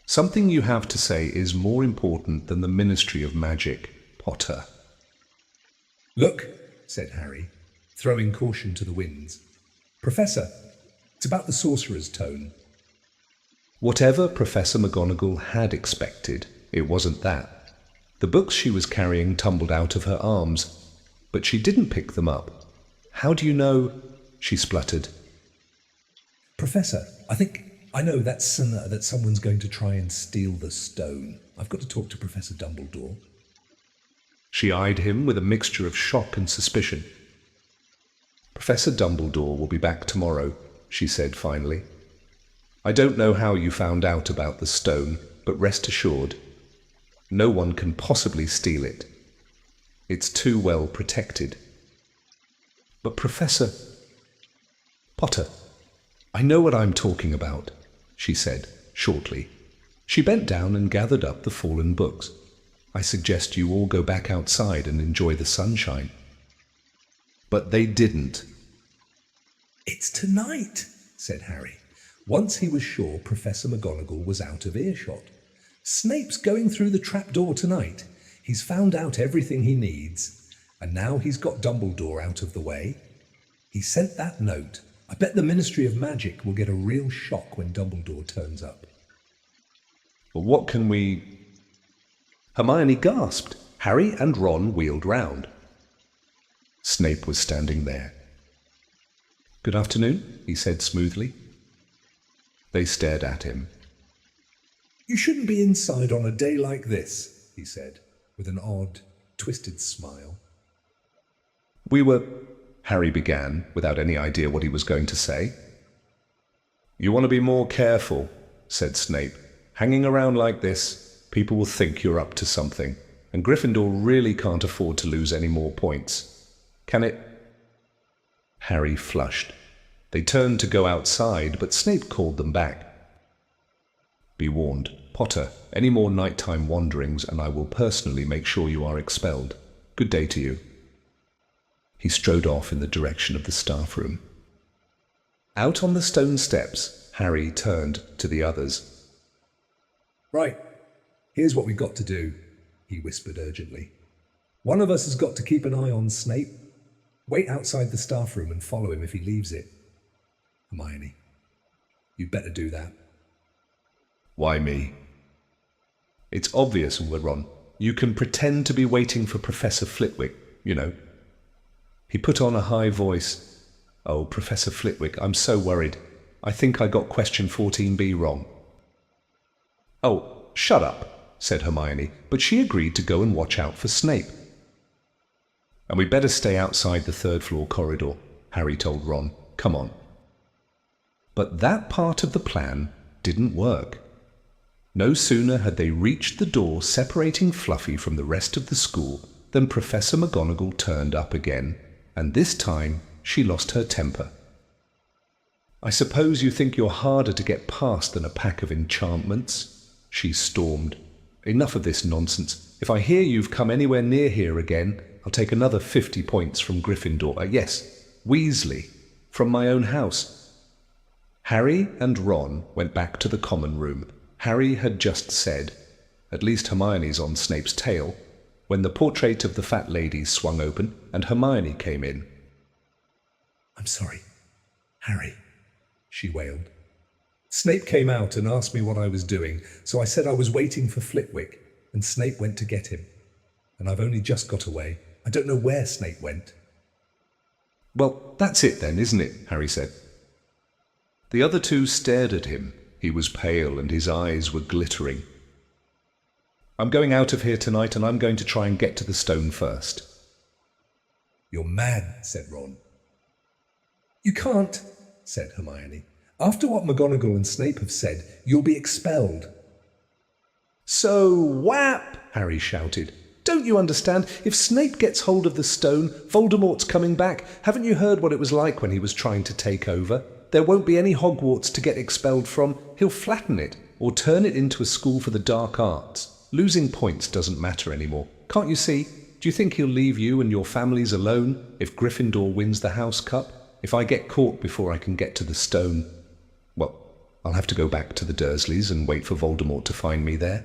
Something you have to say is more important than the Ministry of Magic, Potter." "Look," said Harry, throwing caution to the winds. "Professor, it's about the Sorcerer's Stone." Whatever Professor McGonagall had expected, it wasn't that. The books she was carrying tumbled out of her arms, but she didn't pick them up. "How do you know?" she spluttered. "Professor, I know that someone's going to try and steal the stone. I've got to talk to Professor Dumbledore." She eyed him with a mixture of shock and suspicion. "Professor Dumbledore will be back tomorrow," she said finally. "I don't know how you found out about the stone, but rest assured, no one can possibly steal it. It's too well protected." "But Professor Potter, I know what I'm talking about," she said shortly. She bent down and gathered up the fallen books. I suggest you all go back outside and enjoy the sunshine. But they didn't. It's tonight, said Harry, once he was sure Professor McGonagall was out of earshot. Snape's going through the trapdoor tonight. He's found out everything he needs, and now he's got Dumbledore out of the way. He sent that note. I bet the Ministry of Magic will get a real shock when Dumbledore turns up. But what can we... Hermione gasped. Harry and Ron wheeled round. Snape was standing there. "Good afternoon," he said smoothly. They stared at him. You shouldn't be inside on a day like this, he said, with an odd, twisted smile. Harry began, without any idea what he was going to say. "You want to be more careful," said Snape. "Hanging around like this, people will think you're up to something, and Gryffindor really can't afford to lose any more points. Can it?" Harry flushed. They turned to go outside, but Snape called them back. "Be warned, Potter, any more nighttime wanderings and I will personally make sure you are expelled. Good day to you." He strode off in the direction of the staff room. Out on the stone steps, Harry turned to the others. Right, here's what we've got to do, he whispered urgently. One of us has got to keep an eye on Snape. Wait outside the staff room and follow him if he leaves it. Hermione, you'd better do that. "Why me?" "It's obvious, Ron. You can pretend to be waiting for Professor Flitwick, you know." He put on a high voice. "Oh, Professor Flitwick, I'm so worried. I think I got question 14B wrong." "Oh, shut up," said Hermione, but she agreed to go and watch out for Snape. "And we'd better stay outside the third-floor corridor," Harry told Ron. "Come on." But that part of the plan didn't work. No sooner had they reached the door separating Fluffy from the rest of the school than Professor McGonagall turned up again, and this time she lost her temper. "I suppose you think you're harder to get past than a pack of enchantments?" she stormed. "Enough of this nonsense. If I hear you've come anywhere near here again, I'll take another 50 points from Gryffindor. Yes, Weasley, from my own house." Harry and Ron went back to the common room. Harry had just said, "At least Hermione's on Snape's tail," when the portrait of the fat lady swung open and Hermione came in. "I'm sorry, Harry," she wailed. "Snape came out and asked me what I was doing, so I said I was waiting for Flitwick, and Snape went to get him. And I've only just got away. I don't know where Snape went." "Well, that's it then, isn't it?" Harry said. The other two stared at him. He was pale and his eyes were glittering. "I'm going out of here tonight and I'm going to try and get to the stone first." "You're mad," said Ron. "You can't," said Hermione. "After what McGonagall and Snape have said, you'll be expelled." "So whap!" Harry shouted. "Don't you understand? If Snape gets hold of the stone, Voldemort's coming back. Haven't you heard what it was like when he was trying to take over? There won't be any Hogwarts to get expelled from. He'll flatten it, or turn it into a school for the dark arts. Losing points doesn't matter anymore. Can't you see? Do you think he'll leave you and your families alone if Gryffindor wins the House Cup? If I get caught before I can get to the stone, well, I'll have to go back to the Dursleys and wait for Voldemort to find me there.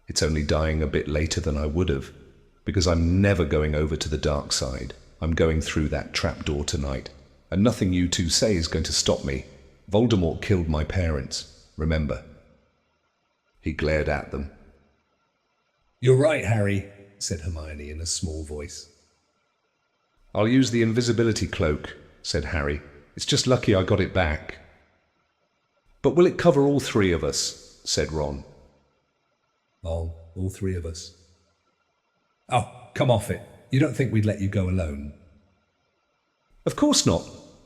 It's only dying a bit later than I would have, because I'm never going over to the dark side. I'm going through that trapdoor tonight, and nothing you two say is going to stop me. Voldemort killed my parents, remember." He glared at them. "You're right, Harry," said Hermione in a small voice. "I'll use the invisibility cloak," said Harry. "It's just lucky I got it back." "But will it cover all three of us?" said Ron. All three of us." "Oh, come off it. You don't think we'd let you go alone?" "Of course not,"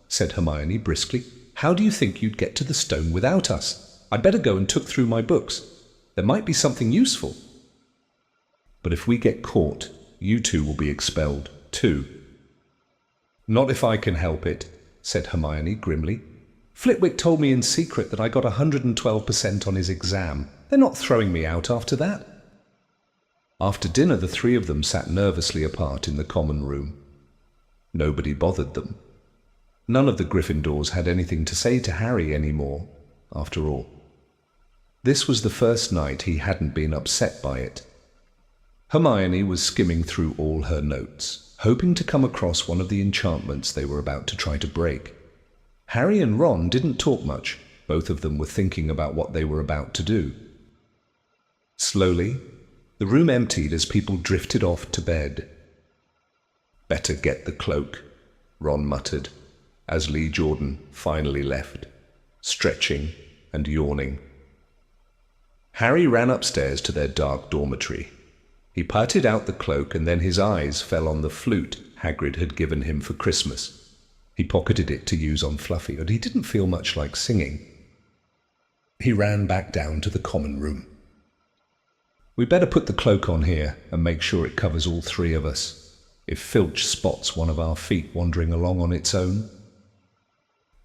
said Hermione briskly. "How do you think you'd get to the stone without us? I'd better go and took through my books. There might be something useful." "But if we get caught, you two will be expelled, too." "Not if I can help it," said Hermione grimly. "Flitwick told me in secret that I got 112% on his exam. They're not throwing me out after that." After dinner, the three of them sat nervously apart in the common room. Nobody bothered them. None of the Gryffindors had anything to say to Harry anymore, after all. This was the first night he hadn't been upset by it. Hermione was skimming through all her notes, hoping to come across one of the enchantments they were about to try to break. Harry and Ron didn't talk much. Both of them were thinking about what they were about to do. Slowly, the room emptied as people drifted off to bed. "Better get the cloak," Ron muttered, as Lee Jordan finally left, stretching and yawning. Harry ran upstairs to their dark dormitory. He parted out the cloak, and then his eyes fell on the flute Hagrid had given him for Christmas. He pocketed it to use on Fluffy, but he didn't feel much like singing. He ran back down to the common room. "We better put the cloak on here and make sure it covers all three of us, if Filch spots one of our feet wandering along on its own."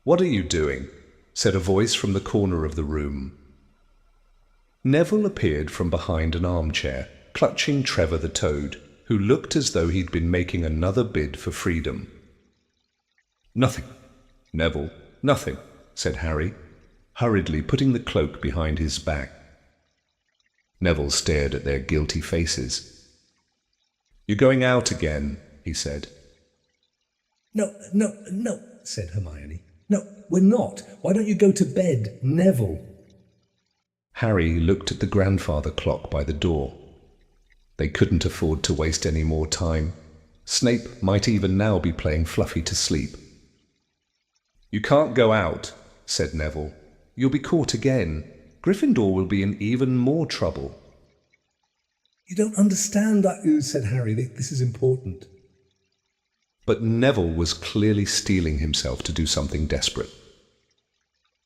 "What are you doing?" said a voice from the corner of the room. Neville appeared from behind an armchair, clutching Trevor the Toad, who looked as though he'd been making another bid for freedom. "Nothing, Neville, nothing," said Harry, hurriedly putting the cloak behind his back. Neville stared at their guilty faces. "You're going out again," he said. No, said Hermione. "No, we're not. Why don't you go to bed, Neville?" Harry looked at the grandfather clock by the door. They couldn't afford to waste any more time. Snape might even now be playing Fluffy to sleep. "You can't go out," said Neville. "You'll be caught again. Gryffindor will be in even more trouble." "You don't understand," said Harry. "This is important." But Neville was clearly steeling himself to do something desperate.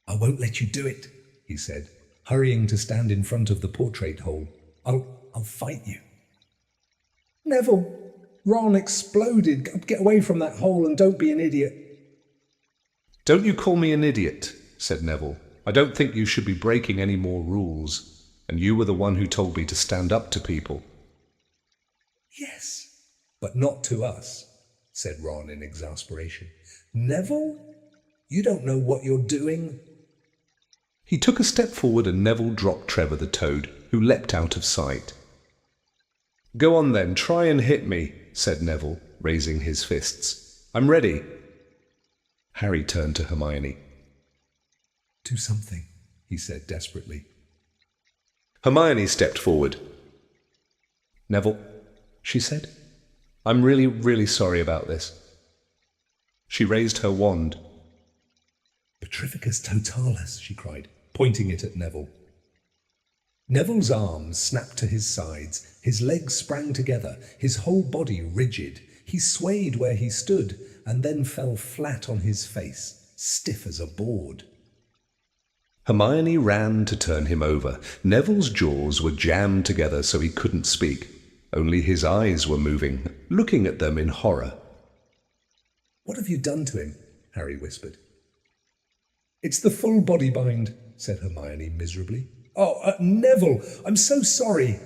"I won't let you do it," he said, hurrying to stand in front of the portrait hole. I'll fight you." "Neville, Ron exploded. Get away from that hole and don't be an idiot." "Don't you call me an idiot," said Neville. "I don't think you should be breaking any more rules, and you were the one who told me to stand up to people." "Yes, but not to us," said Ron in exasperation. "Neville, you don't know what you're doing." He took a step forward and Neville dropped Trevor the Toad, who leapt out of sight. "Go on then, try and hit me," said Neville, raising his fists. "I'm ready." Harry turned to Hermione. "Do something," he said desperately. Hermione stepped forward. "Neville," she said, "I'm really, really sorry about this." She raised her wand. "Petrificus totalis," she cried, pointing it at Neville. Neville's arms snapped to his sides, his legs sprang together, his whole body rigid. He swayed where he stood and then fell flat on his face, stiff as a board. Hermione ran to turn him over. Neville's jaws were jammed together so he couldn't speak. Only his eyes were moving, looking at them in horror. "What have you done to him?" Harry whispered. "It's the full body bind," said Hermione miserably. "Oh, Neville, I'm so sorry."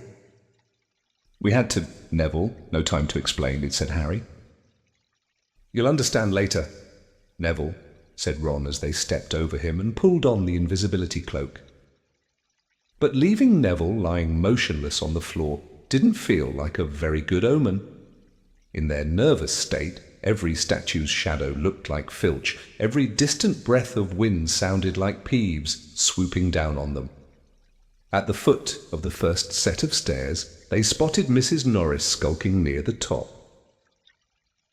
"We had to, Neville. No time to explain it," said Harry. "You'll understand later, Neville," said Ron as they stepped over him and pulled on the invisibility cloak. But leaving Neville lying motionless on the floor didn't feel like a very good omen. In their nervous state, every statue's shadow looked like Filch. Every distant breath of wind sounded like Peeves swooping down on them. At the foot of the first set of stairs, they spotted Mrs. Norris skulking near the top.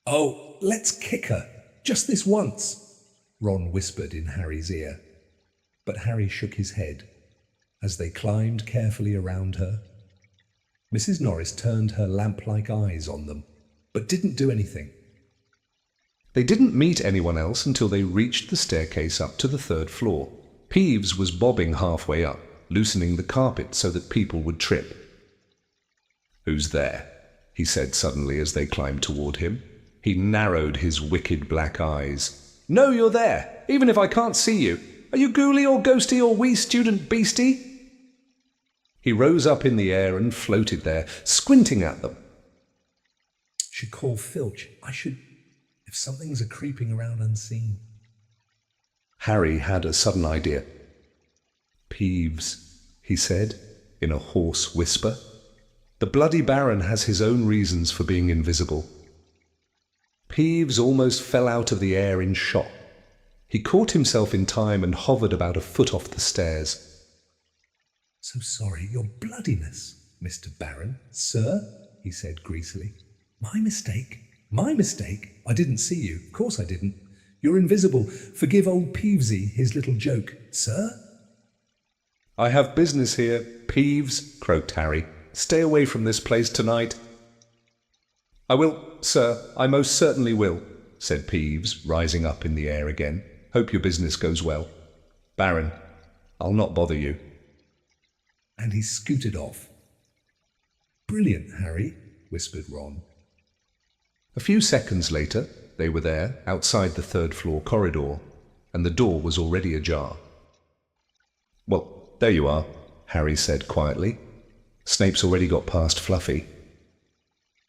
"Oh, let's kick her, just this once," Ron whispered in Harry's ear. But Harry shook his head. As they climbed carefully around her, Mrs. Norris turned her lamp-like eyes on them, but didn't do anything. They didn't meet anyone else until they reached the staircase up to the third floor. Peeves was bobbing halfway up, loosening the carpet so that people would trip. "Who's there?" he said suddenly as they climbed toward him. He narrowed his wicked black eyes. "No, you're there, even if I can't see you. Are you ghouly or ghosty or wee student beastie?" He rose up in the air and floated there, squinting at them. Should call Filch. I should, if something's creeping around unseen. Harry had a sudden idea. Peeves, he said, in a hoarse whisper. The bloody Baron has his own reasons for being invisible. Peeves almost fell out of the air in shock. He caught himself in time and hovered about a foot off the stairs. So sorry, your bloodiness, Mr. Baron. Sir, he said greasily. My mistake. My mistake. I didn't see you. Of course I didn't. You're invisible. Forgive old Peevesy his little joke, sir. I have business here, Peeves, croaked Harry. Stay away from this place tonight. I will, sir, I most certainly will, said Peeves, rising up in the air again. Hope your business goes well. Baron, I'll not bother you. And he scooted off. Brilliant, Harry, whispered Ron. A few seconds later, they were there, outside the third-floor corridor, and the door was already ajar. Well, there you are, Harry said quietly. Snape's already got past Fluffy.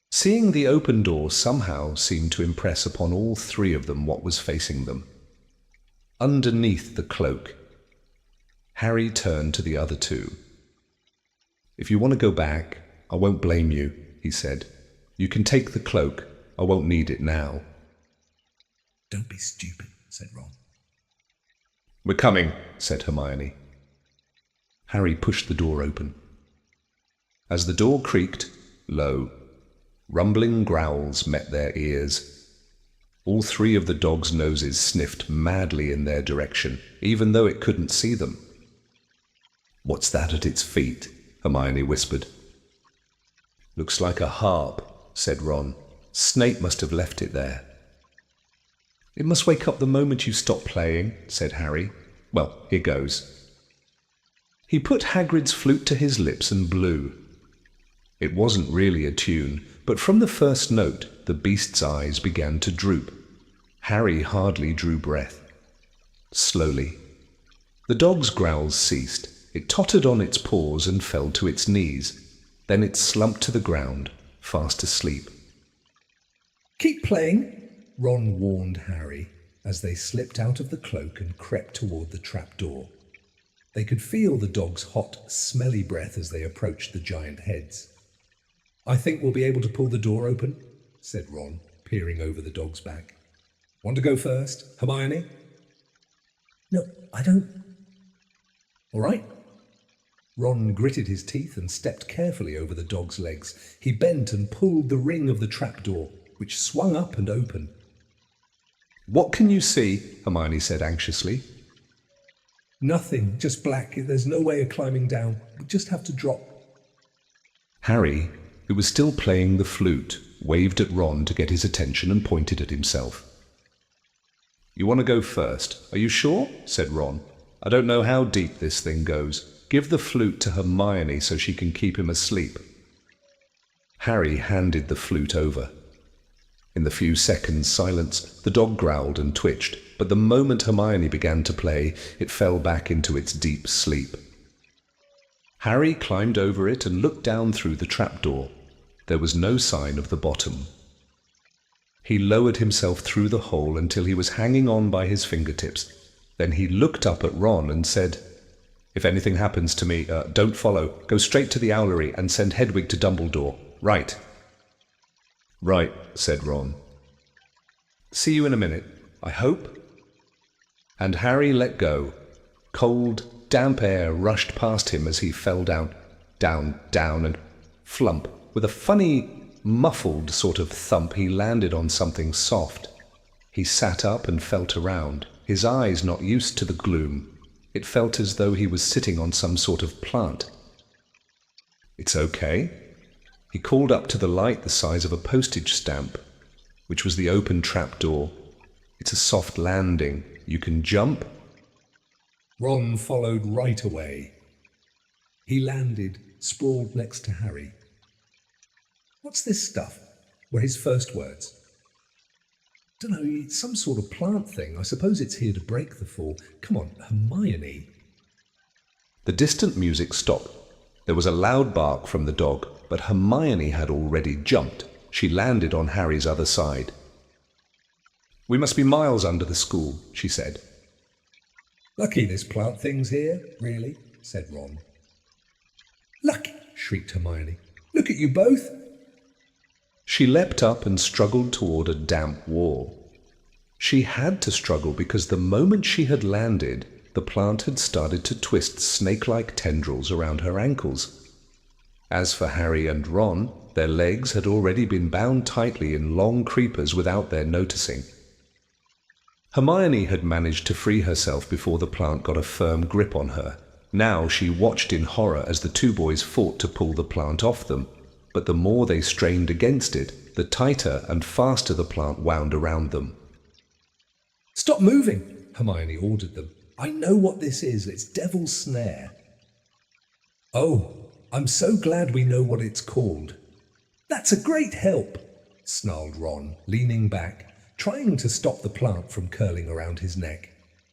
Seeing the open door somehow seemed to impress upon all three of them what was facing them. Underneath the cloak, Harry turned to the other two. If you want to go back, I won't blame you, he said. You can take the cloak. I won't need it now. Don't be stupid, said Ron. We're coming, said Hermione. Harry pushed the door open. As the door creaked, lo, rumbling growls met their ears. All three of the dogs' noses sniffed madly in their direction, even though it couldn't see them. What's that at its feet? Hermione whispered. Looks like a harp, said Ron. Snape must have left it there. It must wake up the moment you stop playing, said Harry. Well, here goes. He put Hagrid's flute to his lips and blew. It wasn't really a tune, but from the first note, the beast's eyes began to droop. Harry hardly drew breath. Slowly, the dog's growls ceased. It tottered on its paws and fell to its knees. Then it slumped to the ground, fast asleep. Keep playing, Ron warned Harry as they slipped out of the cloak and crept toward the trapdoor. They could feel the dog's hot, smelly breath as they approached the giant heads. I think we'll be able to pull the door open, said Ron, peering over the dog's back. Want to go first, Hermione? No, I don't. All right. Ron gritted his teeth and stepped carefully over the dog's legs. He bent and pulled the ring of the trapdoor, which swung up and open. What can you see? Hermione said anxiously. Nothing, just black. There's no way of climbing down. We just have to drop. Harry, who was still playing the flute, waved at Ron to get his attention and pointed at himself. You want to go first? Are you sure? Said Ron. I don't know how deep this thing goes. Give the flute to Hermione so she can keep him asleep. Harry handed the flute over. In the few seconds' silence, the dog growled and twitched, but the moment Hermione began to play, it fell back into its deep sleep. Harry climbed over it and looked down through the trapdoor. There was no sign of the bottom. He lowered himself through the hole until he was hanging on by his fingertips. Then he looked up at Ron and said, If anything happens to me, don't follow. Go straight to the owlery and send Hedwig to Dumbledore. Right. Right, said Ron. See you in a minute, I hope. And Harry let go. Cold, damp air rushed past him as he fell down, and flump. With a funny, muffled sort of thump, he landed on something soft. He sat up and felt around, his eyes not used to the gloom. It felt as though he was sitting on some sort of plant. It's okay. He called up to the light the size of a postage stamp, which was the open trapdoor. It's a soft landing. You can jump. Ron followed right away. He landed, sprawled next to Harry. What's this stuff? Were his first words. Dunno, it's some sort of plant thing. I suppose it's here to break the fall. Come on, Hermione. The distant music stopped. There was a loud bark from the dog, but Hermione had already jumped. She landed on Harry's other side. "We must be miles under the school," she said. "Lucky this plant thing's here, really," said Ron. "Lucky!" shrieked Hermione. "Look at you both!" She leapt up and struggled toward a damp wall. She had to struggle because the moment she had landed, the plant had started to twist snake-like tendrils around her ankles. As for Harry and Ron, their legs had already been bound tightly in long creepers without their noticing. Hermione had managed to free herself before the plant got a firm grip on her. Now she watched in horror as the two boys fought to pull the plant off them, but the more they strained against it, the tighter and faster the plant wound around them. "Stop moving," Hermione ordered them. "I know what this is. It's Devil's Snare." "Oh, I'm so glad we know what it's called." "That's a great help," snarled Ron, leaning back, trying to stop the plant from curling around his neck.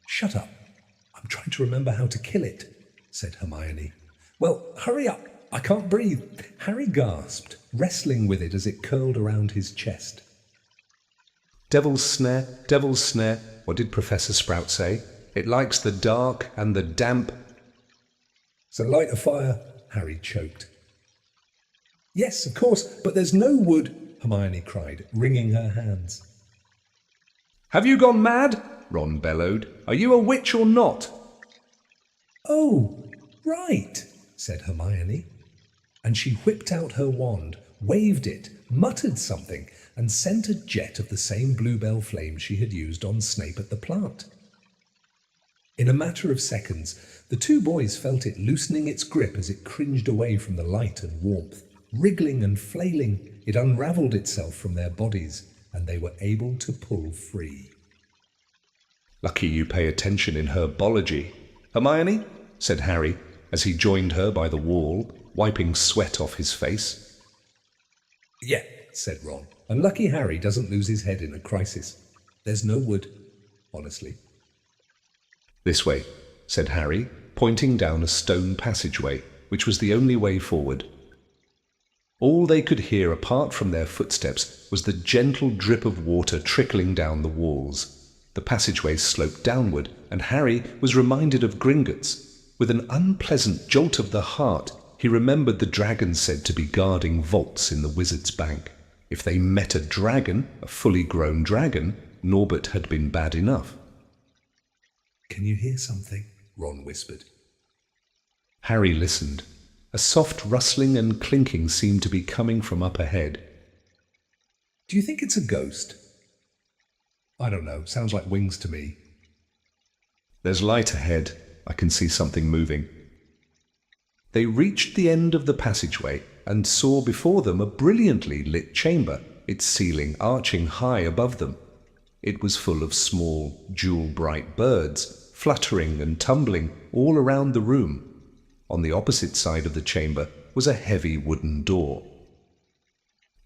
"Shut up. I'm trying to remember how to kill it," said Hermione. "Well, hurry up. I can't breathe." Harry gasped, wrestling with it as it curled around his chest. "Devil's snare, devil's snare. What did Professor Sprout say? It likes the dark and the damp." "So light a fire," Harry choked. "Yes, of course, but there's no wood," Hermione cried, wringing her hands. "Have you gone mad?" Ron bellowed. "Are you a witch or not?" "Oh, right," said Hermione. And she whipped out her wand, waved it, muttered something, and sent a jet of the same bluebell flame she had used on Snape at the plant. In a matter of seconds, the two boys felt it loosening its grip as it cringed away from the light and warmth. Wriggling and flailing, it unravelled itself from their bodies, and they were able to pull free. "Lucky you pay attention in herbology, Hermione," said Harry, as he joined her by the wall, wiping sweat off his face. "Yeah," said Ron, "and lucky Harry doesn't lose his head in a crisis. There's no wood, honestly." "This way," said Harry, pointing down a stone passageway, which was the only way forward. All they could hear apart from their footsteps was the gentle drip of water trickling down the walls. The passageway sloped downward, and Harry was reminded of Gringotts. With an unpleasant jolt of the heart, he remembered the dragon said to be guarding vaults in the Wizard's Bank. If they met a dragon, a fully grown dragon, Norbert had been bad enough. "Can you hear something?" Ron whispered. Harry listened. A soft rustling and clinking seemed to be coming from up ahead. "Do you think it's a ghost?" "I don't know. Sounds like wings to me." "There's light ahead. I can see something moving." They reached the end of the passageway and saw before them a brilliantly lit chamber, its ceiling arching high above them. It was full of small, jewel-bright birds, fluttering and tumbling all around the room. On the opposite side of the chamber was a heavy wooden door.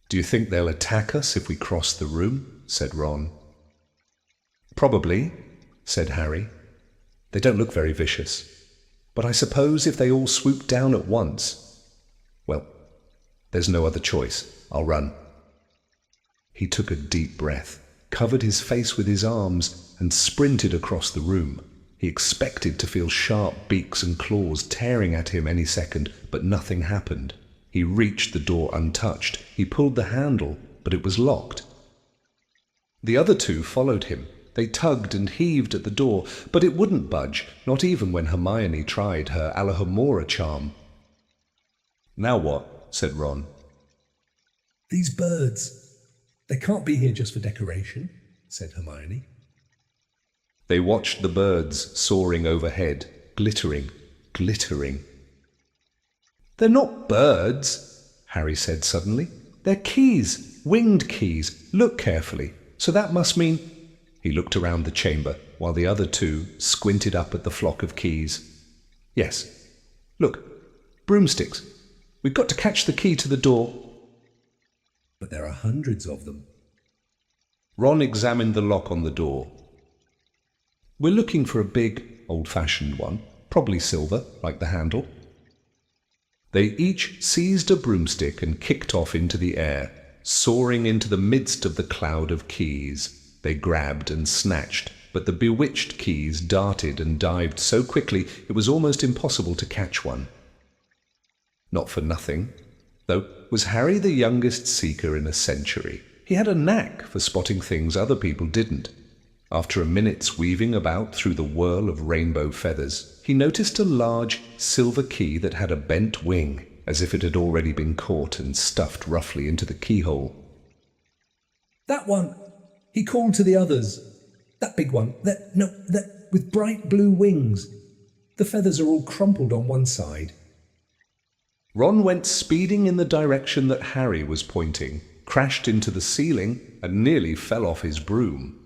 "Do you think they'll attack us if we cross the room?" said Ron. "Probably," said Harry. "They don't look very vicious. But I suppose if they all swoop down at once... Well, there's no other choice. I'll run." He took a deep breath, covered his face with his arms, and sprinted across the room. He expected to feel sharp beaks and claws tearing at him any second, but nothing happened. He reached the door untouched. He pulled the handle, but it was locked. The other two followed him. They tugged and heaved at the door, but it wouldn't budge, not even when Hermione tried her Alohomora charm. "Now what?" said Ron. "These birds. They can't be here just for decoration," said Hermione. They watched the birds soaring overhead, glittering, glittering. "They're not birds," Harry said suddenly. "They're keys, winged keys. Look carefully. So that must mean..." He looked around the chamber, while the other two squinted up at the flock of keys. "Yes. Look, broomsticks. We've got to catch the key to the door." "But there are hundreds of them." Ron examined the lock on the door. "We're looking for a big, old-fashioned one, probably silver, like the handle." They each seized a broomstick and kicked off into the air, soaring into the midst of the cloud of keys. They grabbed and snatched, but the bewitched keys darted and dived so quickly it was almost impossible to catch one. Not for nothing, though, was Harry the youngest seeker in a century. He had a knack for spotting things other people didn't. After a minute's weaving about through the whirl of rainbow feathers, he noticed a large silver key that had a bent wing, as if it had already been caught and stuffed roughly into the keyhole. "That one," he called to the others. "That big one, that with bright blue wings. The feathers are all crumpled on one side." Ron went speeding in the direction that Harry was pointing, crashed into the ceiling, and nearly fell off his broom.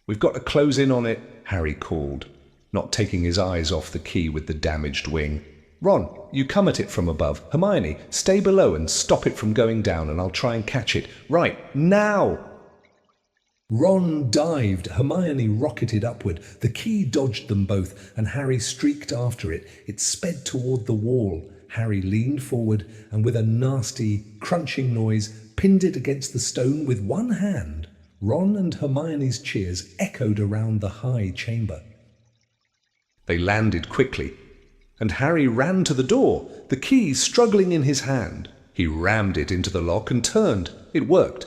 "We've got to close in on it," Harry called, not taking his eyes off the key with the damaged wing. "Ron, you come at it from above. Hermione, stay below and stop it from going down, and I'll try and catch it. Right, now!" Ron dived, Hermione rocketed upward. The key dodged them both, and Harry streaked after it. It sped toward the wall. Harry leaned forward and with a nasty, crunching noise, pinned it against the stone with one hand. Ron and Hermione's cheers echoed around the high chamber. They landed quickly, and Harry ran to the door, the key struggling in his hand. He rammed it into the lock and turned. It worked.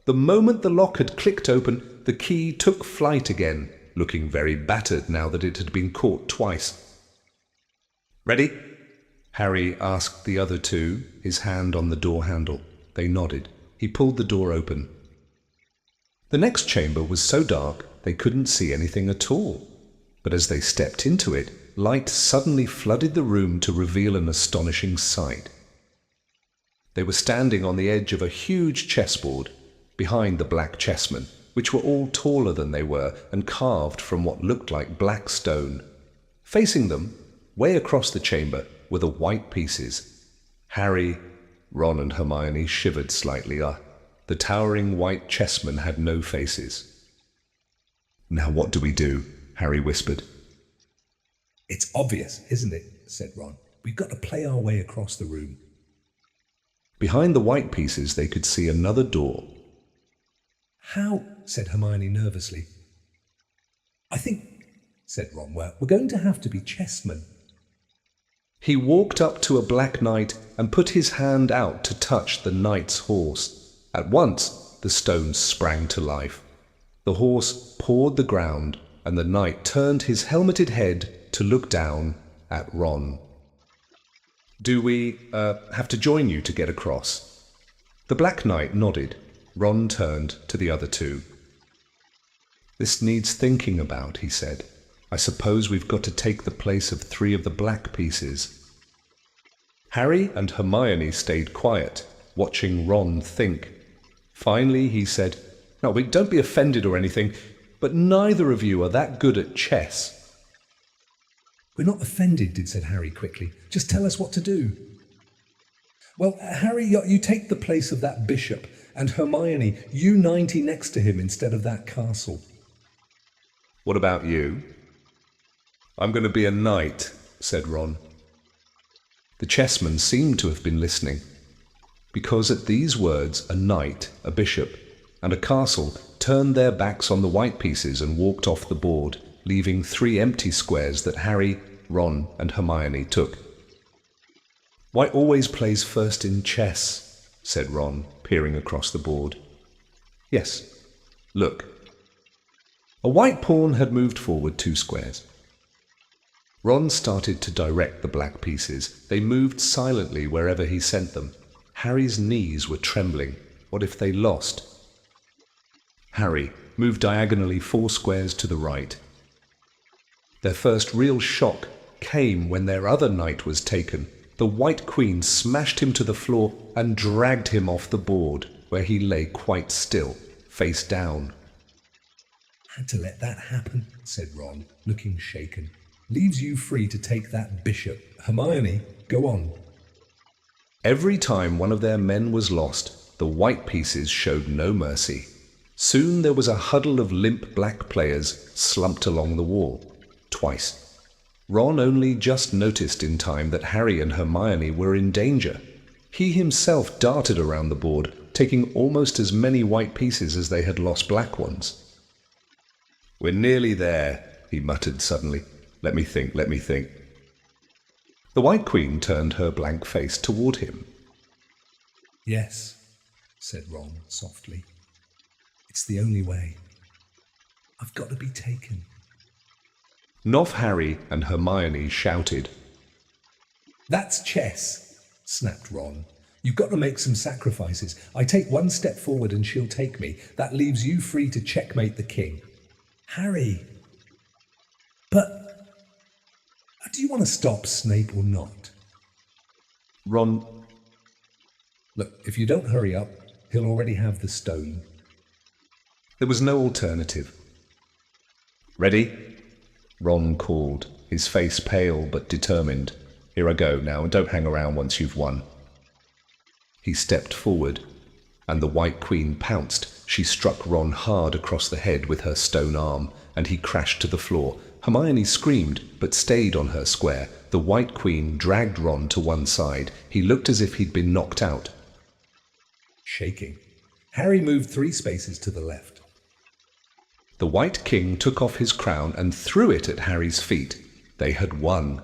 The moment the lock had clicked open, the key took flight again, looking very battered now that it had been caught twice. "Ready?" Harry asked the other two, his hand on the door handle. They nodded. He pulled the door open. The next chamber was so dark they couldn't see anything at all. But as they stepped into it, light suddenly flooded the room to reveal an astonishing sight. They were standing on the edge of a huge chessboard, behind the black chessmen, which were all taller than they were and carved from what looked like black stone. Facing them, way across the chamber, were the white pieces. Harry, Ron and Hermione shivered slightly. The towering white chessmen had no faces. "Now what do we do?" Harry whispered. "It's obvious, isn't it?" said Ron. "We've got to play our way across the room." Behind the white pieces they could see another door. "How?" said Hermione nervously. "I think," said Ron, "we're going to have to be chessmen." He walked up to a black knight and put his hand out to touch the knight's horse. At once the stones sprang to life. The horse pawed the ground, and the knight turned his helmeted head to look down at Ron. "Do we have to join you to get across?" The Black Knight nodded. Ron turned to the other two. "This needs thinking about," he said. "I suppose we've got to take the place of 3 of the black pieces." Harry and Hermione stayed quiet, watching Ron think. Finally he said, "No, don't be offended or anything, but neither of you are that good at chess." "We're not offended," said Harry quickly. "Just tell us what to do." "Well, Harry, you take the place of that bishop, and Hermione, you 90 next to him instead of that castle." "What about you?" "I'm going to be a knight," said Ron. The chessmen seemed to have been listening, because at these words a knight, a bishop, and a castle turned their backs on the white pieces and walked off the board, leaving 3 empty squares that Harry, Ron, and Hermione took. "White always plays first in chess," said Ron, peering across the board. "Yes, look." A white pawn had moved forward 2 squares. Ron started to direct the black pieces. They moved silently wherever he sent them. Harry's knees were trembling. What if they lost? Harry moved diagonally 4 squares to the right. Their first real shock came when their other knight was taken. The White Queen smashed him to the floor and dragged him off the board, where he lay quite still, face down. "Had to let that happen," said Ron, looking shaken. "Leaves you free to take that bishop. Hermione, go on." Every time one of their men was lost, the white pieces showed no mercy. Soon there was a huddle of limp black players slumped along the wall. Twice. Ron only just noticed in time that Harry and Hermione were in danger. He himself darted around the board, taking almost as many white pieces as they had lost black ones. "We're nearly there," he muttered suddenly. Let me think. The White Queen turned her blank face toward him. "Yes," said Ron softly. "It's the only way. I've got to be taken." Noff, Harry and Hermione shouted. "That's chess," snapped Ron. "You've got to make some sacrifices. I take one step forward and she'll take me. That leaves you free to checkmate the king." "Harry, but do you want to stop Snape or not?" Ron, "Look, if you don't hurry up, he'll already have the stone." there was no alternative. "Ready?" Ron called, his face pale but determined. "Here I go now, and don't hang around once you've won." He stepped forward, and the White Queen pounced. She struck Ron hard across the head with her stone arm, and he crashed to the floor. Hermione screamed, but stayed on her square. The White Queen dragged Ron to one side. He looked as if he'd been knocked out. Shaking, Harry moved 3 spaces to the left. The White King took off his crown and threw it at Harry's feet. They had won.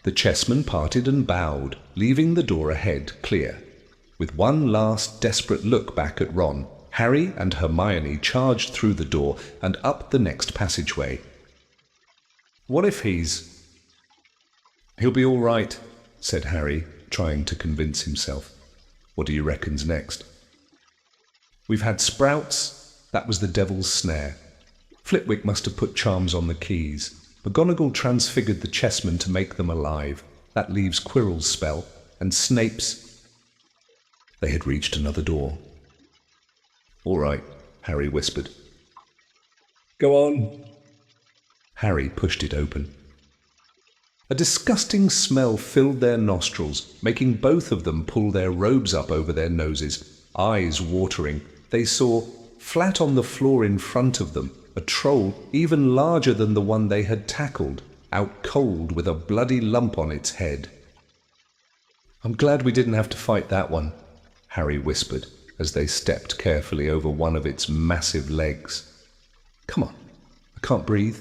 The chessmen parted and bowed, leaving the door ahead clear. With one last desperate look back at Ron, Harry and Hermione charged through the door and up the next passageway. "What if He'll be all right," said Harry, trying to convince himself. "What do you reckon's next?" "We've had sprouts. That was the devil's snare. Flitwick must have put charms on the keys. McGonagall transfigured the chessmen to make them alive. That leaves Quirrell's spell, and Snape's—" They had reached another door. "All right," Harry whispered. "Go on." Harry pushed it open. A disgusting smell filled their nostrils, making both of them pull their robes up over their noses, eyes watering. They saw, flat on the floor in front of them, a troll even larger than the one they had tackled, out cold with a bloody lump on its head. "I'm glad we didn't have to fight that one," Harry whispered as they stepped carefully over one of its massive legs. "Come on, I can't breathe."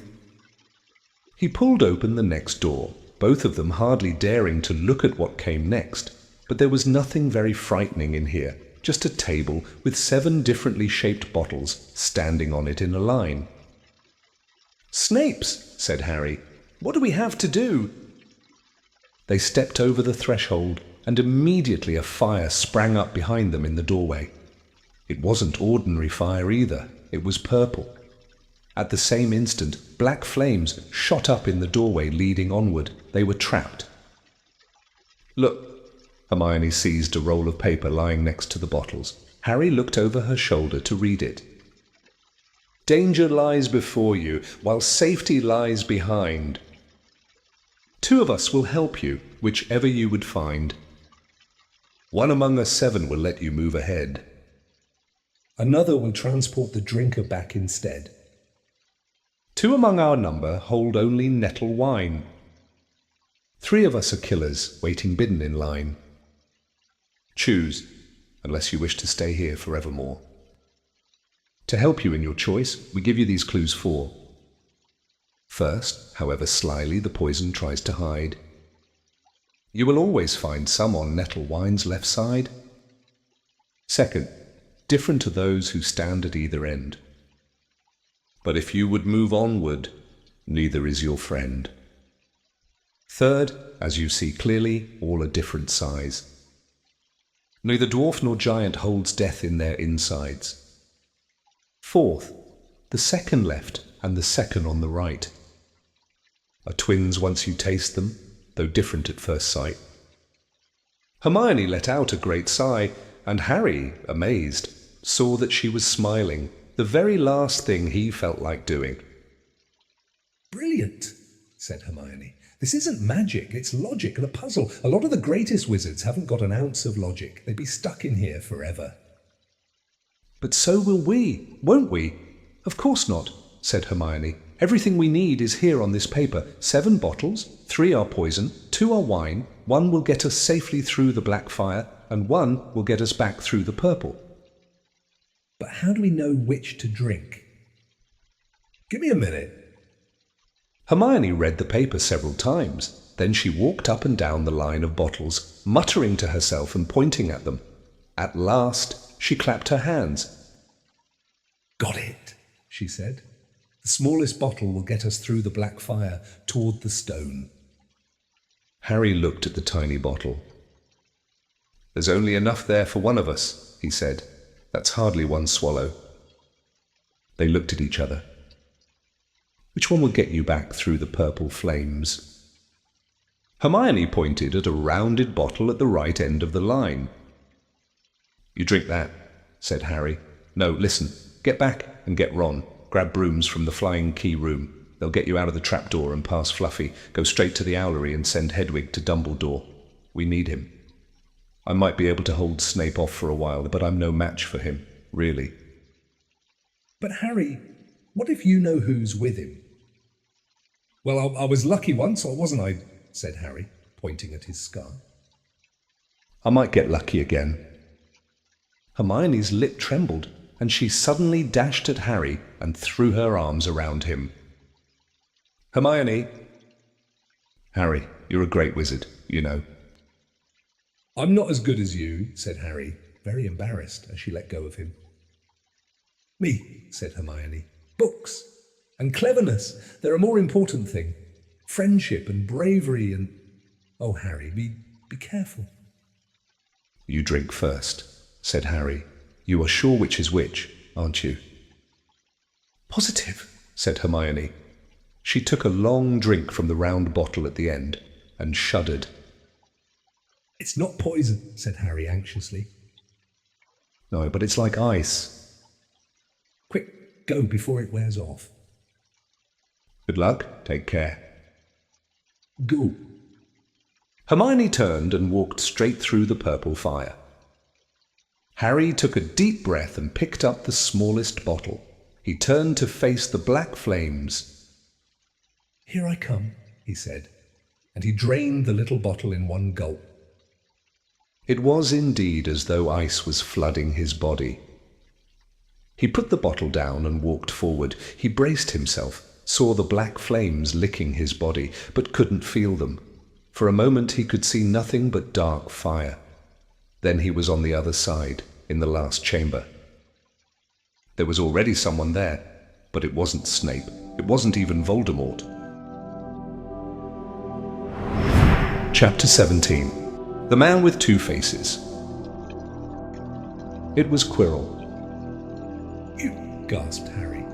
He pulled open the next door, both of them hardly daring to look at what came next. But there was nothing very frightening in here, just a table with 7 differently shaped bottles standing on it in a line. "Snape's," said Harry. "What do we have to do?" They stepped over the threshold, and immediately a fire sprang up behind them in the doorway. It wasn't ordinary fire either, it was purple. At the same instant, black flames shot up in the doorway leading onward. They were trapped. "Look!" Hermione seized a roll of paper lying next to the bottles. Harry looked over her shoulder to read it. "Danger lies before you, while safety lies behind. 2 of us will help you, whichever you would find. 1 among us 7 will let you move ahead. Another will transport the drinker back instead. 2 among our number hold only nettle wine. 3 of us are killers, waiting bidden in line. Choose, unless you wish to stay here forevermore. To help you in your choice, we give you these clues 4. First, however slyly the poison tries to hide, you will always find some on nettle wine's left side. Second, different to those who stand at either end. But if you would move onward, neither is your friend. Third, as you see clearly, all a different size. Neither dwarf nor giant holds death in their insides. Fourth, the second left and the second on the right are twins once you taste them, though different at first sight. Hermione let out a great sigh, and Harry, amazed, saw that she was smiling, the very last thing he felt like doing. "Brilliant," said Hermione. "This isn't magic, it's logic and a puzzle. A lot of the greatest wizards haven't got an ounce of logic. They'd be stuck in here forever." "But so will we, won't we?" "Of course not," said Hermione. Everything we need is here on this paper. 7 bottles, 3 are poison, 2 are wine, 1 will get us safely through the black fire, and 1 will get us back through the purple. But how do we know which to drink? Give me a minute. Hermione read the paper several times. Then she walked up and down the line of bottles, muttering to herself and pointing at them. At last, she clapped her hands. Got it, she said. The smallest bottle will get us through the black fire toward the stone. Harry looked at the tiny bottle. There's only enough there for one of us, he said. That's hardly 1 swallow. They looked at each other. Which one will get you back through the purple flames? Hermione pointed at a rounded bottle at the right end of the line. You drink that, said Harry. No, listen, get back and get Ron. Grab brooms from the flying key room. They'll get you out of the trapdoor and past Fluffy. Go straight to the owlery and send Hedwig to Dumbledore. We need him. I might be able to hold Snape off for a while, but I'm no match for him, really. But Harry, what if you know who's with him? Well, I was lucky once, or wasn't I? Said Harry, pointing at his scar. I might get lucky again. Hermione's lip trembled, and she suddenly dashed at Harry and threw her arms around him. Hermione! Harry, you're a great wizard, you know. I'm not as good as you, said Harry, very embarrassed as she let go of him. Me, said Hermione. Books and cleverness, they're a more important thing. Friendship and bravery and... Oh, Harry, be careful. You drink first, said Harry. You are sure which is which, aren't you? Positive, said Hermione. She took a long drink from the round bottle at the end and shuddered. It's not poison, said Harry anxiously. No, but it's like ice. Quick, go before it wears off. Good luck. Take care. Go. Hermione turned and walked straight through the purple fire. Harry took a deep breath and picked up the smallest bottle. He turned to face the black flames. Here I come, he said, and he drained the little bottle in 1 gulp. It was indeed as though ice was flooding his body. He put the bottle down and walked forward. He braced himself, saw the black flames licking his body, but couldn't feel them. For a moment he could see nothing but dark fire. Then he was on the other side, in the last chamber. There was already someone there, but it wasn't Snape. It wasn't even Voldemort. Chapter 17. The Man with Two Faces. It was Quirrell. You, gasped Harry.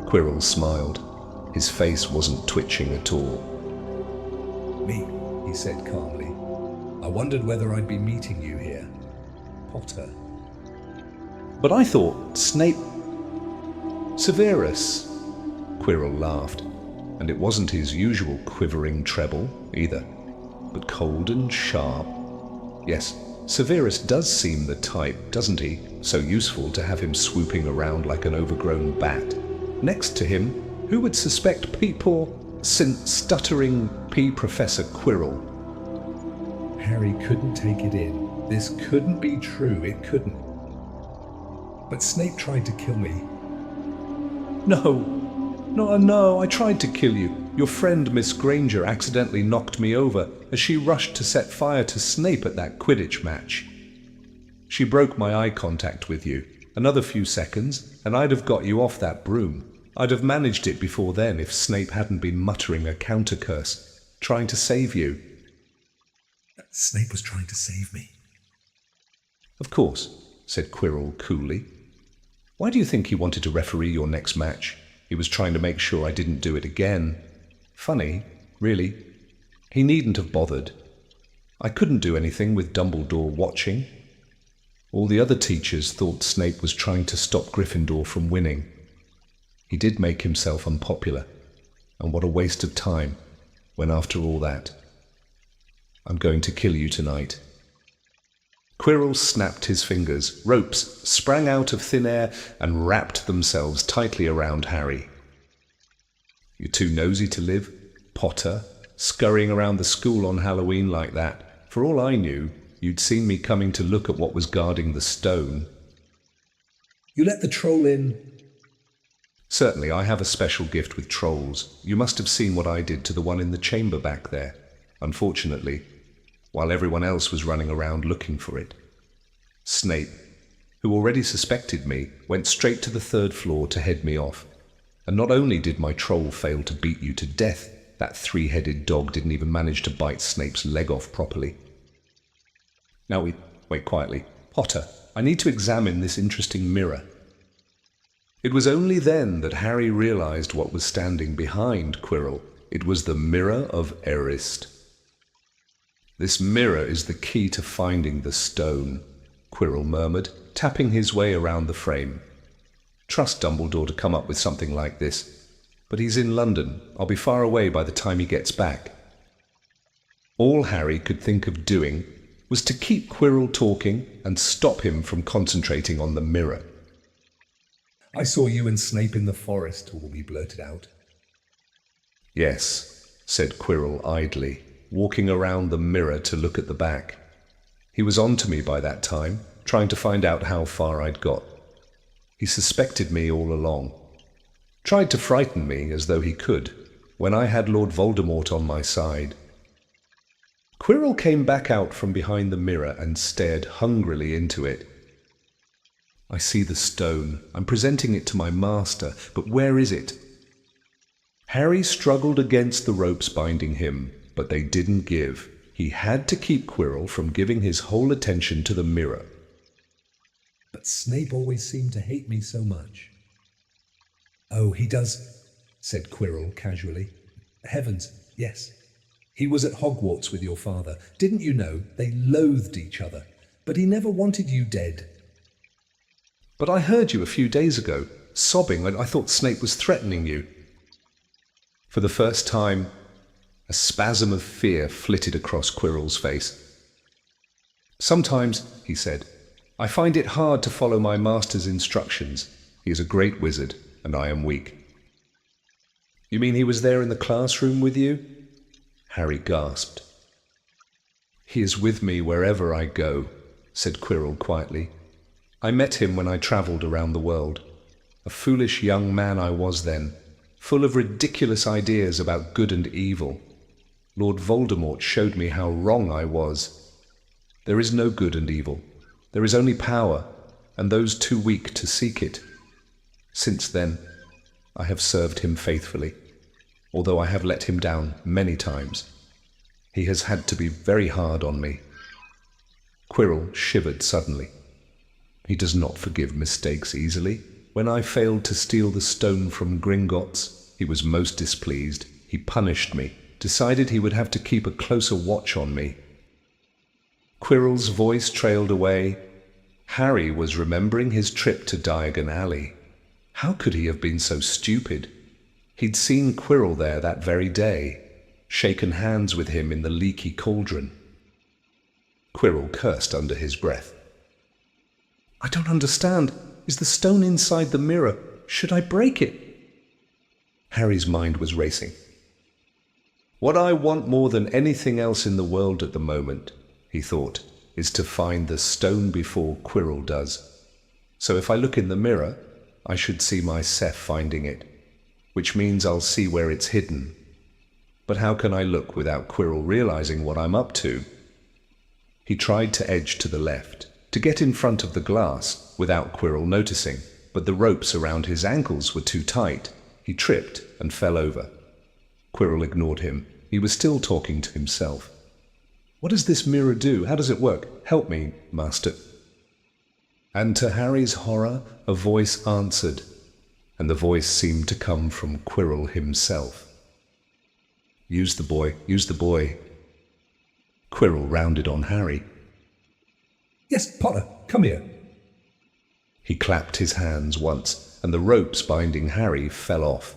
Quirrell smiled. His face wasn't twitching at all. Me, he said calmly. I wondered whether I'd be meeting you here. Potter. But I thought Snape... Severus. Quirrell laughed, and it wasn't his usual quivering treble either, but cold and sharp. Yes, Severus does seem the type, doesn't he? So useful to have him swooping around like an overgrown bat. Next to him, who would suspect stuttering Professor Quirrell? Harry couldn't take it in. This couldn't be true, it couldn't. But Snape tried to kill me. No, I tried to kill you. Your friend Miss Granger accidentally knocked me over as she rushed to set fire to Snape at that Quidditch match. She broke my eye contact with you. Another few seconds, and I'd have got you off that broom. I'd have managed it before then if Snape hadn't been muttering a counter-curse, trying to save you. Snape was trying to save me. Of course, said Quirrell coolly. Why do you think he wanted to referee your next match? He was trying to make sure I didn't do it again. Funny, really. He needn't have bothered. I couldn't do anything with Dumbledore watching. All the other teachers thought Snape was trying to stop Gryffindor from winning. He did make himself unpopular, and what a waste of time, when after all that. I'm going to kill you tonight. Quirrell snapped his fingers. Ropes sprang out of thin air and wrapped themselves tightly around Harry. You're too nosy to live, Potter, scurrying around the school on Halloween like that. For all I knew, you'd seen me coming to look at what was guarding the stone. You let the troll in? Certainly, I have a special gift with trolls. You must have seen what I did to the one in the chamber back there. Unfortunately, while everyone else was running around looking for it. Snape, who already suspected me, went straight to the 3rd floor to head me off. And not only did my troll fail to beat you to death, that 3-headed dog didn't even manage to bite Snape's leg off properly. Now wait quietly. Potter, I need to examine this interesting mirror. It was only then that Harry realized what was standing behind Quirrell. It was the Mirror of Erist. This mirror is the key to finding the stone, Quirrell murmured, tapping his way around the frame. Trust Dumbledore to come up with something like this. But he's in London. I'll be far away by the time he gets back. All Harry could think of doing was to keep Quirrell talking and stop him from concentrating on the mirror. I saw you and Snape in the forest, he blurted out. Yes, said Quirrell idly, walking around the mirror to look at the back. He was on to me by that time, trying to find out how far I'd got. He suspected me all along. Tried to frighten me as though he could, when I had Lord Voldemort on my side. Quirrell came back out from behind the mirror and stared hungrily into it. I see the stone. I'm presenting it to my master, but where is it? Harry struggled against the ropes binding him, but they didn't give. He had to keep Quirrell from giving his whole attention to the mirror. But Snape always seemed to hate me so much. Oh, he does, said Quirrell casually. Heavens, yes. He was at Hogwarts with your father. Didn't you know they loathed each other? But he never wanted you dead. But I heard you a few days ago, sobbing. I thought Snape was threatening you. For the first time, a spasm of fear flitted across Quirrell's face. Sometimes, he said, I find it hard to follow my master's instructions. He is a great wizard, and I am weak. You mean he was there in the classroom with you? Harry gasped. He is with me wherever I go, said Quirrell quietly. I met him when I travelled around the world. A foolish young man I was then, full of ridiculous ideas about good and evil. Lord Voldemort showed me how wrong I was. There is no good and evil. There is only power, and those too weak to seek it. Since then, I have served him faithfully, although I have let him down many times. He has had to be very hard on me. Quirrell shivered suddenly. He does not forgive mistakes easily. When I failed to steal the stone from Gringotts, he was most displeased. He punished me, decided he would have to keep a closer watch on me. Quirrell's voice trailed away. Harry was remembering his trip to Diagon Alley. How could he have been so stupid? He'd seen Quirrell there that very day, shaken hands with him in the leaky cauldron. Quirrell cursed under his breath. I don't understand. Is the stone inside the mirror? Should I break it? Harry's mind was racing. What I want more than anything else in the world at the moment, he thought, is to find the stone before Quirrell does. So if I look in the mirror, I should see myself finding it, which means I'll see where it's hidden. But how can I look without Quirrell realizing what I'm up to? He tried to edge to the left, to get in front of the glass without Quirrell noticing, but the ropes around his ankles were too tight. He tripped and fell over. Quirrell ignored him. He was still talking to himself. What does this mirror do? How does it work? Help me, Master. And to Harry's horror, a voice answered, and the voice seemed to come from Quirrell himself. Use the boy, use the boy. Quirrell rounded on Harry. Yes, Potter, come here. He clapped his hands once, and the ropes binding Harry fell off.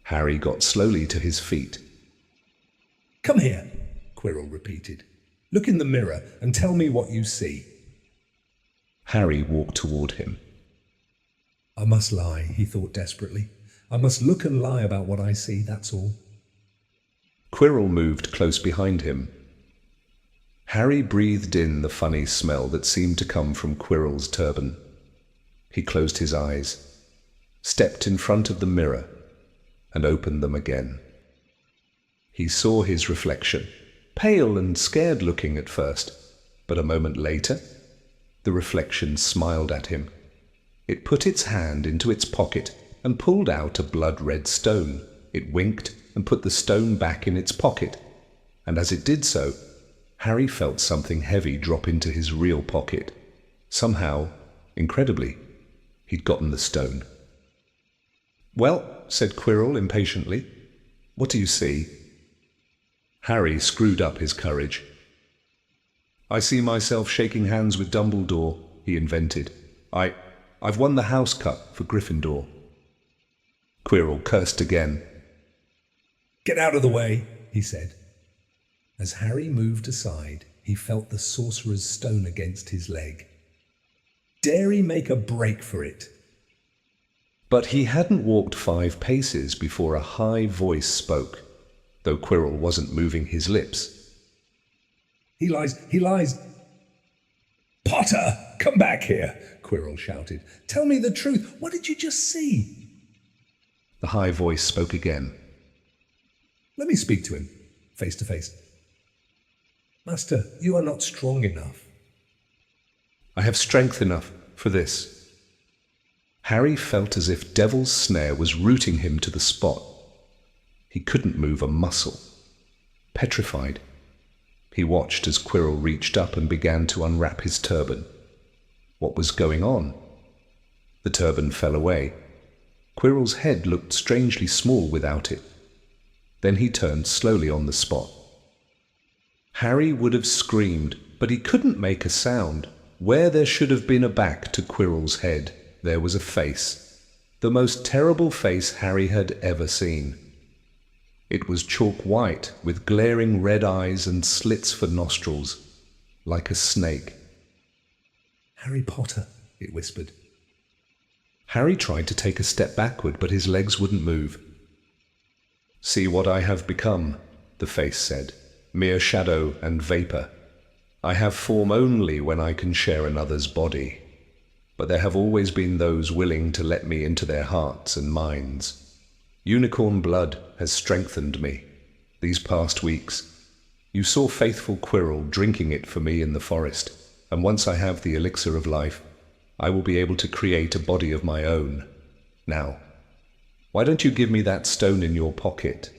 Harry got slowly to his feet. Come here, Quirrell repeated. Look in the mirror and tell me what you see. Harry walked toward him. I must lie, he thought desperately. I must look and lie about what I see, that's all. Quirrell moved close behind him. Harry breathed in the funny smell that seemed to come from Quirrell's turban. He closed his eyes, stepped in front of the mirror, and opened them again. He saw his reflection, pale and scared-looking at first, but a moment later, the reflection smiled at him. It put its hand into its pocket and pulled out a blood-red stone. It winked and put the stone back in its pocket, and as it did so, Harry felt something heavy drop into his real pocket. Somehow, incredibly, he'd gotten the stone. "Well," said Quirrell impatiently, "what do you see?" Harry screwed up his courage. "I see myself shaking hands with Dumbledore," he invented. I've won the house cup for Gryffindor." Quirrell cursed again. "Get out of the way," he said. As Harry moved aside, he felt the sorcerer's stone against his leg. Dare he make a break for it? But he hadn't walked 5 paces before a high voice spoke, though Quirrell wasn't moving his lips. He lies. "Potter, come back here," Quirrell shouted. "Tell me the truth. What did you just see?" The high voice spoke again. "Let me speak to him, face to face." "Master, you are not strong enough." "I have strength enough for this." Harry felt as if Devil's Snare was rooting him to the spot. He couldn't move a muscle. Petrified, he watched as Quirrell reached up and began to unwrap his turban. What was going on? The turban fell away. Quirrell's head looked strangely small without it. Then he turned slowly on the spot. Harry would have screamed, but he couldn't make a sound. Where there should have been a back to Quirrell's head, there was a face. The most terrible face Harry had ever seen. It was chalk white, with glaring red eyes and slits for nostrils, like a snake. "Harry Potter," it whispered. Harry tried to take a step backward, but his legs wouldn't move. "See what I have become," the face said. "Mere shadow and vapor. I have form only when I can share another's body. But there have always been those willing to let me into their hearts and minds. Unicorn blood has strengthened me these past weeks. You saw faithful Quirrell drinking it for me in the forest, and once I have the elixir of life, I will be able to create a body of my own. Now, why don't you give me that stone in your pocket?"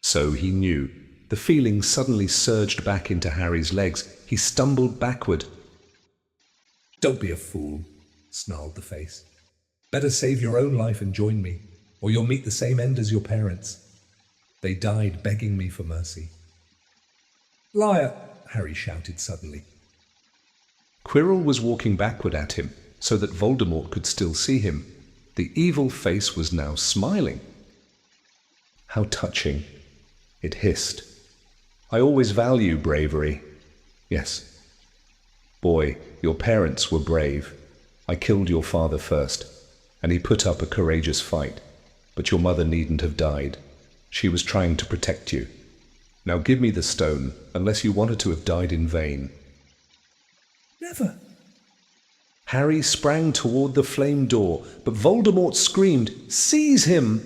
So he knew. The feeling suddenly surged back into Harry's legs. He stumbled backward. "Don't be a fool," snarled the face. "Better save your own life and join me, or you'll meet the same end as your parents. They died begging me for mercy." "Liar!" Harry shouted suddenly. Quirrell was walking backward at him, so that Voldemort could still see him. The evil face was now smiling. "How touching," it hissed. "I always value bravery. Yes. Boy, your parents were brave. I killed your father first, and he put up a courageous fight. But your mother needn't have died. She was trying to protect you. Now give me the stone, unless you want her to have died in vain." "Never." Harry sprang toward the flame door, but Voldemort screamed, "Seize him!"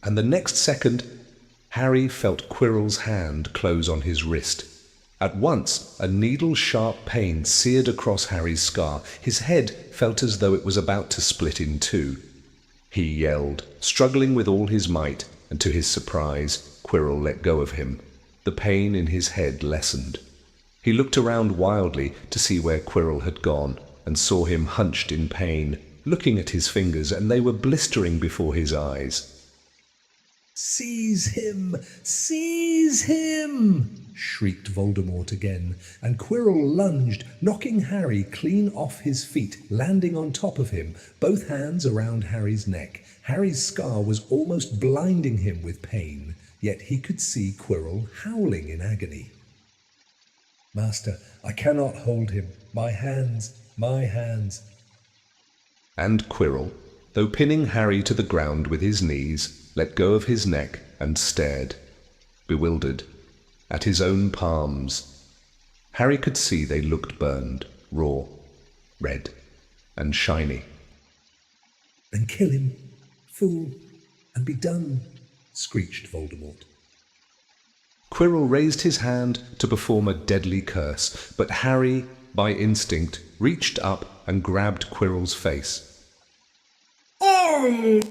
And the next second, Harry felt Quirrell's hand close on his wrist. At once, a needle-sharp pain seared across Harry's scar. His head felt as though it was about to split in two. He yelled, struggling with all his might, and to his surprise, Quirrell let go of him. The pain in his head lessened. He looked around wildly to see where Quirrell had gone, and saw him hunched in pain, looking at his fingers, and they were blistering before his eyes. "Seize him! Seize him!" shrieked Voldemort again, and Quirrell lunged, knocking Harry clean off his feet, landing on top of him, both hands around Harry's neck. Harry's scar was almost blinding him with pain, yet he could see Quirrell howling in agony. "Master, I cannot hold him. My hands. And Quirrell, though pinning Harry to the ground with his knees, let go of his neck and stared, bewildered, at his own palms. Harry could see they looked burned, raw, red, and shiny. "Then kill him, fool, and be done," screeched Voldemort. Quirrell raised his hand to perform a deadly curse, but Harry, by instinct, reached up and grabbed Quirrell's face. Oh!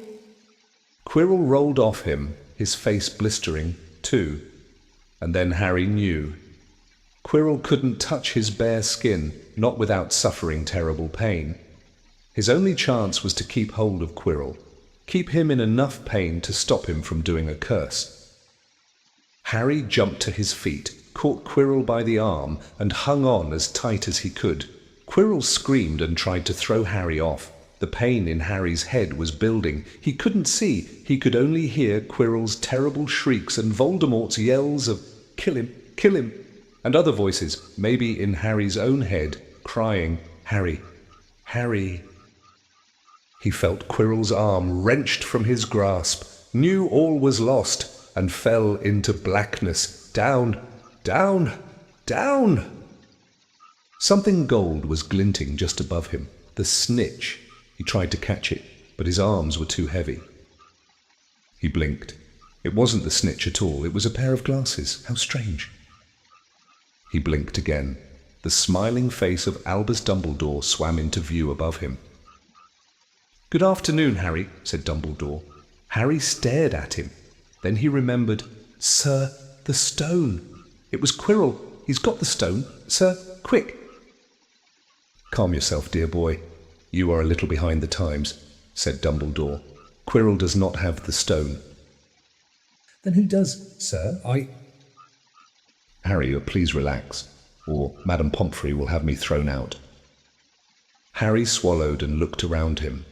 Quirrell rolled off him, his face blistering, too, and then Harry knew. Quirrell couldn't touch his bare skin, not without suffering terrible pain. His only chance was to keep hold of Quirrell, keep him in enough pain to stop him from doing a curse. Harry jumped to his feet, caught Quirrell by the arm, and hung on as tight as he could. Quirrell screamed and tried to throw Harry off. The pain in Harry's head was building. He couldn't see. He could only hear Quirrell's terrible shrieks and Voldemort's yells of "Kill him," and other voices, maybe in Harry's own head, crying, "Harry, Harry." He felt Quirrell's arm wrenched from his grasp, knew all was lost, and fell into blackness, down, down, down. Something gold was glinting just above him, the snitch. He tried to catch it, but his arms were too heavy. He blinked. It wasn't the snitch at all, it was a pair of glasses. How strange. He blinked again. The smiling face of Albus Dumbledore swam into view above him. "Good afternoon, Harry," said Dumbledore. Harry stared at him. Then he remembered, "Sir, the stone. It was Quirrell. He's got the stone. Sir, quick." "Calm yourself, dear boy. You are a little behind the times," said Dumbledore. "Quirrell does not have the stone." "Then who does, sir? "Harry, please relax, or Madame Pomfrey will have me thrown out." Harry swallowed and looked around him.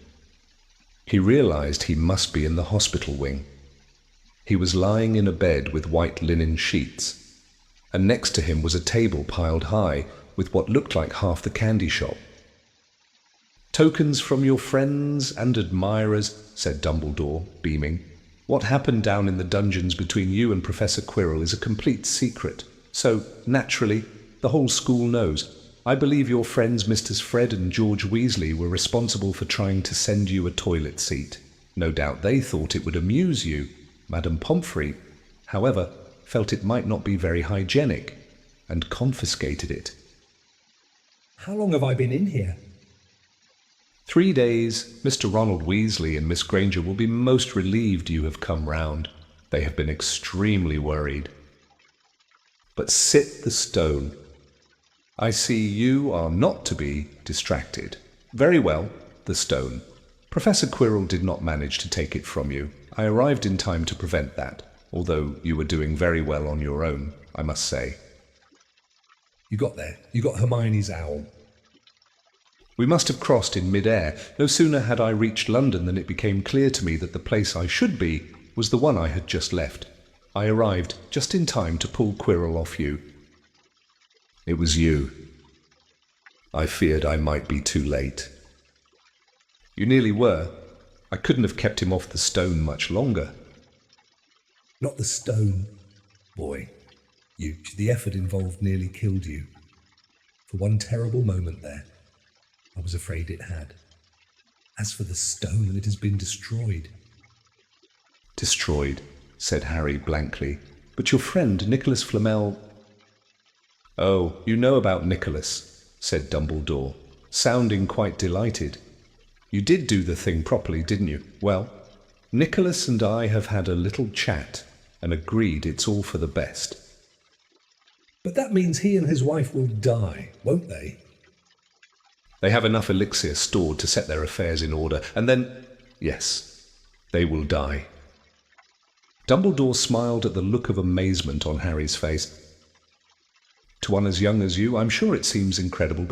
He realized he must be in the hospital wing. He was lying in a bed with white linen sheets, and next to him was a table piled high with what looked like half the candy shop. "Tokens from your friends and admirers," said Dumbledore, beaming. "What happened down in the dungeons between you and Professor Quirrell is a complete secret, so, naturally, the whole school knows. I believe your friends Mr. Fred and George Weasley were responsible for trying to send you a toilet seat. No doubt they thought it would amuse you. Madame Pomfrey, however, felt it might not be very hygienic, and confiscated it." "How long have I been in here?" 3 days. Mr. Ronald Weasley and Miss Granger will be most relieved you have come round. They have been extremely worried. But sit the stone. I see you are not to be distracted. Very well, the stone. Professor Quirrell did not manage to take it from you. I arrived in time to prevent that, although you were doing very well on your own, I must say. "You got there. You got Hermione's owl." We must have crossed in mid-air. No sooner had I reached London than it became clear to me that the place I should be was the one I had just left. I arrived just in time to pull Quirrell off you. It was you. I feared I might be too late. You nearly were. I couldn't have kept him off the stone much longer. "Not the stone, boy. The effort involved nearly killed you. For one terrible moment there, I was afraid it had. As for the stone, it has been destroyed." "Destroyed," said Harry blankly. "But your friend, Nicholas Flamel—" "Oh, you know about Nicholas," said Dumbledore, sounding quite delighted. "You did do the thing properly, didn't you? Well, Nicholas and I have had a little chat and agreed it's all for the best." "But that means he and his wife will die, won't they?" "They have enough elixir stored to set their affairs in order, and then, yes, they will die." Dumbledore smiled at the look of amazement on Harry's face. "To one as young as you, I'm sure it seems incredible,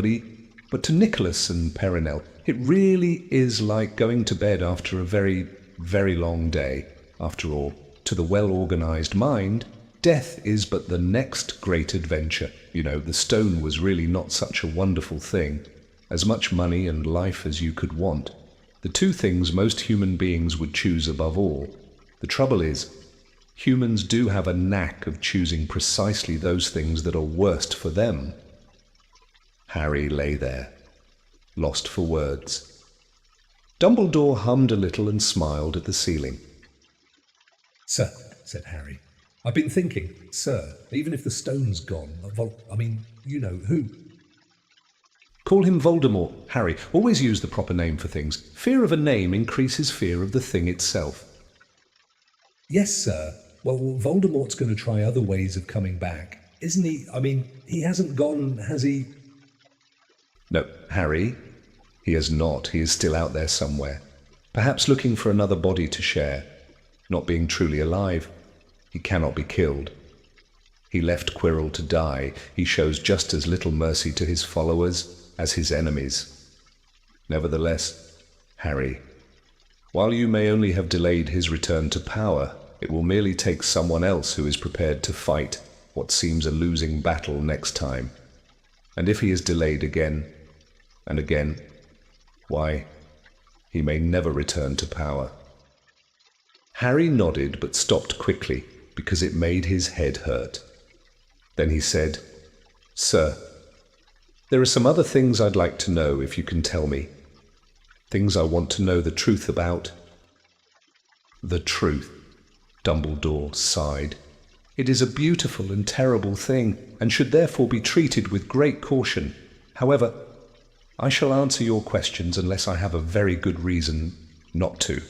but to Nicholas and Perenelle, it really is like going to bed after a very, very long day. After all, to the well-organized mind, death is but the next great adventure. You know, the stone was really not such a wonderful thing. As much money and life as you could want. The two things most human beings would choose above all. The trouble is, humans do have a knack of choosing precisely those things that are worst for them. Harry lay there, lost for words. Dumbledore hummed a little and smiled at the ceiling. Sir, said Harry, I've been thinking, sir, even if the stone's gone, you know who. Call him Voldemort, Harry. Always use the proper name for things. Fear of a name increases fear of the thing itself. Yes, sir. Well, Voldemort's going to try other ways of coming back, isn't he? He hasn't gone, has he? No, Harry, he has not. He is still out there somewhere. Perhaps looking for another body to share. Not being truly alive. He cannot be killed. He left Quirrell to die. He shows just as little mercy to his followers as his enemies. Nevertheless, Harry, while you may only have delayed his return to power, it will merely take someone else who is prepared to fight what seems a losing battle next time. And if he is delayed again and again, why, he may never return to power. Harry nodded but stopped quickly because it made his head hurt. Then he said, Sir, there are some other things I'd like to know if you can tell me. Things I want to know the truth about. The truth, Dumbledore sighed. It is a beautiful and terrible thing, and should therefore be treated with great caution. However, I shall answer your questions unless I have a very good reason not to,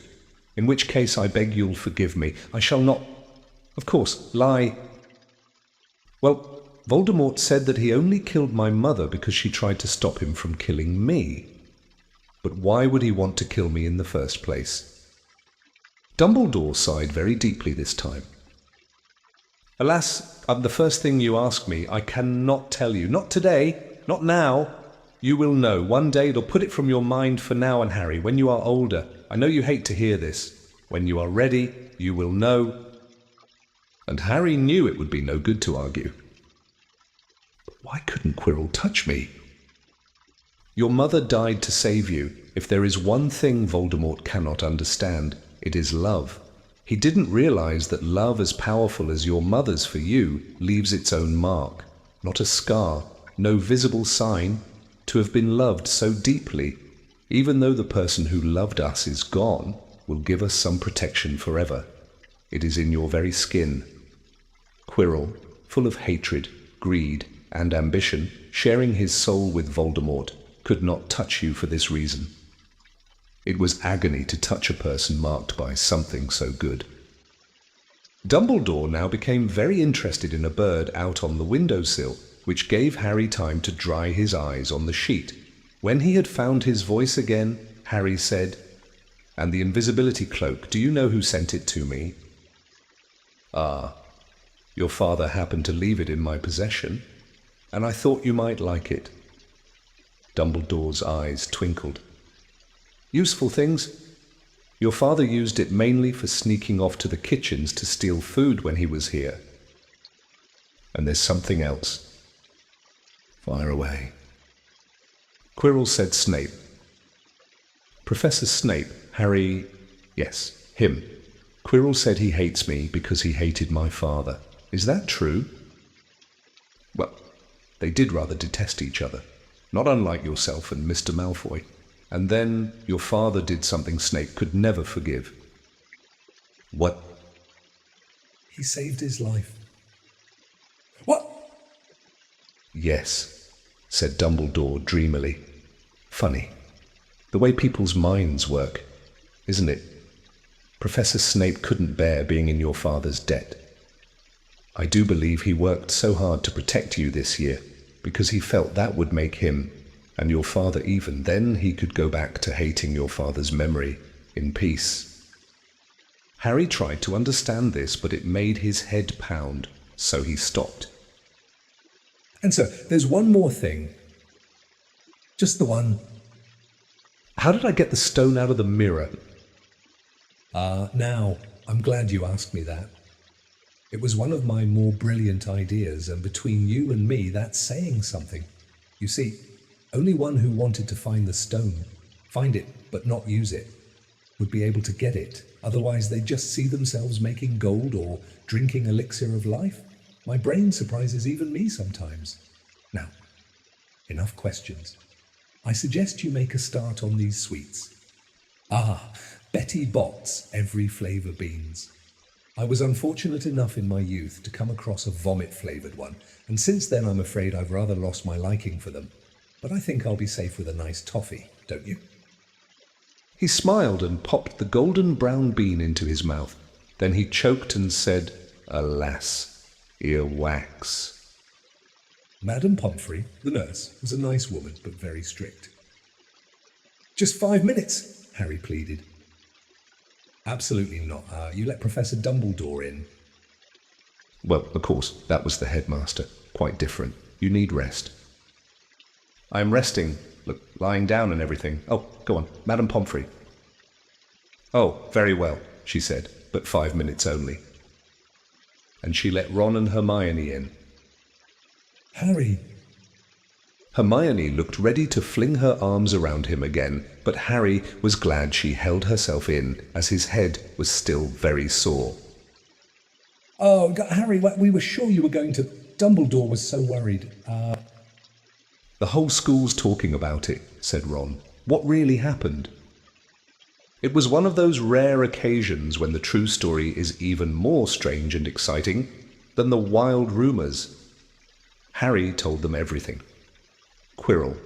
in which case I beg you'll forgive me. I shall not, of course, lie. Well, Voldemort said that he only killed my mother because she tried to stop him from killing me. But why would he want to kill me in the first place? Dumbledore sighed very deeply this time. Alas, the first thing you ask me, I cannot tell you. Not today, not now. You will know. One day it'll put it from your mind for now and Harry, when you are older. I know you hate to hear this. When you are ready, you will know. And Harry knew it would be no good to argue. But why couldn't Quirrell touch me? Your mother died to save you. If there is one thing Voldemort cannot understand, it is love. He didn't realize that love as powerful as your mother's for you leaves its own mark, not a scar, no visible sign, to have been loved so deeply, even though the person who loved us is gone, will give us some protection forever. It is in your very skin. Quirrell, full of hatred, greed, and ambition, sharing his soul with Voldemort, could not touch you for this reason. It was agony to touch a person marked by something so good. Dumbledore now became very interested in a bird out on the windowsill, which gave Harry time to dry his eyes on the sheet. When he had found his voice again, Harry said, "And the invisibility cloak, do you know who sent it to me?" "Ah, your father happened to leave it in my possession, and I thought you might like it." Dumbledore's eyes twinkled. "Useful things? Your father used it mainly for sneaking off to the kitchens to steal food when he was here. And there's something else. Fire away." Quirrell said Snape. Professor Snape, Harry... Yes, him. Quirrell said he hates me because he hated my father. Is that true? Well, they did rather detest each other, not unlike yourself and Mr. Malfoy. And then your father did something Snape could never forgive. What? He saved his life. What? Yes, said Dumbledore dreamily. Funny, the way people's minds work, isn't it? Professor Snape couldn't bear being in your father's debt. I do believe he worked so hard to protect you this year because he felt that would make him, and your father even, then he could go back to hating your father's memory in peace. Harry tried to understand this, but it made his head pound, so he stopped. And so, there's one more thing. Just the one. How did I get the stone out of the mirror? Now, I'm glad you asked me that. It was one of my more brilliant ideas, and between you and me, that's saying something. You see, only one who wanted to find the stone Find it, but not use it. Would be able to get it. Otherwise, they just see themselves making gold or drinking elixir of life. My brain surprises even me sometimes. Now, enough questions. I suggest you make a start on these sweets. Betty Bott's every flavour beans. I was unfortunate enough in my youth to come across a vomit-flavoured one, and since then I'm afraid I've rather lost my liking for them. But I think I'll be safe with a nice toffee, don't you? He smiled and popped the golden brown bean into his mouth. Then he choked and said, "Alas, earwax." Madame Pomfrey, the nurse, was a nice woman, but very strict. "Just 5 minutes," Harry pleaded. "Absolutely not. You let Professor Dumbledore in." Well, of course, that was the headmaster. Quite different. You need rest. I am resting. Look, lying down and everything. Oh, go on, Madame Pomfrey. Oh, very well, she said, but 5 minutes only. And she let Ron and Hermione in. "Harry." Hermione looked ready to fling her arms around him again, but Harry was glad she held herself in, as his head was still very sore. "Oh, Harry, we were sure you were going to... Dumbledore was so worried. The whole school's talking about it, said Ron. What really happened? It was one of those rare occasions when the true story is even more strange and exciting than the wild rumours. Harry told them everything. Quirrell,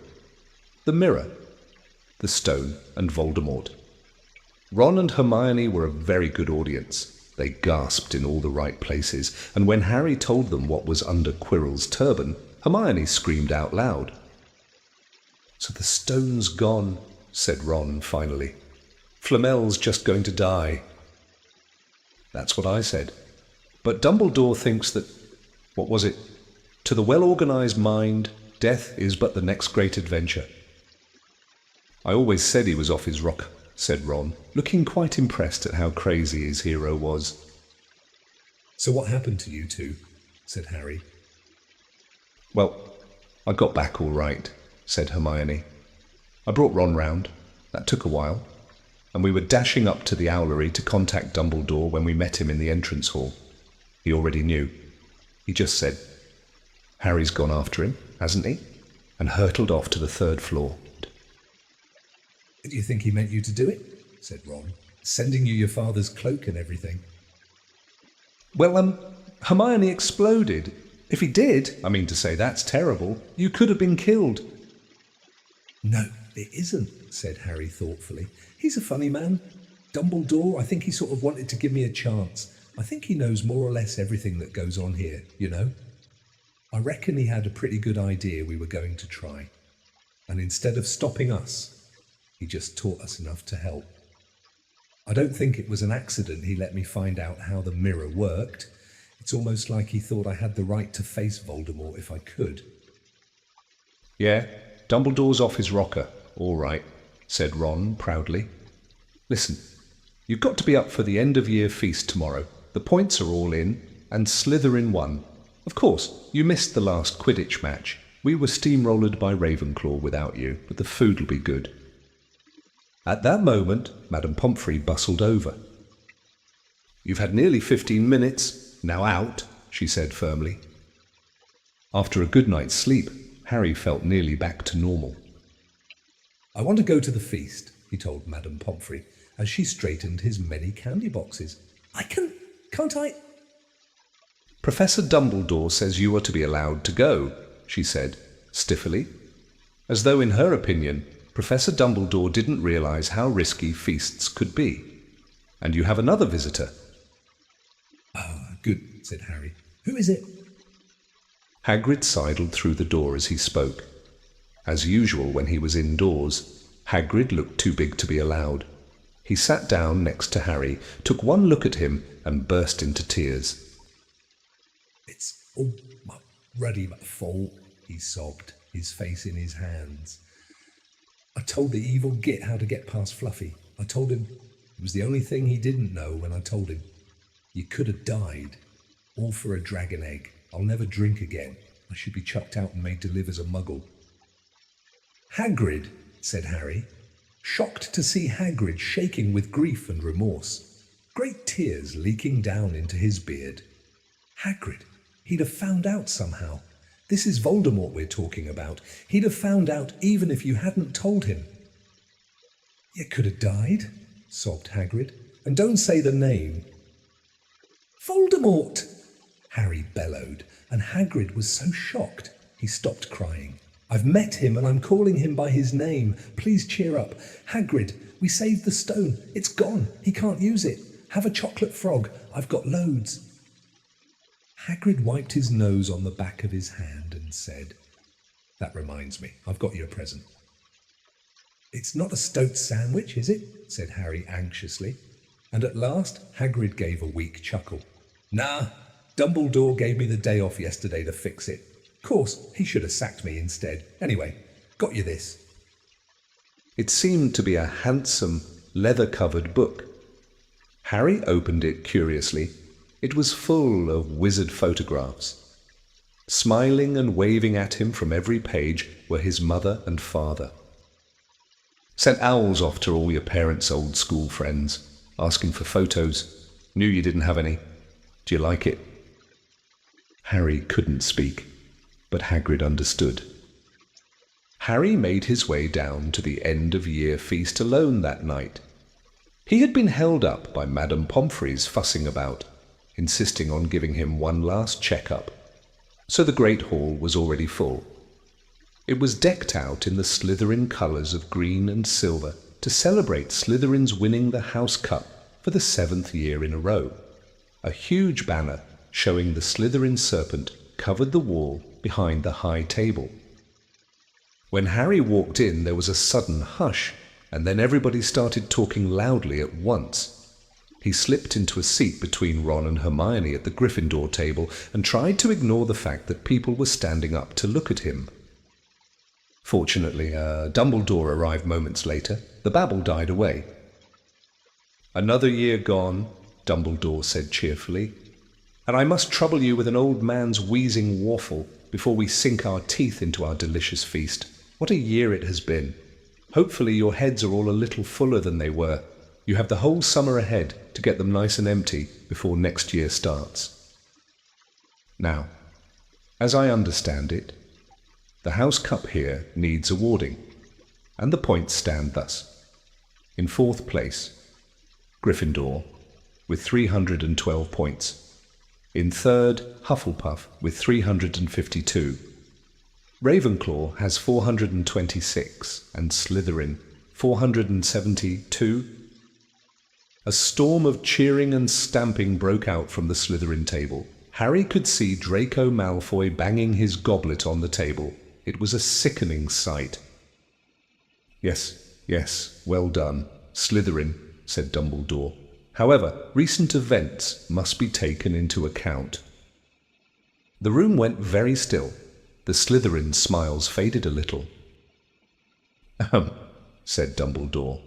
the mirror, the stone, and Voldemort. Ron and Hermione were a very good audience. They gasped in all the right places, and when Harry told them what was under Quirrell's turban, Hermione screamed out loud. So the stone's gone, said Ron finally. Flamel's just going to die. That's what I said. But Dumbledore thinks that, what was it? To the well-organised mind, death is but the next great adventure. I always said he was off his rock, said Ron, looking quite impressed at how crazy his hero was. So what happened to you two? Said Harry. Well, I got back all right, said Hermione. I brought Ron round. That took a while. And we were dashing up to the owlery to contact Dumbledore when we met him in the entrance hall. He already knew. He just said, Harry's gone after him, hasn't he? And hurtled off to the 3rd floor. Do you think he meant you to do it? Said Ron, sending you your father's cloak and everything. Well, Hermione exploded. If he did, I mean to say, that's terrible. You could have been killed. No, it isn't, said Harry thoughtfully. He's a funny man. Dumbledore, I think he sort of wanted to give me a chance. I think he knows more or less everything that goes on here, you know. I reckon he had a pretty good idea we were going to try. And instead of stopping us, he just taught us enough to help. I don't think it was an accident he let me find out how the mirror worked. It's almost like he thought I had the right to face Voldemort if I could. Yeah, Dumbledore's off his rocker, all right, said Ron proudly. Listen, you've got to be up for the end-of-year feast tomorrow. The points are all in, and Slytherin won. Of course, you missed the last Quidditch match. We were steamrollered by Ravenclaw without you, but the food'll be good. At that moment, Madame Pomfrey bustled over. You've had nearly 15 minutes. Now out, she said firmly. After a good night's sleep, Harry felt nearly back to normal. I want to go to the feast, he told Madame Pomfrey, as she straightened his many candy boxes. Can't I? Professor Dumbledore says you are to be allowed to go, she said, stiffly, as though in her opinion, Professor Dumbledore didn't realise how risky feasts could be. And you have another visitor. Oh, good, said Harry. Who is it? Hagrid sidled through the door as he spoke. As usual when he was indoors, Hagrid looked too big to be allowed. He sat down next to Harry, took one look at him, and burst into tears. It's all my ruddy fault, he sobbed, his face in his hands. I told the evil git how to get past Fluffy. I told him it was the only thing he didn't know when I told him. You could have died. All for a dragon egg. I'll never drink again. I should be chucked out and made to live as a muggle. Hagrid, said Harry. shocked to see Hagrid shaking with grief and remorse, great tears leaking down into his beard. Hagrid, he'd have found out somehow. This is Voldemort we're talking about. He'd have found out even if you hadn't told him. You could have died, sobbed Hagrid. And don't say the name. Voldemort! Harry bellowed, and Hagrid was so shocked he stopped crying. I've met him and I'm calling him by his name. Please cheer up. Hagrid, we saved the stone. It's gone. He can't use it. Have a chocolate frog. I've got loads. Hagrid wiped his nose on the back of his hand and said, That reminds me, I've got you a present. It's not a stoat sandwich, is it? Said Harry anxiously. And at last Hagrid gave a weak chuckle. Nah, Dumbledore gave me the day off yesterday to fix it. Of course, he should have sacked me instead. Anyway, got you this. It seemed to be a handsome, leather-covered book. Harry opened it curiously. It was full of wizard photographs. Smiling and waving at him from every page were his mother and father. Sent owls off to all your parents' old school friends, asking for photos. Knew you didn't have any. Do you like it? Harry couldn't speak, but Hagrid understood. Harry made his way down to the end-of-year feast alone that night. He had been held up by Madame Pomfrey's fussing about, insisting on giving him one last check-up, so the great hall was already full. It was decked out in the Slytherin colours of green and silver to celebrate Slytherin's winning the House Cup for the 7th year in a row. A huge banner showing the Slytherin serpent covered the wall behind the high table. When Harry walked in, there was a sudden hush, and then everybody started talking loudly at once. He slipped into a seat between Ron and Hermione at the Gryffindor table and tried to ignore the fact that people were standing up to look at him. Fortunately, Dumbledore arrived moments later. The babble died away. Another year gone, Dumbledore said cheerfully, and I must trouble you with an old man's wheezing waffle before we sink our teeth into our delicious feast. What a year it has been. Hopefully your heads are all a little fuller than they were. You have the whole summer ahead to get them nice and empty before next year starts. Now, as I understand it, the House Cup here needs awarding, and the points stand thus. In 4th place, Gryffindor, with 312 points. In 3rd, Hufflepuff, with 352. Ravenclaw has 426, and Slytherin, 472. A storm of cheering and stamping broke out from the Slytherin table. Harry could see Draco Malfoy banging his goblet on the table. It was a sickening sight. Yes, well done, Slytherin, said Dumbledore. However, recent events must be taken into account. The room went very still. The Slytherin smiles faded a little. Said Dumbledore.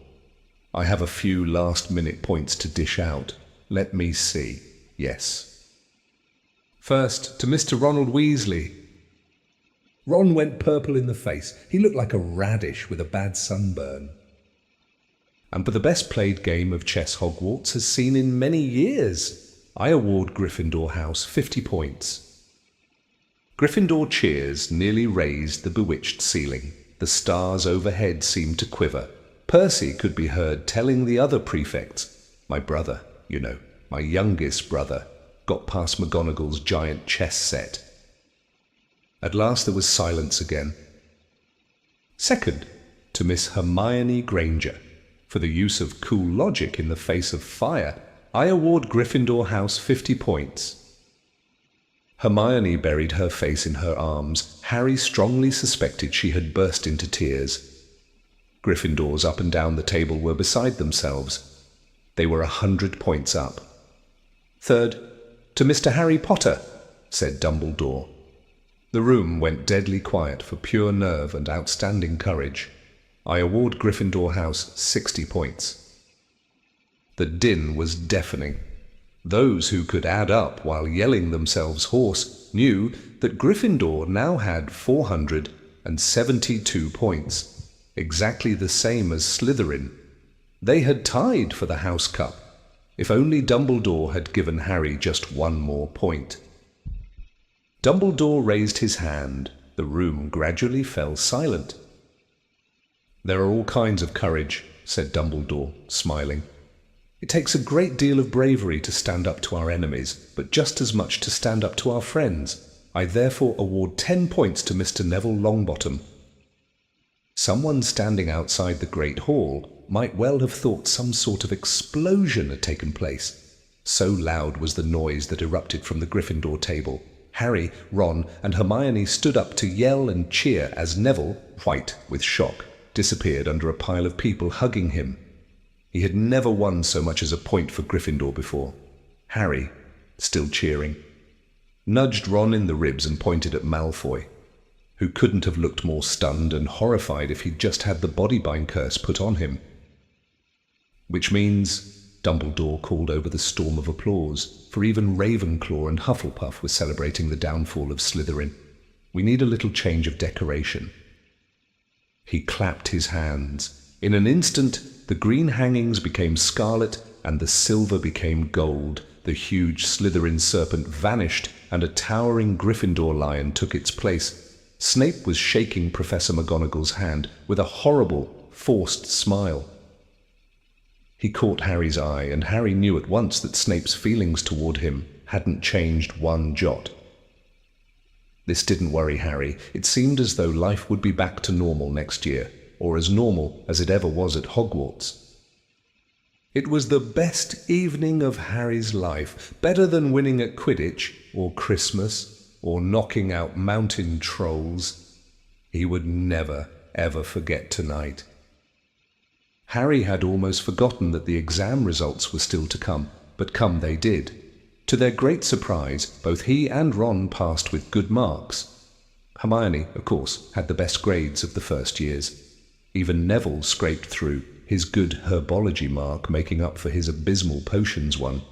I have a few last-minute points to dish out. Let me see. Yes. First, to Mr. Ronald Weasley. Ron went purple in the face. He looked like a radish with a bad sunburn. And for the best played game of chess Hogwarts has seen in many years, I award Gryffindor House 50 points. Gryffindor cheers nearly raised the bewitched ceiling. The stars overhead seemed to quiver. Percy could be heard telling the other prefects, my brother, my youngest brother, got past McGonagall's giant chess set. At last there was silence again. Second, to Miss Hermione Granger. For the use of cool logic in the face of fire, I award Gryffindor House 50 points. Hermione buried her face in her arms. Harry strongly suspected she had burst into tears. Gryffindors up and down the table were beside themselves. They were 100 points up. Third, to Mr. Harry Potter, said Dumbledore. The room went deadly quiet for pure nerve and outstanding courage. I award Gryffindor House 60 points. The din was deafening. Those who could add up while yelling themselves hoarse knew that Gryffindor now had 472 points. exactly the same as Slytherin. They had tied for the House Cup. If only Dumbledore had given Harry just one more point. Dumbledore raised his hand. The room gradually fell silent. "There are all kinds of courage," said Dumbledore, smiling. "It takes a great deal of bravery to stand up to our enemies, but just as much to stand up to our friends. I therefore award 10 points to Mr. Neville Longbottom." Someone standing outside the Great Hall might well have thought some sort of explosion had taken place. So loud was the noise that erupted from the Gryffindor table. Harry, Ron, and Hermione stood up to yell and cheer as Neville, white with shock, disappeared under a pile of people hugging him. He had never won so much as a point for Gryffindor before. Harry, still cheering, nudged Ron in the ribs and pointed at Malfoy, who couldn't have looked more stunned and horrified if he'd just had the Bodybind curse put on him. "Which means," Dumbledore called over the storm of applause, for even Ravenclaw and Hufflepuff were celebrating the downfall of Slytherin, "we need a little change of decoration." He clapped his hands. In an instant, the green hangings became scarlet and the silver became gold. The huge Slytherin serpent vanished and a towering Gryffindor lion took its place. Snape was shaking Professor McGonagall's hand with a horrible, forced smile. He caught Harry's eye, and Harry knew at once that Snape's feelings toward him hadn't changed one jot. This didn't worry Harry. It seemed as though life would be back to normal next year, or as normal as it ever was at Hogwarts. It was the best evening of Harry's life, better than winning at Quidditch, or Christmas, or knocking out mountain trolls. He would never, ever forget tonight. Harry had almost forgotten that the exam results were still to come, but come they did. To their great surprise, both he and Ron passed with good marks. Hermione, of course, had the best grades of the first years. Even Neville scraped through, his good herbology mark making up for his abysmal potions one.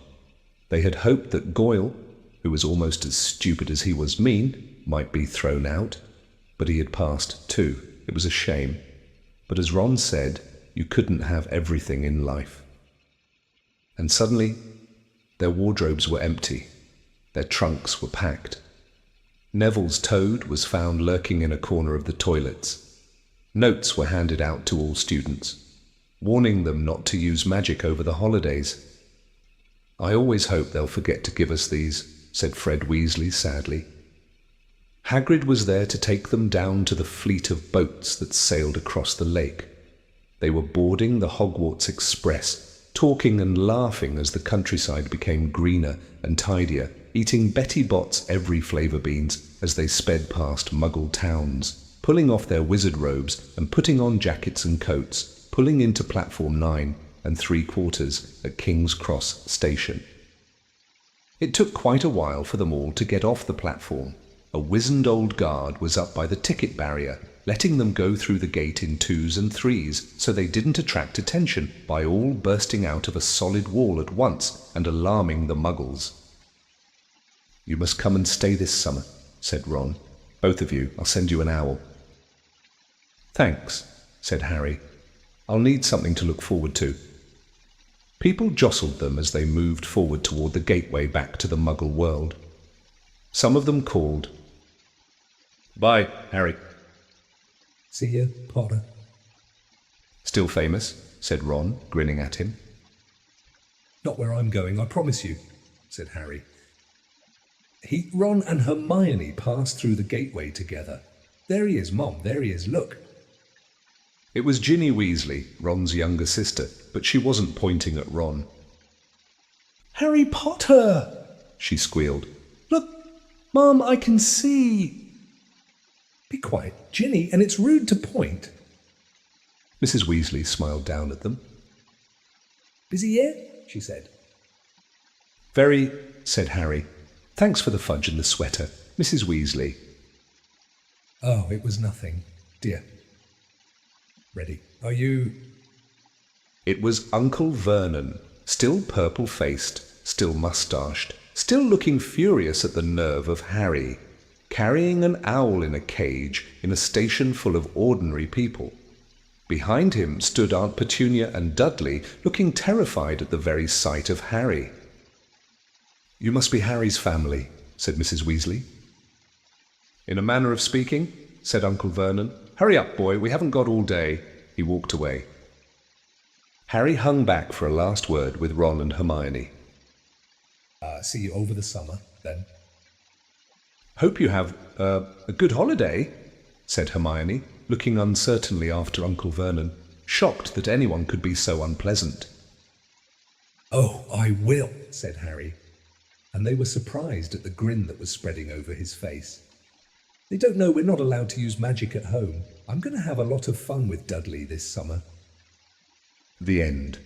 They had hoped that Goyle, who was almost as stupid as he was mean, might be thrown out, but he had passed too. It was a shame. But as Ron said, you couldn't have everything in life. And suddenly, their wardrobes were empty. Their trunks were packed. Neville's toad was found lurking in a corner of the toilets. Notes were handed out to all students, warning them not to use magic over the holidays. "I always hope they'll forget to give us these," said Fred Weasley sadly. Hagrid was there to take them down to the fleet of boats that sailed across the lake. They were boarding the Hogwarts Express, talking and laughing as the countryside became greener and tidier, eating Betty Bott's every flavour beans as they sped past Muggle towns, pulling off their wizard robes and putting on jackets and coats, pulling into platform 9 and 3/4 at King's Cross Station. It took quite a while for them all to get off the platform. A wizened old guard was up by the ticket barrier, letting them go through the gate in 2s and 3s so they didn't attract attention by all bursting out of a solid wall at once and alarming the Muggles. "You must come and stay this summer," said Ron. "Both of you. I'll send you an owl." "Thanks," said Harry. "I'll need something to look forward to." People jostled them as they moved forward toward the gateway back to the Muggle world. Some of them called, "Bye, Harry." "See ya, Potter." "Still famous?" said Ron, grinning at him. "Not where I'm going, I promise you," said Harry. Ron and Hermione passed through the gateway together. "There he is, Mom, there he is, look." It was Ginny Weasley, Ron's younger sister, but she wasn't pointing at Ron. "Harry Potter!" she squealed. "Look, Mom, I can see." "Be quiet, Ginny, and it's rude to point." Mrs. Weasley smiled down at them. "Busy yet?" she said. "Very," said Harry. "Thanks for the fudge and the sweater, Mrs. Weasley." "Oh, it was nothing, dear." "Ready. Are you—" It was Uncle Vernon, still purple-faced, still moustached, still looking furious at the nerve of Harry, carrying an owl in a cage in a station full of ordinary people. Behind him stood Aunt Petunia and Dudley, looking terrified at the very sight of Harry. "You must be Harry's family," said Mrs. Weasley. "In a manner of speaking," said Uncle Vernon. "Hurry up, boy, we haven't got all day." He walked away. Harry hung back for a last word with Ron and Hermione. See you over the summer, then. "Hope you have a good holiday," said Hermione, looking uncertainly after Uncle Vernon, shocked that anyone could be so unpleasant. "Oh, I will," said Harry, and they were surprised at the grin that was spreading over his face. "They don't know we're not allowed to use magic at home. I'm going to have a lot of fun with Dudley this summer." The end.